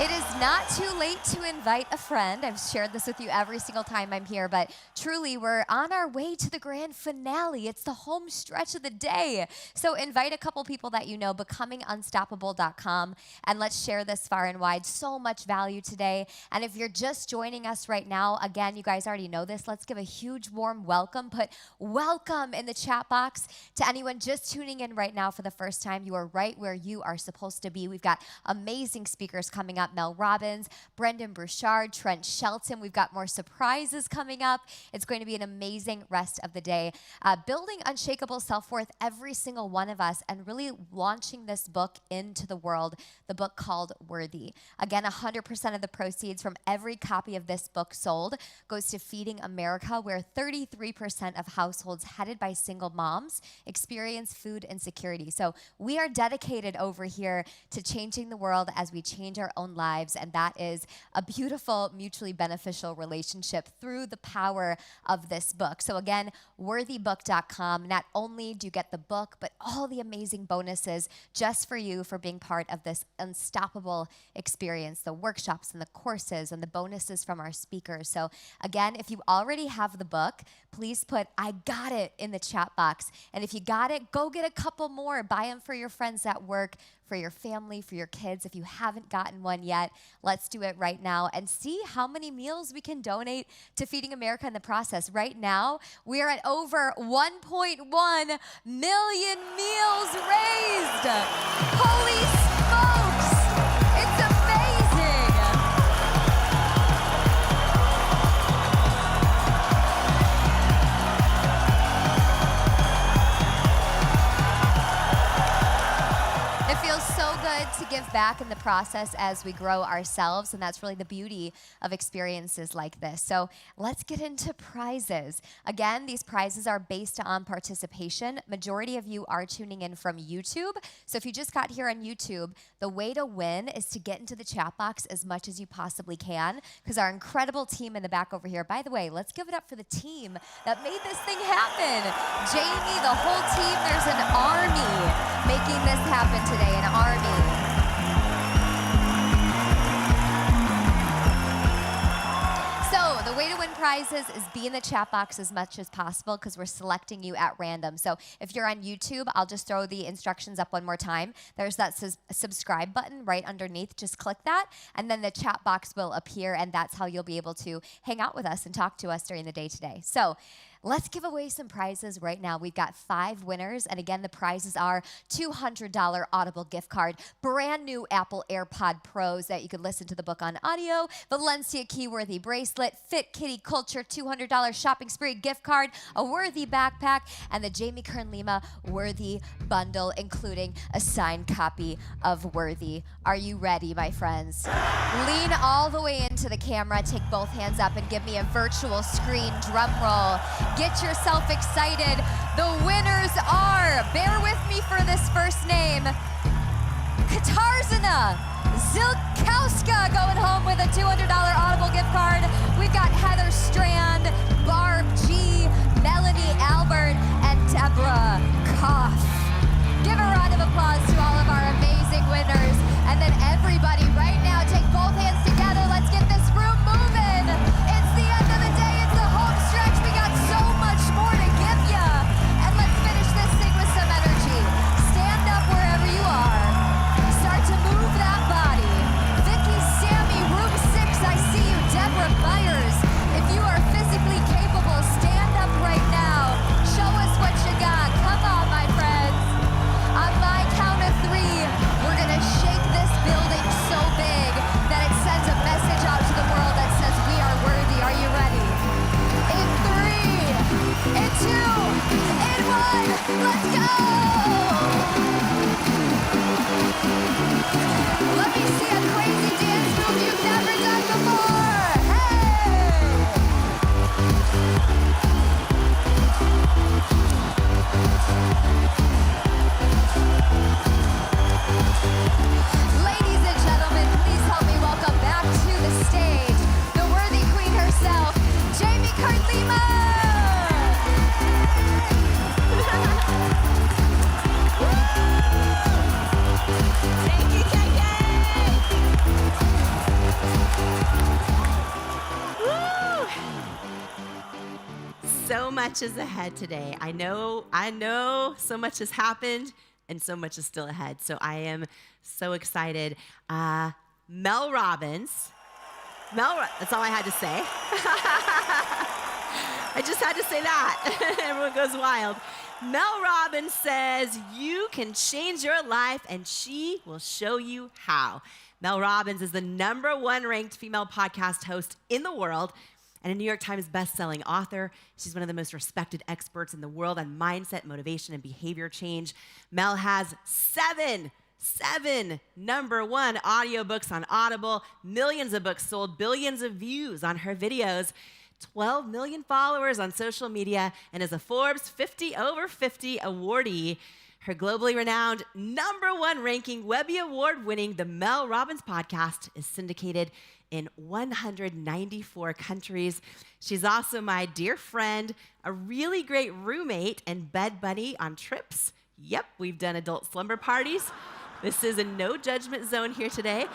It is not too late to invite a friend. I've shared this with you every single time I'm here, but truly we're on our way to the grand finale. It's the home stretch of the day. So invite a couple people that you know, becomingunstoppable.com, and let's share this far and wide. So much value today. And if you're just joining us right now, again, you guys already know this. Let's give a huge warm welcome. Put welcome in the chat box to anyone just tuning in right now for the first time. You are right where you are supposed to be. We've got amazing speakers coming up. Mel Robbins, Brendan Burchard, Trent Shelton. We've got more surprises coming up. It's going to be an amazing rest of the day. Building unshakable self-worth, every single one of us, and really launching this book into the world, the book called Worthy. Again, 100% of the proceeds from every copy of this book sold goes to Feeding America, where 33% of households headed by single moms experience food insecurity. So we are dedicated over here to changing the world as we change our own lives, and that is a beautiful, mutually beneficial relationship through the power of this book. So again, worthybook.com. Not only do you get the book, but all the amazing bonuses just for you for being part of this unstoppable experience, the workshops and the courses and the bonuses from our speakers. So again, if you already have the book, please put "I got it" in the chat box. And if you got it, go get a couple more. Buy them for your friends at work, for your family, for your kids. If you haven't gotten one yet, let's do it right now and see how many meals we can donate to Feeding America in the process. Right now, we are at over 1.1 million meals raised. Holy smokes! It's amazing! It feels so good to give back in the process as we grow ourselves, and that's really the beauty of experiences like this. So let's get into prizes. Again, these prizes are based on participation. Majority of you are tuning in from YouTube. So if you just got here on YouTube, the way to win is to get into the chat box as much as you possibly can, because our incredible team in the back over here, by the way, let's give it up for the team that made this thing happen. Jamie, the whole team, there's an army making this happen today, an army. So the way to win prizes is be in the chat box as much as possible, because we're selecting you at random. So if you're on YouTube, I'll just throw the instructions up one more time. There's that subscribe button right underneath. Just click that, and then the chat box will appear, and that's how you'll be able to hang out with us and talk to us during the day today. So let's give away some prizes right now. We've got 5 winners, and again, the prizes are $200 Audible gift card, brand new Apple AirPod Pros that you can listen to the book on audio, Valencia Key Worthy bracelet, Fit Kitty Culture $200 shopping spree gift card, a Worthy backpack, and the Jamie Kern Lima Worthy bundle, including a signed copy of Worthy. Are you ready, my friends? Lean all the way into the camera, take both hands up, and give me a virtual screen drum roll. Get yourself excited. The winners are, bear with me for this first name, Katarzina Zilkowska going home with a $200 Audible gift card. We've got Heather Strand, Barb G, Melanie Albert, and Deborah Koff. Give a round of applause to all of our amazing winners. And then everybody right now, take both hands together. Let's get this room moving. It's the end of the day. It's the home stretch. We got so much more to give you. And let's finish this thing with some energy. Stand up wherever you are. Start to move that body. Vicky, Sammy, room 6, I see you. Deborah Myers, if you are physically capable, stand up right now. Show us what you got. Come on, my friends. On my count of 3, we're going to shake this much is ahead today. I know so much has happened and so much is still ahead. So I am so excited. Mel Robbins. That's all I had to say. I just had to say that. Everyone goes wild. Mel Robbins says you can change your life and she will show you how. Mel Robbins is the #1 ranked female podcast host in the world and a New York Times best-selling author. She's one of the most respected experts in the world on mindset, motivation, and behavior change. Mel has seven #1 audiobooks on Audible, millions of books sold, billions of views on her videos, 12 million followers on social media, and is a Forbes 50 Over 50 awardee. Her globally renowned #1 ranking Webby Award-winning The Mel Robbins Podcast is syndicated in 194 countries. She's also my dear friend, a really great roommate and bed buddy on trips. Yep, we've done adult slumber parties. This is a no judgment zone here today.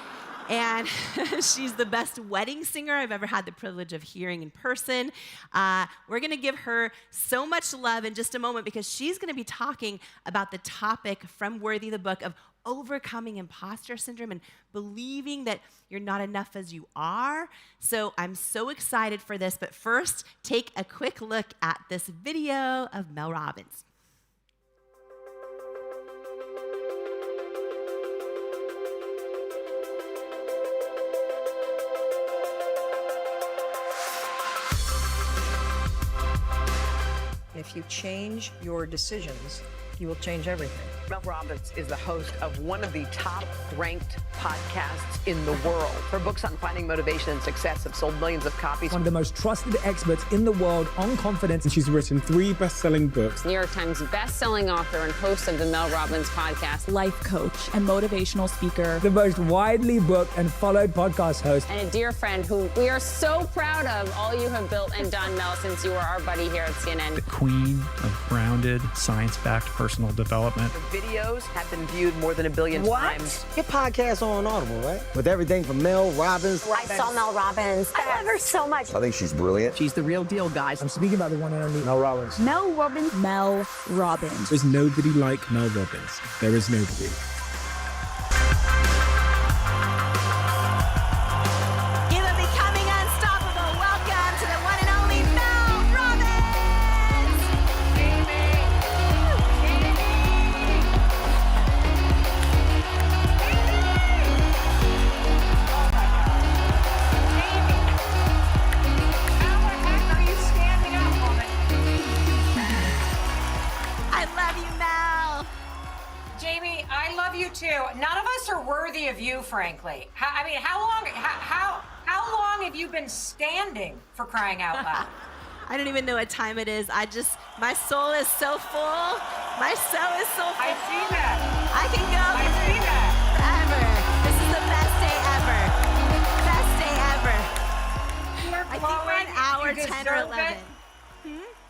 And she's the best wedding singer I've ever had the privilege of hearing in person. We're going to give her so much love in just a moment because she's going to be talking about the topic from Worthy, the book, of overcoming imposter syndrome and believing that you're not enough as you are. So I'm so excited for this. But first, take a quick look at this video of Mel Robbins. If you change your decisions, you will change everything. Mel Robbins is the host of one of the top-ranked podcasts in the world. Her books on finding motivation and success have sold millions of copies. One of the most trusted experts in the world on confidence. And she's written 3 best-selling books. New York Times best-selling author and host of the Mel Robbins Podcast. Life coach and motivational speaker. The most widely booked and followed podcast host. And a dear friend who we are so proud of all you have built and done, Mel, since you were our buddy here at CNN. The queen of grounded, science-backed personal development. The videos have been viewed more than 1 billion times. Your podcast on Audible, right? With everything from Mel Robbins. I saw Mel Robbins. I love her so much. I think she's brilliant. She's the real deal, guys. I'm speaking about the one and only Mel Robbins. Mel Robbins. Mel Robbins. There's nobody like Mel Robbins. There is nobody. Give a becoming unstoppable welcome to the one and only Mel Robbins. I love you, Mel. Jamie, I love you too. None of us are worthy of you, frankly. How long have you been standing, for crying out loud? I don't even know what time it is. My soul is so full. My soul is so full. I see that. I can go I see that. forever. This is the best day ever. Best day ever. I think we're on hour 10 or 11.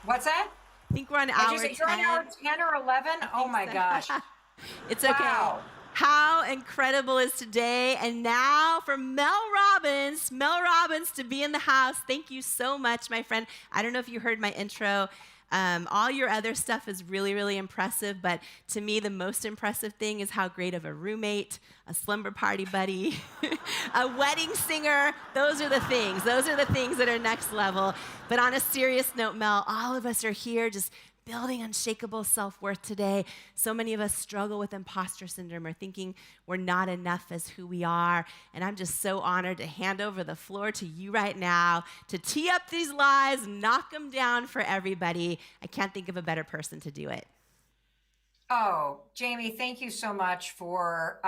What's that? I think we're on Did hour you say 10. you're on hour 10 or 11? Oh my gosh. It's okay. Wow. How incredible is today? And now for Mel Robbins to be in the house. Thank you so much, my friend. I don't know if you heard my intro. All your other stuff is really, really impressive, but to me, the most impressive thing is how great of a roommate, a slumber party buddy, a wedding singer, those are the things. Those are the things that are next level. But on a serious note, Mel, all of us are here just building unshakable self-worth today. So many of us struggle with imposter syndrome or thinking we're not enough as who we are. And I'm just so honored to hand over the floor to you right now to tee up these lies, knock them down for everybody. I can't think of a better person to do it. Oh, Jamie, thank you so much for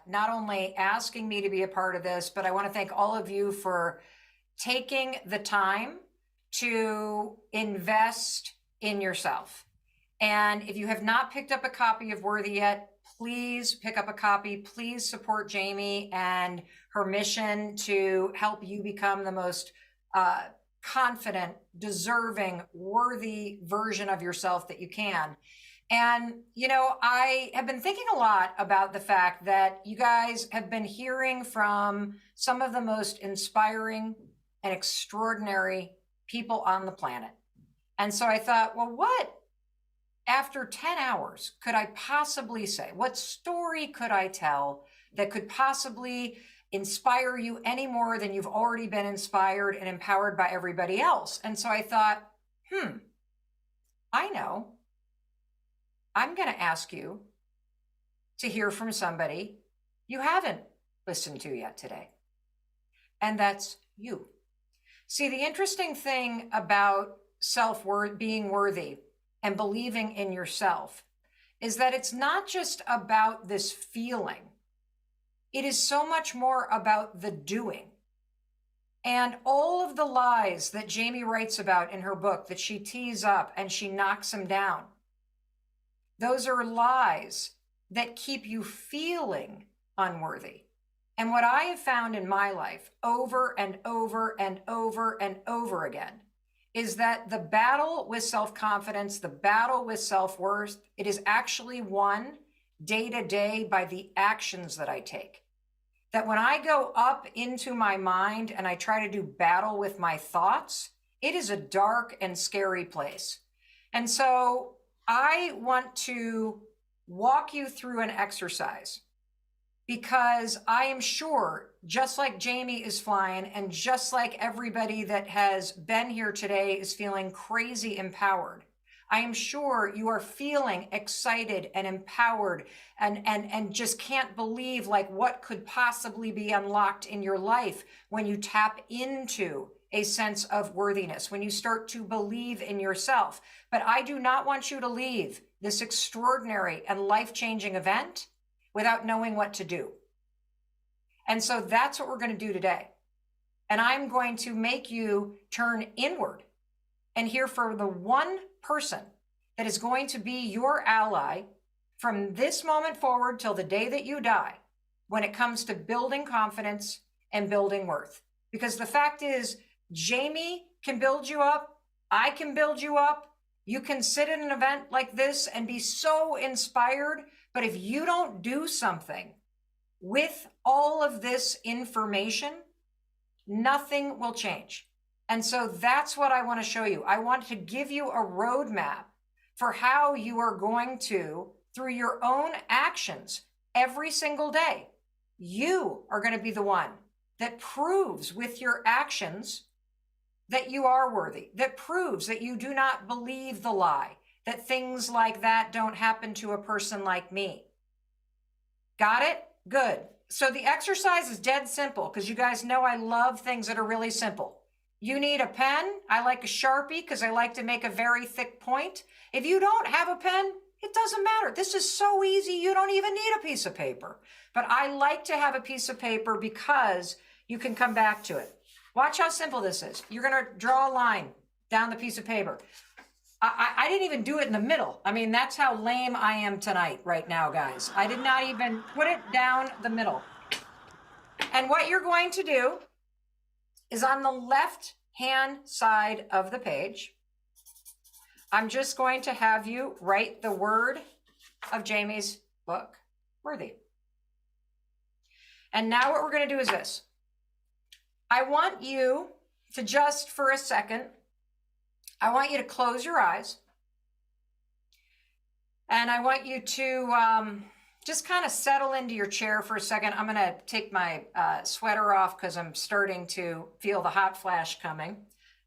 not only asking me to be a part of this, but I want to thank all of you for taking the time to invest in yourself. And if you have not picked up a copy of Worthy yet, please pick up a copy. Please support Jamie and her mission to help you become the most confident, deserving, worthy version of yourself that you can. And, you know, I have been thinking a lot about the fact that you guys have been hearing from some of the most inspiring and extraordinary people on the planet. And so I thought, well, what after 10 hours could I possibly say? What story could I tell that could possibly inspire you any more than you've already been inspired and empowered by everybody else? And so I thought, I know. I'm going to ask you to hear from somebody you haven't listened to yet today. And that's you. See, the interesting thing about self-worth, being worthy and believing in yourself, is that it's not just about this feeling. It is so much more about the doing. And all of the lies that Jamie writes about in her book, that she tees up and she knocks them down, those are lies that keep you feeling unworthy. And what I have found in my life over and over and over and over again is that the battle with self-confidence, the battle with self-worth, it is actually won day to day by the actions that I take. That when I go up into my mind and I try to do battle with my thoughts, it is a dark and scary place. And so I want to walk you through an exercise, because I am sure, just like Jamie is flying and just like everybody that has been here today is feeling crazy empowered, I am sure you are feeling excited and empowered and just can't believe like what could possibly be unlocked in your life when you tap into a sense of worthiness, when you start to believe in yourself. But I do not want you to leave this extraordinary and life-changing event without knowing what to do. And so that's what we're going to do today. And I'm going to make you turn inward and hear from the one person that is going to be your ally from this moment forward till the day that you die when it comes to building confidence and building worth. Because the fact is, Jamie can build you up. I can build you up. You can sit in an event like this and be so inspired. But if you don't do something with all of this information, nothing will change. And so that's what I want to show you. I want to give you a roadmap for how you are going to, through your own actions every single day, you are going to be the one that proves with your actions that you are worthy, that proves that you do not believe the lie, that things like that don't happen to a person like me. Got it? Good. So the exercise is dead simple, because you guys know I love things that are really simple. You need a pen. I like a Sharpie because I like to make a very thick point. If you don't have a pen, it doesn't matter. This is so easy, you don't even need a piece of paper. But I like to have a piece of paper because you can come back to it. Watch how simple this is. You're going to draw a line down the piece of paper. I didn't even do it in the middle. I mean, that's how lame I am tonight right now, guys. I did not even put it down the middle. And what you're going to do is on the left-hand side of the page, I'm just going to have you write the word of Jamie's book, Worthy. And now what we're going to do is this. I want you to just for a second, I want you to close your eyes. And I want you to just kind of settle into your chair for a second. I'm going to take my sweater off because I'm starting to feel the hot flash coming.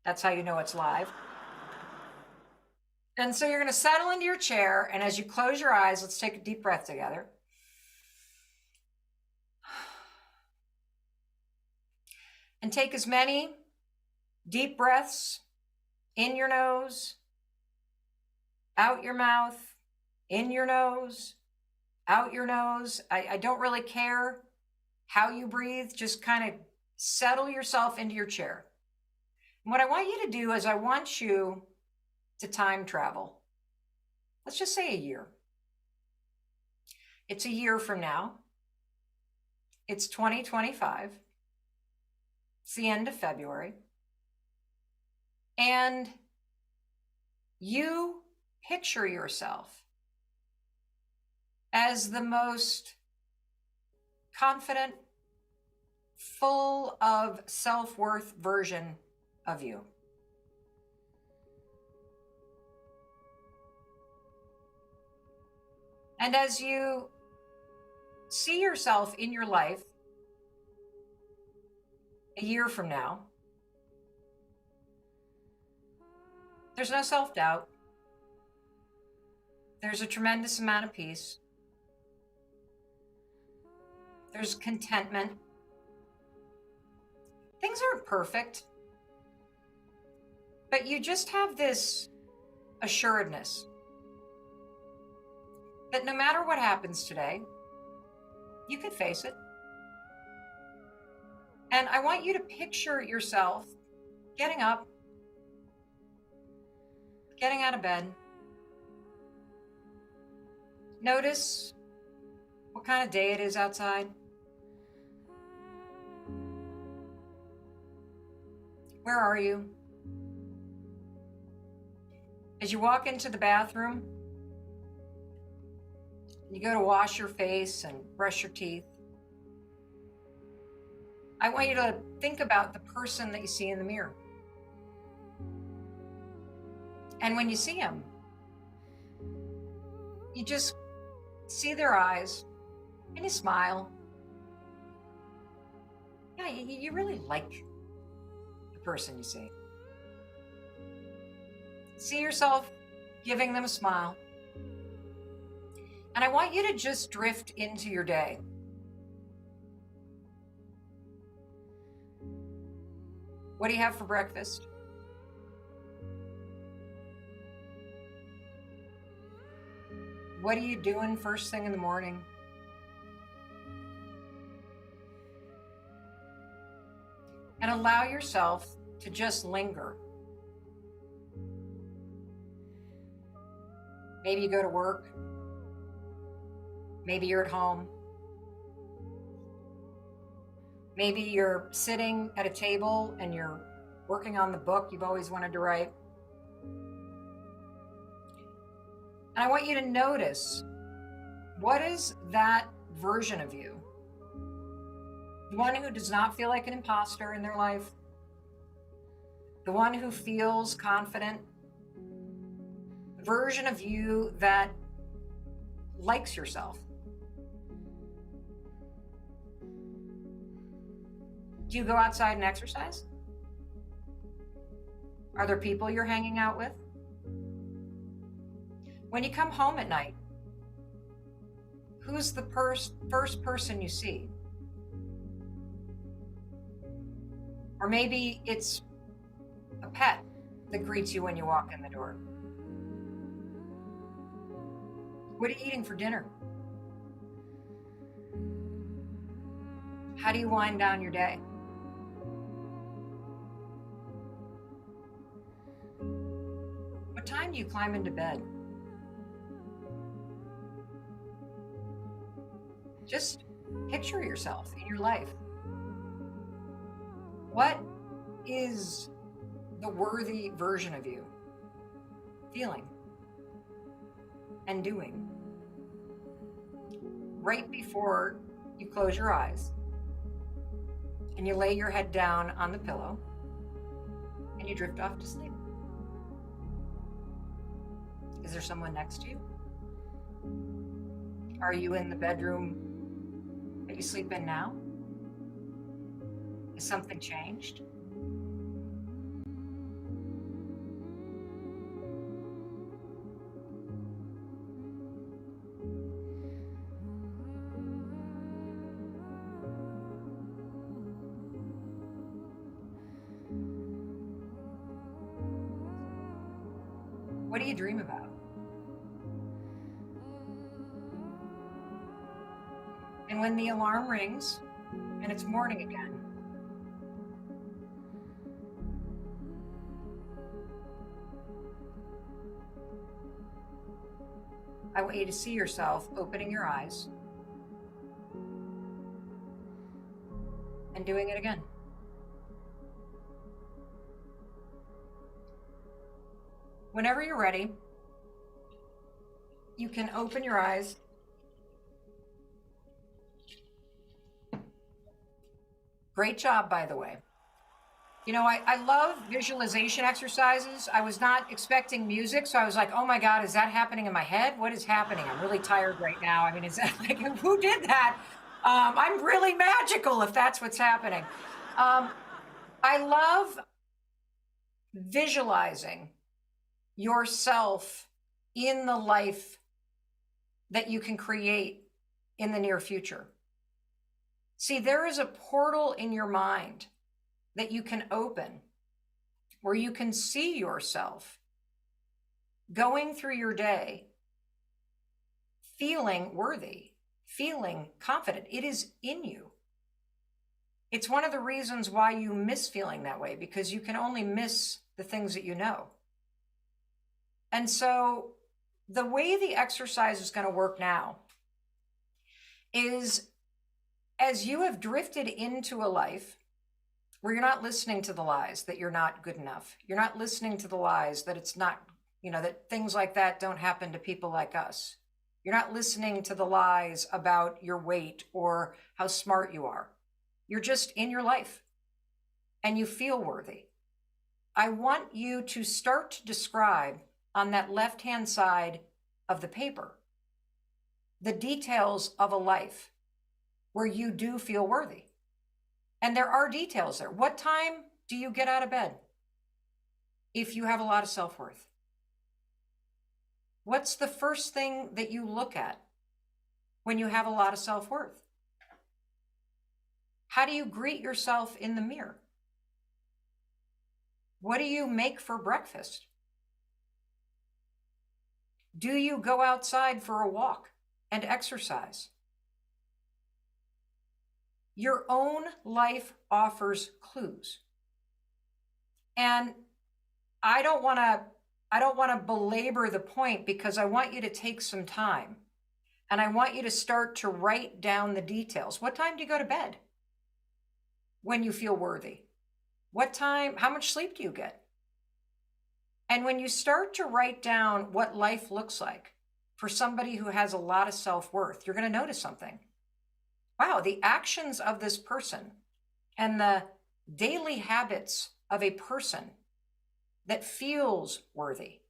That's how you know it's live. And so you're going to settle into your chair. And as you close your eyes, let's take a deep breath together. And take as many deep breaths in your nose, out your mouth, in your nose, out your nose. I don't really care how you breathe. Just kind of settle yourself into your chair. And what I want you to do is I want you to time travel. Let's just say a year. It's a year from now. It's 2025. It's the end of February. And you picture yourself as the most confident, full of self-worth version of you. And as you see yourself in your life a year from now, there's no self-doubt. There's a tremendous amount of peace. There's contentment. Things aren't perfect, but you just have this assuredness that no matter what happens today, you can face it. And I want you to picture yourself getting up, getting out of bed. Notice what kind of day it is outside. Where are you? As you walk into the bathroom, you go to wash your face and brush your teeth, I want you to think about the person that you see in the mirror. And when you see him, you just see their eyes and you smile. Yeah, you really like the person you see. See yourself giving them a smile. And I want you to just drift into your day. What do you have for breakfast? What are you doing first thing in the morning? And allow yourself to just linger. Maybe you go to work. Maybe you're at home. Maybe you're sitting at a table and you're working on the book you've always wanted to write. And I want you to notice, what is that version of you? The one who does not feel like an imposter in their life? The one who feels confident? The version of you that likes yourself? Do you go outside and exercise? Are there people you're hanging out with? When you come home at night, who's the first person you see? Or maybe it's a pet that greets you when you walk in the door. What are you eating for dinner? How do you wind down your day? What time do you climb into bed? Just picture yourself in your life. What is the worthy version of you feeling and doing right before you close your eyes and you lay your head down on the pillow and you drift off to sleep? Is there someone next to you? Are you in the bedroom that you sleep in now? Has something changed? What do you dream about? And when the alarm rings and it's morning again, I want you to see yourself opening your eyes and doing it again. Whenever you're ready, you can open your eyes. Great job, by the way. You know, I love visualization exercises. I was not expecting music, so I was like, oh my God, is that happening in my head? What is happening? I'm really tired right now. I mean, is that like, who did that? I'm really magical if that's what's happening. I love visualizing yourself in the life that you can create in the near future. See, there is a portal in your mind that you can open where you can see yourself going through your day feeling worthy, feeling confident. It is in you. It's one of the reasons why you miss feeling that way, because you can only miss the things that you know. And so the way the exercise is going to work now is, as you have drifted into a life where you're not listening to the lies that you're not good enough, you're not listening to the lies that it's not, you know, that things like that don't happen to people like us. You're not listening to the lies about your weight or how smart you are. You're just in your life and you feel worthy. I want you to start to describe on that left-hand side of the paper the details of a life where you do feel worthy. And there are details there. What time do you get out of bed if you have a lot of self-worth? What's the first thing that you look at when you have a lot of self-worth? How do you greet yourself in the mirror? What do you make for breakfast? Do you go outside for a walk and exercise? Your own life offers clues. And I don't want to belabor the point, because I want you to take some time and I want you to start to write down the details. What time do you go to bed when you feel worthy? What time, how much sleep do you get? And when you start to write down what life looks like for somebody who has a lot of self-worth, you're going to notice something. Wow, the actions of this person and the daily habits of a person that feels worthy,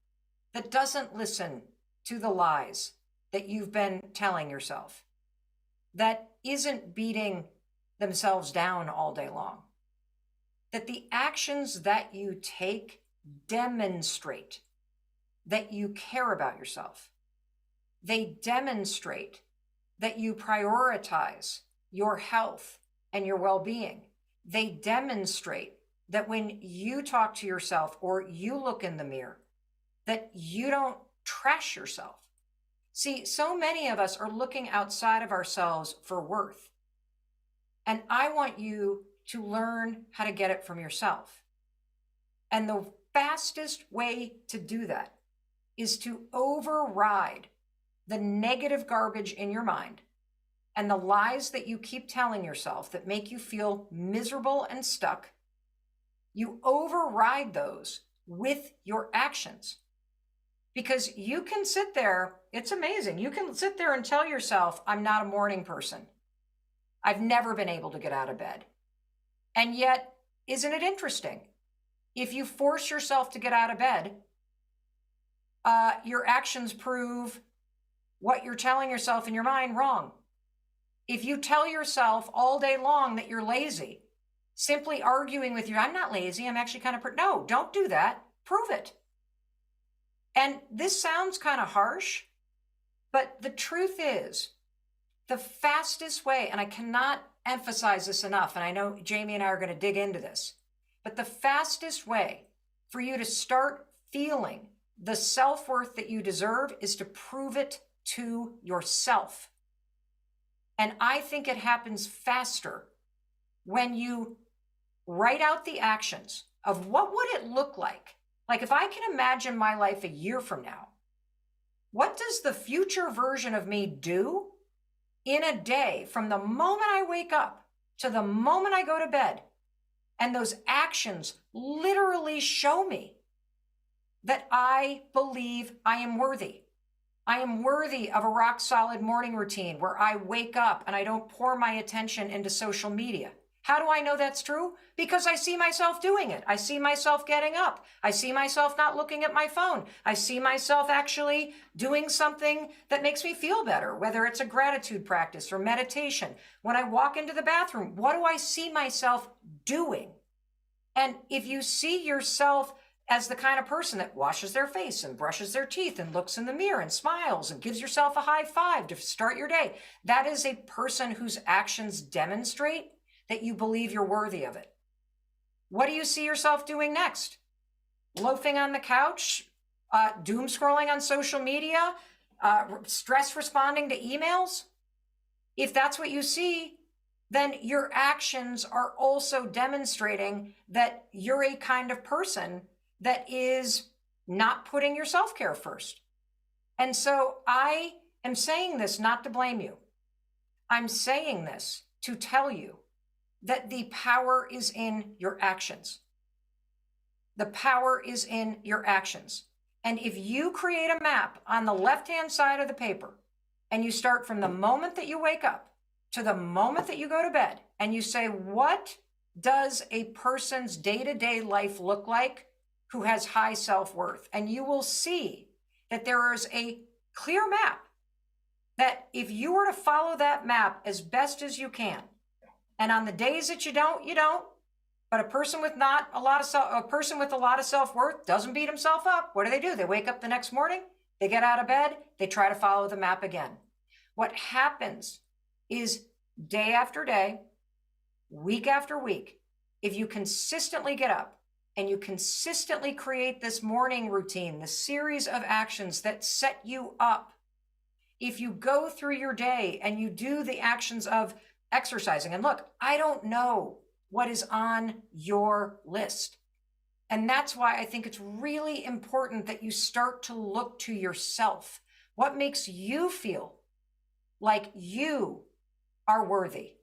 that doesn't listen to the lies that you've been telling yourself, that isn't beating themselves down all day long, that the actions that you take demonstrate that you care about yourself. They demonstrate that you prioritize your health and your well-being. They demonstrate that when you talk to yourself or you look in the mirror, that you don't trash yourself. See, so many of us are looking outside of ourselves for worth. And I want you to learn how to get it from yourself. And the fastest way to do that is to override the negative garbage in your mind and the lies that you keep telling yourself that make you feel miserable and stuck. You override those with your actions. Because you can sit there, it's amazing. You can sit there and tell yourself, I'm not a morning person. I've never been able to get out of bed. And yet, isn't it interesting? If you force yourself to get out of bed, your actions prove what you're telling yourself in your mind wrong. If you tell yourself all day long that you're lazy, simply arguing with you, I'm not lazy, I'm actually kind of, no, don't do that. Prove it. And this sounds kind of harsh, but the truth is, the fastest way, and I cannot emphasize this enough, and I know Jamie and I are going to dig into this, but the fastest way for you to start feeling the self-worth that you deserve is to prove it to yourself. And I think it happens faster when you write out the actions of what would it look like. Like if I can imagine my life a year from now, what does the future version of me do in a day from the moment I wake up to the moment I go to bed? And those actions literally show me that I believe I am worthy. I am worthy of a rock solid morning routine where I wake up and I don't pour my attention into social media. How do I know that's true? Because I see myself doing it. I see myself getting up. I see myself not looking at my phone. I see myself actually doing something that makes me feel better, whether it's a gratitude practice or meditation. When I walk into the bathroom, what do I see myself doing? And if you see yourself as the kind of person that washes their face and brushes their teeth and looks in the mirror and smiles and gives yourself a high five to start your day, that is a person whose actions demonstrate that you believe you're worthy of it. What do you see yourself doing next? Loafing on the couch, doom scrolling on social media, stress responding to emails? If that's what you see, then your actions are also demonstrating that you're a kind of person that is not putting your self-care first. And so I am saying this not to blame you. I'm saying this to tell you that the power is in your actions. The power is in your actions. And if you create a map on the left-hand side of the paper, and you start from the moment that you wake up to the moment that you go to bed, and you say, what does a person's day-to-day life look like who has high self-worth? And you will see that there is a clear map that if you were to follow that map as best as you can, and on the days that you don't, you don't. But a person with a lot of self-worth doesn't beat himself up. What do? They wake up the next morning, they get out of bed, they try to follow the map again. What happens is day after day, week after week, if you consistently get up and you consistently create this morning routine, the series of actions that set you up, if you go through your day and you do the actions of exercising, and look, I don't know what is on your list. And that's why I think it's really important that you start to look to yourself. What makes you feel like you are worthy?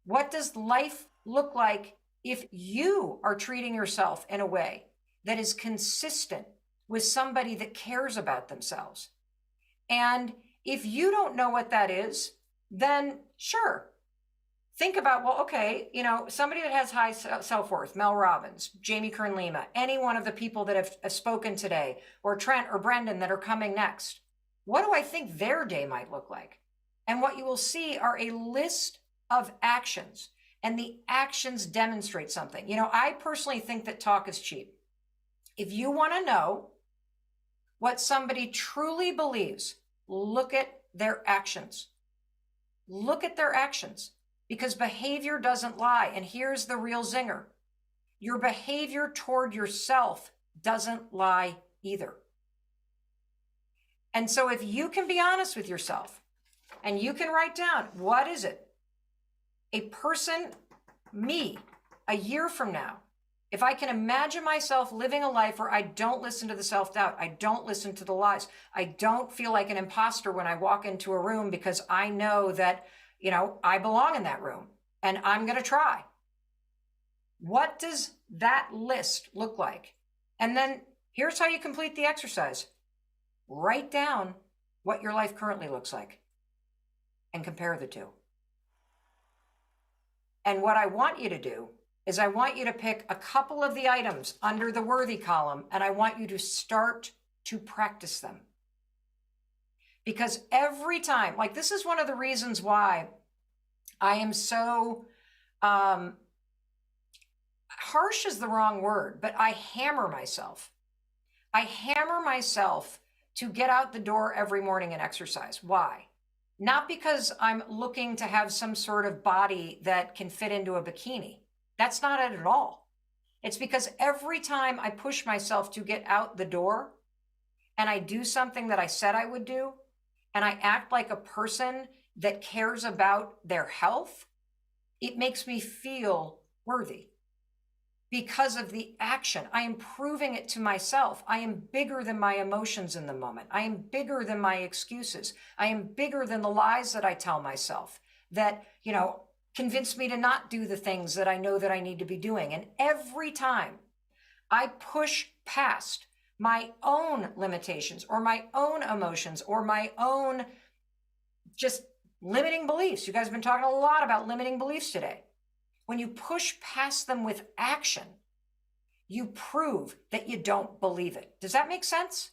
What does life look like if you are treating yourself in a way that is consistent with somebody that cares about themselves? And if you don't know what that is, then sure, think about, well, okay, somebody that has high self-worth, Mel Robbins, Jamie Kern-Lima, any one of the people that have spoken today, or Trent or Brendan that are coming next, what do I think their day might look like? And what you will see are a list of actions, and the actions demonstrate something. I personally think that talk is cheap. If you want to know what somebody truly believes, look at their actions. Look at their actions, because behavior doesn't lie. And here's the real zinger. Your behavior toward yourself doesn't lie either. And so if you can be honest with yourself and you can write down, what is it? A person, me, a year from now, if I can imagine myself living a life where I don't listen to the self-doubt, I don't listen to the lies, I don't feel like an imposter when I walk into a room because I know that, I belong in that room and I'm going to try. What does that list look like? And then here's how you complete the exercise. Write down what your life currently looks like and compare the two. And what I want you to do is I want you to pick a couple of the items under the worthy column, and I want you to start to practice them. Because every time, this is one of the reasons why I am so, harsh is the wrong word, but I hammer myself. I hammer myself to get out the door every morning and exercise. Why? Not because I'm looking to have some sort of body that can fit into a bikini. That's not it at all. It's because every time I push myself to get out the door and I do something that I said I would do, and I act like a person that cares about their health, it makes me feel worthy. Because of the action, I am proving it to myself. I am bigger than my emotions in the moment. I am bigger than my excuses. I am bigger than the lies that I tell myself that, convince me to not do the things that I know that I need to be doing. And every time I push past my own limitations or my own emotions or my own just limiting beliefs. You guys have been talking a lot about limiting beliefs today. when you push past them with action, you prove that you don't believe it. Does that make sense?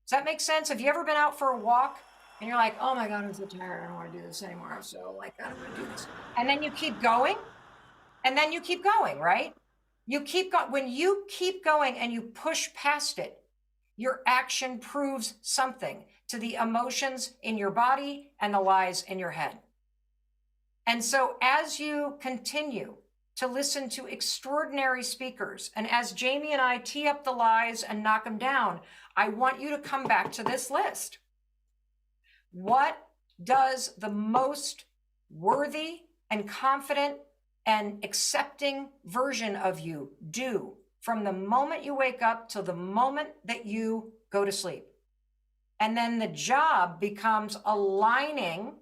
Does that make sense? Have you ever been out for a walk and you're like, oh my God, I'm so tired. I don't want to do this anymore. I'm so like, I don't want to do this. And then you keep going, and then you keep going, right? You keep going. When you keep going and you push past it, your action proves something to the emotions in your body and the lies in your head. And so as you continue to listen to extraordinary speakers, and as Jamie and I tee up the lies and knock them down, I want you to come back to this list. What does the most worthy and confident and accepting version of you do from the moment you wake up till the moment that you go to sleep? And then the job becomes aligning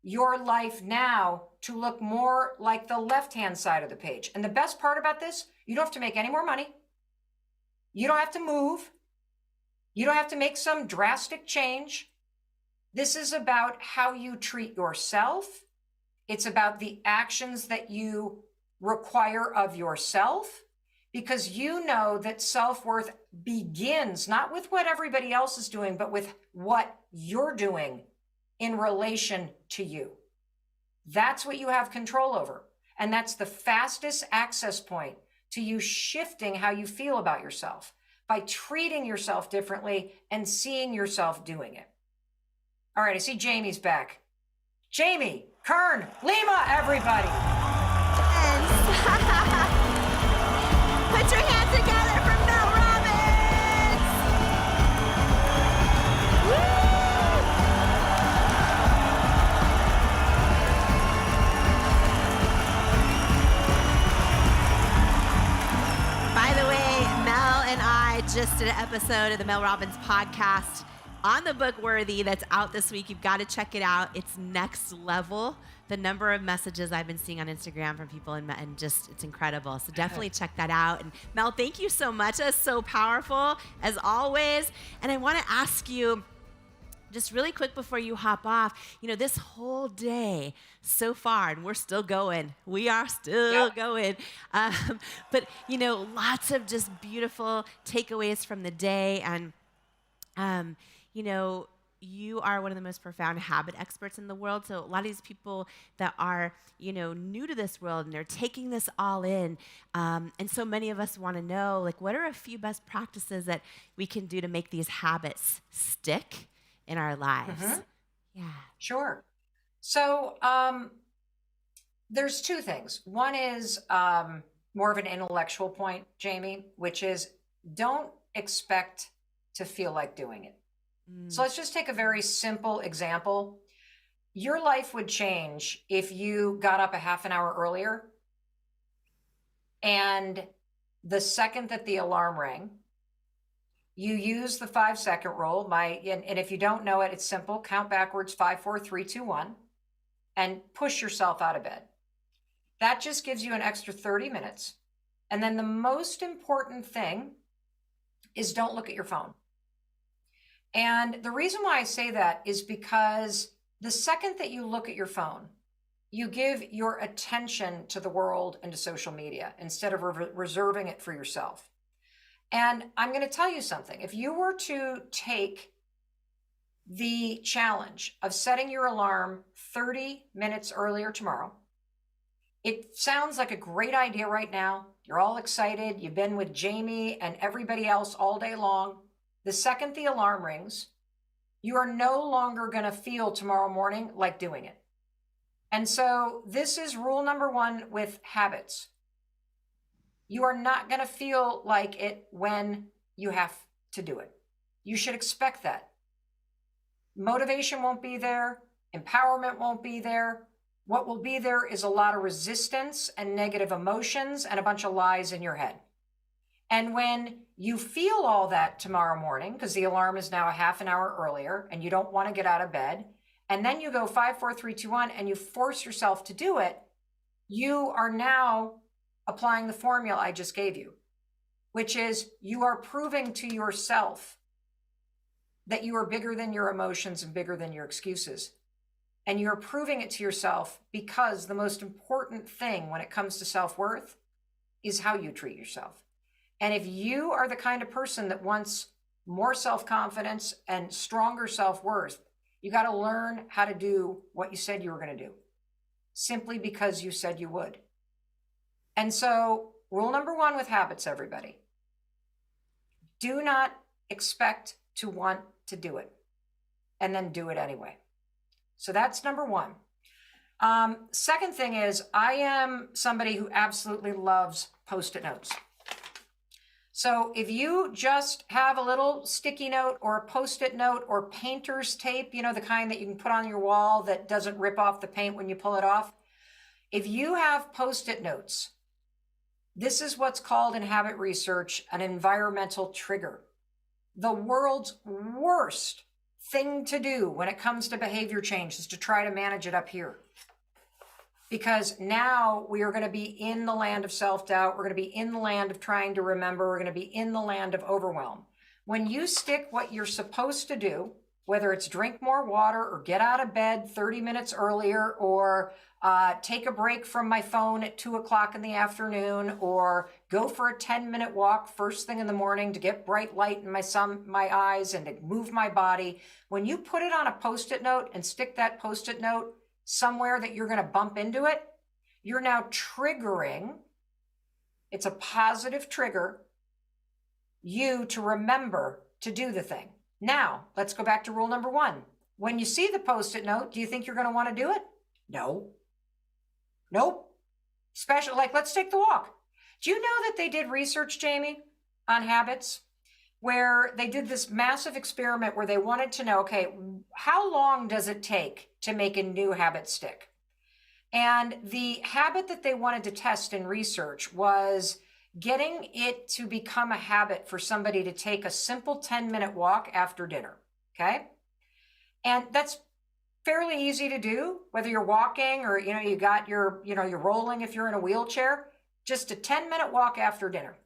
your life now to look more like the left-hand side of the page. And the best part about this, you don't have to make any more money. You don't have to move. You don't have to make some drastic change. This is about how you treat yourself. It's about the actions that you require of yourself, because you know that self-worth begins not with what everybody else is doing, but with what you're doing in relation to you. That's what you have control over. And that's the fastest access point to you shifting how you feel about yourself, by treating yourself differently and seeing yourself doing it. All right, I see Jamie's back. Jamie, Kern, Lima, everybody. Put your hands together for Mel Robbins. Woo! By the way, Mel and I just did an episode of the Mel Robbins podcast on the book Worthy that's out this week. You've got to check it out. It's next level. The number of messages I've been seeing on Instagram from people and just, it's incredible. So definitely check that out. And Mel, thank you so much. That's so powerful as always. And I want to ask you, just really quick before you hop off, this whole day so far, and we're still going. We are still going. But, lots of just beautiful takeaways from the day. And, you are one of the most profound habit experts in the world. So a lot of these people that are, new to this world and they're taking this all in. And so many of us want to know, what are a few best practices that we can do to make these habits stick in our lives? Mm-hmm. Yeah. Sure. So there's two things. One is more of an intellectual point, Jamie, which is don't expect to feel like doing it. So let's just take a very simple example. Your life would change if you got up a half an hour earlier, and the second that the alarm rang, you use the 5-second rule. And if you don't know it, it's simple. Count backwards, 5, 4, 3, 2, 1, and push yourself out of bed. That just gives you an extra 30 minutes. And then the most important thing is don't look at your phone. And the reason why I say that is because the second that you look at your phone, you give your attention to the world and to social media instead of reserving it for yourself. And I'm going to tell you something. If you were to take the challenge of setting your alarm 30 minutes earlier tomorrow, it sounds like a great idea right now. You're all excited. You've been with Jamie and everybody else all day long. The second the alarm rings, you are no longer going to feel tomorrow morning like doing it. And so this is rule number 1 with habits. You are not going to feel like it when you have to do it. You should expect that. Motivation won't be there. Empowerment won't be there. What will be there is a lot of resistance and negative emotions and a bunch of lies in your head. And when you feel all that tomorrow morning, because the alarm is now a half an hour earlier and you don't want to get out of bed, and then you go 5, 4, 3, 2, 1, and you force yourself to do it, you are now applying the formula I just gave you, which is you are proving to yourself that you are bigger than your emotions and bigger than your excuses. and you're proving it to yourself, because the most important thing when it comes to self-worth is how you treat yourself. And if you are the kind of person that wants more self-confidence and stronger self-worth, you got to learn how to do what you said you were going to do, simply because you said you would. And so, rule number one with habits, everybody: do not expect to want to do it, and then do it anyway. So that's number one. Second thing is, I am somebody who absolutely loves Post-it notes. So if you just have a little sticky note or a Post-it note or painter's tape, you know, the kind that you can put on your wall that doesn't rip off the paint when you pull it off. If you have Post-it notes, this is what's called in habit research an environmental trigger. The world's worst thing to do when it comes to behavior change is to try to manage it up here. Because now we are going to be in the land of self-doubt. We're going to be in the land of trying to remember. We're going to be in the land of overwhelm. When you stick what you're supposed to do, whether it's drink more water or get out of bed 30 minutes earlier, or take a break from my phone at 2 o'clock in the afternoon, or go for a 10-minute walk first thing in the morning to get bright light in my eyes and to move my body. When you put it on a Post-it note and stick that Post-it note somewhere that you're going to bump into it, you're now triggering, it's a positive trigger, you to remember to do the thing. Now, let's go back to rule number one. When you see the Post-it note, do you think you're going to want to do it? No. Nope. Especially, like, let's take the walk. Do you know that they did research, Jamie, on habits, where they did this massive experiment where they wanted to know, okay, how long does it take to make a new habit stick? And the habit that they wanted to test in research was getting it to become a habit for somebody to take a simple 10-minute walk after dinner, okay? And that's fairly easy to do, whether you're walking or, you know, you're rolling if you're in a wheelchair, just a 10-minute walk after dinner.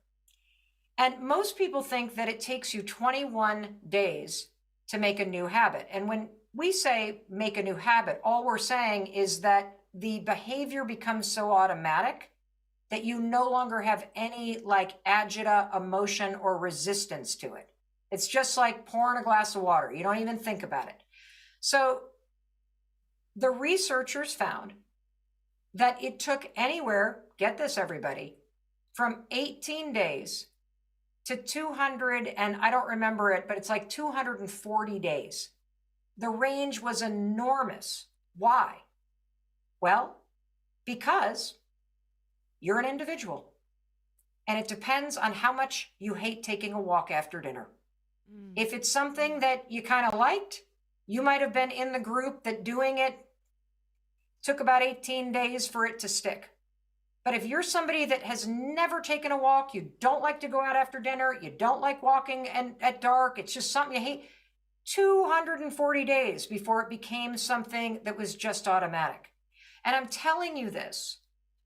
And most people think that it takes you 21 days to make a new habit. And when we say make a new habit, all we're saying is that the behavior becomes so automatic that you no longer have any like agita, emotion, or resistance to it. It's just like pouring a glass of water. You don't even think about it. So the researchers found that it took anywhere, get this everybody, from 18 days to 200, and I don't remember it, but it's like 240 days. The range was enormous. Why? Well, because you're an individual, and it depends on how much you hate taking a walk after dinner. If it's something that you kind of liked, you might have been in the group that doing it took about 18 days for it to stick. But if you're somebody that has never taken a walk, you don't like to go out after dinner, you don't like walking at dark, it's just something you hate, 240 days before it became something that was just automatic. And I'm telling you this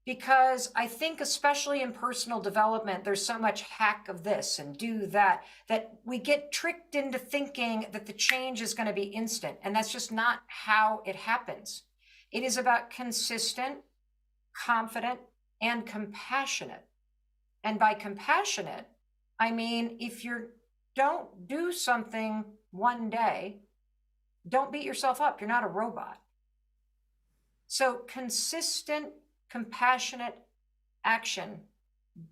because I think, especially in personal development, there's so much hack of this and do that, that we get tricked into thinking that the change is going to be instant. And that's just not how it happens. It is about consistent, confident, and compassionate. And by compassionate, I mean, if you don't do something one day, don't beat yourself up. You're not a robot. So consistent, compassionate action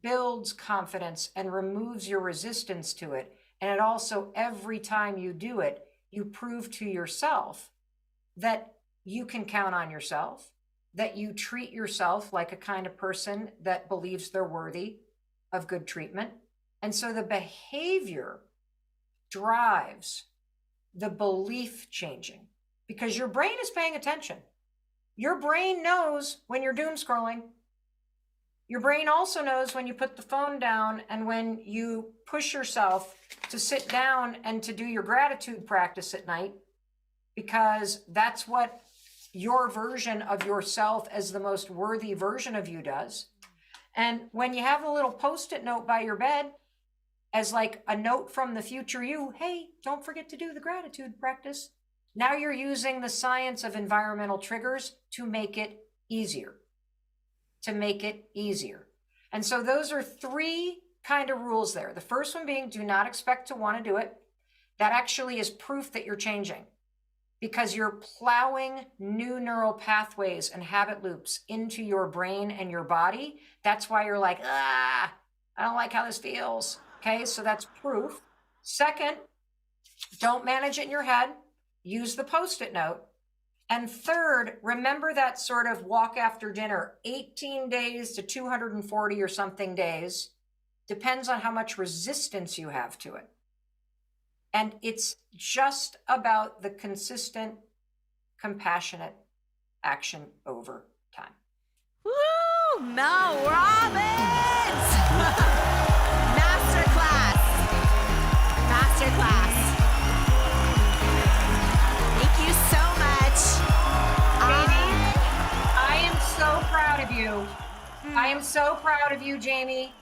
builds confidence and removes your resistance to it. And it also, every time you do it, you prove to yourself that you can count on yourself, that you treat yourself like a kind of person that believes they're worthy of good treatment. And so the behavior drives the belief changing because your brain is paying attention. Your brain knows when you're doom scrolling. Your brain also knows when you put the phone down and when you push yourself to sit down and to do your gratitude practice at night, because that's what your version of yourself as the most worthy version of you does. And when you have a little Post-it note by your bed as like a note from the future you, hey, don't forget to do the gratitude practice. Now you're using the science of environmental triggers to make it easier. And so those are 3 kind of rules there. The first one being, do not expect to want to do it. That actually is proof that you're changing, because you're plowing new neural pathways and habit loops into your brain and your body. That's why you're like, I don't like how this feels. Okay, so that's proof. Second, don't manage it in your head. Use the Post-it note. And third, remember that sort of walk after dinner, 18 days to 240 or something days, depends on how much resistance you have to it. And it's just about the consistent, compassionate action over time. Woo! Mel Robbins! Masterclass. Thank you so much. I am so proud of you. I am so proud of you, Jamie.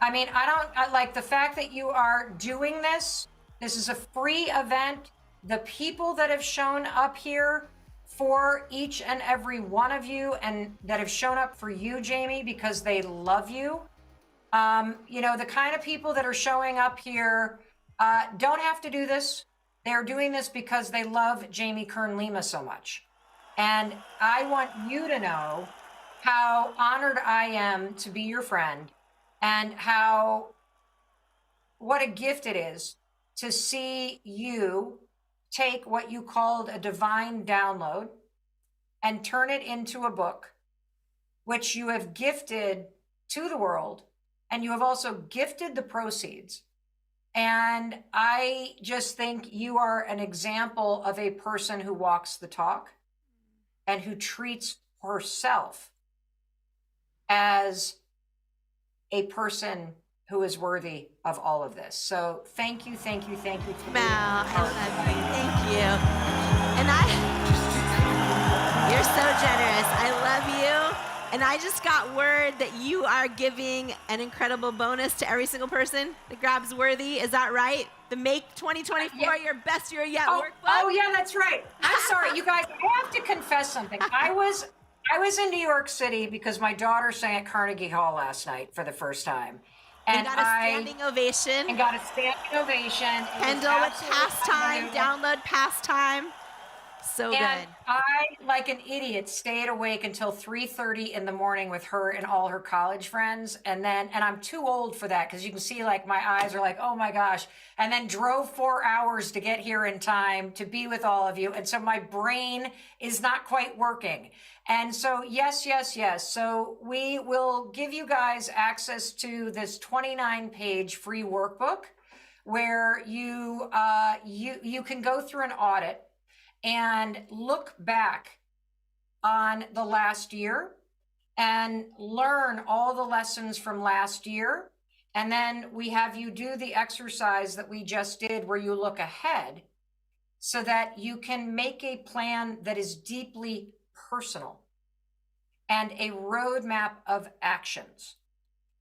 I mean, I like the fact that you are doing this. This is a free event. The people that have shown up here for each and every one of you, and that have shown up for you, Jamie, because they love you. You know, the kind of people that are showing up here don't have to do this. They're doing this because they love Jamie Kern-Lima so much. And I want you to know how honored I am to be your friend, and what a gift it is to see you take what you called a divine download and turn it into a book, which you have gifted to the world, and you have also gifted the proceeds. And I just think you are an example of a person who walks the talk and who treats herself as a person who is worthy of all of this. So thank you. Mel, I love you. Thank you. And you're so generous. I love you. And I just got word that you are giving an incredible bonus to every single person that grabs Worthy. Is that right? The Make 2024 Your Best Year Yet workbook? Oh, yeah, that's right. I'm sorry, you guys, I have to confess something. I was in New York City because my daughter sang at Carnegie Hall last night for the first time. And got a standing ovation. Kendall with Pastime. Download Pastime. So and good. I, like an idiot, stayed awake until 3:30 in the morning with her and all her college friends. And I'm too old for that, because you can see like my eyes are like, oh my gosh. And then drove 4 hours to get here in time to be with all of you. And so my brain is not quite working. And so, yes. So we will give you guys access to this 29-page free workbook where you can go through an audit and look back on the last year and learn all the lessons from last year. And then we have you do the exercise that we just did where you look ahead so that you can make a plan that is deeply personal and a roadmap of actions.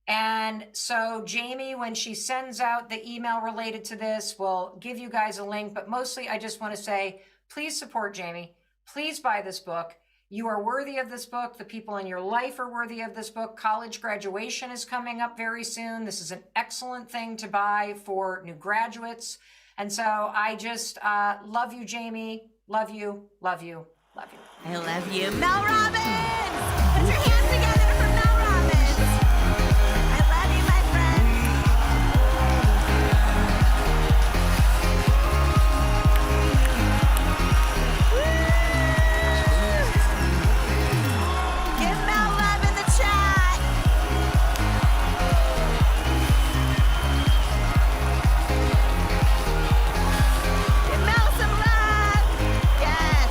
And so Jamie, when she sends out the email related to this, will give you guys a link. But mostly I just want to say, please support Jamie. Please buy this book. You are worthy of this book. The people in your life are worthy of this book. College graduation is coming up very soon. This is an excellent thing to buy for new graduates. And so I just love you, Jamie. Love you. I love you. Mel Robbins! Put your hands together for Mel Robbins. I love you, my friend. Give Mel love in the chat. Give Mel some love. Yes.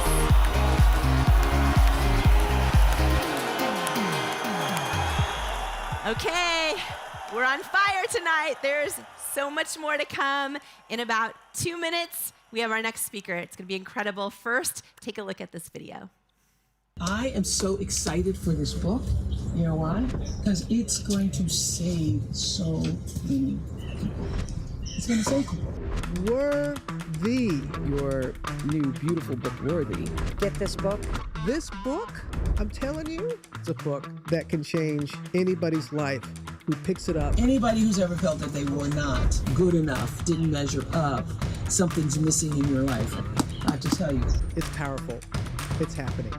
Okay, we're on fire tonight. There's so much more to come. In about 2 minutes, we have our next speaker. It's going to be incredible. First, take a look at this video. I am so excited for this book. You know why? Because it's going to save so many people. It's going to save people. Were your new beautiful book worthy. Get this book. This book, I'm telling you, it's a book that can change anybody's life who picks it up. Anybody who's ever felt that they were not good enough, didn't measure up, something's missing in your life, I have to tell you. It's powerful. It's happening.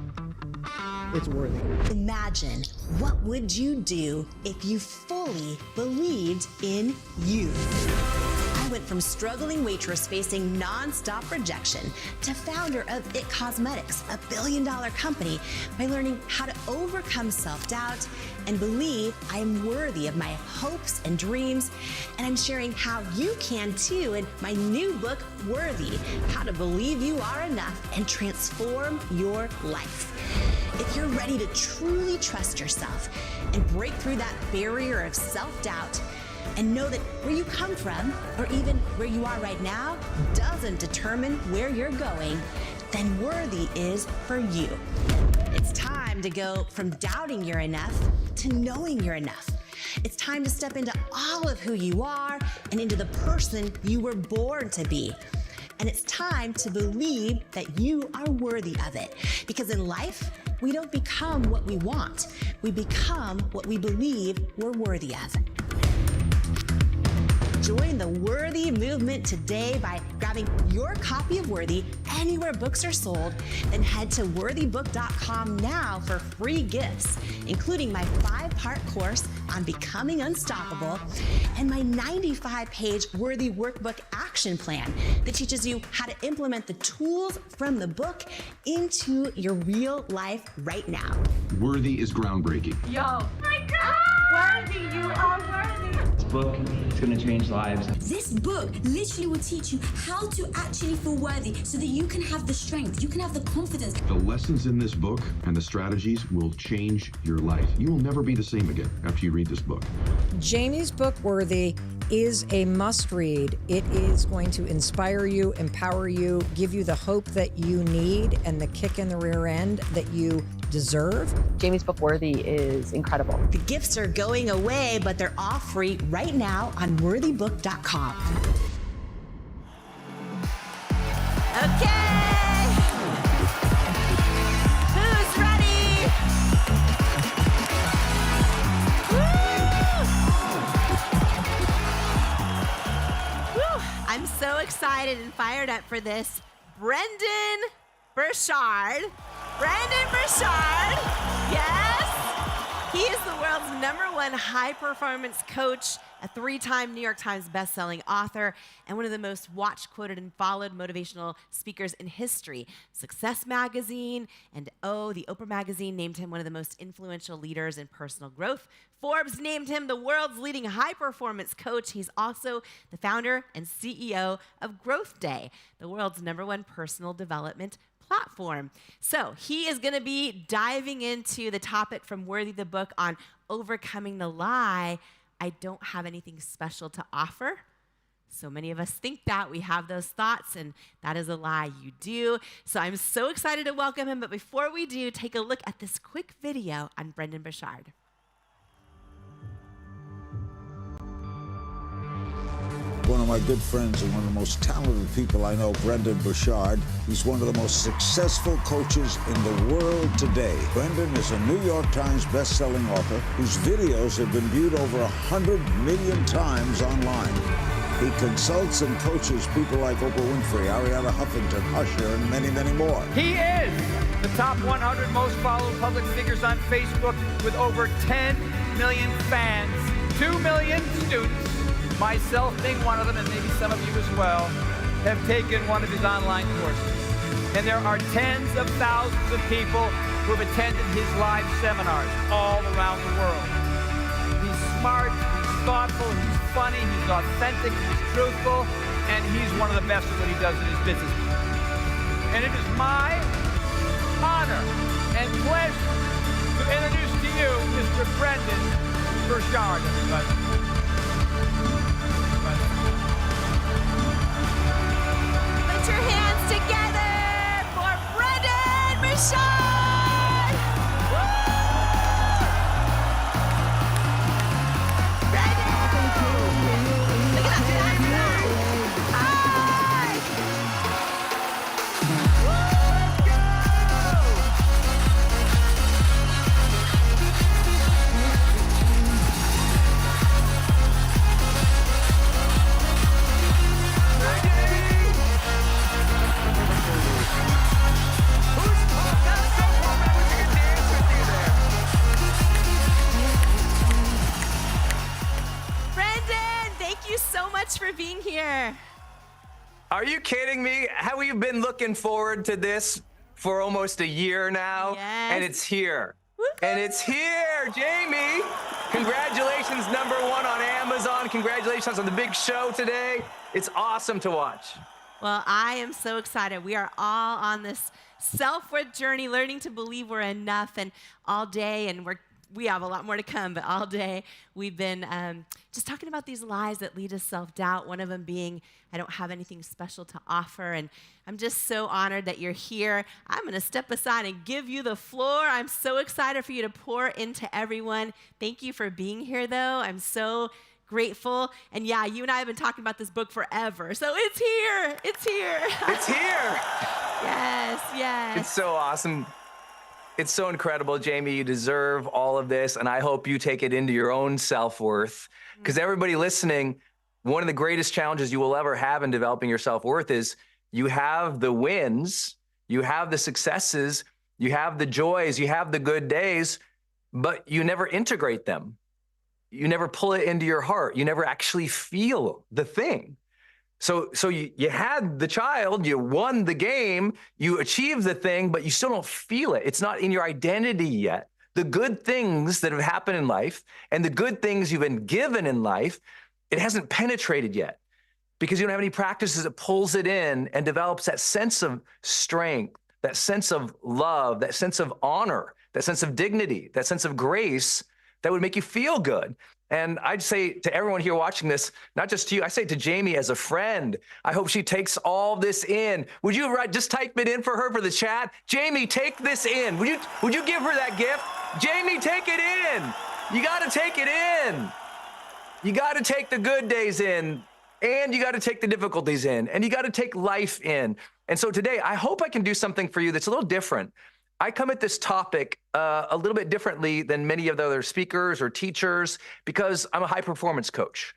It's worthy. Imagine, what would you do if you fully believed in you? I went from struggling waitress facing nonstop rejection to founder of IT Cosmetics, a billion-dollar company, by learning how to overcome self-doubt and believe I am worthy of my hopes and dreams. And I'm sharing how you can too in my new book, Worthy: How to Believe You Are Enough and Transform Your Life. If you're ready to truly trust yourself and break through that barrier of self-doubt, and know that where you come from, or even where you are right now, doesn't determine where you're going, then Worthy is for you. It's time to go from doubting you're enough to knowing you're enough. It's time to step into all of who you are and into the person you were born to be. And it's time to believe that you are worthy of it. Because in life, we don't become what we want. We become what we believe we're worthy of. Join the Worthy movement today by grabbing your copy of Worthy anywhere books are sold. Then head to worthybook.com now for free gifts, including my 5-part course on becoming unstoppable and my 95-page Worthy Workbook Action Plan that teaches you how to implement the tools from the book into your real life right now. Worthy is groundbreaking. Yo, my God! Worthy, you are worthy. This book is going to change lives. This book literally will teach you how to actually feel worthy so that you can have the strength, you can have the confidence. The lessons in this book and the strategies will change your life. You will never be the same again after you read this book. Jamie's book, Worthy, is a must-read. It is going to inspire you, empower you, give you the hope that you need and the kick in the rear end that you deserve. Jamie's book, Worthy, is incredible. The gifts are going away, but they're all free right now on worthybook.com. Okay. Who's ready? Woo! I'm so excited and fired up for this. Brendon Burchard. Brendon Burchard. Yes. He is the world's #1 high-performance coach, a 3-time New York Times bestselling author, and one of the most watched, quoted, and followed motivational speakers in history. Success Magazine and the Oprah Magazine named him one of the most influential leaders in personal growth. Forbes named him the world's leading high-performance coach. He's also the founder and CEO of Growth Day, the world's #1 personal development platform. So he is going to be diving into the topic from Worthy the book on overcoming the lie, I don't have anything special to offer. So many of us think that. We have those thoughts, and that is a lie. You do. So I'm so excited to welcome him. But before we do, take a look at this quick video on Brendon Burchard. One of my good friends and one of the most talented people I know, Brendon Burchard. He's one of the most successful coaches in the world today. Brendon is a New York Times best-selling author whose videos have been viewed over 100 million times online. He consults and coaches people like Oprah Winfrey, Ariana Huffington, Usher, and many, many more. He is the top 100 most followed public figures on Facebook with over 10 million fans, 2 million students, myself being one of them, and maybe some of you as well, have taken one of his online courses. And there are tens of thousands of people who have attended his live seminars all around the world. He's smart, he's thoughtful, he's funny, he's authentic, he's truthful, and he's one of the best at what he does in his business. And it is my honor and pleasure to introduce to you Mr. Brendon Burchard, everybody. Put your hands together for Brendon Burchard! Woo! Brendon! Look at that, Hi! for being here. Are you kidding me? Have we been looking forward to this for almost a year now? Yes. And it's here. And it's here, Jamie. Congratulations, #1 on Amazon. Congratulations on the big show today. It's awesome to watch. Well, I am so excited. We are all on this self-worth journey, learning to believe we're enough, and all day, and we have a lot more to come, but all day we've been just talking about these lies that lead to self-doubt, one of them being, I don't have anything special to offer, and I'm just so honored that you're here. I'm going to step aside and give you the floor. I'm so excited for you to pour into everyone. Thank you for being here, though. I'm so grateful. And yeah, you and I have been talking about this book forever, so it's here. It's here. It's here. Yes. It's so awesome. It's so incredible, Jamie. You deserve all of this, and I hope you take it into your own self-worth. Because everybody listening, one of the greatest challenges you will ever have in developing your self-worth is you have the wins, you have the successes, you have the joys, you have the good days, but you never integrate them. You never pull it into your heart. You never actually feel the thing. So you had the child, you won the game, you achieved the thing, but you still don't feel it. It's not in your identity yet. The good things that have happened in life and the good things you've been given in life, it hasn't penetrated yet because you don't have any practices that pulls it in and develops that sense of strength, that sense of love, that sense of honor, that sense of dignity, that sense of grace that would make you feel good. And I'd say to everyone here watching this, not just to you, I say to Jamie as a friend, I hope she takes all this in. Would you just type it in for her for the chat? Jamie, take this in. Would you give her that gift? Jamie, take it in. You got to take it in. You got to take the good days in, and you got to take the difficulties in, and you got to take life in. And so today, I hope I can do something for you that's a little different. I come at this topic a little bit differently than many of the other speakers or teachers because I'm a high-performance coach.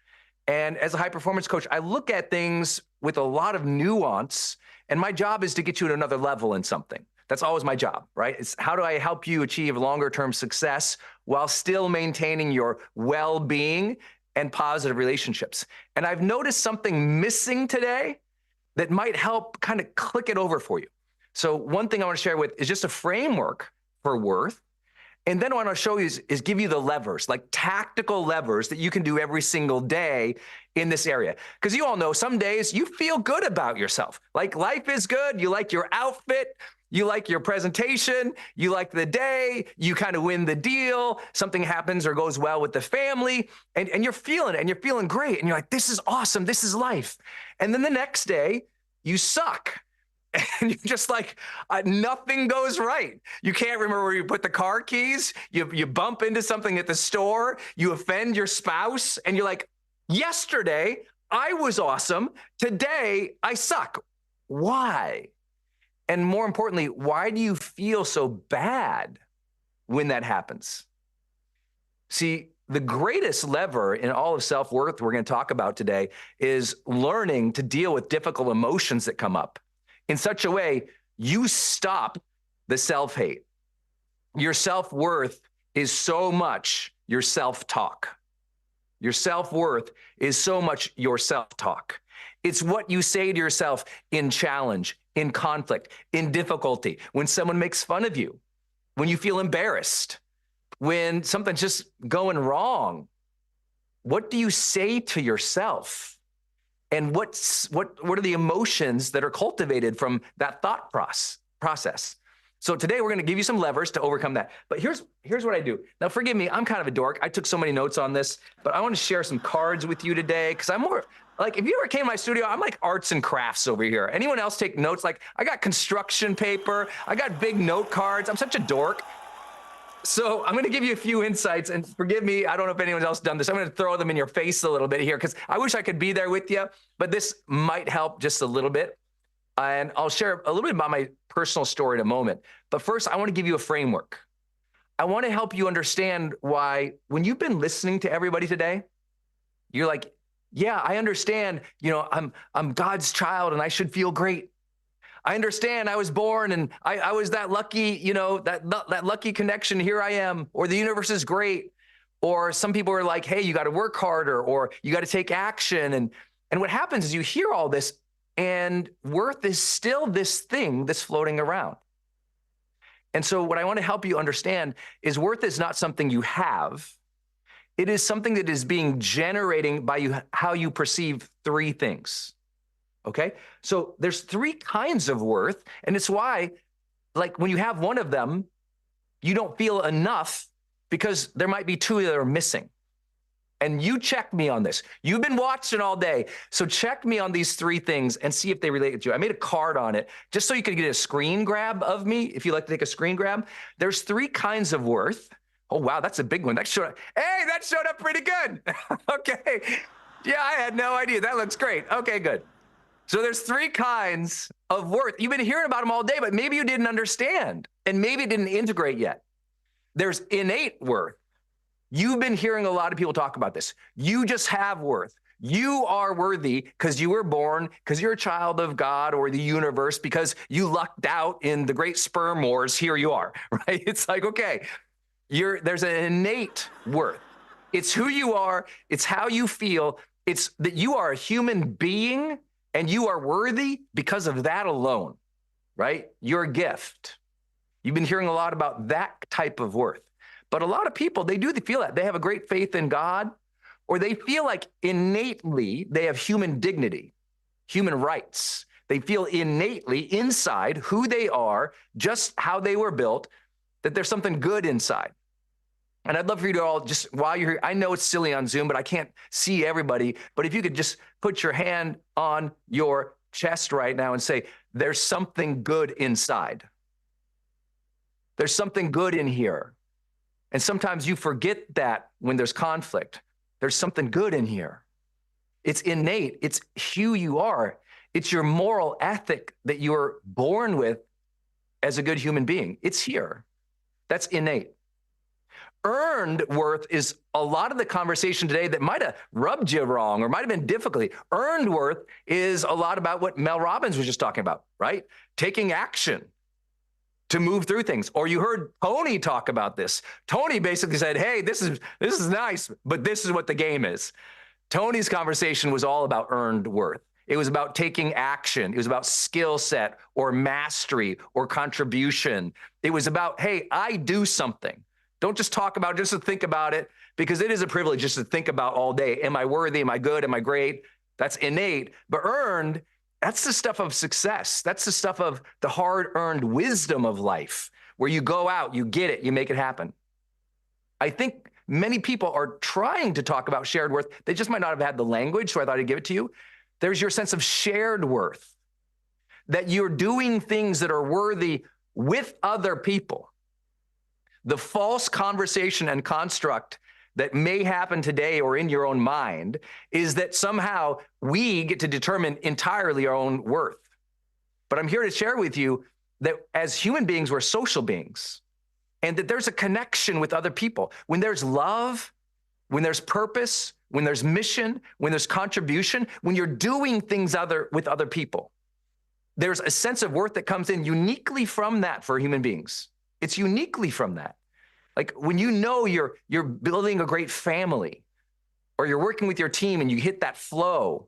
And as a high-performance coach, I look at things with a lot of nuance, and my job is to get you to another level in something. That's always my job, right? It's how do I help you achieve longer-term success while still maintaining your well-being and positive relationships. And I've noticed something missing today that might help kind of click it over for you. So one thing I want to share with is just a framework for worth. And then what I want to show you is give you the levers, like tactical levers that you can do every single day in this area. Because you all know some days you feel good about yourself. Like life is good. You like your outfit. You like your presentation. You like the day. You kind of win the deal. Something happens or goes well with the family. And you're feeling it. And you're feeling great. And you're like, this is awesome. This is life. And then the next day, you suck. And you're just like, nothing goes right. You can't remember where you put the car keys. You bump into something at the store. You offend your spouse. And you're like, yesterday, I was awesome. Today, I suck. Why? And more importantly, why do you feel so bad when that happens? See, the greatest lever in all of self-worth we're going to talk about today is learning to deal with difficult emotions that come up in such a way you stop the self-hate. Your self-worth is so much your self-talk. Your self-worth is so much your self-talk. It's what you say to yourself in challenge, in conflict, in difficulty, when someone makes fun of you, when you feel embarrassed, when something's just going wrong. What do you say to yourself? And what are the emotions that are cultivated from that thought process? So today we're going to give you some levers to overcome that. But here's what I do. Now, forgive me, I'm kind of a dork. I took so many notes on this, but I want to share some cards with you today because I'm more like, if you ever came to my studio, I'm like arts and crafts over here. Anyone else take notes? Like I got construction paper. I got big note cards. I'm such a dork. So I'm going to give you a few insights, and forgive me, I don't know if anyone else has done this. I'm going to throw them in your face a little bit here because I wish I could be there with you, but this might help just a little bit. And I'll share a little bit about my personal story in a moment. But first, I want to give you a framework. I want to help you understand why when you've been listening to everybody today, you're like, yeah, I understand, I'm God's child and I should feel great. I understand I was born and I was that lucky, that lucky connection. Here I am, or the universe is great. Or some people are like, hey, you got to work harder, or you got to take action. And what happens is you hear all this, and worth is still this thing that's floating around. And so what I want to help you understand is worth is not something you have. It is something that is being generating by you, how you perceive three things. Okay? So there's three kinds of worth, and it's why, like, when you have one of them, you don't feel enough because there might be two that are missing. And you check me on this. You've been watching all day. So check me on these three things and see if they relate to you. I made a card on it just so you could get a screen grab of me. If you like to take a screen grab, there's three kinds of worth. Oh, wow, that's a big one. That showed up. Hey, that showed up pretty good. Okay. Yeah, I had no idea. That looks great. Okay, good. So there's three kinds of worth. You've been hearing about them all day, but maybe you didn't understand and maybe it didn't integrate yet. There's innate worth. You've been hearing a lot of people talk about this. You just have worth. You are worthy because you were born, because you're a child of God or the universe, because you lucked out in the great sperm wars. Here you are, right? It's like, okay, there's an innate worth. It's who you are. It's how you feel. It's that you are a human being and you are worthy because of that alone, right? You're a gift. You've been hearing a lot about that type of worth. But a lot of people, they do feel that. They have a great faith in God, or they feel like innately they have human dignity, human rights. They feel innately inside who they are, just how they were built, that there's something good inside. And I'd love for you to all just, while you're here, I know it's silly on Zoom, but I can't see everybody. But if you could just put your hand on your chest right now and say, there's something good inside. There's something good in here. And sometimes you forget that when there's conflict. There's something good in here. It's innate. It's who you are. It's your moral ethic that you're born with as a good human being. It's here. That's innate. Earned worth is a lot of the conversation today that might have rubbed you wrong or might have been difficult. Earned worth is a lot about what Mel Robbins was just talking about, right? Taking action to move through things. Or you heard Tony talk about this. Tony basically said, hey, this is nice, but this is what the game is. Tony's conversation was all about earned worth. It was about taking action. It was about skill set or mastery or contribution. It was about, hey, I do something. Don't just talk about it, just to think about it, because it is a privilege just to think about all day. Am I worthy? Am I good? Am I great? That's innate. But earned, that's the stuff of success. That's the stuff of the hard-earned wisdom of life, where you go out, you get it, you make it happen. I think many people are trying to talk about shared worth. They just might not have had the language, so I thought I'd give it to you. There's your sense of shared worth, that you're doing things that are worthy with other people. The false conversation and construct that may happen today or in your own mind is that somehow we get to determine entirely our own worth. But I'm here to share with you that as human beings, we're social beings, and that there's a connection with other people. When there's love, when there's purpose, when there's mission, when there's contribution, when you're doing things with other people, there's a sense of worth that comes in uniquely from that for human beings. It's uniquely from that. Like when you know you're building a great family, or you're working with your team and you hit that flow.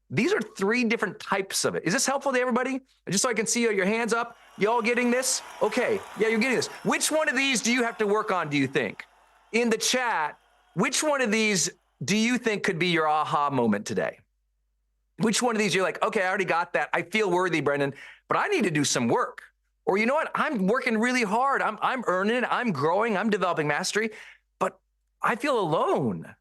These are three different types of it. Is this helpful to everybody? Just so I can see your hands up. You all getting this? Okay, yeah, you're getting this. Which one of these do you have to work on, do you think? In the chat, which one of these do you think could be your aha moment today? Which one of these you're like, okay, I already got that. I feel worthy, Brendan, but I need to do some work. Or you know what? I'm working really hard. I'm earning it. I'm growing. I'm developing mastery, but I feel alone.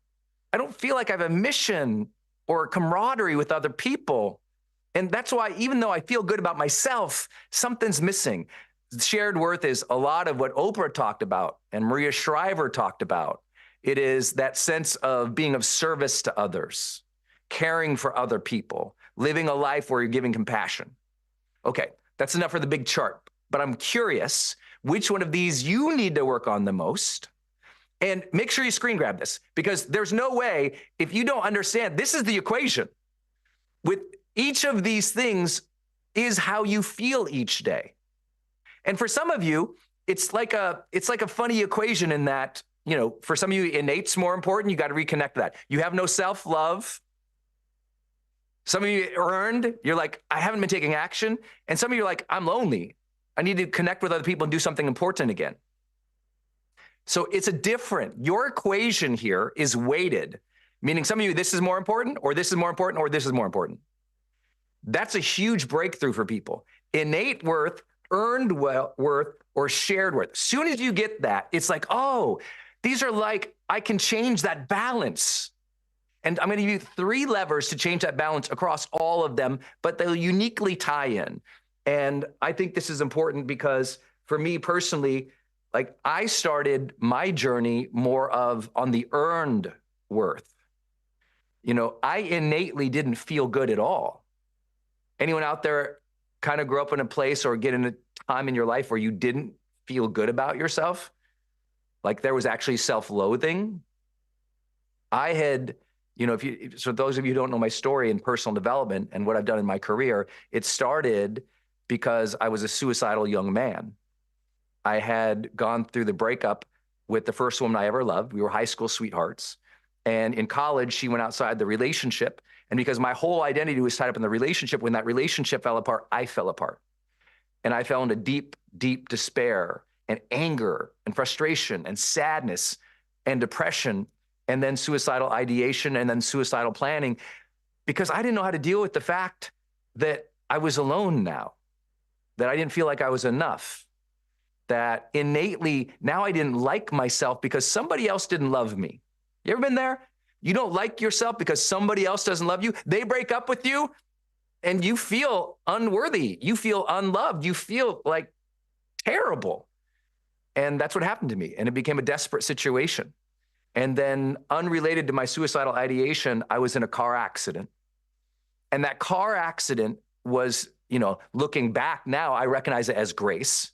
I don't feel like I have a mission or camaraderie with other people. And that's why, even though I feel good about myself, something's missing. Shared worth is a lot of what Oprah talked about and Maria Shriver talked about. It is that sense of being of service to others, caring for other people, living a life where you're giving compassion. Okay, that's enough for the big chart. But I'm curious which one of these you need to work on the most. And make sure you screen grab this, because there's no way, if you don't understand, this is the equation. With each of these things is how you feel each day. And for some of you, it's like a funny equation in that, you know, for some of you, innate's more important. You got to reconnect that. You have no self-love. Some of you earned, you're like, I haven't been taking action. And some of you are like, I'm lonely. I need to connect with other people and do something important again. So it's your equation here is weighted, meaning some of you, this is more important, or this is more important, or this is more important. That's a huge breakthrough for people. Innate worth, earned worth, or shared worth. As soon as you get that, it's like, oh, these are like, I can change that balance. And I'm going to give you 3 levers to change that balance across all of them, but they'll uniquely tie in. And I think this is important because for me personally, like I started my journey more of on the earned worth. You know, I innately didn't feel good at all. Anyone out there kind of grew up in a place or get in a time in your life where you didn't feel good about yourself? Like there was actually self-loathing? I had, you know, so those of you who don't know my story in personal development and what I've done in my career, it started because I was a suicidal young man. I had gone through the breakup with the first woman I ever loved. We were high school sweethearts. And in college, she went outside the relationship. And because my whole identity was tied up in the relationship, when that relationship fell apart, I fell apart. And I fell into deep, deep despair and anger and frustration and sadness and depression, and then suicidal ideation and then suicidal planning, because I didn't know how to deal with the fact that I was alone now, that I didn't feel like I was enough, that innately now I didn't like myself because somebody else didn't love me. You ever been there? You don't like yourself because somebody else doesn't love you. They break up with you and you feel unworthy. You feel unloved. You feel like terrible. And that's what happened to me. And it became a desperate situation. And then unrelated to my suicidal ideation, I was in a car accident. And that car accident was, you know, looking back now, I recognize it as grace,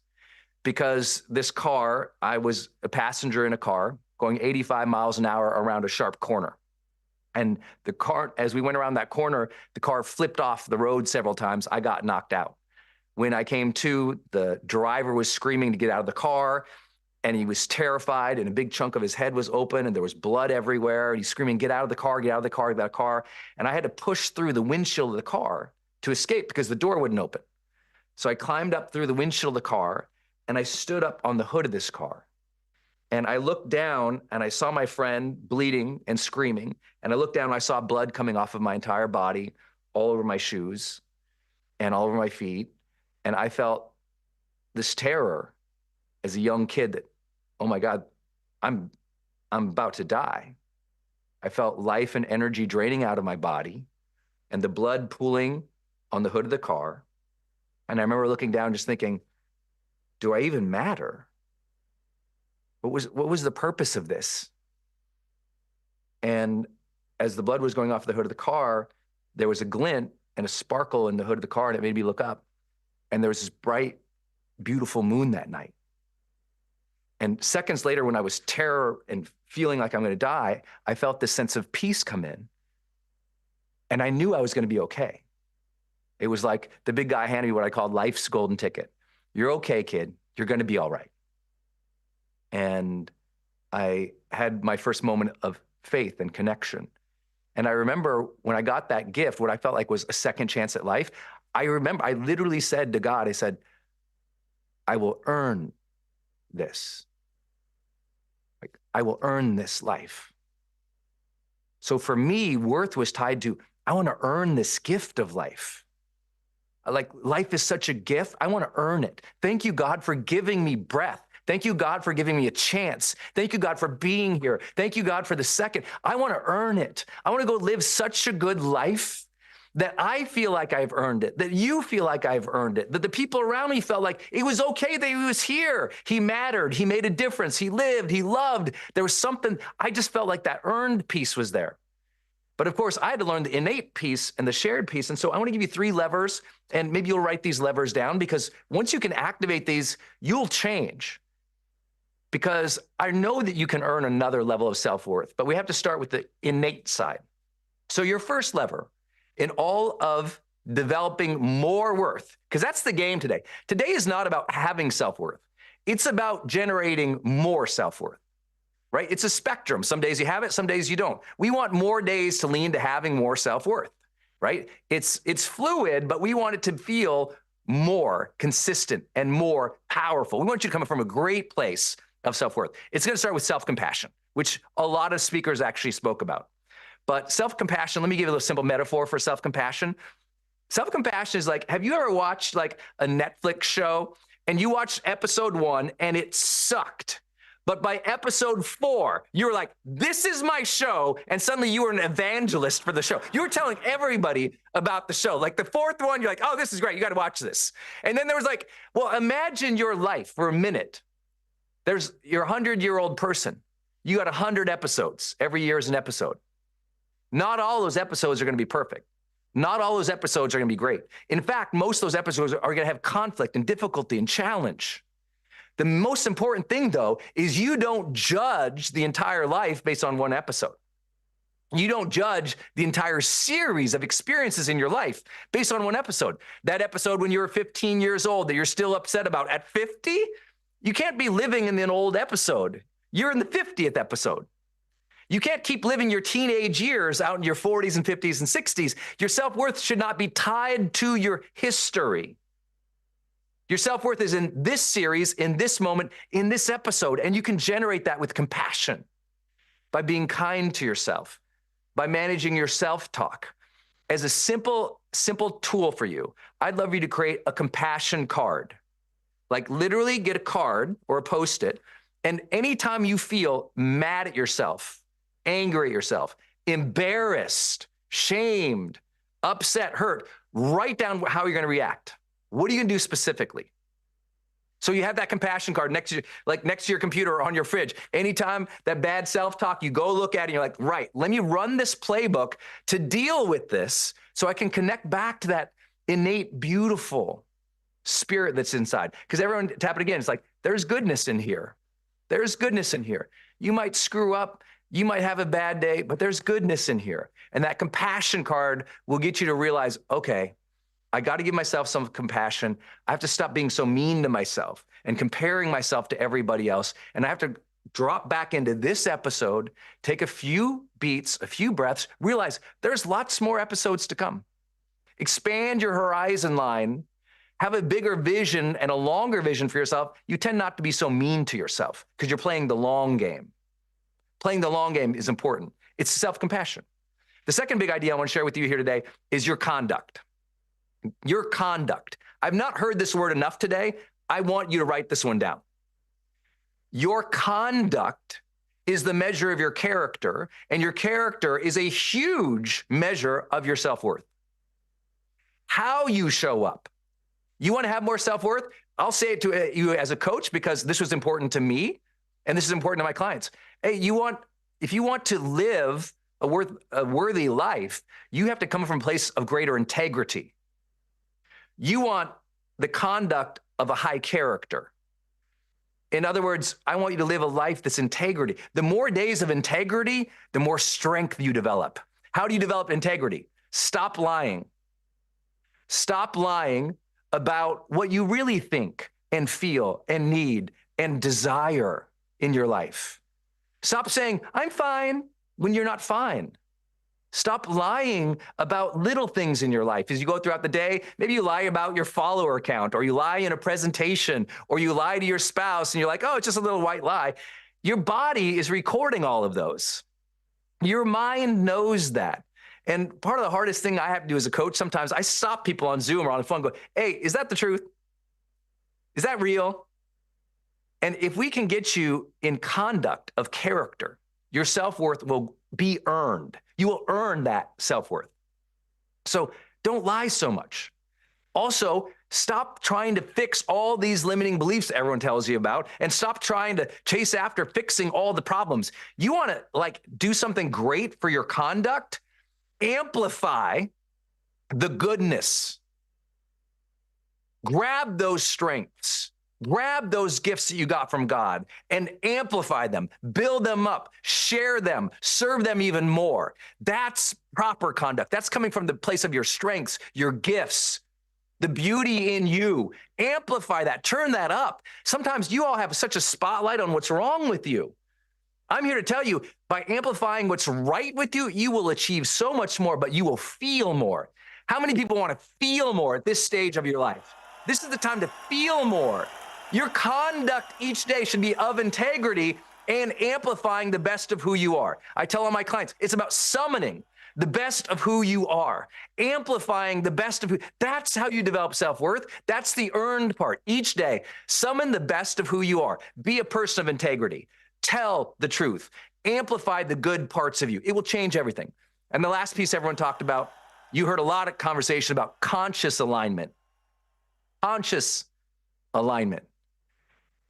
because this car, I was a passenger in a car going 85 miles an hour around a sharp corner. And the car, as we went around that corner, the car flipped off the road several times. I got knocked out. When I came to, the driver was screaming to get out of the car, and he was terrified, and a big chunk of his head was open, and there was blood everywhere. And he's screaming, get out of the car, get out of the car, get out of the car. And I had to push through the windshield of the car to escape because the door wouldn't open. So I climbed up through the windshield of the car, and I stood up on the hood of this car. And I looked down and I saw my friend bleeding and screaming. And I looked down and I saw blood coming off of my entire body, all over my shoes and all over my feet. And I felt this terror as a young kid that, oh my God, I'm about to die. I felt life and energy draining out of my body and the blood pooling on the hood of the car. And I remember looking down just thinking, do I even matter? What was the purpose of this? And as the blood was going off the hood of the car, there was a glint and a sparkle in the hood of the car, and it made me look up. And there was this bright, beautiful moon that night. And seconds later, when I was terror and feeling like I'm going to die, I felt this sense of peace come in. And I knew I was going to be okay. It was like the big guy handed me what I called life's golden ticket. You're okay, kid. You're going to be all right. And I had my first moment of faith and connection. And I remember when I got that gift, what I felt like was a second chance at life. I remember I literally said to God, I said, I will earn this. Like, I will earn this life. So for me, worth was tied to, I want to earn this gift of life. Like, life is such a gift. I want to earn it. Thank you, God, for giving me breath. Thank you, God, for giving me a chance. Thank you, God, for being here. Thank you, God, for the second. I want to earn it. I want to go live such a good life that I feel like I've earned it, that you feel like I've earned it, that the people around me felt like it was okay that he was here. He mattered. He made a difference. He lived. He loved. There was something. I just felt like that earned piece was there. But of course, I had to learn the innate piece and the shared piece. And so I want to give you 3 levers, and maybe you'll write these levers down, because once you can activate these, you'll change. Because I know that you can earn another level of self-worth, but we have to start with the innate side. So your first lever in all of developing more worth, because that's the game today. Today is not about having self-worth. It's about generating more self-worth, right? It's a spectrum. Some days you have it, some days you don't. We want more days to lean to having more self-worth, right? It's fluid, but we want it to feel more consistent and more powerful. We want you to come from a great place of self-worth. It's going to start with self-compassion, which a lot of speakers actually spoke about. But self-compassion, let me give you a little simple metaphor for self-compassion. Self-compassion is like, have you ever watched like a Netflix show and you watched episode 1 and it sucked? But by episode 4, you were like, this is my show. And suddenly you were an evangelist for the show. You were telling everybody about the show. Like the 4th one, you're like, oh, this is great. You got to watch this. And then there was like, well, imagine your life for a minute. You're a 100-year-old person. You got 100 episodes. Every year is an episode. Not all those episodes are going to be perfect. Not all those episodes are going to be great. In fact, most of those episodes are going to have conflict and difficulty and challenge. The most important thing, though, is you don't judge the entire life based on one episode. You don't judge the entire series of experiences in your life based on one episode. That episode when you were 15 years old that you're still upset about at 50, you can't be living in an old episode. You're in the 50th episode. You can't keep living your teenage years out in your 40s and 50s and 60s. Your self-worth should not be tied to your history. Your self-worth is in this series, in this moment, in this episode, and you can generate that with compassion by being kind to yourself, by managing your self-talk. As a simple tool for you, I'd love you to create a compassion card. Like literally get a card or a Post-it, and anytime you feel mad at yourself, angry at yourself, embarrassed, shamed, upset, hurt, write down how you're going to react. What are you going to do specifically? So you have that compassion card next to your computer or on your fridge. Anytime that bad self-talk, you go look at it and you're like, right, let me run this playbook to deal with this so I can connect back to that innate, beautiful spirit that's inside. Because everyone, tap it again, it's like, there's goodness in here. There's goodness in here. You might screw up. You might have a bad day, but there's goodness in here. And that compassion card will get you to realize, okay, I got to give myself some compassion. I have to stop being so mean to myself and comparing myself to everybody else. And I have to drop back into this episode, take a few beats, a few breaths, realize there's lots more episodes to come. Expand your horizon line, have a bigger vision and a longer vision for yourself. You tend not to be so mean to yourself because you're playing the long game. Playing the long game is important. It's self-compassion. The second big idea I want to share with you here today is your conduct. Your conduct. I've not heard this word enough today. I want you to write this one down. Your conduct is the measure of your character, and your character is a huge measure of your self-worth. How you show up. You want to have more self-worth? I'll say it to you as a coach because this was important to me, and this is important to my clients. Hey, if you want to live a worthy life, you have to come from a place of greater integrity. You want the conduct of a high character. In other words, I want you to live a life that's integrity. The more days of integrity, the more strength you develop. How do you develop integrity? Stop lying. Stop lying about what you really think and feel and need and desire in your life. Stop saying, I'm fine, when you're not fine. Stop lying about little things in your life. As you go throughout the day, maybe you lie about your follower count, or you lie in a presentation, or you lie to your spouse, and you're like, oh, it's just a little white lie. Your body is recording all of those. Your mind knows that. And part of the hardest thing I have to do as a coach, sometimes I stop people on Zoom or on the phone and go, hey, is that the truth? Is that real? And if we can get you in conduct of character, your self-worth will be earned. You will earn that self-worth. So don't lie so much. Also, stop trying to fix all these limiting beliefs everyone tells you about, and stop trying to chase after fixing all the problems. You want to do something great for your conduct? Amplify the goodness. Grab those strengths. Grab those gifts that you got from God and amplify them, build them up, share them, serve them even more. That's proper conduct. That's coming from the place of your strengths, your gifts, the beauty in you. Amplify that, turn that up. Sometimes you all have such a spotlight on what's wrong with you. I'm here to tell you, by amplifying what's right with you, you will achieve so much more, but you will feel more. How many people want to feel more at this stage of your life? This is the time to feel more. Your conduct each day should be of integrity and amplifying the best of who you are. I tell all my clients, it's about summoning the best of who you are, amplifying the best of who. That's how you develop self-worth. That's the earned part. Each day, summon the best of who you are. Be a person of integrity. Tell the truth. Amplify the good parts of you. It will change everything. And the last piece everyone talked about, you heard a lot of conversation about conscious alignment. Conscious alignment.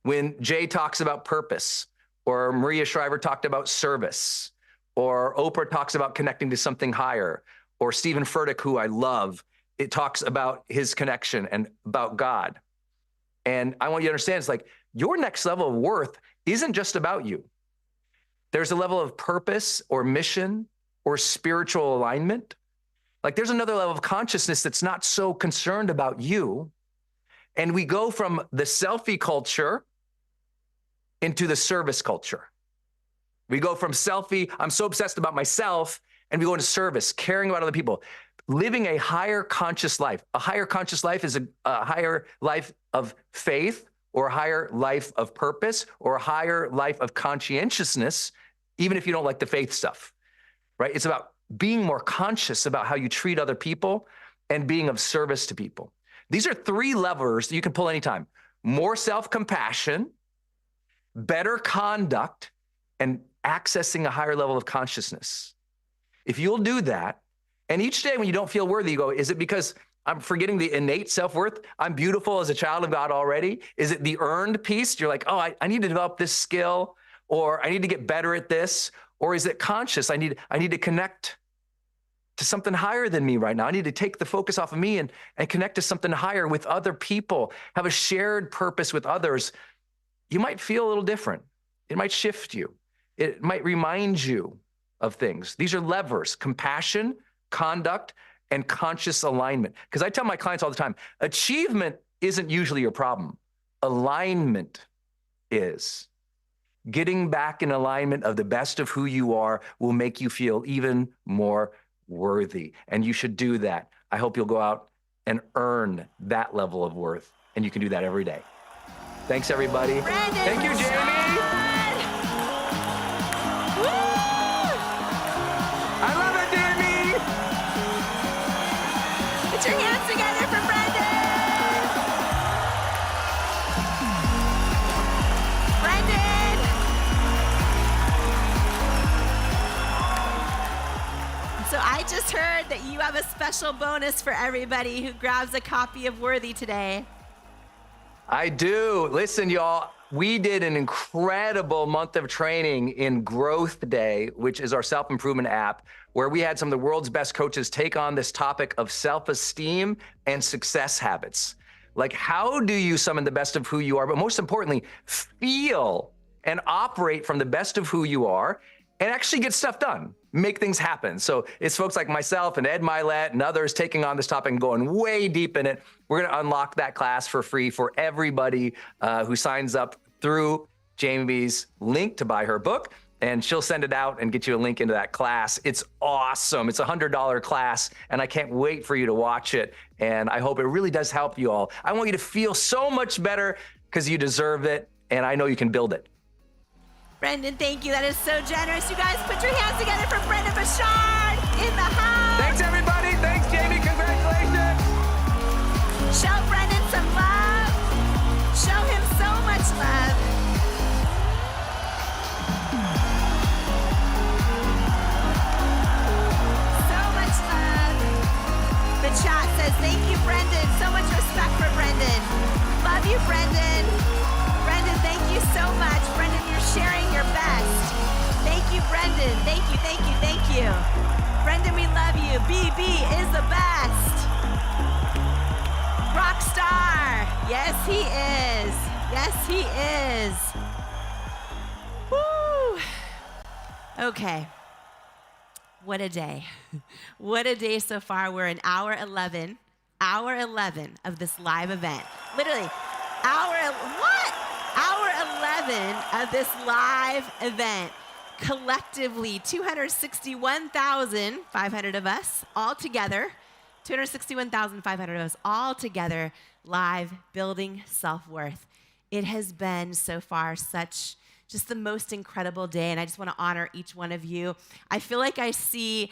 When Jay talks about purpose, or Maria Shriver talked about service, or Oprah talks about connecting to something higher, or Stephen Furtick, who I love, it talks about his connection and about God. And I want you to understand, it's like your next level of worth isn't just about you. There's a level of purpose or mission or spiritual alignment. Like there's another level of consciousness that's not so concerned about you. And we go from the selfie culture into the service culture. We go from selfie, I'm so obsessed about myself, and we go into service, caring about other people, living a higher conscious life. A higher conscious life is a higher life of faith, or a higher life of purpose, or a higher life of conscientiousness, even if you don't like the faith stuff, right? It's about being more conscious about how you treat other people and being of service to people. These are 3 levers that you can pull anytime. More self-compassion, better conduct, and accessing a higher level of consciousness. If you'll do that, and each day when you don't feel worthy, you go, is it because I'm forgetting the innate self-worth? I'm beautiful as a child of God already? Is it the earned piece? You're like, oh, I need to develop this skill, or I need to get better at this, or is it conscious? I need to connect to something higher than me right now. I need to take the focus off of me and connect to something higher with other people, have a shared purpose with others. You might feel a little different. It might shift you. It might remind you of things. These are levers: compassion, conduct, and conscious alignment. Because I tell my clients all the time, achievement isn't usually your problem. Alignment is. Getting back in alignment of the best of who you are will make you feel even more worthy. And you should do that. I hope you'll go out and earn that level of worth. And you can do that every day. Thanks, everybody. Brandon, thank you, Jamie. I love it, Jamie. Put your hands together for Brendan. Brendan. So I just heard that you have a special bonus for everybody who grabs a copy of Worthy today. I do. Listen, y'all, we did an incredible month of training in Growth Day, which is our self-improvement app, where we had some of the world's best coaches take on this topic of self-esteem and success habits. Like, how do you summon the best of who you are, but most importantly, feel and operate from the best of who you are and actually get stuff done, make things happen. So it's folks like myself and Ed Milet and others taking on this topic and going way deep in it. We're gonna unlock that class for free for everybody who signs up through Jamie's link to buy her book, and she'll send it out and get you a link into that class. It's awesome. It's a $100 class, and I can't wait for you to watch it. And I hope it really does help you all. I want you to feel so much better because you deserve it, and I know you can build it. Brendan, thank you. That is so generous. You guys put your hands together for Brendan Burchard in the house. Thanks, everybody. Thanks, Jamie. Congratulations. Show Brendan some love. Show him so much love. So much love. The chat says, thank you, Brendan. So much respect for Brendan. Love you, Brendan. Brendan, thank you so much. Brendan, you're sharing your best. Thank you, Brendan. Thank you, thank you, thank you. Brendan, we love you. BB is the best. Rock star. Yes, he is. Yes, he is. Woo. Okay. What a day. What a day so far. We're in hour 11 of this live event. Literally, hour 11 of this live event. collectively 261,500 of us all together, 261,500 of us all together, live, building self-worth. It has been so far such just the most incredible day, and I just want to honor each one of you. I feel like I see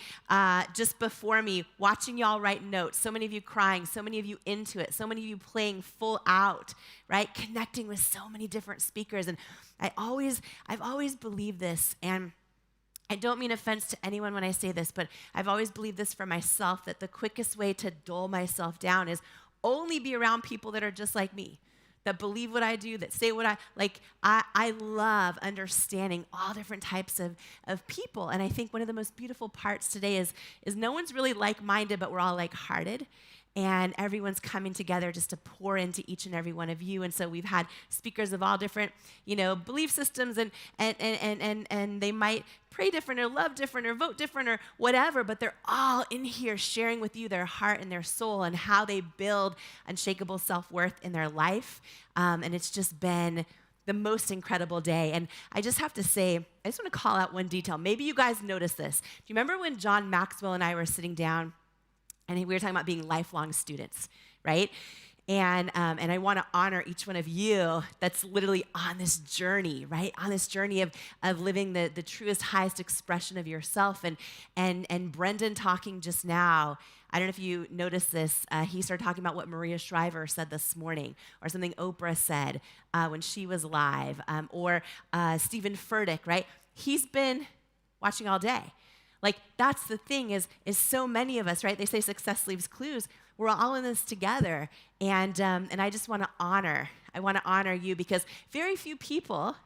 just before me, watching y'all write notes, so many of you crying, so many of you into it, so many of you playing full out, right? Connecting with so many different speakers, and I've always believed this, and I don't mean offense to anyone when I say this, but I've always believed this for myself, that the quickest way to dull myself down is only be around people that are just like me, that believe what I do, that say what I love understanding all different types of people. And I think one of the most beautiful parts today is no one's really like-minded, but we're all like-hearted. And everyone's coming together just to pour into each and every one of you. And so we've had speakers of all different, belief systems, and they might pray different or love different or vote different or whatever, but they're all in here sharing with you their heart and their soul and how they build unshakable self-worth in their life. And it's just been the most incredible day. And I just have to say, I just want to call out one detail. Maybe you guys noticed this. Do you remember when John Maxwell and I were sitting down and we were talking about being lifelong students, right? And I want to honor each one of you that's literally on this journey, right? On this journey of living the truest, highest expression of yourself. And Brendan talking just now, I don't know if you noticed this, he started talking about what Maria Shriver said this morning, or something Oprah said when she was live, or Stephen Furtick, right? He's been watching all day. Like, that's the thing is so many of us, right? They say success leaves clues. We're all in this together. And I just want to honor you, because very few people,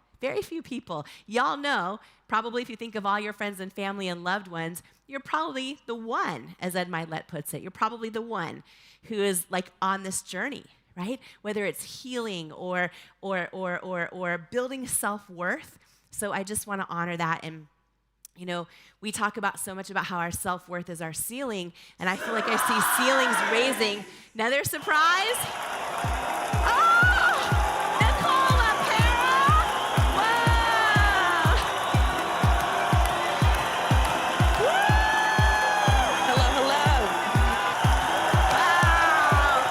y'all know, probably if you think of all your friends and family and loved ones, you're probably the one, as Ed Milet puts it, you're probably the one who is like on this journey, right? Whether it's healing or building self-worth. So I just want to honor that. And we talk about so much about how our self-worth is our ceiling, and I feel like I see ceilings raising. Another surprise? Oh, Nicole LaPera! Whoa! Woo! Hello, hello. Wow!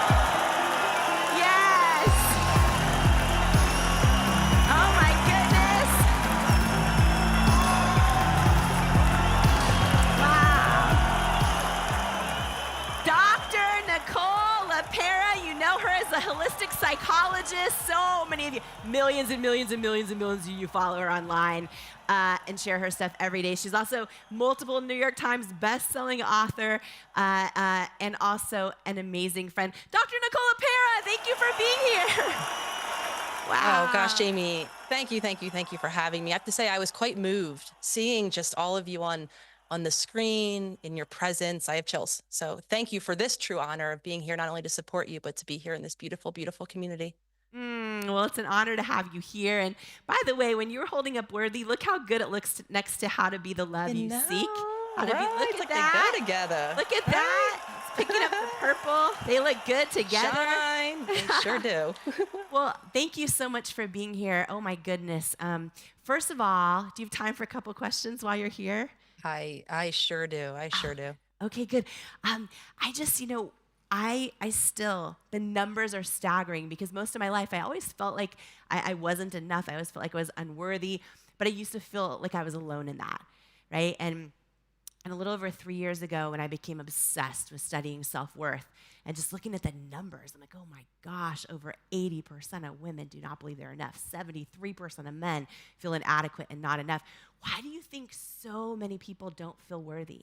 Yes! Oh my goodness! A holistic psychologist. So many of you, millions and millions and millions and millions of you follow her online and share her stuff every day. She's also multiple New York Times best-selling author and also an amazing friend. Dr. Nicole LaPera, thank you for being here. Wow. Oh gosh, Jamie, thank you for having me. I have to say I was quite moved seeing just all of you on the screen, in your presence. I have chills. So thank you for this true honor of being here, not only to support you, but to be here in this beautiful, beautiful community. Well, it's an honor to have you here. And by the way, when you're holding up Worthy, look how good it looks next to How to Be the Love You Seek. How to be, look at that. They go together. Look at that. It's picking up the purple. They look good together. Shine. They sure do. Well, thank you so much for being here. Oh my goodness. First of all, do you have time for a couple questions while you're here? I sure do. I sure do. Okay, good. I just, I still, the numbers are staggering, because most of my life I always felt like I wasn't enough. I always felt like I was unworthy, but I used to feel like I was alone in that, right? And a little over 3 years ago, when I became obsessed with studying self-worth and just looking at the numbers, I'm like, oh my gosh, over 80% of women do not believe they're enough. 73% of men feel inadequate and not enough. Why do you think so many people don't feel worthy?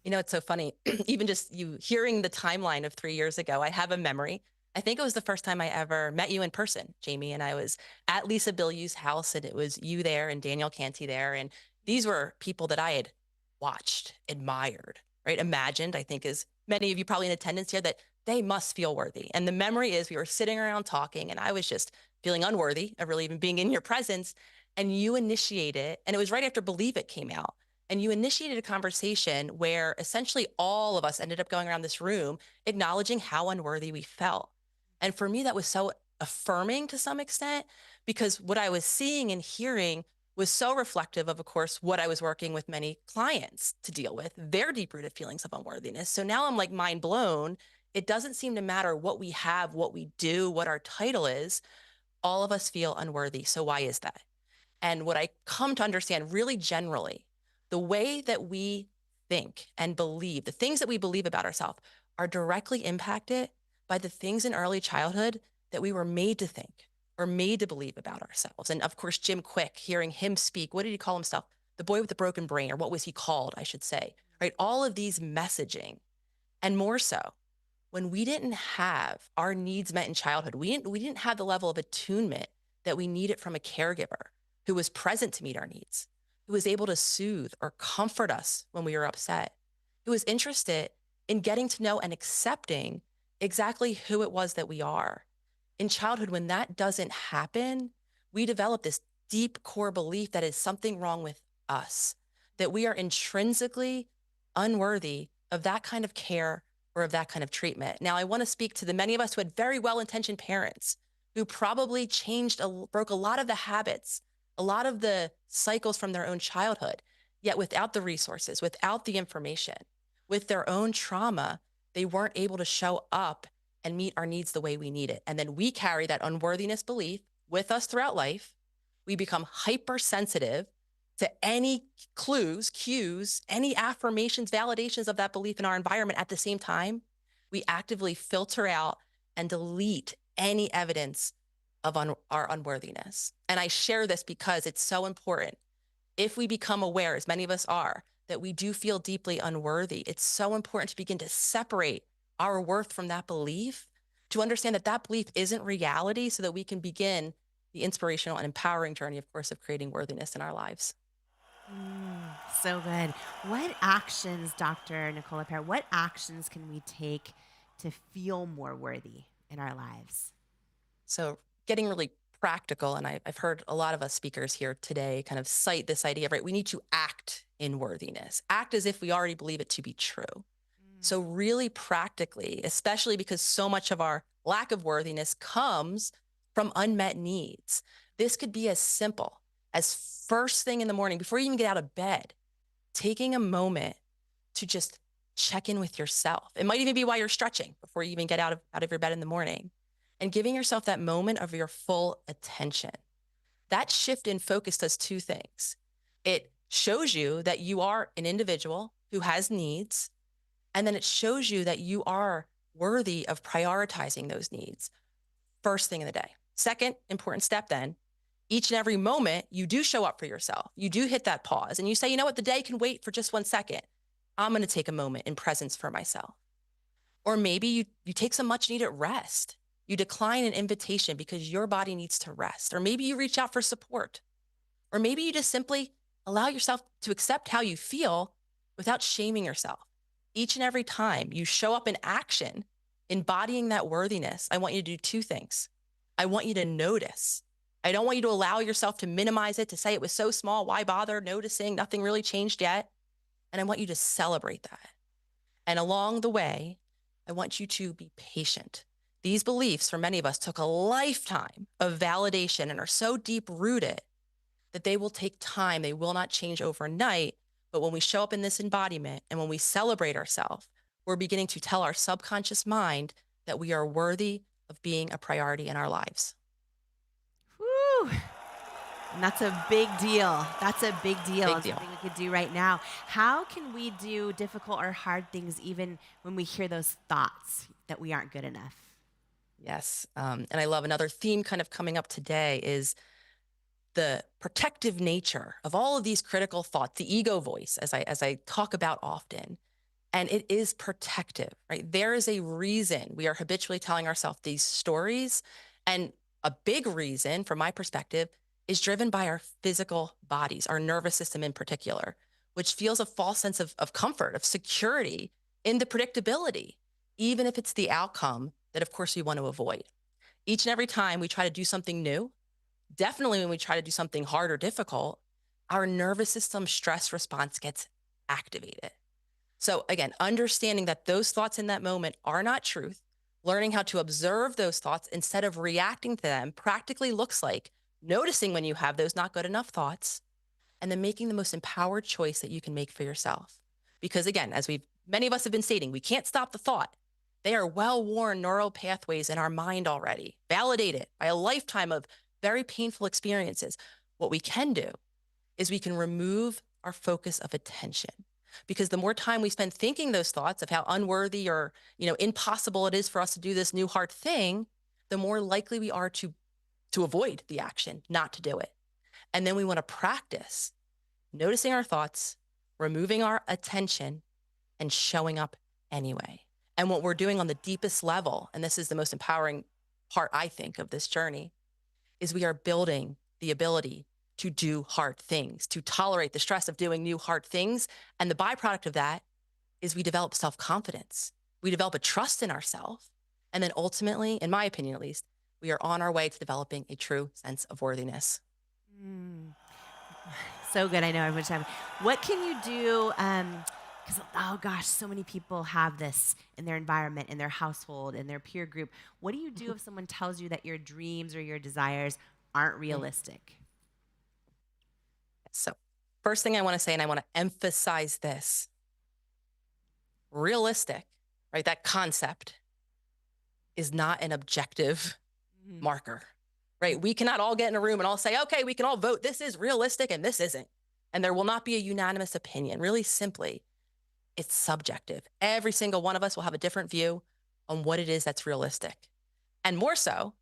It's so funny. Even just you hearing the timeline of 3 years ago, I have a memory. I think it was the first time I ever met you in person, Jamie, and I was at Lisa Bilyeu's house, and it was you there and Daniel Canty there. And these were people that I had watched, admired, right? Imagined, I think, as many of you probably in attendance here, that they must feel worthy. And the memory is we were sitting around talking, and I was just feeling unworthy of really even being in your presence. And you initiated, and it was right after Believe It came out. And you initiated a conversation where essentially all of us ended up going around this room acknowledging how unworthy we felt. And for me, that was so affirming to some extent, because what I was seeing and hearing was so reflective of course, what I was working with many clients to deal with, their deep-rooted feelings of unworthiness. So now I'm like mind blown. It doesn't seem to matter what we have, what we do, what our title is. All of us feel unworthy. So why is that? And what I come to understand really generally, the way that we think and believe, the things that we believe about ourselves are directly impacted by the things in early childhood that we were made to think or made to believe about ourselves. And of course, Jim Quick, hearing him speak, what did he call himself? The boy with the broken brain, or what was he called, I should say, right? All of these messaging, and more so, when we didn't have our needs met in childhood, we didn't have the level of attunement that we needed from a caregiver who was present to meet our needs, who was able to soothe or comfort us when we were upset, who was interested in getting to know and accepting exactly who it was that we are. In childhood, when that doesn't happen, we develop this deep core belief that is something wrong with us, that we are intrinsically unworthy of that kind of care or of that kind of treatment. Now, I want to speak to the many of us who had very well-intentioned parents who probably broke a lot of the habits, a lot of the cycles from their own childhood, yet without the resources, without the information, with their own trauma, they weren't able to show up and meet our needs the way we need it. And then we carry that unworthiness belief with us throughout life. We become hypersensitive to any clues, cues, any affirmations, validations of that belief in our environment. At the same time, we actively filter out and delete any evidence of our unworthiness. And I share this because it's so important. If we become aware, as many of us are, that we do feel deeply unworthy, it's so important to begin to separate our worth from that belief, to understand that that belief isn't reality, so that we can begin the inspirational and empowering journey, of course, of creating worthiness in our lives. So good. What actions, Dr. Nicole LePere, what actions can we take to feel more worthy in our lives? So getting really practical, and I've heard a lot of us speakers here today kind of cite this idea of, right, we need to act in worthiness, act as if we already believe it to be true. So really practically, especially because so much of our lack of worthiness comes from unmet needs. This could be as simple as first thing in the morning, before you even get out of bed, taking a moment to just check in with yourself. It might even be while you're stretching before you even get out of your bed in the morning, and giving yourself that moment of your full attention. That shift in focus does two things. It shows you that you are an individual who has needs, and then it shows you that you are worthy of prioritizing those needs first thing in the day. Second important step then, each and every moment you do show up for yourself. You do hit that pause and you say, you know what, the day can wait for just 1 second. I'm going to take a moment in presence for myself. Or maybe you take some much needed rest. You decline an invitation because your body needs to rest. Or maybe you reach out for support. Or maybe you just simply allow yourself to accept how you feel without shaming yourself. Each and every time you show up in action, embodying that worthiness, I want you to do two things. I want you to notice. I don't want you to allow yourself to minimize it, to say it was so small, why bother noticing, nothing really changed yet. And I want you to celebrate that. And along the way, I want you to be patient. These beliefs, for many of us, took a lifetime of validation and are so deep rooted that they will take time. They will not change overnight. But when we show up in this embodiment and when we celebrate ourselves, we're beginning to tell our subconscious mind that we are worthy of being a priority in our lives. Whew. And that's a big deal. That's a big deal. Big It's deal. something we could do right now. How can we do difficult or hard things even when we hear those thoughts that we aren't good enough? Yes. And I love another theme kind of coming up today is the protective nature of all of these critical thoughts, the ego voice, as I talk about often. And it is protective, right? There is a reason we are habitually telling ourselves these stories. And a big reason, from my perspective, is driven by our physical bodies, our nervous system in particular, which feels a false sense of comfort, of security in the predictability, even if it's the outcome that, of course, we want to avoid. Each and every time we try to do something new, definitely when we try to do something hard or difficult, our nervous system stress response gets activated. So again, understanding that those thoughts in that moment are not truth, learning how to observe those thoughts instead of reacting to them practically looks like noticing when you have those not good enough thoughts, and then making the most empowered choice that you can make for yourself. Because again, as many of us have been stating, we can't stop the thought. They are well-worn neural pathways in our mind already, validated by a lifetime of very painful experiences. What we can do is we can remove our focus of attention. Because the more time we spend thinking those thoughts of how unworthy or, impossible it is for us to do this new hard thing, the more likely we are to avoid the action, not to do it. And then we want to practice noticing our thoughts, removing our attention, and showing up anyway. And what we're doing on the deepest level, and this is the most empowering part, I think, of this journey, is we are building the ability to do hard things, to tolerate the stress of doing new hard things. And the byproduct of that is we develop self-confidence. We develop a trust in ourselves. And then ultimately, in my opinion at least, we are on our way to developing a true sense of worthiness. So good. I know everyone's having. What can you do? Because, oh gosh, so many people have this in their environment, in their household, in their peer group. What do you do if someone tells you that your dreams or your desires aren't realistic? So first thing I want to say, and I want to emphasize this, realistic, right? That concept is not an objective marker, right? We cannot all get in a room and all say, okay, we can all vote. This is realistic and this isn't. And there will not be a unanimous opinion. Really simply, it's subjective. Every single one of us will have a different view on what it is that's realistic. And more so,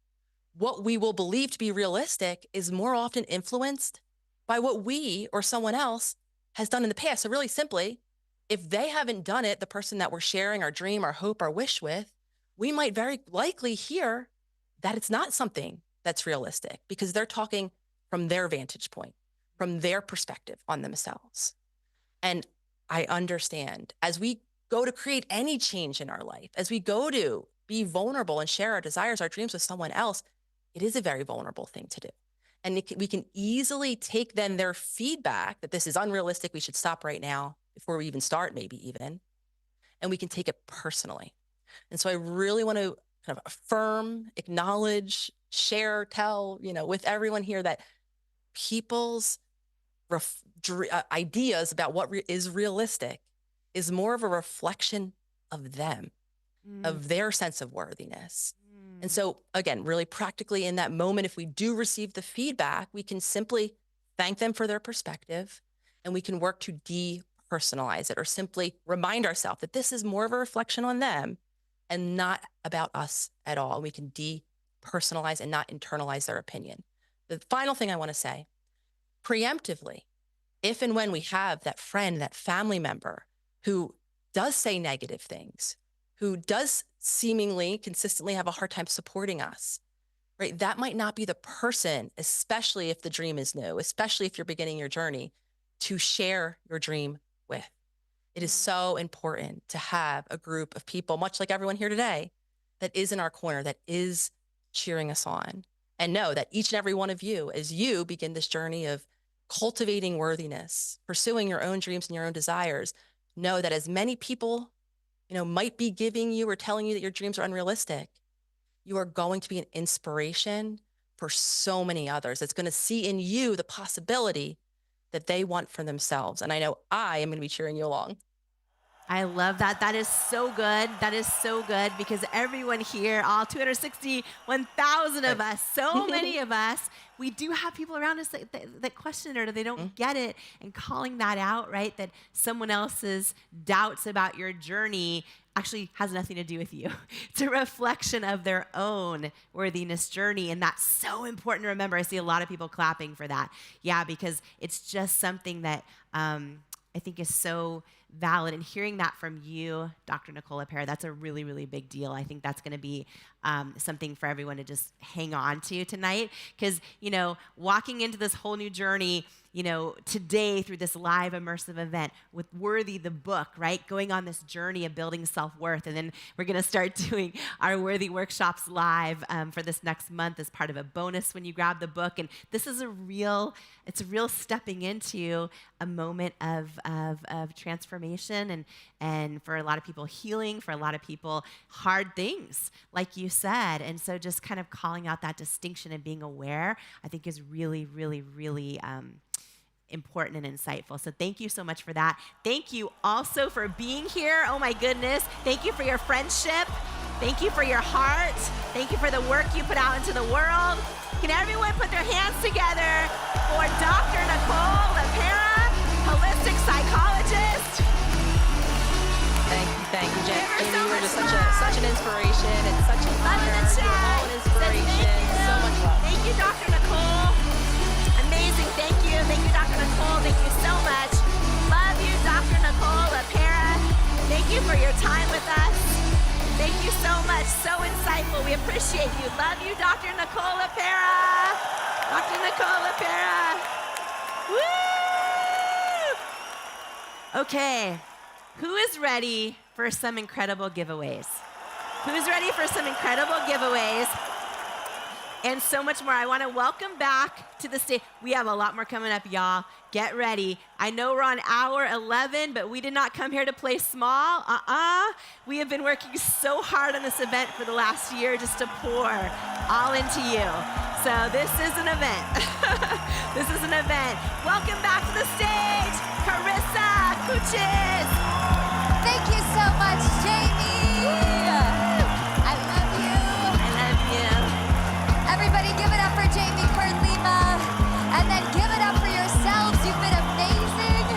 what we will believe to be realistic is more often influenced by what we or someone else has done in the past. So really simply, if they haven't done it, the person that we're sharing our dream, our hope, our wish with, we might very likely hear that it's not something that's realistic because they're talking from their vantage point, from their perspective on themselves. And I understand as we go to create any change in our life, as we go to be vulnerable and share our desires, our dreams with someone else, it is a very vulnerable thing to do. And we can easily take then their feedback that this is unrealistic, we should stop right now before we even start, maybe even, and we can take it personally. And so I really want to kind of affirm, acknowledge, share, tell, with everyone here that people's ideas about what is realistic is more of a reflection of them, of their sense of worthiness. And so again, really practically in that moment, if we do receive the feedback, we can simply thank them for their perspective and we can work to depersonalize it or simply remind ourselves that this is more of a reflection on them and not about us at all. And we can depersonalize and not internalize their opinion. The final thing I want to say, preemptively, if and when we have that friend, that family member who does say negative things, who does seemingly consistently have a hard time supporting us, right? That might not be the person, especially if the dream is new, especially if you're beginning your journey, to share your dream with. It is so important to have a group of people, much like everyone here today, that is in our corner, that is cheering us on. And know that each and every one of you, as you begin this journey of cultivating worthiness, pursuing your own dreams and your own desires, know that as many people might be giving you or telling you that your dreams are unrealistic, you are going to be an inspiration for so many others. It's going to see in you the possibility that they want for themselves. And I know I am going to be cheering you along. I love that. That is so good. That is so good because everyone here, all 261,000 of us, so many of us, we do have people around us that question it or they don't get it. And calling that out, right? That someone else's doubts about your journey actually has nothing to do with you. It's a reflection of their own worthiness journey. And that's so important to remember. I see a lot of people clapping for that. Yeah, because it's just something that I think is so valid. And hearing that from you, Dr. Nicole LePere, that's a really, really big deal. I think that's going to be something for everyone to just hang on to tonight. Because, walking into this whole new journey, today through this live immersive event with Worthy the book, right? Going on this journey of building self-worth. And then we're going to start doing our Worthy workshops live for this next month as part of a bonus when you grab the book. And this is a real stepping into a moment of transformation and for a lot of people healing, for a lot of people hard things, like you said. And so just kind of calling out that distinction and being aware, I think is really, really, really important and insightful. So thank you so much for that. Thank you also for being here. Oh my goodness. Thank you for your friendship. Thank you for your heart. Thank you for the work you put out into the world. Can everyone put their hands together for Dr. Nicole LePera, holistic psychologist. Thank you, Jen. Amy, you were just such an inspiration and such an honor. You're all an inspiration. So much love. Thank you, Dr. Nicole. Amazing. Thank you, Dr. Nicole. Thank you so much. Love you, Dr. Nicole LePera. Thank you for your time with us. Thank you so much. So insightful. We appreciate you. Love you, Dr. Nicole LePera. Dr. Nicole LePera. Woo! Okay. Who is ready for some incredible giveaways? Who's ready for some incredible giveaways? And so much more. I want to welcome back to the stage. We have a lot more coming up, y'all. Get ready. I know we're on hour 11, but we did not come here to play small. We have been working so hard on this event for the last year just to pour all into you. So this is an event. This is an event. Welcome back to the stage, Carissa Kuchis. Thank you so much, Jamie. I love you. I love you. Everybody give it up for Jamie Kern-Lima. And then give it up for yourselves. You've been amazing.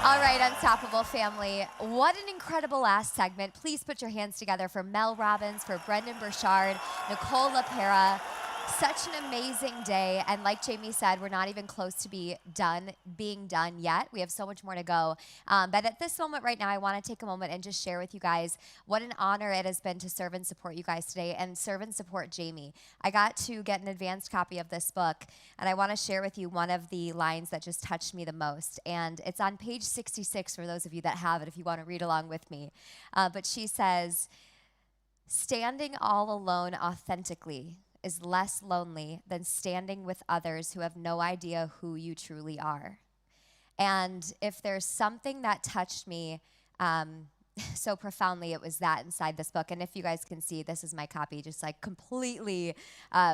All right, Unstoppable family. What an incredible last segment. Please put your hands together for Mel Robbins, for Brendon Burchard, Nicole LePera. Such an amazing day, and like Jamie said, we're not even close to being done yet. We have so much more to go. But at this moment right now, I want to take a moment and just share with you guys what an honor it has been to serve and support you guys today and serve and support Jamie. I got to get an advanced copy of this book, and I want to share with you one of the lines that just touched me the most. And it's on page 66 for those of you that have it, if you want to read along with me. But she says, "Standing all alone authentically is less lonely than standing with others who have no idea who you truly are." And if there's something that touched me so profoundly, it was that inside this book. And if you guys can see, this is my copy, just like completely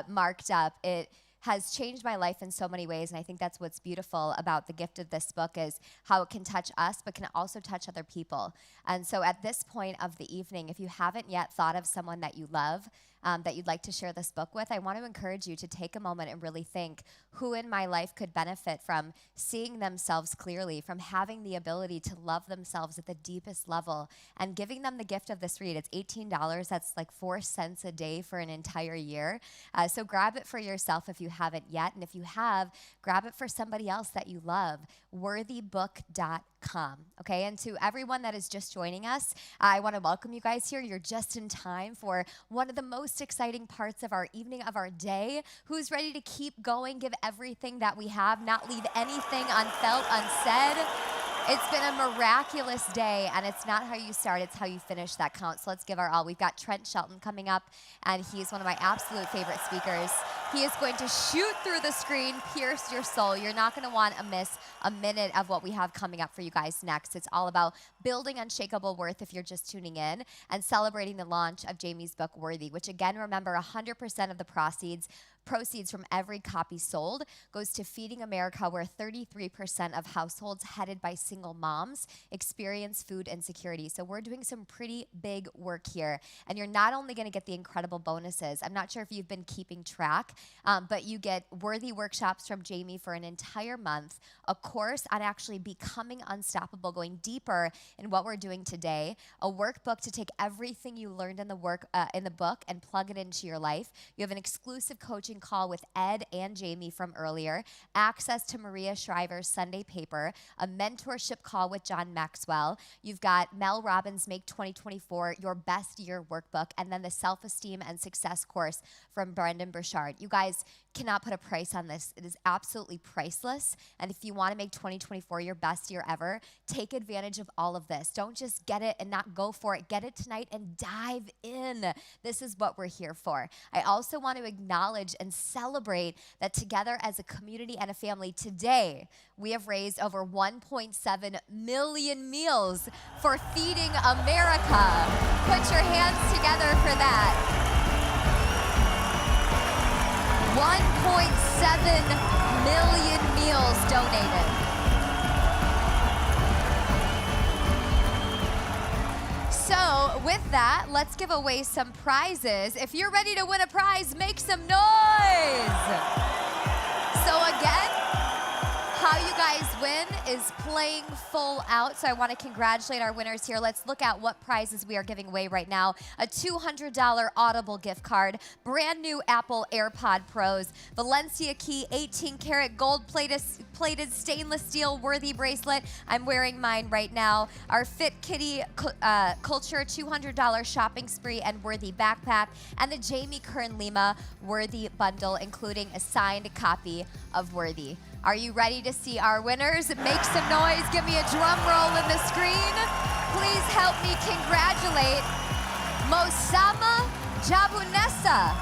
marked up. It has changed my life in so many ways, and I think that's what's beautiful about the gift of this book is how it can touch us, but can also touch other people. And so at this point of the evening, if you haven't yet thought of someone that you love, that you'd like to share this book with, I want to encourage you to take a moment and really think who in my life could benefit from seeing themselves clearly, from having the ability to love themselves at the deepest level, and giving them the gift of this read. It's $18. That's like 4 cents a day for an entire year. So grab it for yourself if you haven't yet. And if you have, grab it for somebody else that you love. Worthybook.com. Okay, and to everyone that is just joining us, I want to welcome you guys here. You're just in time for one of the most exciting parts of our evening, of our day. Who's ready to keep going, give everything that we have, not leave anything unfelt, unsaid? It's been a miraculous day, and it's not how you start, it's how you finish that counts. So let's give our all. We've got Trent Shelton coming up, and he's one of my absolute favorite speakers. He is going to shoot through the screen, pierce your soul. You're not going to want to miss a minute of what we have coming up for you guys next. It's all about building unshakable worth if you're just tuning in, and celebrating the launch of Jamie's book, Worthy, which again, remember, 100% of the proceeds from every copy sold goes to Feeding America, where 33% of households headed by single moms experience food insecurity. So we're doing some pretty big work here. And you're not only going to get the incredible bonuses, I'm not sure if you've been keeping track, but you get Worthy workshops from Jamie for an entire month, a course on actually becoming unstoppable, going deeper in what we're doing today, a workbook to take everything you learned in the book and plug it into your life. You have an exclusive coaching call with Ed and Jamie from earlier, access to Maria Shriver's Sunday paper, a mentorship call with John Maxwell. You've got Mel Robbins' Make 2024 Your Best Year workbook, and then the Self-Esteem and Success course from Brendon Burchard. You guys cannot put a price on this. It is absolutely priceless. And if you want to make 2024 your best year ever, take advantage of all of this. Don't just get it and not go for it. Get it tonight and dive in. This is what we're here for. I also want to acknowledge and celebrate that together as a community and a family today, we have raised over 1.7 million meals for Feeding America. Put your hands together for that. 1.7 million meals donated. So with that, let's give away some prizes. If you're ready to win a prize, make some noise. So again, how you guys win is playing full out. So I want to congratulate our winners here. Let's look at what prizes we are giving away right now. A $200 Audible gift card, brand new Apple AirPod Pros, Valencia Key 18-karat gold-plated stainless steel Worthy bracelet. I'm wearing mine right now. Our Fit Kitty Culture $200 shopping spree and Worthy backpack, and the Jamie Kern Lima Worthy bundle, including a signed copy of Worthy. Are you ready to see our winners? Make some noise. Give me a drum roll in the screen. Please help me congratulate Mosama Jabunessa,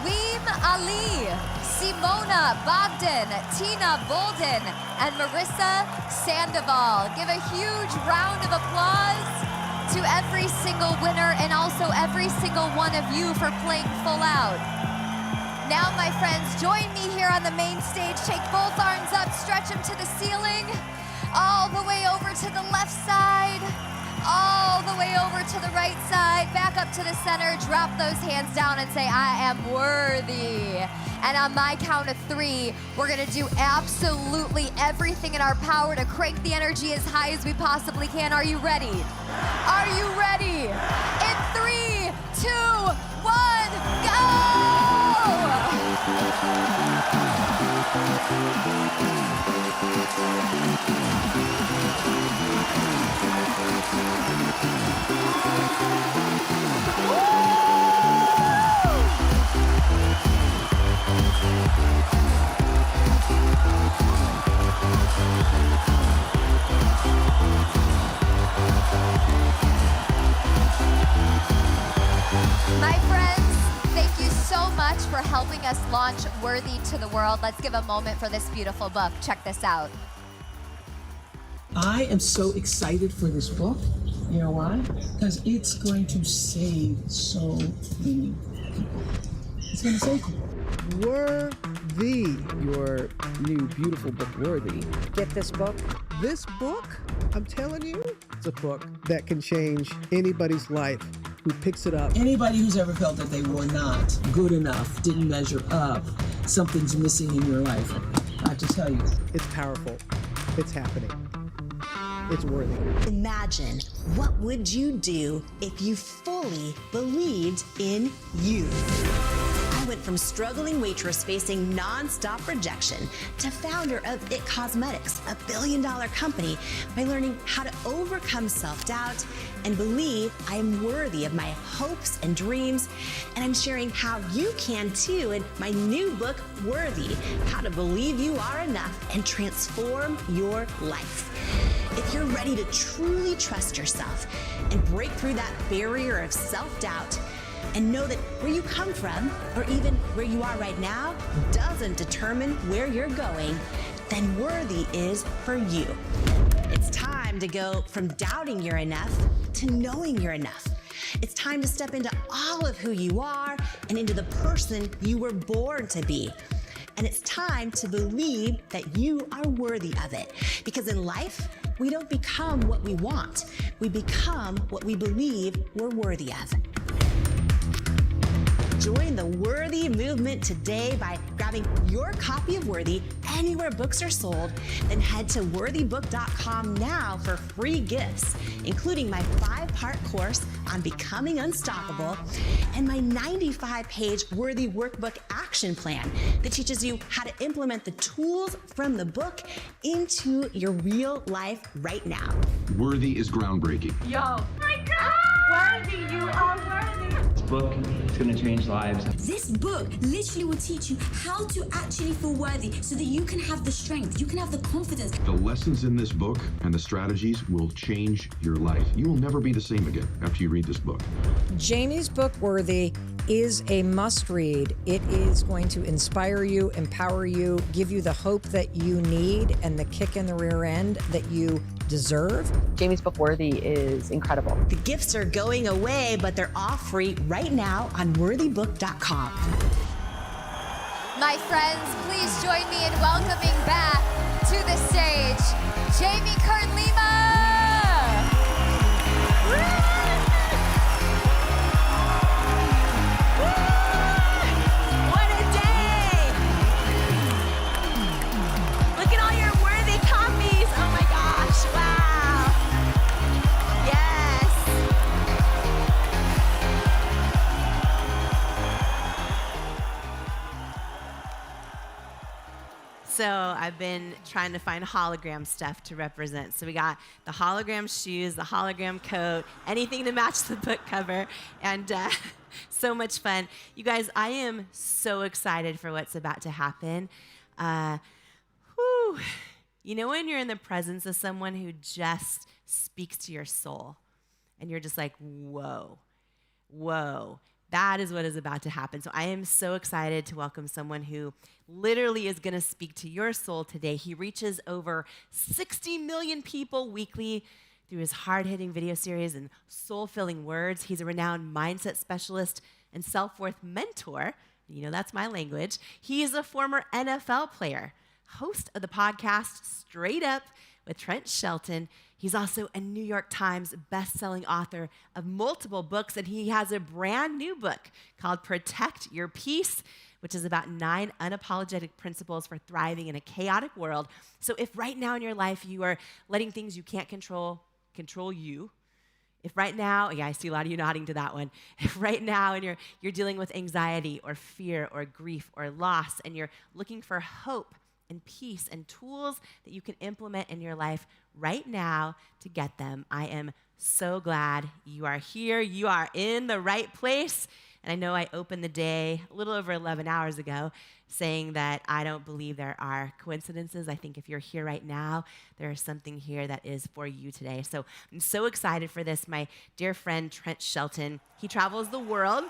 Weem Ali, Simona Bogdan, Tina Bolden, and Marissa Sandoval. Give a huge round of applause to every single winner and also every single one of you for playing full out. Now, my friends, join me here on the main stage. Take both arms up, stretch them to the ceiling, all the way over to the left side, all the way over to the right side, back up to the center, drop those hands down and say, I am worthy. And on my count of 3, we're gonna do absolutely everything in our power to crank the energy as high as we possibly can. Are you ready? Are you ready? In 3, 2, 1, go! My friends, thank you so much for helping us launch Worthy to the world. Let's give a moment for this beautiful book. Check this out. I am so excited for this book. You know why? Because it's going to save so many people. It's going to save people. Worthy. Your new beautiful book, Worthy. Get this book. This book, I'm telling you, it's a book that can change anybody's life who picks it up. Anybody who's ever felt that they were not good enough, didn't measure up, something's missing in your life, I have to tell you. It's powerful. It's happening. It's worthy. Imagine, what would you do if you fully believed in you? I went from struggling waitress facing non-stop rejection to founder of IT Cosmetics, a billion-dollar company, by learning how to overcome self-doubt and believe I am worthy of my hopes and dreams. And I'm sharing how you can too in my new book, Worthy, How to Believe You Are Enough and Transform Your Life. If you're ready to truly trust yourself and break through that barrier of self-doubt, and know that where you come from, or even where you are right now, doesn't determine where you're going, then Worthy is for you. It's time to go from doubting you're enough to knowing you're enough. It's time to step into all of who you are and into the person you were born to be. And it's time to believe that you are worthy of it. Because in life, we don't become what we want. We become what we believe we're worthy of. Join the Worthy movement today by grabbing your copy of Worthy anywhere books are sold. Then head to worthybook.com now for free gifts, including my 5-part course on becoming unstoppable and my 95-page Worthy workbook action action plan that teaches you how to implement the tools from the book into your real life right now. Worthy is groundbreaking. Yo. My God. Worthy, you are worthy. This book is going to change lives. This book literally will teach you how to actually feel worthy so that you can have the strength, you can have the confidence. The lessons in this book and the strategies will change your life. You will never be the same again after you read this book. Jamie's book, Worthy, is a must read. It is going to inspire you, empower you, give you the hope that you need and the kick in the rear end that you deserve. Jamie's book, Worthy, is incredible. The gifts are going away, but they're all free right now on worthybook.com. My friends, please join me in welcoming back to the stage, Jamie Kern Lima. What a day! Look at all your worthy copies. Oh my gosh, wow. Yes. So I've been trying to find hologram stuff to represent. So we got the hologram shoes, the hologram coat, anything to match the book cover, and so much fun. You guys, I am so excited for what's about to happen. You know when you're in the presence of someone who just speaks to your soul, and you're just like, whoa, whoa. That is what is about to happen. So I am so excited to welcome someone who literally is going to speak to your soul today. He reaches over 60 million people weekly through his hard-hitting video series and soul-filling words. He's a renowned mindset specialist and self-worth mentor. You know, that's my language. He is a former NFL player, host of the podcast Straight Up with Trent Shelton. He's also a New York Times best-selling author of multiple books, and he has a brand new book called Protect Your Peace, which is about 9 unapologetic principles for thriving in a chaotic world. So if right now in your life you are letting things you can't control you, if right now, yeah, I see a lot of you nodding to that one. If right now and you're dealing with anxiety or fear or grief or loss, and you're looking for hope and peace and tools that you can implement in your life right now to get them, I am so glad you are here. You are in the right place. And I know I opened the day a little over 11 hours ago saying that I don't believe there are coincidences. I think if you're here right now, there is something here that is for you today. So I'm so excited for this. My dear friend, Trent Shelton, he travels the world.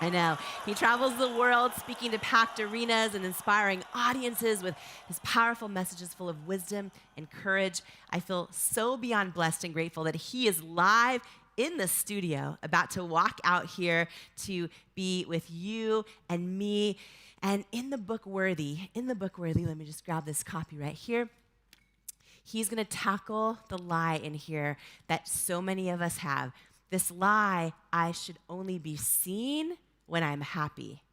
I know. He travels the world speaking to packed arenas and inspiring audiences with his powerful messages full of wisdom and courage. I feel so beyond blessed and grateful that he is live in the studio, about to walk out here to be with you and me. And in the book Worthy, let me just grab this copy right here. He's going to tackle the lie in here that so many of us have. This lie, I should only be seen when I'm happy,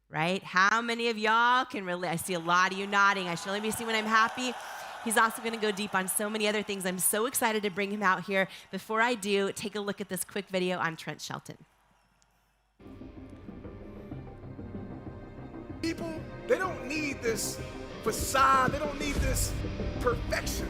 right? How many of y'all can relate? I see a lot of you nodding. I should only be seen when I'm happy. He's also going to go deep on so many other things. I'm so excited to bring him out here. Before I do, take a look at this quick video on Trent Shelton. People, they don't need this facade. They don't need this perfection.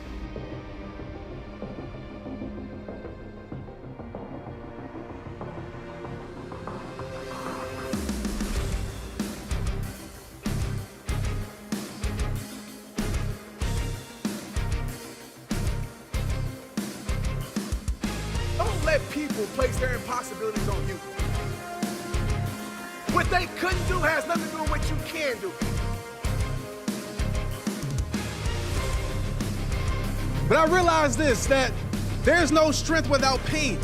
Let people place their impossibilities on you. What they couldn't do has nothing to do with what you can do. But I realized this, that there's no strength without pain.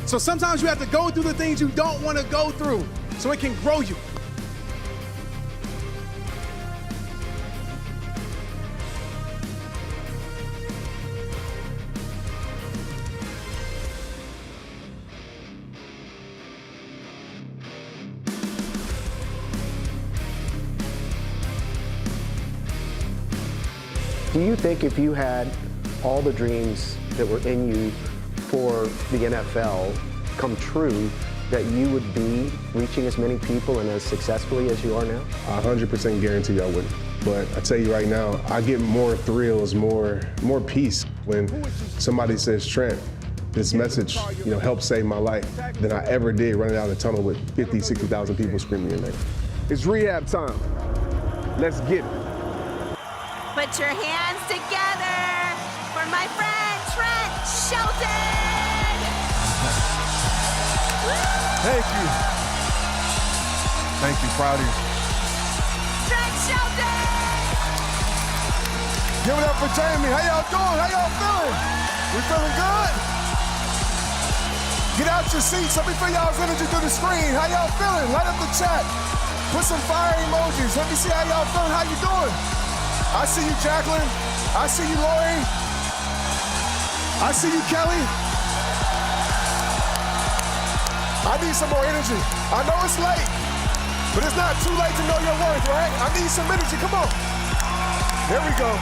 So sometimes you have to go through the things you don't want to go through so it can grow you. Do you think if you had all the dreams that were in you for the NFL come true, that you would be reaching as many people and as successfully as you are now? I 100% guarantee I wouldn't. But I tell you right now, I get more thrills, more peace when somebody says, Trent, this message, helped save my life than I ever did running out of the tunnel with 50, 60,000 people screaming your name. It's rehab time. Let's get it. Put your hands together for my friend Trent Shelton. Thank you. Thank you, proud of you. Trent Shelton. Give it up for Jamie. How y'all doing? How y'all feeling? We feeling good? Get out your seats. Let me feel y'all's energy through the screen. How y'all feeling? Light up the chat. Put some fire emojis. Let me see how y'all feeling. How you doing? I see you, Jacqueline. I see you, Lori. I see you, Kelly. I need some more energy. I know it's late, but it's not too late to know your worth, right? I need some energy. Come on. There we go.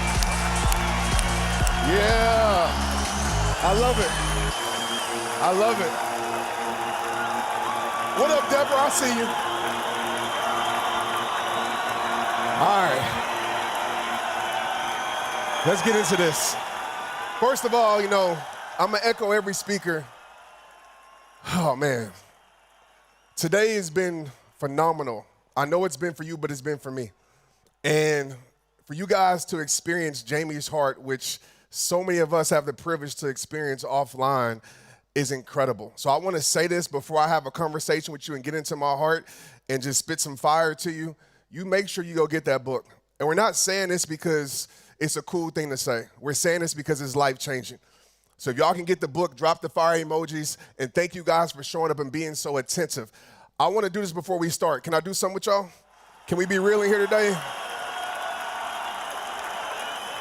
Yeah. I love it. I love it. What up, Deborah? I see you. All right. Let's get into this. First of all, I'm going to echo every speaker. Oh, man. Today has been phenomenal. I know it's been for you, but it's been for me. And for you guys to experience Jamie's heart, which so many of us have the privilege to experience offline, is incredible. So I want to say this before I have a conversation with you and get into my heart and just spit some fire to you. You make sure you go get that book. And we're not saying this because it's a cool thing to say. We're saying this because it's life-changing. So if y'all can get the book, drop the fire emojis, and thank you guys for showing up and being so attentive. I want to do this before we start. Can I do something with y'all? Can we be real in here today?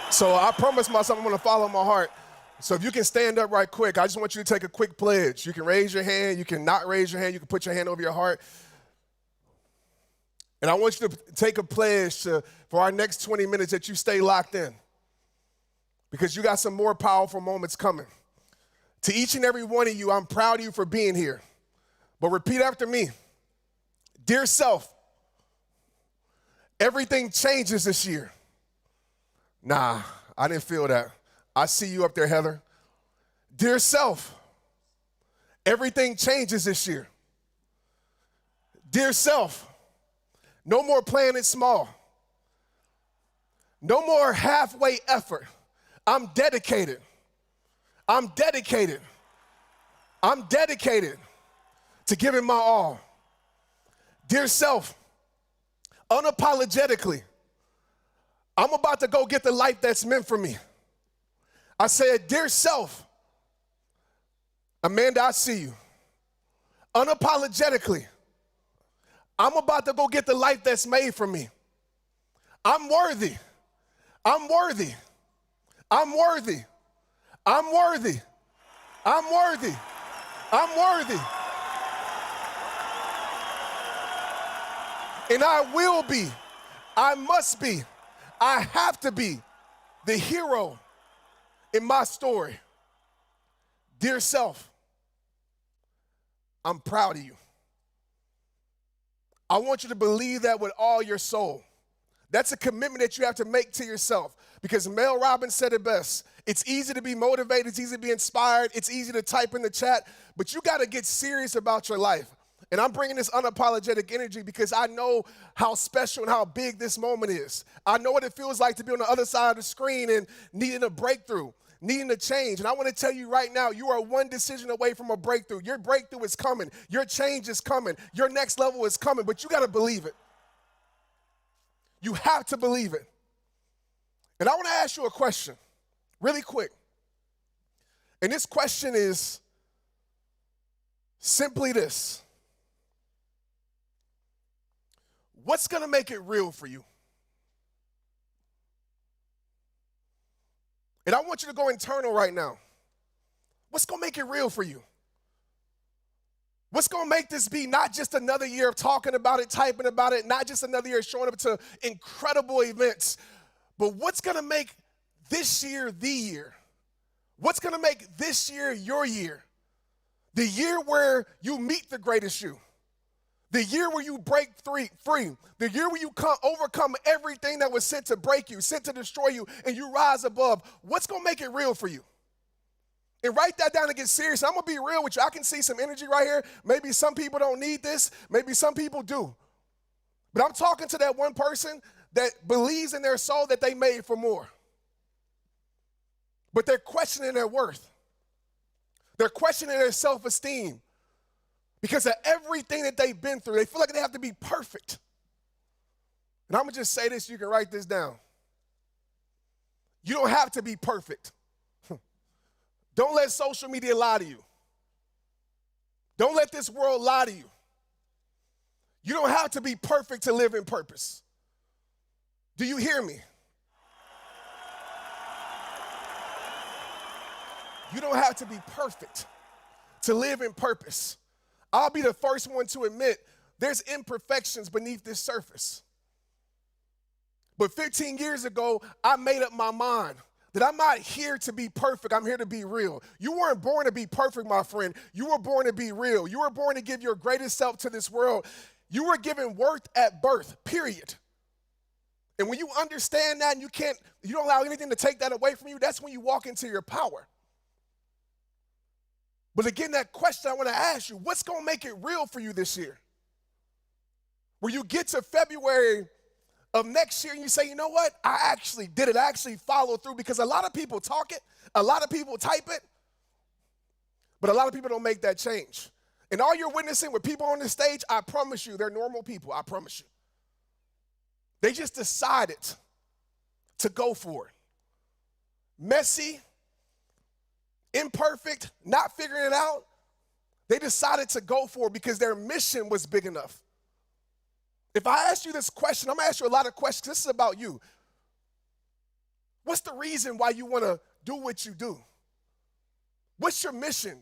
So I promised myself I'm going to follow my heart. So if you can stand up right quick, I just want you to take a quick pledge. You can raise your hand. You can not raise your hand. You can put your hand over your heart. And I want you to take a pledge for our next 20 minutes that you stay locked in, because you got some more powerful moments coming. To each and every one of you, I'm proud of you for being here. But repeat after me. Dear self, everything changes this year. Nah, I didn't feel that. I see you up there, Heather. Dear self, everything changes this year. Dear self, no more playing it small. No more halfway effort. I'm dedicated. I'm dedicated. I'm dedicated to giving my all. Dear self, unapologetically, I'm about to go get the life that's meant for me. I said, dear self, Amanda, I see you. Unapologetically, I'm about to go get the life that's made for me. I'm worthy. I'm worthy. I'm worthy. I'm worthy. I'm worthy. I'm worthy. And I will be, I must be, I have to be the hero in my story. Dear self, I'm proud of you. I want you to believe that with all your soul. That's a commitment that you have to make to yourself, because Mel Robbins said it best. It's easy to be motivated, it's easy to be inspired, it's easy to type in the chat, but you got to get serious about your life. And I'm bringing this unapologetic energy because I know how special and how big this moment is. I know what it feels like to be on the other side of the screen and needing a breakthrough, needing a change. And I want to tell you right now, you are one decision away from a breakthrough. Your breakthrough is coming. Your change is coming. Your next level is coming, but you got to believe it. You have to believe it. And I want to ask you a question really quick. And this question is simply this. What's going to make it real for you? And I want you to go internal right now. What's going to make it real for you? What's going to make this be not just another year of talking about it, typing about it, not just another year of showing up to incredible events, but what's going to make this year the year? What's going to make this year your year? The year where you meet the greatest you. The year where you break free. The year where you overcome everything that was sent to break you, sent to destroy you, and you rise above. What's going to make it real for you? And write that down and get serious. I'm going to be real with you. I can see some energy right here. Maybe some people don't need this. Maybe some people do. But I'm talking to that one person that believes in their soul that they made for more. But they're questioning their worth. They're questioning their self-esteem because of everything that they've been through. They feel like they have to be perfect. And I'm going to just say this. You can write this down. You don't have to be perfect. Don't let social media lie to you. Don't let this world lie to you. You don't have to be perfect to live in purpose. Do you hear me? You don't have to be perfect to live in purpose. I'll be the first one to admit there's imperfections beneath this surface. But 15 years ago, I made up my mind that I'm not here to be perfect. I'm here to be real. You weren't born to be perfect, my friend. You were born to be real. You were born to give your greatest self to this world. You were given worth at birth, period. And when you understand that and you don't allow anything to take that away from you, that's when you walk into your power. But again, that question I want to ask you, what's going to make it real for you this year? Where you get to February of next year and you say, you know what? I actually did it. I actually followed through, because a lot of people talk it, a lot of people type it, but a lot of people don't make that change. And all you're witnessing with people on this stage, I promise you, they're normal people. I promise you. They just decided to go for it. Messy, imperfect, not figuring it out. They decided to go for it because their mission was big enough. If I ask you this question, I'm going to ask you a lot of questions. This is about you. What's the reason why you want to do what you do? What's your mission?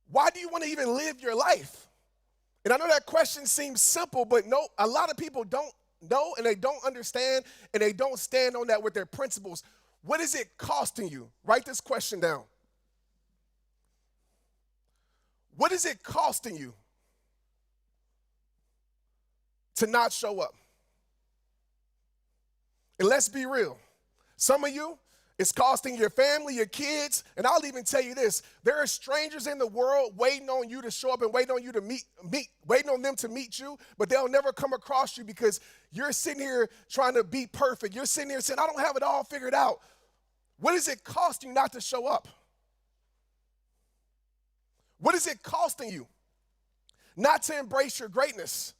Why do you want to even live your life? And I know that question seems simple, but no, a lot of people don't know, and they don't understand, and they don't stand on that with their principles. What is it costing you? Write this question down. What is it costing you to not show up? And let's be real. Some of you, it's costing your family, your kids, and I'll even tell you this. There are strangers in the world waiting on you to show up and waiting on you to waiting on them to meet you, but they'll never come across you because you're sitting here trying to be perfect. You're sitting here saying, I don't have it all figured out. What is it costing you not to show up? What is it costing you not to embrace your greatness?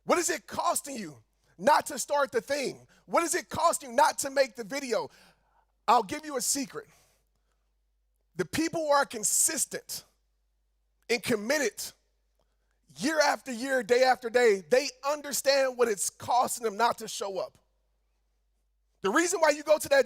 What is it costing you not to start the thing? What is it costing you not to make the video? I'll give you a secret. The people who are consistent and committed year after year, day after day, they understand what it's costing them not to show up. The reason why you go to that job